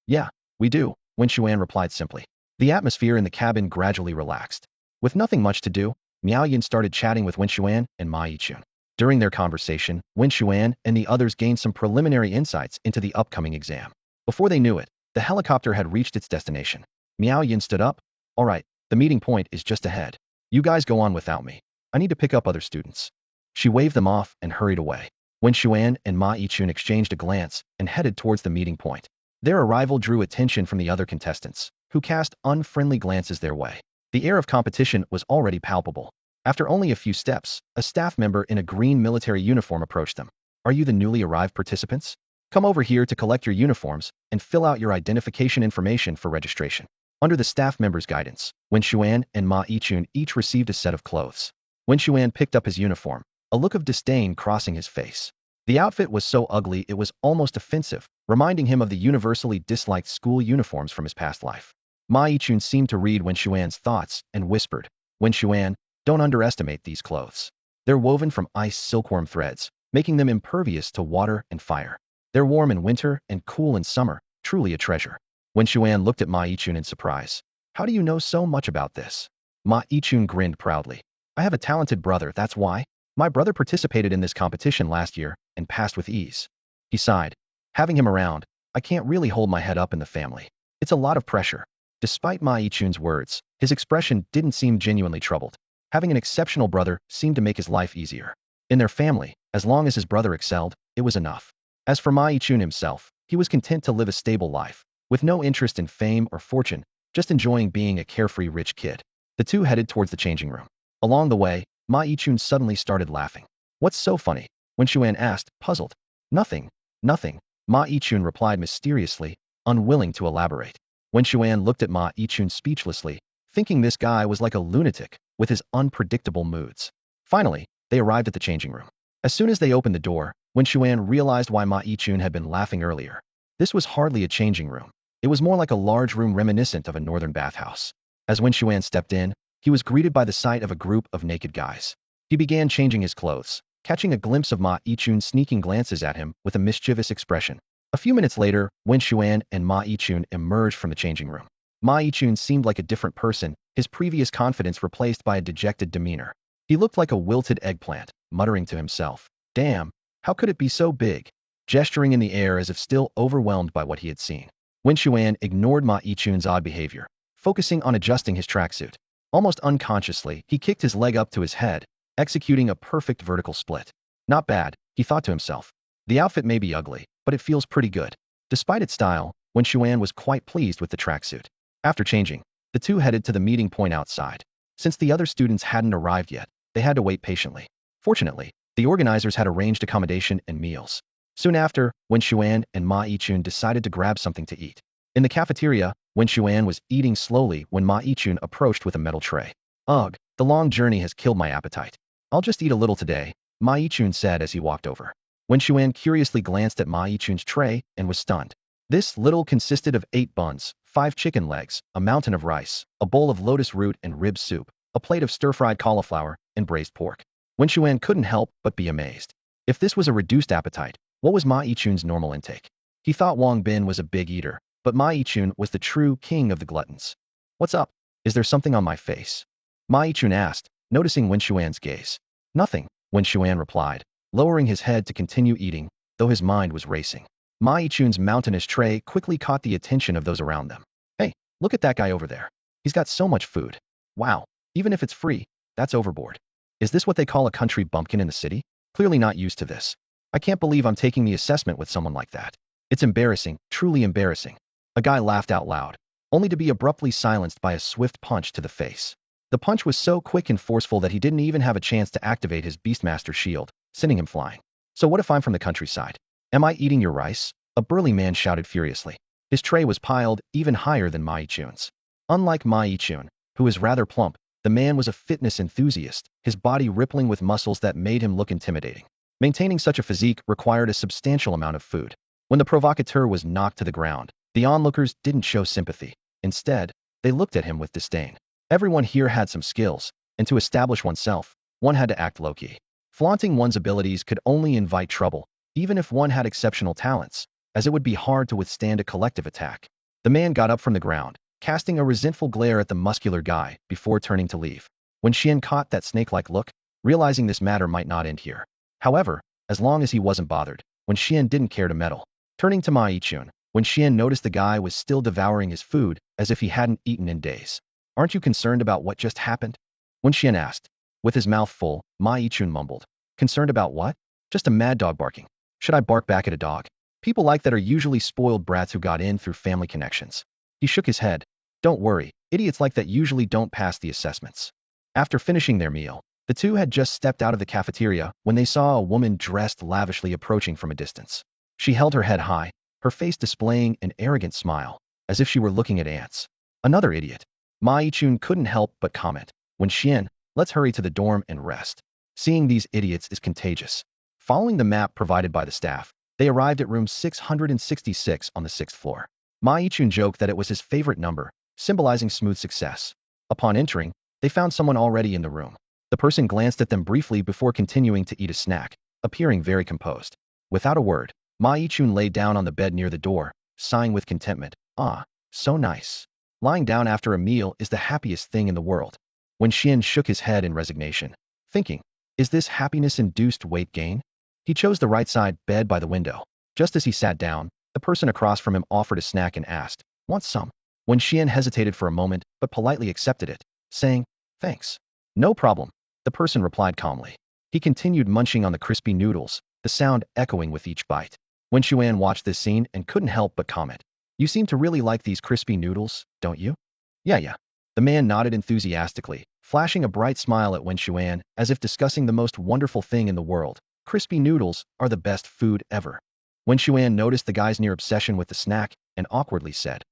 "Yeah, we do," Wen Xuan replied simply. The atmosphere in the cabin gradually relaxed. With nothing much to do, Miao Yin started chatting with Wen Xuan and Ma Yichun. During their conversation, Wen Xuan and the others gained some preliminary insights into the upcoming exam. Before they knew it, the helicopter had reached its destination. Miao Yin stood up. "All right, the meeting point is just ahead. You guys go on without me. I need to pick up other students." She waved them off and hurried away. Wen Xuan and Ma Yichun exchanged a glance and headed towards the meeting point. Their arrival drew attention from the other contestants, who cast unfriendly glances their way. The air of competition was already palpable. After only a few steps, a staff member in a green military uniform approached them. "Are you the newly arrived participants? Come over here to collect your uniforms and fill out your identification information for registration." Under the staff member's guidance, Wen Xuan and Ma Yichun each received a set of clothes. Wen Xuan picked up his uniform, a look of disdain crossing his face. The outfit was so ugly it was almost offensive, reminding him of the universally disliked school uniforms from his past life. Ma Yichun seemed to read Wen Xuan's thoughts and whispered, "Wen Xuan, don't underestimate these clothes. They're woven from ice silkworm threads, making them impervious to water and fire. They're warm in winter and cool in summer, truly a treasure." Wen Xuan looked at Ma Yichun in surprise. "How do you know so much about this?" Ma Yichun grinned proudly. "I have a talented brother, that's why. My brother participated in this competition last year and passed with ease." He sighed. "Having him around, I can't really hold my head up in the family. It's a lot of pressure." Despite Ma Yichun's words, his expression didn't seem genuinely troubled. Having an exceptional brother seemed to make his life easier. In their family, as long as his brother excelled, it was enough. As for Ma Yichun himself, he was content to live a stable life, with no interest in fame or fortune, just enjoying being a carefree rich kid. The two headed towards the changing room. Along the way, Ma Yichun suddenly started laughing. "What's so funny?" Wen Xuan asked, puzzled. "Nothing, nothing," Ma Yichun replied mysteriously, unwilling to elaborate. Wen Xuan looked at Ma Yichun speechlessly, thinking this guy was like a lunatic, with his unpredictable moods. Finally, they arrived at the changing room. As soon as they opened the door, Wen Xuan realized why Ma Yichun had been laughing earlier. This was hardly a changing room. It was more like a large room reminiscent of a northern bathhouse. As Wen Xuan stepped in, he was greeted by the sight of a group of naked guys. He began changing his clothes, catching a glimpse of Ma Yichun sneaking glances at him with a mischievous expression. A few minutes later, Wen Xuan and Ma Yichun emerged from the changing room. Ma Yichun seemed like a different person, his previous confidence replaced by a dejected demeanor. He looked like a wilted eggplant, muttering to himself, "Damn, how could it be so big?" Gesturing in the air as if still overwhelmed by what he had seen. Wen Xuan ignored Ma Yichun's odd behavior, focusing on adjusting his tracksuit. Almost unconsciously, he kicked his leg up to his head, executing a perfect vertical split. "Not bad," he thought to himself. "The outfit may be ugly, but it feels pretty good." Despite its style, Wen Xuan was quite pleased with the tracksuit. After changing, the two headed to the meeting point outside. Since the other students hadn't arrived yet, they had to wait patiently. Fortunately, the organizers had arranged accommodation and meals. Soon after, Wen Xuan and Ma Yichun decided to grab something to eat. In the cafeteria, Wen Xuan was eating slowly when Ma Yichun approached with a metal tray. "Ugh, the long journey has killed my appetite. I'll just eat a little today," Ma Yichun said as he walked over. Wen Xuan curiously glanced at Ma Yichun's tray and was stunned. This little consisted of 8 buns, 5 chicken legs, a mountain of rice, a bowl of lotus root and rib soup, a plate of stir-fried cauliflower, and braised pork. Wen Xuan couldn't help but be amazed. If this was a reduced appetite, what was Ma Yichun's normal intake? He thought Wang Bin was a big eater, but Ma Yichun was the true king of the gluttons. What's up? Is there something on my face? Ma Yichun asked, noticing Wen Xuan's gaze. Nothing, Wen Xuan replied, lowering his head to continue eating, though his mind was racing. Ma Yichun's mountainous tray quickly caught the attention of those around them. Hey, look at that guy over there. He's got so much food. Wow, even if it's free, that's overboard. Is this what they call a country bumpkin in the city? Clearly not used to this. I can't believe I'm taking the assessment with someone like that. It's embarrassing, truly embarrassing. A guy laughed out loud, only to be abruptly silenced by a swift punch to the face. The punch was so quick and forceful that he didn't even have a chance to activate his Beastmaster shield, sending him flying. So what if I'm from the countryside? Am I eating your rice? A burly man shouted furiously. His tray was piled even higher than Ma Yichun's. Unlike Ma Yichun, who is rather plump, the man was a fitness enthusiast, his body rippling with muscles that made him look intimidating. Maintaining such a physique required a substantial amount of food. When the provocateur was knocked to the ground, the onlookers didn't show sympathy. Instead, they looked at him with disdain. Everyone here had some skills, and to establish oneself, one had to act low-key. Flaunting one's abilities could only invite trouble, even if one had exceptional talents, as it would be hard to withstand a collective attack. The man got up from the ground, casting a resentful glare at the muscular guy before turning to leave. Wen Xuan caught that snake-like look, realizing this matter might not end here. However, as long as he wasn't bothered, Wen Xuan didn't care to meddle. Turning to Ma Yichun, Wen Xuan noticed the guy was still devouring his food as if he hadn't eaten in days. Aren't you concerned about what just happened? Wen Xuan asked. With his mouth full, Ma Yichun mumbled. Concerned about what? Just a mad dog barking. Should I bark back at a dog? People like that are usually spoiled brats who got in through family connections. He shook his head. Don't worry, idiots like that usually don't pass the assessments. After finishing their meal, the two had just stepped out of the cafeteria when they saw a woman dressed lavishly approaching from a distance. She held her head high, her face displaying an arrogant smile, as if she were looking at ants. Another idiot. Ma Yichun couldn't help but comment. Wen Xuan, let's hurry to the dorm and rest. Seeing these idiots is contagious. Following the map provided by the staff, they arrived at room 666 on the 6th floor. Ma Yichun joked that it was his favorite number, symbolizing smooth success. Upon entering, they found someone already in the room. The person glanced at them briefly before continuing to eat a snack, appearing very composed. Without a word, Ma Yichun lay down on the bed near the door, sighing with contentment. Ah, so nice. Lying down after a meal is the happiest thing in the world. Wen Xuan shook his head in resignation, thinking, is this happiness-induced weight gain? He chose the right side bed by the window. Just as he sat down, the person across from him offered a snack and asked, want some? Wen Xuan hesitated for a moment, but politely accepted it, saying, thanks. No problem, the person replied calmly. He continued munching on the crispy noodles, the sound echoing with each bite. Wen Xuan watched this scene and couldn't help but comment. You seem to really like these crispy noodles, don't you? Yeah. The man nodded enthusiastically, flashing a bright smile at Wen Xuan, as if discussing the most wonderful thing in the world. Crispy noodles are the best food ever. Wen Xuan noticed the guy's near obsession with the snack and awkwardly said,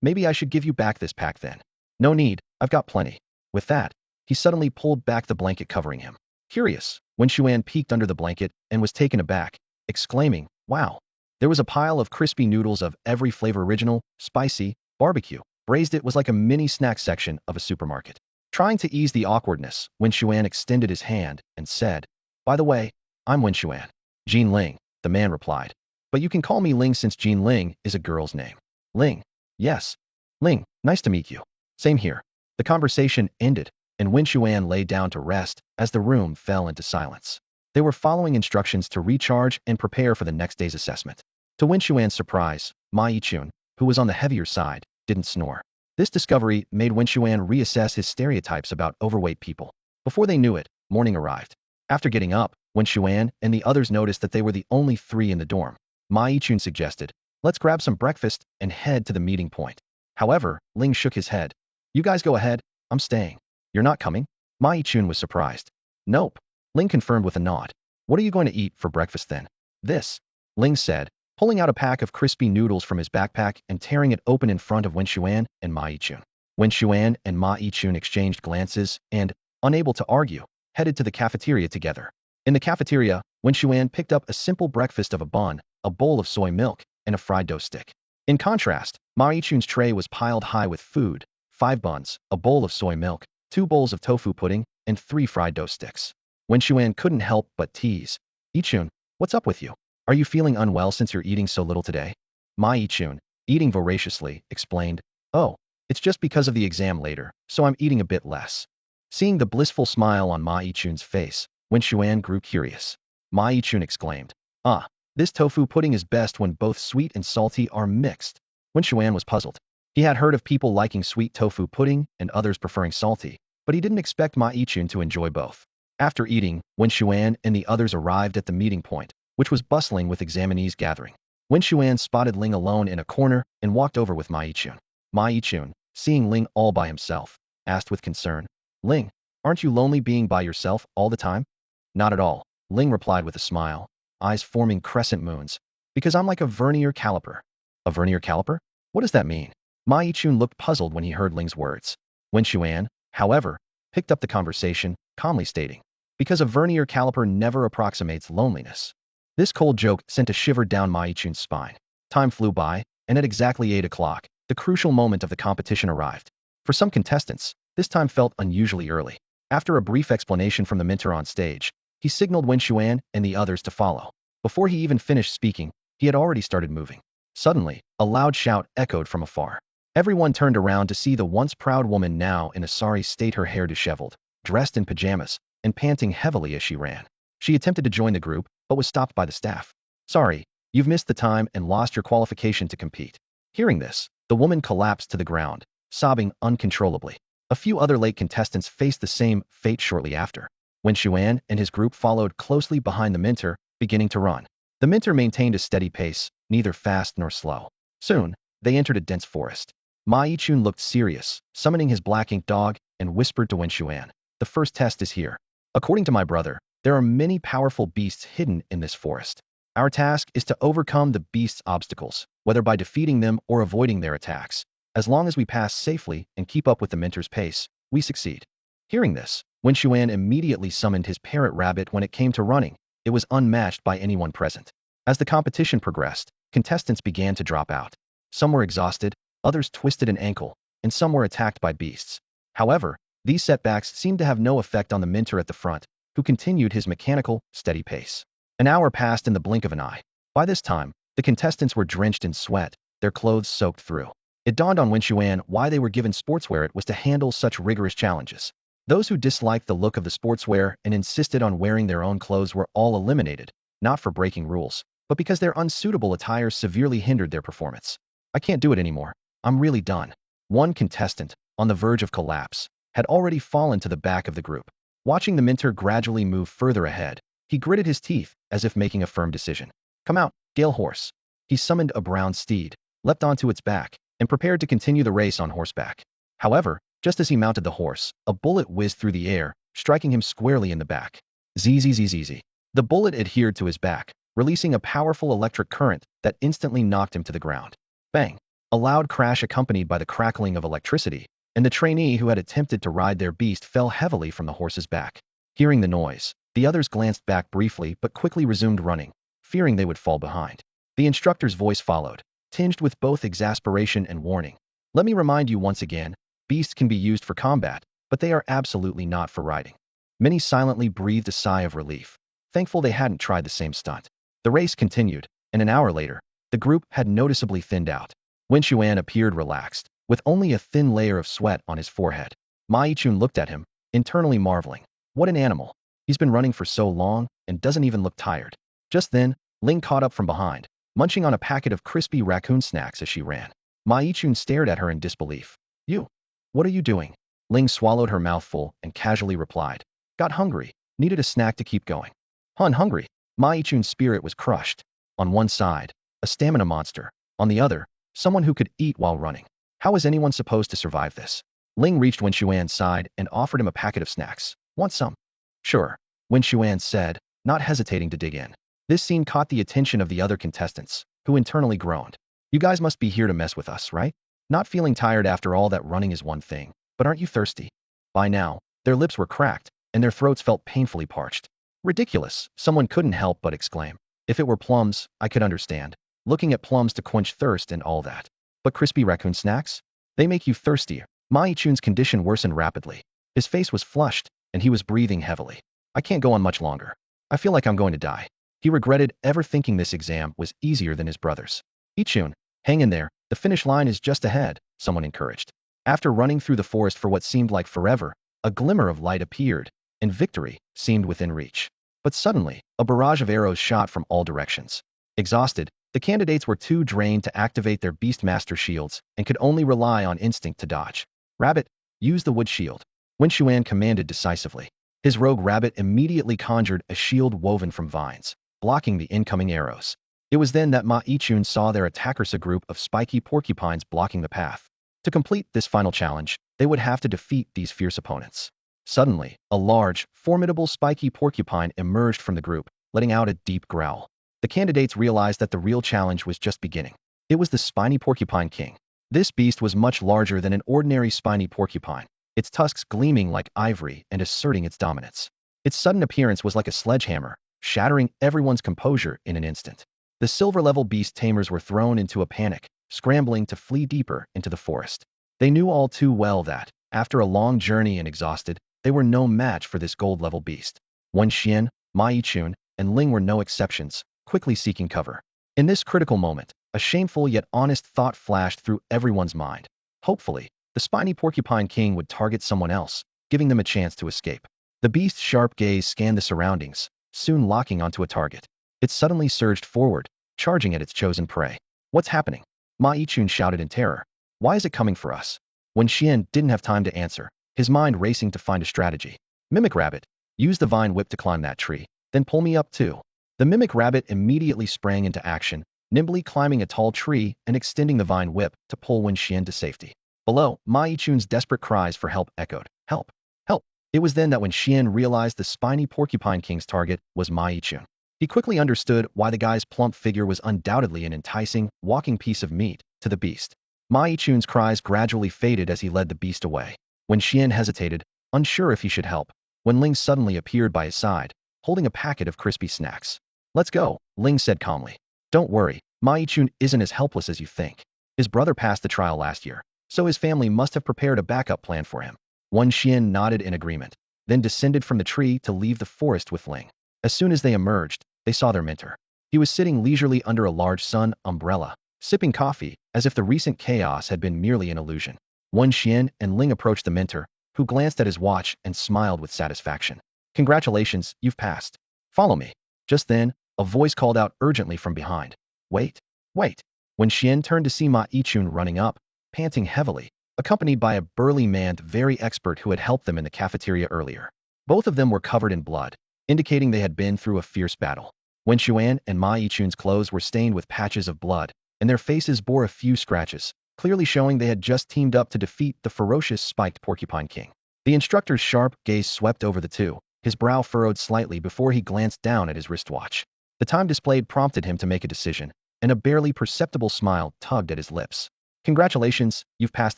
maybe I should give you back this pack then. No need, I've got plenty. With that, he suddenly pulled back the blanket covering him. Curious, Wen Xuan peeked under the blanket and was taken aback, exclaiming, wow. There was a pile of crispy noodles of every flavor, original, spicy, barbecue. Braised. It was like a mini snack section of a supermarket. Trying to ease the awkwardness, Wen Xuan extended his hand and said, by the way, I'm Wen Xuan. Jean Ling, the man replied. But you can call me Ling since Jean Ling is a girl's name. Ling. Yes. Ling, nice to meet you. Same here. The conversation ended, and Wen Xuan lay down to rest as the room fell into silence. They were following instructions to recharge and prepare for the next day's assessment. To Wen Xuan's surprise, Ma Yichun, who was on the heavier side, didn't snore. This discovery made Wen Xuan reassess his stereotypes about overweight people. Before they knew it, morning arrived. After getting up, Wen Xuan and the others noticed that they were the only 3 in the dorm. Ma Yichun suggested, let's grab some breakfast and head to the meeting point. However, Ling shook his head. You guys go ahead, I'm staying. You're not coming? Ma Yichun was surprised. Nope. Ling confirmed with a nod. What are you going to eat for breakfast then? This, Ling said, pulling out a pack of crispy noodles from his backpack and tearing it open in front of Wen Xuan and Ma Yichun. Wen Xuan and Ma Yichun exchanged glances and, unable to argue, headed to the cafeteria together. In the cafeteria, Wen Xuan picked up a simple breakfast of a bun, a bowl of soy milk, and a fried dough stick. In contrast, Ma Yichun's tray was piled high with food: 5 buns, a bowl of soy milk, 2 bowls of tofu pudding, and 3 fried dough sticks. Wen Xuan couldn't help but tease. "Yichun, what's up with you? Are you feeling unwell since you're eating so little today?" Ma Yichun, eating voraciously, explained, "Oh, it's just because of the exam later, so I'm eating a bit less." Seeing the blissful smile on Ma Yichun's face, Wen Xuan grew curious. Ma Yichun exclaimed, "Ah, this tofu pudding is best when both sweet and salty are mixed." Wen Xuan was puzzled. He had heard of people liking sweet tofu pudding and others preferring salty, but he didn't expect Ma Yichun to enjoy both. After eating, Wen Xuan and the others arrived at the meeting point, which was bustling with examinees gathering. Wen Xuan spotted Ling alone in a corner and walked over with Ma Yichun. Ma Yichun, seeing Ling all by himself, asked with concern, "Ling, aren't you lonely being by yourself all the time?" "Not at all," Ling replied with a smile, eyes forming crescent moons. "Because I'm like a vernier caliper." "A vernier caliper? What does that mean?" Ma Yichun looked puzzled when he heard Ling's words. Wen Xuan, however, picked up the conversation, calmly stating, "Because a vernier caliper never approximates loneliness." This cold joke sent a shiver down Ma Yichun's spine. Time flew by, and at exactly 8 o'clock, the crucial moment of the competition arrived. For some contestants, this time felt unusually early. After a brief explanation from the mentor on stage, he signaled Wen Xuan and the others to follow. Before he even finished speaking, he had already started moving. Suddenly, a loud shout echoed from afar. Everyone turned around to see the once proud woman now in a sorry state, her hair disheveled, dressed in pajamas, and panting heavily as she ran. She attempted to join the group, but was stopped by the staff. "Sorry, you've missed the time and lost your qualification to compete." Hearing this, the woman collapsed to the ground, sobbing uncontrollably. A few other late contestants faced the same fate shortly after. Wen Xuan and his group followed closely behind the mentor, beginning to run. The mentor maintained a steady pace, neither fast nor slow. Soon, they entered a dense forest. Ma Yichun looked serious, summoning his black ink dog, and whispered to Wen Xuan, "The first test is here. According to my brother, there are many powerful beasts hidden in this forest. Our task is to overcome the beasts' obstacles, whether by defeating them or avoiding their attacks. As long as we pass safely and keep up with the mentor's pace, we succeed." Hearing this, Wen Xuan immediately summoned his parrot rabbit. When it came to running, it was unmatched by anyone present. As the competition progressed, contestants began to drop out. Some were exhausted, others twisted an ankle, and some were attacked by beasts. However, these setbacks seemed to have no effect on the mentor at the front, who continued his mechanical, steady pace. An hour passed in the blink of an eye. By this time, the contestants were drenched in sweat, their clothes soaked through. It dawned on Wen Xuan why they were given sportswear. It was to handle such rigorous challenges. Those who disliked the look of the sportswear and insisted on wearing their own clothes were all eliminated, not for breaking rules, but because their unsuitable attire severely hindered their performance. "I can't do it anymore. I'm really done." One contestant, on the verge of collapse, had already fallen to the back of the group. Watching the mentor gradually move further ahead, he gritted his teeth as if making a firm decision. "Come out, Gale Horse." He summoned a brown steed, leapt onto its back, and prepared to continue the race on horseback. However, just as he mounted the horse, a bullet whizzed through the air, striking him squarely in the back. Zzz. The bullet adhered to his back, releasing a powerful electric current that instantly knocked him to the ground. Bang! A loud crash accompanied by the crackling of electricity, and the trainee who had attempted to ride their beast fell heavily from the horse's back. Hearing the noise, the others glanced back briefly but quickly resumed running, fearing they would fall behind. The instructor's voice followed, tinged with both exasperation and warning. "Let me remind you once again, beasts can be used for combat, but they are absolutely not for riding." Many silently breathed a sigh of relief, thankful they hadn't tried the same stunt. The race continued, and an hour later, the group had noticeably thinned out. Wen Xuan appeared relaxed, with only a thin layer of sweat on his forehead. Ma Yichun looked at him, internally marveling. What an animal. He's been running for so long and doesn't even look tired. Just then, Ling caught up from behind, munching on a packet of crispy raccoon snacks as she ran. Ma Yichun stared at her in disbelief. "You? What are you doing?" Ling swallowed her mouthful and casually replied, "Got hungry, needed a snack to keep going." Hungry? Ma Yichun's spirit was crushed. On one side, a stamina monster. On the other, someone who could eat while running. How was anyone supposed to survive this? Ling reached Wen Xuan's side and offered him a packet of snacks. "Want some?" "Sure," Wen Xuan said, not hesitating to dig in. This scene caught the attention of the other contestants, who internally groaned. "You guys must be here to mess with us, right? Not feeling tired after all that running is one thing, but aren't you thirsty?" By now, their lips were cracked, and their throats felt painfully parched. "Ridiculous," someone couldn't help but exclaim. "If it were plums, I could understand." looking at plums to quench thirst and all that. But crispy raccoon snacks? They make you thirstier. Ma Yichun's condition worsened rapidly. His face was flushed, and he was breathing heavily. I can't go on much longer. I feel like I'm going to die. He regretted ever thinking this exam was easier than his brother's. Yichun, hang in there, the finish line is just ahead, someone encouraged. After running through the forest for what seemed like forever, a glimmer of light appeared, and victory seemed within reach. But suddenly, a barrage of arrows shot from all directions. Exhausted, the candidates were too drained to activate their Beastmaster shields and could only rely on instinct to dodge. Rabbit, use the wood shield. Wen Xuan commanded decisively. His rogue rabbit immediately conjured a shield woven from vines, blocking the incoming arrows. It was then that Ma Yichun saw their attackers, a group of spiky porcupines blocking the path. To complete this final challenge, they would have to defeat these fierce opponents. Suddenly, a large, formidable spiky porcupine emerged from the group, letting out a deep growl. The candidates realized that the real challenge was just beginning. It was the spiny porcupine king. This beast was much larger than an ordinary spiny porcupine, its tusks gleaming like ivory and asserting its dominance. Its sudden appearance was like a sledgehammer, shattering everyone's composure in an instant. The silver-level beast tamers were thrown into a panic, scrambling to flee deeper into the forest. They knew all too well that, after a long journey and exhausted, they were no match for this gold-level beast. Wen Xuan, Ma Yichun, and Ling were no exceptions, quickly seeking cover. In this critical moment, a shameful yet honest thought flashed through everyone's mind. Hopefully, the spiny porcupine king would target someone else, giving them a chance to escape. The beast's sharp gaze scanned the surroundings, soon locking onto a target. It suddenly surged forward, charging at its chosen prey. What's happening? Ma Yichun shouted in terror. Why is it coming for us? Wen Xuan didn't have time to answer, his mind racing to find a strategy. Mimic rabbit, use the vine whip to climb that tree, then pull me up too. The mimic rabbit immediately sprang into action, nimbly climbing a tall tree and extending the vine whip to pull Wen Xuan to safety. Below, Ma Yichun's desperate cries for help echoed. Help! Help! It was then that Wen Xuan realized the spiny porcupine king's target was Ma Yichun. He quickly understood why the guy's plump figure was undoubtedly an enticing, walking piece of meat to the beast. Ma Yichun's cries gradually faded as he led the beast away. Wen Xuan hesitated, unsure if he should help, when Ling suddenly appeared by his side, holding a packet of crispy snacks. Let's go, Ling said calmly. Don't worry, Ma Yichun isn't as helpless as you think. His brother passed the trial last year, so his family must have prepared a backup plan for him. Wen Xuan nodded in agreement, then descended from the tree to leave the forest with Ling. As soon as they emerged, they saw their mentor. He was sitting leisurely under a large sun umbrella, sipping coffee, as if the recent chaos had been merely an illusion. Wen Xuan and Ling approached the mentor, who glanced at his watch and smiled with satisfaction. Congratulations, you've passed. Follow me. Just then, a voice called out urgently from behind. Wait, wait. Wen Xuan turned to see Ma Yichun running up, panting heavily, accompanied by a burly man very expert who had helped them in the cafeteria earlier. Both of them were covered in blood, indicating they had been through a fierce battle. Wen Xuan and Ma Yichun's clothes were stained with patches of blood, and their faces bore a few scratches, clearly showing they had just teamed up to defeat the ferocious spiked porcupine king. The instructor's sharp gaze swept over the two, his brow furrowed slightly before he glanced down at his wristwatch. The time displayed prompted him to make a decision, and a barely perceptible smile tugged at his lips. Congratulations, you've passed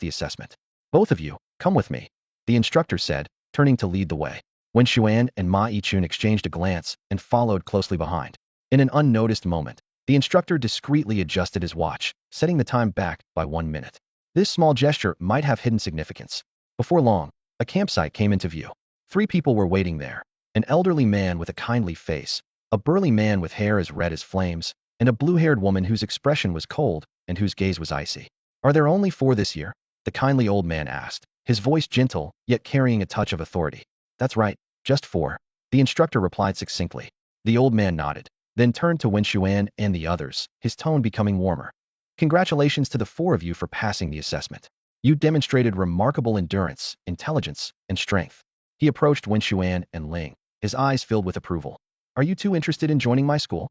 the assessment. Both of you, come with me, the instructor said, turning to lead the way. Wen Xuan and Ma Yichun exchanged a glance and followed closely behind. In an unnoticed moment, the instructor discreetly adjusted his watch, setting the time back by 1 minute. This small gesture might have hidden significance. Before long, a campsite came into view. 3 people were waiting there. An elderly man with a kindly face, a burly man with hair as red as flames, and a blue-haired woman whose expression was cold and whose gaze was icy. Are there only 4 this year? The kindly old man asked, his voice gentle, yet carrying a touch of authority. That's right, just 4. The instructor replied succinctly. The old man nodded, then turned to Wen Xuan and the others, his tone becoming warmer. Congratulations to the 4 of you for passing the assessment. You demonstrated remarkable endurance, intelligence, and strength. He approached Wen Xuan and Ling, his eyes filled with approval. Are you 2 interested in joining my school?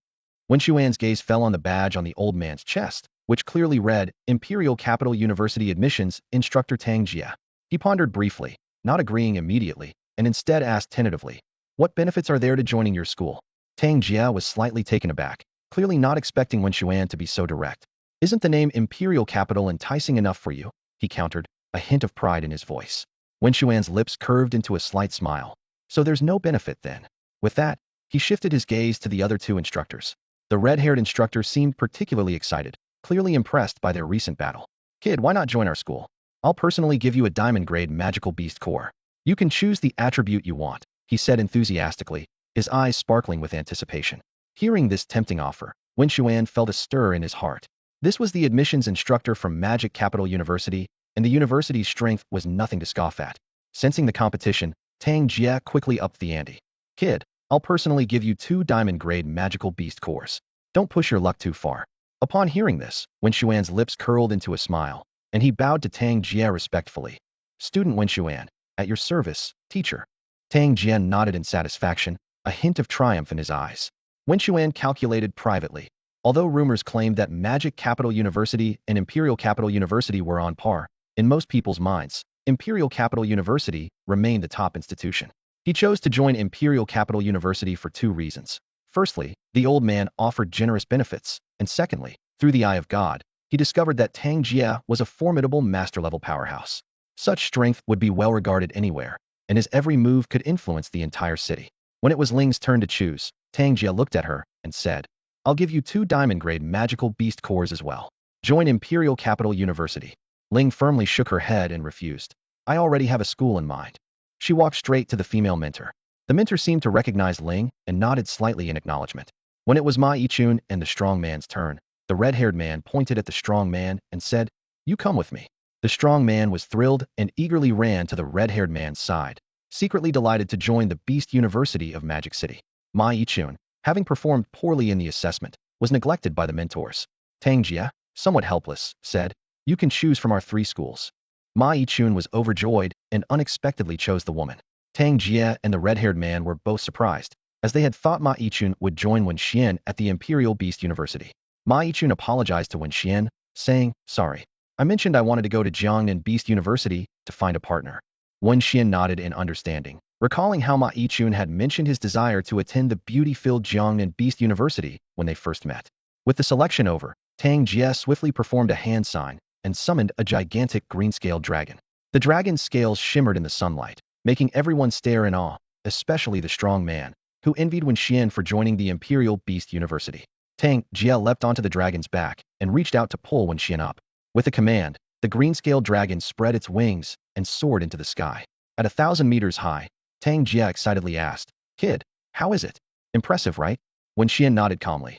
Wen Xuan's gaze fell on the badge on the old man's chest, which clearly read, Imperial Capital University Admissions, Instructor Tang Jia. He pondered briefly, not agreeing immediately, and instead asked tentatively, what benefits are there to joining your school? Tang Jia was slightly taken aback, clearly not expecting Wen Xuan to be so direct. Isn't the name Imperial Capital enticing enough for you? He countered, a hint of pride in his voice. Wen Xuan's lips curved into a slight smile. So there's no benefit then. With that, he shifted his gaze to the other 2 instructors. The red-haired instructor seemed particularly excited, clearly impressed by their recent battle. Kid, why not join our school? I'll personally give you a diamond-grade magical beast core. You can choose the attribute you want, he said enthusiastically, his eyes sparkling with anticipation. Hearing this tempting offer, Wen Xuan felt a stir in his heart. This was the admissions instructor from Magic Capital University, and the university's strength was nothing to scoff at. Sensing the competition, Tang Jia quickly upped the ante. Kid, I'll personally give you 2 diamond-grade magical beast cores. Don't push your luck too far. Upon hearing this, Wen Xuan's lips curled into a smile, and he bowed to Tang Jia respectfully. Student Wen Xuan, at your service, teacher. Tang Jia nodded in satisfaction, a hint of triumph in his eyes. Wen Xuan calculated privately. Although rumors claimed that Magic Capital University and Imperial Capital University were on par, in most people's minds, Imperial Capital University remained the top institution. He chose to join Imperial Capital University for 2 reasons. Firstly, the old man offered generous benefits, and secondly, through the eye of God, he discovered that Tang Jia was a formidable master-level powerhouse. Such strength would be well regarded anywhere, and his every move could influence the entire city. When it was Ling's turn to choose, Tang Jia looked at her and said, I'll give you 2 diamond-grade magical beast cores as well. Join Imperial Capital University. Ling firmly shook her head and refused. I already have a school in mind. She walked straight to the female mentor. The mentor seemed to recognize Ling and nodded slightly in acknowledgement. When it was Ma Yichun and the strong man's turn, the red-haired man pointed at the strong man and said, You come with me. The strong man was thrilled and eagerly ran to the red-haired man's side, secretly delighted to join the Beast University of Magic City. Ma Yichun, having performed poorly in the assessment, was neglected by the mentors. Tang Jia, somewhat helpless, said, You can choose from our 3 schools. Ma Yichun was overjoyed and unexpectedly chose the woman. Tang Jia and the red-haired man were both surprised, as they had thought Ma Yichun would join Wen Xuan at the Imperial Beast University. Ma Yichun apologized to Wen Xuan, saying, Sorry, I mentioned I wanted to go to Jiangnan Beast University to find a partner. Wen Xuan nodded in understanding, recalling how Ma Yichun had mentioned his desire to attend the beauty-filled Jiangnan Beast University when they first met. With the selection over, Tang Jia swiftly performed a hand sign and summoned a gigantic green-scaled dragon. The dragon's scales shimmered in the sunlight, making everyone stare in awe, especially the strong man, who envied Wen Xuan for joining the Imperial Beast University. Tang Jia leapt onto the dragon's back and reached out to pull Wen Xuan up. With a command, the green-scaled dragon spread its wings and soared into the sky. At 1,000 meters high, Tang Jia excitedly asked, Kid, how is it? Impressive, right? Wen Xuan nodded calmly.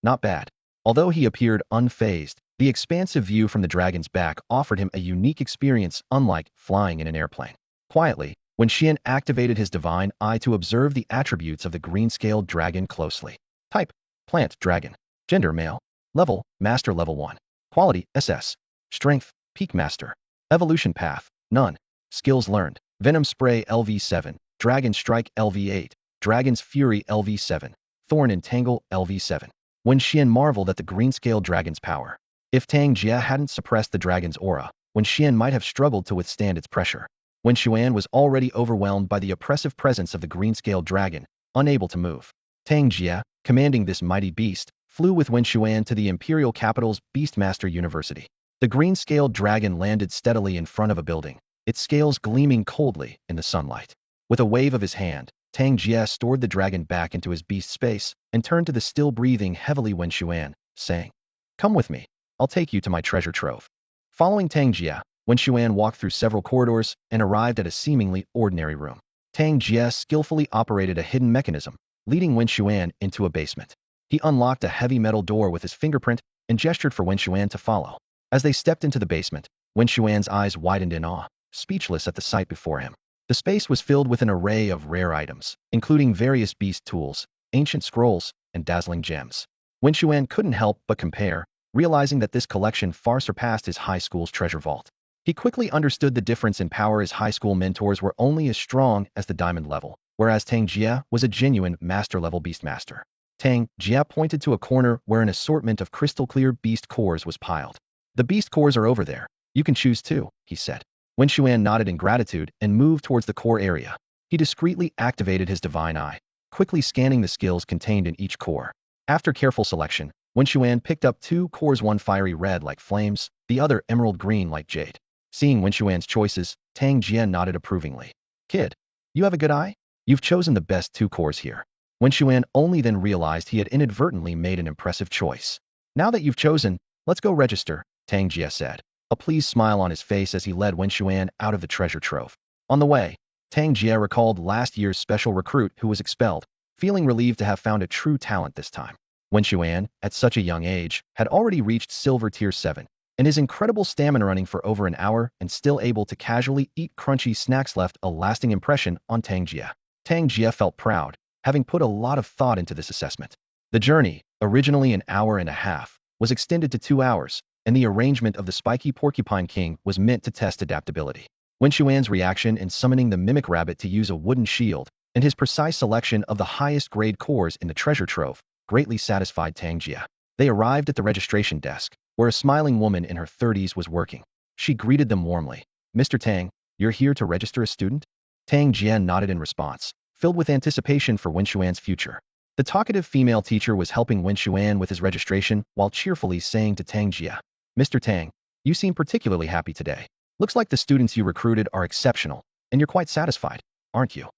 Not bad. Although he appeared unfazed, the expansive view from the dragon's back offered him a unique experience unlike flying in an airplane. Quietly, Wen Xuan activated his divine eye to observe the attributes of the green-scaled dragon closely. Type, plant dragon. Gender, male. Level, master level 1. Quality, SS. Strength, peak master. Evolution path, none. Skills learned, Venom Spray LV7, Dragon Strike LV8, Dragon's Fury LV7, Thorn Entangle LV7. Wen Xuan marveled at the green-scaled dragon's power. If Tang Jia hadn't suppressed the dragon's aura, Wen Xuan might have struggled to withstand its pressure. Wen Xuan was already overwhelmed by the oppressive presence of the green-scaled dragon, unable to move. Tang Jia, commanding this mighty beast, flew with Wen Xuan to the Imperial Capital's Beastmaster University. The green-scaled dragon landed steadily in front of a building, its scales gleaming coldly in the sunlight. With a wave of his hand, Tang Jia stored the dragon back into his beast space and turned to the still-breathing heavily Wen Xuan, saying, Come with me. I'll take you to my treasure trove. Following Tang Jia, Wen Xuan walked through several corridors and arrived at a seemingly ordinary room. Tang Jia skillfully operated a hidden mechanism, leading Wen Xuan into a basement. He unlocked a heavy metal door with his fingerprint and gestured for Wen Xuan to follow. As they stepped into the basement, Wen Xuan's eyes widened in awe, speechless at the sight before him. The space was filled with an array of rare items, including various beast tools, ancient scrolls, and dazzling gems. Wen Xuan couldn't help but compare, realizing that this collection far surpassed his high school's treasure vault. He quickly understood the difference in power. His high school mentors were only as strong as the diamond level, whereas Tang Jia was a genuine master-level beastmaster. Tang Jia pointed to a corner where an assortment of crystal-clear beast cores was piled. The beast cores are over there. You can choose 2, he said. Wen Xuan nodded in gratitude and moved towards the core area. He discreetly activated his divine eye, quickly scanning the skills contained in each core. After careful selection, Wen Xuan picked up 2 cores, one fiery red like flames, the other emerald green like jade. Seeing Wen Xuan's choices, Tang Jia nodded approvingly. Kid, you have a good eye? You've chosen the best 2 cores here. Wen Xuan only then realized he had inadvertently made an impressive choice. Now that you've chosen, let's go register, Tang Jie said, a pleased smile on his face as he led Wen Xuan out of the treasure trove. On the way, Tang Jie recalled last year's special recruit who was expelled, feeling relieved to have found a true talent this time. Wen Xuan, at such a young age, had already reached Silver Tier 7, and his incredible stamina running for over an hour and still able to casually eat crunchy snacks left a lasting impression on Tang Jie. Tang Jie felt proud, having put a lot of thought into this assessment. The journey, originally an hour and a half, was extended to 2 hours, and the arrangement of the spiky porcupine king was meant to test adaptability. Wen Xuan's reaction in summoning the mimic rabbit to use a wooden shield, and his precise selection of the highest grade cores in the treasure trove, greatly satisfied Tang Jie. They arrived at the registration desk, where a smiling woman in her 30s was working. She greeted them warmly. Mr. Tang, you're here to register a student? Tang Jie nodded in response, filled with anticipation for Wen Xuan's future. The talkative female teacher was helping Wen Xuan with his registration while cheerfully saying to Tang Jie, Mr. Tang, you seem particularly happy today. Looks like the students you recruited are exceptional, and you're quite satisfied, aren't you?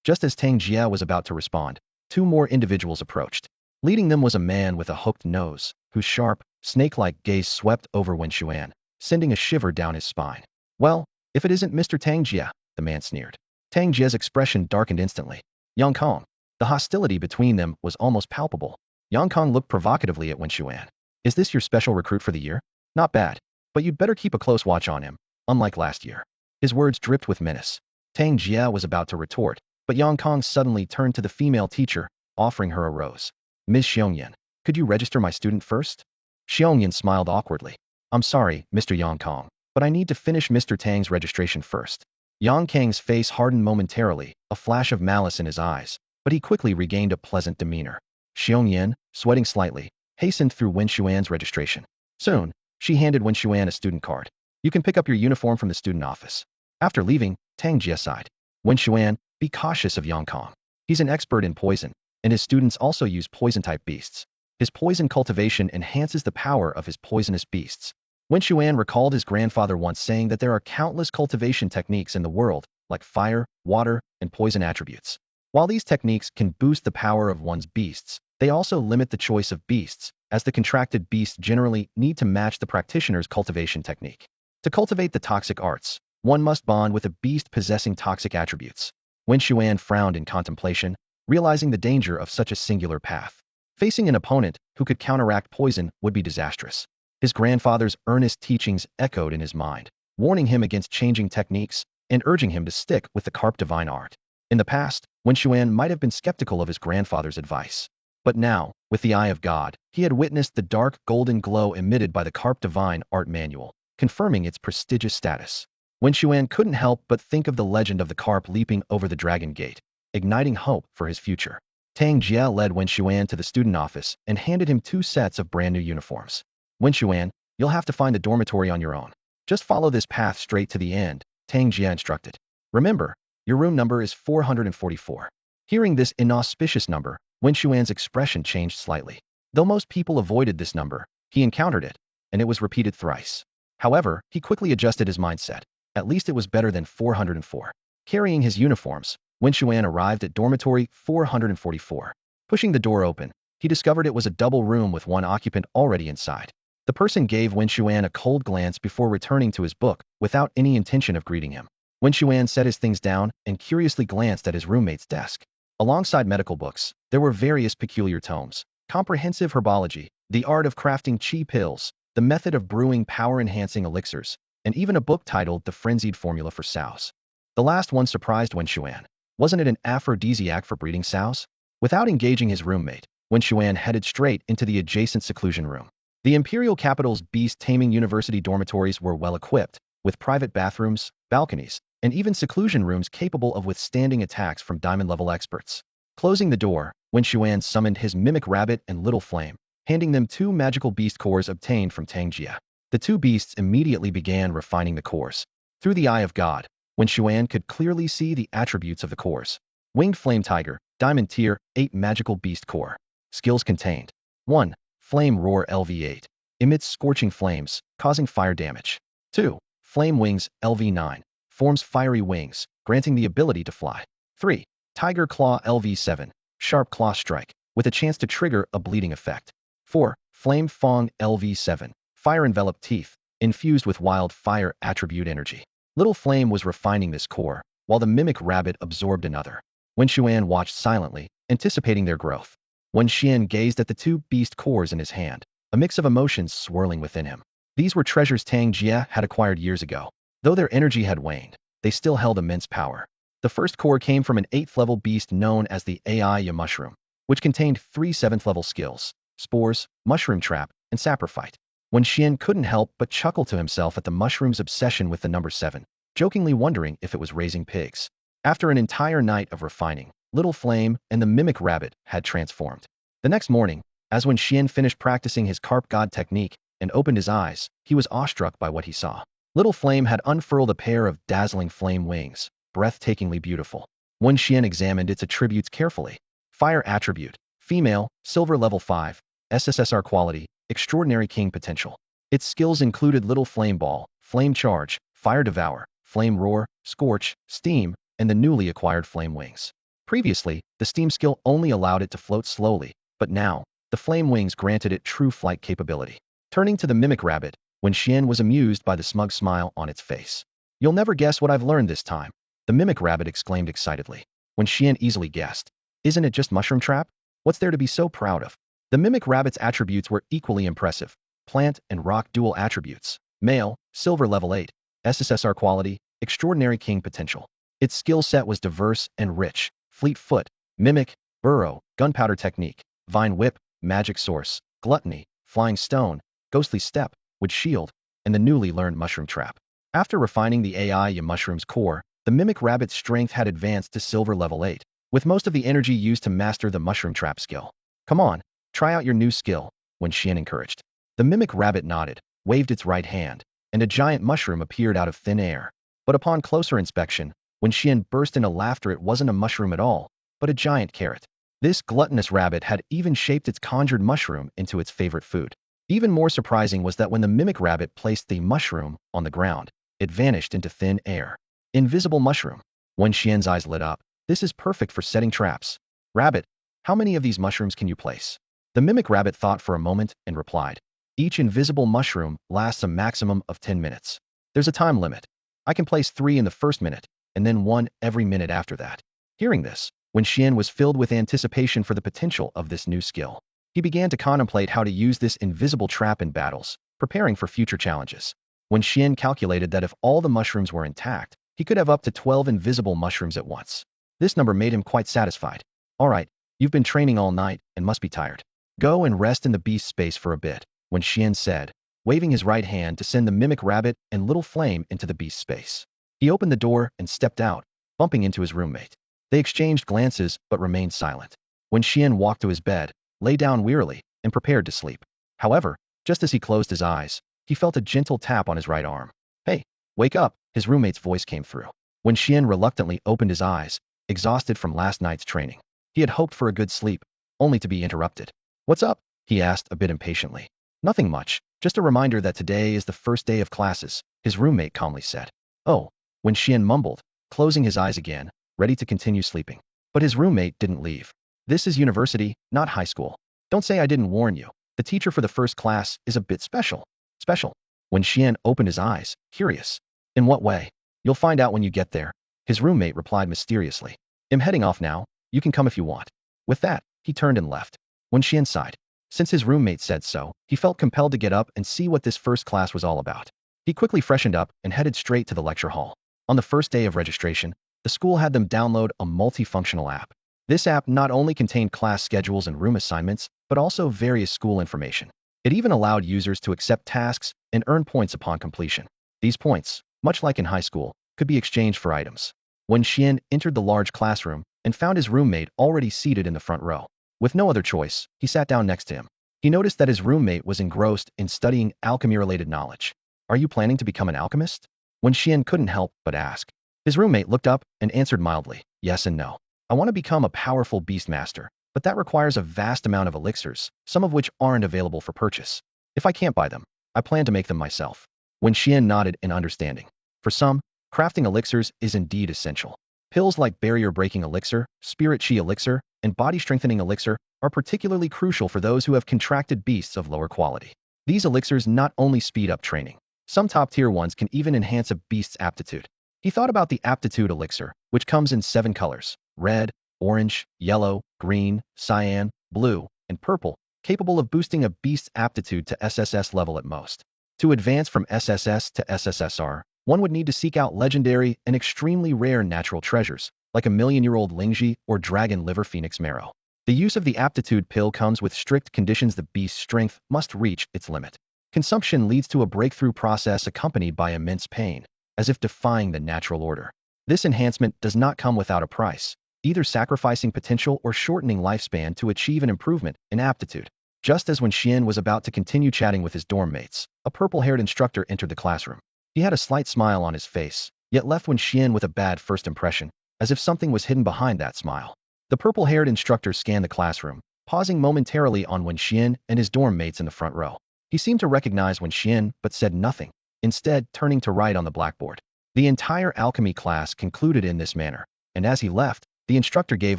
Just as Tang Jie was about to respond, 2 more individuals approached. Leading them was a man with a hooked nose, whose sharp, snake-like gaze swept over Wen Xuan, sending a shiver down his spine. Well, if it isn't Mr. Tang Jie, the man sneered. Tang Jie's expression darkened instantly. Yang Kong. The hostility between them was almost palpable. Yang Kong looked provocatively at Wen Xuan. Is this your special recruit for the year? Not bad, but you'd better keep a close watch on him, unlike last year. His words dripped with menace. Tang Jie was about to retort, but Yang Kong suddenly turned to the female teacher, offering her a rose. Ms. Xiongyan, could you register my student first? Xiongyan smiled awkwardly. I'm sorry, Mr. Yang Kong, but I need to finish Mr. Tang's registration first. Yang Kang's face hardened momentarily, a flash of malice in his eyes, but he quickly regained a pleasant demeanor. Xiongyan, sweating slightly, hastened through Wen Xuan's registration. Soon, she handed Wen Xuan a student card. You can pick up your uniform from the student office. After leaving, Tang Jie sighed. Wen Xuan, be cautious of Yang Kong. He's an expert in poison, and his students also use poison-type beasts. His poison cultivation enhances the power of his poisonous beasts. Wen Xuan recalled his grandfather once saying that there are countless cultivation techniques in the world, like fire, water, and poison attributes. While these techniques can boost the power of one's beasts, they also limit the choice of beasts, as the contracted beasts generally need to match the practitioner's cultivation technique. To cultivate the toxic arts, one must bond with a beast possessing toxic attributes. Wen Xuan frowned in contemplation, realizing the danger of such a singular path. Facing an opponent who could counteract poison would be disastrous. His grandfather's earnest teachings echoed in his mind, warning him against changing techniques and urging him to stick with the carp divine art. In the past, Wen Xuan might have been skeptical of his grandfather's advice. But now, with the eye of God, he had witnessed the dark golden glow emitted by the carp divine art manual, confirming its prestigious status. Wen Xuan couldn't help but think of the legend of the carp leaping over the dragon gate, igniting hope for his future. Tang Jie led Wen Xuan to the student office and handed him 2 sets of brand new uniforms. Wen Xuan, you'll have to find the dormitory on your own. Just follow this path straight to the end, Tang Jie instructed. Remember, your room number is 444. Hearing this inauspicious number, Wen Xuan's expression changed slightly. Though most people avoided this number, he encountered it, and it was repeated thrice. However, he quickly adjusted his mindset. At least it was better than 404. Carrying his uniforms, Wen Xuan arrived at dormitory 444. Pushing the door open, he discovered it was a double room with 1 occupant already inside. The person gave Wen Xuan a cold glance before returning to his book, without any intention of greeting him. Wen Xuan set his things down and curiously glanced at his roommate's desk. Alongside medical books, there were various peculiar tomes: comprehensive herbology, the art of crafting qi pills, the method of brewing power-enhancing elixirs, and even a book titled The Frenzied Formula for Sows. The last one surprised Wen Xuan. Wasn't it an aphrodisiac for breeding sows? Without engaging his roommate, Wen Xuan headed straight into the adjacent seclusion room. The imperial capital's beast-taming university dormitories were well-equipped, with private bathrooms, balconies, and even seclusion rooms capable of withstanding attacks from diamond-level experts. Closing the door, Wen Xuan summoned his mimic rabbit and little flame, handing them 2 magical beast cores obtained from Tang Jie. The 2 beasts immediately began refining the cores. Through the eye of God, Wen Xuan could clearly see the attributes of the cores. Winged Flame Tiger, Diamond Tier, 8 Magical Beast Core. Skills contained. 1. Flame Roar LV8. Emits scorching flames, causing fire damage. 2. Flame Wings LV9. Forms fiery wings, granting the ability to fly. 3. Tiger Claw LV7. sharp claw strike, with a chance to trigger a bleeding effect. 4. Flame Fang LV7, fire-enveloped teeth, infused with wild fire attribute energy. Little Flame was refining this core, while the mimic rabbit absorbed another. Wen Xuan watched silently, anticipating their growth. Wen Xian gazed at the two beast cores in his hand, a mix of emotions swirling within him. These were treasures Tang Jie had acquired years ago. Though their energy had waned, they still held immense power. The first core came from an 8th-level beast known as the AI Mushroom, which contained 3 7th-level skills: Spores, Mushroom Trap, and Saprophyte. Wen Xian couldn't help but chuckle to himself at the mushroom's obsession with the number 7, jokingly wondering if it was raising pigs. After an entire night of refining, Little Flame and the mimic rabbit had transformed. The next morning, as Wen Xian finished practicing his carp god technique and opened his eyes, he was awestruck by what he saw. Little Flame had unfurled a pair of dazzling flame wings, breathtakingly beautiful. Wen Xian examined its attributes carefully. Fire attribute, female, silver level 5, SSS-tier quality, extraordinary king potential. Its skills included Little Flame Ball, Flame Charge, Fire Devour, Flame Roar, Scorch, Steam, and the newly acquired Flame Wings. Previously, the Steam skill only allowed it to float slowly, but now, the Flame Wings granted it true flight capability. Turning to the mimic rabbit, Wen Xian was amused by the smug smile on its face. "You'll never guess what I've learned this time," the mimic rabbit exclaimed excitedly. Wen Xian easily guessed. "Isn't it just Mushroom Trap? What's there to be so proud of?" The mimic rabbit's attributes were equally impressive. Plant and rock dual attributes. Male, silver level 8, SSS-tier quality, extraordinary king potential. Its skill set was diverse and rich. Fleet Foot, Mimic, Burrow, Gunpowder Technique, Vine Whip, Magic Source, Gluttony, Flying Stone, Ghostly Step, Wood Shield, and the newly learned Mushroom Trap. After refining the AI Mushroom's core, the mimic rabbit's strength had advanced to silver level 8, with most of the energy used to master the Mushroom Trap skill. "Come on, try out your new skill," Wen Xian encouraged. The mimic rabbit nodded, waved its right hand, and a giant mushroom appeared out of thin air. But upon closer inspection, Wen Xian burst into laughter. It wasn't a mushroom at all, but a giant carrot. This gluttonous rabbit had even shaped its conjured mushroom into its favorite food. Even more surprising was that when the mimic rabbit placed the mushroom on the ground, it vanished into thin air. Invisible mushroom. Wen Xian's eyes lit up. "This is perfect for setting traps. Rabbit, how many of these mushrooms can you place?" The mimic rabbit thought for a moment and replied, "Each invisible mushroom lasts a maximum of 10 minutes. There's a time limit. I can place 3 in the first minute, and then 1 every minute after that." Hearing this, Wen Xian was filled with anticipation for the potential of this new skill. He began to contemplate how to use this invisible trap in battles, preparing for future challenges. Wen Xian calculated that if all the mushrooms were intact, he could have up to 12 invisible mushrooms at once. This number made him quite satisfied. "All right, you've been training all night and must be tired. Go and rest in the beast space for a bit," Wen Xian said, waving his right hand to send the mimic rabbit and Little Flame into the beast space. He opened the door and stepped out, bumping into his roommate. They exchanged glances but remained silent. Wen Xian walked to his bed, lay down wearily, and prepared to sleep. However, just as he closed his eyes, he felt a gentle tap on his right arm. "Hey, wake up," his roommate's voice came through. Wen Xian reluctantly opened his eyes, exhausted from last night's training. He had hoped for a good sleep, only to be interrupted. "What's up?" he asked a bit impatiently. "Nothing much, just a reminder that today is the first day of classes," his roommate calmly said. "Oh," Wen Xian mumbled, closing his eyes again, ready to continue sleeping. But his roommate didn't leave. "This is university, not high school. Don't say I didn't warn you. The teacher for the first class is a bit special." "Special?" Wen Xian opened his eyes, curious. "In what way?" "You'll find out when you get there," his roommate replied mysteriously. "I'm heading off now. You can come if you want." With that, he turned and left. Wen Xian sighed. Since his roommate said so, he felt compelled to get up and see what this first class was all about. He quickly freshened up and headed straight to the lecture hall. On the first day of registration, the school had them download a multifunctional app. This app not only contained class schedules and room assignments, but also various school information. It even allowed users to accept tasks and earn points upon completion. These points, much like in high school, could be exchanged for items. Wen Xian entered the large classroom and found his roommate already seated in the front row. With no other choice, he sat down next to him. He noticed that his roommate was engrossed in studying alchemy-related knowledge. "Are you planning to become an alchemist?" Wen Xian couldn't help but ask. His roommate looked up and answered mildly, "Yes and no. I want to become a powerful beastmaster, but that requires a vast amount of elixirs, some of which aren't available for purchase. If I can't buy them, I plan to make them myself." Wen Xian nodded in understanding. For some, crafting elixirs is indeed essential. Pills like barrier-breaking elixir, spirit chi elixir, and body-strengthening elixir are particularly crucial for those who have contracted beasts of lower quality. These elixirs not only speed up training, some top-tier ones can even enhance a beast's aptitude. He thought about the aptitude elixir, which comes in 7 colors: red, orange, yellow, green, cyan, blue, and purple, capable of boosting a beast's aptitude to SSS level at most. To advance from SSS to SSSR, one would need to seek out legendary and extremely rare natural treasures, like a million-year-old Lingji or dragon liver phoenix marrow. The use of the aptitude pill comes with strict conditions. The beast's strength must reach its limit. Consumption leads to a breakthrough process accompanied by immense pain, as if defying the natural order. This enhancement does not come without a price, either sacrificing potential or shortening lifespan to achieve an improvement in aptitude. Just as Wen Xuan was about to continue chatting with his dorm mates, a purple-haired instructor entered the classroom. He had a slight smile on his face, yet left Wen Xuan with a bad first impression, as if something was hidden behind that smile. The purple-haired instructor scanned the classroom, pausing momentarily on Wen Xuan and his dorm mates in the front row. He seemed to recognize Wen Xuan, but said nothing, instead turning to write on the blackboard. The entire alchemy class concluded in this manner, and as he left, the instructor gave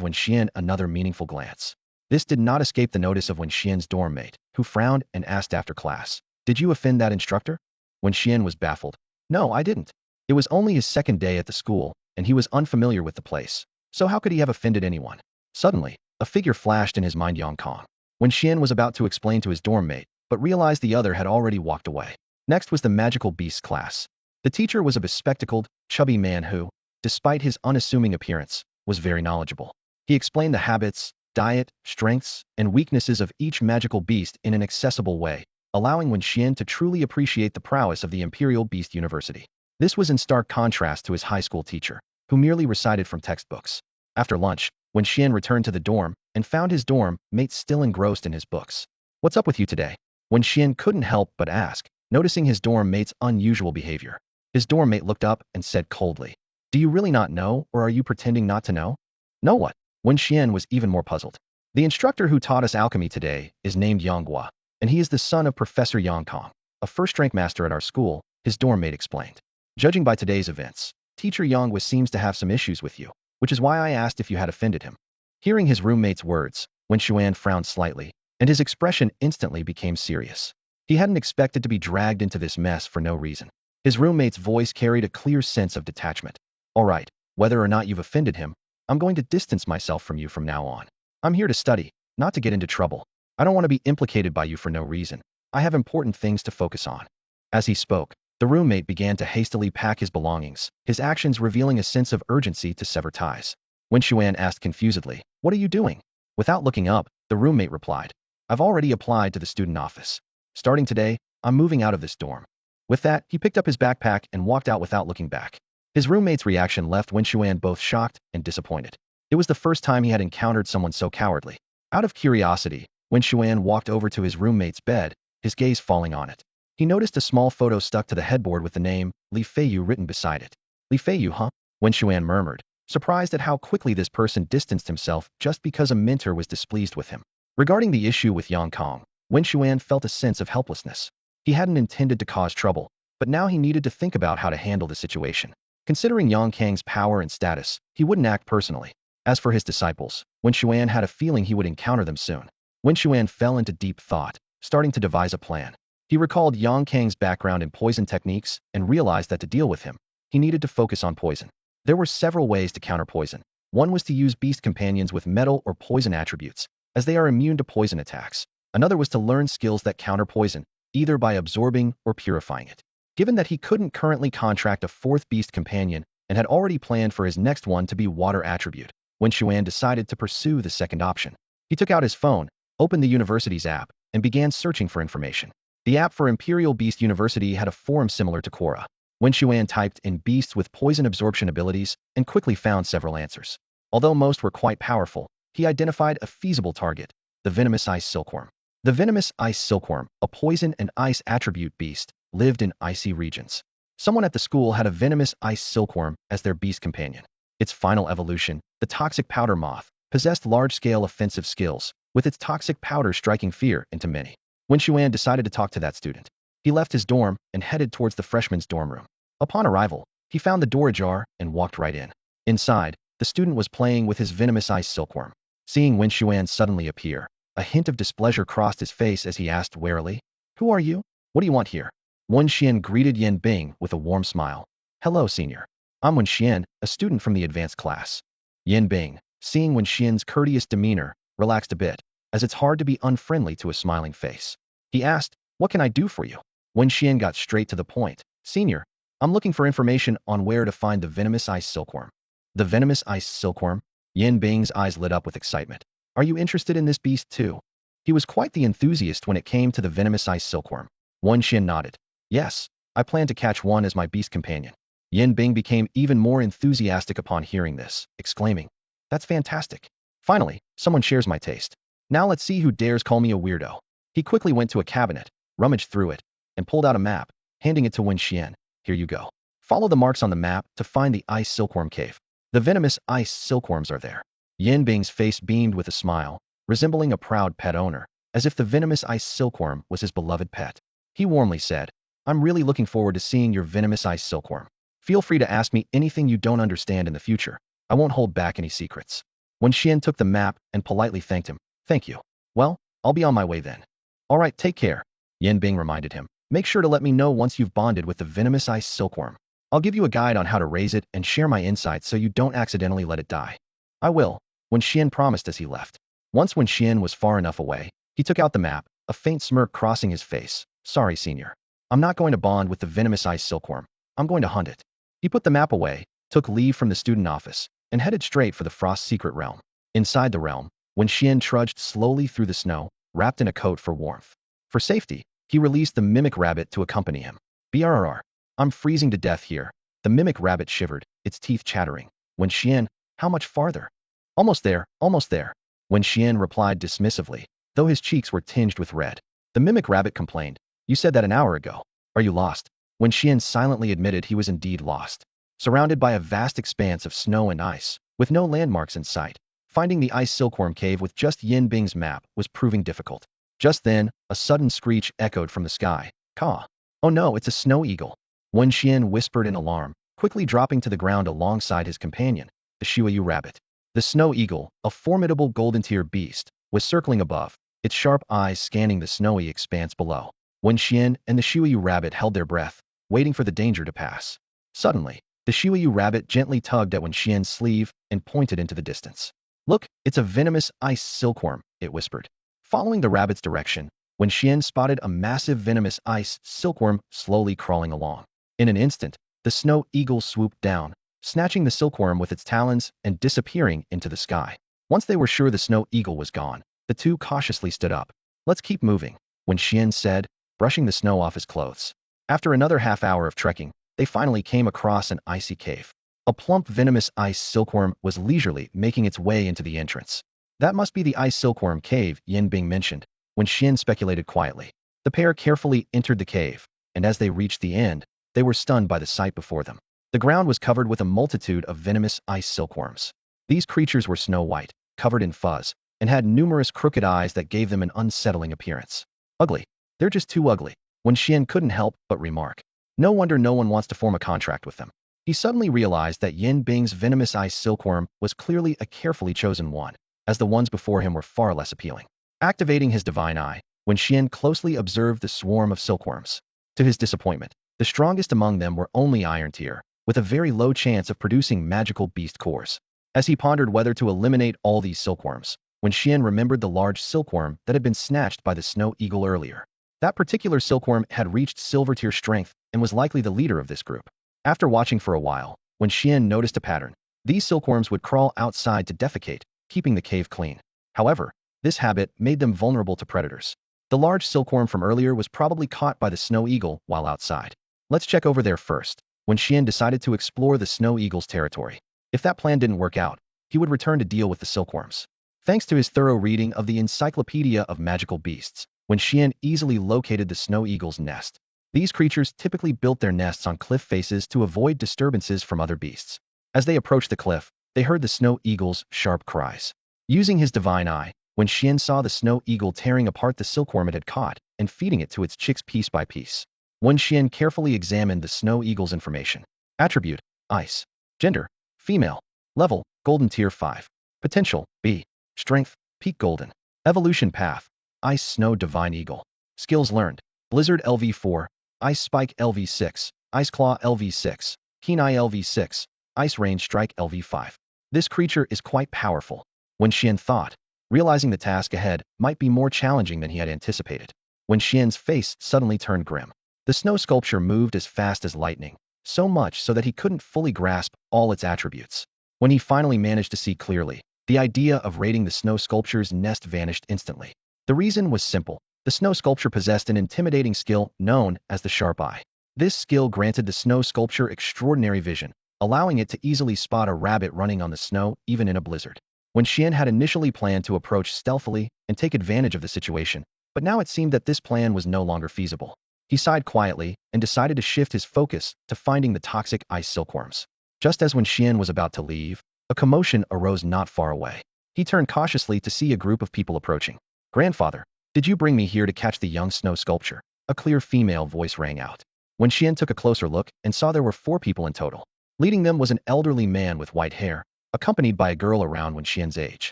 Wen Xuan another meaningful glance. This did not escape the notice of Wen Xuan's dorm mate, who frowned and asked after class, "Did you offend that instructor?" Wen Xuan was baffled. "No, I didn't. It was only his second day at the school, and he was unfamiliar with the place. So how could he have offended anyone?" Suddenly, a figure flashed in his mind. Yang Kong. Wen Xuan was about to explain to his dorm mate, but realized the other had already walked away. Next was the magical beasts class. The teacher was a bespectacled, chubby man who, despite his unassuming appearance, was very knowledgeable. He explained the habits, diet, strengths, and weaknesses of each magical beast in an accessible way, allowing Wen Xuan to truly appreciate the prowess of the Imperial Beast University. This was in stark contrast to his high school teacher, who merely recited from textbooks. After lunch, Wen Xuan returned to the dorm and found his dorm mate still engrossed in his books. "What's up with you today?" Wen Xuan couldn't help but ask, noticing his dorm mate's unusual behavior. His dorm mate looked up and said coldly, "Do you really not know, or are you pretending not to know?" "Know what?" Wen Xuan was even more puzzled. "The instructor who taught us alchemy today is named Yang Gua, and he is the son of Professor Yang Kong, a first-rank master at our school," his dorm mate explained. "Judging by today's events, Teacher Yang Gua seems to have some issues with you, which is why I asked if you had offended him." Hearing his roommate's words, Wen Xuan frowned slightly, and his expression instantly became serious. He hadn't expected to be dragged into this mess for no reason. His roommate's voice carried a clear sense of detachment. "All right, whether or not you've offended him, I'm going to distance myself from you from now on. I'm here to study, not to get into trouble. I don't want to be implicated by you for no reason. I have important things to focus on." As he spoke, the roommate began to hastily pack his belongings, his actions revealing a sense of urgency to sever ties. Wen Xuan asked confusedly, "What are you doing?" Without looking up, the roommate replied, "I've already applied to the student office. Starting today, I'm moving out of this dorm." With that, he picked up his backpack and walked out without looking back. His roommate's reaction left Wen Xuan both shocked and disappointed. It was the first time he had encountered someone so cowardly. Out of curiosity, Wen Xuan walked over to his roommate's bed, his gaze falling on it. He noticed a small photo stuck to the headboard with the name Li Feiyu written beside it. "Li Feiyu, huh?" Wen Xuan murmured, surprised at how quickly this person distanced himself just because a mentor was displeased with him. Regarding the issue with Yang Kong, Wen Xuan felt a sense of helplessness. He hadn't intended to cause trouble, but now he needed to think about how to handle the situation. Considering Yang Kang's power and status, he wouldn't act personally. As for his disciples, Wen Xuan had a feeling he would encounter them soon. Wen Xuan fell into deep thought, starting to devise a plan. He recalled Yang Kang's background in poison techniques and realized that to deal with him, he needed to focus on poison. There were several ways to counter poison. One was to use beast companions with metal or poison attributes, as they are immune to poison attacks. Another was to learn skills that counter poison, either by absorbing or purifying it. Given that he couldn't currently contract a fourth beast companion and had already planned for his next one to be water attribute, Wen Xuan decided to pursue the second option. He took out his phone, opened the university's app, and began searching for information. The app for Imperial Beast University had a forum similar to Quora. Wen Xuan typed in beasts with poison absorption abilities and quickly found several answers. Although most were quite powerful, he identified a feasible target, the venomous ice silkworm. The venomous ice silkworm, a poison and ice attribute beast, lived in icy regions. Someone at the school had a venomous ice silkworm as their beast companion. Its final evolution, the toxic powder moth, possessed large-scale offensive skills, with its toxic powder striking fear into many. Wen Xuan decided to talk to that student. He left his dorm and headed towards the freshman's dorm room. Upon arrival, he found the door ajar and walked right in. Inside, The student was playing with his venomous ice silkworm. Seeing Wen Xuan suddenly appear, a hint of displeasure crossed his face as he asked warily, "Who are you? What do you want here?" Wen Xian greeted Yin Bing with a warm smile. "Hello, senior. I'm Wen Xian, a student from the advanced class." Yin Bing, seeing Wen Xian's courteous demeanor, relaxed a bit, as it's hard to be unfriendly to a smiling face. He asked, "What can I do for you?" Wen Xian got straight to the point. "Senior, I'm looking for information on where to find the venomous ice silkworm." The venomous ice silkworm? Yin Bing's eyes lit up with excitement. "Are you interested in this beast too?" He was quite the enthusiast when it came to the venomous ice silkworm. Wen Xian nodded. "Yes, I plan to catch one as my beast companion." Yin Bing became even more enthusiastic upon hearing this, exclaiming, "That's fantastic. Finally, someone shares my taste. Now let's see who dares call me a weirdo." He quickly went to a cabinet, rummaged through it, and pulled out a map, handing it to Wen Xian. "Here you go. Follow the marks on the map to find the ice silkworm cave. The venomous ice silkworms are there." Yin Bing's face beamed with a smile, resembling a proud pet owner, as if the venomous ice silkworm was his beloved pet. He warmly said, "I'm really looking forward to seeing your venomous ice silkworm. Feel free to ask me anything you don't understand in the future. I won't hold back any secrets." When Xian took the map and politely thanked him, "Thank you. Well, I'll be on my way then." "All right, take care," Yin Bing reminded him. "Make sure to let me know once you've bonded with the venomous ice silkworm. I'll give you a guide on how to raise it and share my insights so you don't accidentally let it die." "I will," Wen Xian promised as he left. Once Wen Xian was far enough away, he took out the map, a faint smirk crossing his face. "Sorry, senior. I'm not going to bond with the venomous ice silkworm. I'm going to hunt it." He put the map away, took leave from the student office, and headed straight for the Frost secret realm. Inside the realm, Wen Xian trudged slowly through the snow, wrapped in a coat for warmth. For safety, he released the mimic rabbit to accompany him. "Brrr. I'm freezing to death here." The mimic rabbit shivered, its teeth chattering. "Wen Xian, how much farther?" "Almost there, almost there," Wen Xian replied dismissively, though his cheeks were tinged with red. The mimic rabbit complained, "You said that an hour ago. Are you lost?" Wen Xian silently admitted he was indeed lost. Surrounded by a vast expanse of snow and ice, with no landmarks in sight, finding the ice silkworm cave with just Yin Bing's map was proving difficult. Just then, a sudden screech echoed from the sky. "Caw. Oh no, it's a snow eagle." Wen Xian whispered in alarm, quickly dropping to the ground alongside his companion, the Shuayu rabbit. The snow eagle, a formidable golden-tier beast, was circling above, its sharp eyes scanning the snowy expanse below. Wen Xian and the Shuayu rabbit held their breath, waiting for the danger to pass. Suddenly, the Shuayu rabbit gently tugged at Wen Xian's sleeve and pointed into the distance. "Look, it's a venomous ice silkworm," it whispered. Following the rabbit's direction, Wen Xian spotted a massive venomous ice silkworm slowly crawling along. In an instant, the snow eagle swooped down, snatching the silkworm with its talons and disappearing into the sky. Once they were sure the snow eagle was gone, the two cautiously stood up. "Let's keep moving," Wen Xian said, brushing the snow off his clothes. After another half-hour of trekking, they finally came across an icy cave. A plump venomous ice silkworm was leisurely making its way into the entrance. "That must be the ice silkworm cave," Yin Bing mentioned, when Xian speculated quietly. The pair carefully entered the cave, and as they reached the end, they were stunned by the sight before them. The ground was covered with a multitude of venomous ice silkworms. These creatures were snow white, covered in fuzz, and had numerous crooked eyes that gave them an unsettling appearance. "Ugly. They're just too ugly," Wen Xian couldn't help but remark. "No wonder no one wants to form a contract with them." He suddenly realized that Yin Bing's venomous ice silkworm was clearly a carefully chosen one, as the ones before him were far less appealing. Activating his divine eye, Wen Xian closely observed the swarm of silkworms. To his disappointment, the strongest among them were only iron tier, with a very low chance of producing magical beast cores. As he pondered whether to eliminate all these silkworms, Wen Xian remembered the large silkworm that had been snatched by the snow eagle earlier. That particular silkworm had reached silver tier strength and was likely the leader of this group. After watching for a while, Wen Xian noticed a pattern. These silkworms would crawl outside to defecate, keeping the cave clean. However, this habit made them vulnerable to predators. The large silkworm from earlier was probably caught by the snow eagle while outside. "Let's check over there first." Wen Xian decided to explore the snow eagle's territory. If that plan didn't work out, he would return to deal with the silkworms. Thanks to his thorough reading of the Encyclopedia of Magical Beasts, Wen Xian easily located the snow eagle's nest. These creatures typically built their nests on cliff faces to avoid disturbances from other beasts. As they approached the cliff, they heard the snow eagle's sharp cries. Using his divine eye, Wen Xian saw the snow eagle tearing apart the silkworm it had caught and feeding it to its chicks piece by piece. Wen Xian carefully examined the snow eagle's information. Attribute: ice. Gender: female. Level: Golden Tier 5. Potential, B. Strength, Peak Golden. Evolution Path, Ice Snow Divine Eagle. Skills learned, Blizzard LV4, Ice Spike LV6, Ice Claw LV6, Keen Eye LV6, Ice Range Strike LV5. This creature is quite powerful. Wen Xuan thought, realizing the task ahead might be more challenging than he had anticipated. Wen Xian's face suddenly turned grim. The snow sculpture moved as fast as lightning, so much so that he couldn't fully grasp all its attributes. When he finally managed to see clearly, the idea of raiding the snow sculpture's nest vanished instantly. The reason was simple. The snow sculpture possessed an intimidating skill known as the Sharp Eye. This skill granted the snow sculpture extraordinary vision, allowing it to easily spot a rabbit running on the snow even in a blizzard. Wen Xuan had initially planned to approach stealthily and take advantage of the situation, but now it seemed that this plan was no longer feasible. He sighed quietly and decided to shift his focus to finding the toxic ice silkworms. Just as Wen Xuan was about to leave, a commotion arose not far away. He turned cautiously to see a group of people approaching. "Grandfather, did you bring me here to catch the young snow sculpture?" A clear female voice rang out. Wen Xuan took a closer look and saw there were 4 people in total. Leading them was an elderly man with white hair, accompanied by a girl around Wen Xian's age.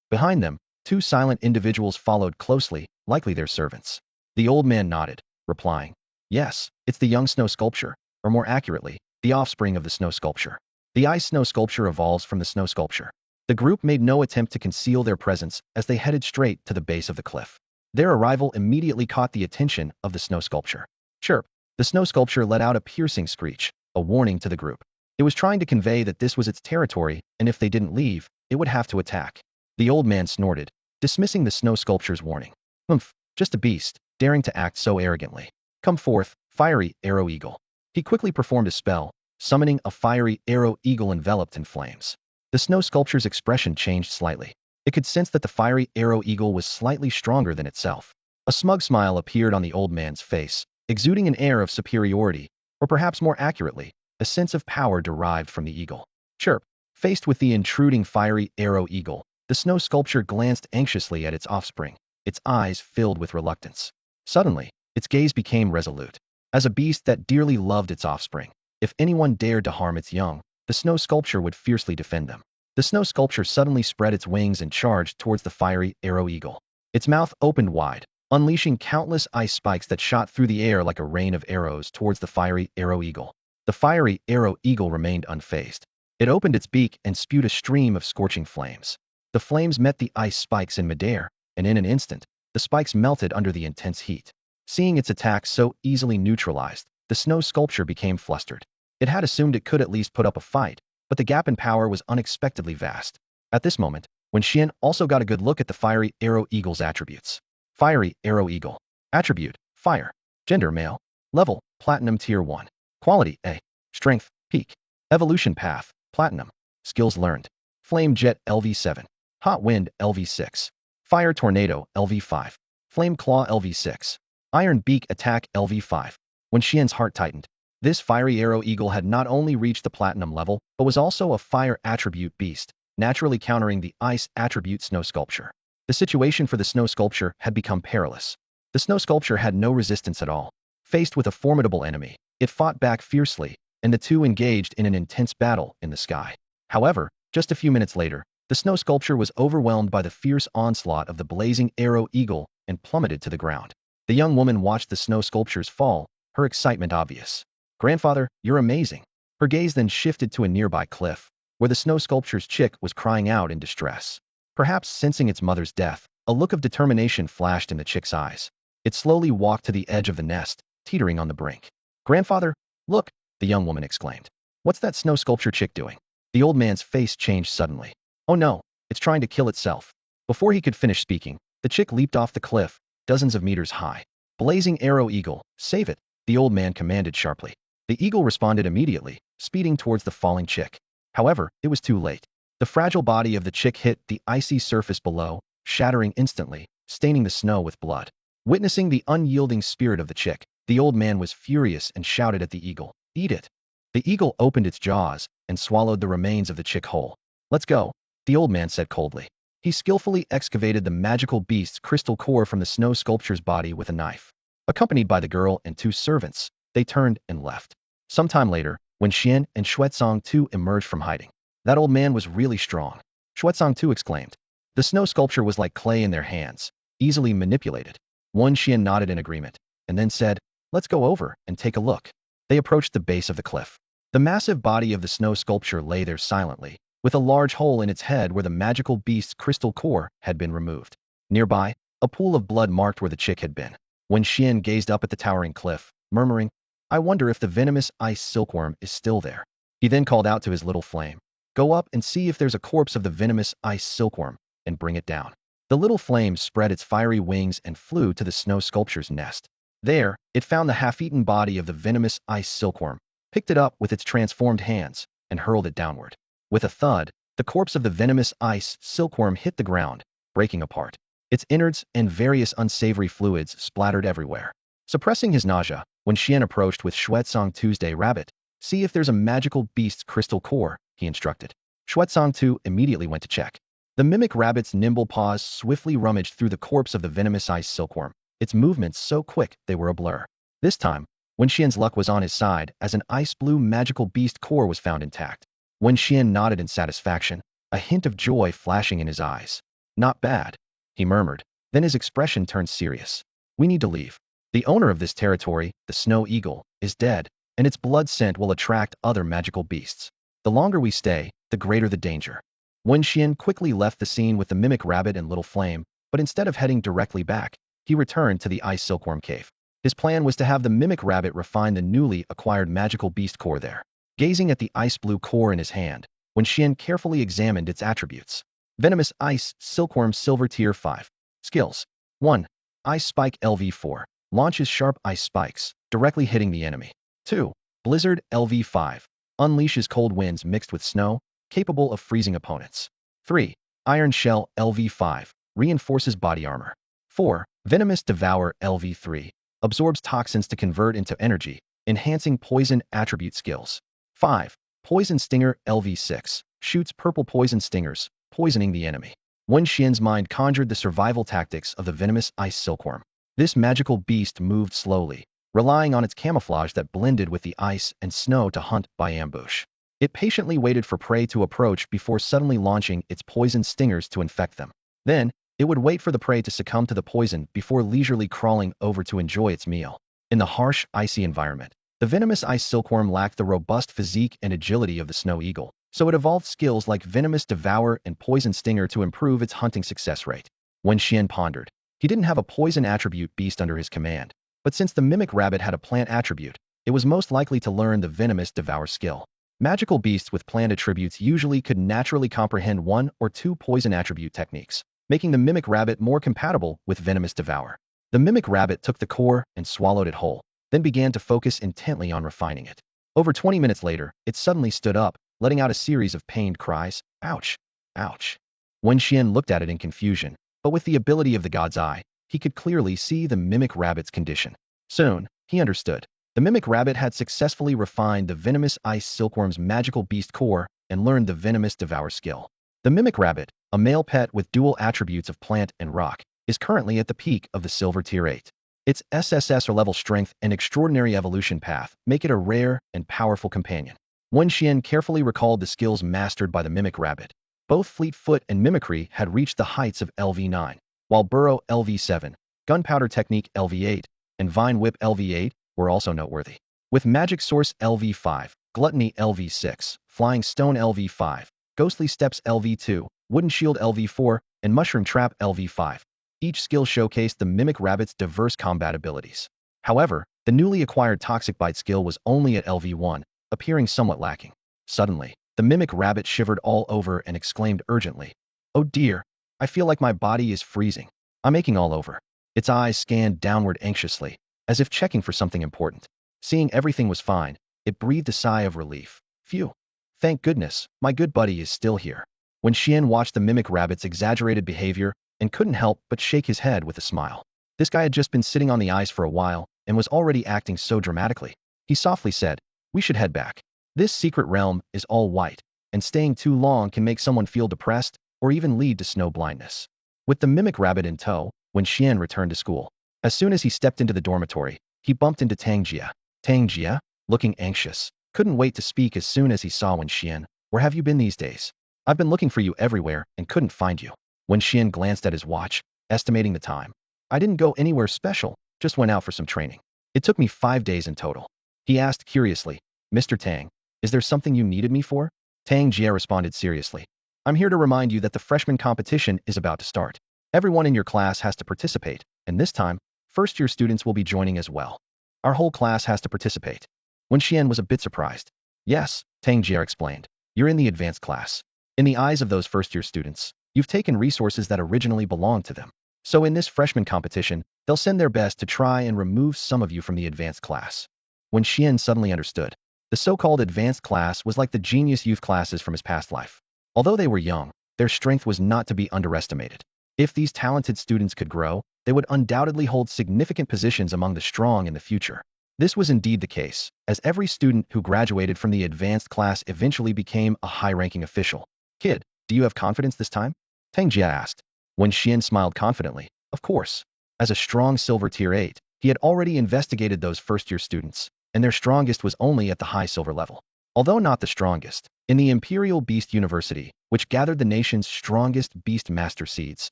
Behind them, 2 silent individuals followed closely, likely their servants. The old man nodded, replying, "Yes, it's the young snow sculpture, or more accurately, the offspring of the snow sculpture. The ice snow sculpture evolves from the snow sculpture." The group made no attempt to conceal their presence as they headed straight to the base of the cliff. Their arrival immediately caught the attention of the snow sculpture. Chirp! The snow sculpture let out a piercing screech, a warning to the group. It was trying to convey that this was its territory, and if they didn't leave, it would have to attack. The old man snorted, dismissing the snow sculpture's warning. "Humph, just a beast, daring to act so arrogantly. Come forth, fiery arrow eagle." He quickly performed a spell, summoning a fiery arrow eagle enveloped in flames. The snow sculpture's expression changed slightly. It could sense that the fiery arrow eagle was slightly stronger than itself. A smug smile appeared on the old man's face, exuding an air of superiority, or perhaps more accurately, a sense of power derived from the eagle. Chirp! Faced with the intruding fiery arrow eagle, the snow sculpture glanced anxiously at its offspring, its eyes filled with reluctance. Suddenly, its gaze became resolute. As a beast that dearly loved its offspring, if anyone dared to harm its young, the snow sculpture would fiercely defend them. The snow sculpture suddenly spread its wings and charged towards the fiery arrow eagle. Its mouth opened wide, unleashing countless ice spikes that shot through the air like a rain of arrows towards the fiery arrow eagle. The fiery arrow eagle remained unfazed. It opened its beak and spewed a stream of scorching flames. The flames met the ice spikes in midair, and in an instant, the spikes melted under the intense heat. Seeing its attack so easily neutralized, the snow sculpture became flustered. It had assumed it could at least put up a fight, but the gap in power was unexpectedly vast. At this moment, Wen Xuan also got a good look at the fiery arrow eagle's attributes. Fiery arrow eagle. Attribute, fire. Gender, male. Level, platinum tier 1. Quality, A. Strength, peak. Evolution path, platinum. Skills learned. Flame jet LV7. Hot wind LV6. Fire tornado LV5. Flame claw LV6. Iron beak attack LV5. Wen Xian's heart tightened. This fiery arrow eagle had not only reached the platinum level, but was also a fire attribute beast, naturally countering the ice attribute snow sculpture. The situation for the snow sculpture had become perilous. The snow sculpture had no resistance at all. Faced with a formidable enemy, it fought back fiercely, and the two engaged in an intense battle in the sky. However, just a few minutes later, the snow sculpture was overwhelmed by the fierce onslaught of the blazing arrow eagle and plummeted to the ground. The young woman watched the snow sculptures fall, her excitement obvious. "Grandfather, you're amazing." Her gaze then shifted to a nearby cliff, where the snow sculpture's chick was crying out in distress. Perhaps sensing its mother's death, a look of determination flashed in the chick's eyes. It slowly walked to the edge of the nest, teetering on the brink. "Grandfather, look!" the young woman exclaimed. "What's that snow sculpture chick doing?" The old man's face changed suddenly. "Oh no, it's trying to kill itself." Before he could finish speaking, the chick leaped off the cliff, dozens of meters high. "Blazing arrow eagle, save it!" the old man commanded sharply. The eagle responded immediately, speeding towards the falling chick. However, it was too late. The fragile body of the chick hit the icy surface below, shattering instantly, staining the snow with blood. Witnessing the unyielding spirit of the chick, the old man was furious and shouted at the eagle, "Eat it!" The eagle opened its jaws and swallowed the remains of the chick whole. "Let's go," the old man said coldly. He skillfully excavated the magical beast's crystal core from the snow sculpture's body with a knife. Accompanied by the girl and 2 servants, they turned and left. Sometime later, Wen Xuan and Xuezong too emerged from hiding. That old man was really strong. Xuan too exclaimed. The snow sculpture was like clay in their hands, easily manipulated. Wen Xuan nodded in agreement, and then said, "Let's go over and take a look." They approached the base of the cliff. The massive body of the snow sculpture lay there silently, with a large hole in its head where the magical beast's crystal core had been removed. Nearby, a pool of blood marked where the chick had been. Wen Xuan gazed up at the towering cliff, murmuring, "I wonder if the venomous ice silkworm is still there." He then called out to his little flame, "Go up and see if there's a corpse of the venomous ice silkworm, and bring it down." The little flame spread its fiery wings and flew to the snow sculpture's nest. There, it found the half-eaten body of the venomous ice silkworm, picked it up with its transformed hands, and hurled it downward. With a thud, the corpse of the venomous ice silkworm hit the ground, breaking apart. Its innards and various unsavory fluids splattered everywhere. Suppressing his nausea, Wen Xuan approached with Xuan Tuesday Rabbit, "See if there's a magical beast's crystal core," he instructed. Xuan Tu immediately went to check. The mimic rabbit's nimble paws swiftly rummaged through the corpse of the venomous ice silkworm, its movements so quick they were a blur. This time, Wen Xuan's luck was on his side as an ice-blue magical beast core was found intact. Wen Xuan nodded in satisfaction, a hint of joy flashing in his eyes. "Not bad," he murmured. Then his expression turned serious. "We need to leave. The owner of this territory, the snow eagle, is dead, and its blood scent will attract other magical beasts. The longer we stay, the greater the danger." Wen Xuan quickly left the scene with the mimic rabbit and little flame, but instead of heading directly back, he returned to the ice silkworm cave. His plan was to have the mimic rabbit refine the newly acquired magical beast core there. Gazing at the ice blue core in his hand, Wen Xuan carefully examined its attributes. Venomous Ice Silkworm Silver Tier 5. Skills. 1. Ice Spike LV4. Launches sharp ice spikes, directly hitting the enemy. 2. Blizzard LV5. Unleashes cold winds mixed with snow, capable of freezing opponents. 3. Iron Shell LV5. Reinforces body armor. 4. Venomous Devour LV3. Absorbs toxins to convert into energy, enhancing poison attribute skills. 5. Poison Stinger LV6. Shoots purple poison stingers, poisoning the enemy. Wen Xuan's mind conjured the survival tactics of the venomous ice silkworm. This magical beast moved slowly, relying on its camouflage that blended with the ice and snow to hunt by ambush. It patiently waited for prey to approach before suddenly launching its poison stingers to infect them. Then, it would wait for the prey to succumb to the poison before leisurely crawling over to enjoy its meal. In the harsh, icy environment, the venomous ice silkworm lacked the robust physique and agility of the snow eagle, so it evolved skills like Venomous Devour and Poison Stinger to improve its hunting success rate. Wen Xuan pondered. He didn't have a poison attribute beast under his command, but since the mimic rabbit had a plant attribute, it was most likely to learn the Venomous Devour skill. Magical beasts with plant attributes usually could naturally comprehend one or two poison attribute techniques, making the mimic rabbit more compatible with Venomous Devour. The mimic rabbit took the core and swallowed it whole, then began to focus intently on refining it. Over 20 minutes later, it suddenly stood up, letting out a series of pained cries. "Ouch! Ouch!" Wen Xuan looked at it in confusion, but with the ability of the god's eye, he could clearly see the mimic rabbit's condition. Soon, he understood. The mimic rabbit had successfully refined the venomous ice silkworm's magical beast core and learned the venomous devour skill. The mimic rabbit, a male pet with dual attributes of plant and rock, is currently at the peak of the silver tier 8. Its SSS or level strength and extraordinary evolution path make it a rare and powerful companion. Wen Xuan carefully recalled the skills mastered by the mimic rabbit. Both Fleet Foot and Mimicry had reached the heights of LV9, while Burrow LV7, Gunpowder Technique LV8, and Vine Whip LV8 were also noteworthy. With Magic Source LV5, Gluttony LV6, Flying Stone LV5, Ghostly Steps LV2, Wooden Shield LV4, and Mushroom Trap LV5. Each skill showcased the mimic rabbit's diverse combat abilities. However, the newly acquired Toxic Bite skill was only at LV1, appearing somewhat lacking. Suddenly, the mimic rabbit shivered all over and exclaimed urgently, "Oh dear, I feel like my body is freezing. I'm aching all over." Its eyes scanned downward anxiously, as if checking for something important. Seeing everything was fine, it breathed a sigh of relief. "Phew. Thank goodness, my good buddy is still here." Wen Xuan watched the mimic rabbit's exaggerated behavior and couldn't help but shake his head with a smile. This guy had just been sitting on the ice for a while and was already acting so dramatically. He softly said, "We should head back. This secret realm is all white, and staying too long can make someone feel depressed or even lead to snow blindness." With the mimic rabbit in tow, Wen Xuan returned to school. As soon as he stepped into the dormitory, he bumped into Tangjia. Tangjia, looking anxious, couldn't wait to speak as soon as he saw Wen Xuan. Where have you been these days? I've been looking for you everywhere and couldn't find you. Wen Xuan glanced at his watch, estimating the time. I didn't go anywhere special, just went out for some training. It took me 5 days in total. He asked curiously, Mr. Tang, is there something you needed me for? Tang Jia responded seriously. I'm here to remind you that the freshman competition is about to start. Everyone in your class has to participate, and this time, first-year students will be joining as well. Our whole class has to participate. Wen Xuan was a bit surprised. Yes, Tang Jia explained. You're in the advanced class. In the eyes of those first-year students, you've taken resources that originally belonged to them. So in this freshman competition, they'll send their best to try and remove some of you from the advanced class. Wen Xuan suddenly understood. The so-called advanced class was like the genius youth classes from his past life. Although they were young, their strength was not to be underestimated. If these talented students could grow, they would undoubtedly hold significant positions among the strong in the future. This was indeed the case, as every student who graduated from the advanced class eventually became a high-ranking official. Kid, do you have confidence this time? Tang Jia asked. Wen Xuan smiled confidently. Of course. As a strong silver tier 8, he had already investigated those first-year students, and their strongest was only at the high silver level. Although not the strongest, in the Imperial Beast University, which gathered the nation's strongest beast master seeds,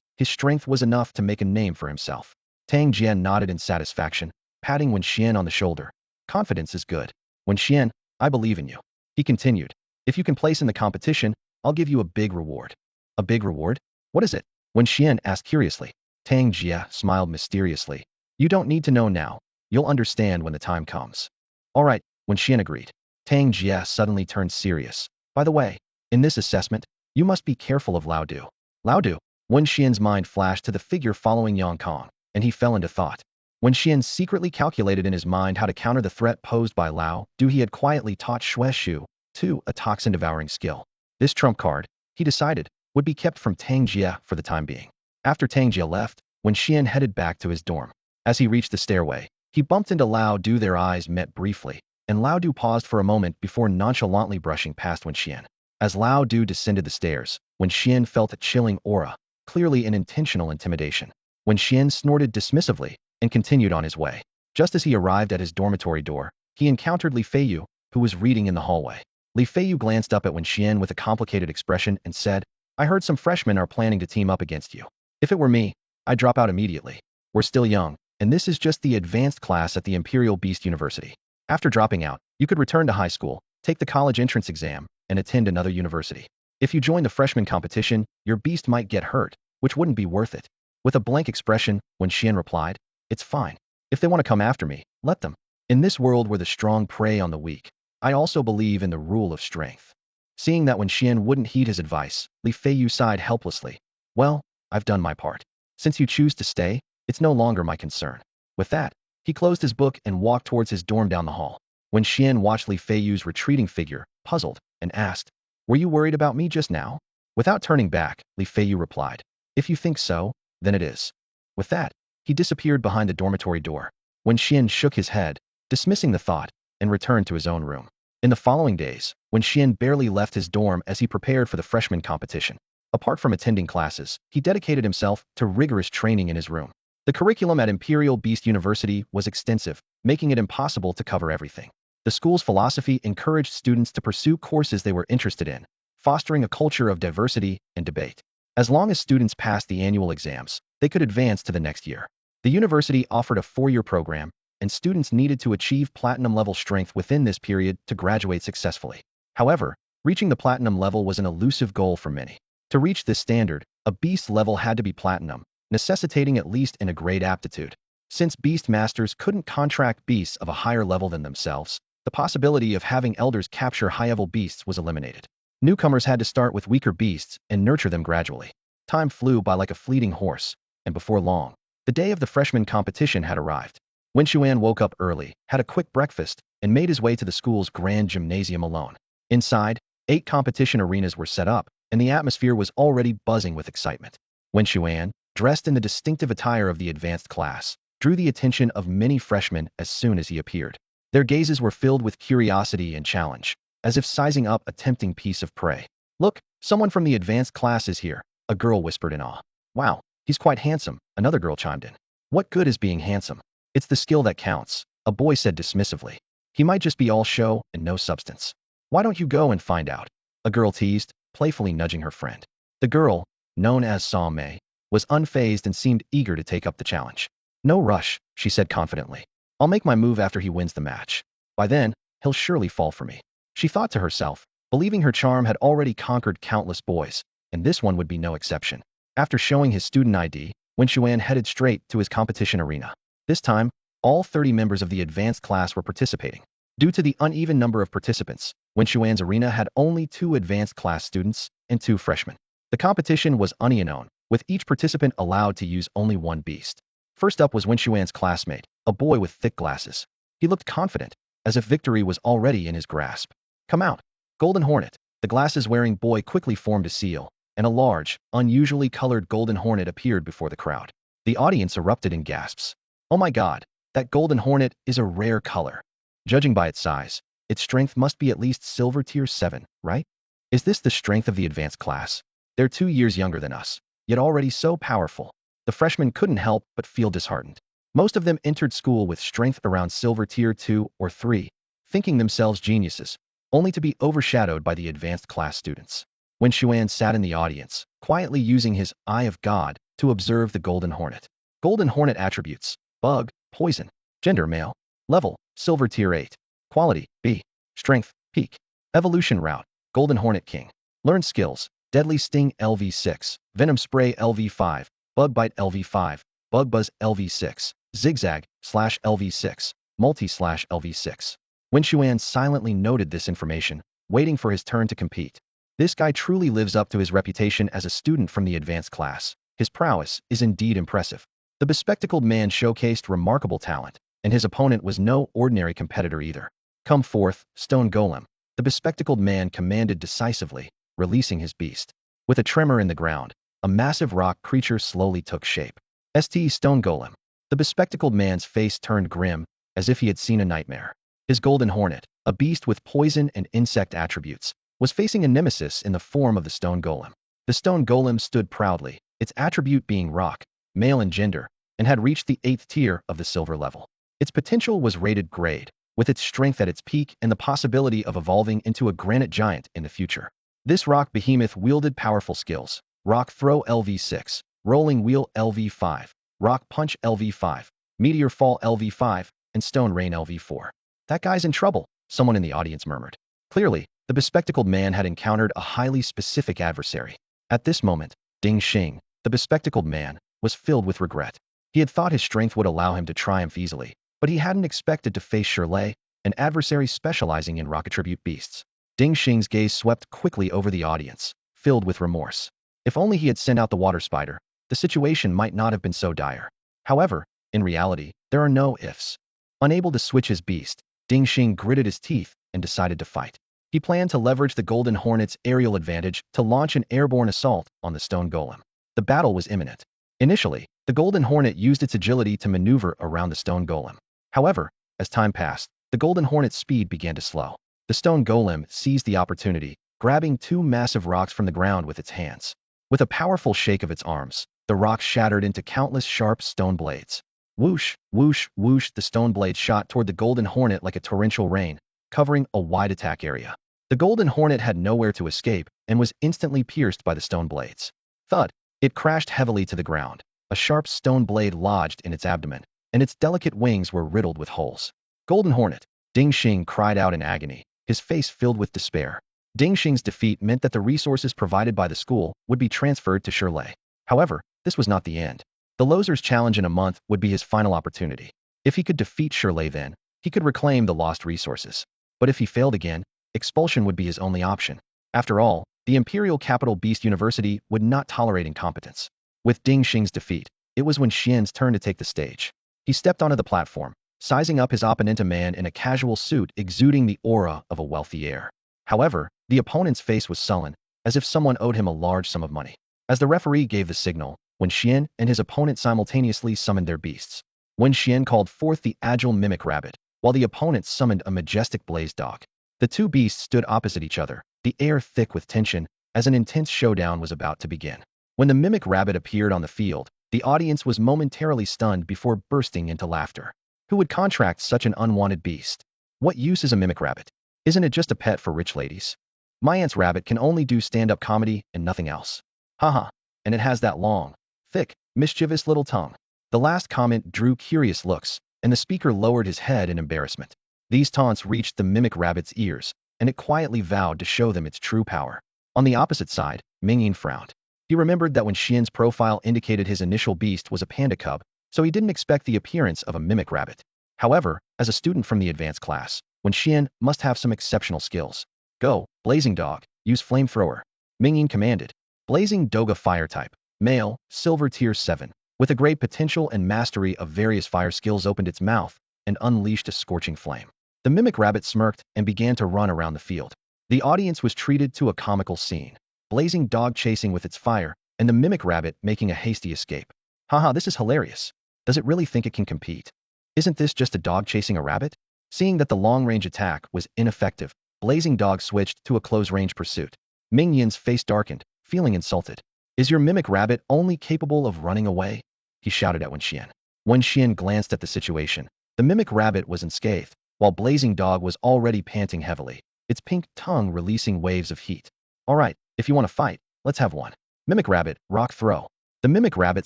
his strength was enough to make a name for himself. Tang Jia nodded in satisfaction, patting Wen Xuan on the shoulder. Confidence is good. Wen Xuan, I believe in you. He continued. If you can place in the competition, I'll give you a big reward. A big reward? What is it? Wen Xuan asked curiously. Tang Jia smiled mysteriously. You don't need to know now. You'll understand when the time comes. All right, Wen Xuan agreed. Tang Jia suddenly turned serious. By the way, in this assessment, you must be careful of Lao Du. Lao Du? Wen Xuan's mind flashed to the figure following Yang Kong, and he fell into thought. Wen Xuan secretly calculated in his mind how to counter the threat posed by Lao Du. He had quietly taught Xue Shu, too, a toxin-devouring skill. This trump card, he decided, would be kept from Tang Jia for the time being. After Tang Jia left, Wen Xuan headed back to his dorm. As he reached the stairway, he bumped into Lao Du. Their eyes met briefly, and Lao Du paused for a moment before nonchalantly brushing past Wen Xuan. As Lao Du descended the stairs, Wen Xuan felt a chilling aura, clearly an intentional intimidation. Wen Xuan snorted dismissively and continued on his way. Just as he arrived at his dormitory door, he encountered Li Feiyu, who was reading in the hallway. Li Feiyu glanced up at Wen Xuan with a complicated expression and said, I heard some freshmen are planning to team up against you. If it were me, I'd drop out immediately. We're still young, and this is just the advanced class at the Imperial Beast University. After dropping out, you could return to high school, take the college entrance exam, and attend another university. If you join the freshman competition, your beast might get hurt, which wouldn't be worth it. With a blank expression, Wen Xuan replied, It's fine. If they want to come after me, let them. In this world where the strong prey on the weak, I also believe in the rule of strength. Seeing that Wen Xuan wouldn't heed his advice, Li Feiyu sighed helplessly. Well, I've done my part. Since you choose to stay, it's no longer my concern. With that, he closed his book and walked towards his dorm down the hall. Wen Xuan watched Li Feiyu's retreating figure, puzzled, and asked, Were you worried about me just now? Without turning back, Li Feiyu replied, If you think so, then it is. With that, he disappeared behind the dormitory door. Wen Xuan shook his head, dismissing the thought, and returned to his own room. In the following days, Wen Xuan barely left his dorm as he prepared for the freshman competition. Apart from attending classes, he dedicated himself to rigorous training in his room. The curriculum at Imperial Beast University was extensive, making it impossible to cover everything. The school's philosophy encouraged students to pursue courses they were interested in, fostering a culture of diversity and debate. As long as students passed the annual exams, they could advance to the next year. The university offered a 4-year program, and students needed to achieve platinum-level strength within this period to graduate successfully. However, reaching the platinum level was an elusive goal for many. To reach this standard, a beast level had to be platinum, necessitating at least in a grade aptitude. Since beast masters couldn't contract beasts of a higher level than themselves, the possibility of having elders capture high-level beasts was eliminated. Newcomers had to start with weaker beasts and nurture them gradually. Time flew by like a fleeting horse, and before long, the day of the freshman competition had arrived. Wen Xuan woke up early, had a quick breakfast, and made his way to the school's grand gymnasium alone. Inside, 8 competition arenas were set up, and the atmosphere was already buzzing with excitement. Wen Xuan, dressed in the distinctive attire of the advanced class, drew the attention of many freshmen as soon as he appeared. Their gazes were filled with curiosity and challenge, as if sizing up a tempting piece of prey. Look, someone from the advanced class is here, a girl whispered in awe. Wow, he's quite handsome, another girl chimed in. What good is being handsome? It's the skill that counts, a boy said dismissively. He might just be all show and no substance. Why don't you go and find out? a girl teased, playfully nudging her friend. The girl, known as Sa Mei, was unfazed and seemed eager to take up the challenge. No rush, she said confidently. I'll make my move after he wins the match. By then, he'll surely fall for me. She thought to herself, believing her charm had already conquered countless boys, and this one would be no exception. After showing his student ID, Wen Xuan headed straight to his competition arena. This time, all 30 members of the advanced class were participating. Due to the uneven number of participants, Wen Xuan's arena had only 2 advanced class students and 2 freshmen. The competition was uneven, with each participant allowed to use only 1 beast. First up was Wen Xuan's classmate, a boy with thick glasses. He looked confident, as if victory was already in his grasp. Come out, Golden Hornet. The glasses-wearing boy quickly formed a seal, and a large, unusually colored golden hornet appeared before the crowd. The audience erupted in gasps. Oh my god, that golden hornet is a rare color. Judging by its size, its strength must be at least silver tier 7, right? Is this the strength of the advanced class? They're 2 years younger than us, yet already so powerful. The freshmen couldn't help but feel disheartened. Most of them entered school with strength around silver tier 2 or 3, thinking themselves geniuses, only to be overshadowed by the advanced class students. Wen Xuan sat in the audience, quietly using his Eye of God to observe the Golden Hornet. Golden Hornet attributes: Bug, Poison. Gender: Male. Level: Silver Tier 8. Quality: B. Strength: Peak. Evolution route: Golden Hornet King. Learned skills: Deadly Sting LV6, Venom Spray LV5, Bug Bite LV5, Bug Buzz LV6, Zigzag / LV6, Multi / LV6. Wen Xuan silently noted this information, waiting for his turn to compete. This guy truly lives up to his reputation as a student from the advanced class. His prowess is indeed impressive. The bespectacled man showcased remarkable talent, and his opponent was no ordinary competitor either. Come forth, Stone Golem. The bespectacled man commanded decisively, releasing his beast. With a tremor in the ground, a massive rock creature slowly took shape. Stone Golem. The bespectacled man's face turned grim, as if he had seen a nightmare. His Golden Hornet, a beast with poison and insect attributes, was facing a nemesis in the form of the Stone Golem. The Stone Golem stood proudly, its attribute being rock, male in gender, and had reached the 8th tier of the silver level. Its potential was rated grade, with its strength at its peak and the possibility of evolving into a granite giant in the future. This rock behemoth wielded powerful skills: Rock Throw LV6, Rolling Wheel LV5, Rock Punch LV5, Meteor Fall LV5, and Stone Rain LV4. That guy's in trouble, someone in the audience murmured. Clearly, the bespectacled man had encountered a highly specific adversary. At this moment, Ding Xing, the bespectacled man, was filled with regret. He had thought his strength would allow him to triumph easily, but he hadn't expected to face Shirley, an adversary specializing in rock attribute beasts. Ding Xing's gaze swept quickly over the audience, filled with remorse. If only he had sent out the water spider, the situation might not have been so dire. However, in reality, there are no ifs. Unable to switch his beast, Ding Xing gritted his teeth and decided to fight. He planned to leverage the Golden Hornet's aerial advantage to launch an airborne assault on the Stone Golem. The battle was imminent. Initially, the Golden Hornet used its agility to maneuver around the Stone Golem. However, as time passed, the Golden Hornet's speed began to slow. The Stone Golem seized the opportunity, grabbing 2 massive rocks from the ground with its hands. With a powerful shake of its arms, the rocks shattered into countless sharp stone blades. Whoosh, whoosh, whoosh, the stone blades shot toward the Golden Hornet like a torrential rain, covering a wide attack area. The Golden Hornet had nowhere to escape and was instantly pierced by the stone blades. Thud! It crashed heavily to the ground. A sharp stone blade lodged in its abdomen, and its delicate wings were riddled with holes. Golden Hornet! Ding Xing cried out in agony, his face filled with despair. Ding Xing's defeat meant that the resources provided by the school would be transferred to Shirley. However, this was not the end. The Losers Challenge in a month would be his final opportunity. If he could defeat Shirley then, he could reclaim the lost resources. But if he failed again, expulsion would be his only option. After all, the Imperial Capital Beast University would not tolerate incompetence. With Ding Xing's defeat, it was Wen Xian's turn to take the stage. He stepped onto the platform, sizing up his opponent, a man in a casual suit exuding the aura of a wealthy heir. However, the opponent's face was sullen, as if someone owed him a large sum of money. As the referee gave the signal, Wen Xian and his opponent simultaneously summoned their beasts. Wen Xian called forth the agile mimic rabbit, while the opponent summoned a majestic blaze dog. The 2 beasts stood opposite each other, the air thick with tension, as an intense showdown was about to begin. When the mimic rabbit appeared on the field, the audience was momentarily stunned before bursting into laughter. Who would contract such an unwanted beast? What use is a mimic rabbit? Isn't it just a pet for rich ladies? My aunt's rabbit can only do stand-up comedy and nothing else. Haha. And it has that long, thick, mischievous little tongue. The last comment drew curious looks, and the speaker lowered his head in embarrassment. These taunts reached the mimic rabbit's ears, and it quietly vowed to show them its true power. On the opposite side, Mingyin frowned. He remembered that Wen Xuan's profile indicated his initial beast was a panda cub, so he didn't expect the appearance of a mimic rabbit. However, as a student from the advanced class, Wen Xuan must have some exceptional skills. Go, Blazing Dog, use Flamethrower. Mingyin commanded. Blazing Doga fire type, male, silver tier 7, with a great potential and mastery of various fire skills opened its mouth and unleashed a scorching flame. The mimic rabbit smirked and began to run around the field. The audience was treated to a comical scene. Blazing Dog chasing with its fire, and the mimic rabbit making a hasty escape. Haha, this is hilarious. Does it really think it can compete? Isn't this just a dog chasing a rabbit? Seeing that the long-range attack was ineffective, Blazing Dog switched to a close-range pursuit. Mingyin's face darkened, feeling insulted. Is your mimic rabbit only capable of running away? He shouted at Wen Xuan. Wen Xuan glanced at the situation. The mimic rabbit was unscathed, while Blazing Dog was already panting heavily, its pink tongue releasing waves of heat. All right, if you want to fight, let's have one. Mimic rabbit, rock throw. The mimic rabbit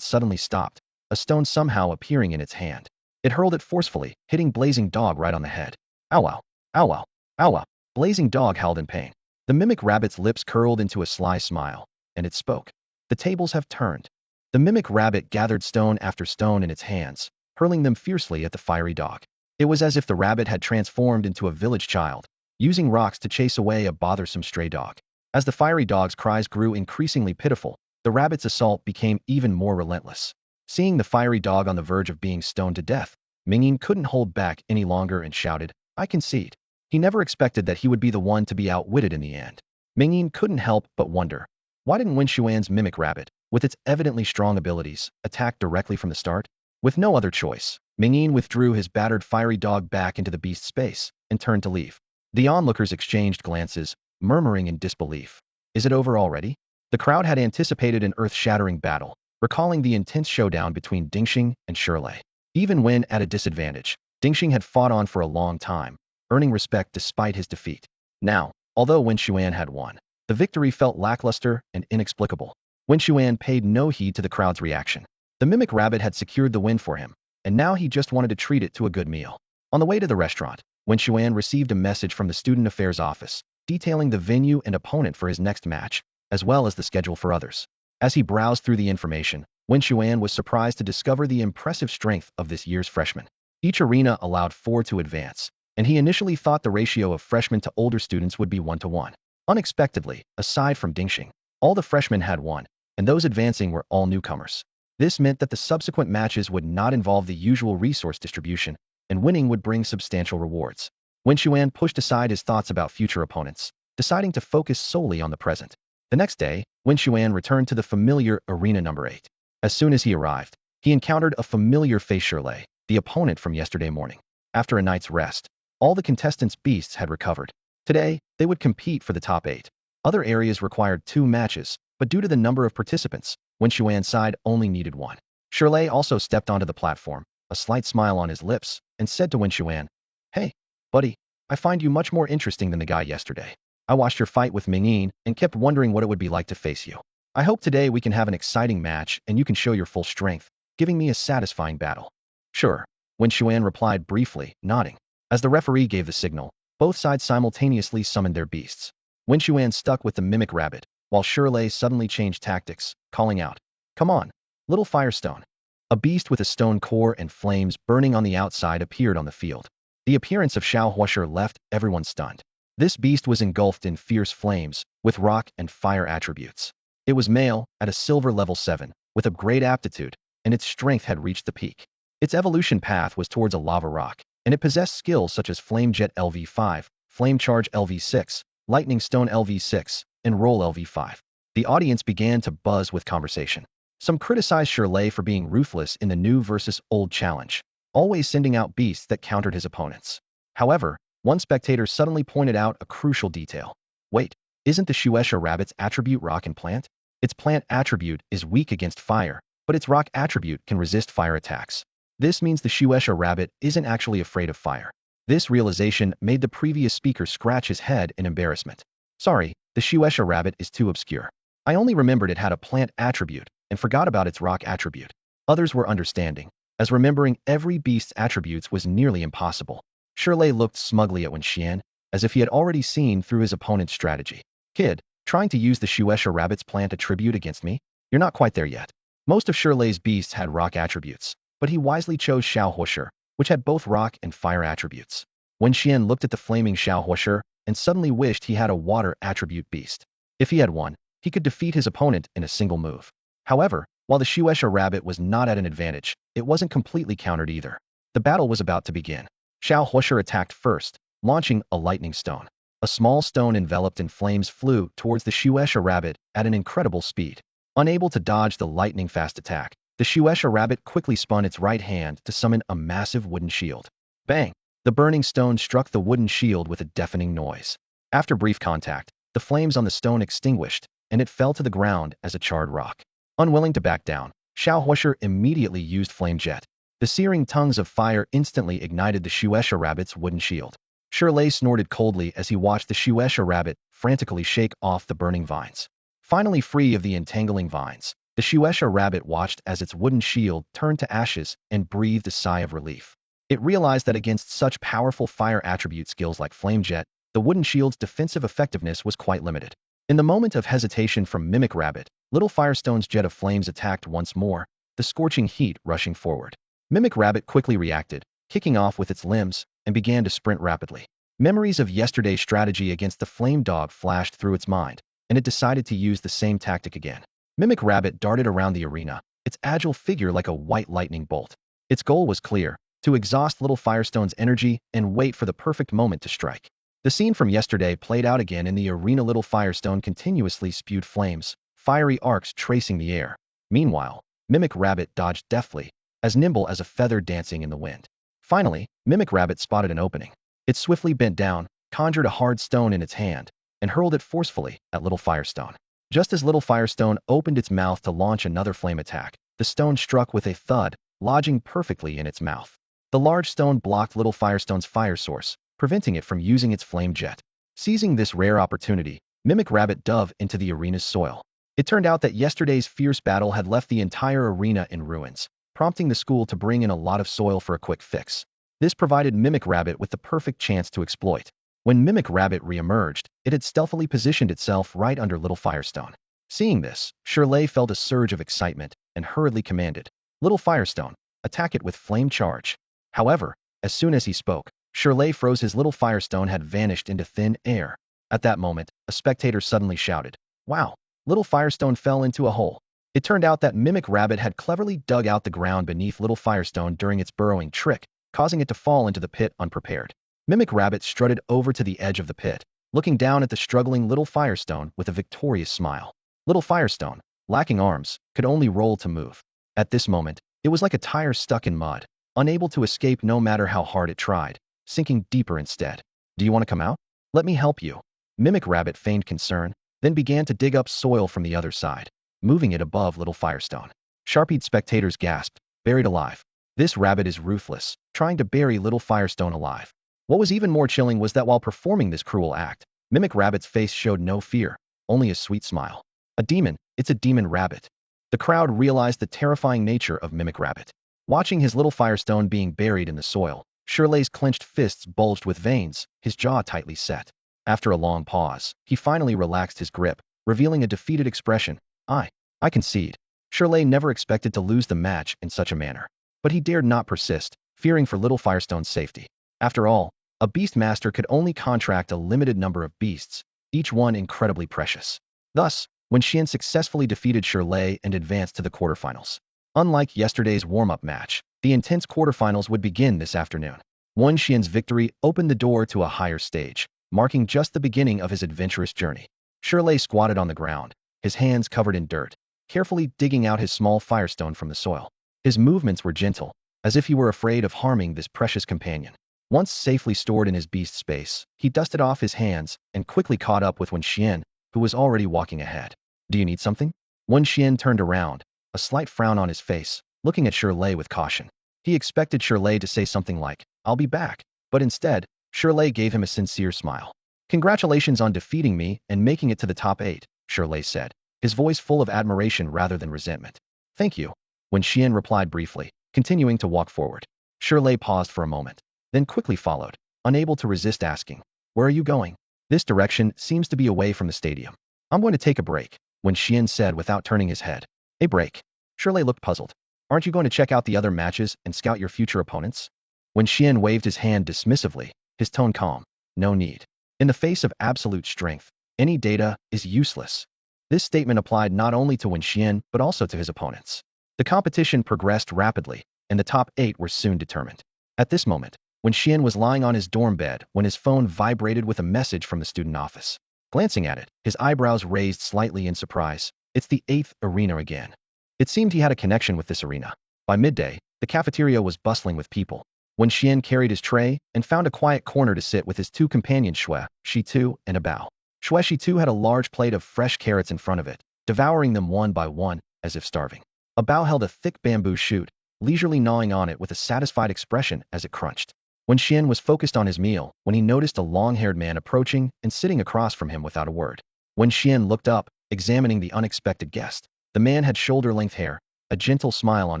suddenly stopped, a stone somehow appearing in its hand. It hurled it forcefully, hitting Blazing Dog right on the head. Ow wow, ow wow, ow wow. Blazing Dog howled in pain. The mimic rabbit's lips curled into a sly smile, and it spoke. The tables have turned. The mimic rabbit gathered stone after stone in its hands, hurling them fiercely at the fiery dog. It was as if the rabbit had transformed into a village child, using rocks to chase away a bothersome stray dog. As the fiery dog's cries grew increasingly pitiful, the rabbit's assault became even more relentless. Seeing the fiery dog on the verge of being stoned to death, Mingyin couldn't hold back any longer and shouted, I concede. He never expected that he would be the one to be outwitted in the end. Mingyin couldn't help but wonder, why didn't Wen Xuan's mimic rabbit, with its evidently strong abilities, attack directly from the start? With no other choice, Mingyin withdrew his battered fiery dog back into the beast's space and turned to leave. The onlookers exchanged glances, murmuring in disbelief. Is it over already? The crowd had anticipated an earth-shattering battle, recalling the intense showdown between Dingxing and Shirley. Even when at a disadvantage, Dingxing had fought on for a long time, earning respect despite his defeat. Now, although Wen Xuan had won, the victory felt lackluster and inexplicable. Wen Xuan paid no heed to the crowd's reaction. The mimic rabbit had secured the win for him, and now he just wanted to treat it to a good meal. On the way to the restaurant, Wen Xuan received a message from the Student Affairs office, detailing the venue and opponent for his next match, as well as the schedule for others. As he browsed through the information, Wen Xuan was surprised to discover the impressive strength of this year's freshmen. Each arena allowed 4 to advance, and he initially thought the ratio of freshmen to older students would be 1-to-1. Unexpectedly, aside from Dingxing, all the freshmen had won, and those advancing were all newcomers. This meant that the subsequent matches would not involve the usual resource distribution, and winning would bring substantial rewards. Wen Xuan pushed aside his thoughts about future opponents, deciding to focus solely on the present. The next day, Wen Xuan returned to the familiar Arena number 8. As soon as he arrived, he encountered a familiar face Shirley, the opponent from yesterday morning. After a night's rest, all the contestants' beasts had recovered. Today, they would compete for the top 8. Other areas required 2 matches, but due to the number of participants, Wen Xuan's side only needed 1. Shirley also stepped onto the platform, a slight smile on his lips, and said to Wen Xuan, Hey, buddy, I find you much more interesting than the guy yesterday. I watched your fight with Mingyin and kept wondering what it would be like to face you. I hope today we can have an exciting match and you can show your full strength, giving me a satisfying battle. Sure, Wen Xuan replied briefly, nodding. As the referee gave the signal, both sides simultaneously summoned their beasts. Wen Xuan stuck with the mimic rabbit, while Shirley suddenly changed tactics, calling out, Come on, little firestone. A beast with a stone core and flames burning on the outside appeared on the field. The appearance of Xiao Huasher left everyone stunned. This beast was engulfed in fierce flames, with rock and fire attributes. It was male, at a silver level 7, with a great aptitude, and its strength had reached the peak. Its evolution path was towards a lava rock, and it possessed skills such as Flame Jet LV5, Flame Charge LV6, Lightning Stone LV6, and Roll LV5. The audience began to buzz with conversation. Some criticized Shirley for being ruthless in the new versus old challenge, always sending out beasts that countered his opponents. However, one spectator suddenly pointed out a crucial detail. Wait, isn't the Shueisha rabbit's attribute rock and plant? Its plant attribute is weak against fire, but its rock attribute can resist fire attacks. This means the Shueisha rabbit isn't actually afraid of fire. This realization made the previous speaker scratch his head in embarrassment. Sorry, The Shueisha rabbit is too obscure. I only remembered it had a plant attribute and forgot about its rock attribute. Others were understanding, as remembering every beast's attributes was nearly impossible. Shirley looked smugly at Wen Xuan, as if he had already seen through his opponent's strategy. Kid, trying to use the Shueisha rabbit's plant attribute against me? You're not quite there yet. Most of Shirley's beasts had rock attributes, but he wisely chose Xiaohuoshi, which had both rock and fire attributes. Wen Xuan looked at the flaming Xiaohuoshi and suddenly wished he had a water attribute beast. If he had one, he could defeat his opponent in a single move. However, while the Shueisha rabbit was not at an advantage, it wasn't completely countered either. The battle was about to begin. Xiaohuoshi attacked first, launching a lightning stone. A small stone enveloped in flames flew towards the Shueisha rabbit at an incredible speed. Unable to dodge the lightning-fast attack, the Shueisha rabbit quickly spun its right hand to summon a massive wooden shield. Bang! The burning stone struck the wooden shield with a deafening noise. After brief contact, the flames on the stone extinguished, and it fell to the ground as a charred rock. Unwilling to back down, Xiaohuoshi immediately used Flame Jet. The searing tongues of fire instantly ignited the Shueisha rabbit's wooden shield. Shirley snorted coldly as he watched the Shueisha rabbit frantically shake off the burning vines. Finally free of the entangling vines, the Shueisha rabbit watched as its wooden shield turned to ashes and breathed a sigh of relief. It realized that against such powerful fire attribute skills like Flame Jet, the wooden shield's defensive effectiveness was quite limited. In the moment of hesitation from Mimic Rabbit, Little Firestone's jet of flames attacked once more, the scorching heat rushing forward. Mimic Rabbit quickly reacted, kicking off with its limbs, and began to sprint rapidly. Memories of yesterday's strategy against the Flame Dog flashed through its mind, and it decided to use the same tactic again. Mimic Rabbit darted around the arena, its agile figure like a white lightning bolt. Its goal was clear: to exhaust Little Firestone's energy and wait for the perfect moment to strike. The scene from yesterday played out again in the arena. Little Firestone continuously spewed flames, fiery arcs tracing the air. Meanwhile, Mimic Rabbit dodged deftly, as nimble as a feather dancing in the wind. Finally, Mimic Rabbit spotted an opening. It swiftly bent down, conjured a hard stone in its hand, and hurled it forcefully at Little Firestone. Just as Little Firestone opened its mouth to launch another flame attack, the stone struck with a thud, lodging perfectly in its mouth. The large stone blocked Little Firestone's fire source, preventing it from using its flame jet. Seizing this rare opportunity, Mimic Rabbit dove into the arena's soil. It turned out that yesterday's fierce battle had left the entire arena in ruins, prompting the school to bring in a lot of soil for a quick fix. This provided Mimic Rabbit with the perfect chance to exploit. When Mimic Rabbit re-emerged, it had stealthily positioned itself right under Little Firestone. Seeing this, Shirley felt a surge of excitement and hurriedly commanded, "Little Firestone, attack it with flame charge." However, as soon as he spoke, Shirley froze. His Little Firestone had vanished into thin air. At that moment, a spectator suddenly shouted, "Wow!" Little Firestone fell into a hole. It turned out that Mimic Rabbit had cleverly dug out the ground beneath Little Firestone during its burrowing trick, causing it to fall into the pit unprepared. Mimic Rabbit strutted over to the edge of the pit, looking down at the struggling Little Firestone with a victorious smile. Little Firestone, lacking arms, could only roll to move. At this moment, it was like a tire stuck in mud, unable to escape no matter how hard it tried, sinking deeper instead. "Do you want to come out? Let me help you." Mimic Rabbit feigned concern, then began to dig up soil from the other side, moving it above Little Firestone. Sharp-eyed spectators gasped, "Buried alive. This rabbit is ruthless, trying to bury Little Firestone alive." What was even more chilling was that while performing this cruel act, Mimic Rabbit's face showed no fear, only a sweet smile. "A demon, it's a demon rabbit." The crowd realized the terrifying nature of Mimic Rabbit. Watching his Little Firestone being buried in the soil, Shirley's clenched fists bulged with veins, his jaw tightly set. After a long pause, he finally relaxed his grip, revealing a defeated expression. I concede." Shirley never expected to lose the match in such a manner. But he dared not persist, fearing for Little Firestone's safety. After all, a beast master could only contract a limited number of beasts, each one incredibly precious. Thus, Wen Xuan successfully defeated Shirley and advanced to the quarterfinals. Unlike yesterday's warm-up match, the intense quarterfinals would begin this afternoon. Wen Xuan's victory opened the door to a higher stage, marking just the beginning of his adventurous journey. Shirley squatted on the ground, his hands covered in dirt, carefully digging out his small firestone from the soil. His movements were gentle, as if he were afraid of harming this precious companion. Once safely stored in his beast space, he dusted off his hands and quickly caught up with Wen Xuan, who was already walking ahead. "Do you need something?" Wen Xuan turned around, a slight frown on his face, looking at Shirley with caution. He expected Shirley to say something like, "I'll be back," but instead, Shirley gave him a sincere smile. Congratulations on defeating me and making it to the top 8, Shirley said, his voice full of admiration rather than resentment. Thank you, Wen Xuan replied briefly, continuing to walk forward. Shirley paused for a moment, then quickly followed, unable to resist asking, where are you going? This direction seems to be away from the stadium. I'm going to take a break, Wen Xuan said without turning his head. A break? Shirley looked puzzled. Aren't you going to check out the other matches and scout your future opponents? Wen Xuan waved his hand dismissively, his tone calm. No need. In the face of absolute strength, any data is useless. This statement applied not only to Wen Xuan but also to his opponents. The competition progressed rapidly, and the top 8 were soon determined. At this moment, Wen Xuan was lying on his dorm bed when his phone vibrated with a message from the student office. Glancing at it, his eyebrows raised slightly in surprise. It's the 8th arena again. It seemed he had a connection with this arena. By midday, the cafeteria was bustling with people. Wen Xuan carried his tray and found a quiet corner to sit with his 2 companions Xue, Shitu, and Abao. Xue Shitu had a large plate of fresh carrots in front of it, devouring them one by one, as if starving. Abao held a thick bamboo shoot, leisurely gnawing on it with a satisfied expression as it crunched. Wen Xuan was focused on his meal when he noticed a long-haired man approaching and sitting across from him without a word. Wen Xuan looked up, examining the unexpected guest. The man had shoulder-length hair, a gentle smile on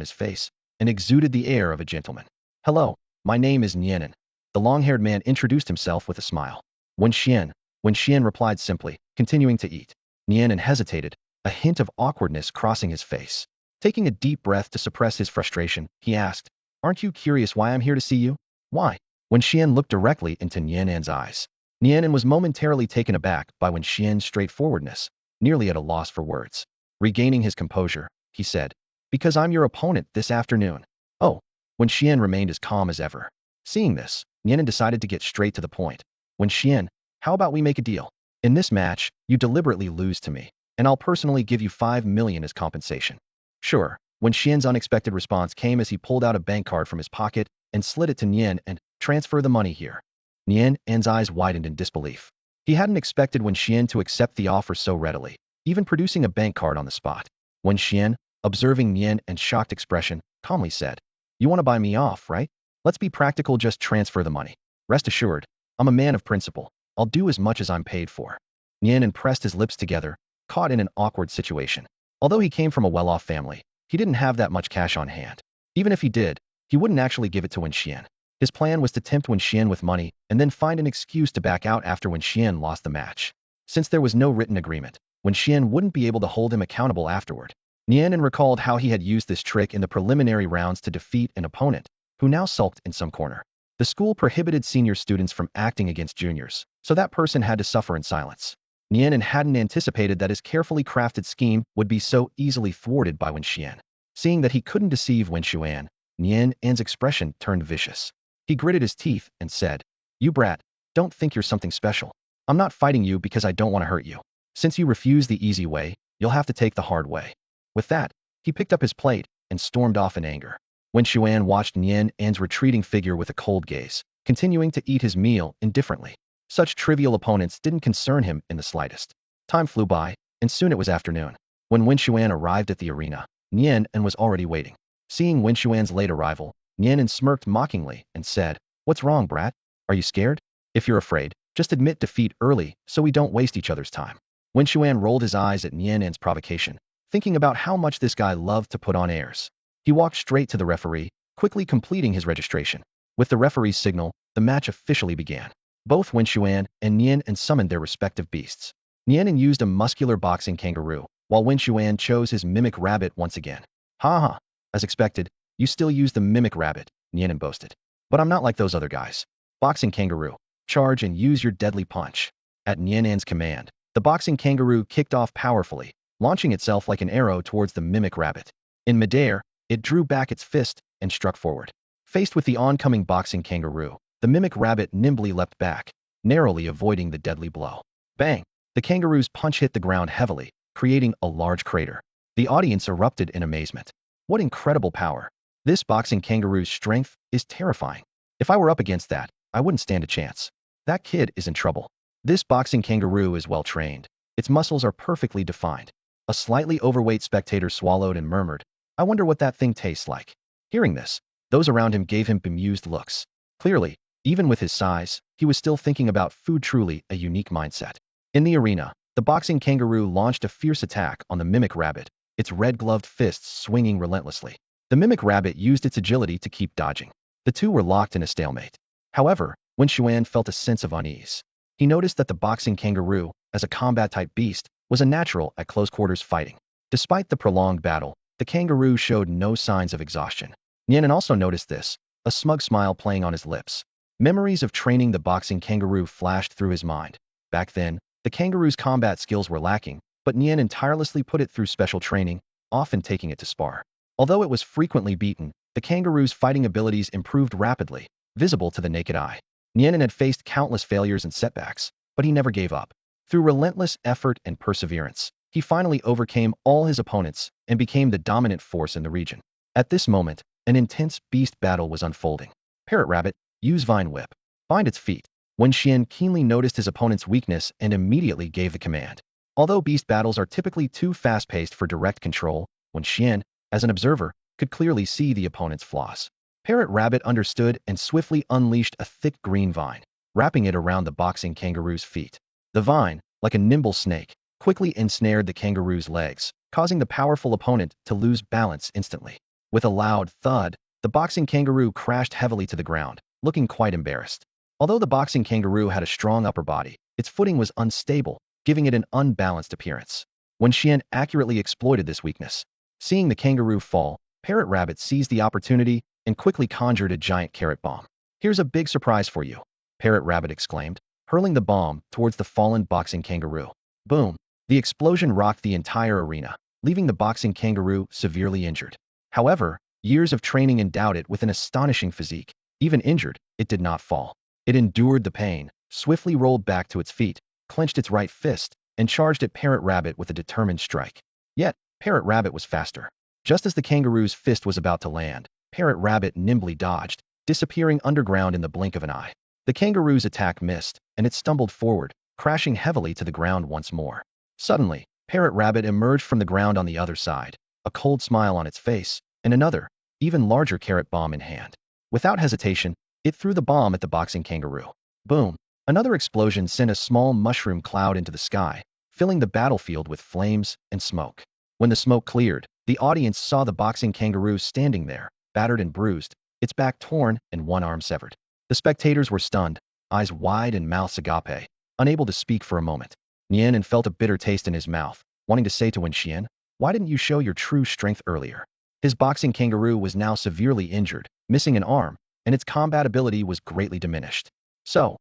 his face, and exuded the air of a gentleman. Hello, my name is Nianan. The long-haired man introduced himself with a smile. Wen Xuan replied simply, continuing to eat. Nianan hesitated, a hint of awkwardness crossing his face. Taking a deep breath to suppress his frustration, he asked, Aren't you curious why I'm here to see you? Why? Wen Xuan looked directly into Nianan's eyes. Nianan was momentarily taken aback by Wen Xuan's straightforwardness, nearly at a loss for words. Regaining his composure, he said, Because I'm your opponent this afternoon. Oh. Wen Xuan remained as calm as ever. Seeing this, Nianan decided to get straight to the point. Wen Xuan, how about we make a deal? In this match, you deliberately lose to me, and I'll personally give you 5 million as compensation. Sure. Wen Xuan's unexpected response came as he pulled out a bank card from his pocket and slid it to Nian and transfer the money here. Nian's eyes widened in disbelief. He hadn't expected Wen Xuan to accept the offer so readily, even producing a bank card on the spot. Wen Xuan, observing Nian's shocked expression, calmly said, You want to buy me off, right? Let's be practical, just transfer the money. Rest assured, I'm a man of principle. I'll do as much as I'm paid for. Nian pressed his lips together, caught in an awkward situation. Although he came from a well-off family, he didn't have that much cash on hand. Even if he did, he wouldn't actually give it to Wen Xuan. His plan was to tempt Wen Xuan with money and then find an excuse to back out after Wen Xuan lost the match. Since there was no written agreement, Wen Xuan wouldn't be able to hold him accountable afterward. Nian recalled how he had used this trick in the preliminary rounds to defeat an opponent, who now sulked in some corner. The school prohibited senior students from acting against juniors, so that person had to suffer in silence. Nian hadn't anticipated that his carefully crafted scheme would be so easily thwarted by Wen Xuan. Seeing that he couldn't deceive Wen Xuan, Nian's expression turned vicious. He gritted his teeth and said, You brat, don't think you're something special. I'm not fighting you because I don't want to hurt you. Since you refuse the easy way, you'll have to take the hard way. With that, he picked up his plate and stormed off in anger. Wen Xuan watched Nian's retreating figure with a cold gaze, continuing to eat his meal indifferently. Such trivial opponents didn't concern him in the slightest. Time flew by, and soon it was afternoon. When Wen Xuan arrived at the arena, Nian was already waiting. Seeing Wen Xuan's late arrival, Nian smirked mockingly and said, What's wrong, brat? Are you scared? If you're afraid, just admit defeat early so we don't waste each other's time. Wen Xuan rolled his eyes at Nian's provocation, thinking about how much this guy loved to put on airs. He walked straight to the referee, quickly completing his registration. With the referee's signal, the match officially began. Both Wen Xuan and Nian summoned their respective beasts. Nian used a muscular boxing kangaroo, while Wen Xuan chose his mimic rabbit once again. Ha ha, as expected, you still use the mimic rabbit, Nian boasted. But I'm not like those other guys. Boxing kangaroo, charge and use your deadly punch. At Nian's command, the boxing kangaroo kicked off powerfully, launching itself like an arrow towards the mimic rabbit. In midair, it drew back its fist and struck forward. Faced with the oncoming boxing kangaroo, the mimic rabbit nimbly leapt back, narrowly avoiding the deadly blow. Bang! The kangaroo's punch hit the ground heavily, creating a large crater. The audience erupted in amazement. What incredible power! This boxing kangaroo's strength is terrifying. If I were up against that, I wouldn't stand a chance. That kid is in trouble. This boxing kangaroo is well trained. Its muscles are perfectly defined. A slightly overweight spectator swallowed and murmured, I wonder what that thing tastes like. Hearing this, those around him gave him bemused looks. Clearly, Even with his size, he was still thinking about food, truly a unique mindset. In the arena, the boxing kangaroo launched a fierce attack on the mimic rabbit, its red-gloved fists swinging relentlessly. The mimic rabbit used its agility to keep dodging. The two were locked in a stalemate. However, Wen Xuan felt a sense of unease. He noticed that the boxing kangaroo, as a combat-type beast, was a natural at close-quarters fighting. Despite the prolonged battle, the kangaroo showed no signs of exhaustion. Nian also noticed this, a smug smile playing on his lips. Memories of training the boxing kangaroo flashed through his mind. Back then, the kangaroo's combat skills were lacking, but Nian tirelessly put it through special training, often taking it to spar. Although it was frequently beaten, the kangaroo's fighting abilities improved rapidly, visible to the naked eye. Nian had faced countless failures and setbacks, but he never gave up. Through relentless effort and perseverance, he finally overcame all his opponents and became the dominant force in the region. At this moment, an intense beast battle was unfolding. Parrot Rabbit, use Vine Whip. Bind its feet. Wen Xuan keenly noticed his opponent's weakness and immediately gave the command. Although beast battles are typically too fast-paced for direct control, Wen Xuan, as an observer, could clearly see the opponent's flaws. Parrot Rabbit understood and swiftly unleashed a thick green vine, wrapping it around the boxing kangaroo's feet. The vine, like a nimble snake, quickly ensnared the kangaroo's legs, causing the powerful opponent to lose balance instantly. With a loud thud, the boxing kangaroo crashed heavily to the ground, looking quite embarrassed. Although the boxing kangaroo had a strong upper body, its footing was unstable, giving it an unbalanced appearance. Wen Xuan accurately exploited this weakness. Seeing the kangaroo fall, Parrot Rabbit seized the opportunity and quickly conjured a giant carrot bomb. Here's a big surprise for you, Parrot Rabbit exclaimed, hurling the bomb towards the fallen boxing kangaroo. Boom! The explosion rocked the entire arena, leaving the boxing kangaroo severely injured. However, years of training endowed it with an astonishing physique. Even injured, it did not fall. It endured the pain, swiftly rolled back to its feet, clenched its right fist, and charged at Parrot Rabbit with a determined strike. Yet, Parrot Rabbit was faster. Just as the kangaroo's fist was about to land, Parrot Rabbit nimbly dodged, disappearing underground in the blink of an eye. The kangaroo's attack missed, and it stumbled forward, crashing heavily to the ground once more. Suddenly, Parrot Rabbit emerged from the ground on the other side, a cold smile on its face, and another, even larger carrot bomb in hand. Without hesitation, it threw the bomb at the boxing kangaroo. Boom! Another explosion sent a small mushroom cloud into the sky, filling the battlefield with flames and smoke. When the smoke cleared, the audience saw the boxing kangaroo standing there, battered and bruised, its back torn and one arm severed. The spectators were stunned, eyes wide and mouths agape, unable to speak for a moment. Nian felt a bitter taste in his mouth, wanting to say to Wen Xuan, "Why didn't you show your true strength earlier?" His boxing kangaroo was now severely injured, missing an arm, and its combat ability was greatly diminished. So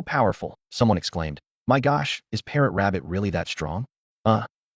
powerful, someone exclaimed. My gosh, is Parrot Rabbit really that strong?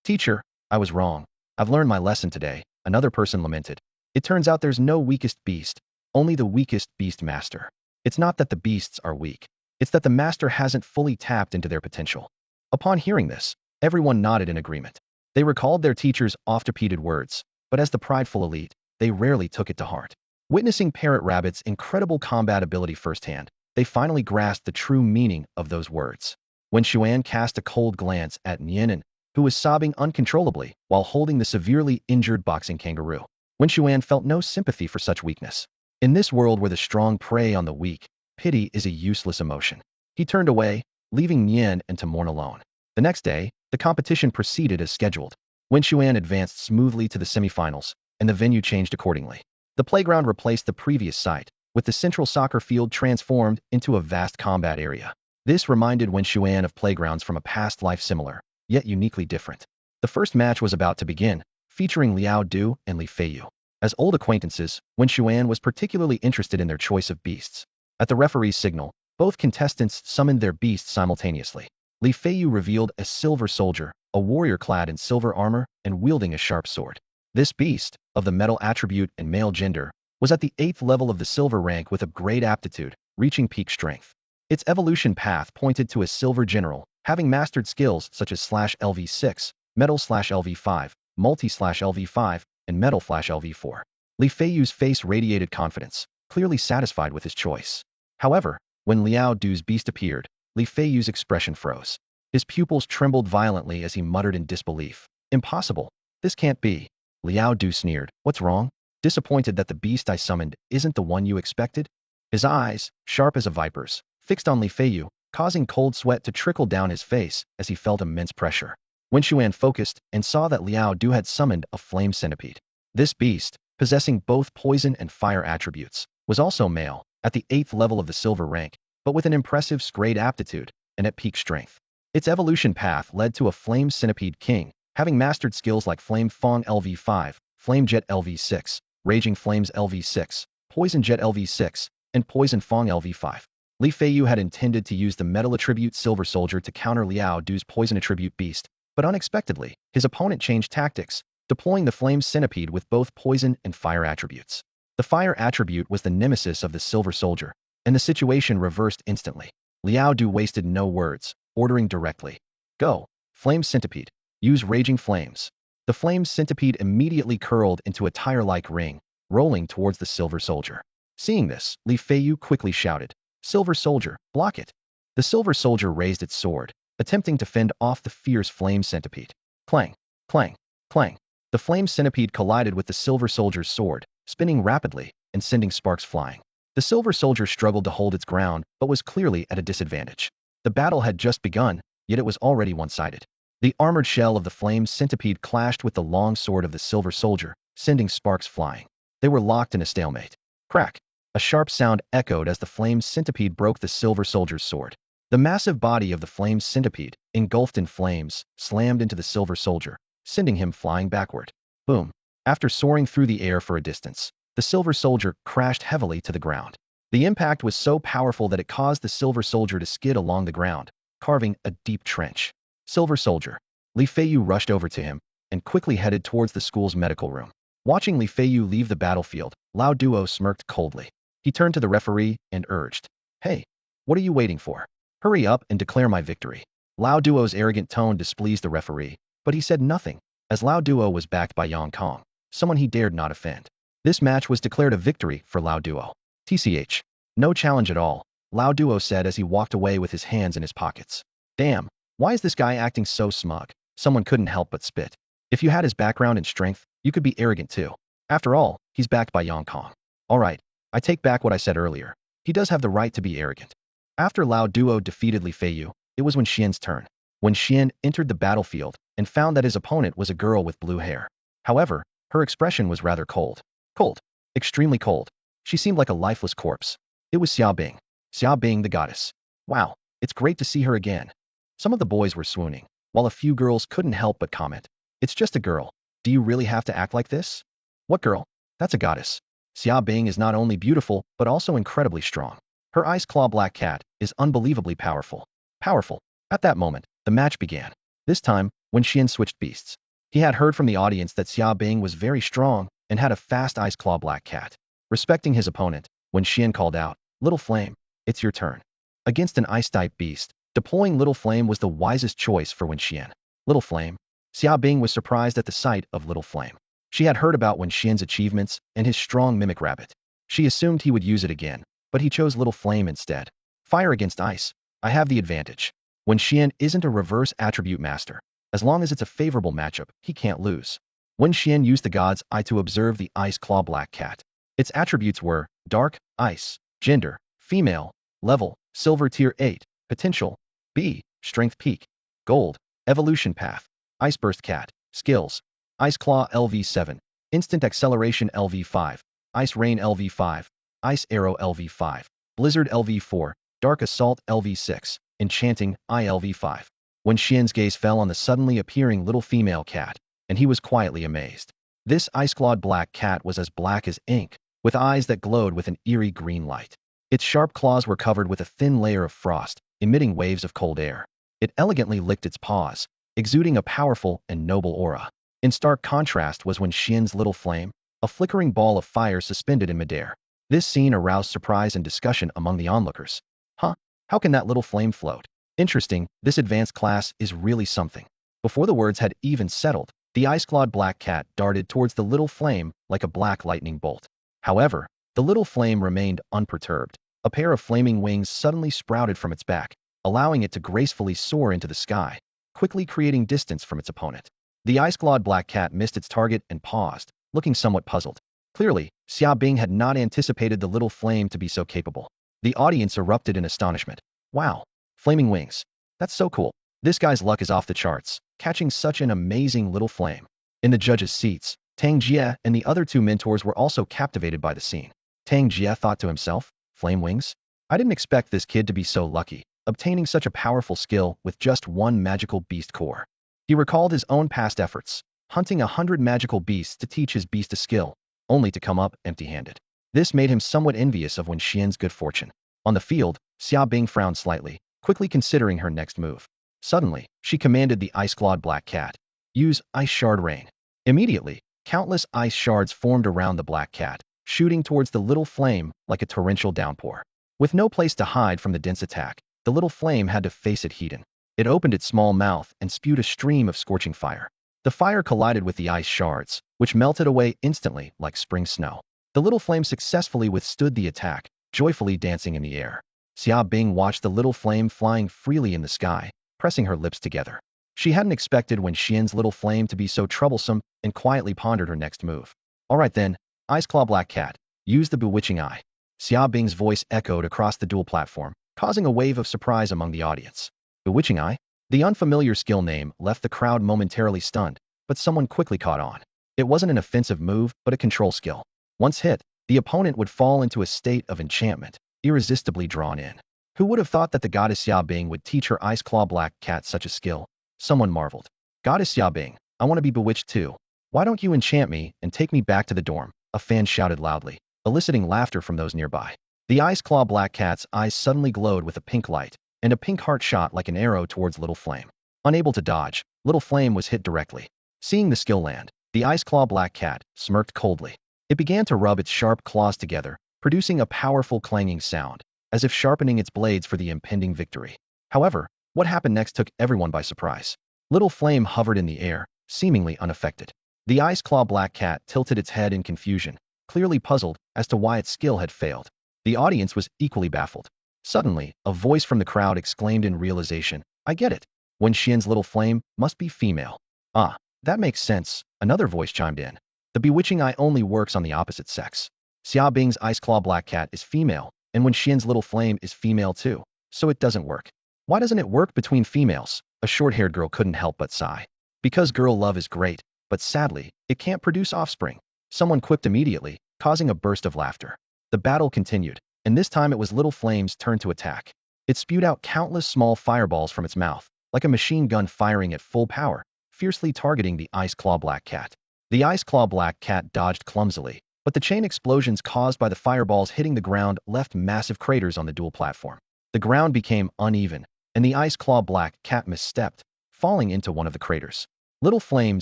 Teacher, I was wrong. I've learned my lesson today, another person lamented. It turns out there's no weakest beast, only the weakest beast master. It's not that the beasts are weak. It's that the master hasn't fully tapped into their potential. Upon hearing this, everyone nodded in agreement. They recalled their teacher's oft-repeated words, but as the prideful elite, they rarely took it to heart. Witnessing Parrot Rabbit's incredible combat ability firsthand, they finally grasped the true meaning of those words. Wen Xuan cast a cold glance at Nian, who was sobbing uncontrollably while holding the severely injured boxing kangaroo. Wen Xuan felt no sympathy for such weakness. In this world where the strong prey on the weak, pity is a useless emotion. He turned away, leaving Nian to mourn alone. The next day, the competition proceeded as scheduled. Wen Xuan advanced smoothly to the semifinals, and the venue changed accordingly. The playground replaced the previous site, with the central soccer field transformed into a vast combat area. This reminded Wen Xuan of playgrounds from a past life similar, yet uniquely different. The first match was about to begin, featuring Liao Du and Li Feiyu. As old acquaintances, Wen Xuan was particularly interested in their choice of beasts. At the referee's signal, both contestants summoned their beasts simultaneously. Li Feiyu revealed a silver soldier, a warrior clad in silver armor and wielding a sharp sword. This beast, of the metal attribute and male gender, was at the 8th level of the silver rank with a great aptitude, reaching peak strength. Its evolution path pointed to a silver general, having mastered skills such as /LV6, metal/LV5, multi/LV5, and metal/LV4. Li Feiyu's face radiated confidence, clearly satisfied with his choice. However, when Liao Du's beast appeared, Li Feiyu's expression froze. His pupils trembled violently as he muttered in disbelief. Impossible. This can't be. Liao Du sneered. What's wrong? Disappointed that the beast I summoned isn't the one you expected? His eyes, sharp as a viper's, fixed on Li Feiyu, causing cold sweat to trickle down his face as he felt immense pressure. Wen Xuan focused and saw that Liao Du had summoned a flame centipede. This beast, possessing both poison and fire attributes, was also male, at the 8th level of the silver rank, but with an impressive Scrade aptitude and at peak strength. Its evolution path led to a flame centipede king, having mastered skills like Flame Fang LV5, Flame Jet LV6, Raging Flames LV6, Poison Jet LV6, and Poison Fang LV5. Li Feiyu had intended to use the metal attribute Silver Soldier to counter Liao Du's poison attribute beast, but unexpectedly, his opponent changed tactics, deploying the Flame Centipede with both poison and fire attributes. The fire attribute was the nemesis of the Silver Soldier, and the situation reversed instantly. Liao Du wasted no words, ordering directly, "Go, Flame Centipede, use Raging Flames." The Flame Centipede immediately curled into a tire-like ring, rolling towards the Silver Soldier. Seeing this, Li Feiyu quickly shouted, "Silver Soldier, block it." The Silver Soldier raised its sword, attempting to fend off the fierce Flame Centipede. Clang, clang, clang. The Flame Centipede collided with the Silver Soldier's sword, spinning rapidly and sending sparks flying. The Silver Soldier struggled to hold its ground, but was clearly at a disadvantage. The battle had just begun, yet it was already one-sided. The armored shell of the Flame Centipede clashed with the long sword of the Silver Soldier, sending sparks flying. They were locked in a stalemate. Crack! A sharp sound echoed as the Flame Centipede broke the Silver Soldier's sword. The massive body of the Flame Centipede, engulfed in flames, slammed into the Silver Soldier, sending him flying backward. Boom! After soaring through the air for a distance, the Silver Soldier crashed heavily to the ground. The impact was so powerful that it caused the Silver Soldier to skid along the ground, carving a deep trench. Silver Soldier. Li Feiyu rushed over to him and quickly headed towards the school's medical room. Watching Li Feiyu leave the battlefield, Lao Duo smirked coldly. He turned to the referee and urged, "Hey, what are you waiting for? Hurry up and declare my victory." Lao Duo's arrogant tone displeased the referee, but he said nothing, as Lao Duo was backed by Yang Kong, someone he dared not offend. This match was declared a victory for Lao Duo. TCH. No challenge at all, Lao Duo said as he walked away with his hands in his pockets. Damn, why is this guy acting so smug? Someone couldn't help but spit. If you had his background and strength, you could be arrogant too. After all, he's backed by Yang Kong. Alright, I take back what I said earlier. He does have the right to be arrogant. After Lao Duo defeated Li Feiyu, it was Wen Xuan's turn. Wen Xuan entered the battlefield and found that his opponent was a girl with blue hair. However, her expression was rather cold. Cold. Extremely cold. She seemed like a lifeless corpse. It was Xia Bing. Xia Bing the goddess. Wow, it's great to see her again. Some of the boys were swooning, while a few girls couldn't help but comment, "It's just a girl. Do you really have to act like this?" "What girl? That's a goddess." Xia Bing is not only beautiful, but also incredibly strong. Her ice claw black cat is unbelievably powerful. Powerful. At that moment, the match began. This time, Wen Xuan switched beasts. He had heard from the audience that Xia Bing was very strong and had a fast ice claw black cat. Respecting his opponent, Wen Xuan called out, "Little Flame, it's your turn." Against an ice-type beast, deploying Little Flame was the wisest choice for Wen Xuan. Little Flame. Xia Bing was surprised at the sight of Little Flame. She had heard about Wen Xuan's achievements and his strong mimic rabbit. She assumed he would use it again, but he chose Little Flame instead. Fire against ice. I have the advantage. Wen Xuan isn't a reverse attribute master. As long as it's a favorable matchup, he can't lose. Wen Xuan used the God's Eye to observe the ice claw black cat. Its attributes were dark, ice, gender, female, level, silver tier 8, potential, B, strength peak, gold, evolution path, ice burst cat, skills, ice claw LV7, instant acceleration LV5, ice rain LV5, ice arrow LV5, blizzard LV4, dark assault LV6, enchanting ILV5. Wen Xuan's gaze fell on the suddenly appearing little female cat, and he was quietly amazed. This ice-clawed black cat was as black as ink, with eyes that glowed with an eerie green light. Its sharp claws were covered with a thin layer of frost, emitting waves of cold air. It elegantly licked its paws, exuding a powerful and noble aura. In stark contrast was Wen Xuan's Little Flame, a flickering ball of fire suspended in midair. This scene aroused surprise and discussion among the onlookers. Huh? How can that little flame float? Interesting, this advanced class is really something. Before the words had even settled, the ice-clawed black cat darted towards the little flame like a black lightning bolt. However, the little flame remained unperturbed. A pair of flaming wings suddenly sprouted from its back, allowing it to gracefully soar into the sky, quickly creating distance from its opponent. The ice-clawed black cat missed its target and paused, looking somewhat puzzled. Clearly, Xiaobing had not anticipated the little flame to be so capable. The audience erupted in astonishment. Wow, flaming wings. That's so cool. This guy's luck is off the charts, catching such an amazing little flame. In the judges' seats, Tang Jie and the other two mentors were also captivated by the scene. Tang Jie thought to himself, flame wings? I didn't expect this kid to be so lucky, obtaining such a powerful skill with just one magical beast core. He recalled his own past efforts, hunting 100 magical beasts to teach his beast a skill, only to come up empty-handed. This made him somewhat envious of Wen Xuan's good fortune. On the field, Xiaobing frowned slightly, quickly considering her next move. Suddenly, she commanded the ice-clawed black cat, use Ice Shard Rain. Immediately, countless ice shards formed around the black cat, shooting towards the little flame like a torrential downpour. With no place to hide from the dense attack, the little flame had to face it heat-in. It opened its small mouth and spewed a stream of scorching fire. The fire collided with the ice shards, which melted away instantly like spring snow. The little flame successfully withstood the attack, joyfully dancing in the air. Xiaobing watched the little flame flying freely in the sky, pressing her lips together. She hadn't expected Wen Xuan's little flame to be so troublesome and quietly pondered her next move. All right then, Ice Claw Black Cat, use the bewitching eye. Xiaobing's voice echoed across the dual platform, causing a wave of surprise among the audience. Bewitching eye? The unfamiliar skill name left the crowd momentarily stunned, but someone quickly caught on. It wasn't an offensive move, but a control skill. Once hit, the opponent would fall into a state of enchantment, irresistibly drawn in. Who would have thought that the goddess Xiaobing would teach her Ice Claw Black Cat such a skill? Someone marveled. Goddess Xiaobing, I want to be bewitched too. Why don't you enchant me and take me back to the dorm? A fan shouted loudly, eliciting laughter from those nearby. The Ice Claw Black Cat's eyes suddenly glowed with a pink light, and a pink heart shot like an arrow towards Little Flame. Unable to dodge, Little Flame was hit directly. Seeing the skill land, the Ice Claw Black Cat smirked coldly. It began to rub its sharp claws together, producing a powerful clanging sound, as if sharpening its blades for the impending victory. However, what happened next took everyone by surprise. Little Flame hovered in the air, seemingly unaffected. The Ice Claw Black Cat tilted its head in confusion, clearly puzzled as to why its skill had failed. The audience was equally baffled. Suddenly, a voice from the crowd exclaimed in realization, I get it. Wen Xuan's little flame must be female. Ah, that makes sense, another voice chimed in. The bewitching eye only works on the opposite sex. Xiaobing's Ice Claw Black Cat is female, and Wen Xuan's little flame is female too, so it doesn't work. Why doesn't it work between females? A short-haired girl couldn't help but sigh. Because girl love is great, but sadly, it can't produce offspring. Someone quipped immediately, causing a burst of laughter. The battle continued, and this time it was Little Flame's turn to attack. It spewed out countless small fireballs from its mouth, like a machine gun firing at full power, fiercely targeting the Ice Claw Black Cat. The Ice Claw Black Cat dodged clumsily, but the chain explosions caused by the fireballs hitting the ground left massive craters on the dual platform. The ground became uneven, and the Ice Claw Black Cat misstepped, falling into one of the craters. Little Flame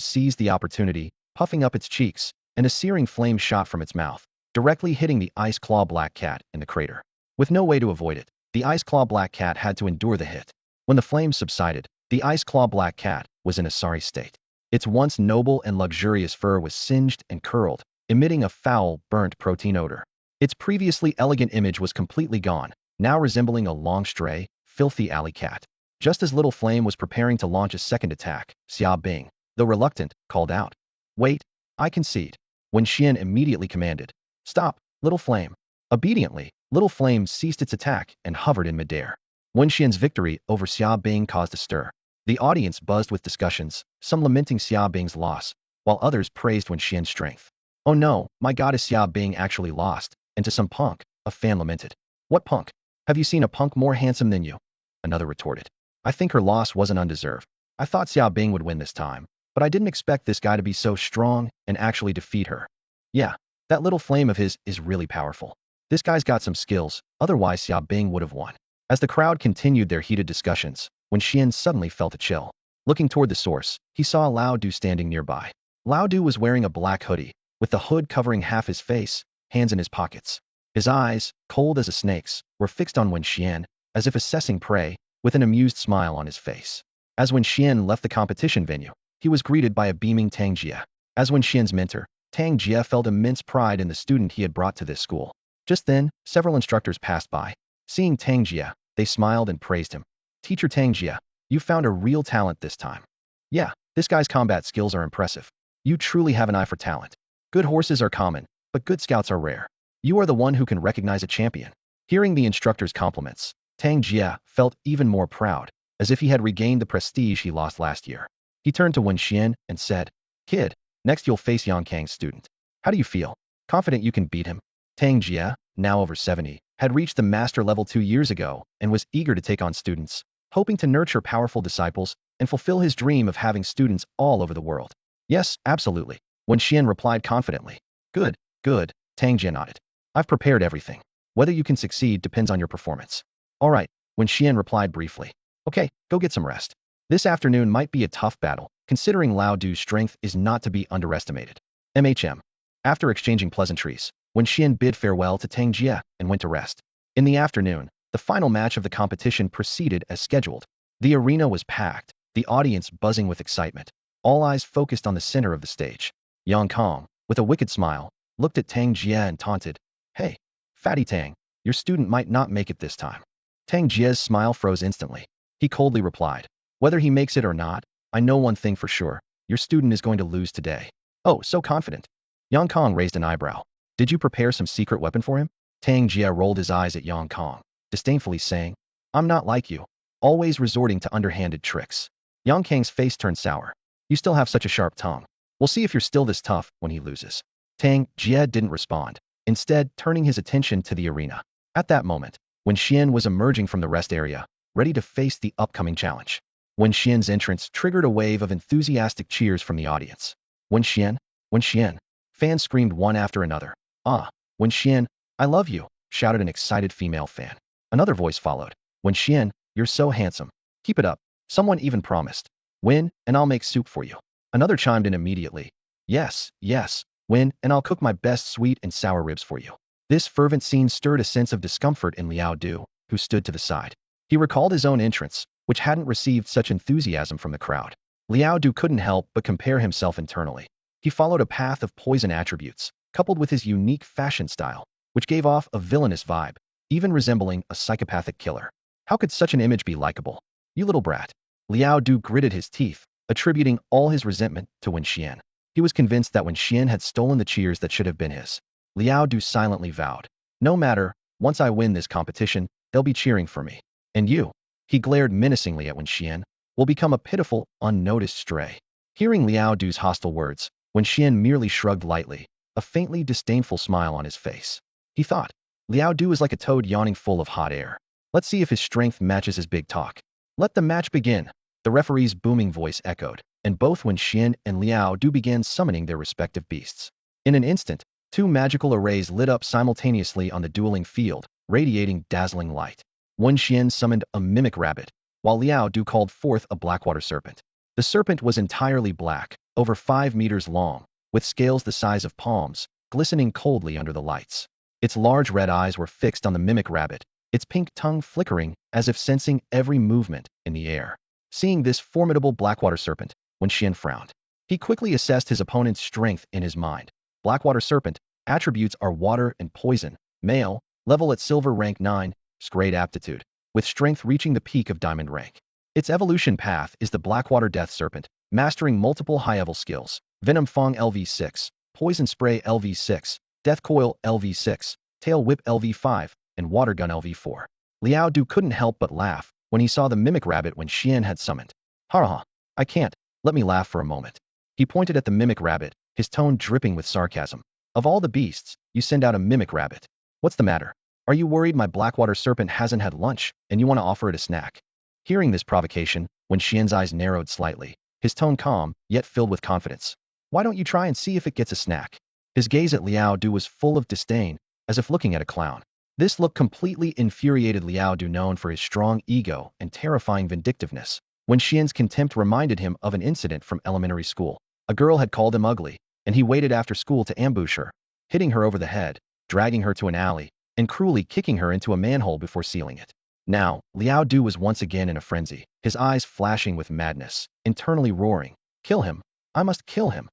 seized the opportunity, puffing up its cheeks, and a searing flame shot from its mouth, directly hitting the Ice Claw Black Cat in the crater. With no way to avoid it, the Ice Claw Black Cat had to endure the hit. When the flames subsided, the Ice Claw Black Cat was in a sorry state. Its once noble and luxurious fur was singed and curled, emitting a foul, burnt protein odor. Its previously elegant image was completely gone, now resembling a long stray, filthy alley cat. Just as Little Flame was preparing to launch a second attack, Xiaobing, though reluctant, called out, Wait, I concede. Wen Xuan immediately commanded, Stop, Little Flame. Obediently, Little Flame ceased its attack and hovered in midair. Wen Xuan's victory over Xiaobing caused a stir. The audience buzzed with discussions, some lamenting Xiaobing's loss, while others praised Wen Xuan's strength. Oh no, my goddess Xiaobing actually lost, and to some punk, a fan lamented. What punk? Have you seen a punk more handsome than you? Another retorted. I think her loss wasn't undeserved. I thought Xiaobing would win this time, but I didn't expect this guy to be so strong and actually defeat her. Yeah, that little flame of his is really powerful. This guy's got some skills, otherwise Xiaobing would have won. As the crowd continued their heated discussions, Wen Xuan suddenly felt a chill. Looking toward the source, he saw Lao Du standing nearby. Lao Du was wearing a black hoodie, with the hood covering half his face, hands in his pockets. His eyes, cold as a snake's, were fixed on Wen Xuan, as if assessing prey, with an amused smile on his face. As Wen Xuan left the competition venue, he was greeted by a beaming Tang Jie. As Wen Xuan's mentor, Tang Jie felt immense pride in the student he had brought to this school. Just then, several instructors passed by. Seeing Tang Jie, they smiled and praised him. Teacher Tang Jie, you found a real talent this time. Yeah, this guy's combat skills are impressive. You truly have an eye for talent. Good horses are common, but but good scouts are rare. You are the one who can recognize a champion. Hearing the instructor's compliments, Tang Jie felt even more proud, as if he had regained the prestige he lost last year. He turned to Wen Xuan and said, "Kid, next you'll face Yang Kang's student. How do you feel? Confident you can beat him?" Tang Jie, now over 70, had reached the master level 2 years ago and was eager to take on students, hoping to nurture powerful disciples and fulfill his dream of having students all over the world. "Yes, absolutely," Wen Xuan replied confidently. "Good, good," Tang Jie nodded. "I've prepared everything. Whether you can succeed depends on your performance." "All right," Wen Xuan replied briefly. "Okay, go get some rest. This afternoon might be a tough battle, considering Lao Du's strength is not to be underestimated." After exchanging pleasantries, Wen Xuan bid farewell to Tang Jie and went to rest. In the afternoon, the final match of the competition proceeded as scheduled. The arena was packed, the audience buzzing with excitement. All eyes focused on the center of the stage. Yang Kang, with a wicked smile, looked at Tang Jie and taunted, "Hey, Fatty Tang, your student might not make it this time." Tang Jie's smile froze instantly. He coldly replied, "Whether he makes it or not, I know one thing for sure. Your student is going to lose today." "Oh, so confident." Yang Kang raised an eyebrow. "Did you prepare some secret weapon for him?" Tang Jie rolled his eyes at Yang Kang, disdainfully saying, "I'm not like you, always resorting to underhanded tricks." Yang Kang's face turned sour. "You still have such a sharp tongue. We'll see if you're still this tough when he loses." Tang Jie didn't respond, instead turning his attention to the arena. At that moment, Wen Xuan was emerging from the rest area, ready to face the upcoming challenge. Wen Xuan's entrance triggered a wave of enthusiastic cheers from the audience. "Wen Xuan! Wen Xuan!" Fans screamed one after another. "Ah, Wen Xuan, I love you!" shouted an excited female fan. Another voice followed. "Wen Xuan, you're so handsome. Keep it up." Someone even promised, "Win, and I'll make soup for you." Another chimed in immediately. "Yes, yes, win, and I'll cook my best sweet and sour ribs for you." This fervent scene stirred a sense of discomfort in Liao Du, who stood to the side. He recalled his own entrance, which hadn't received such enthusiasm from the crowd. Liao Du couldn't help but compare himself internally. He followed a path of poison attributes, coupled with his unique fashion style, which gave off a villainous vibe, even resembling a psychopathic killer. How could such an image be likable? "You little brat." Liao Du gritted his teeth, attributing all his resentment to Wen Xuan. He was convinced that Wen Xuan had stolen the cheers that should have been his. Liao Du silently vowed, "No matter, once I win this competition, they'll be cheering for me. And you," he glared menacingly at Wen Xuan, "will become a pitiful, unnoticed stray." Hearing Liao Du's hostile words, Wen Xuan merely shrugged lightly, a faintly disdainful smile on his face. He thought, Liao Du is like a toad yawning full of hot air. Let's see if his strength matches his big talk. "Let the match begin." The referee's booming voice echoed, and both Wen Xuan and Liao Du began summoning their respective beasts. In an instant, two magical arrays lit up simultaneously on the dueling field, radiating dazzling light. Wen Xuan summoned a mimic rabbit, while Liao Du called forth a blackwater serpent. The serpent was entirely black, over 5 meters long, with scales the size of palms, glistening coldly under the lights. Its large red eyes were fixed on the mimic rabbit, its pink tongue flickering as if sensing every movement in the air. Seeing this formidable blackwater serpent, Wen Xuan frowned. He quickly assessed his opponent's strength in his mind. Blackwater serpent, attributes are water and poison, male, level at silver rank 9, grade aptitude, with strength reaching the peak of diamond rank. Its evolution path is the Blackwater Death Serpent, mastering multiple high-level skills: Venom Fang LV6, Poison Spray LV6, Death Coil LV6, Tail Whip LV5, and Water Gun LV4. Liao Du couldn't help but laugh when he saw the mimic rabbit Wen Xuan had summoned. "Ha, I can't, let me laugh for a moment." He pointed at the mimic rabbit, his tone dripping with sarcasm. "Of all the beasts, you send out a mimic rabbit. What's the matter? Are you worried my Blackwater Serpent hasn't had lunch, and you want to offer it a snack?" Hearing this provocation, Wen Xuan's eyes narrowed slightly, his tone calm, yet filled with confidence. "Why don't you try and see if it gets a snack?" His gaze at Liao Du was full of disdain, as if looking at a clown. This look completely infuriated Liao Du, known for his strong ego and terrifying vindictiveness. Wen Xuan's contempt reminded him of an incident from elementary school. A girl had called him ugly, and he waited after school to ambush her, hitting her over the head, dragging her to an alley, and cruelly kicking her into a manhole before sealing it. Now, Liao Du was once again in a frenzy, his eyes flashing with madness, internally roaring, "Kill him! I must kill him!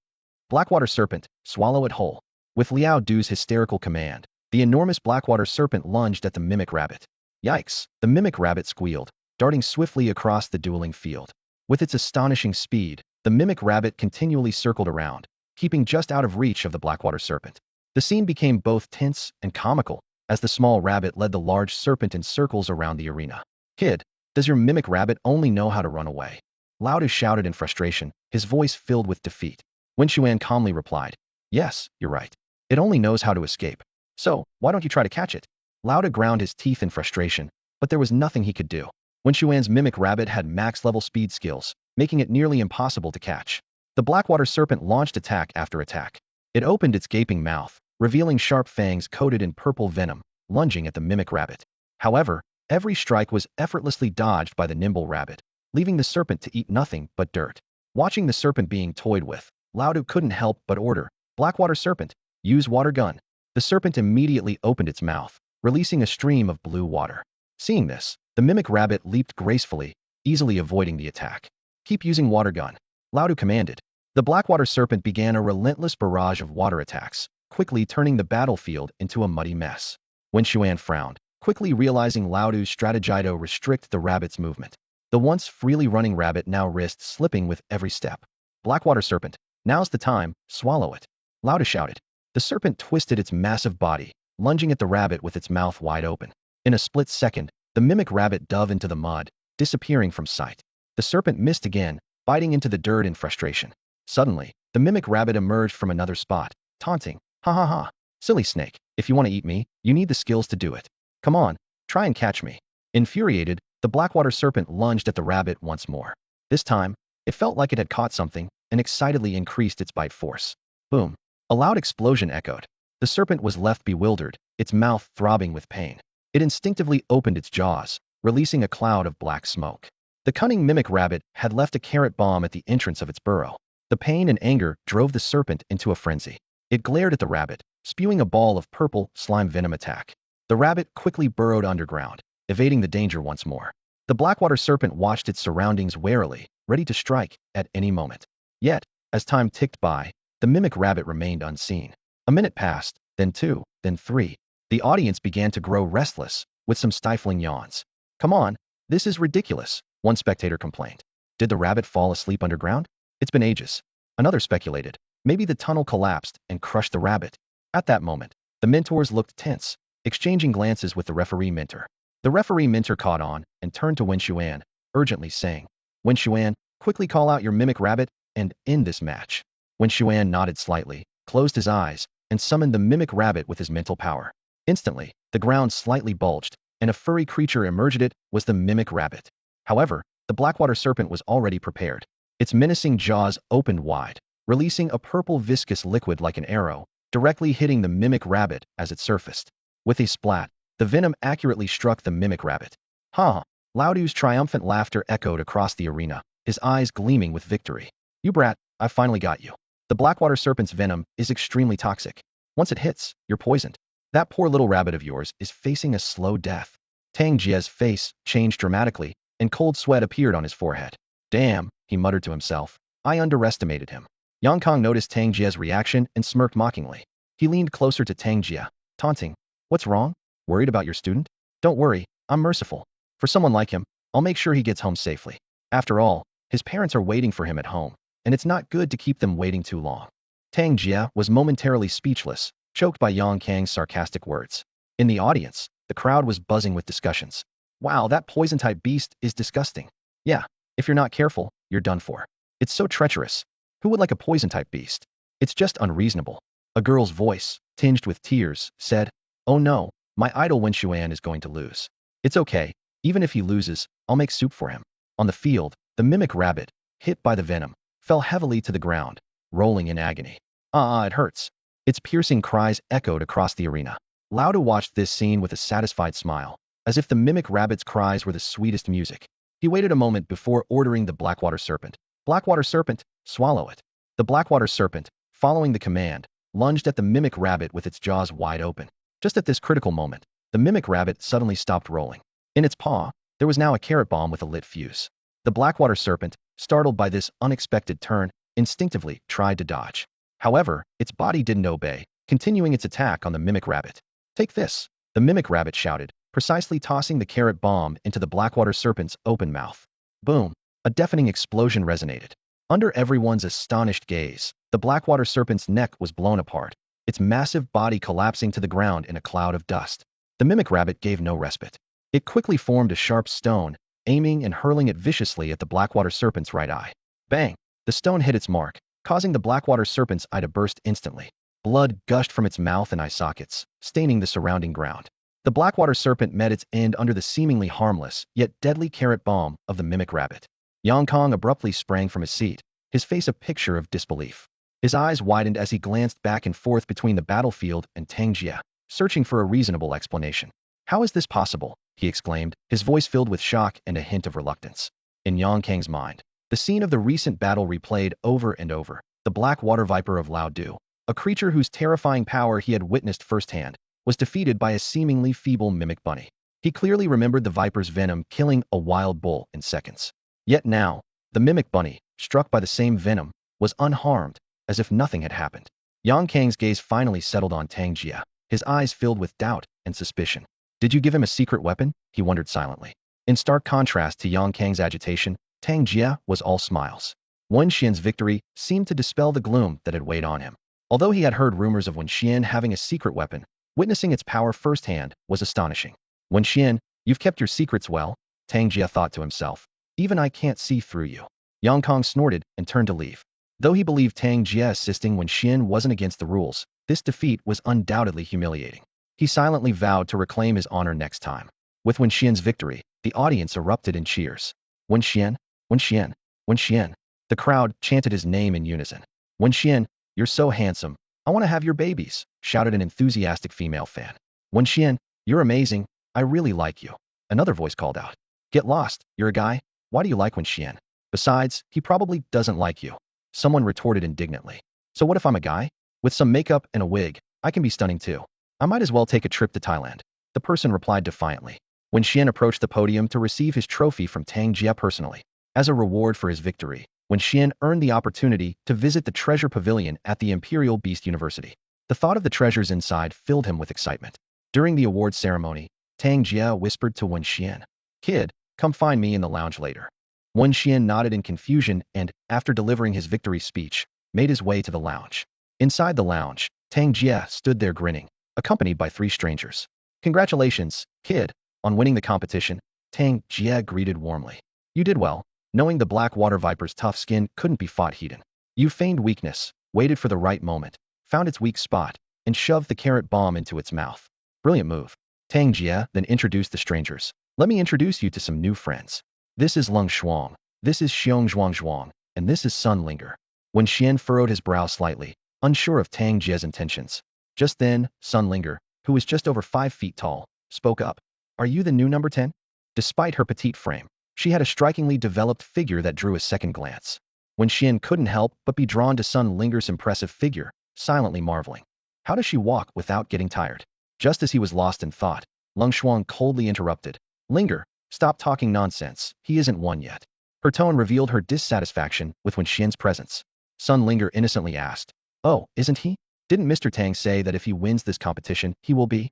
Blackwater Serpent, swallow it whole!" With Liao Du's hysterical command, the enormous Blackwater Serpent lunged at the mimic rabbit. Yikes! The mimic rabbit squealed, darting swiftly across the dueling field. With its astonishing speed, the mimic rabbit continually circled around, keeping just out of reach of the Blackwater Serpent. The scene became both tense and comical as the small rabbit led the large serpent in circles around the arena. Kid, does your mimic rabbit only know how to run away? Lauda shouted in frustration, his voice filled with defeat. Wen Xuan calmly replied, yes, you're right. It only knows how to escape. So, why don't you try to catch it? Lauda ground his teeth in frustration, but there was nothing he could do. Wen Xuan's mimic rabbit had max-level speed skills, making it nearly impossible to catch. The Blackwater Serpent launched attack after attack. It opened its gaping mouth, revealing sharp fangs coated in purple venom, lunging at the mimic rabbit. However, every strike was effortlessly dodged by the nimble rabbit, leaving the serpent to eat nothing but dirt. Watching the serpent being toyed with, Lauda couldn't help but order, Blackwater Serpent, use water gun. The serpent immediately opened its mouth, releasing a stream of blue water. Seeing this, the mimic rabbit leaped gracefully, easily avoiding the attack. Keep using water gun, Lauda commanded. The Blackwater Serpent began a relentless barrage of water attacks, quickly turning the battlefield into a muddy mess. Wen Xuan frowned, quickly realizing Laudu's strategido restrict the rabbit's movement. The once freely running rabbit now risked slipping with every step. Blackwater Serpent, now's the time, swallow it, Lauda shouted. The serpent twisted its massive body, lunging at the rabbit with its mouth wide open. In a split second, the mimic rabbit dove into the mud, disappearing from sight. The serpent missed again, biting into the dirt in frustration. Suddenly, the mimic rabbit emerged from another spot, taunting, ha ha ha, silly snake, if you want to eat me, you need the skills to do it. Come on, try and catch me. Infuriated, the Blackwater Serpent lunged at the rabbit once more. This time, it felt like it had caught something, and excitedly increased its bite force. Boom. A loud explosion echoed. The serpent was left bewildered, its mouth throbbing with pain. It instinctively opened its jaws, releasing a cloud of black smoke. The cunning mimic rabbit had left a carrot bomb at the entrance of its burrow. The pain and anger drove the serpent into a frenzy. It glared at the rabbit, spewing a ball of purple slime venom attack. The rabbit quickly burrowed underground, evading the danger once more. The Blackwater Serpent watched its surroundings warily, ready to strike at any moment. Yet, as time ticked by, the mimic rabbit remained unseen. A minute passed, then 2, then 3. The audience began to grow restless, with some stifling yawns. Come on, this is ridiculous, one spectator complained. Did the rabbit fall asleep underground? It's been ages. Another speculated. Maybe the tunnel collapsed and crushed the rabbit. At that moment, the mentors looked tense, exchanging glances with the referee mentor. The referee mentor caught on and turned to Wen Xuan, urgently saying, Wen Xuan, quickly call out your mimic rabbit and end this match. Wen Xuan nodded slightly, closed his eyes, and summoned the mimic rabbit with his mental power. Instantly, the ground slightly bulged, and a furry creature emerged. It was the mimic rabbit. However, the Blackwater Serpent was already prepared. Its menacing jaws opened wide, releasing a purple viscous liquid like an arrow, directly hitting the mimic rabbit as it surfaced. With a splat, the venom accurately struck the mimic rabbit. Ha! Laudu's triumphant laughter echoed across the arena, his eyes gleaming with victory. You brat, I finally got you. The Blackwater Serpent's venom is extremely toxic. Once it hits, you're poisoned. That poor little rabbit of yours is facing a slow death. Tang Jia's face changed dramatically, and cold sweat appeared on his forehead. Damn, he muttered to himself. I underestimated him. Yang Kong noticed Tang Jia's reaction and smirked mockingly. He leaned closer to Tang Jia, taunting. What's wrong? Worried about your student? Don't worry, I'm merciful. For someone like him, I'll make sure he gets home safely. After all, his parents are waiting for him at home, and it's not good to keep them waiting too long. Tang Jia was momentarily speechless, choked by Yang Kang's sarcastic words. In the audience, the crowd was buzzing with discussions. Wow, that poison-type beast is disgusting. Yeah, if you're not careful, you're done for. It's so treacherous. Who would like a poison-type beast? It's just unreasonable. A girl's voice, tinged with tears, said, Oh no, my idol Wen Xuan is going to lose. It's okay, even if he loses, I'll make soup for him. On the field, the mimic rabbit, hit by the venom, fell heavily to the ground, rolling in agony. It hurts. Its piercing cries echoed across the arena. Lauda watched this scene with a satisfied smile, as if the mimic rabbit's cries were the sweetest music. He waited a moment before ordering the Blackwater Serpent. Blackwater Serpent, swallow it. The Blackwater Serpent, following the command, lunged at the mimic rabbit with its jaws wide open. Just at this critical moment, the mimic rabbit suddenly stopped rolling. In its paw, there was now a carrot bomb with a lit fuse. The Blackwater Serpent, startled by this unexpected turn, instinctively tried to dodge. However, its body didn't obey, continuing its attack on the mimic rabbit. Take this, the mimic rabbit shouted, precisely tossing the carrot bomb into the Blackwater Serpent's open mouth. Boom! A deafening explosion resonated. Under everyone's astonished gaze, the Blackwater Serpent's neck was blown apart, its massive body collapsing to the ground in a cloud of dust. The mimic rabbit gave no respite. It quickly formed a sharp stone, aiming and hurling it viciously at the Blackwater Serpent's right eye. Bang! The stone hit its mark, causing the Blackwater Serpent's eye to burst instantly. Blood gushed from its mouth and eye sockets, staining the surrounding ground. The Blackwater Serpent met its end under the seemingly harmless, yet deadly carrot bomb of the mimic rabbit. Yang Kong abruptly sprang from his seat, his face a picture of disbelief. His eyes widened as he glanced back and forth between the battlefield and Tang Jia, searching for a reasonable explanation. How is this possible? He exclaimed, his voice filled with shock and a hint of reluctance. In Yang Kang's mind, the scene of the recent battle replayed over and over. The black water viper of Lao Du, a creature whose terrifying power he had witnessed firsthand, was defeated by a seemingly feeble mimic bunny. He clearly remembered the viper's venom killing a wild bull in seconds. Yet now, the mimic bunny, struck by the same venom, was unharmed, as if nothing had happened. Yang Kang's gaze finally settled on Tang Jia, his eyes filled with doubt and suspicion. Did you give him a secret weapon? He wondered silently. In stark contrast to Yang Kang's agitation, Tang Jia was all smiles. Wen Xuan's victory seemed to dispel the gloom that had weighed on him. Although he had heard rumors of Wen Xuan having a secret weapon, witnessing its power firsthand was astonishing. Wen Xuan, you've kept your secrets well, Tang Jia thought to himself. Even I can't see through you. Yang Kong snorted and turned to leave. Though he believed Tang Jia assisting Wen Xuan wasn't against the rules, this defeat was undoubtedly humiliating. He silently vowed to reclaim his honor next time. With Wen Xuan's victory, the audience erupted in cheers. Wen Xuan, Wen Xuan, Wen Xuan. The crowd chanted his name in unison. Wen Xuan, you're so handsome. I want to have your babies, shouted an enthusiastic female fan. Wen Xuan, you're amazing. I really like you. Another voice called out. Get lost, you're a guy. Why do you like Wen Xuan? Besides, he probably doesn't like you. Someone retorted indignantly. So what if I'm a guy? With some makeup and a wig, I can be stunning too. I might as well take a trip to Thailand. The person replied defiantly. Wen Xuan approached the podium to receive his trophy from Tang Jia personally. As a reward for his victory, Wen Xuan earned the opportunity to visit the treasure pavilion at the Imperial Beast University. The thought of the treasures inside filled him with excitement. During the award ceremony, Tang Jia whispered to Wen Xuan, Kid, come find me in the lounge later. Wen Xuan nodded in confusion and, after delivering his victory speech, made his way to the lounge. Inside the lounge, Tang Jia stood there grinning, accompanied by 3 strangers. Congratulations, kid, on winning the competition, Tang Jia greeted warmly. You did well. Knowing the black water viper's tough skin couldn't be fought heated. You feigned weakness, waited for the right moment, found its weak spot, and shoved the carrot bomb into its mouth. Brilliant move. Tang Jia then introduced the strangers. Let me introduce you to some new friends. This is Wen Xuan, this is Xiong Zhuang, and this is Sun Linger. Wen Xuan furrowed his brow slightly, unsure of Tang Jia's intentions. Just then, Sun Linger, who was just over 5 feet tall, spoke up. Are you the new number 10? Despite her petite frame, she had a strikingly developed figure that drew a second glance. Wen Xuan couldn't help but be drawn to Sun Linger's impressive figure, silently marveling. How does she walk without getting tired? Just as he was lost in thought, Wen Xuan coldly interrupted. Linger, stop talking nonsense, he isn't one yet. Her tone revealed her dissatisfaction with Wen Xuan's presence. Sun Linger innocently asked, Oh, isn't he? Didn't Mr. Tang say that if he wins this competition, he will be?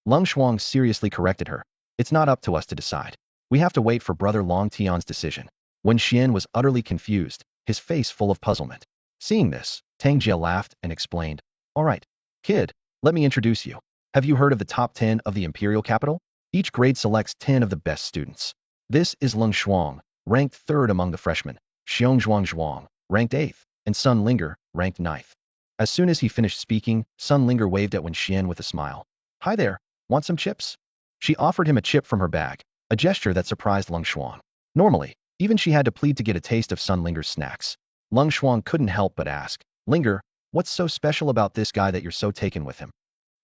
Wen Xuan seriously corrected her. It's not up to us to decide. We have to wait for Brother Long Tian's decision. Wen Xuan was utterly confused, his face full of puzzlement. Seeing this, Tang Jia laughed and explained, All right, kid, let me introduce you. Have you heard of the top 10 of the Imperial Capital? Each grade selects 10 of the best students. This is Wen Xuan, ranked 3rd among the freshmen, Xiong Zhuang, ranked 8th, and Sun Linger, ranked 9th. As soon as he finished speaking, Sun Linger waved at Wen Xuan with a smile. Hi there, want some chips? She offered him a chip from her bag, a gesture that surprised Wen Xuan. Normally, even she had to plead to get a taste of Sun Linger's snacks. Wen Xuan couldn't help but ask, Linger, what's so special about this guy that you're so taken with him?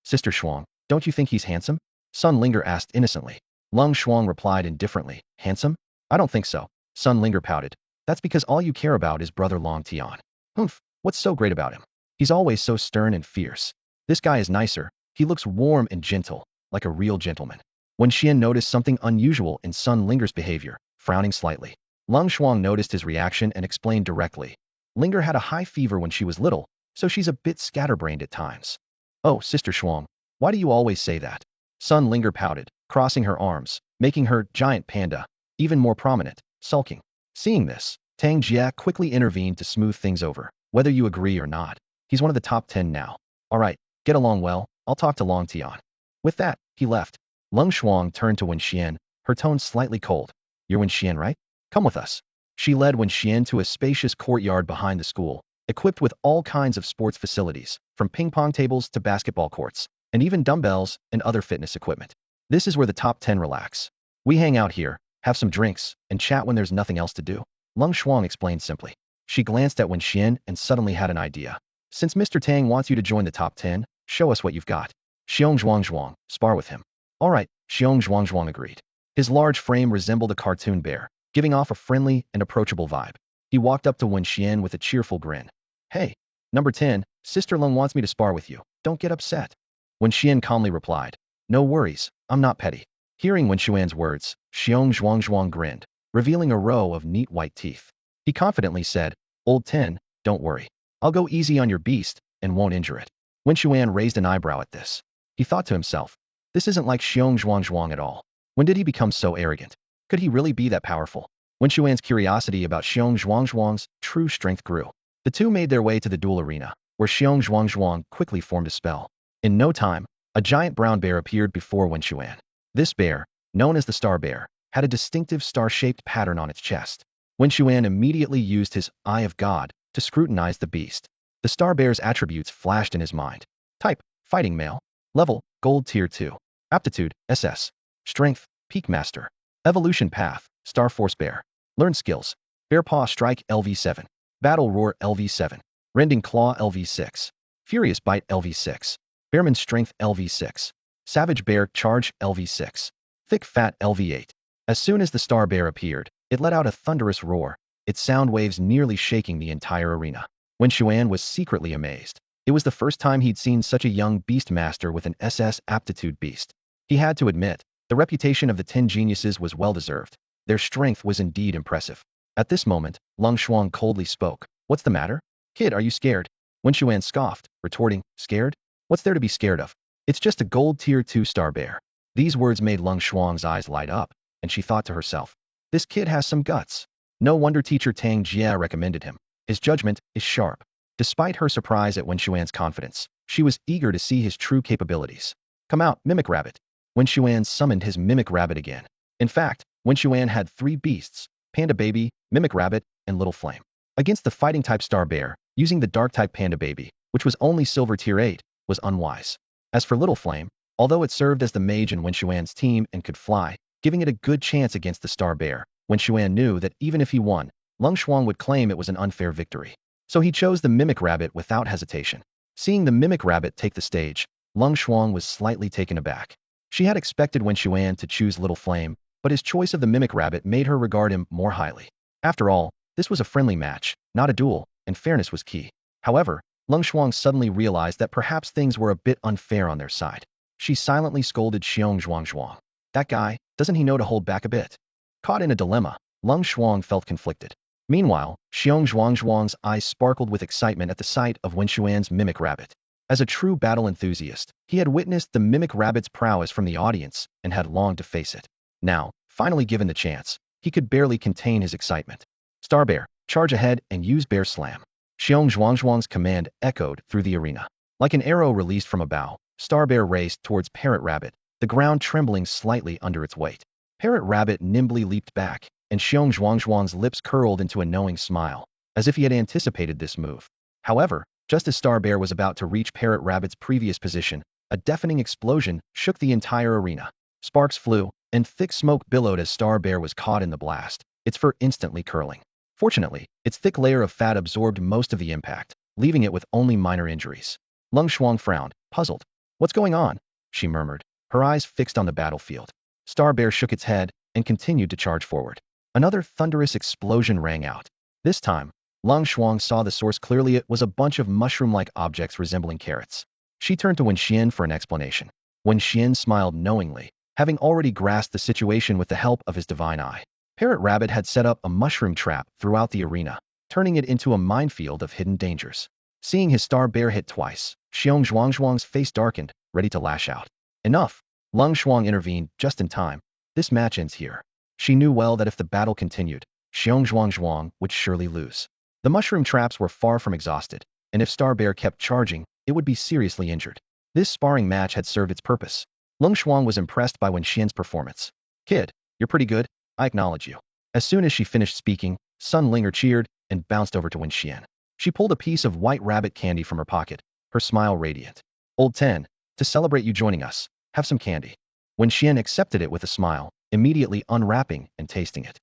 Sister Xuan, don't you think he's handsome? Sun Linger asked innocently. Wen Xuan replied indifferently, Handsome? I don't think so. Sun Linger pouted. That's because all you care about is Brother Long Tian. Humph, what's so great about him? He's always so stern and fierce. This guy is nicer. He looks warm and gentle, like a real gentleman. Wen Xuan noticed something unusual in Sun Linger's behavior, frowning slightly. Wen Xuan noticed his reaction and explained directly. Linger had a high fever when she was little, so she's a bit scatterbrained at times. Oh, Sister Xuan, why do you always say that? Sun Linger pouted, crossing her arms, making her giant panda even more prominent, sulking. Seeing this, Tang Jia quickly intervened to smooth things over. Whether you agree or not, he's one of the top 10 now. All right, Get along well, I'll talk to Long Tian. With that, he left. Lung Shuang turned to Wen Xian, her tone slightly cold. You're Wen Xian, right? Come with us. She led Wen Xian to a spacious courtyard behind the school, equipped with all kinds of sports facilities, from ping pong tables to basketball courts, and even dumbbells and other fitness equipment. This is where the top 10 relax. We hang out here, have some drinks, and chat when there's nothing else to do. Lung Shuang explained simply. She glanced at Wen Xian and suddenly had an idea. Since Mr. Tang wants you to join the top 10, show us what you've got. Xiong Zhuang, spar with him. All right, Xiong Zhuang agreed. His large frame resembled a cartoon bear, giving off a friendly and approachable vibe. He walked up to Wen Xian with a cheerful grin. Hey, number 10, Sister Lung wants me to spar with you. Don't get upset. Wen Xian calmly replied. No worries, I'm not petty. Hearing Wen Xuan's words, Xiong Zhuang grinned, revealing a row of neat white teeth. He confidently said, Old 10, don't worry. I'll go easy on your beast and won't injure it. Wen Xuan raised an eyebrow at this. He thought to himself, this isn't like Xiong Zhuang at all. When did he become so arrogant? Could he really be that powerful? Wen Xuan's curiosity about Xiong Zhuang's true strength grew. The two made their way to the duel arena, where Xiong Zhuang quickly formed a spell. In no time, a giant brown bear appeared before Wen Xuan. This bear, known as the Star Bear, had a distinctive star-shaped pattern on its chest. Wen Xuan immediately used his Eye of God to scrutinize the beast. The Star Bear's attributes flashed in his mind. Type, Fighting Male. Level, Gold Tier 2. Aptitude, SS. Strength, Peak Master. Evolution Path, Star Force Bear. Learn Skills. Bear Paw Strike LV7. Battle Roar LV7. Rending Claw LV6. Furious Bite LV6. Bearman Strength LV6. Savage Bear Charge LV6. Thick Fat LV8. As soon as the Star Bear appeared, it let out a thunderous roar, its sound waves nearly shaking the entire arena. Wen Xuan was secretly amazed. It was the first time he'd seen such a young beast master with an SS aptitude beast. He had to admit, the reputation of the 10 geniuses was well-deserved. Their strength was indeed impressive. At this moment, Lung Shuang coldly spoke. What's the matter? Kid, are you scared? Wen Xuan scoffed, retorting, scared? What's there to be scared of? It's just a gold tier 2 star bear. These words made Lung Shuang's eyes light up, and she thought to herself, this kid has some guts. No wonder teacher Tang Jia recommended him. His judgment is sharp. Despite her surprise at Wen Xuan's confidence, she was eager to see his true capabilities. Come out, Mimic Rabbit. Wen Xuan summoned his Mimic Rabbit again. In fact, Wen Xuan had 3 beasts, Panda Baby, Mimic Rabbit, and Little Flame. Against the fighting-type Star Bear, using the dark-type Panda Baby, which was only Silver Tier 8, was unwise. As for Little Flame, although it served as the mage in Wen Xuan's team and could fly, giving it a good chance against the Star Bear, Wen Xuan knew that even if he won, Lung Shuang would claim it was an unfair victory. So he chose the Mimic Rabbit without hesitation. Seeing the Mimic Rabbit take the stage, Lung Shuang was slightly taken aback. She had expected Wen Xuan to choose Little Flame, but his choice of the Mimic Rabbit made her regard him more highly. After all, this was a friendly match, not a duel, and fairness was key. However, Lung Shuang suddenly realized that perhaps things were a bit unfair on their side. She silently scolded Xiong Zhuang. That guy, doesn't he know to hold back a bit? Caught in a dilemma, Lung Shuang felt conflicted. Meanwhile, Xiong Zhuang's eyes sparkled with excitement at the sight of Wen Xuan's Mimic Rabbit. As a true battle enthusiast, he had witnessed the Mimic Rabbit's prowess from the audience and had longed to face it. Now, finally given the chance, he could barely contain his excitement. Star Bear, charge ahead and use Bear Slam. Xiong Zhuang's command echoed through the arena. Like an arrow released from a bow, Star Bear raced towards Parrot Rabbit, the ground trembling slightly under its weight. Parrot Rabbit nimbly leaped back, and Xiong Zhuang's lips curled into a knowing smile, as if he had anticipated this move. However, just as Star Bear was about to reach Parrot Rabbit's previous position, a deafening explosion shook the entire arena. Sparks flew, and thick smoke billowed as Star Bear was caught in the blast, its fur instantly curling. Fortunately, its thick layer of fat absorbed most of the impact, leaving it with only minor injuries. Lung Shuang frowned, puzzled. What's going on? She murmured, her eyes fixed on the battlefield. Star Bear shook its head and continued to charge forward. Another thunderous explosion rang out. This time, Lung Shuang saw the source clearly. It was a bunch of mushroom-like objects resembling carrots. She turned to Wen Xian for an explanation. Wen Xian smiled knowingly, having already grasped the situation with the help of his divine eye. Parrot Rabbit had set up a mushroom trap throughout the arena, turning it into a minefield of hidden dangers. Seeing his Star Bear hit twice, Xiong Zhuang's face darkened, ready to lash out. Enough! Lung Shuang intervened just in time. This match ends here. She knew well that if the battle continued, Xiong Zhuang would surely lose. The mushroom traps were far from exhausted, and if Star Bear kept charging, it would be seriously injured. This sparring match had served its purpose. Wen Xuan was impressed by Wen Xian's performance. Kid, you're pretty good. I acknowledge you. As soon as she finished speaking, Sun Linger cheered and bounced over to Wen Xian. She pulled a piece of white rabbit candy from her pocket, her smile radiant. Old 10, to celebrate you joining us, have some candy. Wen Xian accepted it with a smile, immediately unwrapping and tasting it.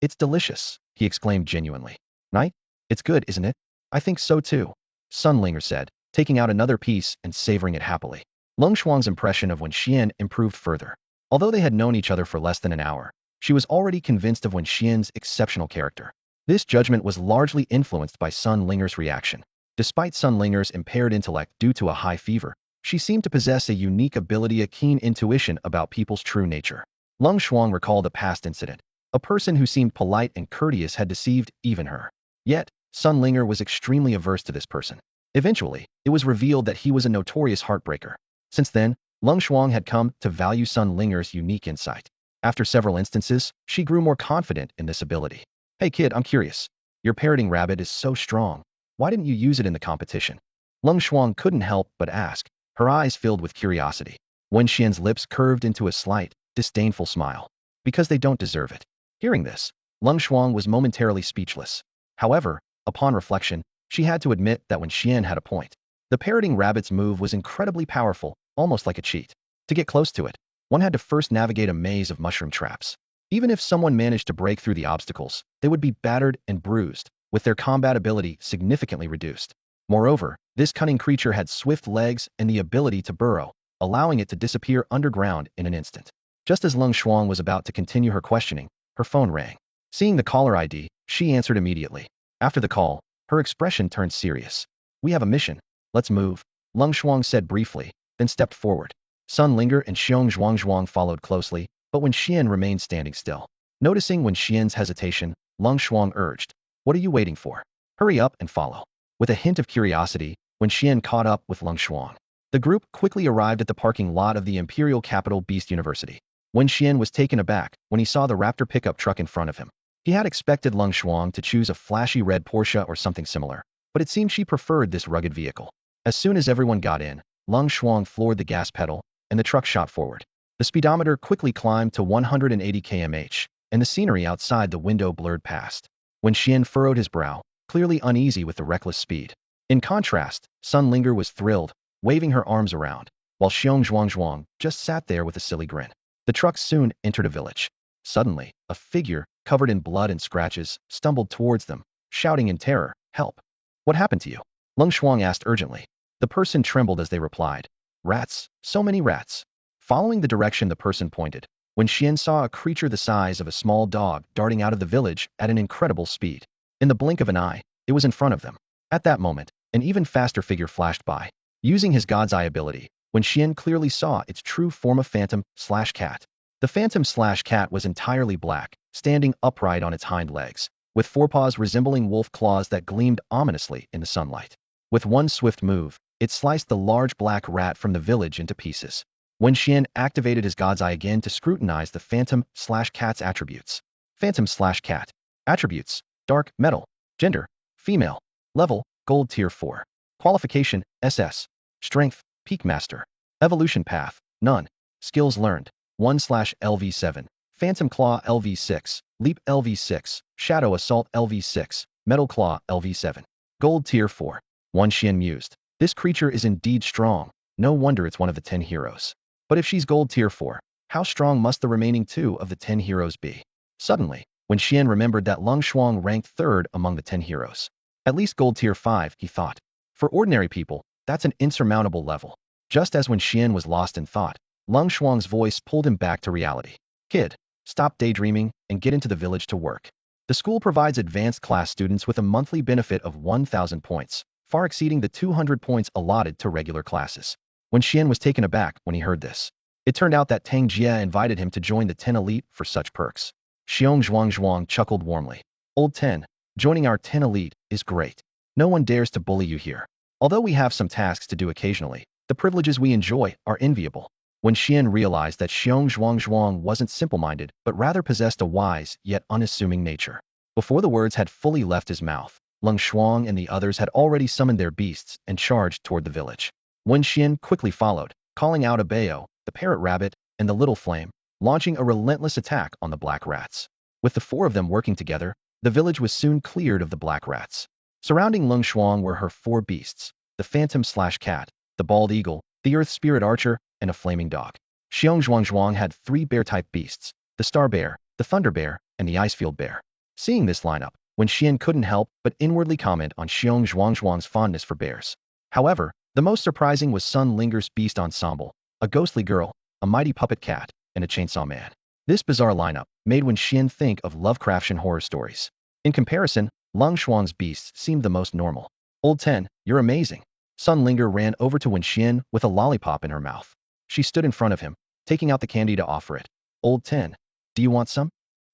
It's delicious, he exclaimed genuinely. Right? It's good, isn't it? I think so too, Sun Linger said, taking out another piece and savoring it happily. Wen Xuan's impression of Wen Xian improved further. Although they had known each other for less than an hour, she was already convinced of Wen Xian's exceptional character. This judgment was largely influenced by Sun Linger's reaction. Despite Sun Linger's impaired intellect due to a high fever, she seemed to possess a unique ability, a keen intuition about people's true nature. Wen Xuan recalled a past incident. A person who seemed polite and courteous had deceived even her. Yet, Sun Linger was extremely averse to this person. Eventually, it was revealed that he was a notorious heartbreaker. Since then, Wen Xuan had come to value Sun Linger's unique insight. After several instances, she grew more confident in this ability. Hey kid, I'm curious. Your parroting rabbit is so strong. Why didn't you use it in the competition? Wen Xuan couldn't help but ask, her eyes filled with curiosity. Wen Xian's lips curved into a slight, disdainful smile. Because they don't deserve it. Hearing this, Wen Xuan was momentarily speechless. However, upon reflection, she had to admit that Wen Xian had a point. The parroting rabbit's move was incredibly powerful, almost like a cheat. To get close to it, one had to first navigate a maze of mushroom traps. Even if someone managed to break through the obstacles, they would be battered and bruised, with their combat ability significantly reduced. Moreover, this cunning creature had swift legs and the ability to burrow, allowing it to disappear underground in an instant. Just as Wen Xuan was about to continue her questioning, her phone rang. Seeing the caller ID, she answered immediately. After the call, her expression turned serious. We have a mission. Let's move, Wen Xuan said briefly, then stepped forward. Sun Linger and Xiong Zhuang followed closely, but Wen Xian remained standing still. Noticing Wen Xian's hesitation, Wen Xuan urged, what are you waiting for? Hurry up and follow. With a hint of curiosity, Wen Xian caught up with Wen Xuan. The group quickly arrived at the parking lot of the Imperial Capital Beast University. Wen Xian was taken aback when he saw the Raptor pickup truck in front of him. He had expected Wen Xuan to choose a flashy red Porsche or something similar, but it seemed she preferred this rugged vehicle. As soon as everyone got in, Wen Xuan floored the gas pedal, and the truck shot forward. The speedometer quickly climbed to 180 km/h, and the scenery outside the window blurred past. Wen Xian furrowed his brow, clearly uneasy with the reckless speed. In contrast, Sun Linger was thrilled, waving her arms around, while Xiong Zhuang just sat there with a silly grin. The truck soon entered a village. Suddenly, a figure, covered in blood and scratches, stumbled towards them, shouting in terror, help. What happened to you? Wen Xuan asked urgently. The person trembled as they replied, rats, so many rats. Following the direction the person pointed, Wen Xian saw a creature the size of a small dog darting out of the village at an incredible speed. In the blink of an eye, it was in front of them. At that moment, an even faster figure flashed by. Using his God's Eye ability, Wen Xian clearly saw its true form of Phantom/Cat. The Phantom/Cat was entirely black, standing upright on its hind legs, with forepaws resembling wolf claws that gleamed ominously in the sunlight. With one swift move, it sliced the large black rat from the village into pieces. Wen Xian activated his God's Eye again to scrutinize the Phantom/Cat's attributes. Phantom/Cat. Attributes: Dark, Metal. Gender: Female. Level: Gold Tier 4. Qualification: SS. Strength: Peak Master. Evolution Path: None. Skills learned: 1/LV7. Phantom Claw LV6. Leap LV6. Shadow Assault LV6. Metal Claw LV7. Gold Tier 4. Wen Xian mused. This creature is indeed strong. No wonder it's one of the 10 heroes. But if she's Gold Tier 4, how strong must the remaining 2 of the 10 heroes be? Suddenly, Wen Xian remembered that Wen Xuan ranked 3rd among the 10 heroes. At least Gold Tier 5, he thought. For ordinary people, that's an insurmountable level. Just as Wen Xian was lost in thought, Wen Xuan's voice pulled him back to reality. Kid, stop daydreaming and get into the village to work. The school provides advanced class students with a monthly benefit of 1,000 points, far exceeding the 200 points allotted to regular classes. Wen Xian was taken aback when he heard this. It turned out that Tang Jie invited him to join the 10 elite for such perks. Xiong Zhuang chuckled warmly. Old 10, joining our 10 elite is great. No one dares to bully you here. Although we have some tasks to do occasionally, the privileges we enjoy are enviable. Wen Xian realized that Xiong Zhuang wasn't simple-minded, but rather possessed a wise yet unassuming nature. Before the words had fully left his mouth, Wen Xuan and the others had already summoned their beasts and charged toward the village. Wen Xuan quickly followed, calling out a Bayo, the parrot rabbit, and the little flame, launching a relentless attack on the black rats. With the four of them working together, the village was soon cleared of the black rats. Surrounding Wen Xuan were her four beasts: the phantom/cat, the bald eagle, the earth spirit archer, and a flaming dog. Xiong Zhuang had three bear-type beasts: the star bear, the thunder bear, and the icefield bear. Seeing this lineup, Wen Xuan couldn't help but inwardly comment on Xiong Zhuang's fondness for bears. However, the most surprising was Sun Linger's beast ensemble: a ghostly girl, a mighty puppet cat, and a chainsaw man. This bizarre lineup made Wen Xuan think of Lovecraftian horror stories. In comparison, Wen Xuan's beasts seemed the most normal. Old 10, you're amazing. Sun Linger ran over to Wen Xuan with a lollipop in her mouth. She stood in front of him, taking out the candy to offer it. Old 10, do you want some?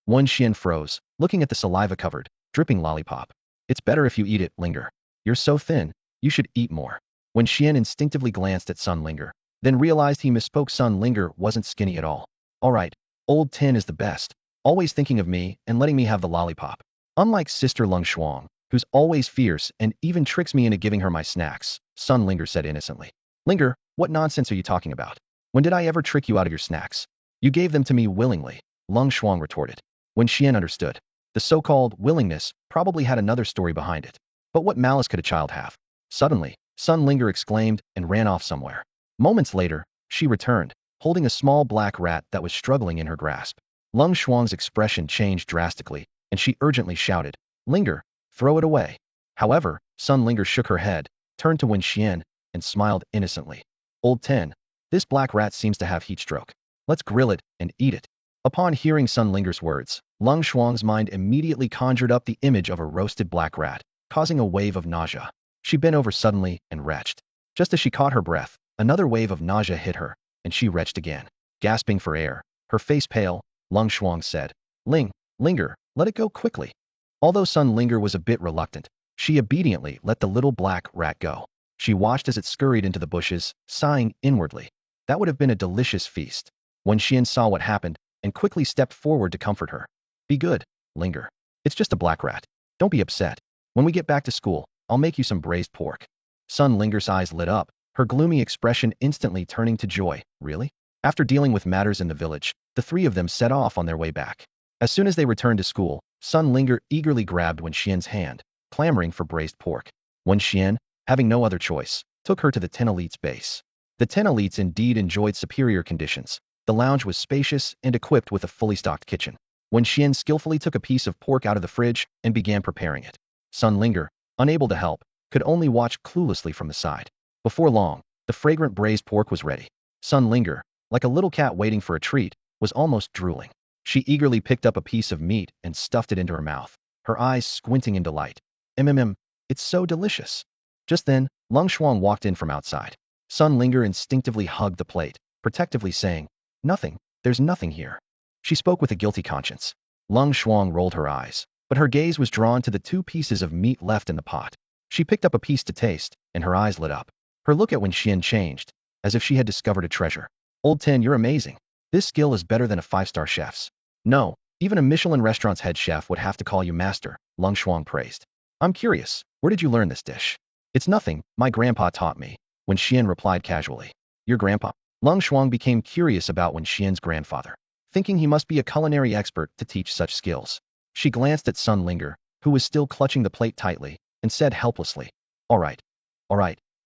Wen Xuan froze, looking at the saliva-covered, dripping lollipop. It's better if you eat it, Linger. You're so thin, you should eat more. Wen Xuan instinctively glanced at Sun Linger, then realized he misspoke. Sun Linger wasn't skinny at all. Alright, Old 10 is the best, always thinking of me and letting me have the lollipop. Unlike Sister Wen Xuan, who's always fierce and even tricks me into giving her my snacks, Sun Linger said innocently. Linger, what nonsense are you talking about? When did I ever trick you out of your snacks? You gave them to me willingly, Wen Xuan retorted. Wen Xuan understood. The so-called willingness probably had another story behind it. But what malice could a child have? Suddenly, Sun Linger exclaimed and ran off somewhere. Moments later, she returned, holding a small black rat that was struggling in her grasp. Wen Xuan's expression changed drastically, and she urgently shouted, Linger, throw it away. However, Sun Linger shook her head, turned to Wen Xuan, and smiled innocently. Old 10, this black rat seems to have heat stroke. Let's grill it and eat it. Upon hearing Sun Linger's words, Wen Xuan's mind immediately conjured up the image of a roasted black rat, causing a wave of nausea. She bent over suddenly and retched. Just as she caught her breath, another wave of nausea hit her, and she retched again. Gasping for air, her face pale, Wen Xuan said, Linger, let it go quickly. Although Sun Linger was a bit reluctant, she obediently let the little black rat go. She watched as it scurried into the bushes, sighing inwardly. That would have been a delicious feast. Wen Xuan saw what happened and quickly stepped forward to comfort her. Be good, Linger. It's just a black rat. Don't be upset. When we get back to school, I'll make you some braised pork. Sun Linger's eyes lit up, her gloomy expression instantly turning to joy. Really? After dealing with matters in the village, the three of them set off on their way back. As soon as they returned to school, Sun Linger eagerly grabbed Wen Xuan's hand, clamoring for braised pork. Wen Xuan, having no other choice, took her to the 10 Elite's base. The 10 Elites indeed enjoyed superior conditions. The lounge was spacious and equipped with a fully stocked kitchen. Wen Xuan skillfully took a piece of pork out of the fridge and began preparing it. Sun Linger, unable to help, could only watch cluelessly from the side. Before long, the fragrant braised pork was ready. Sun Linger, like a little cat waiting for a treat, was almost drooling. She eagerly picked up a piece of meat and stuffed it into her mouth, her eyes squinting in delight. It's so delicious. Just then, Wen Xuan walked in from outside. Sun Linger instinctively hugged the plate, protectively saying, Nothing, there's nothing here. She spoke with a guilty conscience. Wen Xuan rolled her eyes, but her gaze was drawn to the 2 pieces of meat left in the pot. She picked up a piece to taste, and her eyes lit up. Her look at Wen Xuan changed, as if she had discovered a treasure. Old 10, you're amazing. This skill is better than a 5-star chef's. No, even a Michelin restaurant's head chef would have to call you master, Wen Xuan praised. I'm curious, where did you learn this dish? It's nothing, my grandpa taught me, Wen Xuan replied casually. Your grandpa? Wen Xuan became curious about Wen Xuan's grandfather, thinking he must be a culinary expert to teach such skills. She glanced at Sun Linger, who was still clutching the plate tightly, and said helplessly, All right,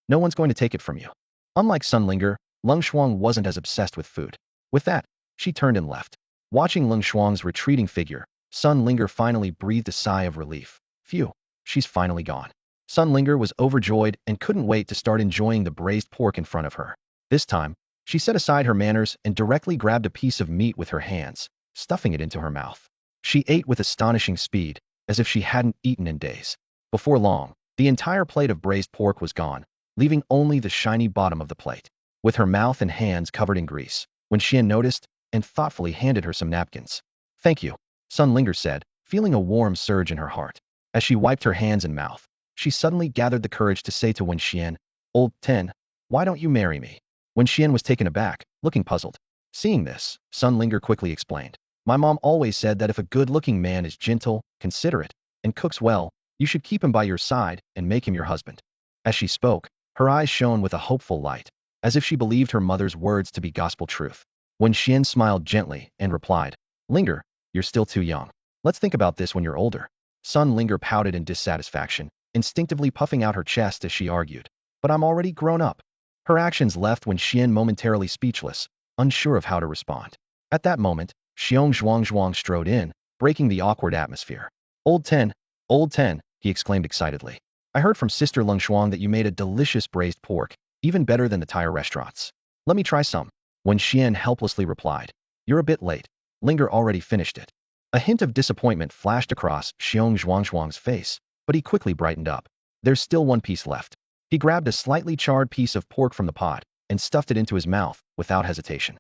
no one's going to take it from you. Unlike Sun Linger, Wen Xuan wasn't as obsessed with food. With that, she turned and left. Watching Wen Xuan's retreating figure, Sun Linger finally breathed a sigh of relief. Phew, she's finally gone. Sun Linger was overjoyed and couldn't wait to start enjoying the braised pork in front of her. This time, she set aside her manners and directly grabbed a piece of meat with her hands, stuffing it into her mouth. She ate with astonishing speed, as if she hadn't eaten in days. Before long, the entire plate of braised pork was gone, leaving only the shiny bottom of the plate. With her mouth and hands covered in grease, Wen Xuan noticed and thoughtfully handed her some napkins. Thank you, Sun Linger said, feeling a warm surge in her heart. As she wiped her hands and mouth, she suddenly gathered the courage to say to Wen Xuan, Old 10, why don't you marry me? Wen Xuan was taken aback, looking puzzled. Seeing this, Sun Linger quickly explained. My mom always said that if a good-looking man is gentle, considerate, and cooks well, you should keep him by your side and make him your husband. As she spoke, Her eyes shone with a hopeful light, as if she believed her mother's words to be gospel truth. Wen Xuan smiled gently and replied, Linger, you're still too young. Let's think about this when you're older. Sun Linger pouted in dissatisfaction, instinctively puffing out her chest as she argued. But I'm already grown up. Her actions left Wen Xuan momentarily speechless, unsure of how to respond. At that moment, Xiong Zhuang strode in, breaking the awkward atmosphere. Old Ten, he exclaimed excitedly. I heard from Sister Lung Shuang that you made a delicious braised pork, even better than the tire restaurants. Let me try some. Wen Xuan helplessly replied. You're a bit late. Linger already finished it. A hint of disappointment flashed across Xiong Zhuang's face, but he quickly brightened up. There's still one piece left. He grabbed a slightly charred piece of pork from the pot and stuffed it into his mouth without hesitation.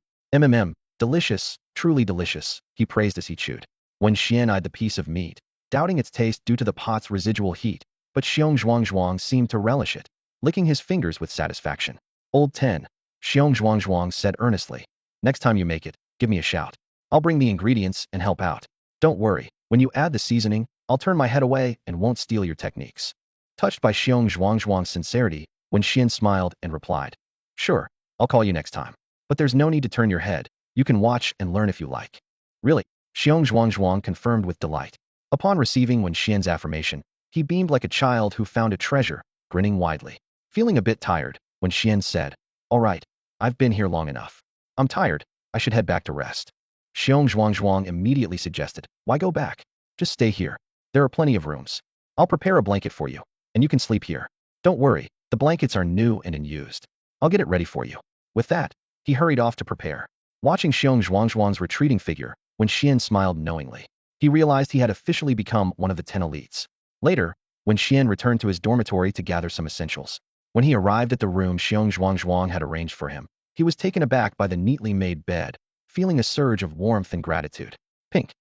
Delicious, truly delicious, he praised as he chewed. Wen Xuan eyed the piece of meat, doubting its taste due to the pot's residual heat, but Xiong Zhuang seemed to relish it, licking his fingers with satisfaction. Old Ten, Xiong Zhuang said earnestly. Next time you make it, give me a shout. I'll bring the ingredients and help out. Don't worry, when you add the seasoning, I'll turn my head away and won't steal your techniques. Touched by Xiong Zhuang's sincerity, Wen Xuan smiled and replied. Sure, I'll call you next time. But there's no need to turn your head. You can watch and learn if you like. Really? Xiong Zhuang confirmed with delight. Upon receiving Wen Xuan's affirmation, he beamed like a child who found a treasure, grinning widely. Feeling a bit tired, Wen Xuan said, All right, I've been here long enough. I'm tired, I should head back to rest. Xiong Zhuang immediately suggested, Why go back? Just stay here. There are plenty of rooms. I'll prepare a blanket for you, and you can sleep here. Don't worry, the blankets are new and unused. I'll get it ready for you. With that, he hurried off to prepare. Watching Xiong Zhuang's retreating figure, Wen Xuan smiled knowingly. He realized he had officially become one of the 10 elites. Later, Wen Xuan returned to his dormitory to gather some essentials. When he arrived at the room Xiong Zhuang had arranged for him, he was taken aback by the neatly made bed, feeling a surge of warmth and gratitude. Pink.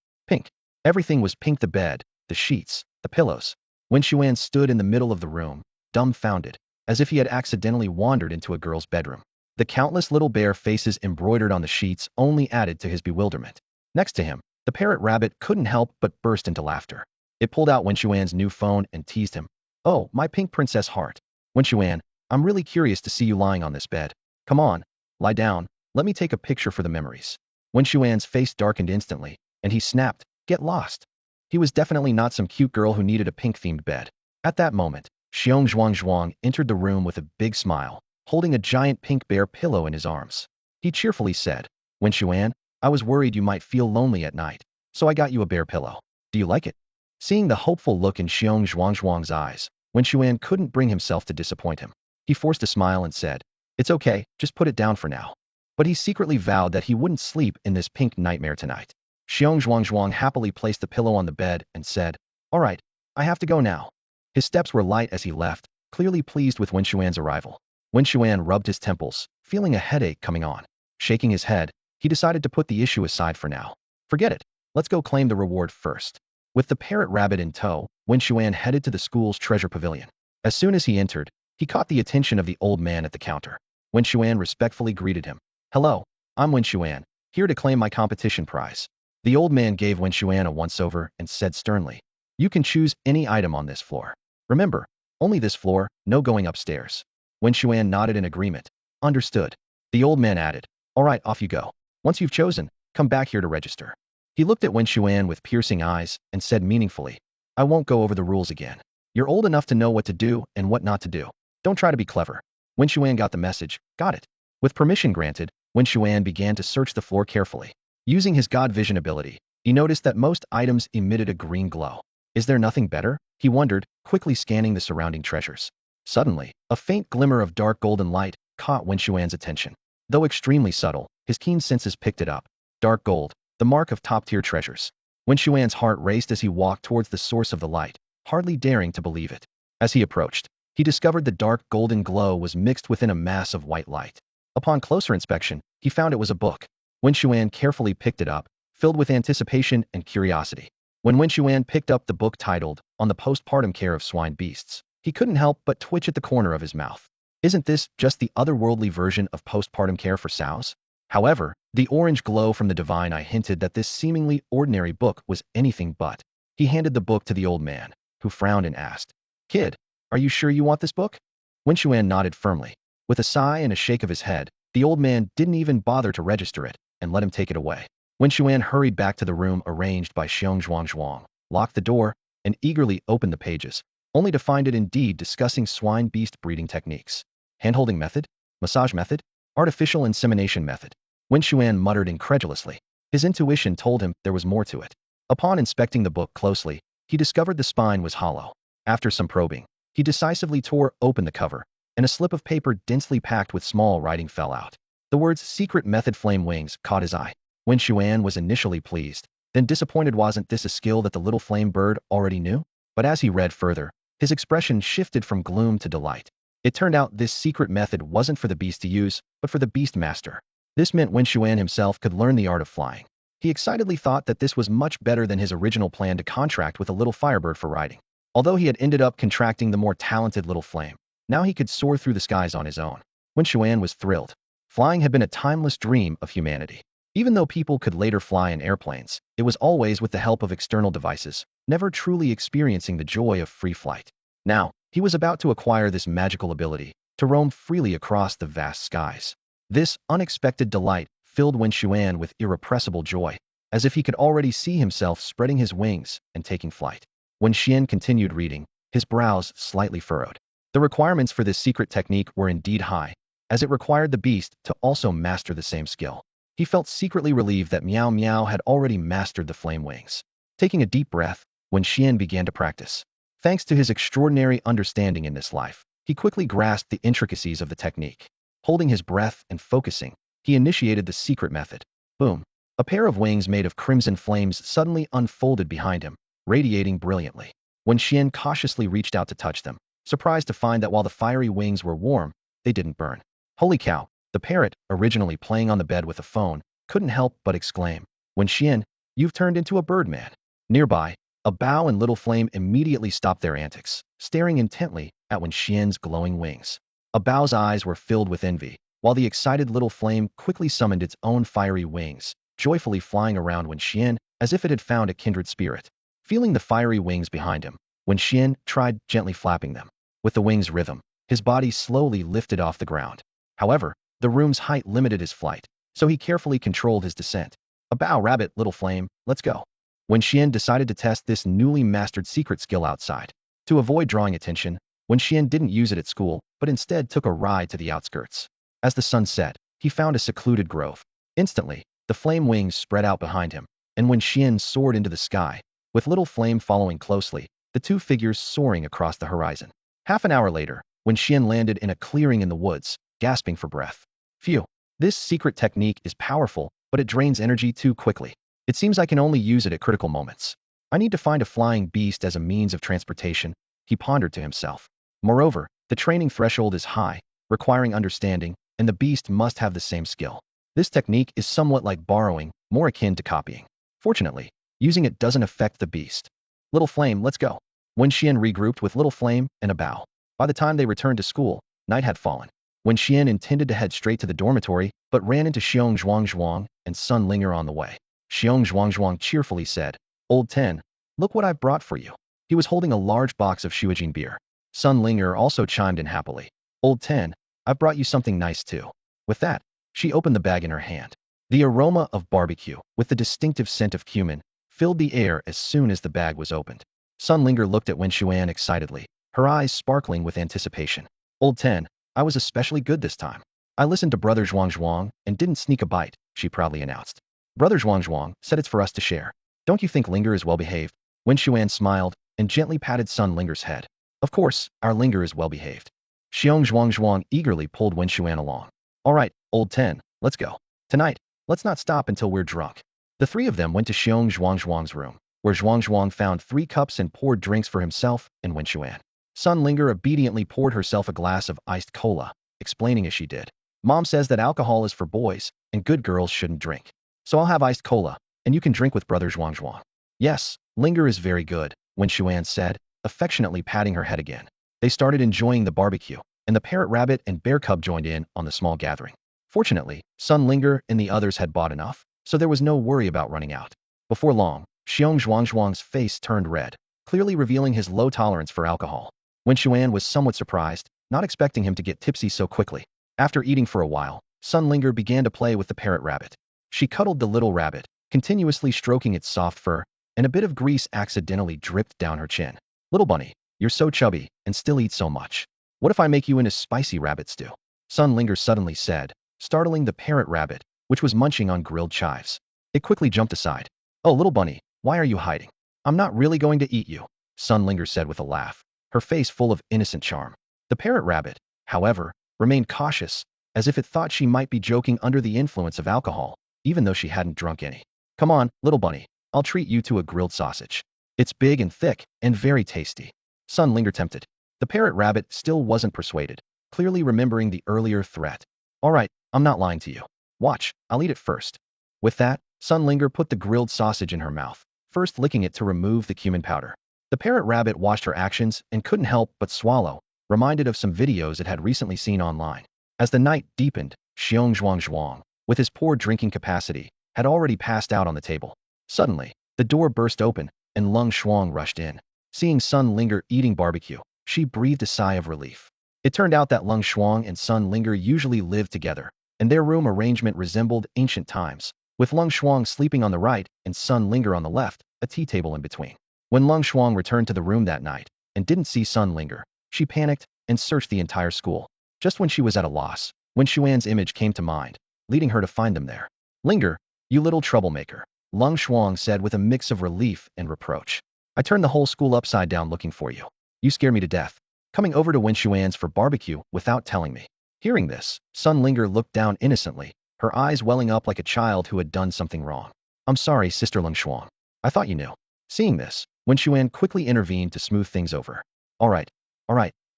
Everything was pink: the bed, the sheets, the pillows. Wen Xuan stood in the middle of the room, dumbfounded, as if he had accidentally wandered into a girl's bedroom. The countless little bear faces embroidered on the sheets only added to his bewilderment. Next to him, the parrot rabbit couldn't help but burst into laughter. It pulled out Wen Xuan's new phone and teased him. Oh, my pink princess heart. Wen Xuan, I'm really curious to see you lying on this bed. Come on, lie down, let me take a picture for the memories. Wen Xuan's face darkened instantly, and he snapped, Get lost. He was definitely not some cute girl who needed a pink-themed bed. At that moment, Xiong Zhuang entered the room with a big smile, holding a giant pink bear pillow in his arms. He cheerfully said, Wen Xuan, I was worried you might feel lonely at night, so I got you a bear pillow. Do you like it? Seeing the hopeful look in Xiong Zhuang's eyes, Wen Xuan couldn't bring himself to disappoint him. He forced a smile and said, It's okay, just put it down for now. But he secretly vowed that he wouldn't sleep in this pink nightmare tonight. Xiong Zhuang happily placed the pillow on the bed and said, All right, I have to go now. His steps were light as he left, clearly pleased with Wen Xuan's arrival. Wen Xuan rubbed his temples, feeling a headache coming on. Shaking his head, he decided to put the issue aside for now. Forget it, let's go claim the reward first. With the parrot rabbit in tow, Wen Xuan headed to the school's treasure pavilion. As soon as he entered, he caught the attention of the old man at the counter. Wen Xuan respectfully greeted him. Hello, I'm Wen Xuan, here to claim my competition prize. The old man gave Wen Xuan a once-over and said sternly, You can choose any item on this floor. Remember, only this floor, no going upstairs. Wen Xuan nodded in agreement. Understood. The old man added, All right, off you go. Once you've chosen, come back here to register. He looked at Wen Xuan with piercing eyes and said meaningfully, I won't go over the rules again. You're old enough to know what to do and what not to do. Don't try to be clever. Wen Xuan got the message. Got it. With permission granted, Wen Xuan began to search the floor carefully. Using his God vision ability, he noticed that most items emitted a green glow. Is there nothing better? He wondered, quickly scanning the surrounding treasures. Suddenly, a faint glimmer of dark golden light caught Wen Xuan's attention. Though extremely subtle, his keen senses picked it up. Dark gold, the mark of top-tier treasures. Wen Xuan's heart raced as he walked towards the source of the light, hardly daring to believe it. As he approached, he discovered the dark golden glow was mixed within a mass of white light. Upon closer inspection, he found it was a book. Wen Xuan carefully picked it up, filled with anticipation and curiosity. When Wen Xuan picked up the book titled, On the Postpartum Care of Swine Beasts, he couldn't help but twitch at the corner of his mouth. Isn't this just the otherworldly version of postpartum care for sows? However, the orange glow from the divine eye hinted that this seemingly ordinary book was anything but. He handed the book to the old man, who frowned and asked, Kid, are you sure you want this book? Wen Xuan nodded firmly. With a sigh and a shake of his head, the old man didn't even bother to register it and let him take it away. Wen Xuan hurried back to the room arranged by Xiong Zhuang, locked the door, and eagerly opened the pages, only to find it indeed discussing swine beast breeding techniques. Handholding method? Massage method? Artificial insemination method. Wen Xuan muttered incredulously. His intuition told him there was more to it. Upon inspecting the book closely, he discovered the spine was hollow. After some probing, he decisively tore open the cover, and a slip of paper densely packed with small writing fell out. The words "Secret Method Flame Wings" caught his eye. Wen Xuan was initially pleased, then disappointed. Wasn't this a skill that the little flame bird already knew? But as he read further, his expression shifted from gloom to delight. It turned out this secret method wasn't for the beast to use, but for the beast master. This meant Wen Xuan himself could learn the art of flying. He excitedly thought that this was much better than his original plan to contract with a little firebird for riding. Although he had ended up contracting the more talented little flame, now he could soar through the skies on his own. Wen Xuan was thrilled. Flying had been a timeless dream of humanity. Even though people could later fly in airplanes, it was always with the help of external devices, never truly experiencing the joy of free flight. Now, he was about to acquire this magical ability to roam freely across the vast skies. This unexpected delight filled Wen Xuan with irrepressible joy, as if he could already see himself spreading his wings and taking flight. When Xian continued reading, his brows slightly furrowed. The requirements for this secret technique were indeed high, as it required the beast to also master the same skill. He felt secretly relieved that Meow Meow had already mastered the flame wings. Taking a deep breath, Wen Xian began to practice. Thanks to his extraordinary understanding in this life, he quickly grasped the intricacies of the technique. Holding his breath and focusing, he initiated the secret method. Boom! A pair of wings made of crimson flames suddenly unfolded behind him, radiating brilliantly. When Xian cautiously reached out to touch them, surprised to find that while the fiery wings were warm, they didn't burn. Holy cow! The parrot, originally playing on the bed with a phone, couldn't help but exclaim. When Xian, you've turned into a birdman. Nearby, a Bao and Little Flame immediately stopped their antics, staring intently at Wen Xian's glowing wings. A Bao's eyes were filled with envy, while the excited Little Flame quickly summoned its own fiery wings, joyfully flying around Wen Xian as if it had found a kindred spirit. Feeling the fiery wings behind him, Wen Xian tried gently flapping them. With the wings' rhythm, his body slowly lifted off the ground. However, the room's height limited his flight, so he carefully controlled his descent. A Bao rabbit, Little Flame, let's go. Wen Xian decided to test this newly mastered secret skill outside. To avoid drawing attention, Wen Xian didn't use it at school, but instead took a ride to the outskirts. As the sun set, he found a secluded grove. Instantly, the flame wings spread out behind him, and Wen Xian soared into the sky, with Little Flame following closely, the two figures soaring across the horizon. Half an hour later, Wen Xian landed in a clearing in the woods, gasping for breath. Phew! This secret technique is powerful, but it drains energy too quickly. It seems I can only use it at critical moments. I need to find a flying beast as a means of transportation, he pondered to himself. Moreover, the training threshold is high, requiring understanding, and the beast must have the same skill. This technique is somewhat like borrowing, more akin to copying. Fortunately, using it doesn't affect the beast. Little Flame, let's go. Wen Xian regrouped with Little Flame and a Bao. By the time they returned to school, night had fallen. Wen Xian intended to head straight to the dormitory, but ran into Xiong Zhuang and Sun Linger on the way. Xiong Zhuang cheerfully said, Old Ten, look what I've brought for you. He was holding a large box of Shuijin beer. Sun Linger also chimed in happily. Old Ten, I've brought you something nice too. With that, she opened the bag in her hand. The aroma of barbecue, with the distinctive scent of cumin, filled the air as soon as the bag was opened. Sun Linger looked at Wen Xuan excitedly, her eyes sparkling with anticipation. Old Ten, I was especially good this time. I listened to Brother Zhuang and didn't sneak a bite, she proudly announced. Brother Zhuang said it's for us to share. Don't you think Linger is well behaved? Wen Xuan smiled and gently patted Sun Linger's head. Of course, our Linger is well behaved. Xiong Zhuang eagerly pulled Wen Xuan along. All right, Old Ten, let's go. Tonight, let's not stop until we're drunk. The three of them went to Xiong Zhuang's room, where Zhuang found 3 cups and poured drinks for himself and Wen Xuan. Sun Linger obediently poured herself a glass of iced cola, explaining as she did. Mom says that alcohol is for boys, and good girls shouldn't drink. So I'll have iced cola, and you can drink with Brother Zhuang. Yes, Linger is very good, Wen Xuan said, affectionately patting her head again. They started enjoying the barbecue, and the parrot rabbit and bear cub joined in on the small gathering. Fortunately, Sun Linger and the others had bought enough, so there was no worry about running out. Before long, Xiong Zhuang's face turned red, clearly revealing his low tolerance for alcohol. Wen Xuan was somewhat surprised, not expecting him to get tipsy so quickly. After eating for a while, Sunlinger began to play with the parrot rabbit. She cuddled the little rabbit, continuously stroking its soft fur, and a bit of grease accidentally dripped down her chin. Little bunny, you're so chubby and still eat so much. What if I make you into spicy rabbit stew? Sunlinger suddenly said, startling the parrot rabbit, which was munching on grilled chives. It quickly jumped aside. Oh, little bunny, why are you hiding? I'm not really going to eat you, Sunlinger said with a laugh, her face full of innocent charm. The parrot rabbit, however, remained cautious, as if it thought she might be joking under the influence of alcohol, even though she hadn't drunk any. Come on, little bunny, I'll treat you to a grilled sausage. It's big and thick and very tasty. Sunlinger tempted. The parrot rabbit still wasn't persuaded, clearly remembering the earlier threat. All right, I'm not lying to you. Watch, I'll eat it first. With that, Sunlinger put the grilled sausage in her mouth, first licking it to remove the cumin powder. The parrot rabbit watched her actions and couldn't help but swallow, reminded of some videos it had recently seen online. As the night deepened, Xiong, with his poor drinking capacity, had already passed out on the table. Suddenly, the door burst open, and Wen Xuan rushed in. Seeing Sunlinger eating barbecue, she breathed a sigh of relief. It turned out that Wen Xuan and Sunlinger usually lived together, and their room arrangement resembled ancient times, with Wen Xuan sleeping on the right and Sunlinger on the left, a tea table in between. When Wen Xuan returned to the room that night and didn't see Sunlinger, she panicked and searched the entire school. Just when she was at a loss, Wen Xuan's image came to mind, leading her to find them there. Linger, you little troublemaker, Wen Xuan said with a mix of relief and reproach. I turned the whole school upside down looking for you. You scare me to death, coming over to Wen Xuan's for barbecue without telling me. Hearing this, Sunlinger looked down innocently, her eyes welling up like a child who had done something wrong. I'm sorry, Sister Wen Xuan. I thought you knew. Seeing this, Wen Xuan quickly intervened to smooth things over. All right,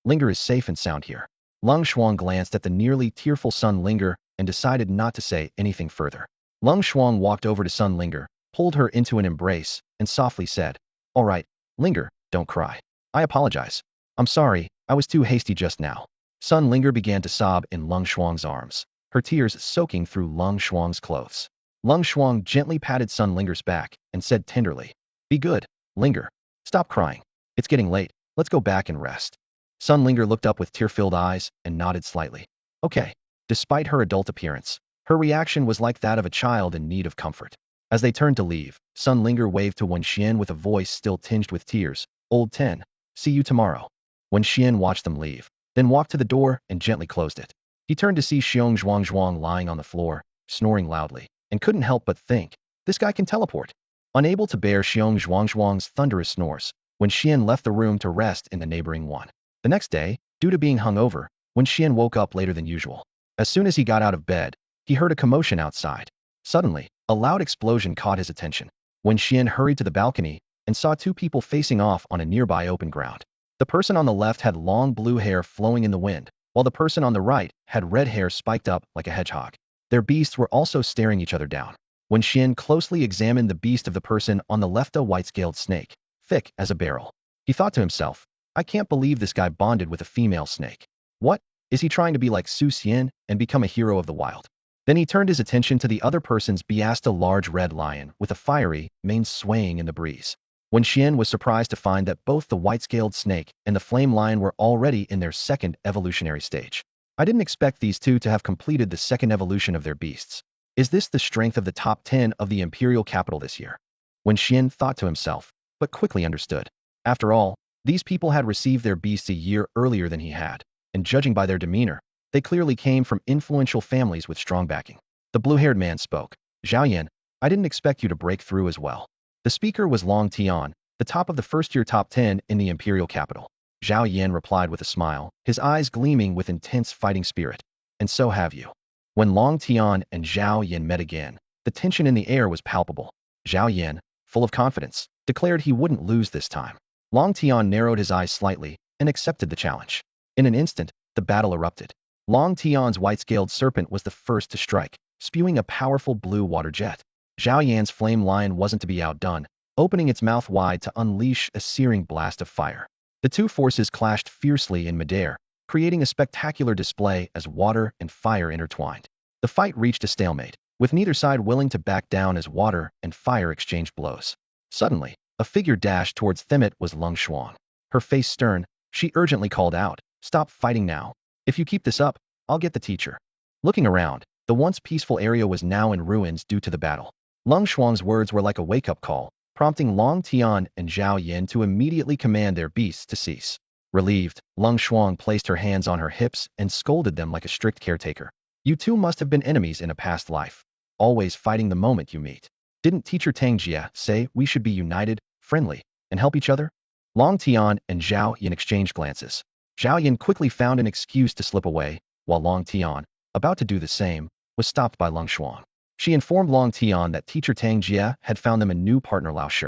Linger is safe and sound here. Wen Xuan glanced at the nearly tearful Sunlinger and decided not to say anything further. Wen Xuan walked over to Sunlinger, pulled her into an embrace, and softly said, All right, Linger, don't cry. I apologize. I'm sorry, I was too hasty just now. Sunlinger began to sob in Wen Xuan's arms, her tears soaking through Wen Xuan's clothes. Wen Xuan gently patted Sunlinger's back and said tenderly, Be good, Linger. Stop crying. It's getting late. Let's go back and rest. Sunlinger looked up with tear-filled eyes and nodded slightly. Okay. Despite her adult appearance, her reaction was like that of a child in need of comfort. As they turned to leave, Sunlinger waved to Wen Xuan with a voice still tinged with tears. Old 10. See you tomorrow. Wen Xuan watched them leave, then walked to the door and gently closed it. He turned to see Xiong lying on the floor, snoring loudly, and couldn't help but think, this guy can teleport. Unable to bear Xiong's thunderous snores, Wen Xuan left the room to rest in the neighboring one. The next day, due to being hungover, Wen Xuan woke up later than usual. As soon as he got out of bed, he heard a commotion outside. Suddenly, a loud explosion caught his attention. Wen Xuan hurried to the balcony and saw two people facing off on a nearby open ground. The person on the left had long blue hair flowing in the wind, while the person on the right had red hair spiked up like a hedgehog. Their beasts were also staring each other down. Wen Xuan closely examined the beast of the person on the left, a white-scaled snake, thick as a barrel. He thought to himself, I can't believe this guy bonded with a female snake. What? Is he trying to be like Su Xian and become a hero of the wild? Then he turned his attention to the other person's beast, a large red lion with a fiery mane swaying in the breeze. Wen Xuan was surprised to find that both the white-scaled snake and the flame lion were already in their second evolutionary stage. I didn't expect these two to have completed the second evolution of their beasts. Is this the strength of the top 10 of the imperial capital this year? Wen Xuan thought to himself, but quickly understood. After all, these people had received their beasts a year earlier than he had, and judging by their demeanor, they clearly came from influential families with strong backing. The blue-haired man spoke. Zhao Yan, I didn't expect you to break through as well. The speaker was Long Tian, the top of the first-year top 10 in the imperial capital. Zhao Yan replied with a smile, his eyes gleaming with intense fighting spirit. And so have you. When Long Tian and Zhao Yan met again, the tension in the air was palpable. Zhao Yan, full of confidence, declared he wouldn't lose this time. Long Tian narrowed his eyes slightly and accepted the challenge. In an instant, the battle erupted. Long Tian's white-scaled serpent was the first to strike, spewing a powerful blue water jet. Zhao Yan's flame lion wasn't to be outdone, opening its mouth wide to unleash a searing blast of fire. The two forces clashed fiercely in midair, creating a spectacular display as water and fire intertwined. The fight reached a stalemate, with neither side willing to back down as water and fire exchanged blows. Suddenly, a figure dashed towards them. It was Wen Xuan. Her face stern, she urgently called out, Stop fighting now. If you keep this up, I'll get the teacher. Looking around, the once peaceful area was now in ruins due to the battle. Lung Xuan's words were like a wake-up call, prompting Long Tian and Zhao Yin to immediately command their beasts to cease. Relieved, Lung Xuan placed her hands on her hips and scolded them like a strict caretaker. You two must have been enemies in a past life, always fighting the moment you meet. Didn't teacher Tang Jia say we should be united, friendly, and help each other? Long Tian and Zhao Yin exchanged glances. Zhao Yin quickly found an excuse to slip away, while Long Tian, about to do the same, was stopped by Lung Xuan. She informed Long Tian that teacher Tang Jia had found them a new partner Lao Shi.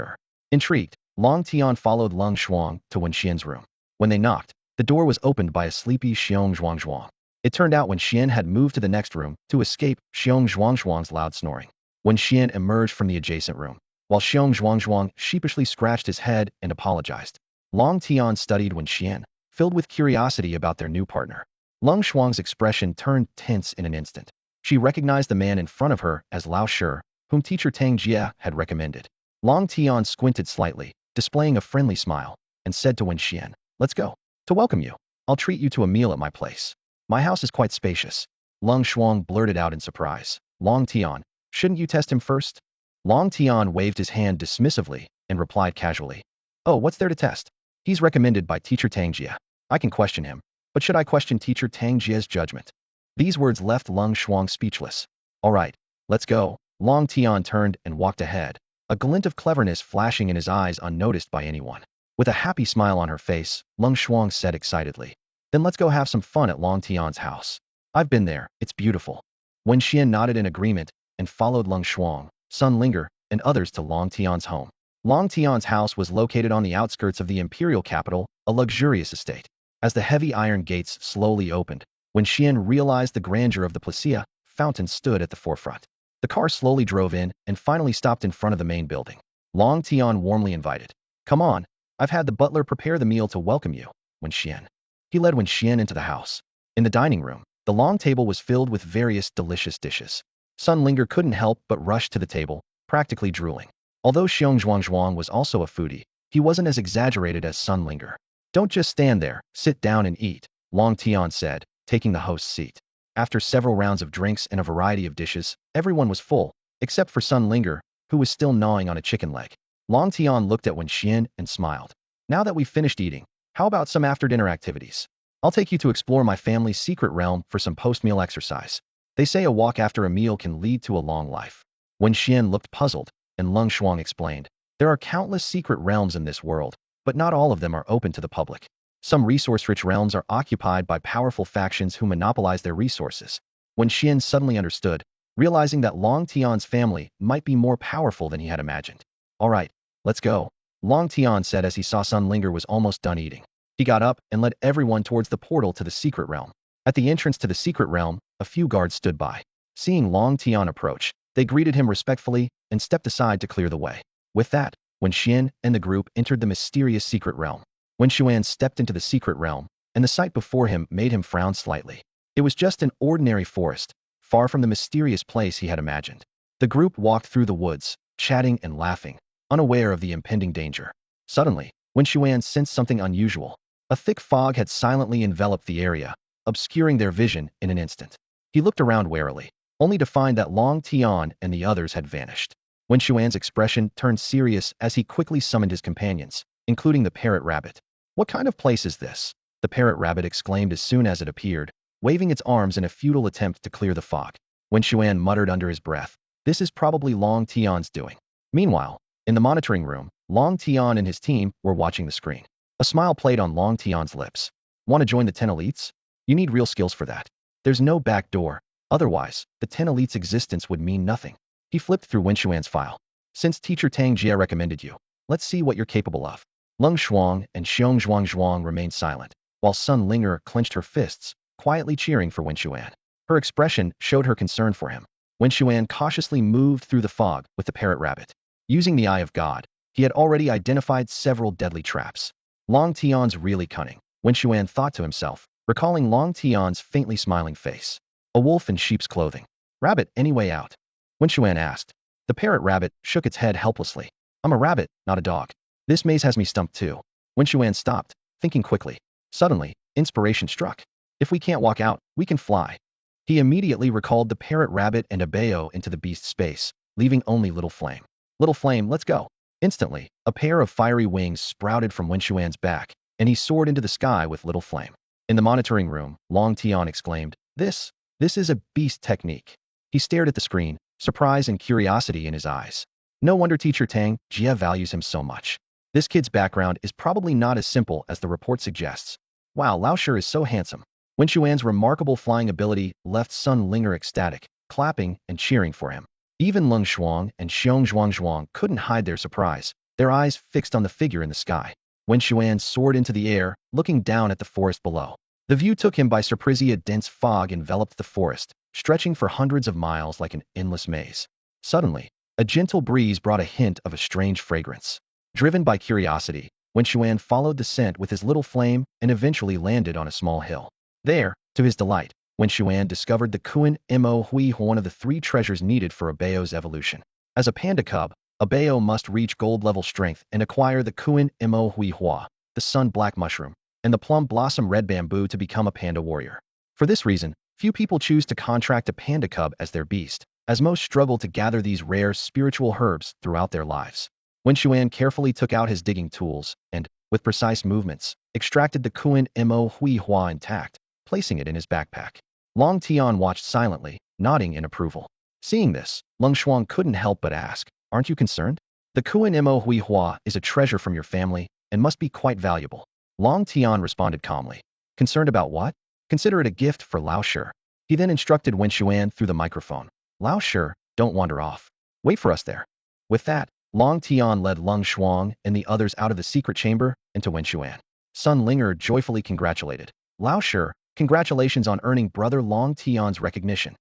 Intrigued, Long Tian followed Lung Xuan to Wen Xian's room. When they knocked, the door was opened by a sleepy Xiong Zhuangzhuang. It turned out Wen Xian had moved to the next room to escape Xiong Zhuangzhuang's loud snoring. Wen Xian emerged from the adjacent room, while Xiong Zhuangzhuang sheepishly scratched his head and apologized. Long Tian studied Wen Xian, filled with curiosity about their new partner. Lung Xuan's expression turned tense in an instant. She recognized the man in front of her as Lao Shi, whom teacher Tang Jia had recommended. Long Tian squinted slightly, displaying a friendly smile, and said to Wen Xian, "Let's go. To welcome you, I'll treat you to a meal at my place. My house is quite spacious." Lung Xuan blurted out in surprise. Long Tian, shouldn't you test him first? Long Tian waved his hand dismissively and replied casually, "Oh, what's there to test? He's recommended by teacher Tang Jia. I can question him, but should I question teacher Tang Jia's judgment?" These words left Lung Xuan speechless. "All right, let's go." Long Tian turned and walked ahead, a glint of cleverness flashing in his eyes unnoticed by anyone. With a happy smile on her face, Lung Xuan said excitedly, "Then let's go have some fun at Long Tian's house. I've been there, it's beautiful." Wen Xian nodded in agreement and followed Lung Xuan, Sun Linger, and others to Long Tian's home. Long Tian's house was located on the outskirts of the imperial capital, a luxurious estate. As the heavy iron gates slowly opened, Wen Xian realized the grandeur of the Placia fountain stood at the forefront. The car slowly drove in and finally stopped in front of the main building. Long Tian warmly invited, "Come on, I've had the butler prepare the meal to welcome you, Wen Xian." He led Wen Xian into the house. In the dining room, the long table was filled with various delicious dishes. Sun Linger couldn't help but rush to the table, practically drooling. Although Xiong Zhuangzhuang was also a foodie, he wasn't as exaggerated as Sun Linger. "Don't just stand there, sit down and eat," Long Tian said, taking the host's seat. After several rounds of drinks and a variety of dishes, everyone was full, except for Sun Linger, who was still gnawing on a chicken leg. Long Tian looked at Wen Xian and smiled. "Now that we've finished eating, how about some after-dinner activities? I'll take you to explore my family's secret realm for some post-meal exercise. They say a walk after a meal can lead to a long life." Wen Xian looked puzzled, and Lung Xuan explained, "There are countless secret realms in this world, but not all of them are open to the public. Some resource-rich realms are occupied by powerful factions who monopolize their resources." Wen Xian suddenly understood, realizing that Long Tian's family might be more powerful than he had imagined. "All right, let's go," Long Tian said as he saw Sun Linger was almost done eating. He got up and led everyone towards the portal to the secret realm. At the entrance to the secret realm, a few guards stood by. Seeing Long Tian approach, they greeted him respectfully and stepped aside to clear the way. With that, Wen Xian and the group entered the mysterious secret realm. Wen Xuan stepped into the secret realm, and the sight before him made him frown slightly. It was just an ordinary forest, far from the mysterious place he had imagined. The group walked through the woods, chatting and laughing, unaware of the impending danger. Suddenly, Wen Xuan sensed something unusual. A thick fog had silently enveloped the area, obscuring their vision in an instant. He looked around warily, only to find that Long Tian and the others had vanished. Wen Xuan's expression turned serious as he quickly summoned his companions, including the parrot rabbit. "What kind of place is this?" the parrot rabbit exclaimed as soon as it appeared, waving its arms in a futile attempt to clear the fog. Wen Xuan muttered under his breath, "This is probably Long Tian's doing." Meanwhile, in the monitoring room, Long Tian and his team were watching the screen. A smile played on Long Tian's lips. "Want to join the 10 elites? You need real skills for that. There's no back door, otherwise, the 10 elites' existence would mean nothing." He flipped through Wen Xuan's file. "Since teacher Tang Jia recommended you, let's see what you're capable of." Lung Xuan and Xiong Zhuangzhuang remained silent, while Sun Linger clenched her fists, quietly cheering for Wen Xuan. Her expression showed her concern for him. Wen Xuan cautiously moved through the fog with the parrot rabbit. Using the Eye of God, he had already identified several deadly traps. Long Tian's really cunning, Wen Xuan thought to himself, recalling Long Tian's faintly smiling face. "A wolf in sheep's clothing. Rabbit, any way out?" Wen Xuan asked. The parrot rabbit shook its head helplessly. "I'm a rabbit, not a dog. This maze has me stumped too." Wen Xuan stopped, thinking quickly. Suddenly, inspiration struck. If we can't walk out, we can fly. He immediately recalled the parrot rabbit and Abeo into the beast's space, leaving only Little Flame. Little Flame, let's go. Instantly, a pair of fiery wings sprouted from Wen Xuan's back, and he soared into the sky with Little Flame. In the monitoring room, Long Tian exclaimed, This is a beast technique. He stared at the screen, surprise and curiosity in his eyes. No wonder Teacher Tang Jia values him so much. This kid's background is probably not as simple as the report suggests. Wow, Lao Shi is so handsome. Wen Xuan's remarkable flying ability left Sun Linger ecstatic, clapping and cheering for him. Even Leng Shuang and Xiong Zhuang couldn't hide their surprise, their eyes fixed on the figure in the sky. Wen Xuan soared into the air, looking down at the forest below. The view took him by surprise. A dense fog enveloped the forest, stretching for hundreds of miles like an endless maze. Suddenly, a gentle breeze brought a hint of a strange fragrance. Driven by curiosity, Wen Xuan followed the scent with his Little Flame and eventually landed on a small hill. There, to his delight, Wen Xuan discovered the Kuan Mo Hui, one of the 3 treasures needed for Abeo's evolution. As a panda cub, Abeo must reach gold-level strength and acquire the Kuan Mo Hui Hua, the sun black mushroom, and the plum blossom red bamboo to become a panda warrior. For this reason, few people choose to contract a panda cub as their beast, as most struggle to gather these rare spiritual herbs throughout their lives. Wen Xuan carefully took out his digging tools and, with precise movements, extracted the Kuan Mo Hui Hua intact, placing it in his backpack. Long Tian watched silently, nodding in approval. Seeing this, Leng Shuang couldn't help but ask, Aren't you concerned? The Kuan Mo Hui Hua is a treasure from your family and must be quite valuable. Long Tian responded calmly. Concerned about what? Consider it a gift for Lao Shi. He then instructed Wen Xuan through the microphone. Lao Shi, don't wander off. Wait for us there. With that, Long Tian led Leng Shuang and the others out of the secret chamber and to Wen Xuan. Sun Linger joyfully congratulated. Lao Shi, congratulations on earning Brother Long Tian's recognition.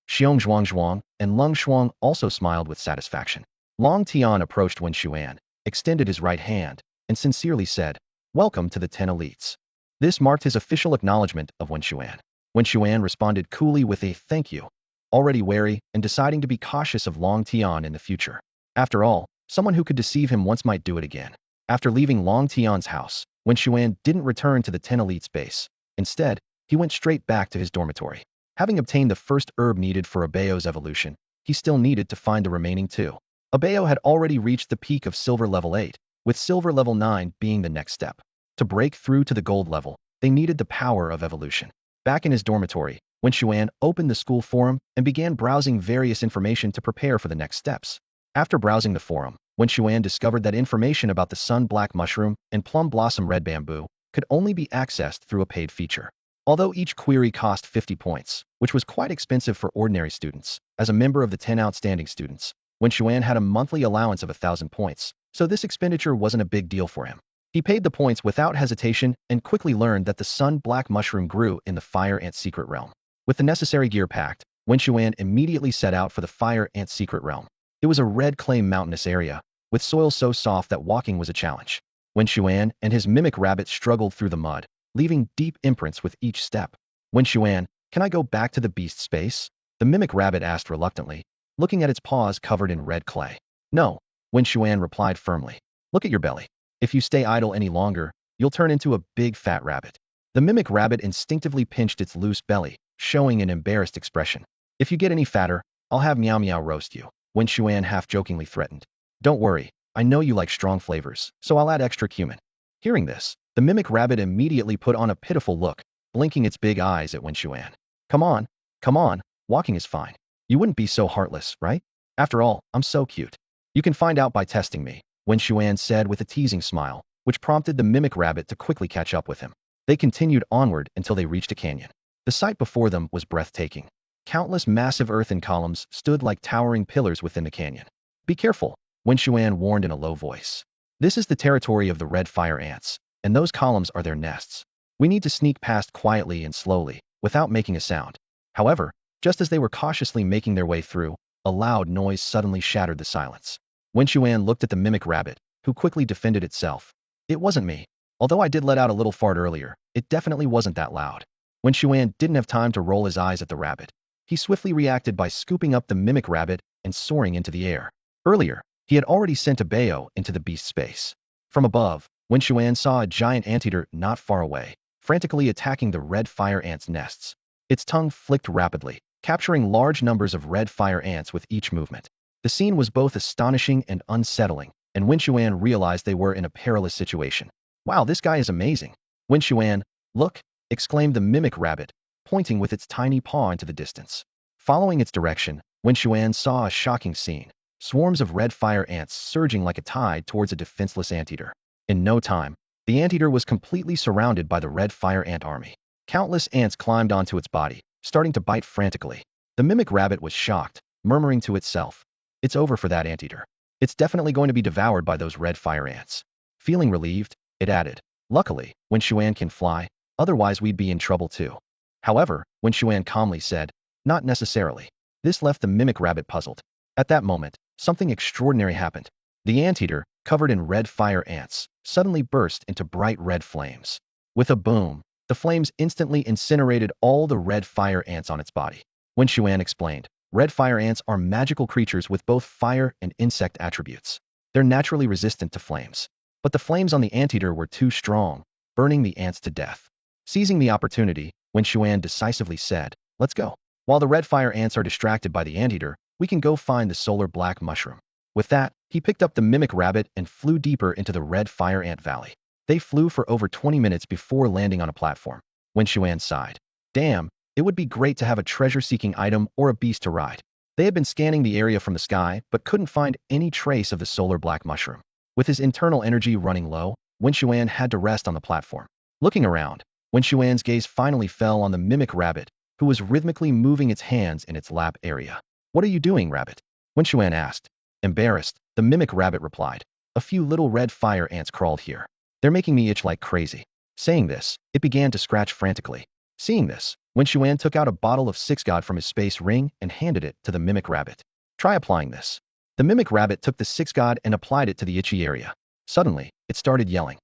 Xiong Zhuang and Leng Shuang also smiled with satisfaction. Long Tian approached Wen Xuan, extended his right hand, and sincerely said, Welcome to the 10 elites. This marked his official acknowledgement of Wen Xuan. Wen Xuan responded coolly with a thank you, already wary and deciding to be cautious of Long Tian in the future. After all, someone who could deceive him once might do it again. After leaving Long Tian's house, Wen Xuan didn't return to the 10 elites base. Instead, he went straight back to his dormitory. Having obtained the first herb needed for Abeo's evolution, he still needed to find the remaining 2. Abeo had already reached the peak of silver level 8, with silver level 9 being the next step. To break through to the gold level, they needed the power of evolution. Back in his dormitory, Wen Xuan opened the school forum and began browsing various information to prepare for the next steps. After browsing the forum, Wen Xuan discovered that information about the sun black mushroom and plum blossom red bamboo could only be accessed through a paid feature. Although each query cost 50 points, which was quite expensive for ordinary students, as a member of the 10 outstanding students, Wen Xuan had a monthly allowance of 1,000 points, so this expenditure wasn't a big deal for him. He paid the points without hesitation and quickly learned that the sun black mushroom grew in the fire ant secret realm. With the necessary gear packed, Wen Xuan immediately set out for the fire ant secret realm. It was a red clay mountainous area, with soil so soft that walking was a challenge. Wen Xuan and his mimic rabbit struggled through the mud, leaving deep imprints with each step. Wen Xuan, can I go back to the beast space? The mimic rabbit asked reluctantly, looking at its paws covered in red clay. No, Wen Xuan replied firmly. Look at your belly. If you stay idle any longer, you'll turn into a big fat rabbit. The mimic rabbit instinctively pinched its loose belly, showing an embarrassed expression. If you get any fatter, I'll have Meow Meow roast you, Wen Xuan half-jokingly threatened. Don't worry, I know you like strong flavors, so I'll add extra cumin. Hearing this, the mimic rabbit immediately put on a pitiful look, blinking its big eyes at Wen Xuan. Come on, walking is fine. You wouldn't be so heartless, right? After all, I'm so cute. You can find out by testing me, Wen Xuan said with a teasing smile, which prompted the mimic rabbit to quickly catch up with him. They continued onward until they reached a canyon. The sight before them was breathtaking. Countless massive earthen columns stood like towering pillars within the canyon. Be careful, Wen Xuan warned in a low voice. This is the territory of the red fire ants, and those columns are their nests. We need to sneak past quietly and slowly, without making a sound. However, just as they were cautiously making their way through, a loud noise suddenly shattered the silence. Wen Xuan looked at the mimic rabbit, who quickly defended itself. It wasn't me. Although I did let out a little fart earlier, it definitely wasn't that loud. Wen Xuan didn't have time to roll his eyes at the rabbit. He swiftly reacted by scooping up the mimic rabbit and soaring into the air. Earlier, he had already sent a Bao into the beast space. From above, Wen Xuan saw a giant anteater not far away, frantically attacking the red fire ants' nests. Its tongue flicked rapidly, capturing large numbers of red fire ants with each movement. The scene was both astonishing and unsettling, and Wen Xuan realized they were in a perilous situation. Wow, this guy is amazing. Wen Xuan, look, exclaimed the mimic rabbit, pointing with its tiny paw into the distance. Following its direction, Wen Xuan saw a shocking scene. Swarms of red fire ants surging like a tide towards a defenseless anteater. In no time, the anteater was completely surrounded by the red fire ant army. Countless ants climbed onto its body, starting to bite frantically. The mimic rabbit was shocked, murmuring to itself, "It's over for that anteater. It's definitely going to be devoured by those red fire ants." Feeling relieved, it added, "Luckily, Wen Xuan can fly, otherwise we'd be in trouble too." However, Wen Xuan calmly said, "Not necessarily." This left the mimic rabbit puzzled. At that moment, something extraordinary happened. The anteater, covered in red fire ants, suddenly burst into bright red flames. With a boom, the flames instantly incinerated all the red fire ants on its body. Wen Xuan explained, red fire ants are magical creatures with both fire and insect attributes. They're naturally resistant to flames. But the flames on the anteater were too strong, burning the ants to death. Seizing the opportunity, Wen Xuan decisively said, "Let's go. While the red fire ants are distracted by the anteater, we can go find the solar black mushroom." With that, he picked up the mimic rabbit and flew deeper into the red fire ant valley. They flew for over 20 minutes before landing on a platform. Wen Xuan sighed. Damn, it would be great to have a treasure-seeking item or a beast to ride. They had been scanning the area from the sky, but couldn't find any trace of the solar black mushroom. With his internal energy running low, Wen Xuan had to rest on the platform. Looking around, Wen Xuan's gaze finally fell on the mimic rabbit, who was rhythmically moving its hands in its lap area. "What are you doing, rabbit?" Wen Xuan asked. Embarrassed, the mimic rabbit replied, "A few little red fire ants crawled here. They're making me itch like crazy." Saying this, it began to scratch frantically. Seeing this, Wen Xuan took out a bottle of Six God from his space ring and handed it to the mimic rabbit. "Try applying this." The mimic rabbit took the Six God and applied it to the itchy area. Suddenly, it started yelling,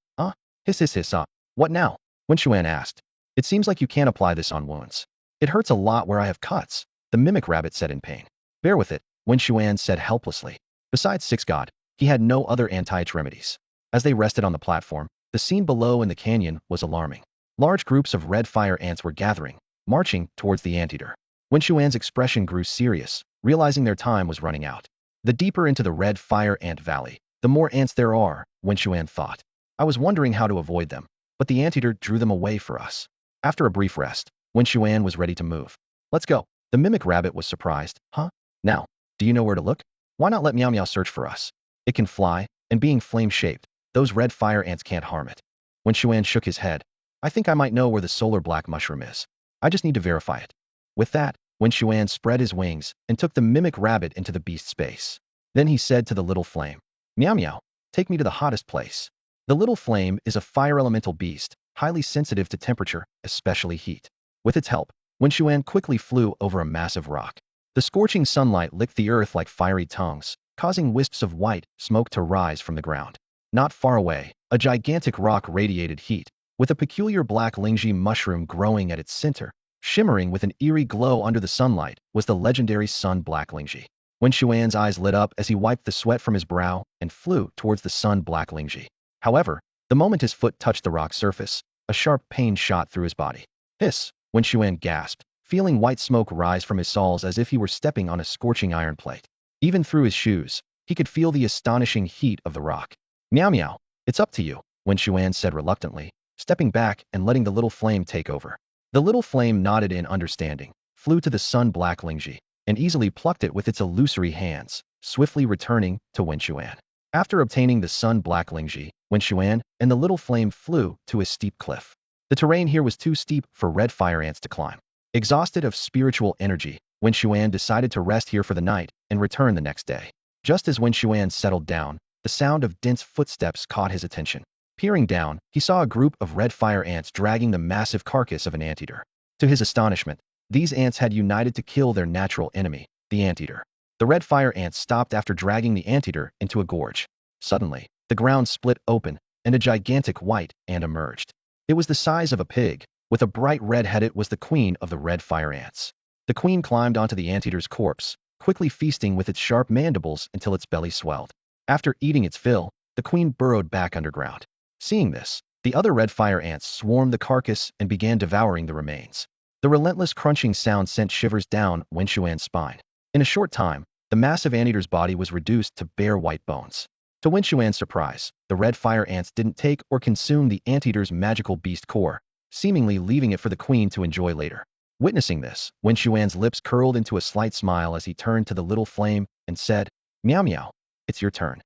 hiss hiss hiss, What now?" Wen Xuan asked. "It seems like you can't apply this on wounds. It hurts a lot where I have cuts," the mimic rabbit said in pain. "Bear with it," Wen Xuan said helplessly. Besides Six God, he had no other anti-itch remedies. As they rested on the platform, the scene below in the canyon was alarming. Large groups of red fire ants were gathering, marching towards the anteater. Wen Xuan's expression grew serious, realizing their time was running out. The deeper into the red fire ant valley, the more ants there are, Wen Xuan thought. "I was wondering how to avoid them, but the anteater drew them away for us." After a brief rest, Wen Xuan was ready to move. "Let's go." The mimic rabbit was surprised. "Huh? Now, do you know where to look? Why not let Meow Meow search for us? It can fly, and being flame-shaped, those red fire ants can't harm it." Wen Xuan shook his head. "I think I might know where the solar black mushroom is. I just need to verify it." With that, Wen Xuan spread his wings and took the mimic rabbit into the beast space. Then he said to the little flame, "Meow Meow, take me to the hottest place." The little flame is a fire elemental beast, highly sensitive to temperature, especially heat. With its help, Wen Xuan quickly flew over a massive rock. The scorching sunlight licked the earth like fiery tongues, causing wisps of white smoke to rise from the ground. Not far away, a gigantic rock radiated heat, with a peculiar black lingji mushroom growing at its center. Shimmering with an eerie glow under the sunlight was the legendary sun black lingji. Wen Xuan's eyes lit up as he wiped the sweat from his brow and flew towards the sun black lingji. However, the moment his foot touched the rock surface, a sharp pain shot through his body. "Hiss!" Wen Xuan gasped, feeling white smoke rise from his soles as if he were stepping on a scorching iron plate. Even through his shoes, he could feel the astonishing heat of the rock. "Meow Meow, it's up to you," Wen Xuan said reluctantly, stepping back and letting the little flame take over. The little flame nodded in understanding, flew to the sun black lingji, and easily plucked it with its illusory hands, swiftly returning to Wen Xuan. After obtaining the sun black lingji, Wen Xuan and the little flame flew to a steep cliff. The terrain here was too steep for red fire ants to climb. Exhausted of spiritual energy, Wen Xuan decided to rest here for the night and return the next day. Just as Wen Xuan settled down, the sound of dense footsteps caught his attention. Peering down, he saw a group of red fire ants dragging the massive carcass of an anteater. To his astonishment, these ants had united to kill their natural enemy, the anteater. The red fire ants stopped after dragging the anteater into a gorge. Suddenly, the ground split open, and a gigantic white ant emerged. It was the size of a pig. With a bright red head, it was the queen of the red fire ants. The queen climbed onto the anteater's corpse, quickly feasting with its sharp mandibles until its belly swelled. After eating its fill, the queen burrowed back underground. Seeing this, The other red fire ants swarmed the carcass and began devouring the remains. The relentless crunching sound sent shivers down Wen Xuan's spine. In a short time, the massive anteater's body was reduced to bare white bones. To Wen Xuan's surprise, the red fire ants didn't take or consume the anteater's magical beast core, seemingly leaving it for the queen to enjoy later. Witnessing this, Wen Xuan's lips curled into a slight smile as he turned to the little flame and said, "Meow meow, it's your turn."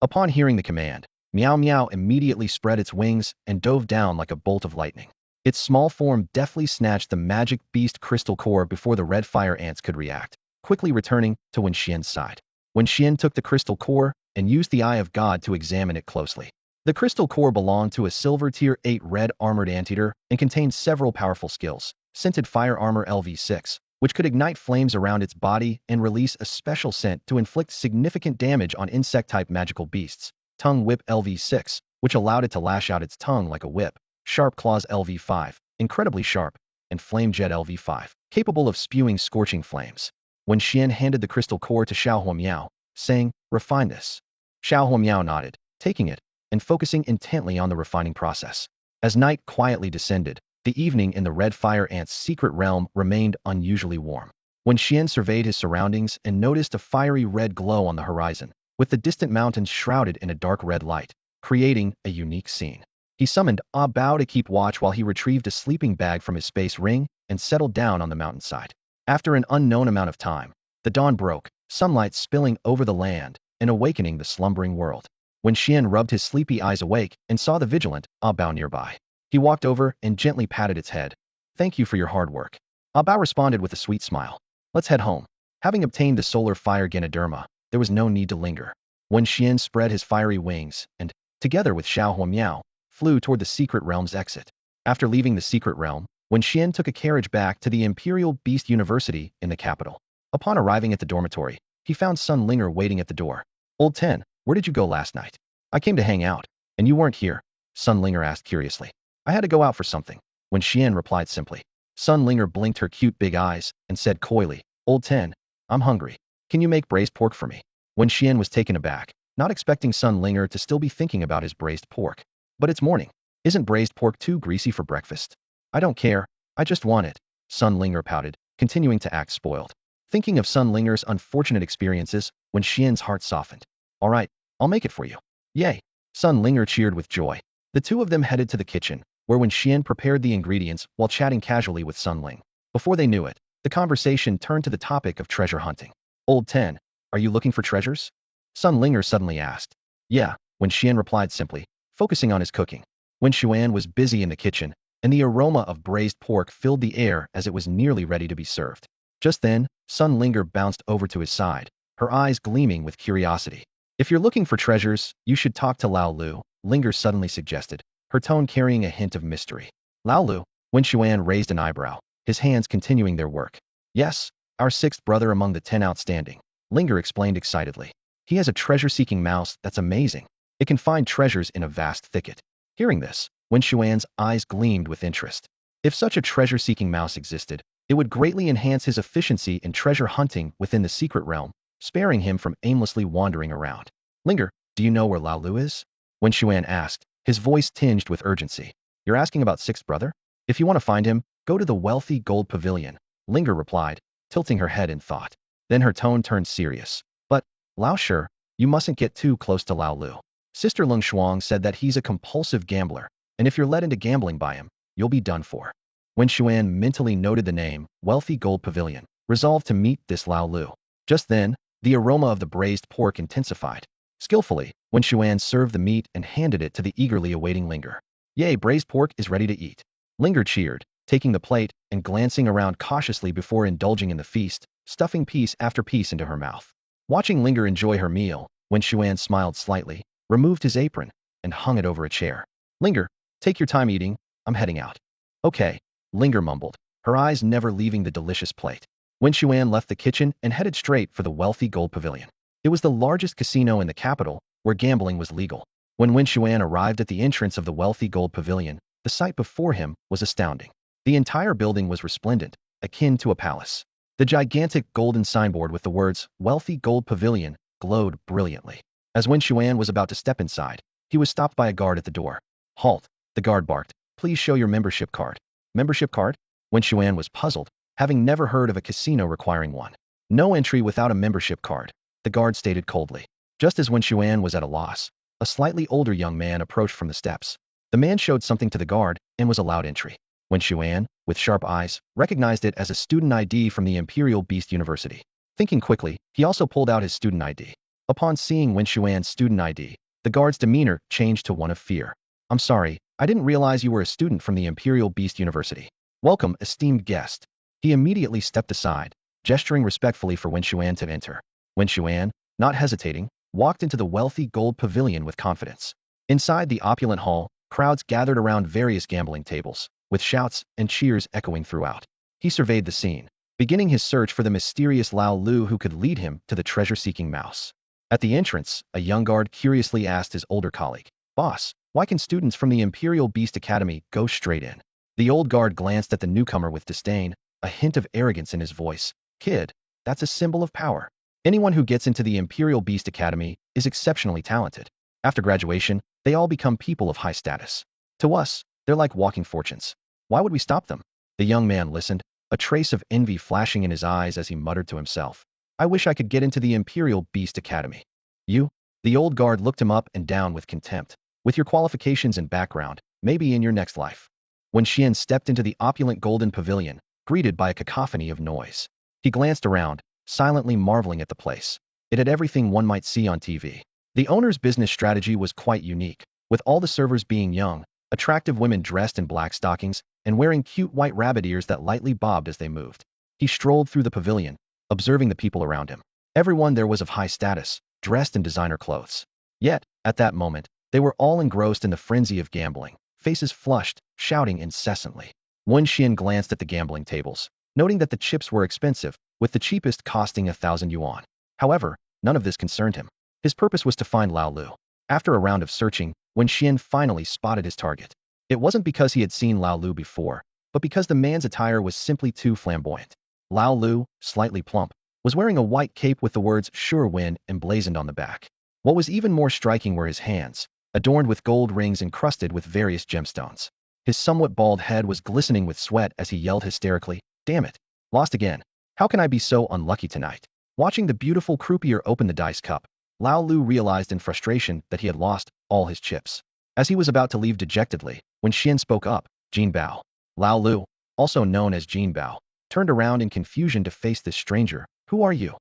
Upon hearing the command, Meow Meow immediately spread its wings and dove down like a bolt of lightning. Its small form deftly snatched the magic beast crystal core before the red fire ants could react, quickly returning to Wen Xian's side. Wen Xian took the crystal core and used the Eye of God to examine it closely. The crystal core belonged to a silver tier 8 red armored anteater and contained several powerful skills. Scented fire armor LV6, which could ignite flames around its body and release a special scent to inflict significant damage on insect-type magical beasts. Tongue Whip LV6, which allowed it to lash out its tongue like a whip. Sharp Claws LV5, incredibly sharp, and Flame Jet LV5, capable of spewing scorching flames. When Xian handed the crystal core to Xiao Miao, saying, "Refine this." Xiao Miao nodded, taking it, and focusing intently on the refining process. As night quietly descended, the evening in the red fire ant's secret realm remained unusually warm. When Xian surveyed his surroundings and noticed a fiery red glow on the horizon, with the distant mountains shrouded in a dark red light, creating a unique scene. He summoned Ah Bao to keep watch while he retrieved a sleeping bag from his space ring and settled down on the mountainside. After an unknown amount of time, the dawn broke, sunlight spilling over the land and awakening the slumbering world. When Xian rubbed his sleepy eyes awake and saw the vigilant Ah Bao nearby, he walked over and gently patted its head. "Thank you for your hard work." Ah Bao responded with a sweet smile. "Let's head home." Having obtained the solar fire Ganoderma, there was no need to linger. When Xian spread his fiery wings and, together with Xiao Miao, flew toward the secret realm's exit. After leaving the secret realm, Wen Xian took a carriage back to the Imperial Beast University in the capital. Upon arriving at the dormitory, he found Sun Linger waiting at the door. "Old Ten, where did you go last night?" "I came to hang out, and you weren't here," Sun Linger asked curiously. "I had to go out for something," Wen Xian replied simply. Sun Linger blinked her cute big eyes and said coyly, "Old Ten, I'm hungry. Can you make braised pork for me?" Wen Xian was taken aback, not expecting Sun Linger to still be thinking about his braised pork. "But it's morning. Isn't braised pork too greasy for breakfast?" "I don't care. I just want it," Sun Linger pouted, continuing to act spoiled. Thinking of Sun Linger's unfortunate experiences, Wen Xian's heart softened. "All right, I'll make it for you." "Yay!" Sun Linger cheered with joy. The two of them headed to the kitchen, where Wen Xian prepared the ingredients while chatting casually with Sun Ling. Before they knew it, the conversation turned to the topic of treasure hunting. "Old Ten, are you looking for treasures?" Sun Linger suddenly asked. "Yeah," Wen Xian replied simply, focusing on his cooking. Wen Xuan was busy in the kitchen, and the aroma of braised pork filled the air as it was nearly ready to be served. Just then, Sun Linger bounced over to his side, her eyes gleaming with curiosity. "If you're looking for treasures, you should talk to Lao Lu," Linger suddenly suggested, her tone carrying a hint of mystery. "Lao Lu?" Wen Xuan raised an eyebrow, his hands continuing their work. "Yes, our sixth brother among the 10 outstanding," Linger explained excitedly. "He has a treasure-seeking mouse that's amazing. It can find treasures in a vast thicket." Hearing this, Wen Xuan's eyes gleamed with interest. If such a treasure-seeking mouse existed, it would greatly enhance his efficiency in treasure hunting within the secret realm, sparing him from aimlessly wandering around. "Linger, do you know where Lao Lu is?" Wen Xuan asked, his voice tinged with urgency. "You're asking about sixth brother? If you want to find him, go to the wealthy gold pavilion," Linger replied, tilting her head in thought. Then her tone turned serious. "But, Lao Shi, you mustn't get too close to Lao Lu. Sister Lung Shuang said that he's a compulsive gambler, and if you're led into gambling by him, you'll be done for." Wen Xuan mentally noted the name, Wealthy Gold Pavilion, resolved to meet this Lao Lu. Just then, the aroma of the braised pork intensified. Skillfully, Wen Xuan served the meat and handed it to the eagerly awaiting Linger. "Yay, braised pork is ready to eat." Linger cheered, taking the plate and glancing around cautiously before indulging in the feast, stuffing piece after piece into her mouth. Watching Linger enjoy her meal, Wen Xuan smiled slightly, removed his apron, and hung it over a chair. "Linger, take your time eating. I'm heading out." "Okay," Linger mumbled, her eyes never leaving the delicious plate. Wen Xuan left the kitchen and headed straight for the wealthy gold pavilion. It was the largest casino in the capital, where gambling was legal. When Wen Xuan arrived at the entrance of the wealthy gold pavilion, the sight before him was astounding. The entire building was resplendent, akin to a palace. The gigantic golden signboard with the words, "Wealthy Gold Pavilion," glowed brilliantly. As Wen Xuan was about to step inside, he was stopped by a guard at the door. "Halt, The guard barked. Please show your membership card. Membership card? Wen Xuan was puzzled, having never heard of a casino requiring one. No entry without a membership card, the guard stated coldly. Just as Wen Xuan was at a loss, a slightly older young man approached from the steps. The man showed something to the guard and was allowed entry. Wen Xuan, with sharp eyes, recognized it as a student ID from the Imperial Beast University. Thinking quickly, he also pulled out his student ID. Upon seeing Wen Xuan's student ID, the guard's demeanor changed to one of fear. I'm sorry, I didn't realize you were a student from the Imperial Beast University. Welcome, esteemed guest. He immediately stepped aside, gesturing respectfully for Wen Xuan to enter. Wen Xuan, not hesitating, walked into the wealthy gold pavilion with confidence. Inside the opulent hall, crowds gathered around various gambling tables, with shouts and cheers echoing throughout. He surveyed the scene, beginning his search for the mysterious Lao Lu who could lead him to the treasure-seeking mouse. At the entrance, a young guard curiously asked his older colleague, "Boss, why can students from the Imperial Beast Academy go straight in?" The old guard glanced at the newcomer with disdain, a hint of arrogance in his voice. "Kid, that's a symbol of power. Anyone who gets into the Imperial Beast Academy is exceptionally talented. After graduation, they all become people of high status. To us, they're like walking fortunes. Why would we stop them?" The young man listened, a trace of envy flashing in his eyes as he muttered to himself. "I wish I could get into the Imperial Beast Academy." "You?" The old guard looked him up and down with contempt. "With your qualifications and background, maybe in your next life." Wen Xuan stepped into the opulent golden pavilion, greeted by a cacophony of noise. He glanced around, silently marveling at the place. It had everything one might see on TV. The owner's business strategy was quite unique, with all the servers being young, attractive women dressed in black stockings and wearing cute white rabbit ears that lightly bobbed as they moved. He strolled through the pavilion, observing the people around him. Everyone there was of high status, dressed in designer clothes. Yet, at that moment, they were all engrossed in the frenzy of gambling, faces flushed, shouting incessantly. Wen Xuan glanced at the gambling tables, noting that the chips were expensive, with the cheapest costing 1,000 yuan. However, none of this concerned him. His purpose was to find Lao Lu. After a round of searching, Wen Xuan finally spotted his target. It wasn't because he had seen Lao Lu before, but because the man's attire was simply too flamboyant. Lao Lu, slightly plump, was wearing a white cape with the words "Sure Win" emblazoned on the back. What was even more striking were his hands, adorned with gold rings encrusted with various gemstones. His somewhat bald head was glistening with sweat as he yelled hysterically, "Damn it! Lost again! How can I be so unlucky tonight?" Watching the beautiful croupier open the dice cup, Lao Lu realized in frustration that he had lost all his chips. As he was about to leave dejectedly, when Xian spoke up, "Jin Bao." Lao Lu, also known as Jin Bao, turned around in confusion to face this stranger. "Who are you?"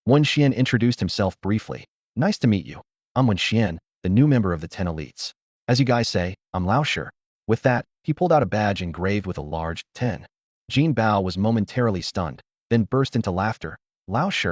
Wen Xian introduced himself briefly. "Nice to meet you. I'm Wen Xian, the new member of the 10 elites. As you guys say, I'm Lao Shi." With that, he pulled out a badge engraved with a large 10. Jin Bao was momentarily stunned, then burst into laughter. "Lao Shi,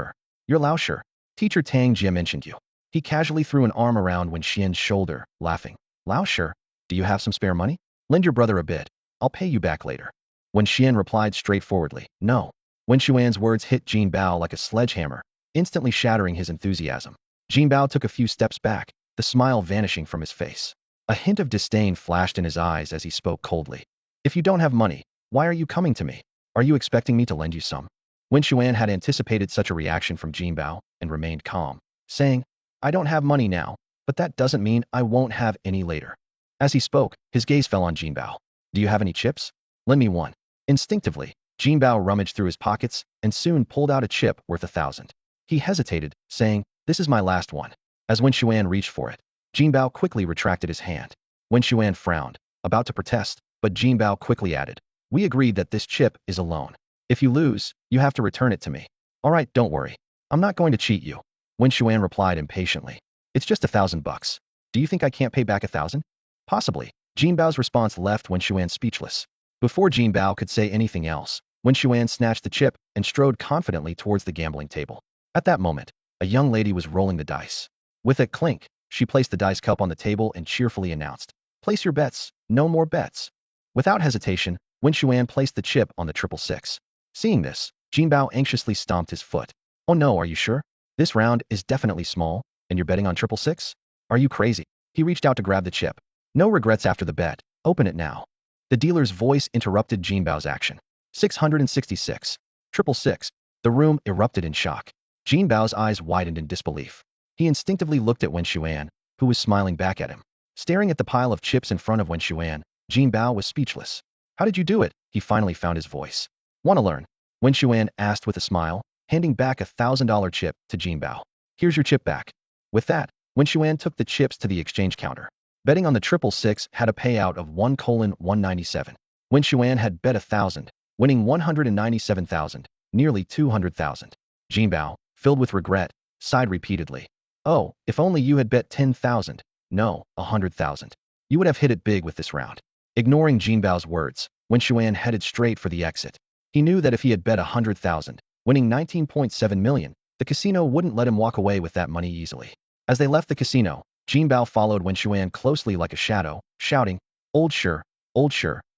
you're Lao Shi. Teacher Tang Jie mentioned you." He casually threw an arm around Wen Xian's shoulder, laughing. "Lao Shi, do you have some spare money? Lend your brother a bit. I'll pay you back later." Wen Xian replied straightforwardly, "No." Wen Xuan's words hit Jin Bao like a sledgehammer, instantly shattering his enthusiasm. Jin Bao took a few steps back, the smile vanishing from his face. A hint of disdain flashed in his eyes as he spoke coldly. "If you don't have money, why are you coming to me? Are you expecting me to lend you some?" Wen Xuan had anticipated such a reaction from Jin Bao and remained calm, saying, "I don't have money now, but that doesn't mean I won't have any later." As he spoke, his gaze fell on Jin Bao. "Do you have any chips? Lend me one." Instinctively, Jin Bao rummaged through his pockets and soon pulled out a chip worth 1,000. He hesitated, saying, "This is my last one." As Wen Xuan reached for it, Jin Bao quickly retracted his hand. Wen Xuan frowned, about to protest, but Jin Bao quickly added, "We agreed that this chip is a loan. If you lose, you have to return it to me." "All right, don't worry. I'm not going to cheat you." Wen Xuan replied impatiently. "It's just 1,000 bucks. Do you think I can't pay back 1,000? Possibly." Jin Bao's response left Wen Xuan speechless. Before Jin Bao could say anything else, Wen Xuan snatched the chip and strode confidently towards the gambling table. At that moment, a young lady was rolling the dice. With a clink, she placed the dice cup on the table and cheerfully announced, "Place your bets, no more bets." Without hesitation, Wen Xuan placed the chip on the 666. Seeing this, Jin Bao anxiously stomped his foot. "Oh no, are you sure? This round is definitely small, and you're betting on 666? Are you crazy?" He reached out to grab the chip. "No regrets after the bet. Open it now." The dealer's voice interrupted Jin Bao's action. 666. 666. The room erupted in shock. Jin Bao's eyes widened in disbelief. He instinctively looked at Wen Xuan, who was smiling back at him. Staring at the pile of chips in front of Wen Xuan, Jin Bao was speechless. How did you do it? He finally found his voice. Want to learn? Wen Xuan asked with a smile, handing back a $1,000 chip to Jin Bao. Here's your chip back. With that, Wen Xuan took the chips to the exchange counter. Betting on the 666 had a payout of 1:197. Wen Xuan had bet 1,000, winning 197,000, nearly 200,000. Jin Bao, filled with regret, sighed repeatedly. Oh, if only you had bet 10,000. No, 100,000. You would have hit it big with this round. Ignoring Jin Bao's words, Wen Xuan headed straight for the exit. He knew that if he had bet 100,000, winning 19.7 million, the casino wouldn't let him walk away with that money easily. As they left the casino, Jin Bao followed Wen Xuan closely like a shadow, shouting, old sure,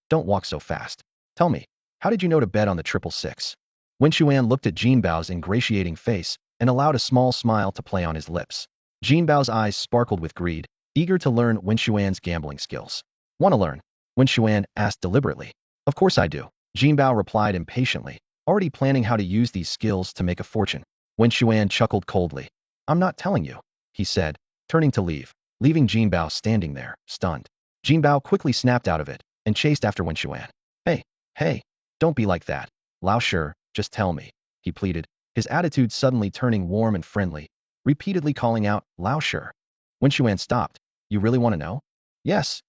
don't walk so fast. Tell me, how did you know to bet on the 666? Wen Xuan looked at Jin Bao's ingratiating face and allowed a small smile to play on his lips. Jin Bao's eyes sparkled with greed, eager to learn Wen Xuan's gambling skills. Want to learn? Wen Xuan asked deliberately. Of course I do. Jin Bao replied impatiently, already planning how to use these skills to make a fortune. Wen Xuan chuckled coldly. I'm not telling you, he said, turning to leave, leaving Jin Bao standing there, stunned. Jin Bao quickly snapped out of it and chased after Wen Xuan. Hey, don't be like that. Lao Shi, just tell me, he pleaded, his attitude suddenly turning warm and friendly, repeatedly calling out, Lao Shi. Wen Xuan stopped. You really want to know? Yes,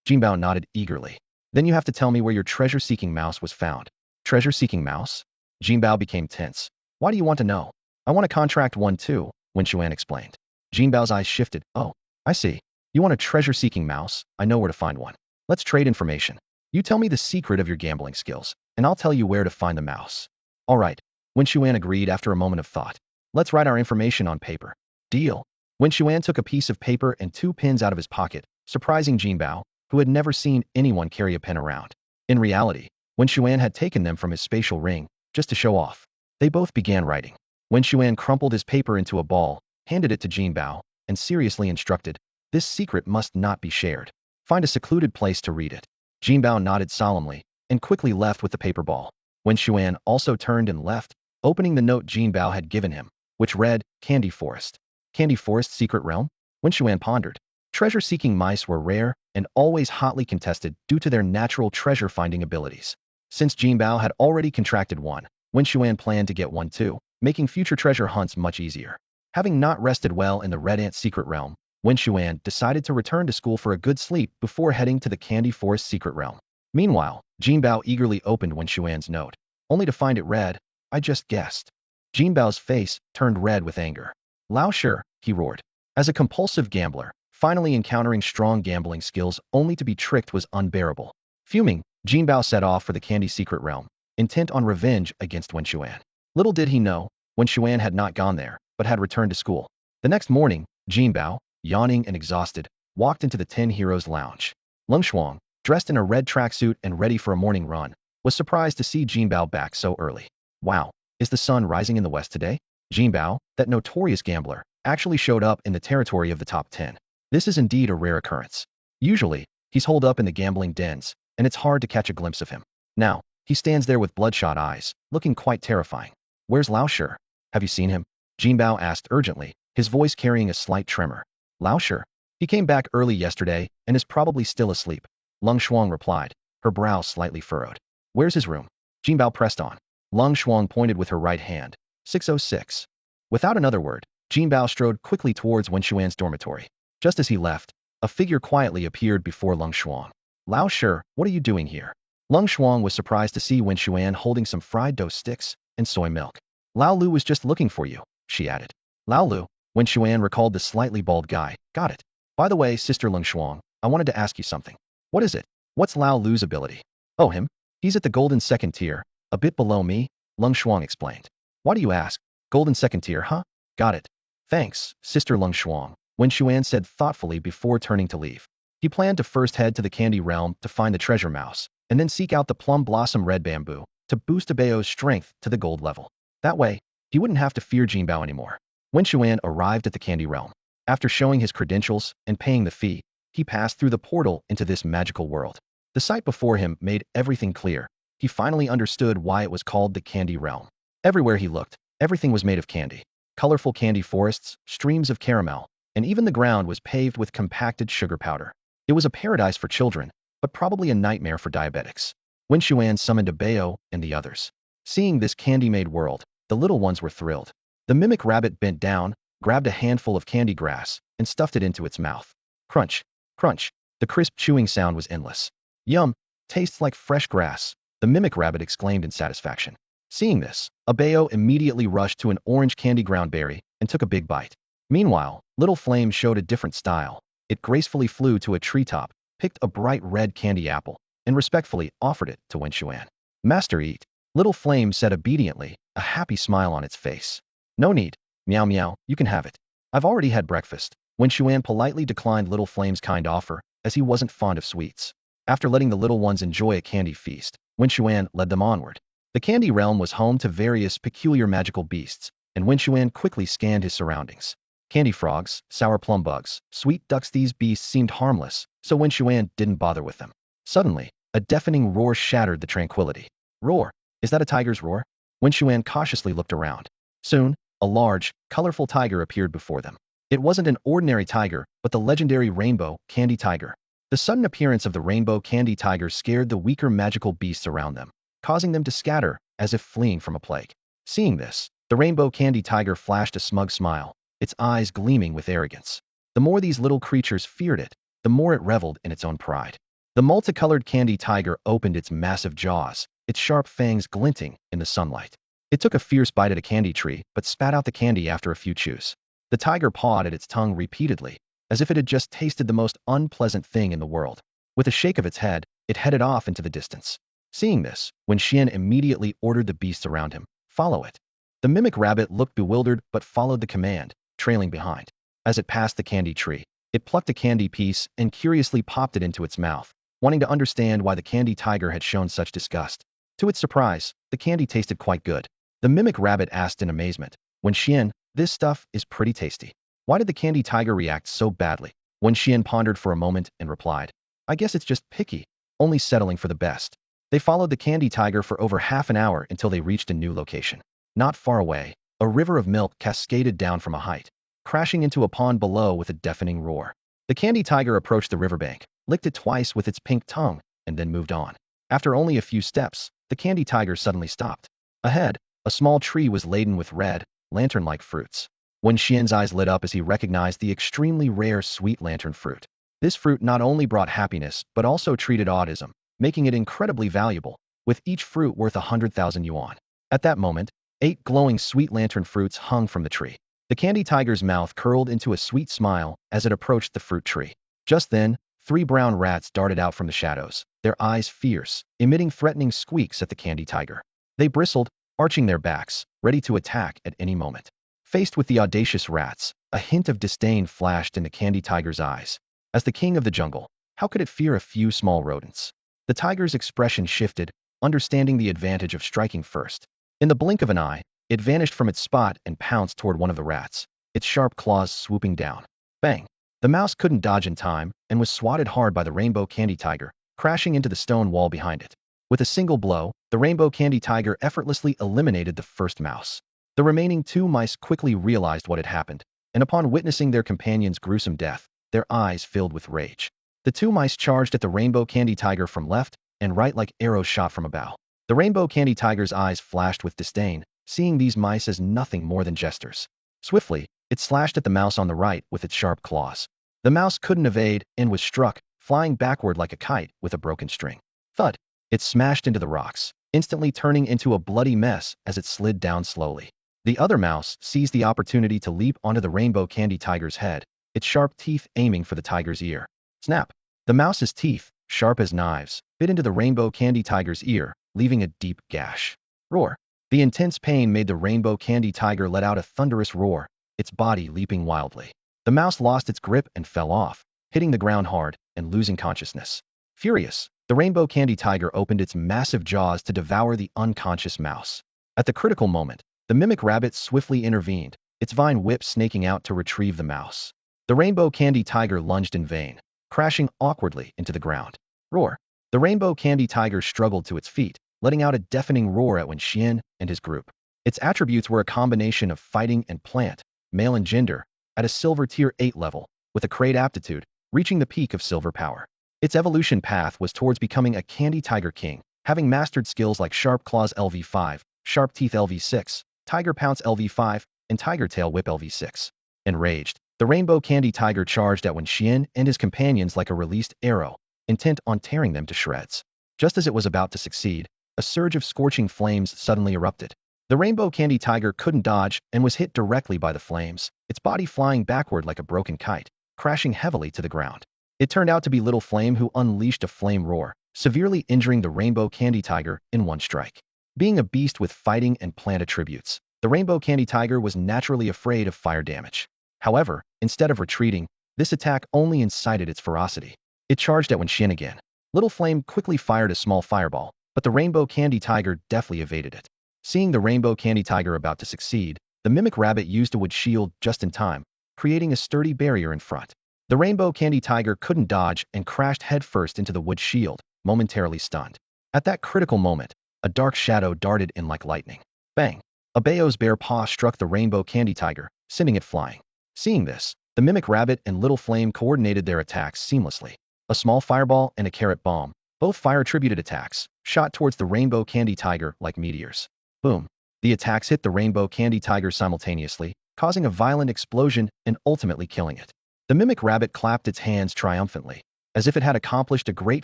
Jin Bao nodded eagerly. Then you have to tell me where your treasure-seeking mouse was found. Treasure-seeking mouse? Jin Bao became tense. Why do you want to know? I want to contract one too, Wen Xuan explained. Jin Bao's eyes shifted. Oh, I see. You want a treasure-seeking mouse? I know where to find one. Let's trade information. You tell me the secret of your gambling skills, and I'll tell you where to find the mouse. All right, Wen Xuan agreed after a moment of thought. Let's write our information on paper. Deal. Wen Xuan took a piece of paper and 2 pens out of his pocket, surprising Jin Bao, who had never seen anyone carry a pen around. In reality, Wen Xuan had taken them from his spatial ring, just to show off. They both began writing. Wen Xuan crumpled his paper into a ball, handed it to Jin Bao, and seriously instructed, this secret must not be shared. Find a secluded place to read it. Jin Bao nodded solemnly, and quickly left with the paper ball. Wen Xuan also turned and left, opening the note Jin Bao had given him, which read, Candy Forest. Candy Forest Secret Realm? Wen Xuan pondered. Treasure-seeking mice were rare and always hotly contested due to their natural treasure-finding abilities. Since Jin Bao had already contracted one, Wen Xuan planned to get one too, making future treasure hunts much easier. Having not rested well in the Red Ant Secret Realm, Wen Xuan decided to return to school for a good sleep before heading to the Candy Forest Secret Realm. Meanwhile, Jin Bao eagerly opened Wen Xuan's note, only to find it read, I just guessed. Jin Bao's face turned red with anger. Lao Shi, he roared. As a compulsive gambler, finally encountering strong gambling skills only to be tricked was unbearable. Fuming, Jin Bao set off for the Candy Secret Realm, intent on revenge against Wen Xuan. Little did he know, Wen Xuan had not gone there, but had returned to school. The next morning, Jin Bao, yawning and exhausted, walked into the 10 Heroes Lounge. Wen Xuan, dressed in a red tracksuit and ready for a morning run, was surprised to see Jin Bao back so early. Wow, is the sun rising in the west today? Jin Bao, that notorious gambler, actually showed up in the territory of the top 10. This is indeed a rare occurrence. Usually, he's holed up in the gambling dens, and it's hard to catch a glimpse of him. Now, he stands there with bloodshot eyes, looking quite terrifying. Where's Lao Shi? Have you seen him? Jin Bao asked urgently, his voice carrying a slight tremor. Lao Shi? He came back early yesterday and is probably still asleep. Wen Xuan replied, her brow slightly furrowed. Where's his room? Jin Bao pressed on. Wen Xuan pointed with her right hand. 606. Without another word, Jin Bao strode quickly towards Wen Xuan's dormitory. Just as he left, a figure quietly appeared before Wen Xuan. Lao Shi, what are you doing here? Wen Xuan was surprised to see Wen Xuan holding some fried dough sticks and soy milk. Lao Lu was just looking for you, she added. Lao Lu, Wen Xuan recalled the slightly bald guy. Got it. By the way, Sister Wen Xuan, I wanted to ask you something. What is it? What's Lao Lu's ability? Oh, him? He's at the golden 2nd tier, a bit below me, Wen Xuan explained. Why do you ask? Golden 2nd tier, huh? Got it. Thanks, Sister Wen Xuan, Wen Xuan said thoughtfully before turning to leave. He planned to first head to the Candy Realm to find the treasure mouse, and then seek out the Plum Blossom Red Bamboo to boost Abeo's strength to the gold level. That way, he wouldn't have to fear Jin Bao anymore. Wen Xuan arrived at the Candy Realm. After showing his credentials and paying the fee, he passed through the portal into this magical world. The sight before him made everything clear. He finally understood why it was called the Candy Realm. Everywhere he looked, everything was made of candy. Colorful candy forests, streams of caramel, and even the ground was paved with compacted sugar powder. It was a paradise for children, but probably a nightmare for diabetics. Wen Xuan summoned a Bao and the others. Seeing this candy-made world, the little ones were thrilled. The mimic rabbit bent down, grabbed a handful of candy grass, and stuffed it into its mouth. Crunch, crunch. The crisp chewing sound was endless. Yum, tastes like fresh grass, the mimic rabbit exclaimed in satisfaction. Seeing this, a Bao immediately rushed to an orange candy ground berry and took a big bite. Meanwhile, Little Flame showed a different style. It gracefully flew to a treetop, picked a bright red candy apple, and respectfully offered it to Wen Xuan. Master, eat. Little Flame said obediently, a happy smile on its face. No need. Meow meow, you can have it. I've already had breakfast. Wen Xuan politely declined Little Flame's kind offer, as he wasn't fond of sweets. After letting the little ones enjoy a candy feast, Wen Xuan led them onward. The candy realm was home to various peculiar magical beasts, and Wen Xuan quickly scanned his surroundings. Candy frogs, sour plum bugs, sweet ducks. These beasts seemed harmless, so Wen Xuan didn't bother with them. Suddenly, a deafening roar shattered the tranquility. Roar! Is that a tiger's roar? Wen Xuan cautiously looked around. Soon, a large, colorful tiger appeared before them. It wasn't an ordinary tiger, but the legendary rainbow candy tiger. The sudden appearance of the rainbow candy tiger scared the weaker magical beasts around them, causing them to scatter, as if fleeing from a plague. Seeing this, the rainbow candy tiger flashed a smug smile, its eyes gleaming with arrogance. The more these little creatures feared it, the more it reveled in its own pride. The multicolored candy tiger opened its massive jaws, its sharp fangs glinting in the sunlight. It took a fierce bite at a candy tree, but spat out the candy after a few chews. The tiger pawed at its tongue repeatedly, as if it had just tasted the most unpleasant thing in the world. With a shake of its head, it headed off into the distance. Seeing this, Wen Xuan immediately ordered the beasts around him, follow it. The mimic rabbit looked bewildered but followed the command, trailing behind. As it passed the candy tree, it plucked a candy piece and curiously popped it into its mouth, wanting to understand why the candy tiger had shown such disgust. To its surprise, the candy tasted quite good. The mimic rabbit asked in amazement, Wen Xuan, this stuff is pretty tasty. Why did the candy tiger react so badly? Wen Xuan pondered for a moment and replied, I guess it's just picky, only settling for the best. They followed the candy tiger for over half an hour until they reached a new location. Not far away, a river of milk cascaded down from a height, crashing into a pond below with a deafening roar. The candy tiger approached the riverbank, licked it twice with its pink tongue, and then moved on. After only a few steps, the candy tiger suddenly stopped. Ahead, a small tree was laden with red, lantern-like fruits. Wen Xuan's eyes lit up as he recognized the extremely rare sweet lantern fruit. This fruit not only brought happiness, but also treated autism, making it incredibly valuable, with each fruit worth 100,000 yuan. At that moment, 8 glowing sweet lantern fruits hung from the tree. The candy tiger's mouth curled into a sweet smile as it approached the fruit tree. Just then, 3 brown rats darted out from the shadows, their eyes fierce, emitting threatening squeaks at the candy tiger. They bristled, arching their backs, ready to attack at any moment. Faced with the audacious rats, a hint of disdain flashed in the candy tiger's eyes. As the king of the jungle, how could it fear a few small rodents? The tiger's expression shifted, understanding the advantage of striking first. In the blink of an eye, it vanished from its spot and pounced toward one of the rats, its sharp claws swooping down. Bang! The mouse couldn't dodge in time and was swatted hard by the rainbow candy tiger, crashing into the stone wall behind it. With a single blow, the rainbow candy tiger effortlessly eliminated the first mouse. The remaining 2 mice quickly realized what had happened, and upon witnessing their companion's gruesome death, their eyes filled with rage. The 2 mice charged at the rainbow candy tiger from left and right like arrows shot from a bow. The rainbow candy tiger's eyes flashed with disdain, seeing these mice as nothing more than jesters. Swiftly, it slashed at the mouse on the right with its sharp claws. The mouse couldn't evade and was struck, flying backward like a kite with a broken string. Thud! It smashed into the rocks, instantly turning into a bloody mess as it slid down slowly. The other mouse seized the opportunity to leap onto the rainbow candy tiger's head, its sharp teeth aiming for the tiger's ear. Snap! The mouse's teeth, sharp as knives, bit into the rainbow candy tiger's ear, leaving a deep gash. Roar! The intense pain made the rainbow candy tiger let out a thunderous roar, its body leaping wildly. The mouse lost its grip and fell off, hitting the ground hard and losing consciousness. Furious, the rainbow candy tiger opened its massive jaws to devour the unconscious mouse. At the critical moment, the mimic rabbit swiftly intervened, its vine whip snaking out to retrieve the mouse. The rainbow candy tiger lunged in vain, crashing awkwardly into the ground. Roar! The rainbow candy tiger struggled to its feet, letting out a deafening roar at Wen Xuan and his group. Its attributes were a combination of fighting and plant, male and gender, at a silver tier 8 level, with a great aptitude, reaching the peak of silver power. Its evolution path was towards becoming a candy tiger king, having mastered skills like Sharp Claws LV5, Sharp Teeth LV6, Tiger Pounce LV5, and Tiger Tail Whip LV6. Enraged, the Rainbow Candy Tiger charged at Wen Xuan and his companions like a released arrow, intent on tearing them to shreds. Just as it was about to succeed, a surge of scorching flames suddenly erupted. The Rainbow Candy Tiger couldn't dodge and was hit directly by the flames, its body flying backward like a broken kite, crashing heavily to the ground. It turned out to be Little Flame who unleashed a flame roar, severely injuring the Rainbow Candy Tiger in one strike. Being a beast with fighting and plant attributes, the Rainbow Candy Tiger was naturally afraid of fire damage. However, instead of retreating, this attack only incited its ferocity. It charged at Wen Xuan again. Little Flame quickly fired a small fireball, but the Rainbow Candy Tiger deftly evaded it. Seeing the Rainbow Candy Tiger about to succeed, the Mimic Rabbit used a wood shield just in time, creating a sturdy barrier in front. The Rainbow Candy Tiger couldn't dodge and crashed headfirst into the wood shield, momentarily stunned. At that critical moment, a dark shadow darted in like lightning. Bang! A Bao's bare paw struck the Rainbow Candy Tiger, sending it flying. Seeing this, the Mimic Rabbit and Little Flame coordinated their attacks seamlessly. A small fireball and a carrot bomb, both fire-attributed attacks, shot towards the Rainbow Candy Tiger like meteors. Boom! The attacks hit the Rainbow Candy Tiger simultaneously, causing a violent explosion and ultimately killing it. The Mimic Rabbit clapped its hands triumphantly. As if it had accomplished a great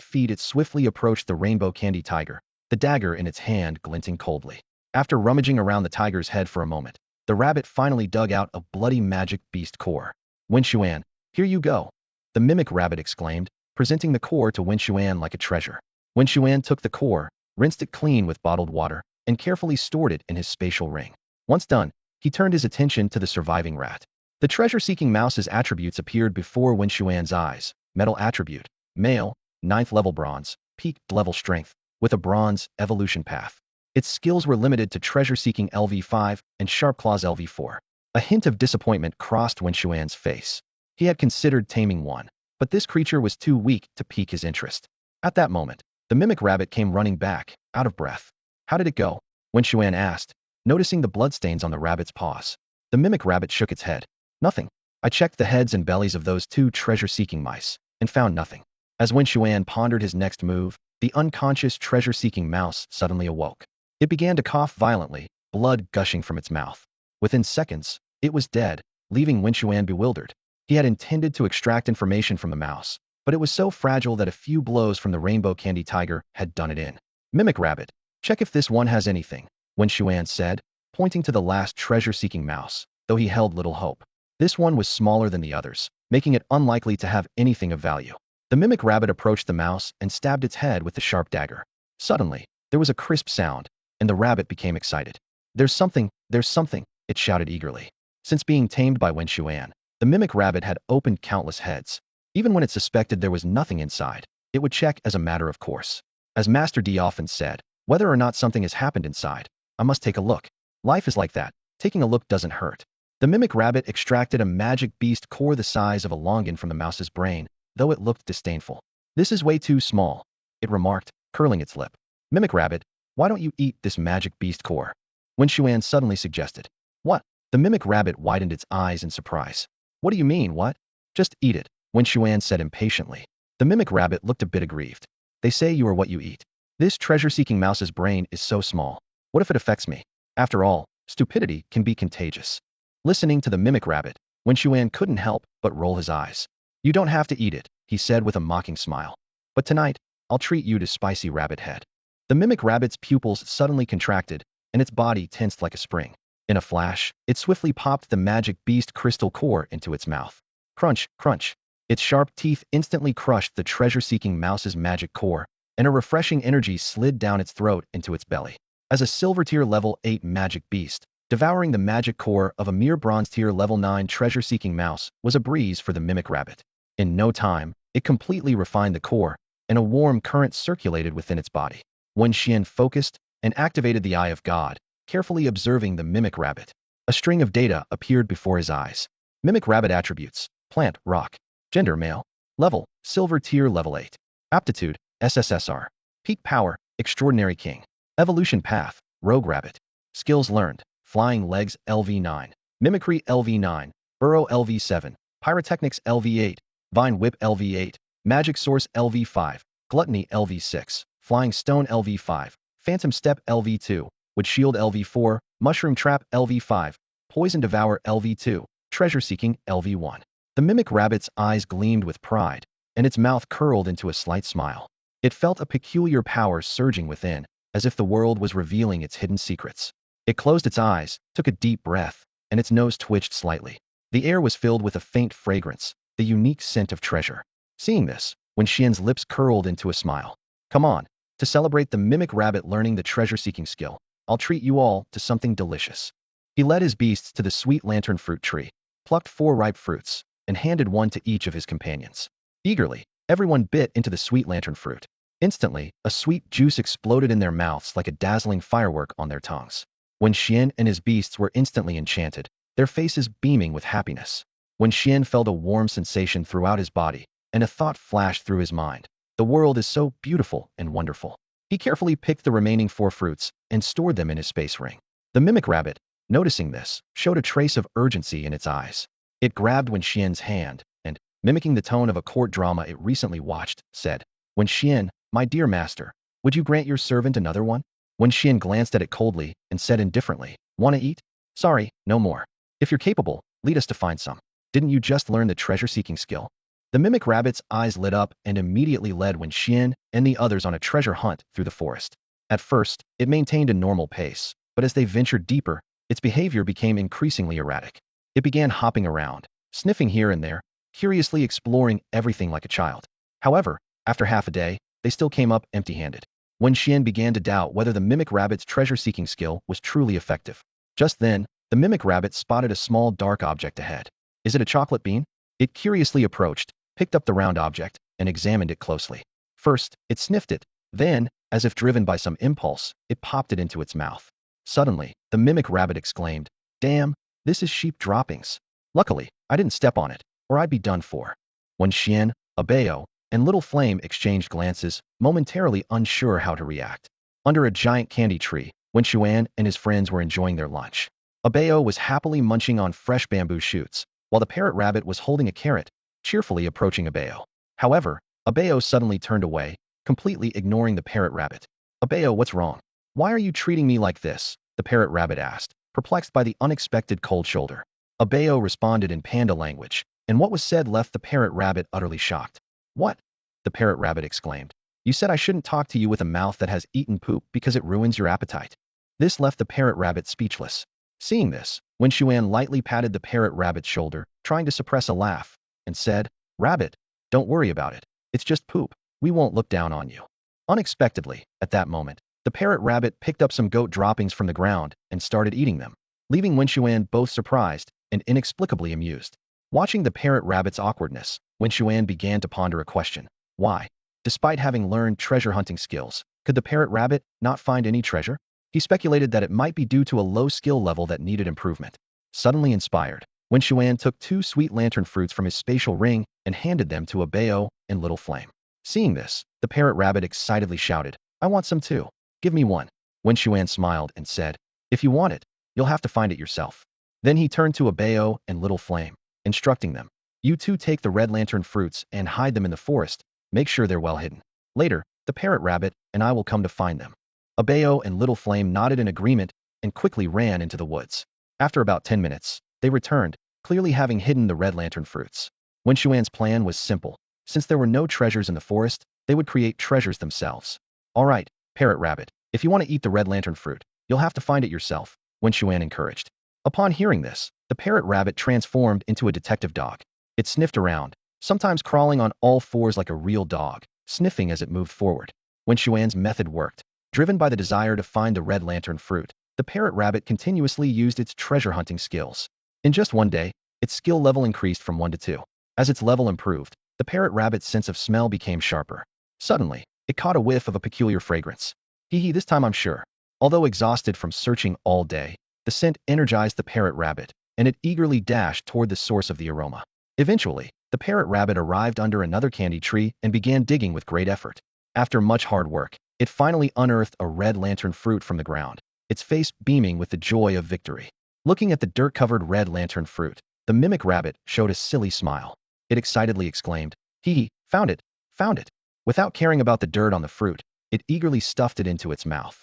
feat, it swiftly approached the Rainbow Candy Tiger, the dagger in its hand glinting coldly. After rummaging around the tiger's head for a moment, the rabbit finally dug out a bloody magic beast core. Wen Xuan, here you go, the Mimic Rabbit exclaimed, presenting the core to Wen Xuan like a treasure. Wen Xuan took the core, rinsed it clean with bottled water, and carefully stored it in his spatial ring. Once done, he turned his attention to the surviving rat. The treasure-seeking mouse's attributes appeared before Wen Xuan's eyes. Metal attribute, male, 9th level bronze, peaked level strength, with a bronze evolution path. Its skills were limited to treasure-seeking LV5 and Sharp Claws LV4. A hint of disappointment crossed Wen Xuan's face. He had considered taming one, but this creature was too weak to pique his interest. At that moment, the Mimic Rabbit came running back, out of breath. How did it go? Wen Xuan asked, noticing the bloodstains on the rabbit's paws. The Mimic Rabbit shook its head. Nothing. I checked the heads and bellies of those two treasure-seeking mice, and found nothing. As Wen Xuan pondered his next move, the unconscious treasure-seeking mouse suddenly awoke. It began to cough violently, blood gushing from its mouth. Within seconds, it was dead, leaving Wen Xuan bewildered. He had intended to extract information from the mouse, but it was so fragile that a few blows from the Rainbow Candy Tiger had done it in. Mimic Rabbit, check if this one has anything, Wen Xuan said, pointing to the last treasure-seeking mouse, though he held little hope. This one was smaller than the others, making it unlikely to have anything of value. The Mimic Rabbit approached the mouse and stabbed its head with the sharp dagger. Suddenly, there was a crisp sound, and the rabbit became excited. There's something, it shouted eagerly. Since being tamed by Wen Xuan, the Mimic Rabbit had opened countless heads. Even when it suspected there was nothing inside, it would check as a matter of course. As Master D often said, whether or not something has happened inside, I must take a look. Life is like that. Taking a look doesn't hurt. The Mimic Rabbit extracted a magic beast core the size of a longan from the mouse's brain, though it looked disdainful. This is way too small, it remarked, curling its lip. Mimic Rabbit, why don't you eat this magic beast core? Wen Xuan suddenly suggested. What? The Mimic Rabbit widened its eyes in surprise. What do you mean, what? Just eat it, Wen Xuan said impatiently. The Mimic Rabbit looked a bit aggrieved. They say you are what you eat. This treasure-seeking mouse's brain is so small. What if it affects me? After all, stupidity can be contagious. Listening to the Mimic Rabbit, Wen Xuan couldn't help but roll his eyes. You don't have to eat it, he said with a mocking smile. But tonight, I'll treat you to spicy rabbit head. The Mimic Rabbit's pupils suddenly contracted, and its body tensed like a spring. In a flash, it swiftly popped the magic beast crystal core into its mouth. Crunch, crunch. Its sharp teeth instantly crushed the treasure-seeking mouse's magic core, and a refreshing energy slid down its throat into its belly. As a silver-tier level 8 magic beast, devouring the magic core of a mere bronze-tier level 9 treasure-seeking mouse was a breeze for the Mimic Rabbit. In no time, it completely refined the core, and a warm current circulated within its body. Wen Xuan focused and activated the Eye of God, carefully observing the Mimic Rabbit. A string of data appeared before his eyes. Mimic Rabbit attributes: plant, rock. Gender, male. Level, silver tier level 8. Aptitude, SSS-tier. Peak power, extraordinary king. Evolution path, rogue rabbit. Skills learned: flying legs LV9, mimicry LV9, burrow LV7, pyrotechnics LV8, vine whip LV8, Magic Source LV5, Gluttony LV6, Flying Stone LV5, Phantom Step LV2, Wood Shield LV4, Mushroom Trap LV5, Poison Devour LV2, Treasure Seeking LV1. The mimic rabbit's eyes gleamed with pride, and its mouth curled into a slight smile. It felt a peculiar power surging within, as if the world was revealing its hidden secrets. It closed its eyes, took a deep breath, and its nose twitched slightly. The air was filled with a faint fragrance, the unique scent of treasure. Seeing this, Wen Xuan's lips curled into a smile. Come on, to celebrate the mimic rabbit learning the treasure-seeking skill, I'll treat you all to something delicious. He led his beasts to the sweet lantern fruit tree, plucked 4 ripe fruits, and handed one to each of his companions. Eagerly, everyone bit into the sweet lantern fruit. Instantly, a sweet juice exploded in their mouths like a dazzling firework on their tongues. Wen Xuan and his beasts were instantly enchanted, their faces beaming with happiness. Wen Xuan felt a warm sensation throughout his body, and a thought flashed through his mind. The world is so beautiful and wonderful. He carefully picked the remaining 4 fruits and stored them in his space ring. The mimic rabbit, noticing this, showed a trace of urgency in its eyes. It grabbed Wen Xuan's hand and, mimicking the tone of a court drama it recently watched, said, Wen Xuan, my dear master, would you grant your servant another one? Wen Xuan glanced at it coldly and said indifferently, wanna eat? Sorry, no more. If you're capable, lead us to find some. Didn't you just learn the treasure-seeking skill? The mimic rabbit's eyes lit up and immediately led Wen Xuan and the others on a treasure hunt through the forest. At first, it maintained a normal pace, but as they ventured deeper, its behavior became increasingly erratic. It began hopping around, sniffing here and there, curiously exploring everything like a child. However, after half a day, they still came up empty-handed. Wen Xuan began to doubt whether the mimic rabbit's treasure-seeking skill was truly effective. Just then, the mimic rabbit spotted a small dark object ahead. Is it a chocolate bean? It curiously approached, picked up the round object, and examined it closely. First, it sniffed it. Then, as if driven by some impulse, it popped it into its mouth. Suddenly, the mimic rabbit exclaimed, Damn, this is sheep droppings. Luckily, I didn't step on it, or I'd be done for. Wen Xuan, Abeo, and Little Flame exchanged glances, momentarily unsure how to react. Under a giant candy tree, Wen Xuan and his friends were enjoying their lunch. Abeo was happily munching on fresh bamboo shoots, while the parrot rabbit was holding a carrot, cheerfully approaching Abeo. However, Abeo suddenly turned away, completely ignoring the parrot rabbit. Abeo, what's wrong? Why are you treating me like this? The parrot rabbit asked, perplexed by the unexpected cold shoulder. Abeo responded in Panda language, and what was said left the parrot rabbit utterly shocked. What? The parrot rabbit exclaimed. You said I shouldn't talk to you with a mouth that has eaten poop because it ruins your appetite. This left the parrot rabbit speechless. Seeing this, Wen Xuan lightly patted the parrot rabbit's shoulder, trying to suppress a laugh, and said, Rabbit, don't worry about it. It's just poop. We won't look down on you. Unexpectedly, at that moment, the parrot rabbit picked up some goat droppings from the ground and started eating them, leaving Wen Xuan both surprised and inexplicably amused. Watching the parrot rabbit's awkwardness, Wen Xuan began to ponder a question. Why? Despite having learned treasure hunting skills, could the parrot rabbit not find any treasure? He speculated that it might be due to a low skill level that needed improvement. Suddenly inspired, Wen Xuan took 2 sweet lantern fruits from his spatial ring and handed them to Abeo and Little Flame. Seeing this, the parrot rabbit excitedly shouted, I want some too. Give me one. Wen Xuan smiled and said, If you want it, you'll have to find it yourself. Then he turned to Abeo and Little Flame, instructing them, You two take the red lantern fruits and hide them in the forest. Make sure they're well hidden. Later, the parrot rabbit and I will come to find them. Abeo and Little Flame nodded in agreement and quickly ran into the woods. After about 10 minutes, they returned, clearly having hidden the red lantern fruits. Wen Xuan's plan was simple. Since there were no treasures in the forest, they would create treasures themselves. All right, parrot rabbit, if you want to eat the red lantern fruit, you'll have to find it yourself, Wen Xuan encouraged. Upon hearing this, the parrot rabbit transformed into a detective dog. It sniffed around, sometimes crawling on all fours like a real dog, sniffing as it moved forward. Wen Xuan's method worked. Driven by the desire to find the red lantern fruit, the parrot rabbit continuously used its treasure hunting skills. In just one day, its skill level increased from 1 to 2. As its level improved, the parrot rabbit's sense of smell became sharper. Suddenly, it caught a whiff of a peculiar fragrance. Hee, this time I'm sure. Although exhausted from searching all day, the scent energized the parrot rabbit, and it eagerly dashed toward the source of the aroma. Eventually, the parrot rabbit arrived under another candy tree and began digging with great effort. After much hard work, it finally unearthed a red lantern fruit from the ground, its face beaming with the joy of victory. Looking at the dirt-covered red lantern fruit, the mimic rabbit showed a silly smile. It excitedly exclaimed, Hee, found it. Found it. Without caring about the dirt on the fruit, it eagerly stuffed it into its mouth.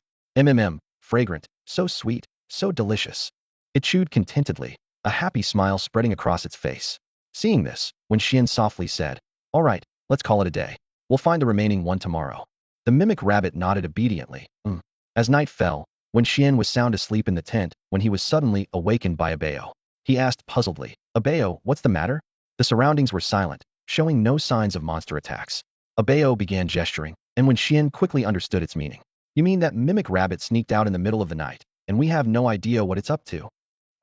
Fragrant, so sweet, so delicious. It chewed contentedly, a happy smile spreading across its face. Seeing this, Wen Xuan softly said, "All right, let's call it a day. We'll find the remaining one tomorrow." The mimic rabbit nodded obediently. As night fell, Wen Xuan was sound asleep in the tent when he was suddenly awakened by Abeo. He asked puzzledly, "Abeo, what's the matter?" The surroundings were silent, showing no signs of monster attacks. Abeo began gesturing, and Wen Xuan quickly understood its meaning. "You mean that mimic rabbit sneaked out in the middle of the night, and we have no idea what it's up to?"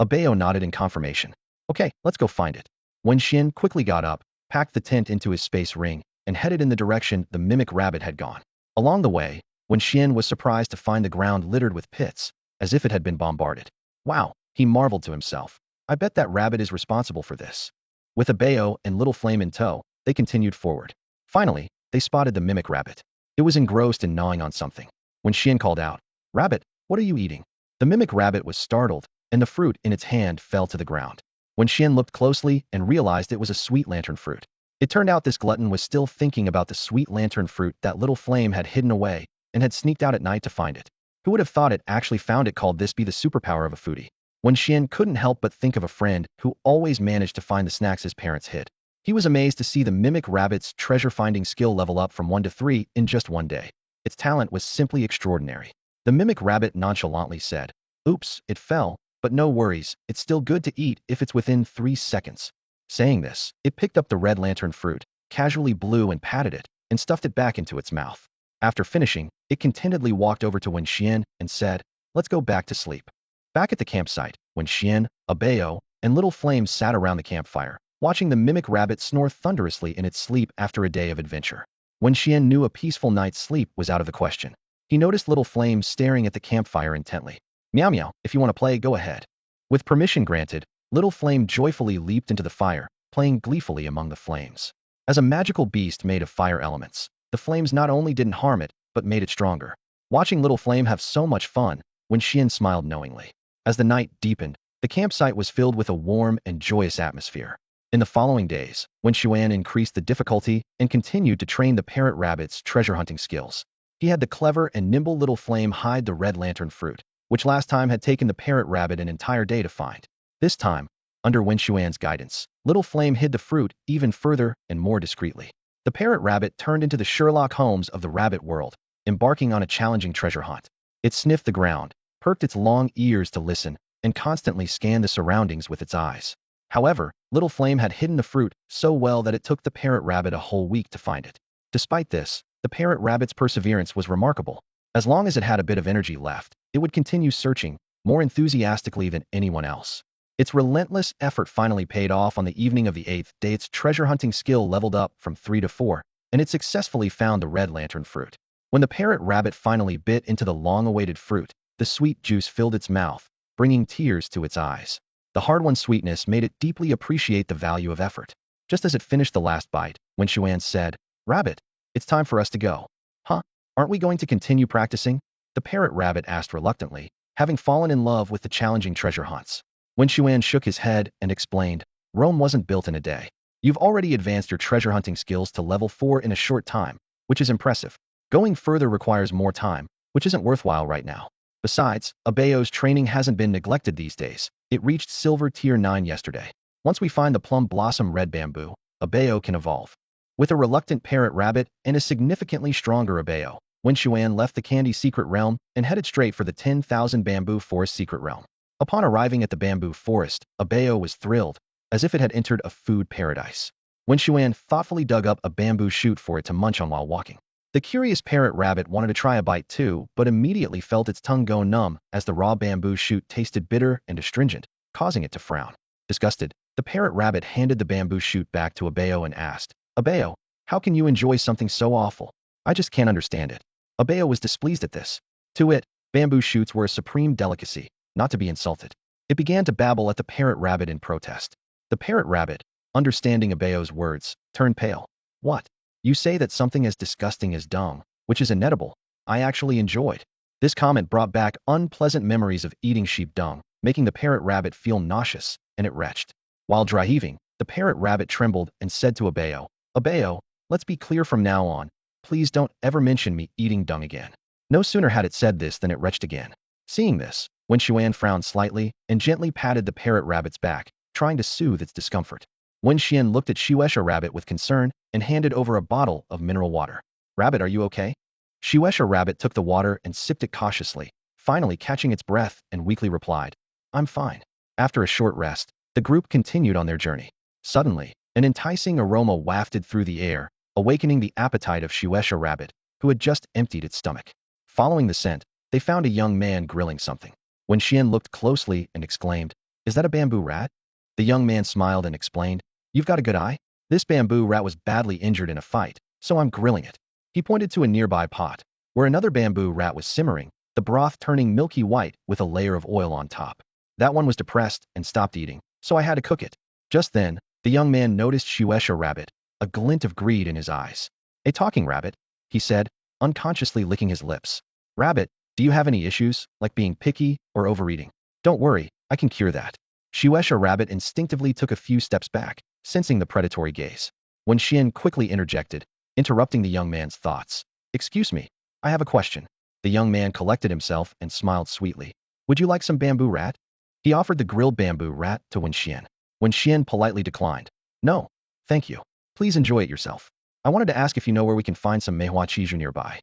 Abeo nodded in confirmation. "Okay, let's go find it." Wen Xuan quickly got up, packed the tent into his space ring, and headed in the direction the mimic rabbit had gone. Along the way, Wen Xuan was surprised to find the ground littered with pits, as if it had been bombarded. "Wow," he marveled to himself. "I bet that rabbit is responsible for this." With Abeo and Little Flame in tow, they continued forward. Finally, they spotted the mimic rabbit. It was engrossed in gnawing on something. Wen Xuan called out, "Rabbit, what are you eating?" The mimic rabbit was startled, and the fruit in its hand fell to the ground. Wen Xuan looked closely and realized it was a sweet lantern fruit. It turned out this glutton was still thinking about the sweet lantern fruit that Little Flame had hidden away and had sneaked out at night to find it. Who would have thought it actually found it? Called this be the superpower of a foodie? Wen Xuan couldn't help but think of a friend who always managed to find the snacks his parents hid. He was amazed to see the mimic rabbit's treasure-finding skill level up from 1 to 3 in just one day. Its talent was simply extraordinary. The mimic rabbit nonchalantly said, "Oops, it fell, but no worries, it's still good to eat if it's within 3 seconds." Saying this, it picked up the red lantern fruit, casually blew and patted it, and stuffed it back into its mouth. After finishing, it contentedly walked over to Wen Xuan and said, "Let's go back to sleep." Back at the campsite, Wen Xuan, Abeo, and Little Flame sat around the campfire, watching the mimic rabbit snore thunderously in its sleep after a day of adventure. Wen Xuan knew a peaceful night's sleep was out of the question. He noticed Little Flame staring at the campfire intently. "Meow meow, if you want to play, go ahead." With permission granted, Little Flame joyfully leaped into the fire, playing gleefully among the flames. As a magical beast made of fire elements, the flames not only didn't harm it, but made it stronger. Watching Little Flame have so much fun, Wen Xuan smiled knowingly. As the night deepened, the campsite was filled with a warm and joyous atmosphere. In the following days, Wen Xuan increased the difficulty and continued to train the parrot rabbit's treasure hunting skills. He had the clever and nimble Little Flame hide the red lantern fruit, which last time had taken the parrot rabbit an entire day to find. This time, under Wen Xuan's guidance, Little Flame hid the fruit even further and more discreetly. The parrot rabbit turned into the Sherlock Holmes of the rabbit world, embarking on a challenging treasure hunt. It sniffed the ground, perked its long ears to listen, and constantly scanned the surroundings with its eyes. However, Little Flame had hidden the fruit so well that it took the parrot rabbit a whole week to find it. Despite this, the parrot rabbit's perseverance was remarkable. As long as it had a bit of energy left, it would continue searching, more enthusiastically than anyone else. Its relentless effort finally paid off. On the evening of the 8th day, its treasure hunting skill leveled up from 3 to 4, and it successfully found the red lantern fruit. When the parrot rabbit finally bit into the long-awaited fruit, the sweet juice filled its mouth, bringing tears to its eyes. The hard-won sweetness made it deeply appreciate the value of effort. Just as it finished the last bite, Wen Xuan said, "Rabbit, it's time for us to go." "Huh? Aren't we going to continue practicing?" the parrot rabbit asked reluctantly, having fallen in love with the challenging treasure hunts. Wen Xuan shook his head and explained, "Rome wasn't built in a day. You've already advanced your treasure hunting skills to level 4 in a short time, which is impressive. Going further requires more time, which isn't worthwhile right now. Besides, Abeo's training hasn't been neglected these days. It reached silver tier 9 yesterday. Once we find the plum blossom red bamboo, Abeo can evolve." With a reluctant parrot rabbit and a significantly stronger Abeo, Wen Xuan left the Candy Secret Realm and headed straight for the 10,000 Bamboo Forest Secret Realm. Upon arriving at the bamboo forest, Abeo was thrilled, as if it had entered a food paradise. Wen Xuan thoughtfully dug up a bamboo shoot for it to munch on while walking. The curious parrot rabbit wanted to try a bite too, but immediately felt its tongue go numb as the raw bamboo shoot tasted bitter and astringent, causing it to frown. Disgusted, the parrot rabbit handed the bamboo shoot back to Abeo and asked, "Abeo, how can you enjoy something so awful? I just can't understand it." Abeo was displeased at this. To it, bamboo shoots were a supreme delicacy, not to be insulted. It began to babble at the parrot rabbit in protest. The parrot rabbit, understanding Abeo's words, turned pale. "What? You say that something as disgusting as dung, which is inedible, I actually enjoyed?" This comment brought back unpleasant memories of eating sheep dung, making the parrot rabbit feel nauseous, and it retched. While dry heaving, the parrot rabbit trembled and said to Abeo, "Abeo, Let's be clear from now on. Please don't ever mention me eating dung again. No sooner had it said this than it retched again. Seeing this, Wen Xuan frowned slightly and gently patted the parrot rabbit's back, trying to soothe its discomfort. Wen Xian looked at Shueisha rabbit with concern and handed over a bottle of mineral water. Rabbit, are you okay? Shueisha rabbit took the water and sipped it cautiously, finally catching its breath and weakly replied, I'm fine. After a short rest, the group continued on their journey. Suddenly, an enticing aroma wafted through the air, awakening the appetite of Shueisha rabbit, who had just emptied its stomach. Following the scent, they found a young man grilling something. Wen Xian looked closely and exclaimed, Is that a bamboo rat? The young man smiled and explained, You've got a good eye. This bamboo rat was badly injured in a fight, so I'm grilling it. He pointed to a nearby pot, where another bamboo rat was simmering, the broth turning milky white with a layer of oil on top. That one was depressed and stopped eating, so I had to cook it. Just then, the young man noticed Shueisha rabbit, a glint of greed in his eyes. A talking rabbit, he said, unconsciously licking his lips. Rabbit, do you have any issues, like being picky or overeating? Don't worry, I can cure that. Shueisha rabbit instinctively took a few steps back, sensing the predatory gaze. Wen Xian quickly interjected, interrupting the young man's thoughts. Excuse me, I have a question. The young man collected himself and smiled sweetly. Would you like some bamboo rat? He offered the grilled bamboo rat to Wen Xian. Wen Xian politely declined. No, thank you. Please enjoy it yourself. I wanted to ask if you know where we can find some Meihua Chiju nearby.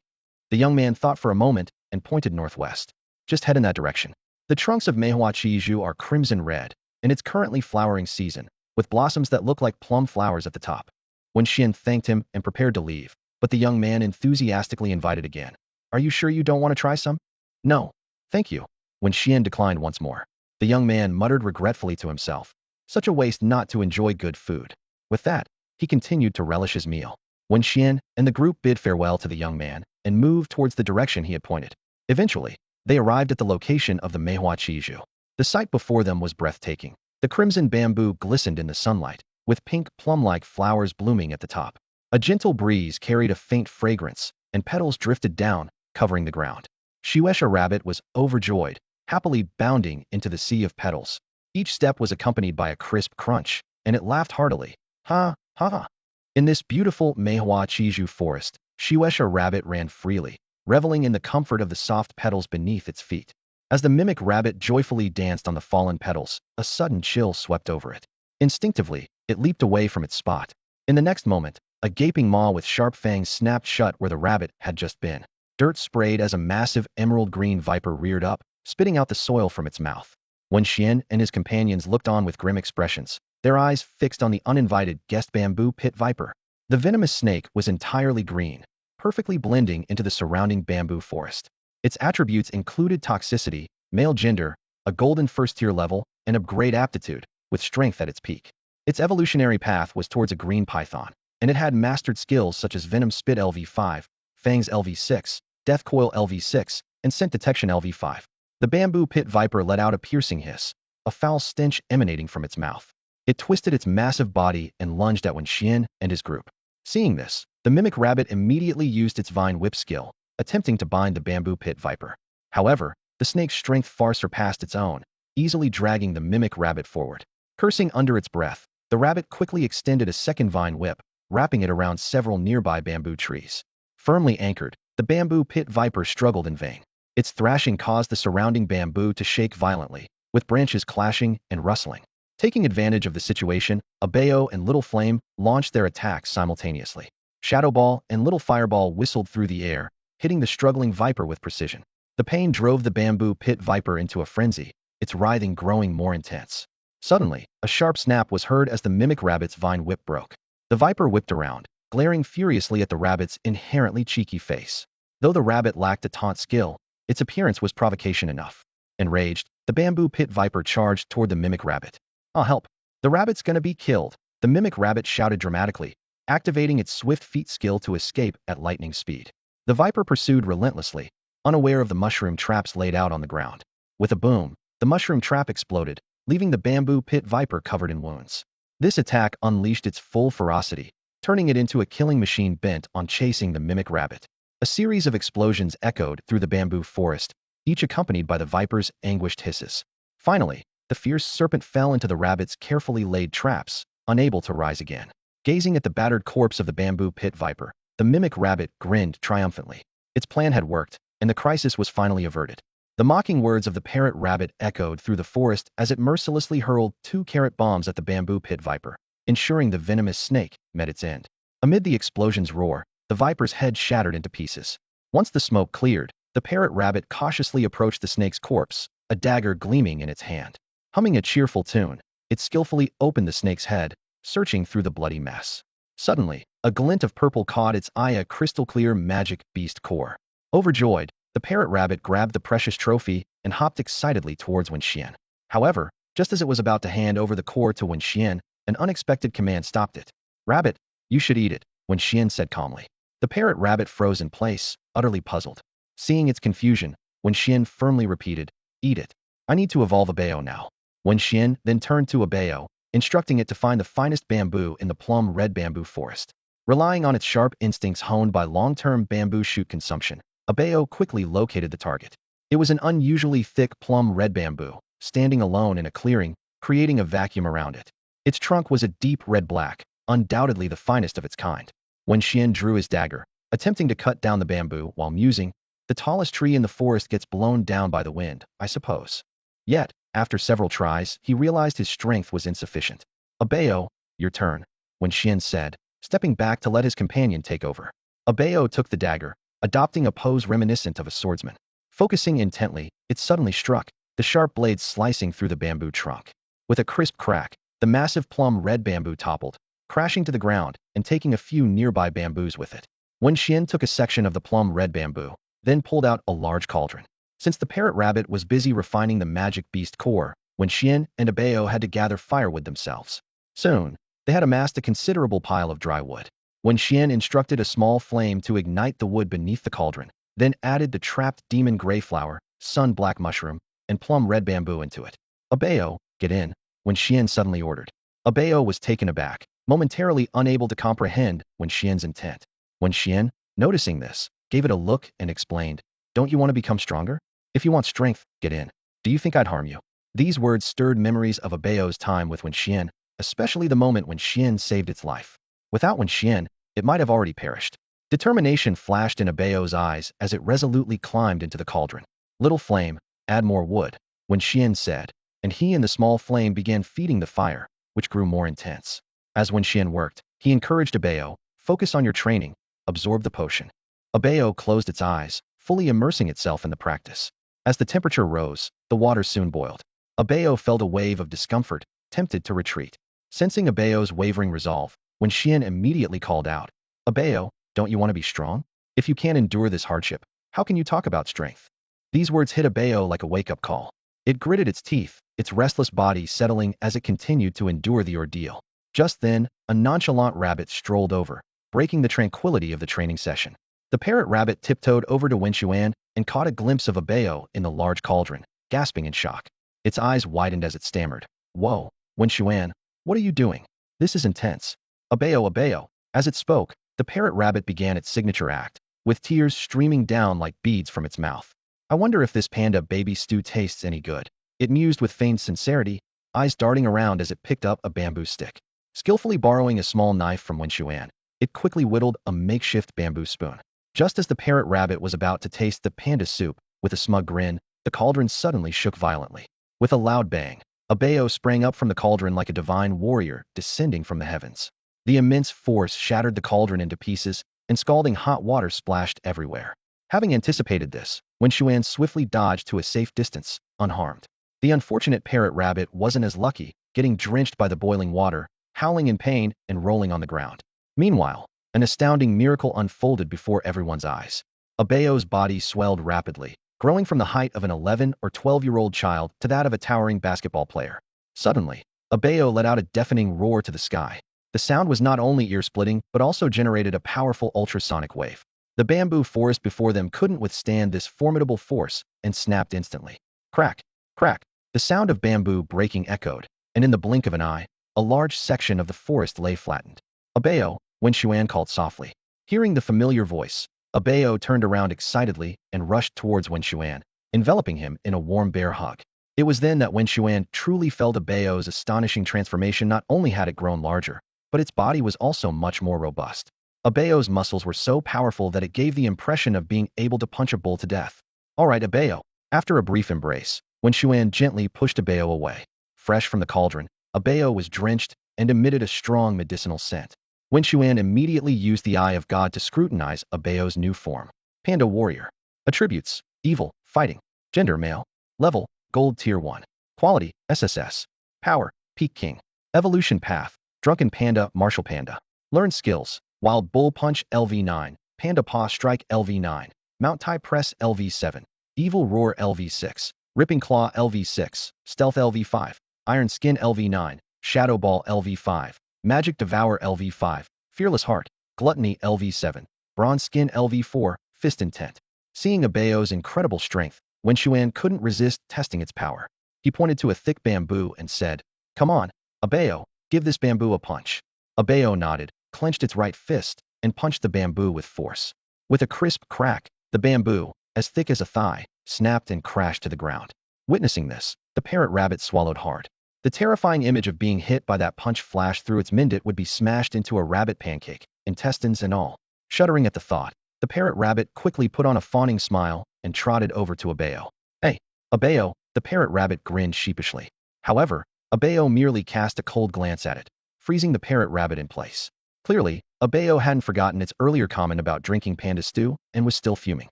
The young man thought for a moment and pointed northwest. Just head in that direction. The trunks of Meihua Chiju are crimson red, and it's currently flowering season, with blossoms that look like plum flowers at the top. Wen Xian thanked him and prepared to leave, but the young man enthusiastically invited again. Are you sure you don't want to try some? No, thank you. Wen Xian declined once more. The young man muttered regretfully to himself. Such a waste not to enjoy good food. With that, he continued to relish his meal. Wen Xian and the group bid farewell to the young man and moved towards the direction he had pointed. Eventually, they arrived at the location of the Meihua Chiju. The sight before them was breathtaking. The crimson bamboo glistened in the sunlight, with pink plum-like flowers blooming at the top. A gentle breeze carried a faint fragrance, and petals drifted down, covering the ground. Shueisha rabbit was overjoyed, happily bounding into the sea of petals. Each step was accompanied by a crisp crunch, and it laughed heartily. Ha, ha, ha. In this beautiful Meihua Chiju forest, Shueisha rabbit ran freely, reveling in the comfort of the soft petals beneath its feet. As the mimic rabbit joyfully danced on the fallen petals, a sudden chill swept over it. Instinctively, it leaped away from its spot. In the next moment, a gaping maw with sharp fangs snapped shut where the rabbit had just been. Dirt sprayed as a massive emerald-green viper reared up, spitting out the soil from its mouth. Wen Xian and his companions looked on with grim expressions, their eyes fixed on the uninvited guest bamboo pit viper. The venomous snake was entirely green, perfectly blending into the surrounding bamboo forest. Its attributes included toxicity, male gender, a golden first-tier level, and upgrade aptitude, with strength at its peak. Its evolutionary path was towards a green python, and it had mastered skills such as Venom Spit LV5, Fangs LV6, Death Coil LV6, and Scent Detection LV5. The bamboo pit viper let out a piercing hiss, a foul stench emanating from its mouth. It twisted its massive body and lunged at Wen Xian and his group. Seeing this, the mimic rabbit immediately used its vine whip skill, attempting to bind the bamboo pit viper. However, the snake's strength far surpassed its own, easily dragging the mimic rabbit forward. Cursing under its breath, the rabbit quickly extended a second vine whip, wrapping it around several nearby bamboo trees. Firmly anchored, the bamboo pit viper struggled in vain. Its thrashing caused the surrounding bamboo to shake violently, with branches clashing and rustling. Taking advantage of the situation, Abayo and Little Flame launched their attacks simultaneously. Shadow Ball and Little Fireball whistled through the air, hitting the struggling viper with precision. The pain drove the bamboo pit viper into a frenzy, its writhing growing more intense. Suddenly, a sharp snap was heard as the mimic rabbit's vine whip broke. The viper whipped around, glaring furiously at the rabbit's inherently cheeky face. Though the rabbit lacked a taunt skill, its appearance was provocation enough. Enraged, the bamboo pit viper charged toward the mimic rabbit. I'll help. The rabbit's gonna be killed, the mimic rabbit shouted dramatically, activating its swift feet skill to escape at lightning speed. The viper pursued relentlessly, unaware of the mushroom traps laid out on the ground. With a boom, the mushroom trap exploded, leaving the bamboo pit viper covered in wounds. This attack unleashed its full ferocity, turning it into a killing machine bent on chasing the mimic rabbit. A series of explosions echoed through the bamboo forest, each accompanied by the viper's anguished hisses. Finally, the fierce serpent fell into the rabbit's carefully laid traps, unable to rise again. Gazing at the battered corpse of the bamboo pit viper, the mimic rabbit grinned triumphantly. Its plan had worked, and the crisis was finally averted. The mocking words of the parrot rabbit echoed through the forest as it mercilessly hurled 2-carat bombs at the bamboo pit viper, ensuring the venomous snake met its end. Amid the explosion's roar, the viper's head shattered into pieces. Once the smoke cleared, the parrot rabbit cautiously approached the snake's corpse, a dagger gleaming in its hand. Humming a cheerful tune, it skillfully opened the snake's head, searching through the bloody mess. Suddenly, a glint of purple caught its eye, a crystal-clear magic beast core. Overjoyed, the parrot rabbit grabbed the precious trophy and hopped excitedly towards Wen Xuan. However, just as it was about to hand over the core to Wen Xuan, an unexpected command stopped it. "Rabbit, you should eat it," Wen Xuan said calmly. The parrot rabbit froze in place, utterly puzzled. Seeing its confusion, Wen Xuan firmly repeated, "Eat it. I need to evolve a Bao now." Wen Xuan then turned to a Bao, instructing it to find the finest bamboo in the plum red bamboo forest. Relying on its sharp instincts honed by long-term bamboo shoot consumption, Bao quickly located the target. It was an unusually thick plum red bamboo, standing alone in a clearing, creating a vacuum around it. Its trunk was a deep red-black, undoubtedly the finest of its kind. Wen Xuan drew his dagger, attempting to cut down the bamboo while musing, "The tallest tree in the forest gets blown down by the wind, I suppose." Yet, after several tries, he realized his strength was insufficient. "Bao, your turn," Wen Xuan said, stepping back to let his companion take over. Bao took the dagger, adopting a pose reminiscent of a swordsman. Focusing intently, it suddenly struck, the sharp blade slicing through the bamboo trunk. With a crisp crack, the massive plum red bamboo toppled, crashing to the ground and taking a few nearby bamboos with it. Wen Xuan took a section of the plum red bamboo, then pulled out a large cauldron. Since the parrot rabbit was busy refining the magic beast core, Wen Xuan and Bao had to gather firewood themselves. Soon, they had amassed a considerable pile of dry wood. Wen Xuan instructed a small flame to ignite the wood beneath the cauldron, then added the trapped demon gray flower, sun black mushroom, and plum red bamboo into it. "Bao, get in," Wen Xuan suddenly ordered. Bao was taken aback, momentarily unable to comprehend Wen Xuan's intent. Wen Xuan, noticing this, gave it a look and explained, "Don't you want to become stronger? If you want strength, get in. Do you think I'd harm you?" These words stirred memories of Bao's time with Wen Xuan, especially the moment when Xuan saved its life. Without Wen Xuan, it might have already perished. Determination flashed in Bao's eyes as it resolutely climbed into the cauldron. "Little flame, add more wood," Wen Xuan said, and he and the small flame began feeding the fire, which grew more intense. As Wen Xuan worked, he encouraged Bao, "Focus on your training, absorb the potion." Bao closed its eyes, fully immersing itself in the practice. As the temperature rose, the water soon boiled. Bao felt a wave of discomfort, tempted to retreat. Sensing Bao's wavering resolve, Wen Xuan immediately called out, "Bao, don't you want to be strong? If you can't endure this hardship, how can you talk about strength?" These words hit Bao like a wake-up call. It gritted its teeth, its restless body settling as it continued to endure the ordeal. Just then, a nonchalant rabbit strolled over, breaking the tranquility of the training session. The parrot rabbit tiptoed over to Wen Xuan and caught a glimpse of Bao in the large cauldron, gasping in shock. Its eyes widened as it stammered, "Whoa, Wen Xuan, what are you doing? This is intense." Bao. As it spoke, the parrot rabbit began its signature act, with tears streaming down like beads from its mouth. "I wonder if this panda baby stew tastes any good," it mused with feigned sincerity, eyes darting around as it picked up a bamboo stick. Skillfully borrowing a small knife from Wen Xuan, it quickly whittled a makeshift bamboo spoon. Just as the parrot rabbit was about to taste the panda soup, with a smug grin, the cauldron suddenly shook violently. With a loud bang, Bao sprang up from the cauldron like a divine warrior descending from the heavens. The immense force shattered the cauldron into pieces, and scalding hot water splashed everywhere. Having anticipated this, Wen Xuan swiftly dodged to a safe distance, unharmed. The unfortunate parrot rabbit wasn't as lucky, getting drenched by the boiling water, howling in pain and rolling on the ground. Meanwhile, an astounding miracle unfolded before everyone's eyes. Bao's body swelled rapidly, growing from the height of an 11 or 12-year-old child to that of a towering basketball player. Suddenly, Bao let out a deafening roar to the sky. The sound was not only ear-splitting, but also generated a powerful ultrasonic wave. The bamboo forest before them couldn't withstand this formidable force and snapped instantly. Crack, crack, the sound of bamboo breaking echoed, and in the blink of an eye, a large section of the forest lay flattened. "Bao," Wen Xuan called softly. Hearing the familiar voice, Bao turned around excitedly and rushed towards Wen Xuan, enveloping him in a warm bear hug. It was then that Wen Xuan truly felt Bao's astonishing transformation. Not only had it grown larger, but its body was also much more robust. Abeo's muscles were so powerful that it gave the impression of being able to punch a bull to death. All right, Abeo. After a brief embrace, Wen Xuan gently pushed Abeo away. Fresh from the cauldron, Abeo was drenched and emitted a strong medicinal scent. Wen Xuan immediately used the Eye of God to scrutinize Abeo's new form. Panda Warrior. Attributes: Evil, Fighting. Gender: Male. Level: Gold Tier 1. Quality: SSS. Power: Peak King. Evolution Path: Drunken Panda, Martial Panda. Learned Skills: Wild Bull Punch LV9, Panda Paw Strike LV9, Mount Tai Press LV7, Evil Roar LV6, Ripping Claw LV6, Stealth LV5, Iron Skin LV9, Shadow Ball LV5, Magic Devour LV5, Fearless Heart, Gluttony LV7, Bronze Skin LV4, Fist Intent. Seeing Abeo's incredible strength, Wen Xuan couldn't resist testing its power. He pointed to a thick bamboo and said, "Come on, Abeo, give this bamboo a punch." Abeo nodded, clenched its right fist, and punched the bamboo with force. With a crisp crack, the bamboo, as thick as a thigh, snapped and crashed to the ground. Witnessing this, the parrot rabbit swallowed hard. The terrifying image of being hit by that punch flashed through its mindit would be smashed into a rabbit pancake, intestines and all. Shuddering at the thought, the parrot rabbit quickly put on a fawning smile and trotted over to Abeo. "Hey, Abeo," the parrot rabbit grinned sheepishly. However, Abeo merely cast a cold glance at it, freezing the parrot rabbit in place. Clearly, Abeo hadn't forgotten its earlier comment about drinking panda stew and was still fuming.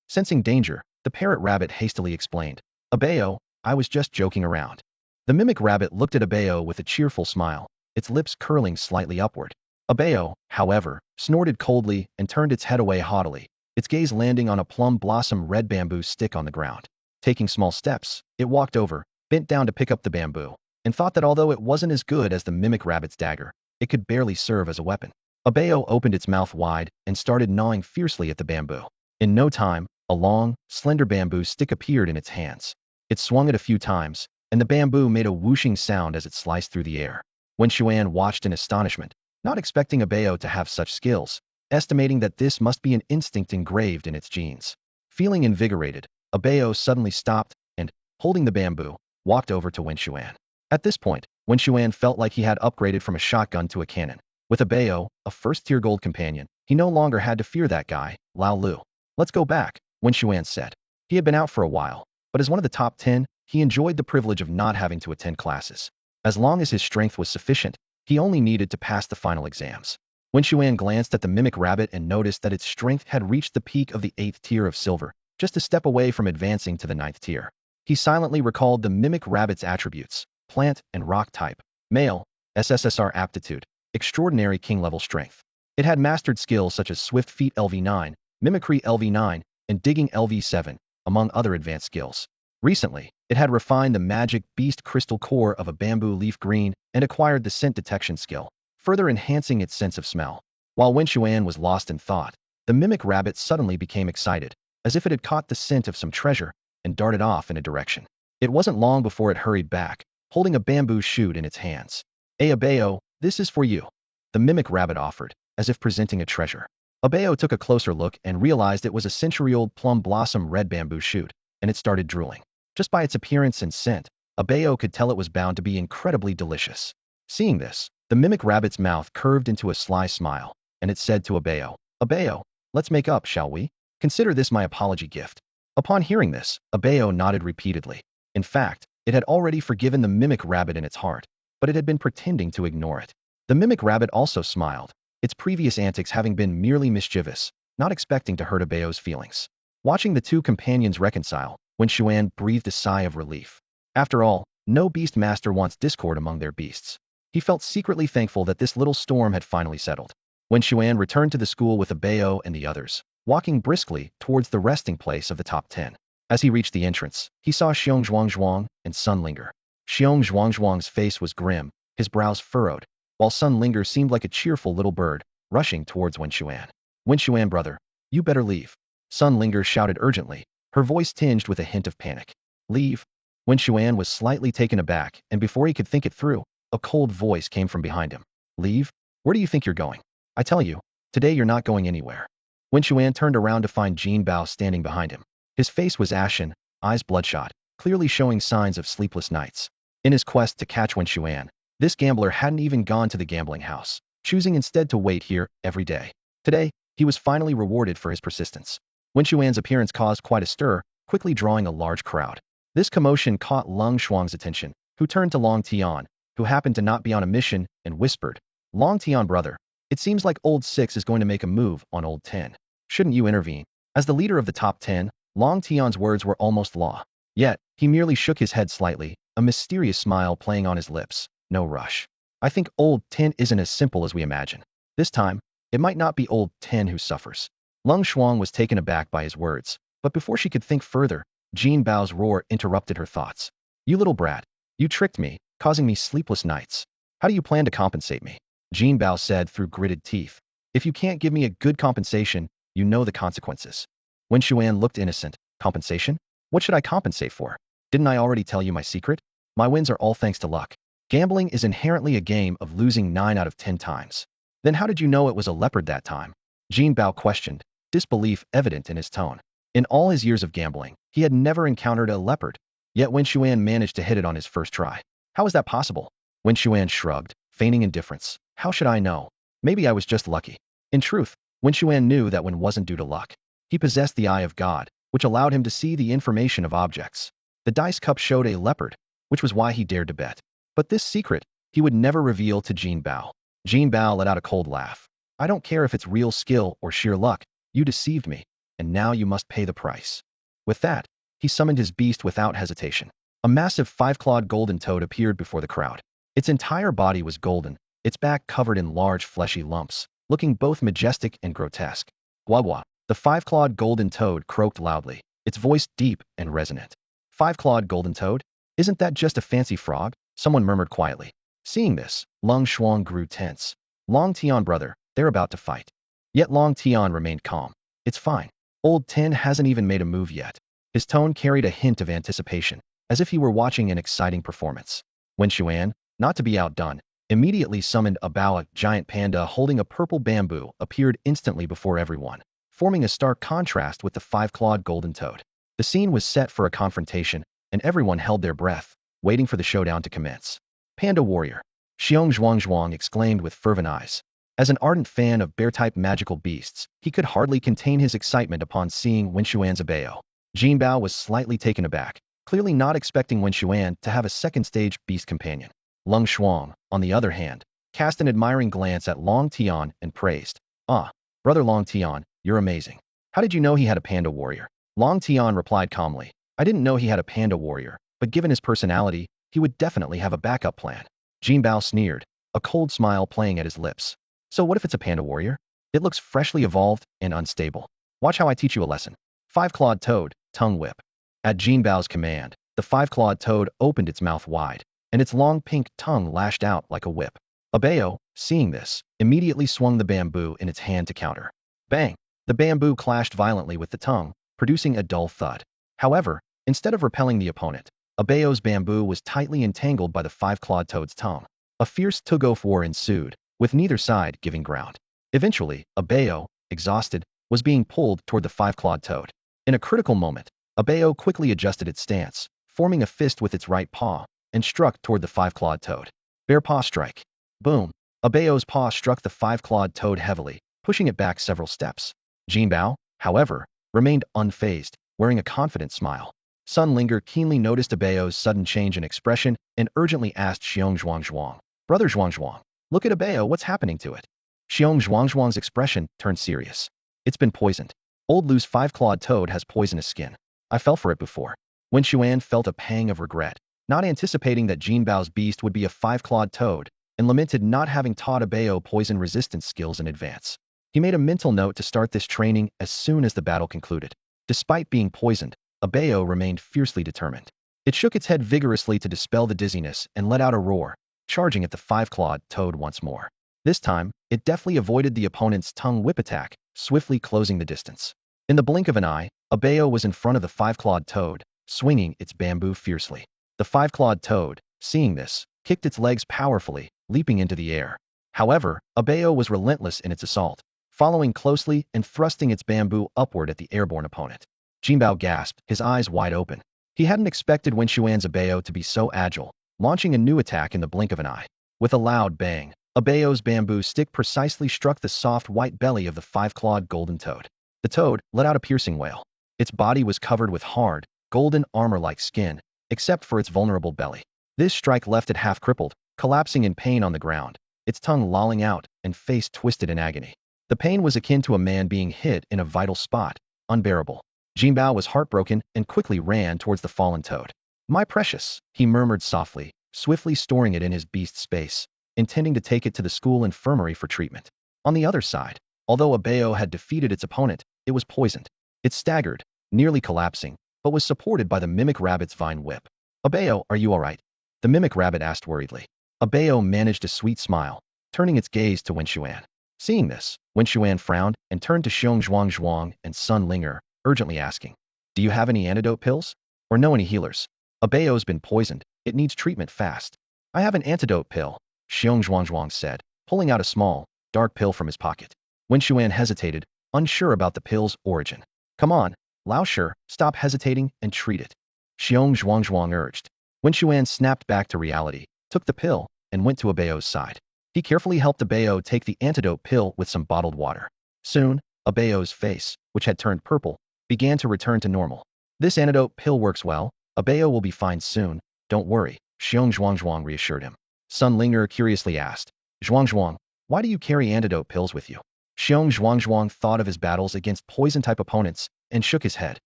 Sensing danger, the parrot rabbit hastily explained, "Abeo, I was just joking around." The mimic rabbit looked at Abeo with a cheerful smile, its lips curling slightly upward. Abeo, however, snorted coldly and turned its head away haughtily, its gaze landing on a plum blossom red bamboo stick on the ground. Taking small steps, it walked over, bent down to pick up the bamboo, and thought that although it wasn't as good as the mimic rabbit's dagger, it could barely serve as a weapon. Abeo opened its mouth wide and started gnawing fiercely at the bamboo. In no time, a long, slender bamboo stick appeared in its hands. It swung it a few times, and the bamboo made a whooshing sound as it sliced through the air. Wen Xuan watched in astonishment, not expecting Abeo to have such skills, estimating that this must be an instinct engraved in its genes. Feeling invigorated, Abeo suddenly stopped and, holding the bamboo, walked over to Wen Xuan. At this point, Wen Xuan felt like he had upgraded from a shotgun to a cannon. With Abeo, a first-tier gold companion, he no longer had to fear that guy, Lao Lu. "Let's go back," Wen Xuan said. He had been out for a while, but as one of the top 10, he enjoyed the privilege of not having to attend classes. As long as his strength was sufficient, he only needed to pass the final exams. Wen Xuan glanced at the mimic rabbit and noticed that its strength had reached the peak of the 8th tier of silver, just a step away from advancing to the 9th tier. He silently recalled the mimic rabbit's attributes: plant and rock type, male, SSS-tier aptitude, extraordinary king-level strength. It had mastered skills such as Swift Feet LV9, Mimicry LV9, and Digging LV7, among other advanced skills. Recently, it had refined the magic beast crystal core of a bamboo leaf green and acquired the scent detection skill, further enhancing its sense of smell. While Wen Xuan was lost in thought, the mimic rabbit suddenly became excited, as if it had caught the scent of some treasure, and darted off in a direction. It wasn't long before it hurried back, holding a bamboo shoot in its hands. "Hey Abeo, this is for you," the mimic rabbit offered, as if presenting a treasure. Abeo took a closer look and realized it was a century-old plum blossom red bamboo shoot, and it started drooling. Just by its appearance and scent, Abeo could tell it was bound to be incredibly delicious. Seeing this, the mimic rabbit's mouth curved into a sly smile, and it said to Abeo, "Abeo, let's make up, shall we? Consider this my apology gift." Upon hearing this, Abeo nodded repeatedly. In fact, it had already forgiven the mimic rabbit in its heart, but it had been pretending to ignore it. The mimic rabbit also smiled, its previous antics having been merely mischievous, not expecting to hurt Abeo's feelings. Watching the two companions reconcile, Wen Xuan breathed a sigh of relief. After all, no beast master wants discord among their beasts. He felt secretly thankful that this little storm had finally settled. Wen Xuan returned to the school with Abeo and the others, walking briskly towards the resting place of the top 10. As he reached the entrance, he saw Xiong Zhuangzhuang and Sun Linger. Xiong Zhuangzhuang's face was grim, his brows furrowed, while Sun Linger seemed like a cheerful little bird, rushing towards Wen Xuan. "Wen Xuan brother, you better leave," Sun Linger shouted urgently, her voice tinged with a hint of panic. "Leave?" Wen Xuan was slightly taken aback, and before he could think it through, a cold voice came from behind him. "Leave? Where do you think you're going? I tell you, today you're not going anywhere." Wen Xuan turned around to find Jin Bao standing behind him. His face was ashen, eyes bloodshot, clearly showing signs of sleepless nights. In his quest to catch Wen Xuan, this gambler hadn't even gone to the gambling house. choosing instead to wait here every day. Today, he was finally rewarded for his persistence. Wen Xuan's appearance caused quite a stir, quickly drawing a large crowd. This commotion caught Wen Xuan's attention, who turned to Long Tian, who happened to not be on a mission, and whispered, "Long Tian brother, it seems like old 6 is going to make a move on old 10. Shouldn't you intervene?" As the leader of the top 10, Long Tian's words were almost law. Yet, he merely shook his head slightly, a mysterious smile playing on his lips. No rush. I think old 10 isn't as simple as we imagine. This time, it might not be old 10 who suffers. Wen Xuan was taken aback by his words, but before she could think further, Jin Bao's roar interrupted her thoughts. "You little brat. You tricked me, causing me sleepless nights. How do you plan to compensate me?" Jin Bao said through gritted teeth. "If you can't give me a good compensation, you know the consequences." Wen Xuan looked innocent. "Compensation? What should I compensate for? Didn't I already tell you my secret? My wins are all thanks to luck. Gambling is inherently a game of losing 9 out of 10 times. Then how did you know it was a leopard that time?" Jin Bao questioned, disbelief evident in his tone. In all his years of gambling, he had never encountered a leopard. Yet Wen Xuan managed to hit it on his first try. How is that possible? Wen Xuan shrugged, feigning indifference. "How should I know? Maybe I was just lucky." In truth, Wen Xuan knew that win wasn't due to luck. He possessed the eye of God, which allowed him to see the information of objects. The dice cup showed a leopard, which was why he dared to bet. But this secret, he would never reveal to Jin Bao. Jin Bao let out a cold laugh. "I don't care if it's real skill or sheer luck. You deceived me, and now you must pay the price." With that, he summoned his beast without hesitation. A massive 5-clawed golden toad appeared before the crowd. Its entire body was golden, its back covered in large fleshy lumps, looking both majestic and grotesque. "Guagua." The 5-clawed golden toad croaked loudly, its voice deep and resonant. "5-clawed golden toad? Isn't that just a fancy frog?" Someone murmured quietly. Seeing this, Wen Xuan grew tense. "Long Tian brother, they're about to fight." Yet Long Tian remained calm. "It's fine. Old 10 hasn't even made a move yet." His tone carried a hint of anticipation, as if he were watching an exciting performance. Wen Xuan, not to be outdone, immediately summoned a bao. A giant panda holding a purple bamboo appeared instantly before everyone, forming a stark contrast with the 5-clawed golden toad. The scene was set for a confrontation, and everyone held their breath, waiting for the showdown to commence. "Panda warrior!" Xiong Zhuang exclaimed with fervent eyes. As an ardent fan of bear-type magical beasts, he could hardly contain his excitement upon seeing Wen Xuan's abeo. Jin Bao was slightly taken aback, clearly not expecting Wen Xuan to have a second-stage beast companion. Wen Xuan, on the other hand, cast an admiring glance at Long Tian and praised. "Ah, brother Long Tian, you're amazing. How did you know he had a panda warrior?" Long Tian replied calmly. "I didn't know he had a panda warrior, but given his personality, he would definitely have a backup plan." Jin Bao sneered, a cold smile playing at his lips. "So what if it's a panda warrior? It looks freshly evolved and unstable. Watch how I teach you a lesson." 5-clawed toad, tongue whip. At Jin Bao's command, the 5-clawed toad opened its mouth wide, and its long pink tongue lashed out like a whip. Abeo, seeing this, immediately swung the bamboo in its hand to counter. Bang! The bamboo clashed violently with the tongue, producing a dull thud. However, instead of repelling the opponent, Abeo's bamboo was tightly entangled by the 5-clawed toad's tongue. A fierce tug-of-war ensued, with neither side giving ground. Eventually, Abeo, exhausted, was being pulled toward the 5-clawed toad. In a critical moment, Abeo quickly adjusted its stance, forming a fist with its right paw, and struck toward the 5-clawed toad. Bear paw strike. Boom! Abeo's paw struck the 5-clawed toad heavily, pushing it back several steps. Jin Bao, however, remained unfazed, wearing a confident smile. Sun Linger keenly noticed Abeo's sudden change in expression and urgently asked Xiong Zhuang. "Brother Zhuang, look at Abeo, what's happening to it?" Xiong Zhuang's expression turned serious. "It's been poisoned. Old loose 5-clawed toad has poisonous skin. I fell for it before." Wen Xuan felt a pang of regret, not anticipating that Jin Bao's beast would be a 5-clawed toad, and lamented not having taught Abeo poison resistance skills in advance. He made a mental note to start this training as soon as the battle concluded. Despite being poisoned, Abeo remained fiercely determined. It shook its head vigorously to dispel the dizziness and let out a roar, charging at the 5-clawed toad once more. This time, it deftly avoided the opponent's tongue whip attack, swiftly closing the distance. In the blink of an eye, Abeo was in front of the 5-clawed toad, swinging its bamboo fiercely. The 5-clawed toad, seeing this, kicked its legs powerfully, leaping into the air. However, Abeo was relentless in its assault, following closely and thrusting its bamboo upward at the airborne opponent. Jin Bao gasped, his eyes wide open. He hadn't expected Wen Xuan's Abeo to be so agile, launching a new attack in the blink of an eye. With a loud bang, Abeo's bamboo stick precisely struck the soft white belly of the five-clawed golden toad. The toad let out a piercing wail. Its body was covered with hard, golden armor-like skin, except for its vulnerable belly. This strike left it half-crippled, collapsing in pain on the ground, its tongue lolling out and face twisted in agony. The pain was akin to a man being hit in a vital spot, unbearable. Jinbao was heartbroken and quickly ran towards the fallen toad. "My precious," he murmured softly, swiftly storing it in his beast space, intending to take it to the school infirmary for treatment. On the other side, although Abeo had defeated its opponent, it was poisoned. It staggered, nearly collapsing, but was supported by the mimic rabbit's vine whip. "Abeo, are you all right?" the mimic rabbit asked worriedly. Abeo managed a sweet smile, turning its gaze to Wen Xuan. Seeing this, Wen Xuan frowned and turned to Zhuang and Sun Linger, urgently asking, "Do you have any antidote pills? Or know any healers? Abeo's been poisoned. It needs treatment fast." "I have an antidote pill," Zhuang said, pulling out a small, dark pill from his pocket. Wen Xuan hesitated, unsure about the pill's origin. "Come on, Lao Shi, stop hesitating and treat it," Zhuang urged. Wen Xuan snapped back to reality, took the pill, and went to Abeo's side. He carefully helped Abeo take the antidote pill with some bottled water. Soon, Abeo's face, which had turned purple, began to return to normal. "This antidote pill works well. Abeo will be fine soon. Don't worry," Zhuang reassured him. Sun Linger curiously asked, "Zhuang, why do you carry antidote pills with you?" Zhuang thought of his battles against poison-type opponents and shook his head.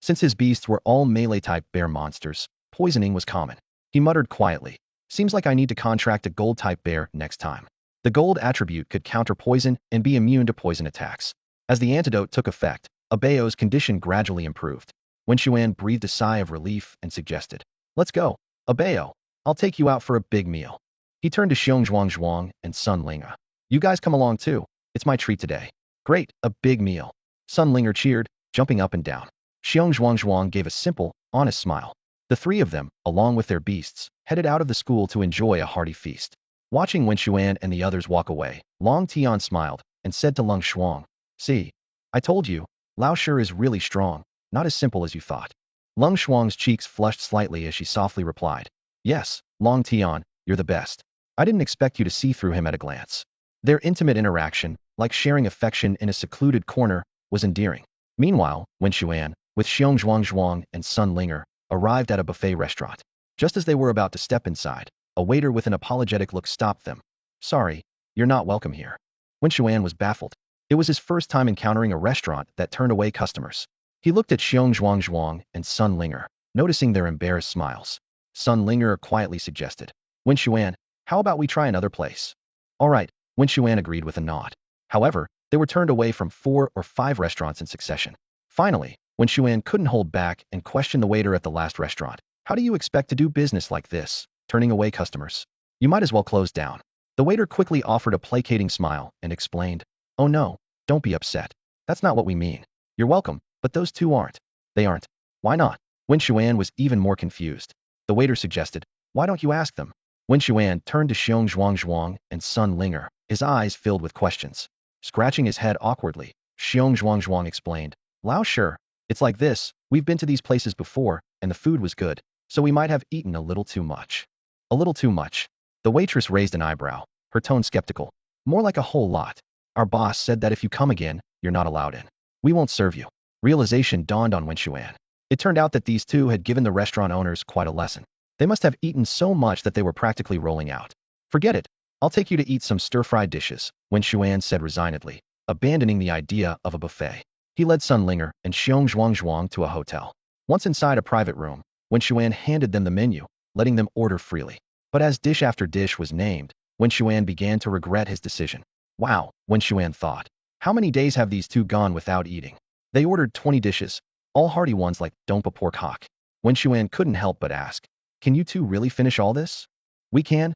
Since his beasts were all melee-type bear monsters, poisoning was common. He muttered quietly, "Seems like I need to contract a gold-type bear next time." The gold attribute could counter poison and be immune to poison attacks. As the antidote took effect, Abeo's condition gradually improved. Wen Xuan breathed a sigh of relief and suggested, "Let's go. Abeo, I'll take you out for a big meal." He turned to Zhuang and Sun Linger. "You guys come along too. It's my treat today." "Great, a big meal." Sun Linger cheered, jumping up and down. Zhuang gave a simple, honest smile. The three of them, along with their beasts, headed out of the school to enjoy a hearty feast. Watching Wen Xuan and the others walk away, Long Tian smiled and said to Lung Shuang, "See, I told you, Lao Shi is really strong, not as simple as you thought." Lung Shuang's cheeks flushed slightly as she softly replied, "Yes, Long Tian, you're the best. I didn't expect you to see through him at a glance." Their intimate interaction, like sharing affection in a secluded corner, was endearing. Meanwhile, Wen Xuan, with Zhuang and Sun Linger, arrived at a buffet restaurant. Just as they were about to step inside, a waiter with an apologetic look stopped them. "Sorry, you're not welcome here." Wen Xuan was baffled. It was his first time encountering a restaurant that turned away customers. He looked at Zhuang and Sun Linger, noticing their embarrassed smiles. Sun Linger quietly suggested, "Wen Xuan, how about we try another place?" "All right," Wen Xuan agreed with a nod. However, they were turned away from 4 or 5 restaurants in succession. Finally, Wen Xuan couldn't hold back and questioned the waiter at the last restaurant. "How do you expect to do business like this, turning away customers? You might as well close down." The waiter quickly offered a placating smile and explained, "Oh no, don't be upset. That's not what we mean. You're welcome, but those two aren't." "They aren't? Why not?" Wen Xuan was even more confused. The waiter suggested, "Why don't you ask them?" Wen Xuan turned to Zhuang and Sun Linger, his eyes filled with questions. Scratching his head awkwardly, Zhuang explained, "Lao Shi, it's like this, we've been to these places before, and the food was good, so we might have eaten a little too much." "A little too much?" The waitress raised an eyebrow, her tone skeptical. "More like a whole lot. Our boss said that if you come again, you're not allowed in. We won't serve you." Realization dawned on Wen Xuan. It turned out that these two had given the restaurant owners quite a lesson. They must have eaten so much that they were practically rolling out. "Forget it. I'll take you to eat some stir-fried dishes," Wen Xuan said resignedly, abandoning the idea of a buffet. He led Sun Linger and Zhuang to a hotel. Once inside a private room, Wen Xuan handed them the menu, letting them order freely. But as dish after dish was named, Wen Xuan began to regret his decision. "Wow," Wen Xuan thought. "How many days have these two gone without eating?" They ordered 20 dishes, all hearty ones like dompa pork hock. Wen Xuan couldn't help but ask, "Can you two really finish all this?" We can.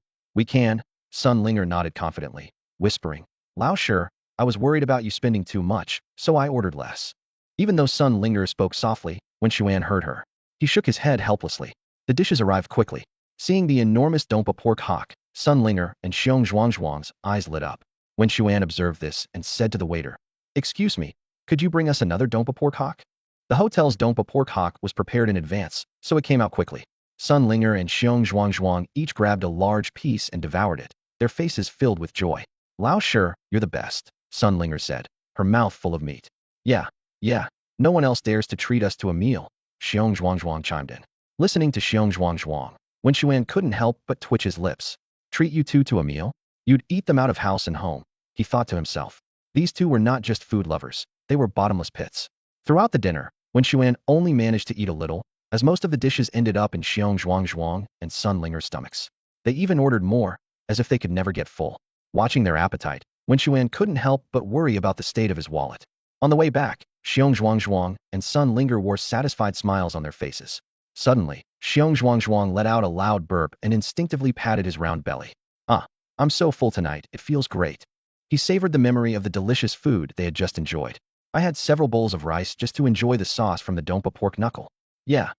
Sun Linger nodded confidently, whispering, "Lao Shi, I was worried about you spending too much, so I ordered less." Even though Sun Linger spoke softly, Wen Xuan heard her. He shook his head helplessly. The dishes arrived quickly. Seeing the enormous dompa pork hock, Sun Linger and Zhuang's eyes lit up. Wen Xuan observed this and said to the waiter, "Excuse me, could you bring us another dompa pork hock?" The hotel's dompa pork hock was prepared in advance, so it came out quickly. Sun Linger and Zhuang each grabbed a large piece and devoured it. their faces filled with joy. Lao sure, you're the best, Sun Linger said, her mouth full of meat. Yeah, yeah, no one else dares to treat us to a meal, Xiong Zhuangzhuang chimed in. Listening to Xiong Zhuangzhuang, Wen Xuan couldn't help but twitch his lips. Treat you two to a meal? You'd eat them out of house and home, he thought to himself. These two were not just food lovers, they were bottomless pits. Throughout the dinner, Wen Xuan only managed to eat a little, as most of the dishes ended up in Xiong Zhuangzhuang and Sun Linger's stomachs. They even ordered more, as if they could never get full. Watching their appetite, Wen Xuan couldn't help but worry about the state of his wallet. On the way back, Xiong Zhuangzhuang and Sun Linger wore satisfied smiles on their faces. Suddenly, Xiong Zhuangzhuang let out a loud burp and instinctively patted his round belly. Ah, I'm so full tonight, it feels great. He savored the memory of the delicious food they had just enjoyed. I had several bowls of rice just to enjoy the sauce from the Dompa pork knuckle. Yeah,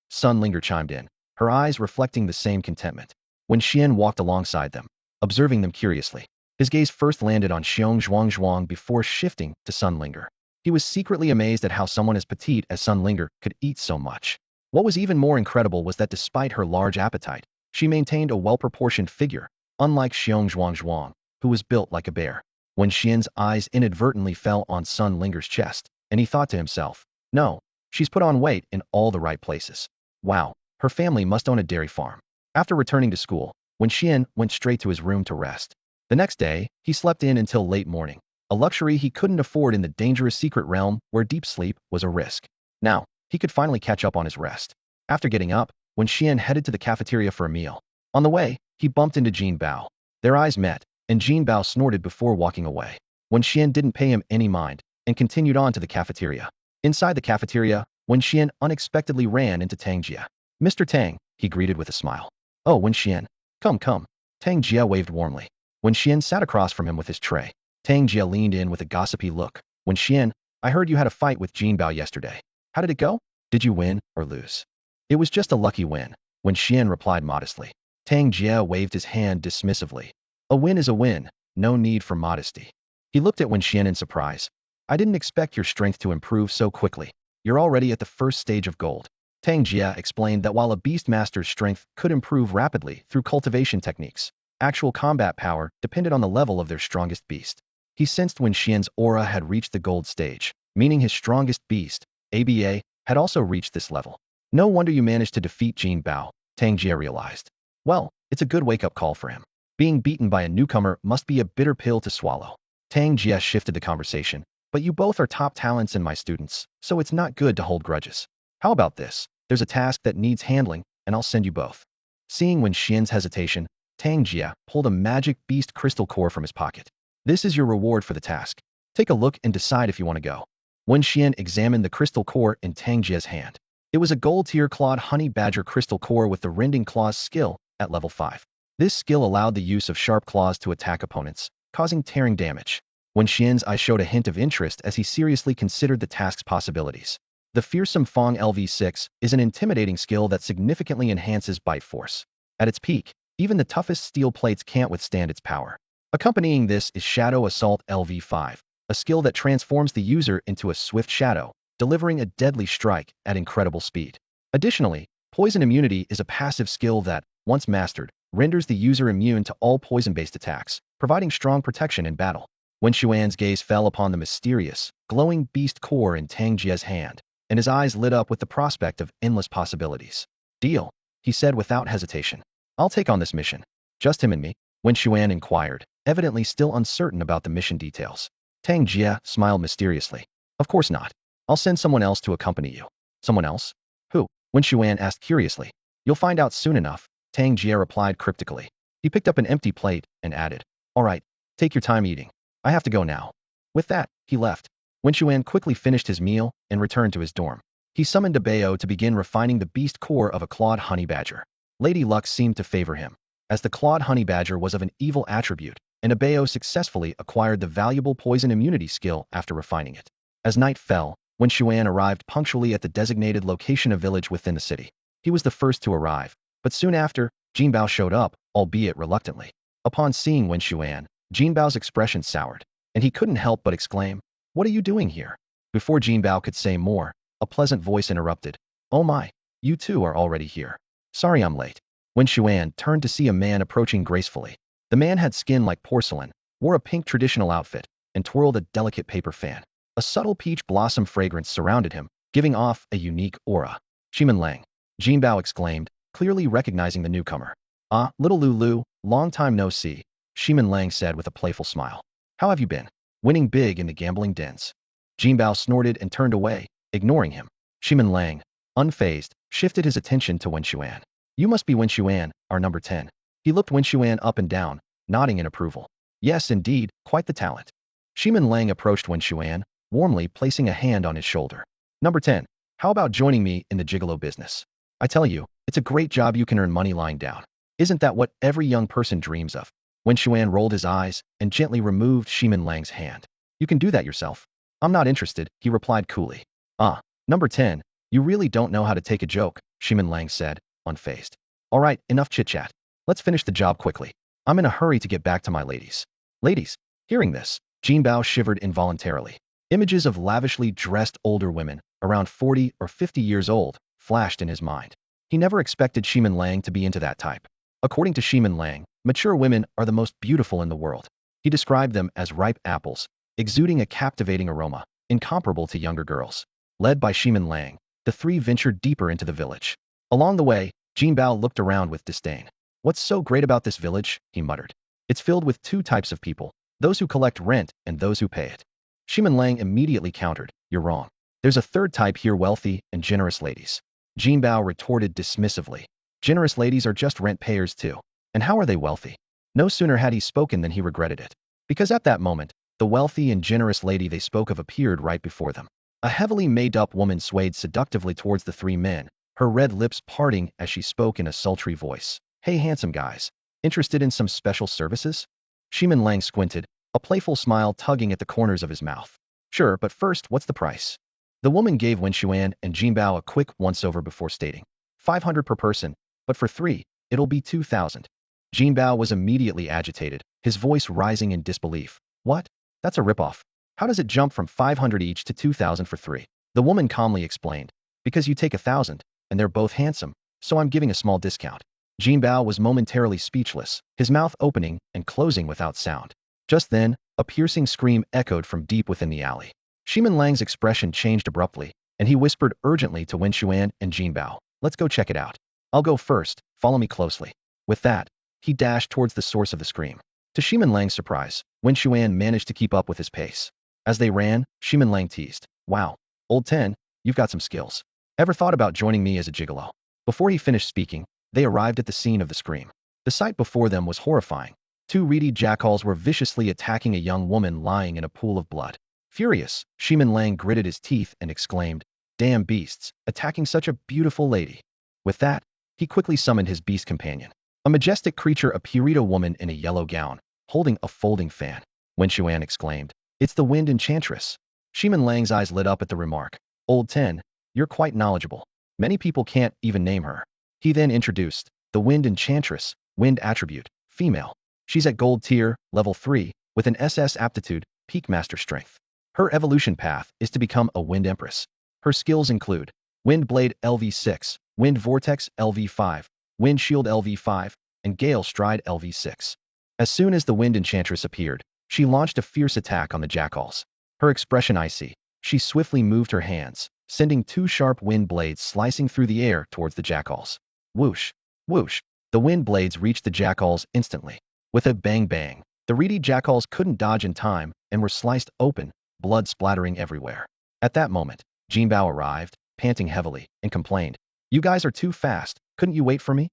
Sun Linger chimed in, her eyes reflecting the same contentment. Wen Xuan walked alongside them, observing them curiously. His gaze first landed on Xiong Zhuangzhuang before shifting to Sun Linger. He was secretly amazed at how someone as petite as Sun Linger could eat so much. What was even more incredible was that despite her large appetite, she maintained a well-proportioned figure, unlike Xiong Zhuangzhuang, who was built like a bear. Wen Xian's eyes inadvertently fell on Sun Linger's chest, and he thought to himself, no, she's put on weight in all the right places. Wow, her family must own a dairy farm. After returning to school, Wen Xian went straight to his room to rest. The next day, he slept in until late morning, a luxury he couldn't afford in the dangerous secret realm where deep sleep was a risk. Now, he could finally catch up on his rest. After getting up, Wen Xian headed to the cafeteria for a meal. On the way, he bumped into Jin Bao. Their eyes met, and Jin Bao snorted before walking away. Wen Xian didn't pay him any mind, and continued on to the cafeteria. Inside the cafeteria, Wen Xian unexpectedly ran into Tang Jia. Mr. Tang, he greeted with a smile. Oh, Wen Xian. Come. Tang Jia waved warmly. Wen Xian sat across from him with his tray. Tang Jia leaned in with a gossipy look. Wen Xian, I heard you had a fight with Jin Bao yesterday. How did it go? Did you win or lose? It was just a lucky win, Wen Xian replied modestly. Tang Jia waved his hand dismissively. A win is a win, no need for modesty. He looked at Wen Xian in surprise. I didn't expect your strength to improve so quickly. You're already at the first stage of gold. Tang Jia explained that while a beastmaster's strength could improve rapidly through cultivation techniques, actual combat power depended on the level of their strongest beast. He sensed Wen Xian's aura had reached the gold stage, meaning his strongest beast, ABA, had also reached this level. No wonder you managed to defeat Jin Bao, Tang Jia realized. Well, it's a good wake-up call for him. Being beaten by a newcomer must be a bitter pill to swallow. Tang Jia shifted the conversation. But you both are top talents and my students, so it's not good to hold grudges. How about this? There's a task that needs handling, and I'll send you both. Seeing Wen Xian's hesitation, Tang Jia pulled a magic beast crystal core from his pocket. This is your reward for the task. Take a look and decide if you want to go. Wen Xian examined the crystal core in Tang Jia's hand. It was a gold-tier clawed honey badger crystal core with the rending claws skill at level 5. This skill allowed the use of sharp claws to attack opponents, causing tearing damage. Wen Xian's eye showed a hint of interest as he seriously considered the task's possibilities. The fearsome Fong LV6 is an intimidating skill that significantly enhances bite force. At its peak, even the toughest steel plates can't withstand its power. Accompanying this is Shadow Assault LV5, a skill that transforms the user into a swift shadow, delivering a deadly strike at incredible speed. Additionally, Poison Immunity is a passive skill that, once mastered, renders the user immune to all poison-based attacks, providing strong protection in battle. Wen Xuan's gaze fell upon the mysterious, glowing beast core in Tang Jia's hand, and his eyes lit up with the prospect of endless possibilities. Deal, he said without hesitation. I'll take on this mission. Just him and me? Wen Xuan inquired, evidently still uncertain about the mission details. Tang Jia smiled mysteriously. Of course not. I'll send someone else to accompany you. Someone else? Who? Wen Xuan asked curiously. You'll find out soon enough, Tang Jia replied cryptically. He picked up an empty plate and added, all right, take your time eating. I have to go now. With that, he left. Wen Xuan quickly finished his meal and returned to his dorm. He summoned a Bao to begin refining the beast core of a clawed honey badger. Lady Luck seemed to favor him, as the clawed honey badger was of an evil attribute, and a Bao successfully acquired the valuable poison immunity skill after refining it. As night fell, Wen Xuan arrived punctually at the designated location of village within the city. He was the first to arrive, but soon after, Jin Bao showed up, albeit reluctantly. Upon seeing Wen Xuan, Jin Bao's expression soured, and he couldn't help but exclaim, "What are you doing here?" Before Jin Bao could say more, a pleasant voice interrupted, "Oh my, you two are already here. Sorry I'm late." Wen Xuan turned to see a man approaching gracefully. The man had skin like porcelain, wore a pink traditional outfit, and twirled a delicate paper fan. A subtle peach blossom fragrance surrounded him, giving off a unique aura. Shimin Lang, Jin Bao exclaimed, clearly recognizing the newcomer. Ah, little Lulu, long time no see, Shimin Lang said with a playful smile. How have you been? Winning big in the gambling dens. Jin Bao snorted and turned away, ignoring him. Shimin Lang, unfazed, shifted his attention to Wen Xuan. You must be Wen Xuan, our number 10. He looked Wen Xuan up and down, nodding in approval. Yes, indeed, quite the talent. Shimin Lang approached Wen Xuan, warmly placing a hand on his shoulder. Number 10, how about joining me in the gigolo business? I tell you, it's a great job you can earn money lying down. Isn't that what every young person dreams of? Wen Xuan rolled his eyes and gently removed Shimin Lang's hand. You can do that yourself. I'm not interested, he replied coolly. Ah, number 10, you really don't know how to take a joke, Shimin Lang said, unfazed. All right, enough chit-chat. Let's finish the job quickly. I'm in a hurry to get back to my ladies. Ladies, hearing this, Jin Bao shivered involuntarily. Images of lavishly dressed older women, around 40 or 50 years old, flashed in his mind. He never expected Shimin Lang to be into that type. According to Shimin Lang, mature women are the most beautiful in the world. He described them as ripe apples, exuding a captivating aroma, incomparable to younger girls. Led by Shimin Lang, the three ventured deeper into the village. Along the way, Jin Bao looked around with disdain. What's so great about this village? He muttered. It's filled with two types of people, those who collect rent and those who pay it. Shimin Lang immediately countered, you're wrong. There's a third type here, wealthy and generous ladies. Jin Bao retorted dismissively. Generous ladies are just rent payers too. And how are they wealthy? No sooner had he spoken than he regretted it. Because at that moment, the wealthy and generous lady they spoke of appeared right before them. A heavily made-up woman swayed seductively towards the three men, her red lips parting as she spoke in a sultry voice. Hey handsome guys, interested in some special services? Shimin Lang squinted, a playful smile tugging at the corners of his mouth. Sure, but first, what's the price? The woman gave Wen Xuan and Jin Bao a quick once-over before stating. 500 per person, but for 3, it'll be 2,000. Jin Bao was immediately agitated, his voice rising in disbelief. What? That's a ripoff. How does it jump from 500 each to 2,000 for 3? The woman calmly explained. Because you take 1,000, and they're both handsome, so I'm giving a small discount. Jin Bao was momentarily speechless, his mouth opening and closing without sound. Just then, a piercing scream echoed from deep within the alley. Shimin Lang's expression changed abruptly, and he whispered urgently to Wen Xuan and Jin Bao. Let's go check it out. I'll go first, follow me closely. With that, he dashed towards the source of the scream. To Shimin Lang's surprise, Wen Xuan managed to keep up with his pace. As they ran, Shimin Lang teased. Wow, old 10, you've got some skills. Ever thought about joining me as a gigolo? Before he finished speaking, they arrived at the scene of the scream. The sight before them was horrifying. 2 reedy jackals were viciously attacking a young woman lying in a pool of blood. Furious, Shimin Lang gritted his teeth and exclaimed, Damn beasts, attacking such a beautiful lady. With that, he quickly summoned his beast companion. A majestic creature, a Purito woman in a yellow gown, holding a folding fan. Wen Xuan exclaimed, It's the Wind Enchantress. Shimin Lang's eyes lit up at the remark. Old 10, you're quite knowledgeable. Many people can't even name her. He then introduced, the Wind Enchantress, Wind attribute, female. She's at Gold tier, level 3, with an SS aptitude, peak master strength. Her evolution path is to become a Wind Empress. Her skills include Wind Blade LV6, Wind Vortex LV5, Wind Shield LV5, and Gale Stride LV6. As soon as the Wind Enchantress appeared, she launched a fierce attack on the jackals. Her expression icy, she swiftly moved her hands, sending 2 sharp wind blades slicing through the air towards the jackals. Whoosh, whoosh, the wind blades reached the jackals instantly. With a bang-bang, the reedy jackals couldn't dodge in time and were sliced open, blood splattering everywhere. At that moment, Jin Bao arrived, panting heavily, and complained, You guys are too fast, couldn't you wait for me?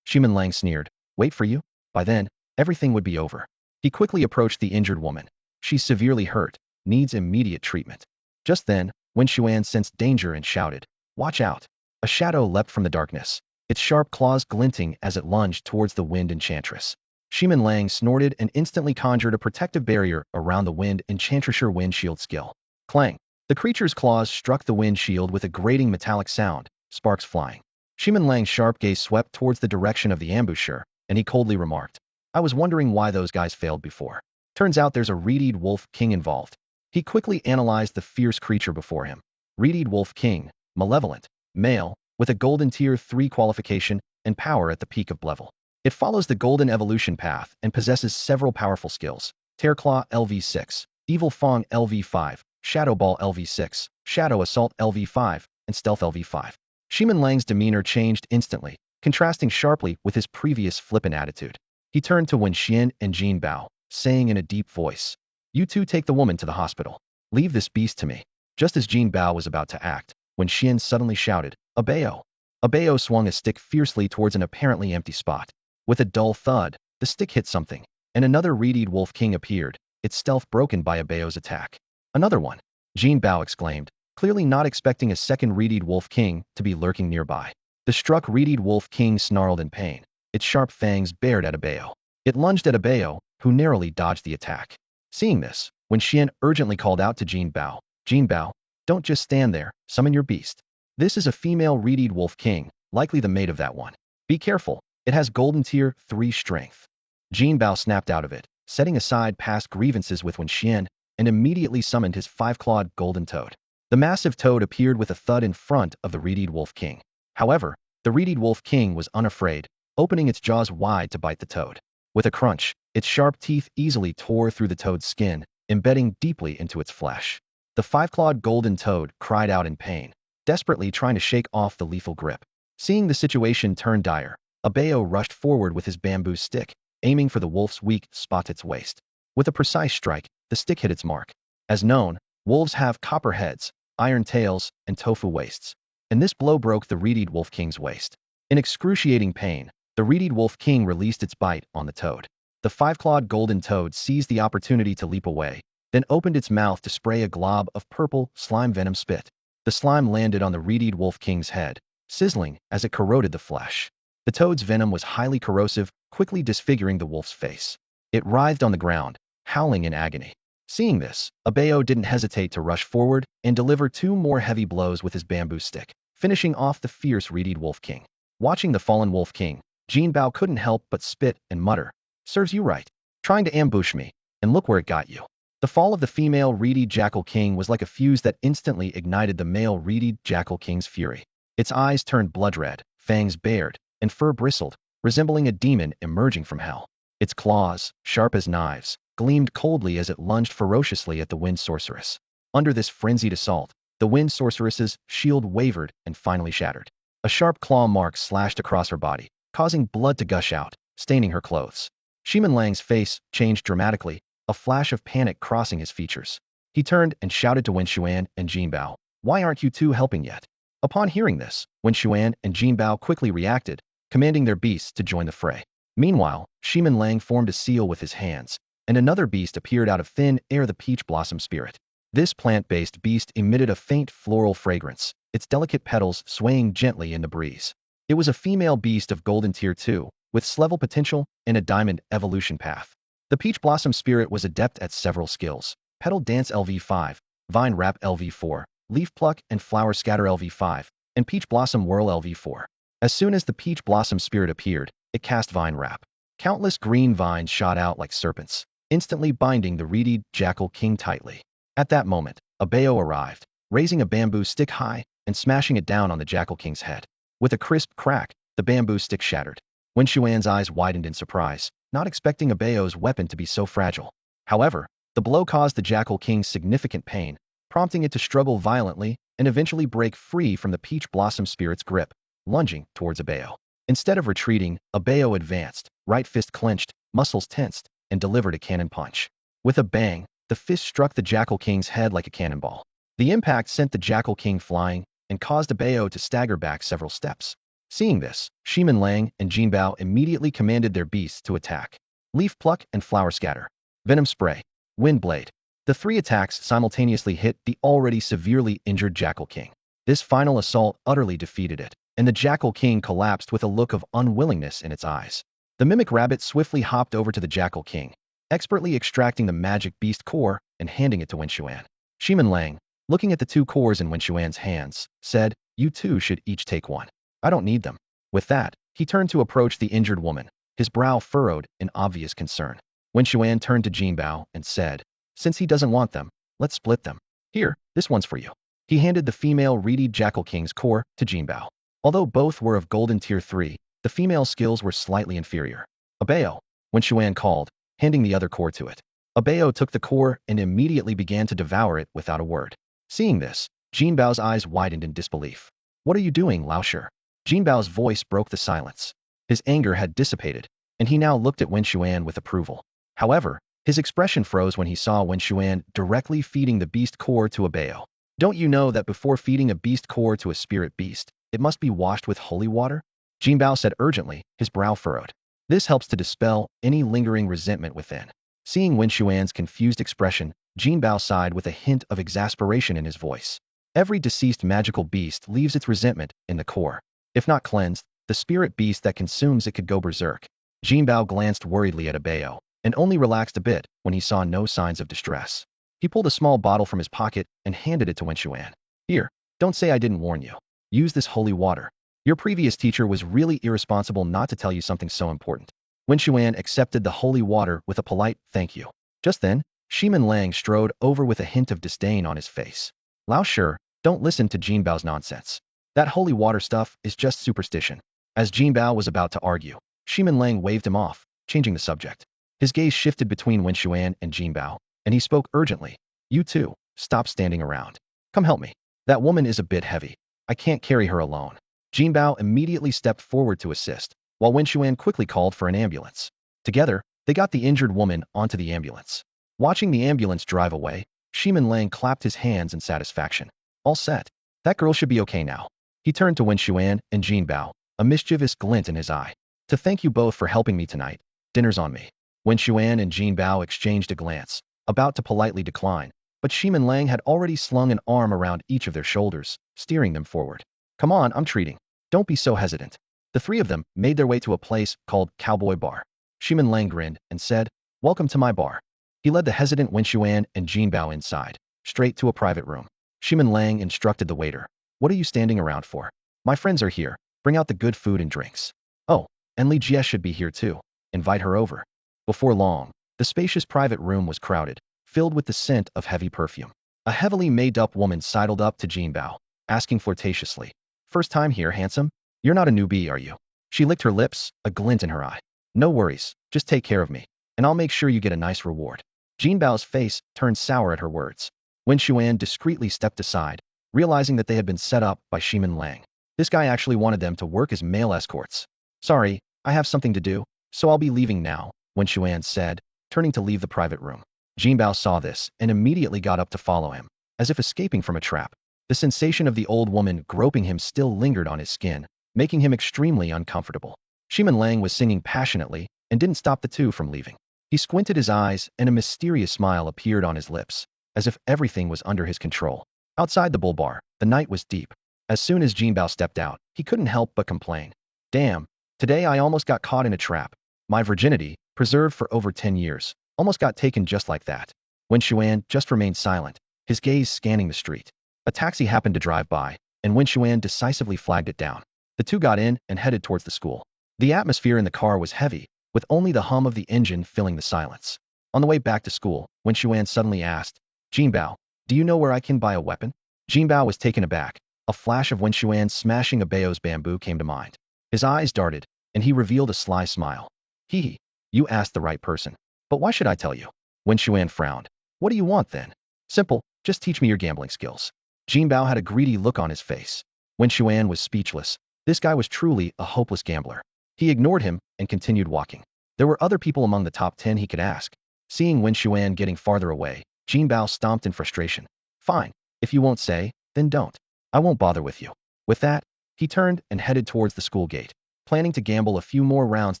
Shimin Lang sneered, Wait for you? By then, everything would be over. He quickly approached the injured woman. She's severely hurt, needs immediate treatment. Just then, Wen Xuan sensed danger and shouted, Watch out! A shadow leapt from the darkness, its sharp claws glinting as it lunged towards the Wind Enchantress. Shimin Lang snorted and instantly conjured a protective barrier around the Wind Enchantress' wind shield skill. Clang! The creature's claws struck the wind shield with a grating metallic sound, sparks flying. Shimin Lang's sharp gaze swept towards the direction of the ambusher, and he coldly remarked, I was wondering why those guys failed before. Turns out there's a reed wolf king involved. He quickly analyzed the fierce creature before him. Reed Wolf King, malevolent, male, with a golden tier 3 qualification and power at the peak of level. It follows the golden evolution path and possesses several powerful skills. Tearclaw LV6, Evil Fang LV5, Shadow Ball LV6, Shadow Assault LV5, and Stealth LV5. Shimin Lang's demeanor changed instantly, contrasting sharply with his previous flippant attitude. He turned to Wen Xuan and Jin Bao, saying in a deep voice, "You two take the woman to the hospital. Leave this beast to me." Just as Jin Bao was about to act, Wen Xuan suddenly shouted, "Abeo!" Abeo swung a stick fiercely towards an apparently empty spot. With a dull thud, the stick hit something, and another reed Wolf King appeared, its stealth broken by Abeo's attack. "Another one!" Jin Bao exclaimed, clearly not expecting a second reed Wolf King to be lurking nearby. The struck reed Wolf King snarled in pain, its sharp fangs bared at Abeo. It lunged at Abeo, who narrowly dodged the attack. Seeing this, Wen Xuan urgently called out to Jin Bao, "Jin Bao, don't just stand there, summon your beast. This is a female reed Wolf King, likely the mate of that one. Be careful, it has golden tier 3 strength." Jin Bao snapped out of it, setting aside past grievances with Wen Xuan, and immediately summoned his 5-clawed golden toad. The massive toad appeared with a thud in front of the reed Wolf King. However, the reed Wolf King was unafraid, opening its jaws wide to bite the toad. With a crunch, its sharp teeth easily tore through the toad's skin, embedding deeply into its flesh. The 5-clawed golden toad cried out in pain, desperately trying to shake off the lethal grip. Seeing the situation turn dire, Abeo rushed forward with his bamboo stick, aiming for the wolf's weak spot, its waist. With a precise strike, the stick hit its mark. As known, wolves have copper heads, iron tails, and tofu waists, and this blow broke the reed Wolf King's waist. In excruciating pain, the reed Wolf King released its bite on the toad. The 5-clawed golden toad seized the opportunity to leap away, then opened its mouth to spray a glob of purple slime venom spit. The slime landed on the reed Wolf King's head, sizzling as it corroded the flesh. The toad's venom was highly corrosive, quickly disfiguring the wolf's face. It writhed on the ground, howling in agony. Seeing this, Abeo didn't hesitate to rush forward and deliver 2 more heavy blows with his bamboo stick, finishing off the fierce reed Wolf King. Watching the fallen Wolf King, Jin Bao couldn't help but spit and mutter, "Serves you right. Trying to ambush me, and look where it got you." The fall of the female reedy Jackal King was like a fuse that instantly ignited the male reedy Jackal King's fury. Its eyes turned blood red, fangs bared, and fur bristled, resembling a demon emerging from hell. Its claws, sharp as knives, gleamed coldly as it lunged ferociously at the Wind Sorceress. Under this frenzied assault, the Wind Sorceress's shield wavered and finally shattered. A sharp claw mark slashed across her body, causing blood to gush out, staining her clothes. Shimin Lang's face changed dramatically, a flash of panic crossing his features. He turned and shouted to Wen Xuan and Jin Bao, "Why aren't you two helping yet?" Upon hearing this, Wen Xuan and Jin Bao quickly reacted, commanding their beasts to join the fray. Meanwhile, Shimin Lang formed a seal with his hands, and another beast appeared out of thin air, the peach blossom spirit. This plant-based beast emitted a faint floral fragrance, its delicate petals swaying gently in the breeze. It was a female beast of golden tier 2, with S-level potential and a diamond evolution path. The peach blossom spirit was adept at several skills: petal dance LV5, vine wrap LV4, leaf pluck and flower scatter LV5, and peach blossom whirl LV4. As soon as the peach blossom spirit appeared, it cast vine wrap. Countless green vines shot out like serpents, instantly binding the reedy Jackal King tightly. At that moment, Abeo arrived, raising a bamboo stick high and smashing it down on the Jackal King's head. With a crisp crack, the bamboo stick shattered. Wen Xuan's eyes widened in surprise, not expecting Abeo's weapon to be so fragile. However, the blow caused the Jackal King significant pain, prompting it to struggle violently and eventually break free from the peach blossom spirit's grip, lunging towards Abeo. Instead of retreating, Abeo advanced, right fist clenched, muscles tensed, and delivered a cannon punch. With a bang, the fist struck the Jackal King's head like a cannonball. The impact sent the Jackal King flying and caused Abeo to stagger back several steps. Seeing this, Shimin Lang and Jin Bao immediately commanded their beasts to attack. Leaf pluck and flower scatter, venom spray, wind blade. The 3 attacks simultaneously hit the already severely injured Jackal King. This final assault utterly defeated it, and the Jackal King collapsed with a look of unwillingness in its eyes. The mimic rabbit swiftly hopped over to the Jackal King, expertly extracting the magic beast core and handing it to Wen Xuan. Shimin Lang, looking at the 2 cores in Wen Xuan's hands, said, "You two should each take one. I don't need them." With that, he turned to approach the injured woman, his brow furrowed in obvious concern. Wen Xuan turned to Jin Bao and said, "Since he doesn't want them, let's split them. Here, this one's for you." He handed the female reedy Jackal King's core to Jin Bao. Although both were of golden tier 3, The female's skills were slightly inferior. Abeo, Wen Xuan called, handing the other core to it. Abeo took the core and immediately began to devour it without a word. Seeing this, Jin Bao's eyes widened in disbelief. What are you doing, Lao Shi? Jin Bao's voice broke the silence. His anger had dissipated, and he now looked at Wen Xuan with approval. However, his expression froze when he saw Wen Xuan directly feeding the beast core to Abeo. Don't you know that before feeding a beast core to a spirit beast, it must be washed with holy water? Jin Bao said urgently, his brow furrowed. This helps to dispel any lingering resentment within. Seeing Wen Xuan's confused expression, Jin Bao sighed with a hint of exasperation in his voice. Every deceased magical beast leaves its resentment in the core. If not cleansed, the spirit beast that consumes it could go berserk. Jin Bao glanced worriedly at Abeo, and only relaxed a bit when he saw no signs of distress. He pulled a small bottle from his pocket and handed it to Wen Xuan. Here, don't say I didn't warn you. Use this holy water. Your previous teacher was really irresponsible not to tell you something so important. Wen Xuan accepted the holy water with a polite thank you. Just then, Shimin Lang strode over with a hint of disdain on his face. Lao Shi, don't listen to Jin Bao's nonsense. That holy water stuff is just superstition. As Jin Bao was about to argue, Shimin Lang waved him off, changing the subject. His gaze shifted between Wen Xuan and Jin Bao, and he spoke urgently. You two, stop standing around. Come help me. That woman is a bit heavy. I can't carry her alone. Jin Bao immediately stepped forward to assist, while Wen Xuan quickly called for an ambulance. Together, they got the injured woman onto the ambulance. Watching the ambulance drive away, Shimin Lang clapped his hands in satisfaction. All set. That girl should be okay now. He turned to Wen Xuan and Jin Bao, a mischievous glint in his eye. To thank you both for helping me tonight. Dinner's on me. Wen Xuan and Jin Bao exchanged a glance, about to politely decline, but Shimin Lang had already slung an arm around each of their shoulders, steering them forward. Come on, I'm treating. Don't be so hesitant. The three of them made their way to a place called Cowboy Bar. Shimin Lang grinned and said, Welcome to my bar. He led the hesitant Wen Xuan and Jin Bao inside, straight to a private room. Shimin Lang instructed the waiter. What are you standing around for? My friends are here. Bring out the good food and drinks. Oh, and Li Jie should be here too. Invite her over. Before long, the spacious private room was crowded, filled with the scent of heavy perfume. A heavily made-up woman sidled up to Jin Bao, asking flirtatiously, First time here, handsome? You're not a newbie, are you? She licked her lips, a glint in her eye. No worries, just take care of me, and I'll make sure you get a nice reward. Jin Bao's face turned sour at her words. Wen Xuan discreetly stepped aside, realizing that they had been set up by Shimin Lang. This guy actually wanted them to work as male escorts. Sorry, I have something to do, so I'll be leaving now, Wen Xuan said, turning to leave the private room. Jin Bao saw this and immediately got up to follow him, as if escaping from a trap. The sensation of the old woman groping him still lingered on his skin, making him extremely uncomfortable. Shimin Lang was singing passionately and didn't stop the two from leaving. He squinted his eyes and a mysterious smile appeared on his lips, as if everything was under his control. Outside the bull bar, the night was deep. As soon as Jin Bao stepped out, he couldn't help but complain. Damn, today I almost got caught in a trap. My virginity, preserved for over 10 years, almost got taken just like that. Wen Xuan just remained silent, his gaze scanning the street. A taxi happened to drive by, and Wen Xuan decisively flagged it down. The two got in and headed towards the school. The atmosphere in the car was heavy, with only the hum of the engine filling the silence. On the way back to school, Wen Xuan suddenly asked, Jin Bao, do you know where I can buy a weapon? Jin Bao was taken aback. A flash of Wen Xuan smashing a Bao's bamboo came to mind. His eyes darted, and he revealed a sly smile. Hee hee, you asked the right person. But why should I tell you? Wen Xuan frowned. What do you want then? Simple, just teach me your gambling skills. Jin Bao had a greedy look on his face. Wen Xuan was speechless. This guy was truly a hopeless gambler. He ignored him and continued walking. There were other people among the top 10 he could ask. Seeing Wen Xuan getting farther away, Jin Bao stomped in frustration. Fine, if you won't say, then don't. I won't bother with you. With that, he turned and headed towards the school gate, planning to gamble a few more rounds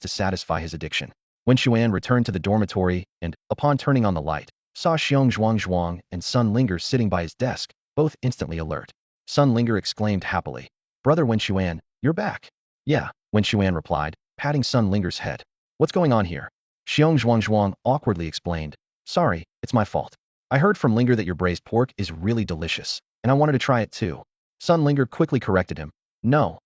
to satisfy his addiction. Wen Xuan returned to the dormitory and, upon turning on the light, saw Zhuang and Sun Linger sitting by his desk, both instantly alert. Sun Linger exclaimed happily, Brother Wen Xuan, you're back. Yeah, Wen Xuan replied, patting Sun Linger's head. What's going on here? Zhuang awkwardly explained. Sorry, it's my fault. I heard from Linger that your braised pork is really delicious, and I wanted to try it too. Sun Linger quickly corrected him. No,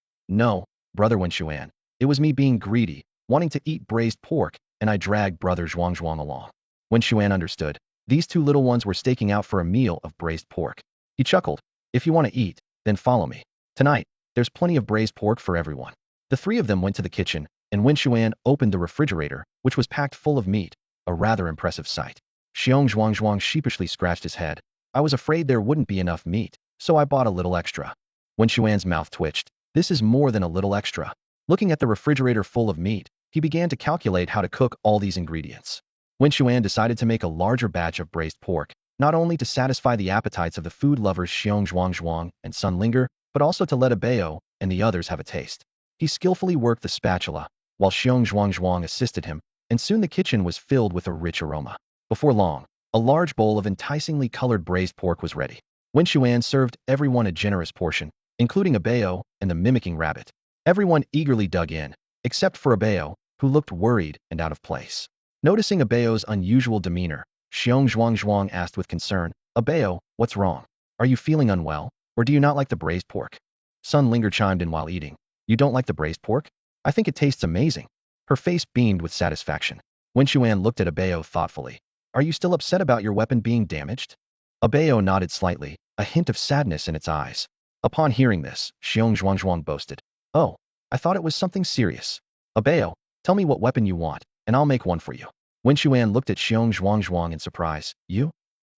Brother Wen Xuan. It was me being greedy, wanting to eat braised pork, and I dragged Brother Zhuang along. Wen Xuan understood. These two little ones were staking out for a meal of braised pork. He chuckled. If you want to eat, then follow me. Tonight, there's plenty of braised pork for everyone. The three of them went to the kitchen, and Wen Xuan opened the refrigerator, which was packed full of meat, a rather impressive sight. Zhuang sheepishly scratched his head. I was afraid there wouldn't be enough meat, so I bought a little extra. Wen Xuan's mouth twitched. This is more than a little extra. Looking at the refrigerator full of meat, he began to calculate how to cook all these ingredients. Wen Xuan decided to make a larger batch of braised pork, not only to satisfy the appetites of the food lovers Zhuang and Sun Linger, but also to let Abeo and the others have a taste. He skillfully worked the spatula, while Zhuang assisted him, and soon the kitchen was filled with a rich aroma. Before long, a large bowl of enticingly colored braised pork was ready. Wen Xuan served everyone a generous portion, including Abeo and the mimicking rabbit. Everyone eagerly dug in, except for Abeo, who looked worried and out of place. Noticing Abeo's unusual demeanor, Zhuang asked with concern, Abeo, what's wrong? Are you feeling unwell, or do you not like the braised pork? Sun Linger chimed in while eating. You don't like the braised pork? I think it tastes amazing. Her face beamed with satisfaction. Wen Xuan looked at Abeo thoughtfully. Are you still upset about your weapon being damaged? Abeo nodded slightly, a hint of sadness in its eyes. Upon hearing this, Zhuang boasted. Oh, I thought it was something serious. Abeo, tell me what weapon you want, and I'll make one for you. Wen Xuan looked at Zhuang in surprise. You?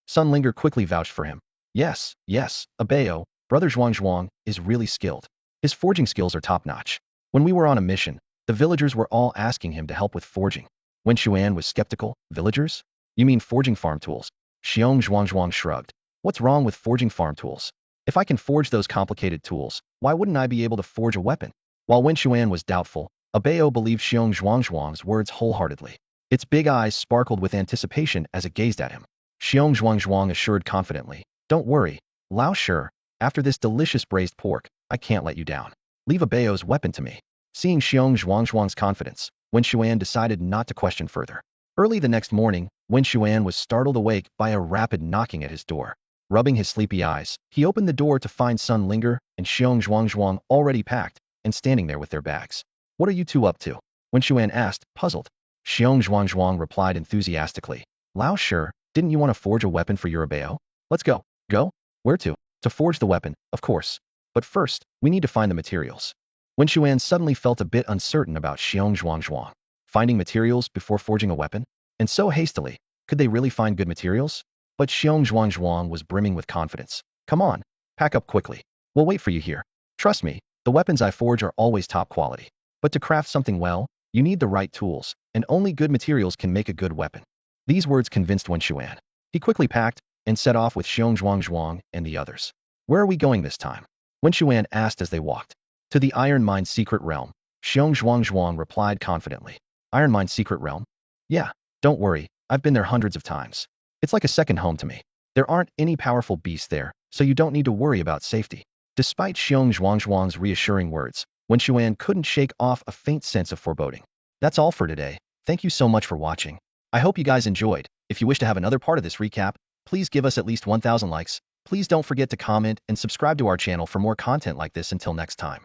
Sun Linger quickly vouched for him. Yes, Abeo, Brother Zhuang is really skilled. His forging skills are top-notch. When we were on a mission, the villagers were all asking him to help with forging. Wen Xuan was skeptical. Villagers? You mean forging farm tools? Zhuang shrugged. What's wrong with forging farm tools? If I can forge those complicated tools, why wouldn't I be able to forge a weapon? While Wen Xuan was doubtful, Abeo believed Zhuang's words wholeheartedly. Its big eyes sparkled with anticipation as it gazed at him. Zhuang assured confidently. Don't worry, Lao Shi, after this delicious braised pork, I can't let you down. Leave Abeo's weapon to me. Seeing Zhuang's confidence, Wen Xuan decided not to question further. Early the next morning, Wen Xuan was startled awake by a rapid knocking at his door. Rubbing his sleepy eyes, he opened the door to find Sun Linger and Zhuang already packed and standing there with their bags. What are you two up to? Wen Xuan asked, puzzled. Zhuang replied enthusiastically. Lao Shi, didn't you want to forge a weapon for your Abeo? Let's go. Go? Where to? To forge the weapon, of course. But first, we need to find the materials. Wen Xuan suddenly felt a bit uncertain about Zhuang. Finding materials before forging a weapon? And so hastily, could they really find good materials? But Zhuang was brimming with confidence. Come on, pack up quickly. We'll wait for you here. Trust me, the weapons I forge are always top quality. But to craft something well, you need the right tools, and only good materials can make a good weapon. These words convinced Wen Xuan. He quickly packed and set off with Zhuang and the others. Where are we going this time? Wen Xuan asked as they walked. To the Iron Mine Secret Realm. Zhuang replied confidently. Iron Mine Secret Realm? Yeah, don't worry, I've been there hundreds of times. It's like a second home to me. There aren't any powerful beasts there, so you don't need to worry about safety. Despite Zhuang's reassuring words, Wen Xuan couldn't shake off a faint sense of foreboding. That's all for today. Thank you so much for watching. I hope you guys enjoyed. If you wish to have another part of this recap, please give us at least 1,000 likes. Please don't forget to comment and subscribe to our channel for more content like this. Until next time.